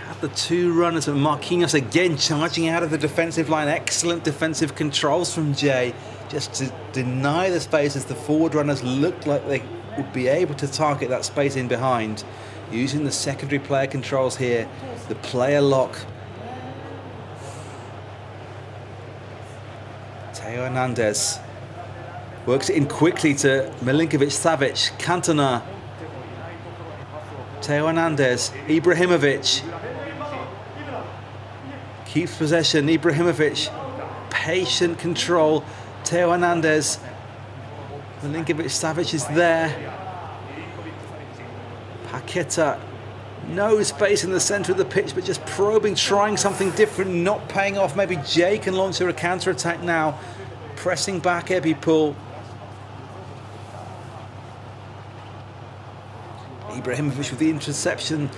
Had the two runners, and Marquinhos again charging out of the defensive line. Excellent defensive controls from Jay, just to deny the space as the forward runners looked like they would be able to target that space in behind. Using the secondary player controls here, the player lock. Theo Hernandez works it in quickly to Milinkovic-Savic. Cantona. Theo Hernandez. Ibrahimovic. Keeps possession. Ibrahimovic. Patient control. Theo Hernandez. Milinkovic-Savic is there. Paqueta. No space in the centre of the pitch, but just probing, trying something different, not paying off. Maybe Jay can launch a counter-attack now. Pressing back Ebi Paul. Ibrahimovic with the interception.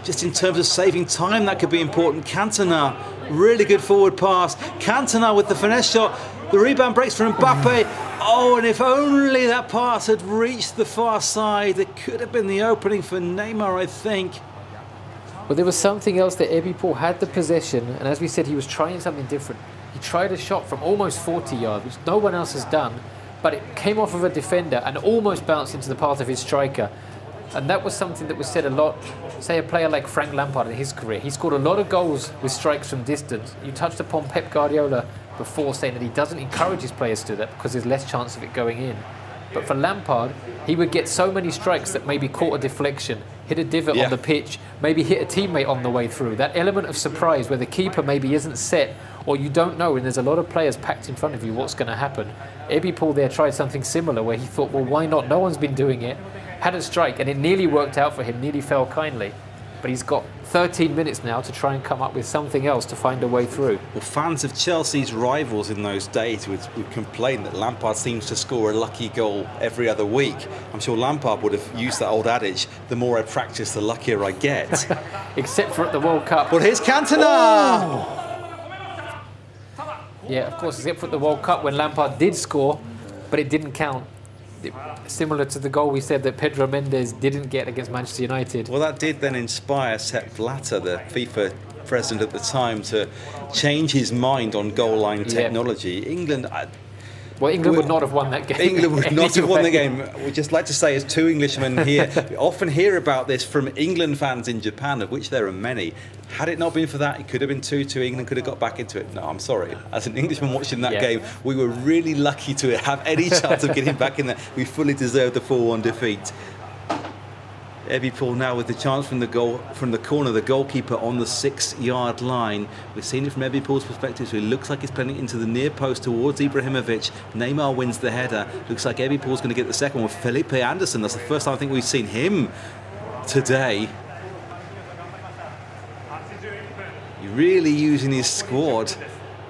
Just in terms of saving time, that could be important. Cantona, really good forward pass. Cantona with the finesse shot. The rebound breaks for Mbappe. Oh, and if only that pass had reached the far side, it could have been the opening for Neymar, I think. Well, there was something else that eBay had the possession, and as we said, he was trying something different. He tried a shot from almost 40 yards, which no one else has done, but it came off of a defender and almost bounced into the path of his striker. And that was something that was said a lot. Say a player like Frank Lampard in his career, he scored a lot of goals with strikes from distance. You touched upon Pep Guardiola before, saying that he doesn't encourage his players to do that because there's less chance of it going in. But for Lampard, he would get so many strikes that maybe caught a deflection, hit a divot on the pitch, maybe hit a teammate on the way through. That element of surprise where the keeper maybe isn't set or you don't know, and there's a lot of players packed in front of you, what's going to happen. Ebi Paul there tried something similar where he thought, well, why not? No one's been doing it. Had a strike, and it nearly worked out for him, nearly fell kindly. But he's got 13 minutes now to try and come up with something else to find a way through. Well, fans of Chelsea's rivals in those days would complain that Lampard seems to score a lucky goal every other week. I'm sure Lampard would have used that old adage, the more I practice, the luckier I get. Except for at the World Cup. Well, here's Cantona! Yeah, of course, except for the World Cup when Lampard did score, but it didn't count. Similar to the goal we said that Pedro Mendes didn't get against Manchester United. Well, that did then inspire Sepp Blatter, the FIFA president at the time, to change his mind on goal line technology. England... England would not have won that game. England would not have won the game. We'd just like to say, as two Englishmen here, we often hear about this from England fans in Japan, of which there are many. Had it not been for that, it could have been 2-2. England could have got back into it. No, I'm sorry. As an Englishman watching that game, we were really lucky to have any chance of getting back in there. We fully deserved the 4-1 defeat. Ebi Paul now with the chance from the corner, the goalkeeper on the 6-yard line. We've seen it from Ebi Paul's perspective, so he looks like he's playing it into the near post towards Ibrahimovic. Neymar wins the header. Looks like Ebi Paul's going to get the second one with Felipe Anderson. That's the first time I think we've seen him today. He's really using his squad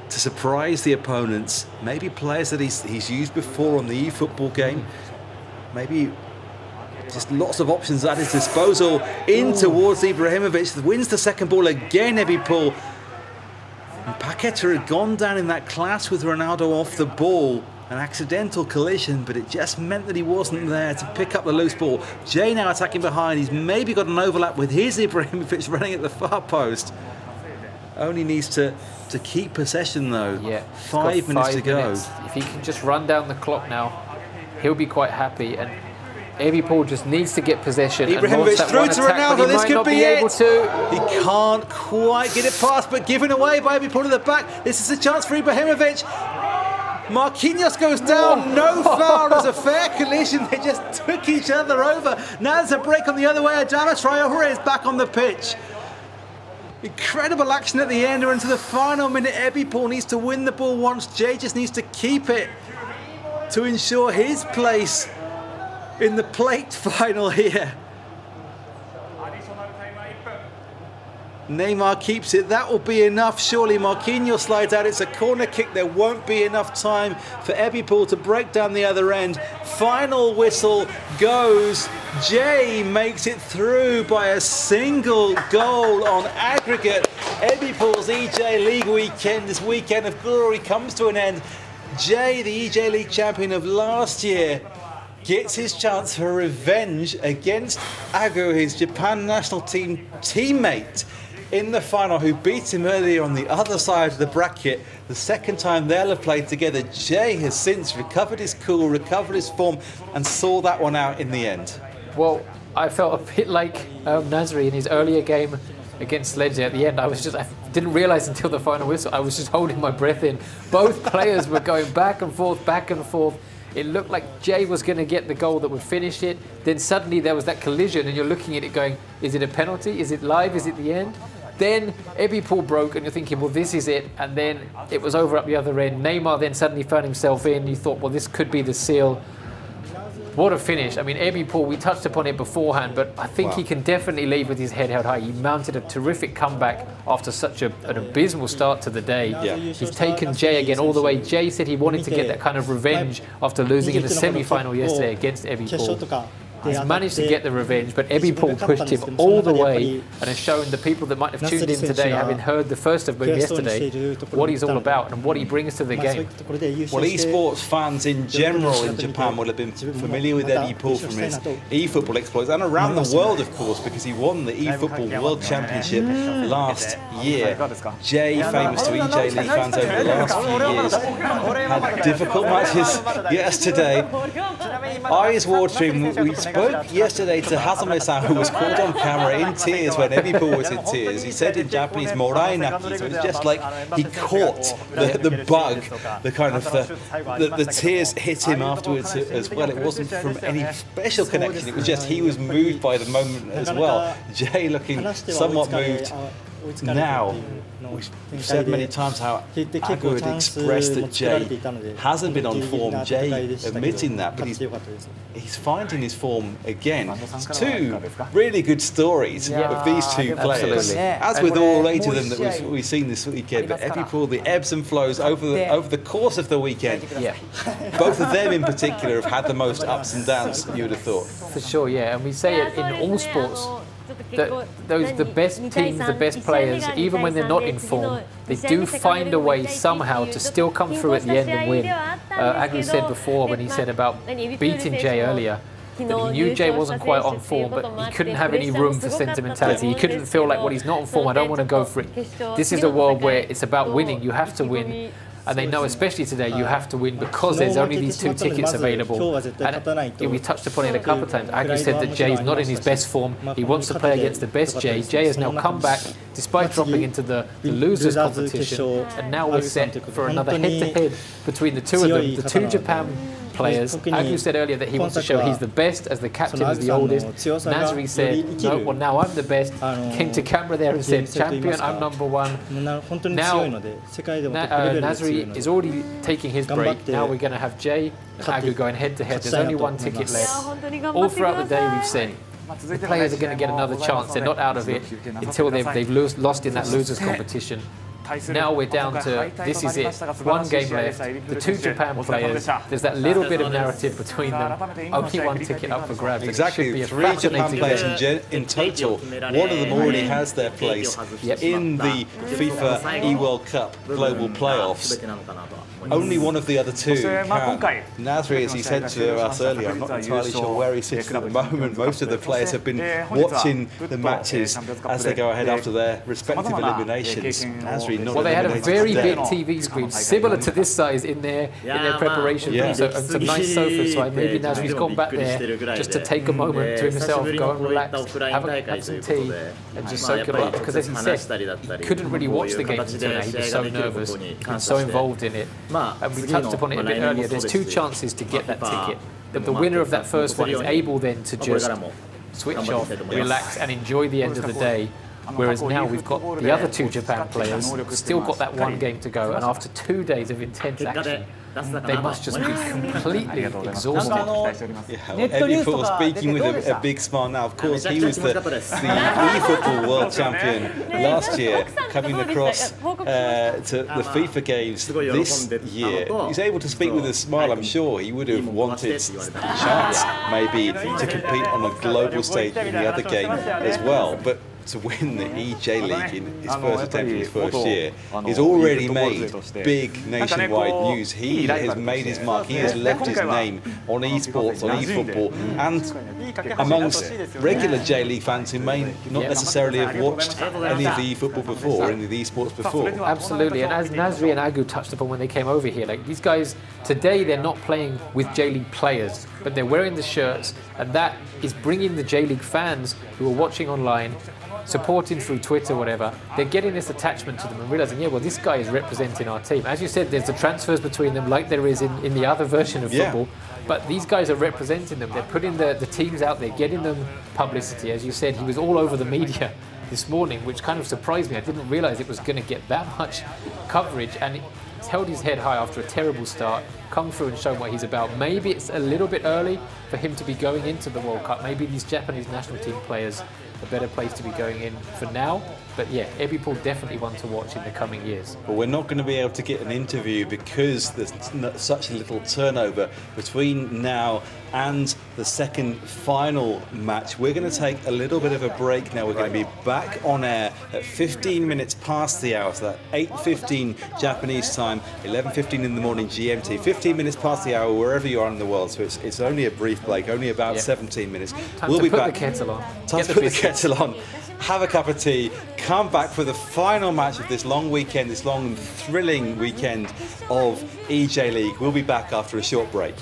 to surprise the opponents. Maybe players that he's used before on the eFootball game. Maybe just lots of options at his disposal. In towards Ibrahimovic. Wins the second ball again, Ebi Paul. And Paqueta had gone down in that clash with Ronaldo off the ball. An accidental collision, but it just meant that he wasn't there to pick up the loose ball. Jay now attacking behind. He's maybe got an overlap with his Ibrahimovic running at the far post. Only needs to keep possession though. Yeah, 5 minutes to go. If he can just run down the clock now, he'll be quite happy. And Ebi Paul just needs to get possession. Ibrahimovic through to Ronaldo. This could be it. He can't quite get it past, but given away by Ebi Paul to the back. This is a chance for Ibrahimovic. Marquinhos goes down. No foul. There's a fair collision. They just took each other over. Now there's a break on the other way. Adama Traore is back on the pitch. Incredible action at the end. We're into the final minute. Ebi Paul needs to win the ball once. Jay just needs to keep it to ensure his place in the plate final here. Neymar keeps it. That will be enough. Surely Marquinhos slides out. It's a corner kick. There won't be enough time for Ebi Paul to break down the other end. Final whistle goes. Jay makes it through by a single goal on aggregate. Ebi Paul's eJ.LEAGUE weekend, this weekend of glory, comes to an end. Jay, the eJ.LEAGUE champion of last year, gets his chance for revenge against Agu, his Japan national team teammate, in the final, who beat him earlier on the other side of the bracket. The second time they'll have played together. Jay has since recovered his cool, recovered his form, and saw that one out in the end. Well, I felt a bit like Nasri in his earlier game against Ledger at the end. I didn't realise until the final whistle. I was just holding my breath in. Both players were going back and forth, back and forth. It looked like Jay was going to get the goal that would finish it. Then suddenly there was that collision and you're looking at it going, is it a penalty? Is it live? Is it the end? Then Ebi Paul broke and you're thinking, well, this is it. And then it was over up the other end. Neymar then suddenly found himself in. You thought, well, this could be the seal. What a finish. I mean, Ebi Paul, we touched upon it beforehand, but I think he can definitely leave with his head held high. He mounted a terrific comeback after such an abysmal start to the day. Yeah. He's taken Jay again all the way. Jay said he wanted to get that kind of revenge after losing in the semi-final yesterday against Ebi Paul. He's managed to get the revenge, but eWorld pushed him all the way and has shown the people that might have tuned in today, having heard the first of them yesterday, what he's all about and what he brings to the game. Well, esports fans in general in Japan will have been familiar with eWorld from his eFootball exploits, and around the world, of course, because he won the eFootball World Championship last year. Jay, famous to eJ.League fans over the last few years, had difficult matches yesterday. Eyes watering. We spoke yesterday to Hazame-san, who was caught on camera in tears when eWorld was in tears. He said in Japanese, "Morainaki," so it's just like he caught the bug, the kind of the tears hit him afterwards as well. It wasn't from any special connection. It was just he was moved by the moment as well. Jay looking somewhat moved. Now, we've said many times how Agu had expressed that Jay hasn't been on form. Jay admitting that, but he's finding his form again. It's two really good stories of these two players. As with all 8 of them that we've seen this weekend, but eWorld, the ebbs and flows over the course of the weekend. Both of them in particular have had the most ups and downs, you would have thought. For sure, yeah, and we say it in all sports. The best teams, the best players, even when they're not in form, they do find a way somehow to still come through at the end and win. Agu said before, when he said about beating Jay earlier, that he knew Jay wasn't quite on form, but he couldn't have any room for sentimentality. He couldn't feel like, well, he's not on form, I don't want to go for it. This is a world where it's about winning. You have to win. And they know, especially today, you have to win because there's only these 2 tickets available. And we touched upon it a couple of times. Agu said that Jay's not in his best form. He wants to play against the best Jay. Jay has now come back, despite dropping into the losers competition. And now we're set for another head-to-head between the two of them, the 2 Japan players. Agu said earlier that he wants to show he's the best as the captain is the oldest. Nasri said, no, well, now I'm the best. Came to camera there and said, champion, I'm #1. Now, Nasri is already taking his break. Now we're going to have Jay and Agu going head-to-head. There's only 1 ticket left. All throughout the day we've said, the players are going to get another chance. They're not out of it until they've lost in that losers competition. Now we're down to, this is it, 1 game left, the 2 Japan players, there's that little bit of narrative between them, only 1 ticket up for grabs. Exactly, 3 Japan players in total. 1 of them already has their place in the FIFA eWorld Cup Global Playoffs. Only 1 of the other 2 can. Nasri, as he said to us earlier, I'm not entirely sure where he sits at the moment. Most of the players have been watching the matches as they go ahead after their respective eliminations. Nasri not well, they had a very today. big TV screen, similar to this size in their preparation room, so, and some nice sofas, so maybe Nasri's gone back there just to take a moment to himself, go and relax, have some tea, and just soak it up, because as he said, he couldn't really watch the games until now, he was so nervous, he'd been so involved in it. And we touched upon it a bit earlier, there's 2 chances to get that ticket. The winner of that first one is able then to just switch off, relax and enjoy the end of the day. Whereas now we've got the other 2 Japan players, still got that 1 game to go, and after 2 days of intense action, they must just be completely exhausted. eWorld speaking with a big smile now. Of course, he was the eFootball World Champion last year, coming across to the FIFA games this year. He's able to speak with a smile. I'm sure he would have wanted a chance, maybe, to compete on a global stage in the other game as well. But to win the eJ.League in his first attempt in his first year, he's already made big nationwide news. He has made his mark. He has left his name on esports, on eFootball, and amongst regular J.League fans who may not necessarily have watched any of the eFootball before, any of the esports before. Absolutely, and as Nasri and Agu touched upon when they came over here, like these guys, today they're not playing with J.League players, but they're wearing the shirts, and that is bringing the J.League fans who are watching online, supporting through Twitter, whatever, they're getting this attachment to them and realizing, yeah, well, this guy is representing our team. As you said, there's the transfers between them like there is in the other version of football, but these guys are representing them. They're putting the teams out there, getting them publicity. As you said, he was all over the media this morning, which kind of surprised me. I didn't realize it was going to get that much coverage, and he's held his head high after a terrible start, come through and shown what he's about. Maybe it's a little bit early for him to be going into the World Cup. Maybe these Japanese national team players a better place to be going in for now, But yeah, eWorld definitely one to watch in the coming years. But we're not going to be able to get an interview because there's such a little turnover between now and the second final match. We're going to take a little bit of a break now. We're going to be back on air at 15 minutes past the hour, so that 8:15 Japanese time, 11:15 in the morning GMT, 15 minutes past the hour wherever you are in the world. So it's only a brief break, only about 17 minutes. Time to put the kettle on. Time to put the kettle on. Have a cup of tea, come back for the final match of this long weekend, this long and thrilling weekend of eJ.LEAGUE. We'll be back after a short break.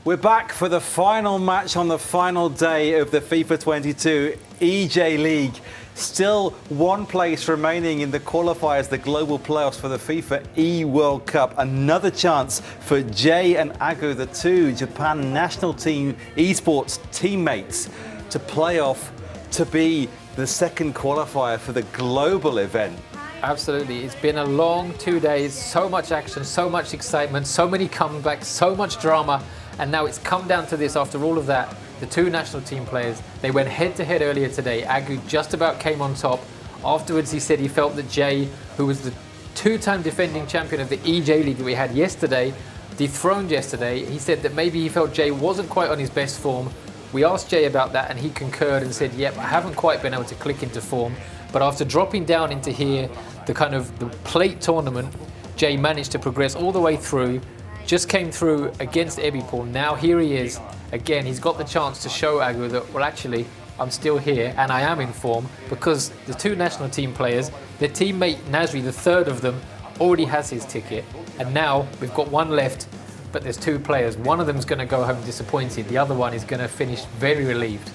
We're back for the final match on the final day of the FIFA 22 eJ.LEAGUE. Still one place remaining in the qualifiers, the global playoffs for the FIFA eWorld Cup. Another chance for Jay and Agu, the two Japan national team esports teammates, to play off to be the second qualifier for the global event. Absolutely. It's been a long 2 days, so much action, so much excitement, so many comebacks, so much drama. And now it's come down to this after all of that. The two national team players, they went head-to-head earlier today. Agu just about came on top. Afterwards, he said he felt that Jay, who was the two-time defending champion of the eJ.LEAGUE that we had yesterday, dethroned yesterday, he said that maybe he felt Jay wasn't quite on his best form. We asked Jay about that and he concurred and said, yep, I haven't quite been able to click into form. But after dropping down into here, the plate tournament, Jay managed to progress all the way through. Just came through against eWorld. Now here he is. Again, he's got the chance to show Agu that, well, actually, I'm still here and I am in form, because the two national team players, their teammate Nasri, the third of them, already has his ticket. And now we've got one left, but there's two players. One of them is going to go home disappointed. The other one is going to finish very relieved.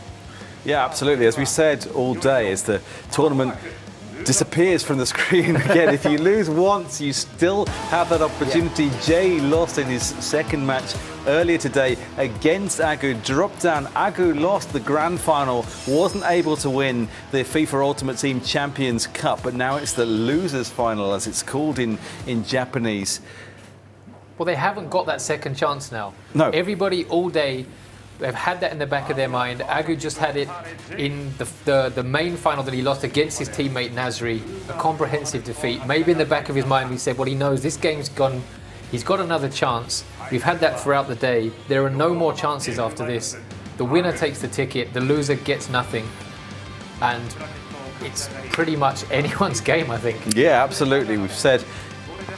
Yeah, absolutely. As we said all day, as the tournament disappears from the screen again. If you lose once, you still have that opportunity. Yeah. Jay lost in his second match earlier today against Agu, dropped down. Agu lost the grand final, wasn't able to win the FIFA Ultimate Team Champions Cup, but now it's the losers final, as it's called in Japanese. Well, they haven't got that second chance now. No. Everybody all day, they've had that in the back of their mind. Agu just had it in the main final that he lost against his teammate Nasri, a comprehensive defeat. Maybe in the back of his mind we said, well, he knows this game's gone, he's got another chance. We've had that throughout the day. There are no more chances after this. The winner takes the ticket, the loser gets nothing. And it's pretty much anyone's game, I think. Yeah, absolutely. We've said,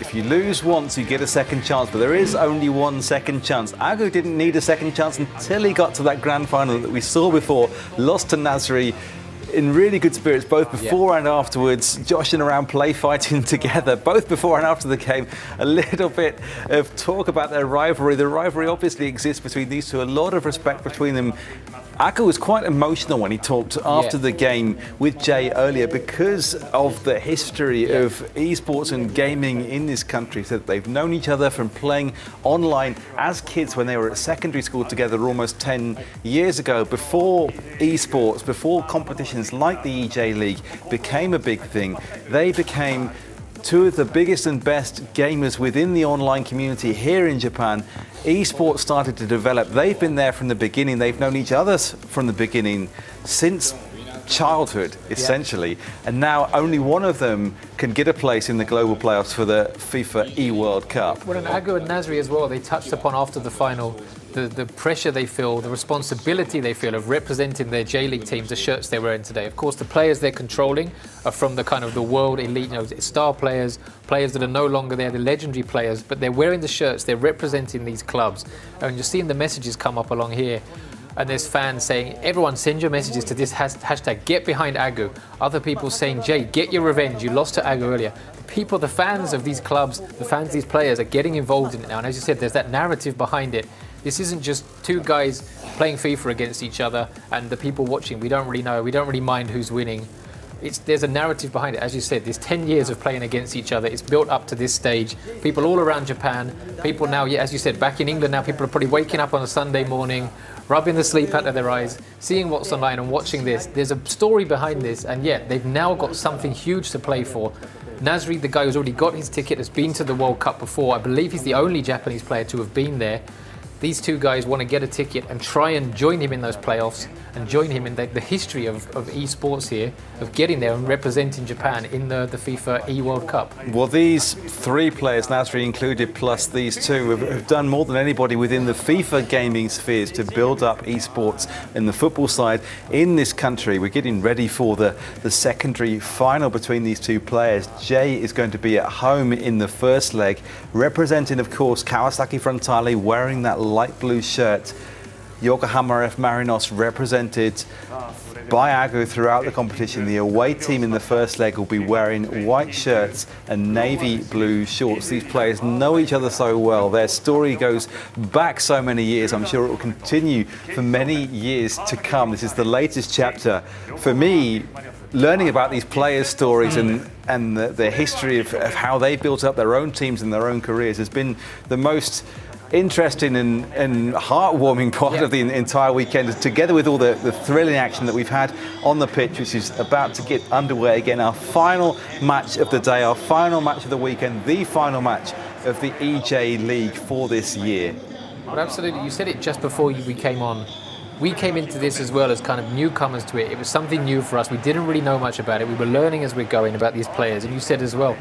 if you lose once, you get a second chance, but there is only one second chance. Agu didn't need a second chance until he got to that grand final that we saw before, lost to Nasri in really good spirits, both before and afterwards, joshing around, play fighting together, both before and after the game. A little bit of talk about their rivalry. The rivalry obviously exists between these two, a lot of respect between them. Agu was quite emotional when he talked after the game with Jay earlier because of the history of esports and gaming in this country. So they've known each other from playing online as kids when they were at secondary school together almost 10 years ago. Before esports, before competitions like the eJ.LEAGUE became a big thing, they became two of the biggest and best gamers within the online community here in Japan. Esports started to develop. They've been there from the beginning. They've known each other from the beginning since childhood, essentially. And now only one of them can get a place in the global playoffs for the FIFA eWorld Cup. Well, and Agu and Nasri as well, they touched upon after the final the pressure they feel, the responsibility they feel of representing their J.League teams, the shirts they're wearing today. Of course, the players they're controlling are from the the world elite, star players, players that are no longer there, the legendary players, but they're wearing the shirts, they're representing these clubs. And you're seeing the messages come up along here. And there's fans saying, everyone send your messages to this hashtag, get behind Agu. Other people saying, Jay, get your revenge, you lost to Agu earlier. The fans of these clubs, the fans of these players are getting involved in it now. And as you said, there's that narrative behind it. This isn't just two guys playing FIFA against each other and the people watching, we don't really know, we don't really mind who's winning. There's a narrative behind it. As you said, there's 10 years of playing against each other. It's built up to this stage. People all around Japan, people now, as you said, back in England now, people are probably waking up on a Sunday morning, rubbing the sleep out of their eyes, seeing what's online and watching this. There's a story behind this, and yet they've now got something huge to play for. Nasri, the guy who's already got his ticket, has been to the World Cup before. I believe he's the only Japanese player to have been there. These two guys want to get a ticket and try and join him in those playoffs and join him in the history of esports here, of getting there and representing Japan in the FIFA eWorld Cup. Well, these three players, Nasri included, plus these two, have done more than anybody within the FIFA gaming spheres to build up esports in the football side in this country. We're getting ready for the secondary final between these two players. Jay is going to be at home in the first leg, representing, of course, Kawasaki Frontale, wearing that light blue shirt. Yokohama F. Marinos represented by Agu throughout the competition. The away team in the first leg will be wearing white shirts and navy blue shorts. These players know each other so well. Their story goes back so many years. I'm sure it will continue for many years to come. This is the latest chapter. For me, learning about these players' stories and the history of how they built up their own teams and their own careers has been the most interesting and heartwarming part of the entire weekend, together with all the thrilling action that we've had on the pitch, which is about to get underway again. Our final match of the day, our final match of the weekend, the final match of the eJ.LEAGUE for this year. Well, absolutely. You said it just before we came on. We came into this as well as kind of newcomers to it. It was something new for us. We didn't really know much about it. We were learning as we're going about these players. And you said as well,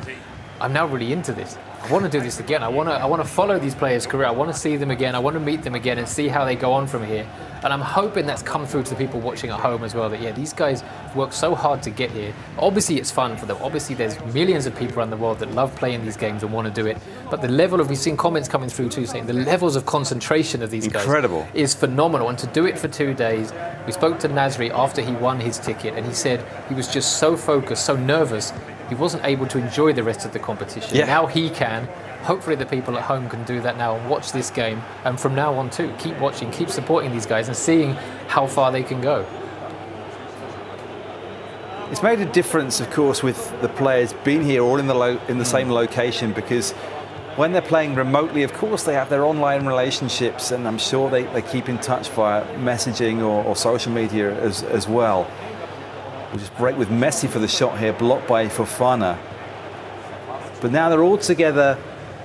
I'm now really into this. I want to do this again. I want to follow these players' career. I want to see them again. I want to meet them again and see how they go on from here. And I'm hoping that's come through to the people watching at home as well, that, yeah, these guys worked so hard to get here. Obviously, it's fun for them. Obviously, there's millions of people around the world that love playing these games and want to do it. But the level of, we've seen comments coming through too saying the levels of concentration of these guys is phenomenal. And to do it for 2 days, we spoke to Nasri after he won his ticket, and he said he was just so focused, so nervous, he wasn't able to enjoy the rest of the competition. Yeah. Now he can. Hopefully the people at home can do that now and watch this game, and from now on too, keep watching, keep supporting these guys and seeing how far they can go. It's made a difference, of course, with the players being here all in the same location, because when they're playing remotely, of course, they have their online relationships, and I'm sure they keep in touch via messaging or social media as well. We'll just break with Messi for the shot here, blocked by Fofana. But now they're all together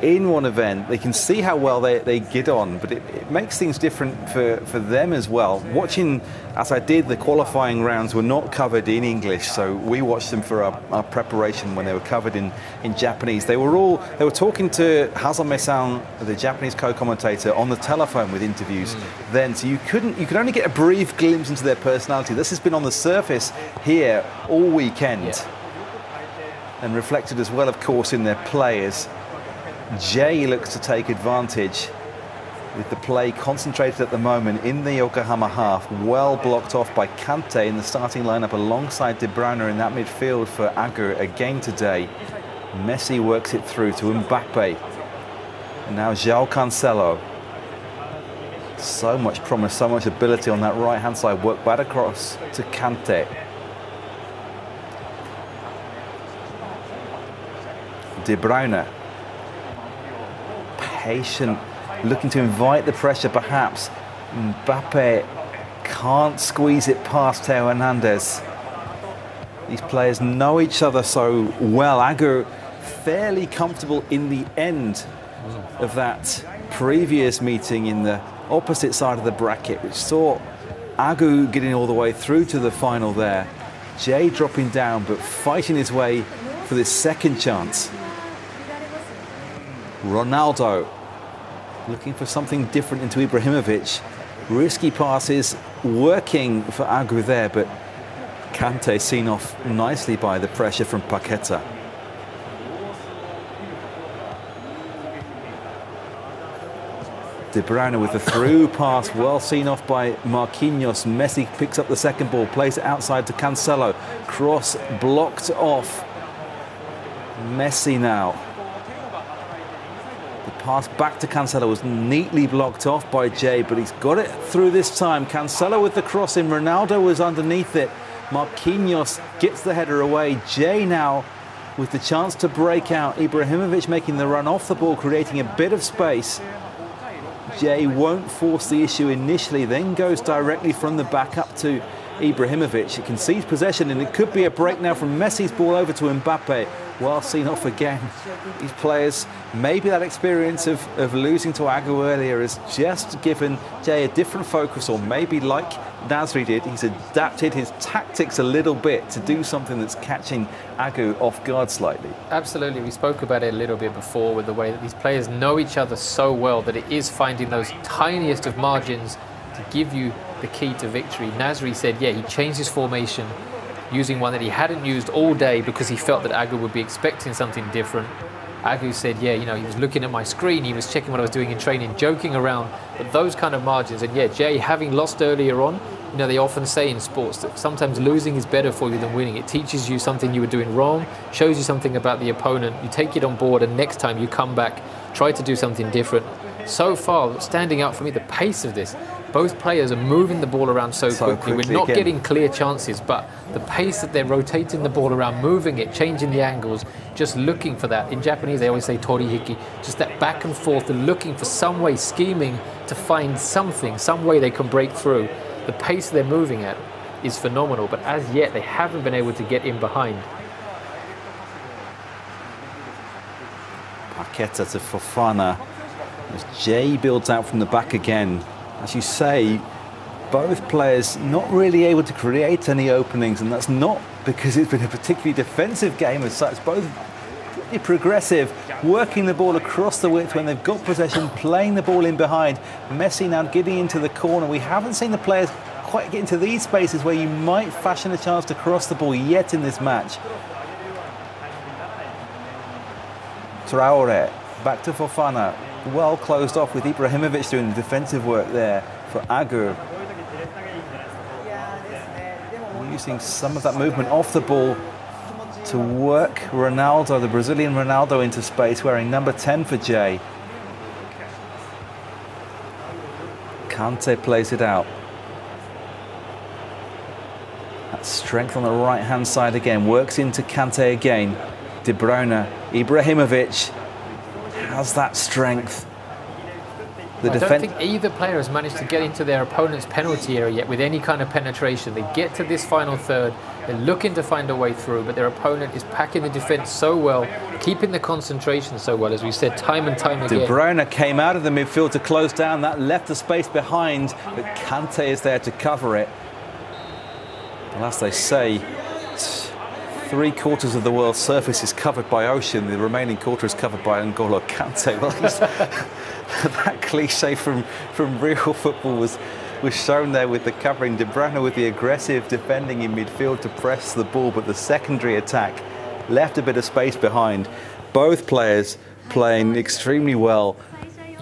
in one event. They can see how well they get on, but it makes things different for them as well. Watching, as I did, the qualifying rounds were not covered in English, so we watched them for our preparation when they were covered in Japanese. They were talking to Hazame-san, the Japanese co-commentator, on the telephone with interviews then, so you could only get a brief glimpse into their personality. This has been on the surface here all weekend. And reflected as well, of course, in their players. Jay looks to take advantage with the play concentrated at the moment in the Yokohama half, well blocked off by Kante in the starting lineup alongside De Bruyne in that midfield for Agu again today. Messi works it through to Mbappe. And now João Cancelo. So much promise, so much ability on that right-hand side. Work back across to Kante. De Bruyne, patient, looking to invite the pressure perhaps. Mbappe can't squeeze it past Theo Hernandez. These players know each other so well. Agu fairly comfortable in the end of that previous meeting in the opposite side of the bracket, which saw Agu getting all the way through to the final there. Jay dropping down but fighting his way for this second chance. Ronaldo looking for something different into Ibrahimovic. Risky passes working for Agu there, but Kante seen off nicely by the pressure from Paqueta. De Bruyne with the through pass, well seen off by Marquinhos. Messi picks up the second ball, plays it outside to Cancelo. Cross blocked off. Messi now. The pass back to Cancelo was neatly blocked off by Jay, but he's got it through this time. Cancelo with the cross in, Ronaldo was underneath it. Marquinhos gets the header away. Jay now with the chance to break out. Ibrahimovic making the run off the ball, creating a bit of space. Jay won't force the issue initially, then goes directly from the back up to Ibrahimovic. It concedes possession, and it could be a break now from Messi's ball over to Mbappe. Well seen off again. These players, maybe that experience of losing to Agu earlier has just given Jay a different focus, or maybe like Nasri did, he's adapted his tactics a little bit to do something that's catching Agu off guard slightly. Absolutely, we spoke about it a little bit before with the way that these players know each other so well that it is finding those tiniest of margins to give you the key to victory. Nasri said, yeah, he changed his formation, using one that he hadn't used all day because he felt that Agu would be expecting something different. Agu said, yeah, you know, he was looking at my screen, he was checking what I was doing in training, joking around, but those kind of margins. And yeah, Jay, having lost earlier on, you know, they often say in sports that sometimes losing is better for you than winning. It teaches you something you were doing wrong, shows you something about the opponent, you take it on board, and next time you come back, try to do something different. So far, standing out for me, the pace of this. Both players are moving the ball around so quickly. We're not getting clear chances, but the pace that they're rotating the ball around, moving it, changing the angles, just looking for that. In Japanese, they always say torihiki, just that back and forth, and looking for some way, scheming to find something, some way they can break through. The pace they're moving at is phenomenal, but as yet, they haven't been able to get in behind. Paqueta to Fofana as Jay builds out from the back again. As you say, both players not really able to create any openings, and that's not because it's been a particularly defensive game as such. Both pretty progressive, working the ball across the width when they've got possession, playing the ball in behind. Messi now getting into the corner. We haven't seen the players quite get into these spaces where you might fashion a chance to cross the ball yet in this match. Traore, back to Fofana. Well closed off with Ibrahimovic doing the defensive work there for Agu. Using some of that movement off the ball to work Ronaldo, the Brazilian Ronaldo, into space, wearing number 10 for Jay. Kante plays it out. That strength on the right-hand side again, works into Kante again. De Bruyne, Ibrahimovic has that strength. I don't think either player has managed to get into their opponent's penalty area yet with any kind of penetration. They get to this final third, they're looking to find a way through, but their opponent is packing the defence so well, keeping the concentration so well, as we said time and time again. De Bruyne came out of the midfield to close down, that left the space behind, but Kante is there to cover it. Well, as they say, 3/4 of the world's surface is covered by ocean, the remaining quarter is covered by N'Golo Kante. Well, that cliche from real football was shown there with the covering. De Bruyne with the aggressive defending in midfield to press the ball, but the secondary attack left a bit of space behind. Both players playing extremely well.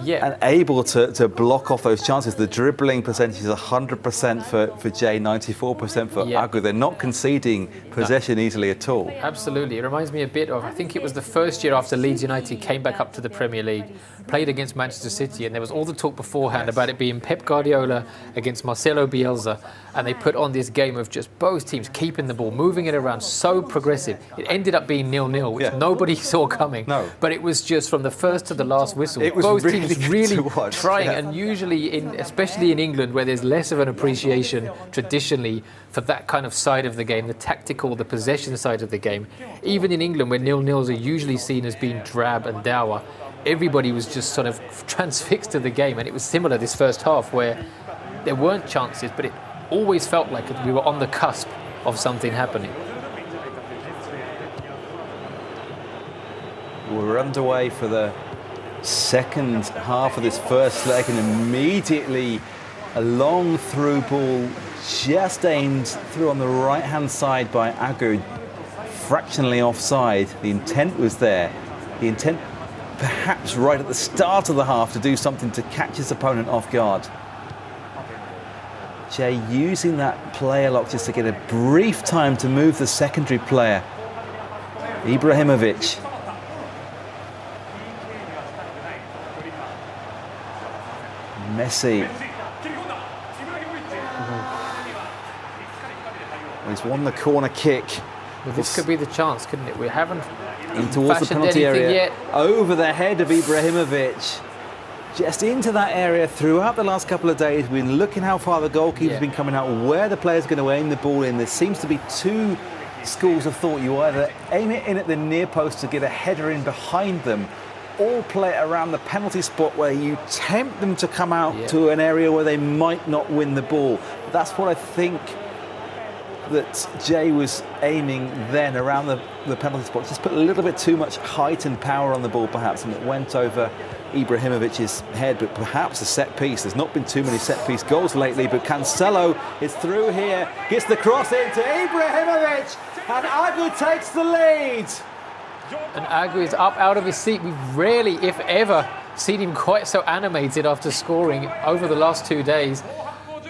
Yeah. And able to block off those chances. The dribbling percentage is 100% for Jay, 94% for Agu. They're not conceding possession easily at all. Absolutely. It reminds me a bit of, I think it was the first year after Leeds United came back up to the Premier League, played against Manchester City, and there was all the talk beforehand about it being Pep Guardiola against Marcelo Bielsa, and they put on this game of just both teams keeping the ball, moving it around, so progressive. It ended up being 0-0, which nobody saw coming. No. But it was just from the first to the last whistle. It was both really teams really trying, yeah. and usually, especially in England, where there's less of an appreciation traditionally for that kind of side of the game, the tactical, the possession side of the game. Even in England, where 0-0s are usually seen as being drab and dour, everybody was just sort of transfixed to the game, and it was similar this first half where there weren't chances, but it always felt like we were on the cusp of something happening. We're underway for the second half of this first leg, and immediately a long through ball just aimed through on the right hand side by Agu, fractionally offside. The intent was there. The intent perhaps right at the start of the half to do something to catch his opponent off guard. Jay using that player lock just to get a brief time to move the secondary player. Ibrahimovic. Messi. He's won the corner kick. Well, this could be the chance, couldn't it? We haven't in towards the penalty area yet. Over the head of Ibrahimovic. Just into that area throughout the last couple of days. We've been looking how far the goalkeeper's been coming out, where the player's going to aim the ball in. There seems to be two schools of thought. You either aim it in at the near post to get a header in behind them, or play it around the penalty spot where you tempt them to come out to an area where they might not win the ball. That's what I think that Jay was aiming then, around the penalty spot. Just put a little bit too much height and power on the ball perhaps, and it went over Ibrahimovic's head, but perhaps a set piece. There's not been too many set piece goals lately, but Cancelo is through here, gets the cross into Ibrahimovic, and Agu takes the lead. And Agu is up out of his seat. We've rarely, if ever, seen him quite so animated after scoring over the last 2 days.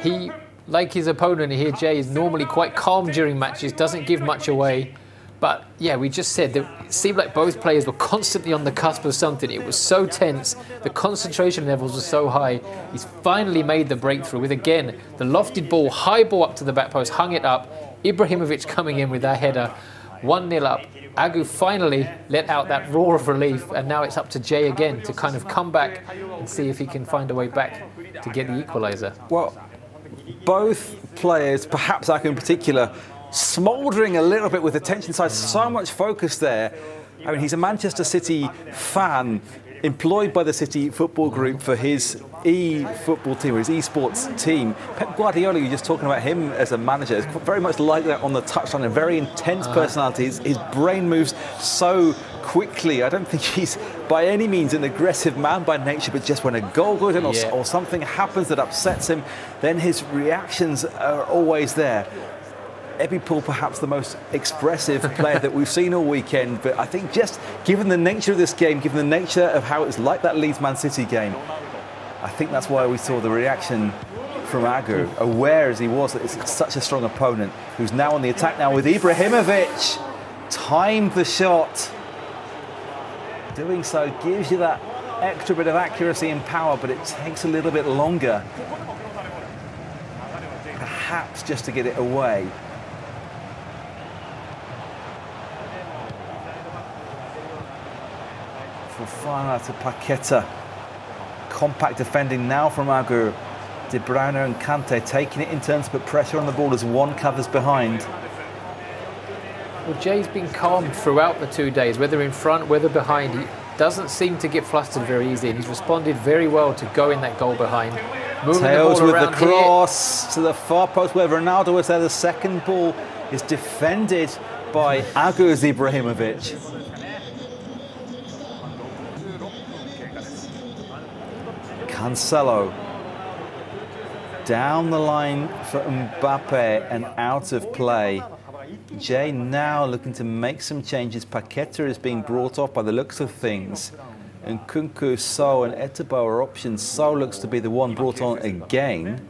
He, like his opponent here, Jay, is normally quite calm during matches, doesn't give much away. But yeah, we just said that it seemed like both players were constantly on the cusp of something. It was so tense. The concentration levels were so high. He's finally made the breakthrough with, again, the lofted ball, high ball up to the back post, hung it up. Ibrahimovic coming in with that header. 1-0 up. Agu finally let out that roar of relief, and now it's up to Jay again to kind of come back and see if he can find a way back to get the equaliser. Well, both players, perhaps Agu in particular, smouldering a little bit with the tension side, so much focus there. I mean, he's a Manchester City fan, employed by the City Football Group for his e-football team, or his e-sports team. Pep Guardiola, you're just talking about him as a manager, is very much like that on the touchline, a very intense personality. His brain moves so quickly. I don't think he's by any means an aggressive man by nature, but just when a goal goes in or something happens that upsets him, then his reactions are always there. Ebipool, perhaps the most expressive player that we've seen all weekend, but I think just given the nature of this game, given the nature of how it's like that Leeds-Man City game, I think that's why we saw the reaction from Agu, aware as he was that it's such a strong opponent, who's now on the attack now with Ibrahimovic. Timed the shot. Doing so gives you that extra bit of accuracy and power, but it takes a little bit longer, perhaps just to get it away. Fofana to Paqueta. Compact defending now from Agu. De Bruyne and Kante taking it in turns to put pressure on the ball as one covers behind. Well, Jay's been calm throughout the 2 days, whether in front, whether behind. He doesn't seem to get flustered very easily, and he's responded very well to go in that goal behind. Moving Tails the ball with the cross here to the far post where Ronaldo was there. The second ball is defended by Agu Ibrahimovic. Cancelo down the line for Mbappe and out of play. Jay now looking to make some changes. Paqueta is being brought off by the looks of things. And Nkunku, So and Etebo are options. So looks to be the one brought on again.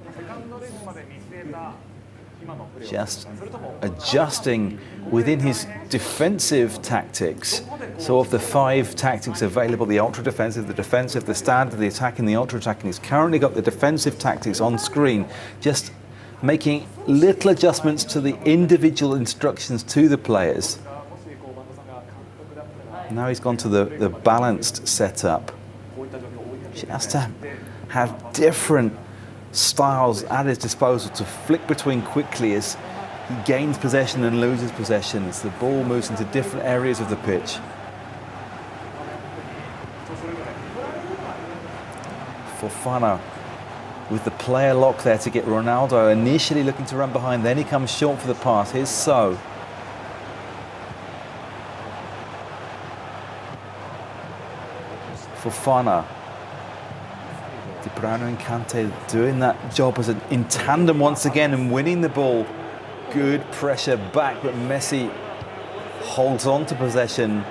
Just adjusting within his defensive tactics. So of the 5 tactics available, the ultra-defensive, the defensive, the standard, the attacking, the ultra-attacking, he's currently got the defensive tactics on screen, just making little adjustments to the individual instructions to the players. Now he's gone to the balanced setup. Just to have different styles at his disposal to flick between quickly as he gains possession and loses possession as the ball moves into different areas of the pitch. Fofana with the player lock there to get Ronaldo initially looking to run behind, then he comes short for the pass. Here's So. Fofana. De Bruyne and Kante doing that job as in tandem once again and winning the ball. Good pressure back, but Messi holds on to possession.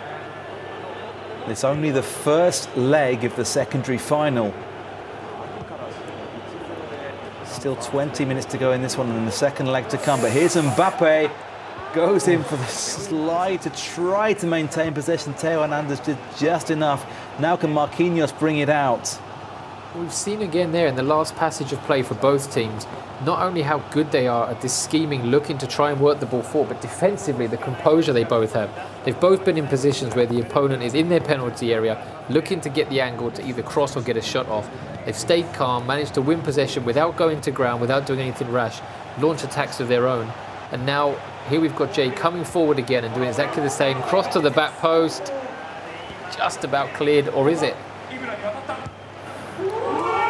It's only the first leg of the secondary final. Still 20 minutes to go in this one and the second leg to come. But here's Mbappe. Goes in for the slide to try to maintain possession. Theo Hernandez did just enough. Now can Marquinhos bring it out? We've seen again there in the last passage of play for both teams, not only how good they are at this scheming, looking to try and work the ball forward, but defensively, the composure they both have. They've both been in positions where the opponent is in their penalty area, looking to get the angle to either cross or get a shot off. They've stayed calm, managed to win possession without going to ground, without doing anything rash, launch attacks of their own. And now, here we've got Jay coming forward again and doing exactly the same. Cross to the back post, just about cleared, or is it?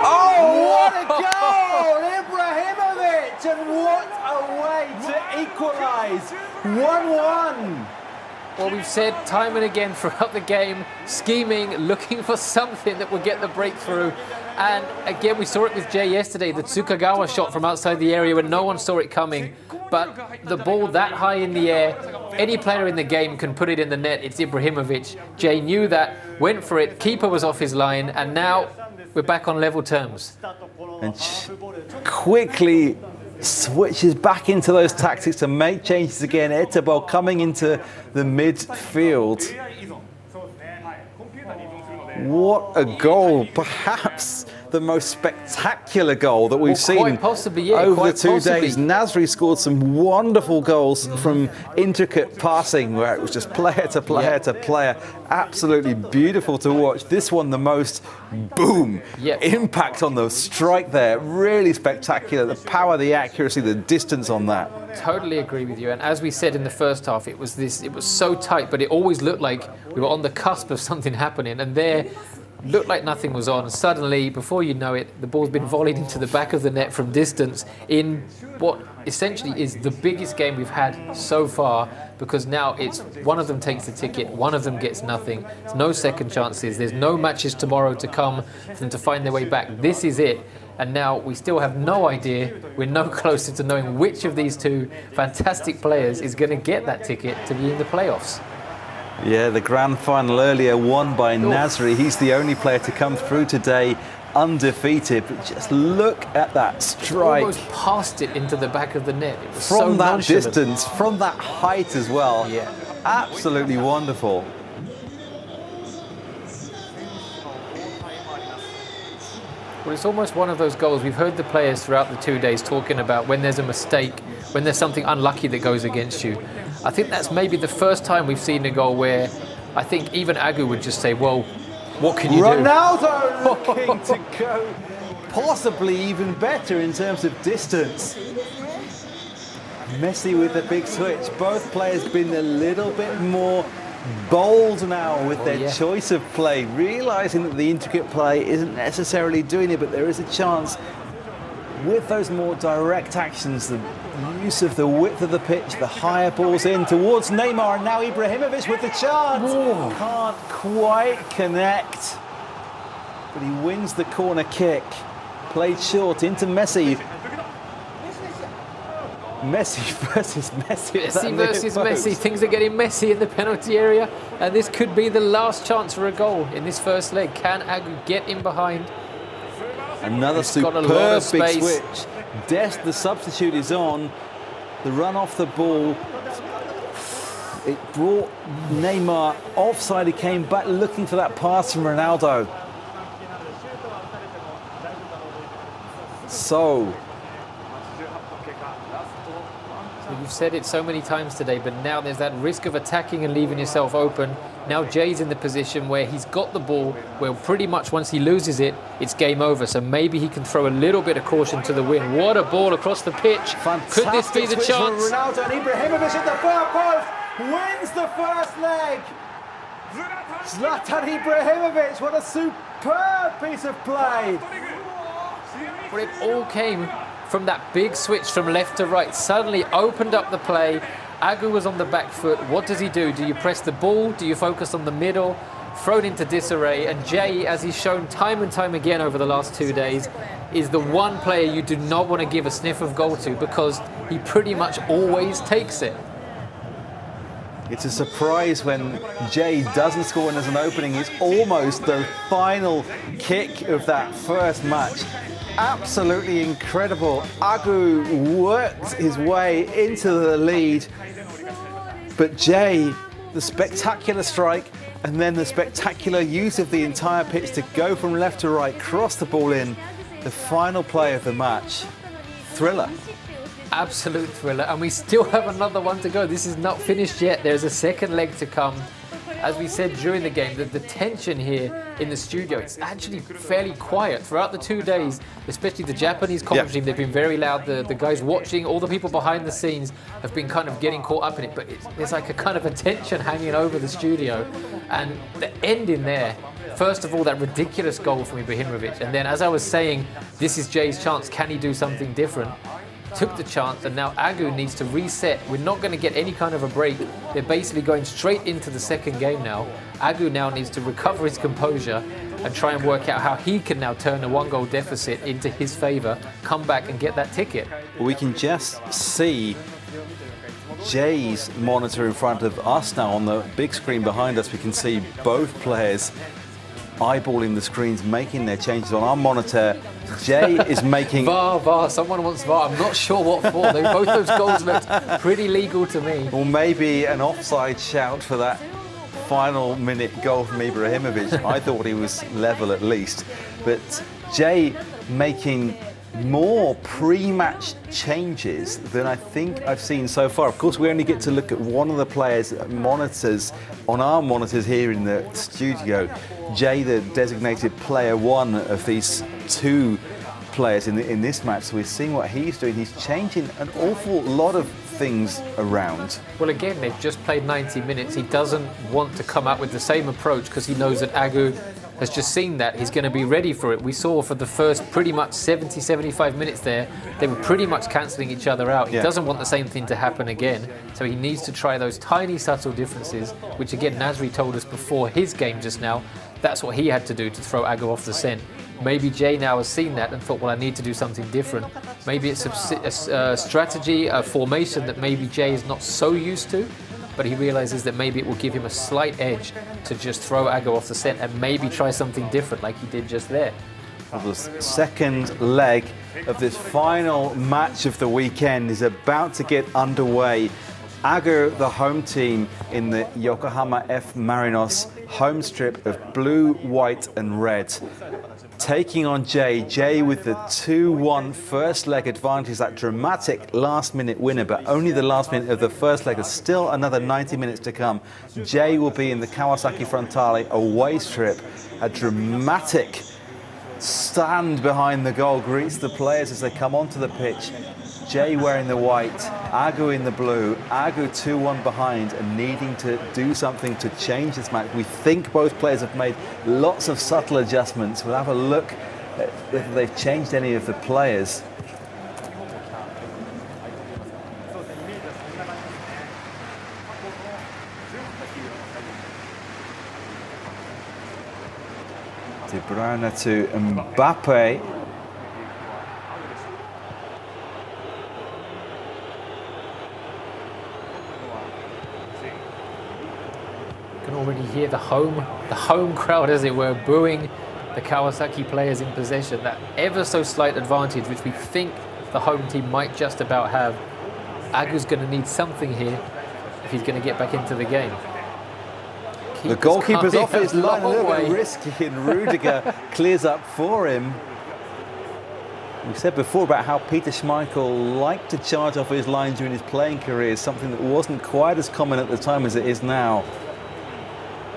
Oh, what a goal! Ibrahimovic, and what a way to equalise. 1-1. Well, we've said time and again throughout the game, scheming, looking for something that will get the breakthrough. And again, we saw it with Jay yesterday, the Tsukagawa shot from outside the area when no one saw it coming. but the ball that high in the air, any player in the game can put it in the net. It's Ibrahimovic. Jay knew that, went for it, keeper was off his line, and now we're back on level terms. And quickly switches back into those tactics to make changes again. eJ.LEAGUE coming into the midfield. What a goal. Perhaps the most spectacular goal that we've seen possibly, over the 2 days. Nasri scored some wonderful goals from intricate passing where it was just player to player to player. Absolutely beautiful to watch. This one, the most boom impact on the strike there. Really spectacular. The power, the accuracy, the distance on that. Totally agree with you. And as we said in the first half, it was so tight, but it always looked like we were on the cusp of something happening. And there looked like nothing was on. Suddenly, before you know it, the ball's been volleyed into the back of the net from distance in what essentially is the biggest game we've had so far, because now it's one of them takes the ticket, one of them gets nothing. There's no second chances. There's no matches tomorrow to come for them to find their way back. This is it. And now we still have no idea. We're no closer to knowing which of these two fantastic players is going to get that ticket to be in the playoffs. Yeah, the grand final earlier won by Nasri. He's the only player to come through today undefeated. But just look at that strike. Almost passed it into the back of the net. It was from so that nonchalant. distance, from that height as well. Yeah. Absolutely wonderful. Well, it's almost one of those goals. We've heard the players throughout the 2 days talking about when there's a mistake, when there's something unlucky that goes against you. I think that's maybe the first time we've seen a goal where I think even Agu would just say, well, what can you Ronaldo looking to go possibly even better in terms of distance. Messi with the big switch. Both players been a little bit more bold now with their choice of play, realising that the intricate play isn't necessarily doing it, but there is a chance with those more direct actions, the use of the width of the pitch, the higher balls in towards Neymar, and now Ibrahimovic with the chance. Whoa. Can't quite connect, but he wins the corner kick. Played short into Messi. Messi versus Messi. Messi versus Messi. Things are getting messy in the penalty area, and this could be the last chance for a goal in this first leg. Can Agu get in behind? Another superb big switch. Dest, the substitute, is on. The run off the ball. It brought Neymar offside. He came back looking for that pass from Ronaldo. So you've said it so many times today, but now there's that risk of attacking and leaving yourself open. Now Jay's in the position where he's got the ball, where pretty much once he loses it, it's game over. So maybe he can throw a little bit of caution to the wind. What a ball across the pitch. Fantastic. Could this be the chance? Ronaldo and Ibrahimovic at the far post wins the first leg. Zlatan Ibrahimovic, what a superb piece of play. Well, it all came from that big switch from left to right. Suddenly opened up the play. Agu was on the back foot. What does he do? Do you press the ball? Do you focus on the middle? Thrown into disarray. And Jay, as he's shown time and time again over the last 2 days, is the one player you do not want to give a sniff of goal to, because he pretty much always takes it. It's a surprise when Jay doesn't score and there's an opening. It's almost the final kick of that first match. Absolutely incredible. Agu worked his way into the lead, but Jay, the spectacular strike and then the spectacular use of the entire pitch to go from left to right, cross the ball in, the final play of the match. Thriller. Absolute thriller, and we still have another one to go. This is not finished yet. There's a second leg to come. As we said during the game, the tension here in the studio, it's actually fairly quiet throughout the 2 days, especially the Japanese commentary team. They've been very loud. The guys watching, all the people behind the scenes have been kind of getting caught up in it, but there's like a kind of a tension hanging over the studio. And the ending there, first of all, that ridiculous goal from Ibrahimovic, and then, as I was saying, this is Jay's chance. Can he do something different? Took the chance, and now Agu needs to reset. We're not going to get any kind of a break. They're basically going straight into the second game now. Agu now needs to recover his composure and try and work out how he can now turn a 1-goal deficit into his favour, come back and get that ticket. We can just see Jay's monitor in front of us now. On the big screen behind us, we can see both players eyeballing the screens, making their changes. On our monitor, Jay is making... VAR, someone wants VAR. I'm not sure what for. Both those goals looked pretty legal to me. Or maybe an offside shout for that final minute goal from Ibrahimovic. I thought he was level at least. But Jay making more pre-match changes than I think I've seen so far. Of course, we only get to look at one of the players' monitors on our monitors here in the studio. Jay, the designated player one of these two players in this match. So we're seeing what he's doing. He's changing an awful lot of things around. Well, again, they've just played 90 minutes. He doesn't want to come out with the same approach because he knows that Agu has just seen that. He's going to be ready for it. We saw for the first pretty much 70, 75 minutes there, they were pretty much cancelling each other out. He doesn't want the same thing to happen again. So he needs to try those tiny, subtle differences, which again, Nasri told us before his game just now, that's what he had to do to throw Agu off the scent. Maybe Jay now has seen that and thought, well, I need to do something different. Maybe it's a strategy, a formation that maybe Jay is not so used to, but he realizes that maybe it will give him a slight edge to just throw Agu off the scent and maybe try something different like he did just there. The second leg of this final match of the weekend is about to get underway. Agu, the home team in the Yokohama F Marinos home strip of blue, white and red, taking on Jay. Jay with the 2-1 first leg advantage, that dramatic last-minute winner, but only the last minute of the first leg. There's still another 90 minutes to come. Jay will be in the Kawasaki Frontale away strip. A dramatic stand behind the goal greets the players as they come onto the pitch. Jay wearing the white, Agu in the blue, Agu 2-1 behind and needing to do something to change this match. We think both players have made lots of subtle adjustments. We'll have a look at whether they've changed any of the players. De Bruyne to Mbappe. Already hear the home crowd, as it were, booing the Kawasaki players in possession. That ever so slight advantage, which we think the home team might just about have. Agu's going to need something here if he's going to get back into the game. The goalkeeper's off his line, a little bit risky, and Rudiger clears up for him. We said before about how Peter Schmeichel liked to charge off his line during his playing career, something that wasn't quite as common at the time as it is now.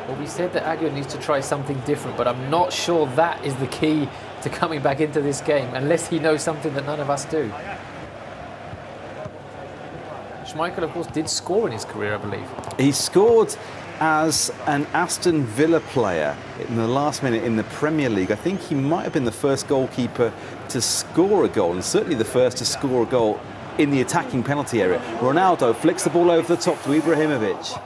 Well, we said that Agu needs to try something different, but I'm not sure that is the key to coming back into this game, unless he knows something that none of us do. Schmeichel, of course, did score in his career, I believe. He scored as an Aston Villa player in the last minute in the Premier League. I think he might have been the first goalkeeper to score a goal, and certainly the first to score a goal in the attacking penalty area. Ronaldo flicks the ball over the top to Ibrahimovic.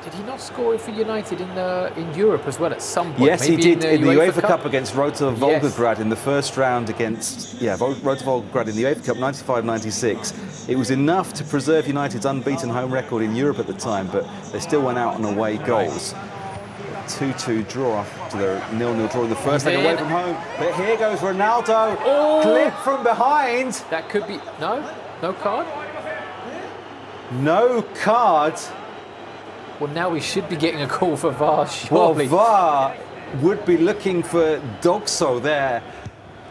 Did he not score for United in Europe as well at some point? Yes, maybe he did in the UEFA Cup against Rota Volgograd Volgograd in the first round against Rota Volgograd in the UEFA Cup 95-96. It was enough to preserve United's unbeaten home record in Europe at the time, but they still went out on away goals. 2-2 draw after the 0-0 draw in the first leg away from home. But here goes Ronaldo, clip from behind. That could be no card. No card. Well, now we should be getting a call for VAR, surely. Well, VAR would be looking for Dogso there.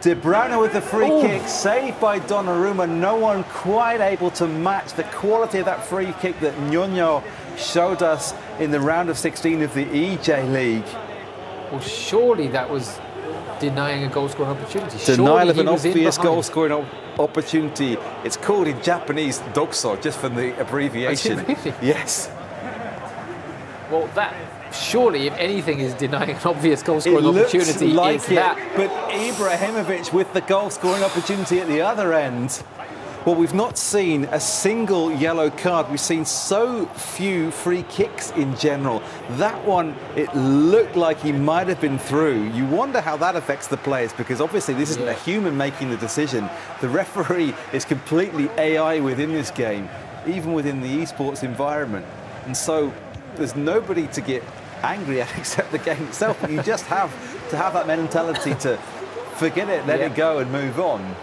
De Bruyne with the free kick, saved by Donnarumma. No one quite able to match the quality of that free kick that Nuno showed us in the round of 16 of the eJ.League. Well, surely that was denying a goal-scoring opportunity. Denial of an obvious goal-scoring opportunity. It's called in Japanese Dogso, just from the abbreviation. Is it really? Yes. Well, that surely, if anything, is denying an obvious goal-scoring opportunity. Like it, but Ibrahimovic with the goal-scoring opportunity at the other end. Well, we've not seen a single yellow card. We've seen so few free kicks in general. That one, it looked like he might have been through. You wonder how that affects the players, because obviously this isn't a human making the decision. The referee is completely AI within this game, even within the esports environment. And so there's nobody to get angry at except the game itself. But you just have to have that mentality to forget it, let it go and move on.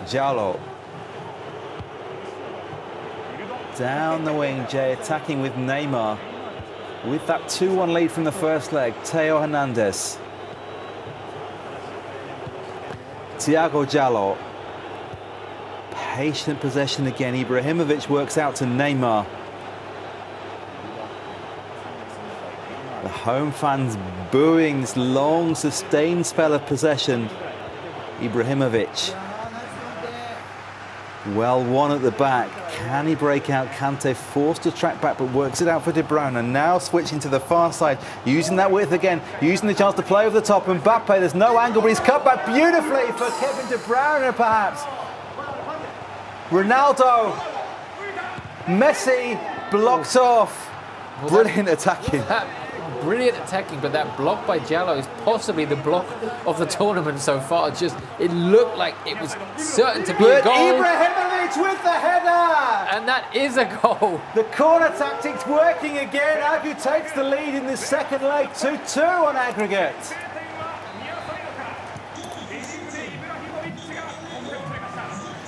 J.League. Down the wing, Jay attacking with Neymar. With that 2-1 lead from the first leg, Theo Hernandez. Thiago J.League. Patient possession again. Ibrahimovic works out to Neymar. The home fans booing this long, sustained spell of possession. Ibrahimovic. Well won at the back. Can he break out? Kante forced to track back, but works it out for De Bruyne. And now switching to the far side, using that width again, using the chance to play over the top. Mbappe, there's no angle, but he's cut back beautifully for Kevin De Bruyne, perhaps. Ronaldo. Messi blocked off. Brilliant attacking. Brilliant attacking, but that block by J.League is possibly the block of the tournament so far. It looked like it was certain to be a goal. Ibrahimovic with the header! And that is a goal. The corner tactics working again. Agu takes the lead in the second leg, 2-2 on aggregate.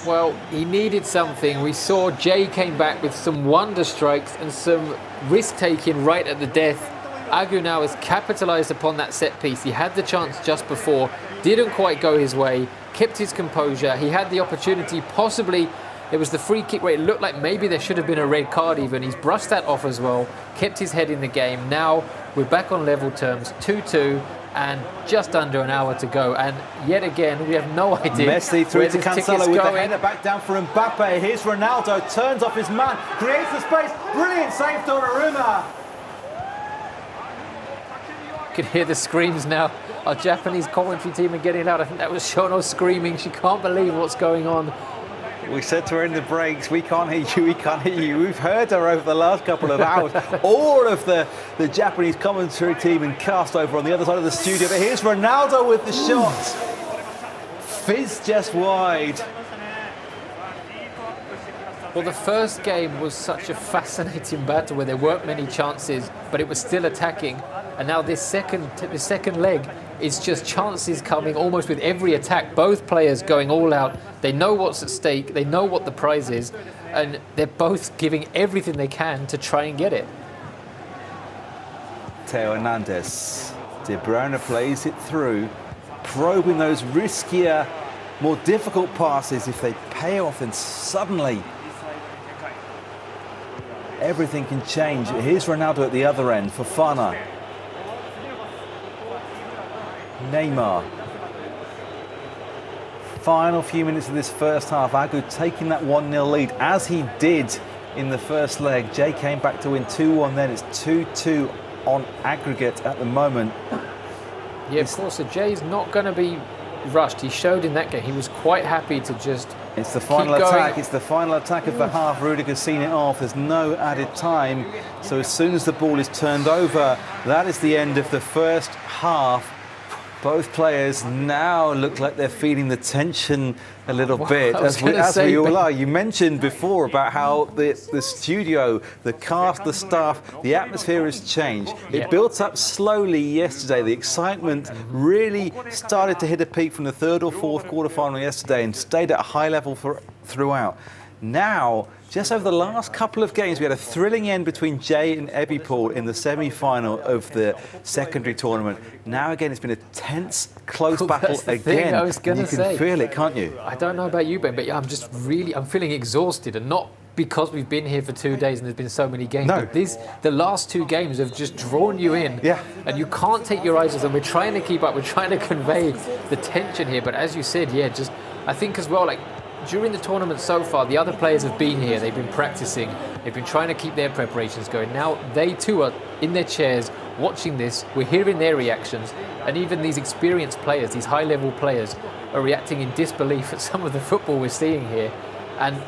Well, he needed something. We saw Jay came back with some wonder strikes and some risk-taking right at the death. Agu now has capitalised upon that set piece. He had the chance just before, didn't quite go his way, kept his composure. He had the opportunity, possibly it was the free kick where it looked like maybe there should have been a red card even. He's brushed that off as well, kept his head in the game. Now we're back on level terms, 2-2, and just under an hour to go. And yet again, we have no idea. Messi through to Cancelo with the header back down for Mbappe. Here's Ronaldo, turns off his man, creates the space. Brilliant save, Donnarumma. You can hear the screams now. Our Japanese commentary team are getting loud. I think that was Shono screaming. She can't believe what's going on. We said to her in the breaks, we can't hear you, we can't hear you. We've heard her over the last couple of hours. All of the Japanese commentary team and cast over on the other side of the studio. But here's Ronaldo with the shot. Fizz just wide. Well, the first game was such a fascinating battle where there weren't many chances, but it was still attacking. And now this second leg is just chances coming almost with every attack. Both players going all out. They know what's at stake. They know what the prize is. And they're both giving everything they can to try and get it. Theo Hernandez. De Bruyne plays it through, probing those riskier, more difficult passes. If they pay off, then suddenly everything can change. Here's Ronaldo at the other end for Fana. Neymar. Final few minutes of this first half. Agu taking that 1-0 lead, as he did in the first leg. Jay came back to win 2-1 then. It's 2-2 on aggregate at the moment. Yeah, of course, so Jay's not going to be rushed. He showed in that game. He was quite happy to just It's the final attack. It's the final attack of the half. Rudiger's seen it off. There's no added time. So as soon as the ball is turned over, that is the end of the first half. Both players now look like they're feeling the tension a little bit, as we all are. You mentioned before about how the studio, the cast, the staff, the atmosphere has changed. It built up slowly yesterday. The excitement really started to hit a peak from the third or fourth quarterfinal yesterday and stayed at a high level throughout. Now, just over the last couple of games, we had a thrilling end between Jay and eWorld in the semi-final of the secondary tournament. Now again, it's been a tense, close battle again. I was going to say. You can feel it, can't you? I don't know about you, Ben, but yeah, I'm feeling exhausted, and not because we've been here for 2 days and there's been so many games. No. But the last two games have just drawn you in. Yeah. And you can't take your eyes off them. We're trying to keep up. We're trying to convey the tension here. But as you said, yeah, just I think as well, like, during the tournament so far, the other players have been here, they've been practicing, they've been trying to keep their preparations going. Now they too are in their chairs, watching this, we're hearing their reactions, and even these experienced players, these high-level players, are reacting in disbelief at some of the football we're seeing here. And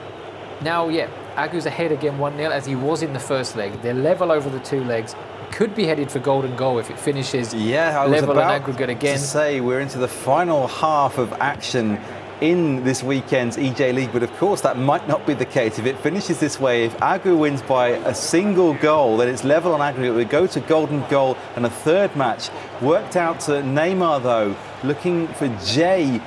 now, yeah, Agu's ahead again 1-0 as he was in the first leg. They're level over the two legs. Could be headed for golden goal if it finishes level and aggregate again. To say we're into the final half of action in this weekend's eJ.LEAGUE, but of course that might not be the case if it finishes this way. If Agu wins by a single goal, then it's level on aggregate. We go to golden goal and a third match. Worked out to Neymar though, looking for Jay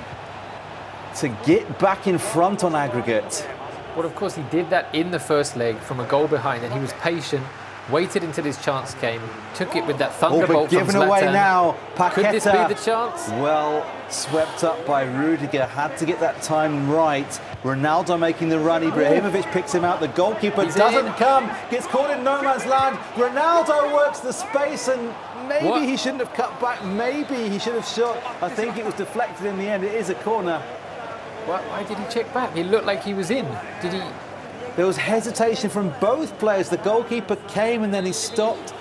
to get back in front on aggregate. Well, of course he did that in the first leg from a goal behind, and he was patient, waited until his chance came, took it with that thunderbolt from Zlatan. Given away now, Paqueta. Could this be the chance? Well, swept up by Rudiger, had to get that time right. Ronaldo making the run, Ibrahimovic picks him out, the goalkeeper doesn't come, gets caught in no man's land. Ronaldo works the space and maybe he shouldn't have cut back, maybe he should have shot. I think it was deflected in the end, it is a corner. Why did he check back? It looked like he was in. Did he? There was hesitation from both players. The goalkeeper came and then he stopped.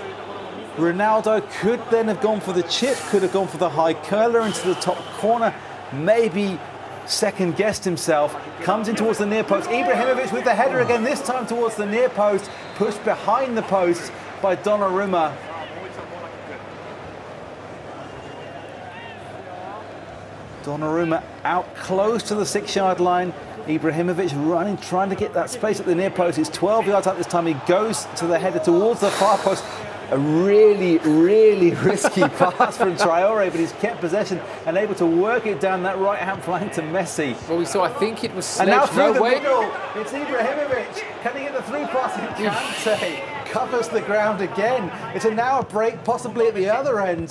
Ronaldo could then have gone for the chip, could have gone for the high curler into the top corner, maybe second guessed himself, comes in towards the near post. Ibrahimovic with the header again, this time towards the near post, pushed behind the post by Donnarumma. Donnarumma out close to the 6-yard line. Ibrahimovic running, trying to get that space at the near post. He's 12 yards out this time. He goes to the header towards the far post. A really, really risky pass from Traore, but he's kept possession and able to work it down that right-hand flank to Messi. Well, we saw, I think it was Sledge. And now through the middle, it's Ibrahimovic. Can he get the through pass? He can't. Covers the ground again. It's now a break, possibly at the other end.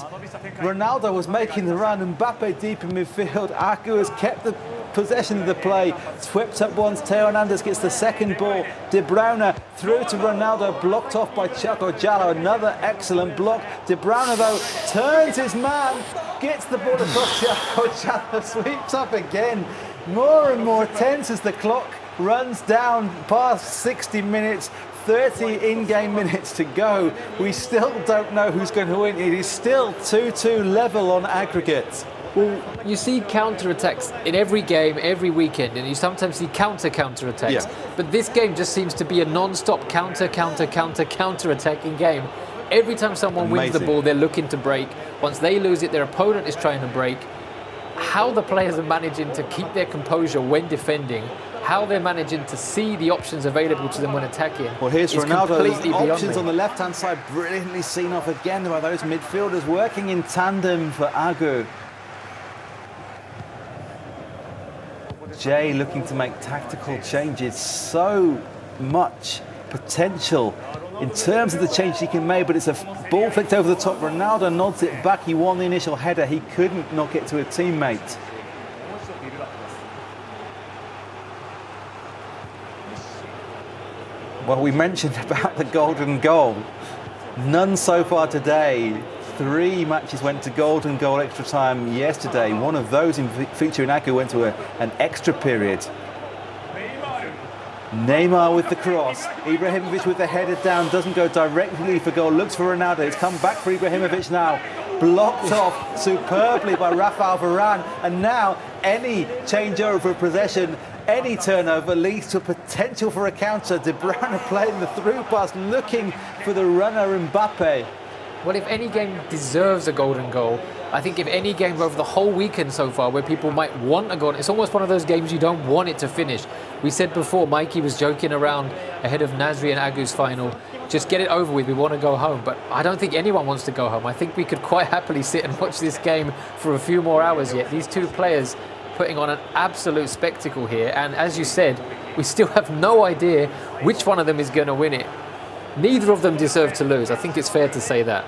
Ronaldo was making the run. Mbappe deep in midfield. Agu has kept the possession of the play. Swept up once. Theo Hernandez gets the second ball. De Bruyne through to Ronaldo, blocked off by Thiago Jallo. Another excellent block. De Bruyne though turns his man, gets the ball across. Thiago Jallo sweeps up again. More and more tense as the clock runs down past 60 minutes. 30 in-game minutes to go. We still don't know who's going to win. It is still 2-2 level on aggregate. Well, you see counter-attacks in every game, every weekend, and you sometimes see counter-attacks. Yeah. But this game just seems to be a non-stop counter-attacking game. Every time someone wins the ball, they're looking to break. Once they lose it, their opponent is trying to break. How the players are managing to keep their composure when defending, how they're managing to see the options available to them when attacking. Well, here's Ronaldo's options on the left-hand side, brilliantly seen off again by those midfielders working in tandem for Agu. Jay looking to make tactical changes, so much potential in terms of the change he can make, but it's a ball flicked over the top. Ronaldo nods it back. He won the initial header. He couldn't knock it to a teammate. Well, we mentioned about the golden goal. None so far today. 3 matches went to golden goal extra time yesterday. One of those featuring Agu went to an extra period. Neymar with the cross. Ibrahimovic with the header down. Doesn't go directly for goal. Looks for Ronaldo. It's come back for Ibrahimovic now. Blocked off superbly by Rafael Varane. And now any changeover of possession, any turnover leads to a potential for a counter. De Bruyne playing the through pass, looking for the runner Mbappe. Well, if any game deserves a golden goal, I think if any game over the whole weekend so far where people might want a goal, it's almost one of those games you don't want it to finish. We said before, Mikey was joking around ahead of Nasri and Agu's final, just get it over with, we want to go home. But I don't think anyone wants to go home. I think we could quite happily sit and watch this game for a few more hours yet. These two players putting on an absolute spectacle here. And as you said, we still have no idea which one of them is going to win it. Neither of them deserve to lose. I think it's fair to say that.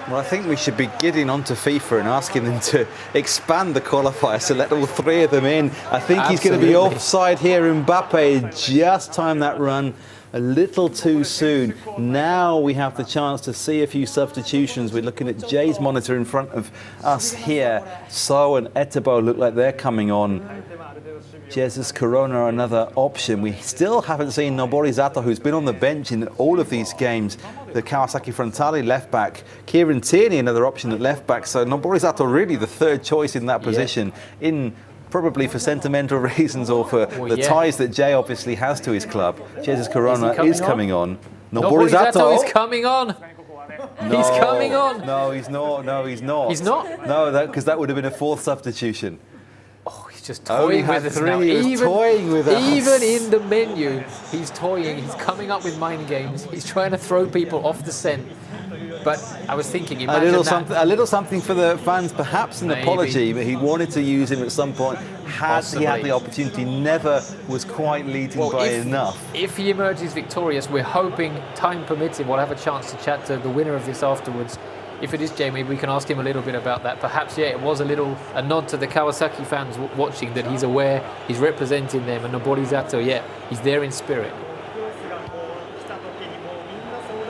Well, I think we should be getting onto FIFA and asking them to expand the qualifiers to let all 3 of them in. I think he's going to be offside here. Mbappe just timed that run a little too soon. Now we have the chance to see a few substitutions. We're looking at Jay's monitor in front of us here. So and eTebo look like they're coming on. Jesus Corona, another option. We still haven't seen Nobori Zato, who's been on the bench in all of these games. The Kawasaki Frontale left back. Kieran Tierney, another option at left back. So Nobori Zato really the third choice in that position, in probably for sentimental reasons or for the ties that Jay obviously has to his club. Jesus Corona is coming on. Nobori Zato is coming on. No, he's coming on. No, he's not. No, he's not. He's not? No, because that would have been a fourth substitution. Oh, he's just toying with us now. Even in the menu, he's toying. He's coming up with mind games. He's trying to throw people off the scent. But I was thinking, a little something for the fans, perhaps an apology, but he wanted to use him at some point. He had the opportunity, never was quite leading by enough. If he emerges victorious, we're hoping, time permitting, we'll have a chance to chat to the winner of this afterwards. If it is Jamie, we can ask him a little bit about that. Perhaps, it was a nod to the Kawasaki fans watching, that he's aware, he's representing them, and Nobori Zato, he's there in spirit.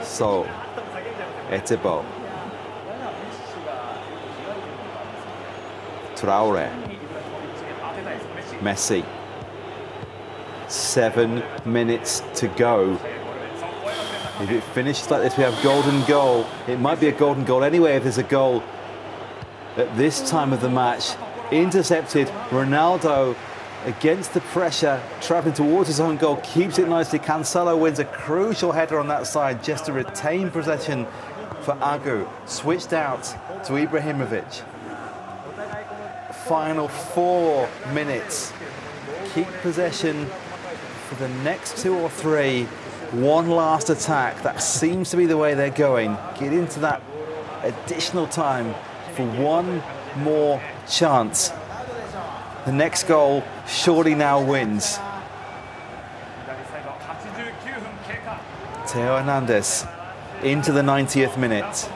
So, eTebo, Traore, Messi. 7 minutes to go. If it finishes like this, we have golden goal. It might be a golden goal anyway if there's a goal at this time of the match. Intercepted, Ronaldo against the pressure, travelling towards his own goal, keeps it nicely. Cancelo wins a crucial header on that side just to retain possession for Agu. Switched out to Ibrahimovic. Final 4 minutes. Keep possession for the next 2 or 3. One last attack. That seems to be the way they're going. Get into that additional time for one more chance. The next goal surely now wins. Theo Hernandez into the 90th minute.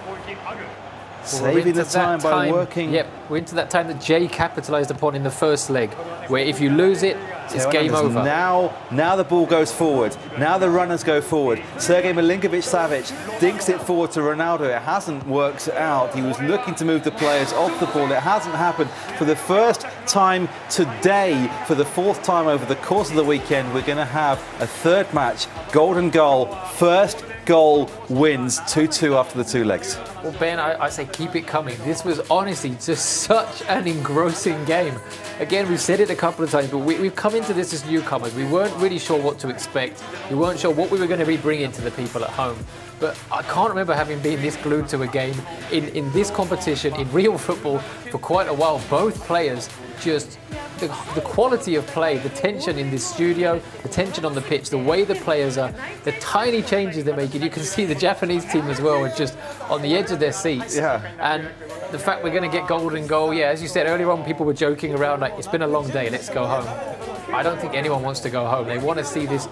Saving the time by working. Yep, we're into that time that Jay capitalised upon in the first leg, where if you lose it, it's game over. Now the ball goes forward. Now the runners go forward. Sergej Milinkovic-Savic dinks it forward to Ronaldo. It hasn't worked out. He was looking to move the players off the ball. It hasn't happened. For the first time today, for the fourth time over the course of the weekend, we're going to have a third match. Golden goal. First goal wins 2-2 after the 2 legs. Well, Ben, I say keep it coming. This was honestly just such an engrossing game. Again, we've said it a couple of times, but we've come into this as newcomers. We weren't really sure what to expect. We weren't sure what we were going to be bringing to the people at home. But I can't remember having been this glued to a game in this competition, in real football, for quite a while. Both players just... The quality of play, the tension in this studio, the tension on the pitch, the way the players are, the tiny changes they're making. You can see the Japanese team as well are just on the edge of their seats. Yeah. And the fact we're going to get golden goal, as you said earlier on, people were joking around like, it's been a long day, let's go home. I don't think anyone wants to go home. They want to see this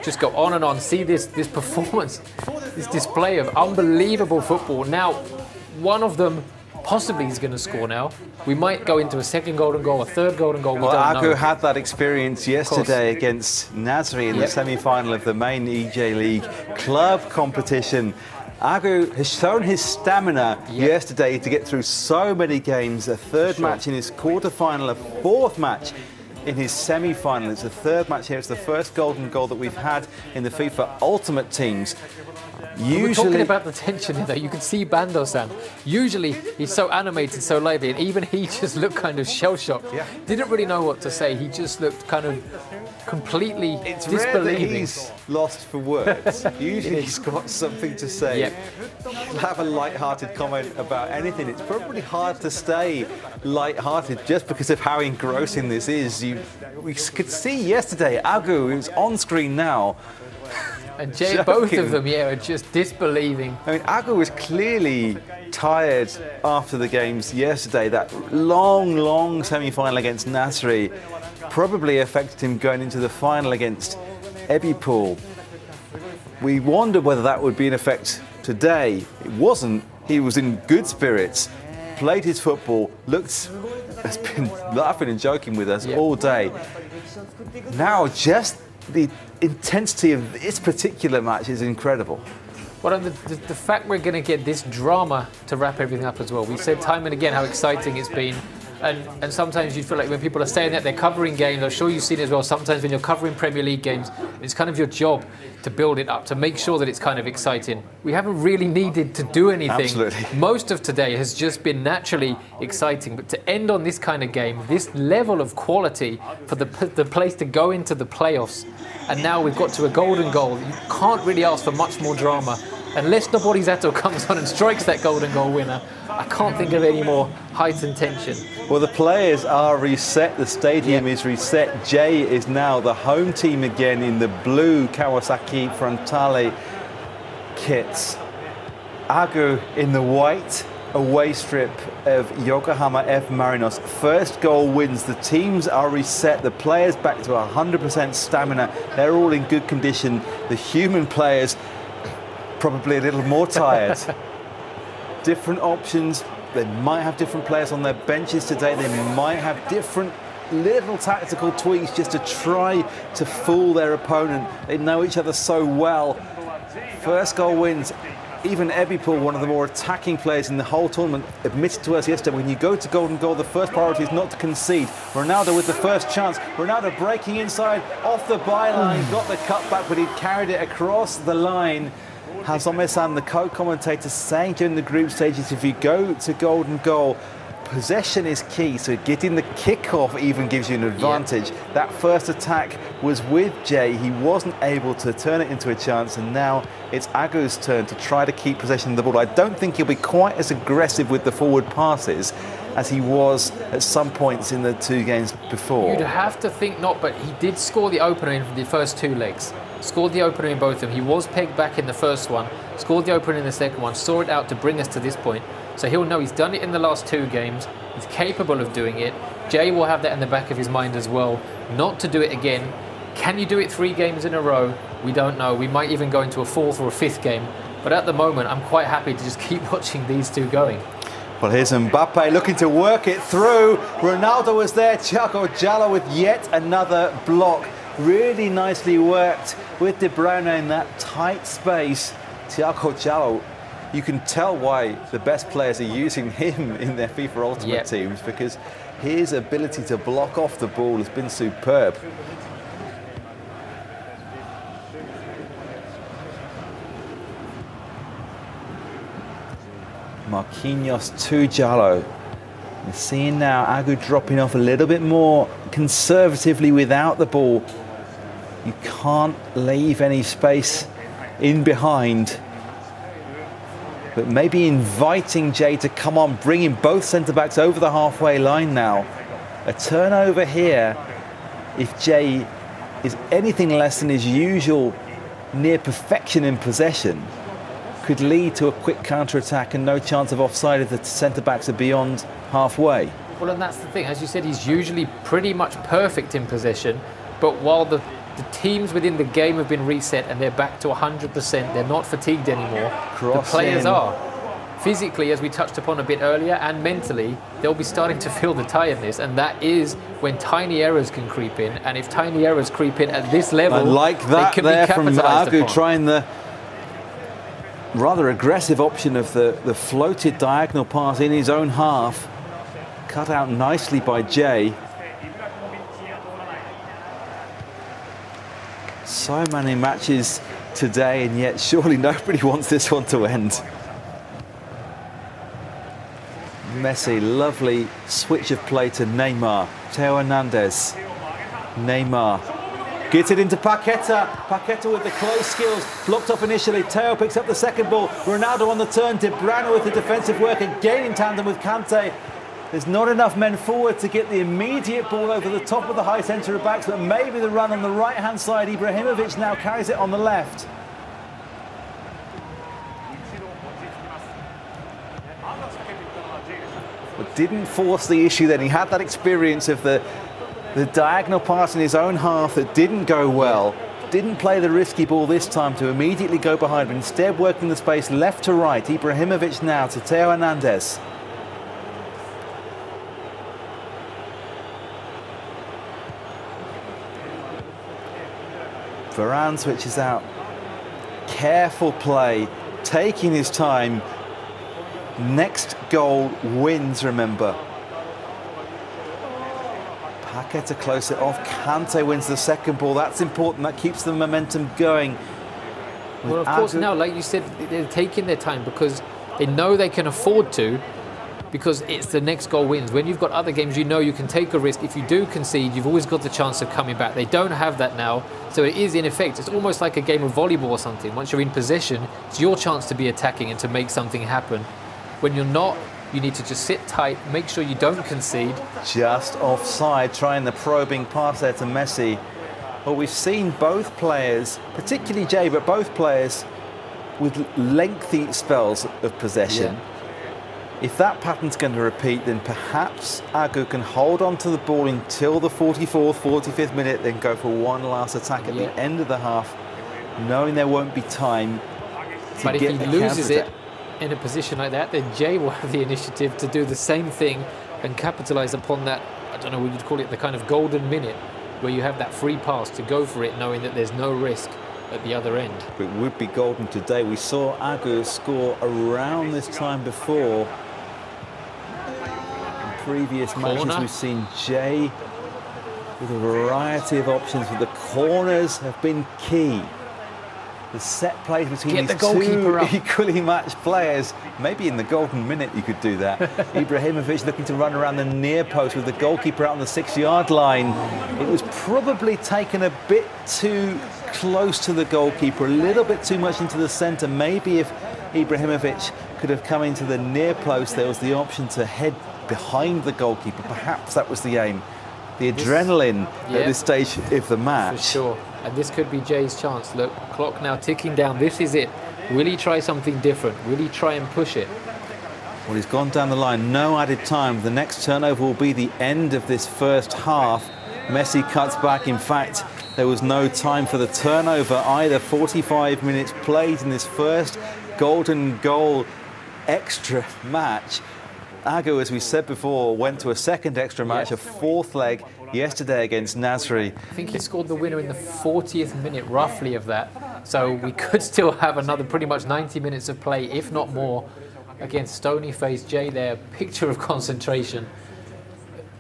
just go on and on, see this performance, this display of unbelievable football. Now, one of them possibly is going to score now. We might go into a second golden goal, a third golden goal, we don't know. Agu had that experience yesterday against Nasri in the semi-final of the main eJ.LEAGUE club competition. Agu has shown his stamina yesterday to get through so many games, a third match in his quarter-final, a fourth match in his semi-final. It's the third match here. It's the first golden goal that we've had in the FIFA Ultimate Teams. We're talking about the tension in there. You can see Bando-san. Usually he's so animated, so lively, and even he just looked kind of shell-shocked. Yeah. Didn't really know what to say. He just looked kind of completely disbelieving. It's rare that he's lost for words. Usually he's got something to say. Yep. He'll have a light-hearted comment about anything. It's probably hard to stay light-hearted just because of how engrossing this is. We could see yesterday, Agu, who's on screen now, and Jay, both of them, are just disbelieving. I mean, Agu was clearly tired after the games yesterday. That long semi-final against Nasri probably affected him going into the final against Ebipool. We wondered whether that would be in effect today. It wasn't. He was in good spirits, played his football, has been laughing and joking with us all day. Now, just the intensity of this particular match is incredible. Well, and the fact we're going to get this drama to wrap everything up as well. We've said time and again how exciting it's been. And sometimes you feel like when people are saying that they're covering games, I'm sure you've seen it as well, sometimes when you're covering Premier League games, it's kind of your job to build it up, to make sure that it's kind of exciting. We haven't really needed to do anything. Absolutely. Most of today has just been naturally exciting, but to end on this kind of game, this level of quality for the place to go into the playoffs, and now we've got to a golden goal. You can't really ask for much more drama. Unless Noborizato comes on and strikes that golden goal winner, I can't think of any more heightened tension. Well, the players are reset, the stadium is reset. Jay is now the home team again in the blue Kawasaki Frontale kits. Agu in the white away strip of Yokohama F. Marinos. First goal wins. The teams are reset. The players back to 100% stamina. They're all in good condition. The human players probably a little more tired. Different options. They might have different players on their benches today. They might have different little tactical tweaks just to try to fool their opponent. They know each other so well. First goal wins. Even Ebipol, one of the more attacking players in the whole tournament, admitted to us yesterday, when you go to golden goal, the first priority is not to concede. Ronaldo with the first chance. Ronaldo breaking inside, off the byline, got the cutback, but he carried it across the line. Hazome-san, the co-commentator, saying during the group stages, if you go to golden goal, possession is key, so getting the kickoff even gives you an advantage. Yep. That first attack was with Jay. He wasn't able to turn it into a chance, and now it's Agu's turn to try to keep possession of the ball. I don't think he'll be quite as aggressive with the forward passes as he was at some points in the two games before. You'd have to think not, but he did score the opener in the first two legs. Scored the opener in both of them. He was pegged back in the first one, scored the opener in the second one, saw it out to bring us to this point. So he'll know he's done it in the last two games. He's capable of doing it. Jay will have that in the back of his mind as well, not to do it again. Can you do it 3 games in a row? We don't know. We might even go into a 4th or a 5th game. But at the moment, I'm quite happy to just keep watching these two going. Well, here's Mbappe looking to work it through. Ronaldo was there. Thiago Jallo with yet another block. Really nicely worked with De Bruyne in that tight space. Thiago Jallo, you can tell why the best players are using him in their FIFA Ultimate teams, because his ability to block off the ball has been superb. Marquinhos to Jallo. We're seeing now Agu dropping off a little bit more conservatively without the ball. You can't leave any space in behind. But maybe inviting Jay to come on, bringing both centre-backs over the halfway line now. A turnover here, if Jay is anything less than his usual near perfection in possession, could lead to a quick counter-attack and no chance of offside if the centre-backs are beyond halfway. Well, and that's the thing. As you said, he's usually pretty much perfect in possession, but while the teams within the game have been reset and they're back to 100%, they're not fatigued anymore. The players are. Physically, as we touched upon a bit earlier, and mentally, they'll be starting to feel the tiredness, and that is when tiny errors can creep in. And if tiny errors creep in at this level, and like that they can there be from capitalised Agu upon. trying the rather aggressive option of the floated diagonal pass in his own half. Cut out nicely by Jay. So many matches today, and yet surely nobody wants this one to end. Messi, lovely switch of play to Neymar. Theo Hernandez. Neymar gets it into Paqueta. Paqueta with the close skills. Blocked off initially. Theo picks up the second ball. Ronaldo on the turn. De Bruyne with the defensive work again in tandem with Kante. There's not enough men forward to get the immediate ball over the top of the high centre of backs, but maybe the run on the right-hand side. Ibrahimovic now carries it on the left. But didn't force the issue then. He had that experience of the diagonal pass in his own half that didn't go well. Didn't play the risky ball this time to immediately go behind, but instead working the space left to right. Ibrahimovic now to Theo Hernandez. Varane switches out. Careful play, taking his time. Next goal wins, remember. Paquet to close it off. Kante wins the second ball. That's important. That keeps the momentum going. Well, of course, now, like you said, they're taking their time because they know they can afford to, because it's the next goal wins. When you've got other games, you know you can take a risk. If you do concede, you've always got the chance of coming back. They don't have that now, so it is in effect. It's almost like a game of volleyball or something. Once you're in possession, it's your chance to be attacking and to make something happen. When you're not, you need to just sit tight, make sure you don't concede. Just offside, trying the probing pass there to Messi. Well, we've seen both players, particularly Jay, but both players with lengthy spells of possession. Yeah. If that pattern's going to repeat, then perhaps Agu can hold on to the ball until the 44th, 45th minute, then go for one last attack at the end of the half, knowing there won't be time to but get if he the loses it counter-attack. in a position like that, then Jay will have the initiative to do the same thing and capitalise upon that, I don't know what you'd call it, the kind of golden minute, where you have that free pass to go for it, knowing that there's no risk at the other end. It would be golden today. We saw Agu score around this time before. In previous matches, we've seen Jay with a variety of options, but the corners have been key. The set plays between these two equally matched players. Maybe in the golden minute you could do that. Ibrahimovic looking to run around the near post with the goalkeeper out on the 6-yard line. It was probably taken a bit too close to the goalkeeper, a little bit too much into the centre. Maybe if Ibrahimovic could have come into the near post, there was the option to head behind the goalkeeper. Perhaps that was the aim. The adrenaline at this stage of the match. For sure. And this could be Jay's chance. Look, clock now ticking down. This is it. Will he try something different? Will he try and push it? Well, he's gone down the line. No added time. The next turnover will be the end of this first half. Messi cuts back. In fact, there was no time for the turnover either. 45 minutes played in this first golden goal extra match. Agu, as we said before, went to a second extra match, a fourth leg yesterday against Nasri. I think he scored the winner in the 40th minute, roughly, of that. So we could still have another pretty much 90 minutes of play, if not more, against stony-faced Jay there. Picture of concentration.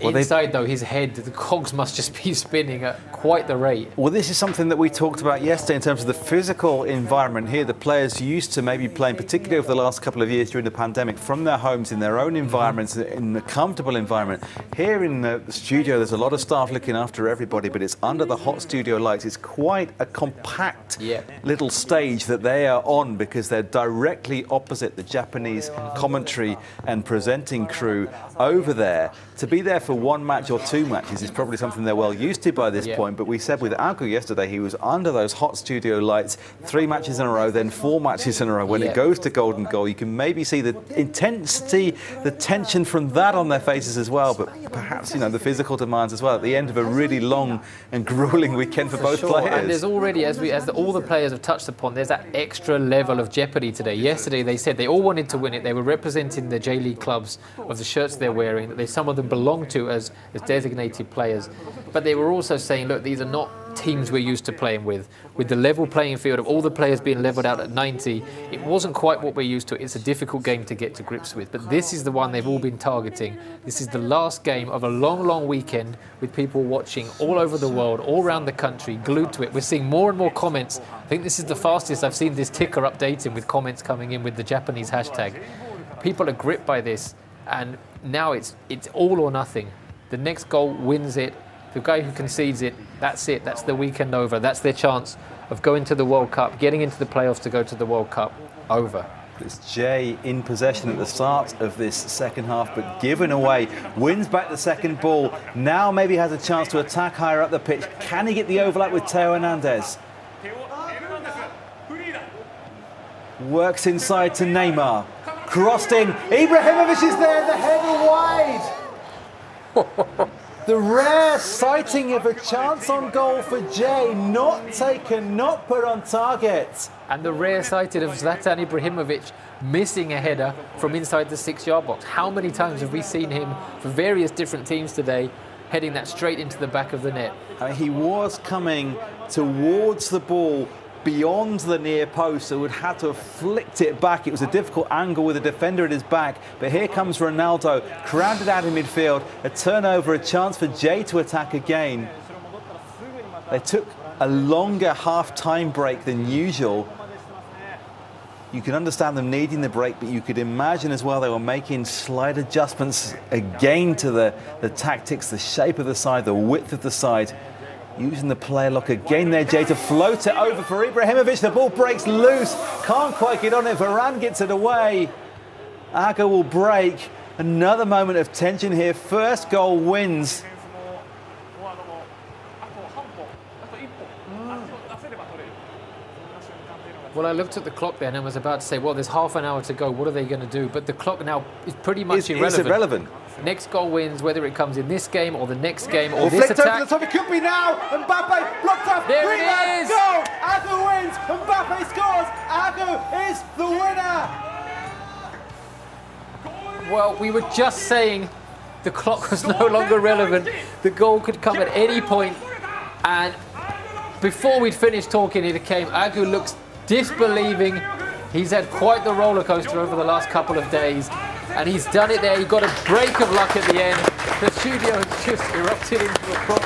Well, inside, though, his head, the cogs must just be spinning at quite the rate. Well, this is something that we talked about yesterday in terms of the physical environment here. The players used to maybe playing, particularly over the last couple of years during the pandemic, from their homes, in their own environments, in a comfortable environment. Here in the studio, there's a lot of staff looking after everybody, but it's under the hot studio lights. It's quite a compact little stage that they are on, because they're directly opposite the Japanese commentary and presenting crew over there. To be there for one match or two matches is probably something they're well used to by this point, but we said with Agu yesterday, he was under those hot studio lights 3 matches in a row, then 4 matches in a row. When it goes to golden goal, you can maybe see the intensity, the tension from that on their faces as well, but perhaps, you know, the physical demands as well at the end of a really long and grueling weekend for both players. And there's already, as all the players have touched upon, there's that extra level of jeopardy today. Yesterday they said they all wanted to win it. They were representing the J.League clubs of the shirts they're wearing, that some of them belong to as designated players. But they were also saying, look, these are not teams we're used to playing with the level playing field of all the players being leveled out at 90. It wasn't quite what we're used to. It's a difficult game to get to grips with, but this is the one they've all been targeting. This is the last game of a long weekend with people watching all over the world, all around the country, glued to it. We're seeing more and more comments. I think this is the fastest I've seen this ticker updating, with comments coming in with the Japanese hashtag. People are gripped by this, and now it's all or nothing. The next goal wins it. The guy who concedes it, that's it. That's the weekend over. That's their chance of going to the World Cup, getting into the playoffs to go to the World Cup. Over. It's Jay in possession at the start of this second half, but given away. Wins back the second ball. Now maybe has a chance to attack higher up the pitch. Can he get the overlap with Theo Hernandez? Works inside to Neymar. Crossed in. Ibrahimovic is there. The header wide. The rare sighting of a chance on goal for Jay, not taken, not put on target. And the rare sighting of Zlatan Ibrahimovic missing a header from inside the 6-yard box. How many times have we seen him for various different teams today heading that straight into the back of the net? He was coming towards the ball beyond the near post, so would have to have flicked it back. It was a difficult angle with a defender at his back, but here comes Ronaldo, crowded out in midfield, a turnover, a chance for Jay to attack again. They took a longer half-time break than usual. You can understand them needing the break, but you could imagine as well they were making slight adjustments again to the tactics, the shape of the side, the width of the side. Using the player lock again there, Jay, to float it over for Ibrahimovic. The ball breaks loose, can't quite get on it. Varane gets it away. Aga will break. Another moment of tension here. First goal wins. Well, I looked at the clock then and was about to say, well, there's half an hour to go. What are they going to do? But the clock now is pretty much irrelevant. It's irrelevant. Next goal wins, whether it comes in this game or the next game or well, this attack. Over the top, it could be now. Mbappe blocked off. There it is. Goal. Aga wins. Mbappe scores. Aga is the winner. Well, we were just saying the clock was no longer relevant. The goal could come at any point. And before we'd finished talking, it came. Agu looks disbelieving. He's had quite the roller coaster over the last couple of days, and he's done it there. He got a break of luck at the end. The studio has just erupted into applause.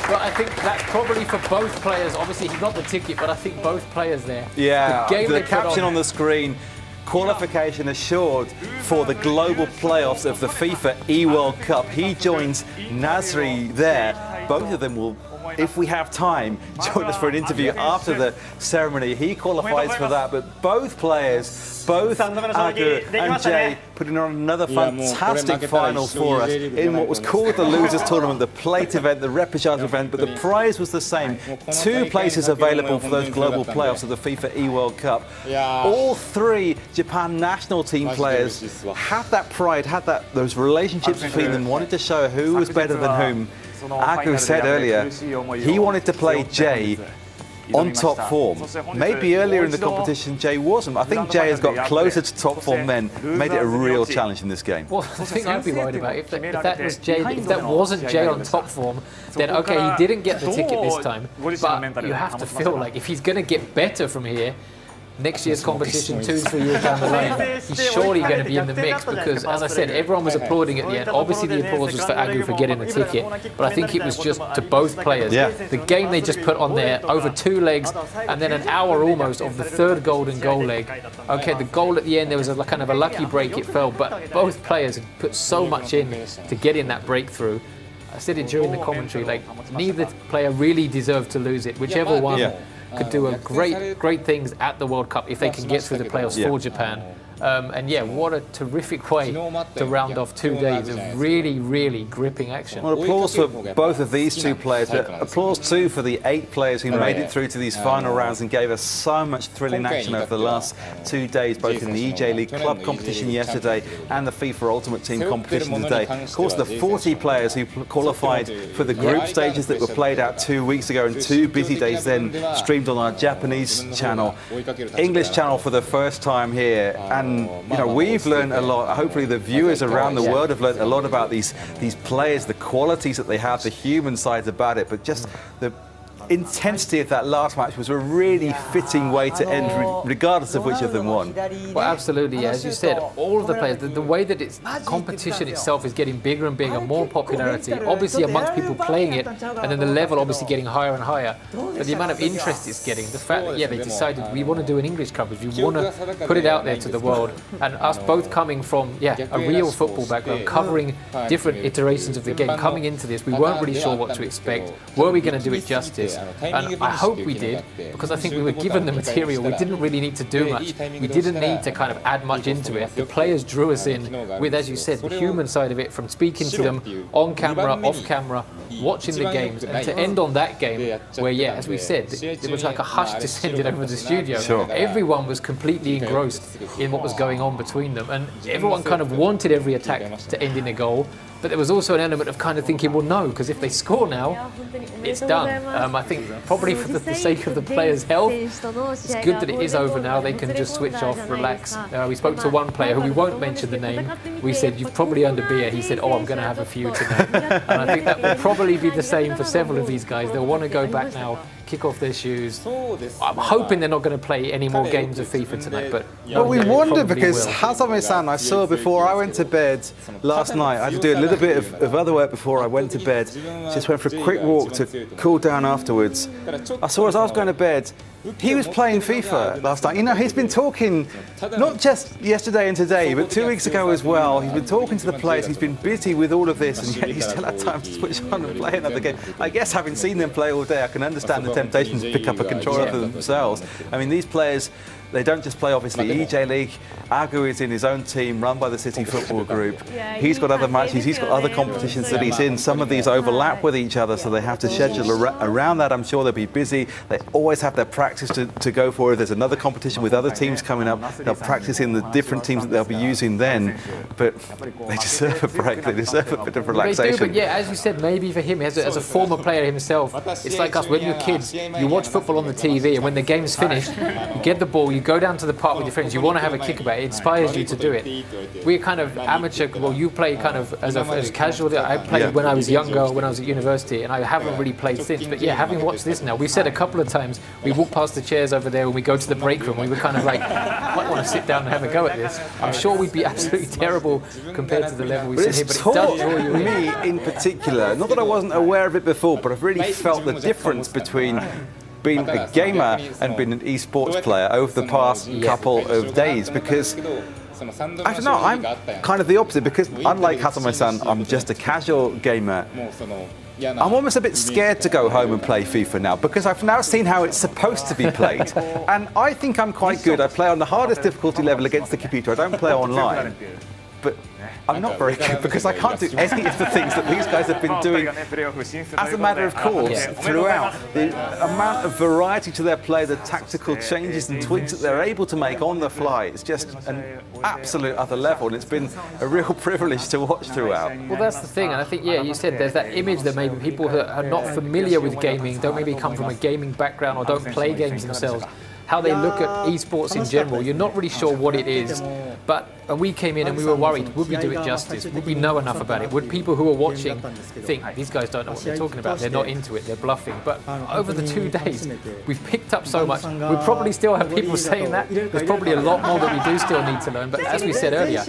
But I think that's probably for both players. Obviously, he got the ticket, but I think both players there. Yeah, the caption on the screen. Qualification assured for the global playoffs of the FIFA eWorld Cup. He joins Nasri there. Both of them will, if we have time, join us for an interview after the ceremony. He qualifies for that, but both players, both Agu and Jay, putting on another fantastic final for us in what was called the Losers Tournament, the plate event, the repechage event, but the prize was the same. 2 places available for those global playoffs of the FIFA eWorld Cup. All 3 Japan national team players had that pride, had those relationships between them, wanted to show who was better than whom. Agu said earlier he wanted to play Jay on top form. Maybe earlier in the competition Jay wasn't. I think Jay has got closer to top form then, made it a real challenge in this game. Well, the thing I'd be worried about, if that was Jay, if that wasn't Jay on top form, then okay, he didn't get the ticket this time, but you have to feel like if he's going to get better from here, next year's competition, 2-3 years down the line, he's surely going to be in the mix because, as I said, everyone was applauding at the end. Obviously, the applause was for Agu for getting the ticket, but I think it was just to both players. The game they just put on there, over 2 legs, and then an hour almost of the 3rd golden goal leg. Okay, the goal at the end, there was a kind of a lucky break, it fell, but both players had put so much in to get in that breakthrough. I said it during the commentary, like, neither player really deserved to lose it, whichever one could do a great things at the World Cup if they can get through the playoffs for Japan. And yeah, what a terrific way to round off 2 days of really, really gripping action. Well, applause for both of these 2 players, but applause too for the 8 players who made it through to these final rounds and gave us so much thrilling action over the last 2 days, both in the eJ.LEAGUE club competition yesterday and the FIFA Ultimate Team competition today. Of course, the 40 players who qualified for the group stages that were played out 2 weeks ago and 2 busy days then streamed on our Japanese channel, English channel for the first time here. And you know, we've learned a lot. Hopefully the viewers around the world have learned a lot about these players, the qualities that they have, the human sides about it, but just the intensity of that last match was a really fitting way to end, regardless of which of them won. Well, absolutely, yeah. As you said, all of the players, the way that it's competition itself is getting bigger and bigger, more popularity, obviously amongst people playing it, and then the level obviously getting higher and higher. But the amount of interest it's getting, the fact that, they decided we want to do an English coverage, we want to put it out there to the world, and us both coming from, a real football background, covering different iterations of the game, coming into this, we weren't really sure what to expect. Were we going to do it justice? And I hope we did, because I think we were given the material. We didn't really need to do much. We didn't need to kind of add much into it. The players drew us in with, as you said, the human side of it, from speaking to them on camera, off camera, watching the games, and to end on that game where, as we said, it was like a hush descended over the studio. Everyone was completely engrossed in what was going on between them, and everyone kind of wanted every attack to end in a goal. But there was also an element of kind of thinking, well, no, because if they score now, it's done. I think probably for the sake of the players' health, it's good that it is over now. They can just switch off, relax. We spoke to one player who we won't mention the name. We said, you've probably earned a beer. He said, I'm going to have a few tonight. And I think that will probably be the same for several of these guys. They'll want to go back now kick off their shoes. I'm hoping they're not going to play any more games of FIFA tonight, but well, we wonder because Hazame-san, I saw before I went to bed last night. I had to do a little bit of other work before I went to bed. Just went for a quick walk to cool down afterwards. I saw as I was going to bed, he was playing FIFA last night. You know, he's been talking, not just yesterday and today, but 2 weeks ago as well. He's been talking to the players. He's been busy with all of this, and yet he's still had time to switch on and play another game. I guess having seen them play all day, I can understand the temptation to pick up a controller for themselves. I mean, these players, they don't just play, obviously, eJ.LEAGUE. Agu is in his own team, run by the City Football Group. He's got other matches, he's got other competitions that he's in. Some of these overlap with each other, so they have to schedule around that. I'm sure they'll be busy. They always have their practice to go for. If there's another competition with other teams coming up, they'll practice in the different teams that they'll be using then. But they deserve a break, they deserve a bit of relaxation. They do, but yeah, as you said, maybe for him, as a former player himself, it's like us, when you're kids, you watch football on the TV, and when the game's finished, you get the ball, you go down to the park with your friends, you want to have a kick about it, inspires you to do it. We're kind of amateur, well, you play kind of as casual. I played when I was younger, when I was at university, and I haven't really played since. But yeah, having watched this now, we've said a couple of times, we walk past the chairs over there when we go to the break room, we were kind of like, I might want to sit down and have a go at this. I'm sure we'd be absolutely terrible compared to the level we've seen here, but it does draw you in. Me in particular, not that I wasn't aware of it before, but I've really felt the difference between being a gamer and being an esports player over the past couple of days, because I don't know, I'm kind of the opposite, because unlike Hazame-san, I'm just a casual gamer. I'm almost a bit scared to go home and play FIFA now, because I've now seen how it's supposed to be played, and I think I'm quite good. I play on the hardest difficulty level against the computer. I don't play online, but I'm not very good because I can't do any of the things that these guys have been doing as a matter of course throughout. The amount of variety to their play, the tactical changes and tweaks that they're able to make on the fly, it's just an absolute other level, and it's been a real privilege to watch throughout. Well, that's the thing, and I think, yeah, you said there's that image that maybe people who are not familiar with gaming, don't maybe come from a gaming background or don't play games themselves, how they look at esports in general. You're not really sure what it is, but we came in and we were worried, would we do it justice? Would we know enough about it? Would people who are watching think, these guys don't know what they're talking about, they're not into it, they're bluffing? But over the 2 days, we've picked up so much. We probably still have people saying that. There's probably a lot more that we do still need to learn. But as we said earlier,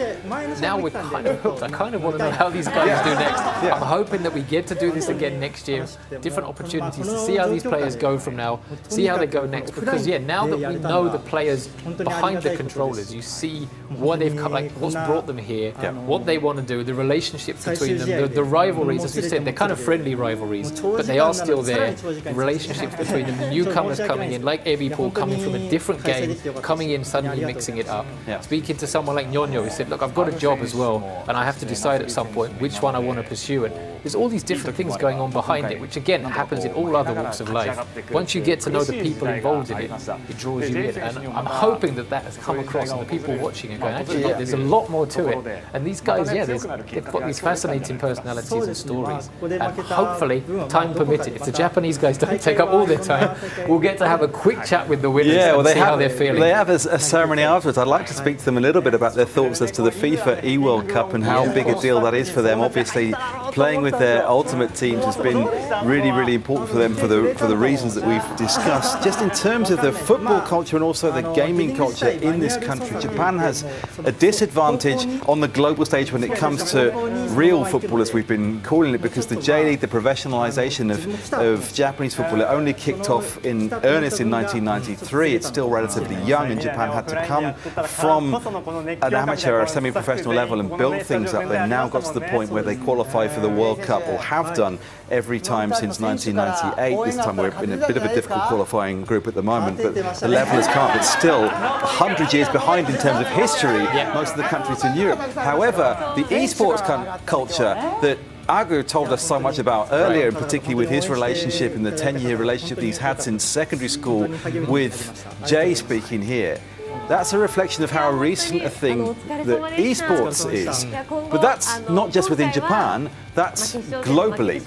now we're kind of hooked. I kind of want to know how these guys do next. I'm hoping that we get to do this again next year. Different opportunities to see how these players go from now, see how they go next. Because, yeah, now that we know the players behind the controllers, you see what they've come, like what's brought them here, what they want to do, the relationships between them, the rivalries, as we said, they're kind of friendly rivalries, but they are still there. The relationships between them, the newcomers coming in, like eWorld, coming from a different game, coming in, suddenly mixing it up. Speaking to someone like Nyonyo, who said, look, I've got a job as well, and I have to decide at some point which one I want to pursue. And there's all these different things going on behind it, which again happens in all other walks of life. Once you get to know the people involved in it, it draws you in. And I'm hoping that has come across, and the people watching are going, actually, there's a lot more to it. And these guys, yeah, they've got these fascinating personalities and stories. And hopefully, time permitted, if the Japanese guys don't take up all their time, we'll get to have a quick chat with the winners and see how they're feeling. They have a ceremony afterwards. I'd like to speak to them a little bit about their thoughts as to the FIFA eWorld Cup and how big a deal that is for them. Obviously, playing with their ultimate teams has been really, really important for them for the reasons that we've discussed. Just in terms of the football culture and also the gaming culture in this country, Japan has a disadvantage on the global stage when it comes to real football, as we've been calling it, because the J.League, the professionalization of Japanese football, it only kicked off in earnest in 1993. It's still relatively young, and Japan had to come from an amateur or semi-professional level and build things up. They've now got to the point where they qualify for the World Cup, or have done every time since 1998. This time we're in a bit of a difficult qualifying group at the moment, but the level has come up. It's still 100 years behind in terms of history, most of the countries in Europe. However, the esports culture that Agu told us so much about earlier, and particularly with his relationship and the 10-year relationship he's had since secondary school with Jay speaking here, that's a reflection of how recent a thing that esports is. But that's not just within Japan, that's globally.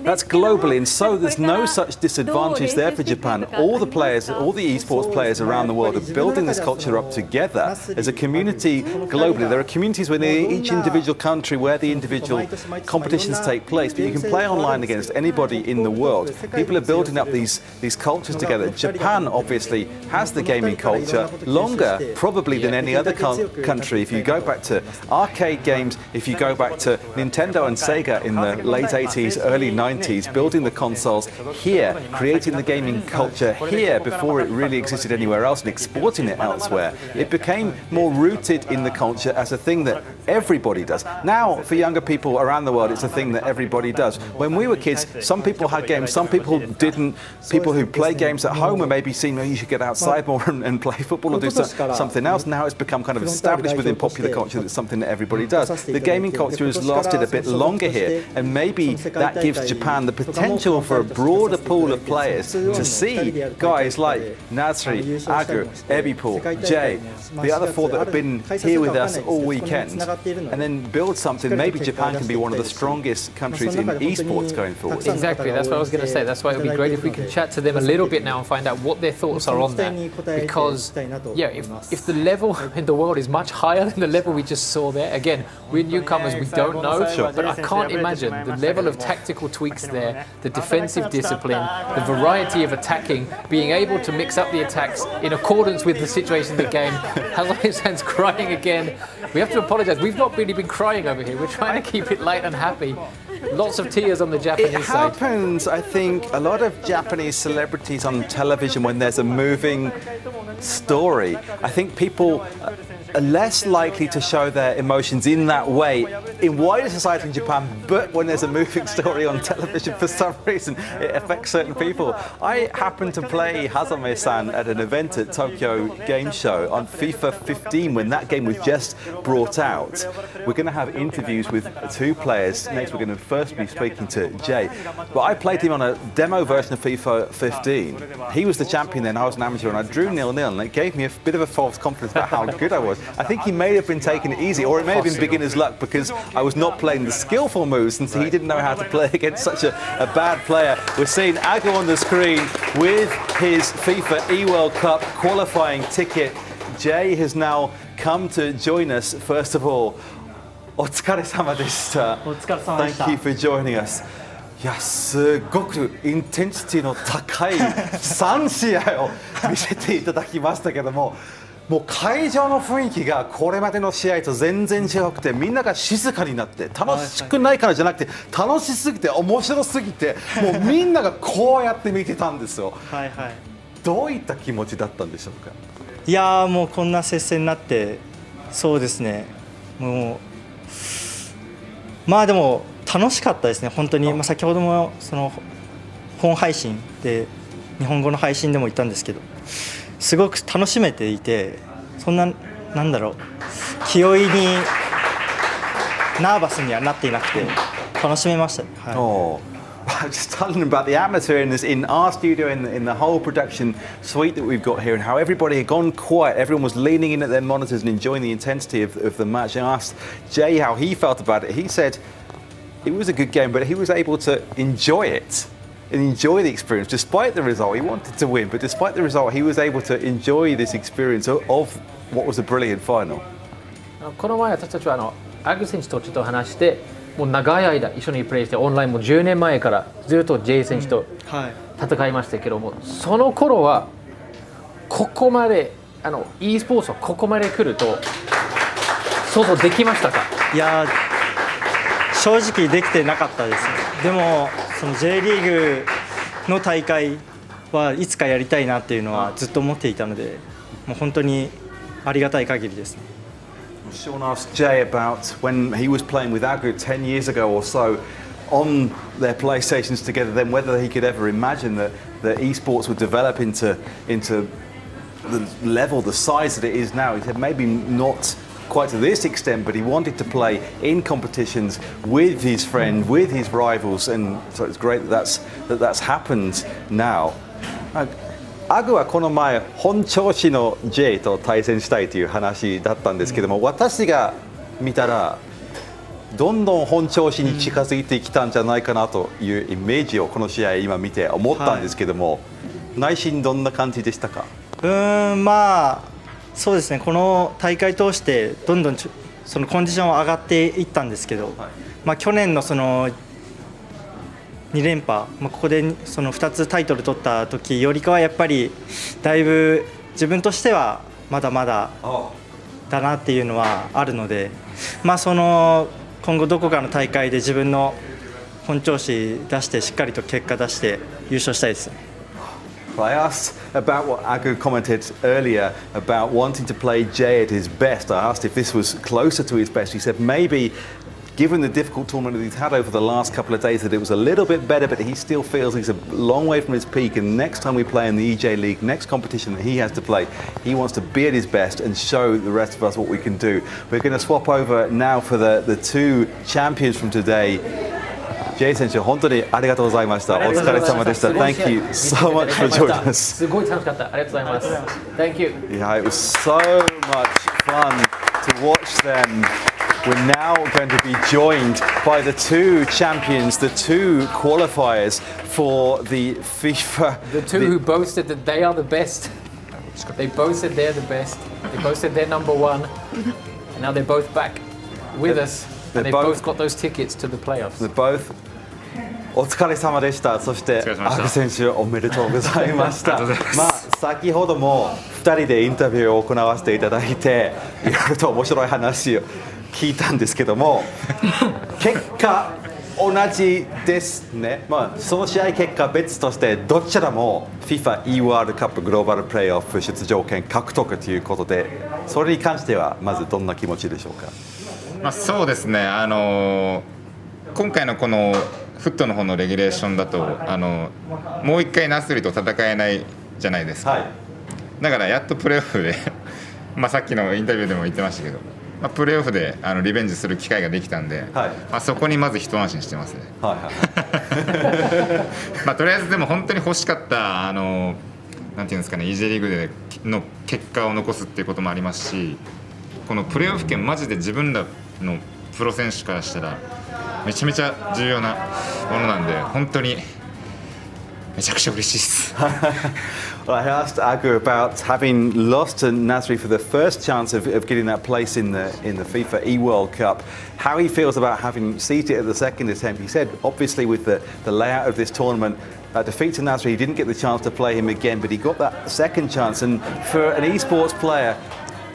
That's globally, and so there's no such disadvantage there for Japan. All the players, all the esports players around the world are building this culture up together as a community globally. There are communities within each individual country where the individual competitions take place, but you can play online against anybody in the world. People are building up these cultures together. Japan obviously has the gaming culture longer probably than any other country. If you go back to arcade games, if you go back to Nintendo and Sega in the late 80s, early 90s, building the consoles here, creating the gaming culture here before it really existed anywhere else and exporting it elsewhere. It became more rooted in the culture as a thing that everybody does. Now, for younger people around the world, it's a thing that everybody does. When we were kids, some people had games, some people didn't. People who play games at home are maybe seen, you should get outside more and play football or do something else. Now it's become kind of established within popular culture that it's something that everybody does. The gaming culture has lasted a bit longer here, and maybe that gives Japan the potential for a broader pool of players to see guys like Nasri, Agu, Ebipool, Jay, the other four that have been here with us all weekend, and then build something. Maybe Japan can be one of the strongest countries in esports going forward. Exactly, that's what I was going to say. That's why it would be great if we can chat to them a little bit now and find out what their thoughts are on that. Because, yeah, if the level in the world is much higher than the level we just saw there, again, we're newcomers, we don't know, but I can't imagine the level of tactical tweaks there, the defensive discipline, the variety of attacking, being able to mix up the attacks in accordance with the situation of the game. Hasan-san's crying again. We have to apologise. We've not really been crying over here. We're trying to keep it light and happy. Lots of tears on the Japanese side. It happens, I think, a lot of Japanese celebrities on television when there's a moving story. I think people are less likely to show their emotions in that way in wider society in Japan, but when there's a moving story on television, for some reason, it affects certain people. I happened to play Hazame-san at an event at Tokyo Game Show on FIFA 15 when that game was just brought out. We're going to have interviews with two players. Next, we're going to first be speaking to Jay. But I played him on a demo version of FIFA 15. He was the champion then, I was an amateur, and I drew 0-0, and it gave me a bit of a false confidence about how good I was. I think he may have been taking it easy, or it may have been beginner's luck because I was not playing the skillful moves, and so he didn't know how to play against such a bad player. We're seeing Agu on the screen with his FIFA eWorld Cup qualifying ticket. Jay has now come to join us. First of all, お疲れ様でした。Thank you for joining us. いや、すごくインテンシティの高い3試合を見せていただきましたけども、もう会場の雰囲気がこれまでの試合と全然違くて、みんなが静かになって楽しくないからじゃなくて楽しすぎて面白すぎて、もうみんながこうやって見てたんですよ。はいはい。どういった気持ちだったんでしょうか。いやー、もうこんな接戦になって、そうですね。もうまあでも楽しかったですね、本当に。まあ、先ほどもその本配信で日本語の配信でも言ったんですけど、すごく楽しめていて、そんななんだろう、気負いにナーバスにはなっていなくて楽しめました。はい。Just telling about the atmosphere in our studio, in the whole production suite that we've got here, and how everybody had gone quiet. Everyone was leaning in at their monitors and enjoying the intensity of the match. I asked Jay how he felt about it. He said it was a good game, but he was able to enjoy it and enjoy the experience. Despite the result, he wanted to win, but despite the result, he was able to enjoy this experience of what was a brilliant final. この前私たちはアグ選手とちょっと話して、もう長い間一緒にプレーして、オンラインも10年前からずっと J 選手と戦いましたけども、その頃はここまでe スポーツはここまで来ると想像できましたか？いや正直できてなかったです。でもその J リーグの大会はいつかやりたいなっていうのはずっと思っていたので、もう本当にありがたい限りですね。Sean asked Jay about when he was playing with Agu 10 years ago or so on their PlayStations together, then whether he could ever imagine that esports would develop into the level, the size that it is now. He said maybe not quite to this extent, but he wanted to play in competitions with his friend, with his rivals, and so it's great that that's happened now. アグはこの前本調子の J と対戦したいという話だったんですけども、私が見たらどんどん本調子に近づいてきたんじゃないかなというイメージをこの試合今見て思ったんですけども、内心どんな感じでしたか？まあそうですね、この大会通してどんどんそのコンディションは上がっていったんですけど、まあ、去年のその2連覇、ここでその2つタイトル取った時よりかはやっぱりだいぶ自分としてはまだまだだなっていうのはあるので、その今後どこかの大会で自分の本調子出してしっかりと結果出して優勝したいです。I asked about what Agu commented earlier about wanting to play Jay at his best. I asked if this was closer to his best. He said maybe, given the difficult tournament that he's had over the last couple of days, that it was a little bit better, but he still feels he's a long way from his peak. And next time we play in the eJ.LEAGUE, next competition that he has to play, he wants to be at his best and show the rest of us what we can do. We're going to swap over now for the two champions from today. Jay 選手、本当にありがとうございました。お疲れ様でした。Thank you so much for joining us. すごい楽しかった。ありがとうございます。Thank you. Yeah, it was so much fun to watch them. We're now going to be joined by the two champions, the two qualifiers for the FIFA. The two who boasted that they are the best. They both said they're the best. They both said they're number one. And now they're both back with us. And they've both got those tickets to the playoffs. They're both. お疲れ様でした。そしてアグ選手おめでとうございました。先ほども2人でインタビューを行わせていただいて、いろいろと面白い話を聞いたんですけども、結果同じですね。その試合結果別としてどちらも FIFA eWorld Cup グローバルプレーオフ出場権獲得ということで、それに関してはまずどんな気持ちでしょうか？そうですね、今回のこのフットの方のレギュレーションだともう一回ナスリと戦えないじゃないですか、だからやっとプレーオフでさっきのインタビューでも言ってましたけど、プレーオフでリベンジする機会ができたんで、そこにまず一安心してますね。とりあえずでも本当に欲しかったなんていうんですかね、eJリーグでの結果を残すっていうこともありますし、このプレーオフ権マジで自分らのプロ選手からしたらめちゃめちゃ重要なものなんで、本当にめちゃくちゃ嬉しいです。Well, I asked Agu about having lost to Nasri for the first chance of getting that place in the FIFA eWorld Cup, how he feels about having seized it at the second attempt. He said, obviously, with the layout of this tournament, defeat to Nasri, he didn't get the chance to play him again, but he got that second chance. And for an esports player,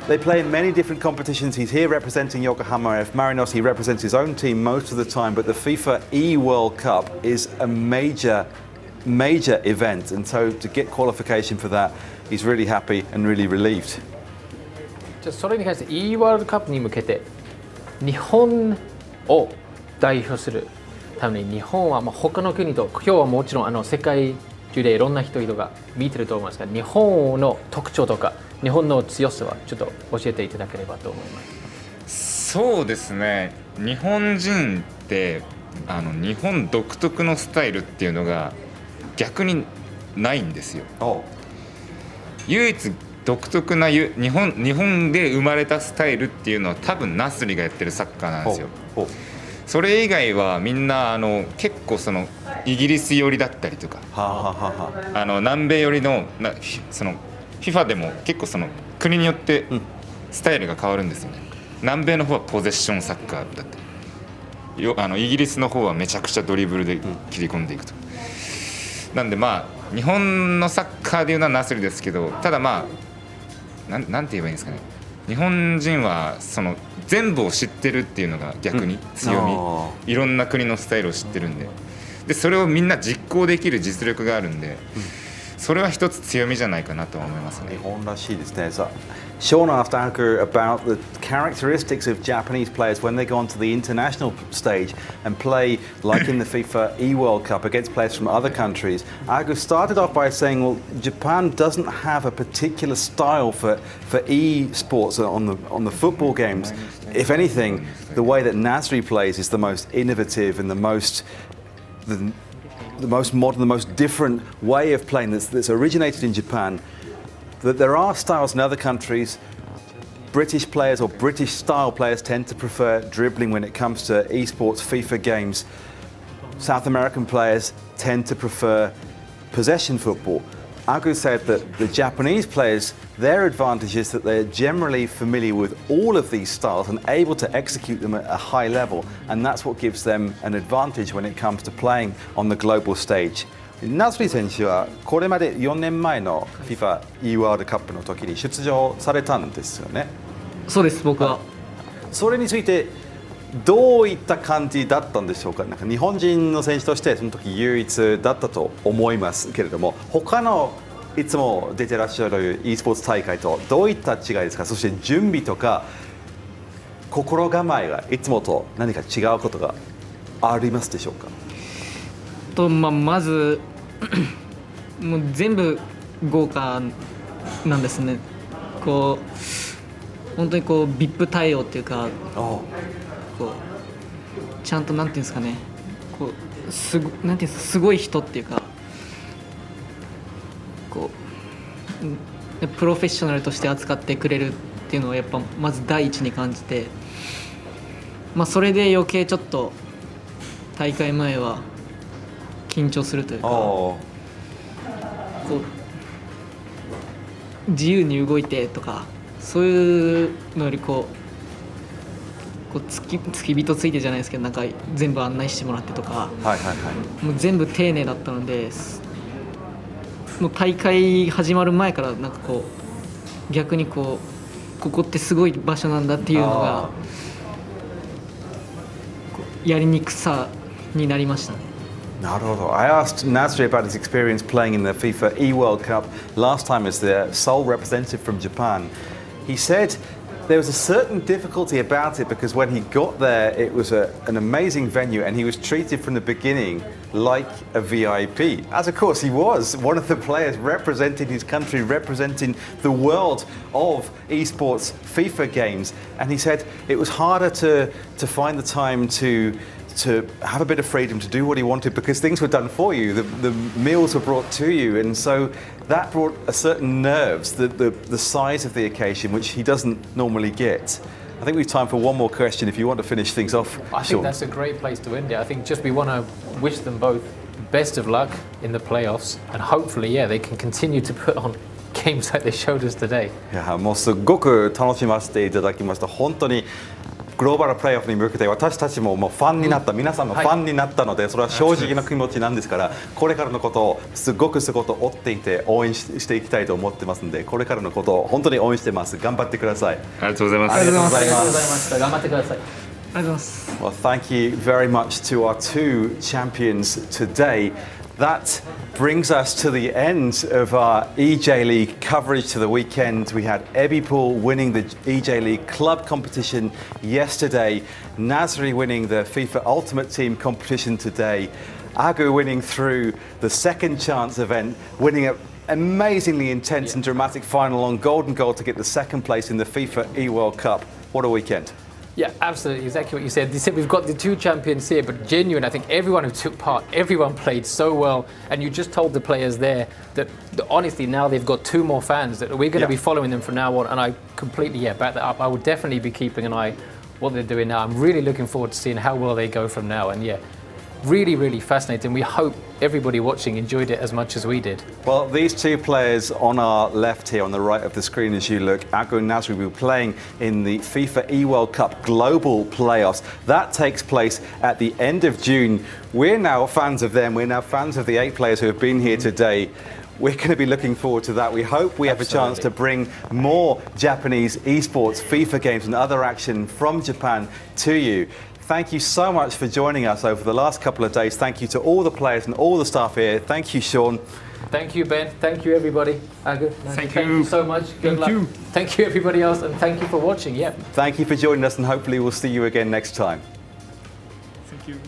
they play in many different competitions. He's here representing Yokohama F. Marinos. He represents his own team most of the time, but the FIFA eWorld Cup is a major event, and so to get qualification for that, he's really happy and really relieved. じゃあそれに関して eWorld Cup に向けて日本を代表するために、日本は他の国と、今日はもちろん世界中でいろんな人が見てると思いますが、日本の特徴とか日本の強さはちょっと教えていただければと思います。そうですね、日本人って日本独特のスタイルっていうのが逆にないんですよ。唯一独特な日本で生まれたスタイルっていうのは多分ナスリがやってるサッカーなんですよ。それ以外はみんな結構そのイギリス寄りだったりとか、南米寄りのFIFA でも結構その国によってスタイルが変わるんですよね。南米の方はポゼッションサッカーだったり、イギリスの方はめちゃくちゃドリブルで切り込んでいくと。なんで日本のサッカーでいうのはナスリですけど、ただなんて言えばいいんですかね、日本人はその全部を知ってるっていうのが逆に強み、いろんな国のスタイルを知ってるんで、それをみんな実行できる実力があるんで、それは一つ強みじゃないかなと思いますね。日本らしいですね。Sean asked Agu about the characteristics of Japanese players when they go onto the international stage and play like in the FIFA eWorld Cup against players from other countries. Agu started off by saying, well, Japan doesn't have a particular style for esports on the football games. If anything, the way that Nasri plays is the most innovative and the the most modern, the most different way of playing that's originated in Japan. That there are styles in other countries. British players or British style players tend to prefer dribbling when it comes to esports FIFA games. South American players tend to prefer possession football. Agu said that the Japanese players, their advantage is that they're generally familiar with all of these styles and able to execute them at a high level, and that's what gives them an advantage when it comes to playing on the global stage. ナズリ選手はこれまで4年前の FIFA eWorld カップの時に出場されたんですよね。そうです、僕は。それについてどういった感じだったんでしょうか。なんか日本人の選手としてその時唯一だったと思いますけれども、他のいつも出てらっしゃる e スポーツ大会とどういった違いですか。そして準備とか心構えがいつもと何か違うことがありますでしょうか。まずもう全部豪華なんですね。こう本当にこう VIP 対応っていうか、こうちゃんとなんていうんですかね、こうなんていうんですか、すごい人っていうか、こうプロフェッショナルとして扱ってくれるっていうのをやっぱまず第一に感じて、それで余計ちょっと大会前は緊張するというか、こう自由に動いてとかそういうのよりこう付き人ついてじゃないですけど、なんか全部案内してもらってとか、もう全部丁寧だったので、もう大会始まる前からなんかこう逆にここってすごい場所なんだっていうのがやりにくさになりましたね。なるほど。I asked Nasri about his experience playing in the FIFA eWorld Cup last time as the sole representative from Japan. He said there was a certain difficulty about it because when he got there, it was an amazing venue and he was treated from the beginning like a VIP. As of course he was one of the players representing his country, representing the world of esports FIFA games. And he said it was harder to find the time to have a bit of freedom to do what he wanted because things were done for you, the meals were brought to you, and so that brought a certain nerves, the size of the occasion, which he doesn't normally get. I think we have time for one more question if you want to finish things off. I think that's a great place to end it. I think just we want to wish them both best of luck in the playoffs, and hopefully, they can continue to put on games like they showed us today. いや、もうすごく楽しませていただきました。本当にグローバルプレーオフに向けて私たちももうファンになった、皆さんのファンになったので、それは正直な気持ちなんですから、これからのことをすごく追っていて応援していきたいと思ってますので、これからのことを本当に応援してます。頑張ってください。ありがとうございます。ありがとうございました。頑張ってください。ありがとうございます。Well, thank you very much to our two champions today. That brings us to the end of our eJ.LEAGUE coverage to the weekend. We had eWorld winning the eJ.LEAGUE club competition yesterday, Nasri winning the FIFA Ultimate Team competition today, Agu winning through the second chance event, winning an amazingly intense and dramatic final on golden goal to get the second place in the FIFA eWorld Cup. What a weekend. Yeah, absolutely, exactly what you said. You said we've got the two champions here, but genuine, I think everyone who took part, everyone played so well, and you just told the players there that honestly now they've got two more fans, that we're going to be following them from now on, and I completely back that up. I would definitely be keeping an eye what they're doing now. I'm really looking forward to seeing how well they go from now, and really, really fascinating. We hope everybody watching enjoyed it as much as we did. Well, these two players on our left here, on the right of the screen as you look, Agu and Nasri will be playing in the FIFA eWorld Cup Global Playoffs. That takes place at the end of June. We're now fans of them. We're now fans of the 8 players who have been here today. We're going to be looking forward to that. We hope we have a chance to bring more Japanese esports, FIFA games and other action from Japan to you. Thank you so much for joining us over the last couple of days. Thank you to all the players and all the staff here. Thank you, Sean. Thank you, Ben. Thank you, everybody. Agu, thank you so much. Good luck. Thank you, everybody else, and thank you for watching. Thank you for joining us, and hopefully we'll see you again next time. Thank you.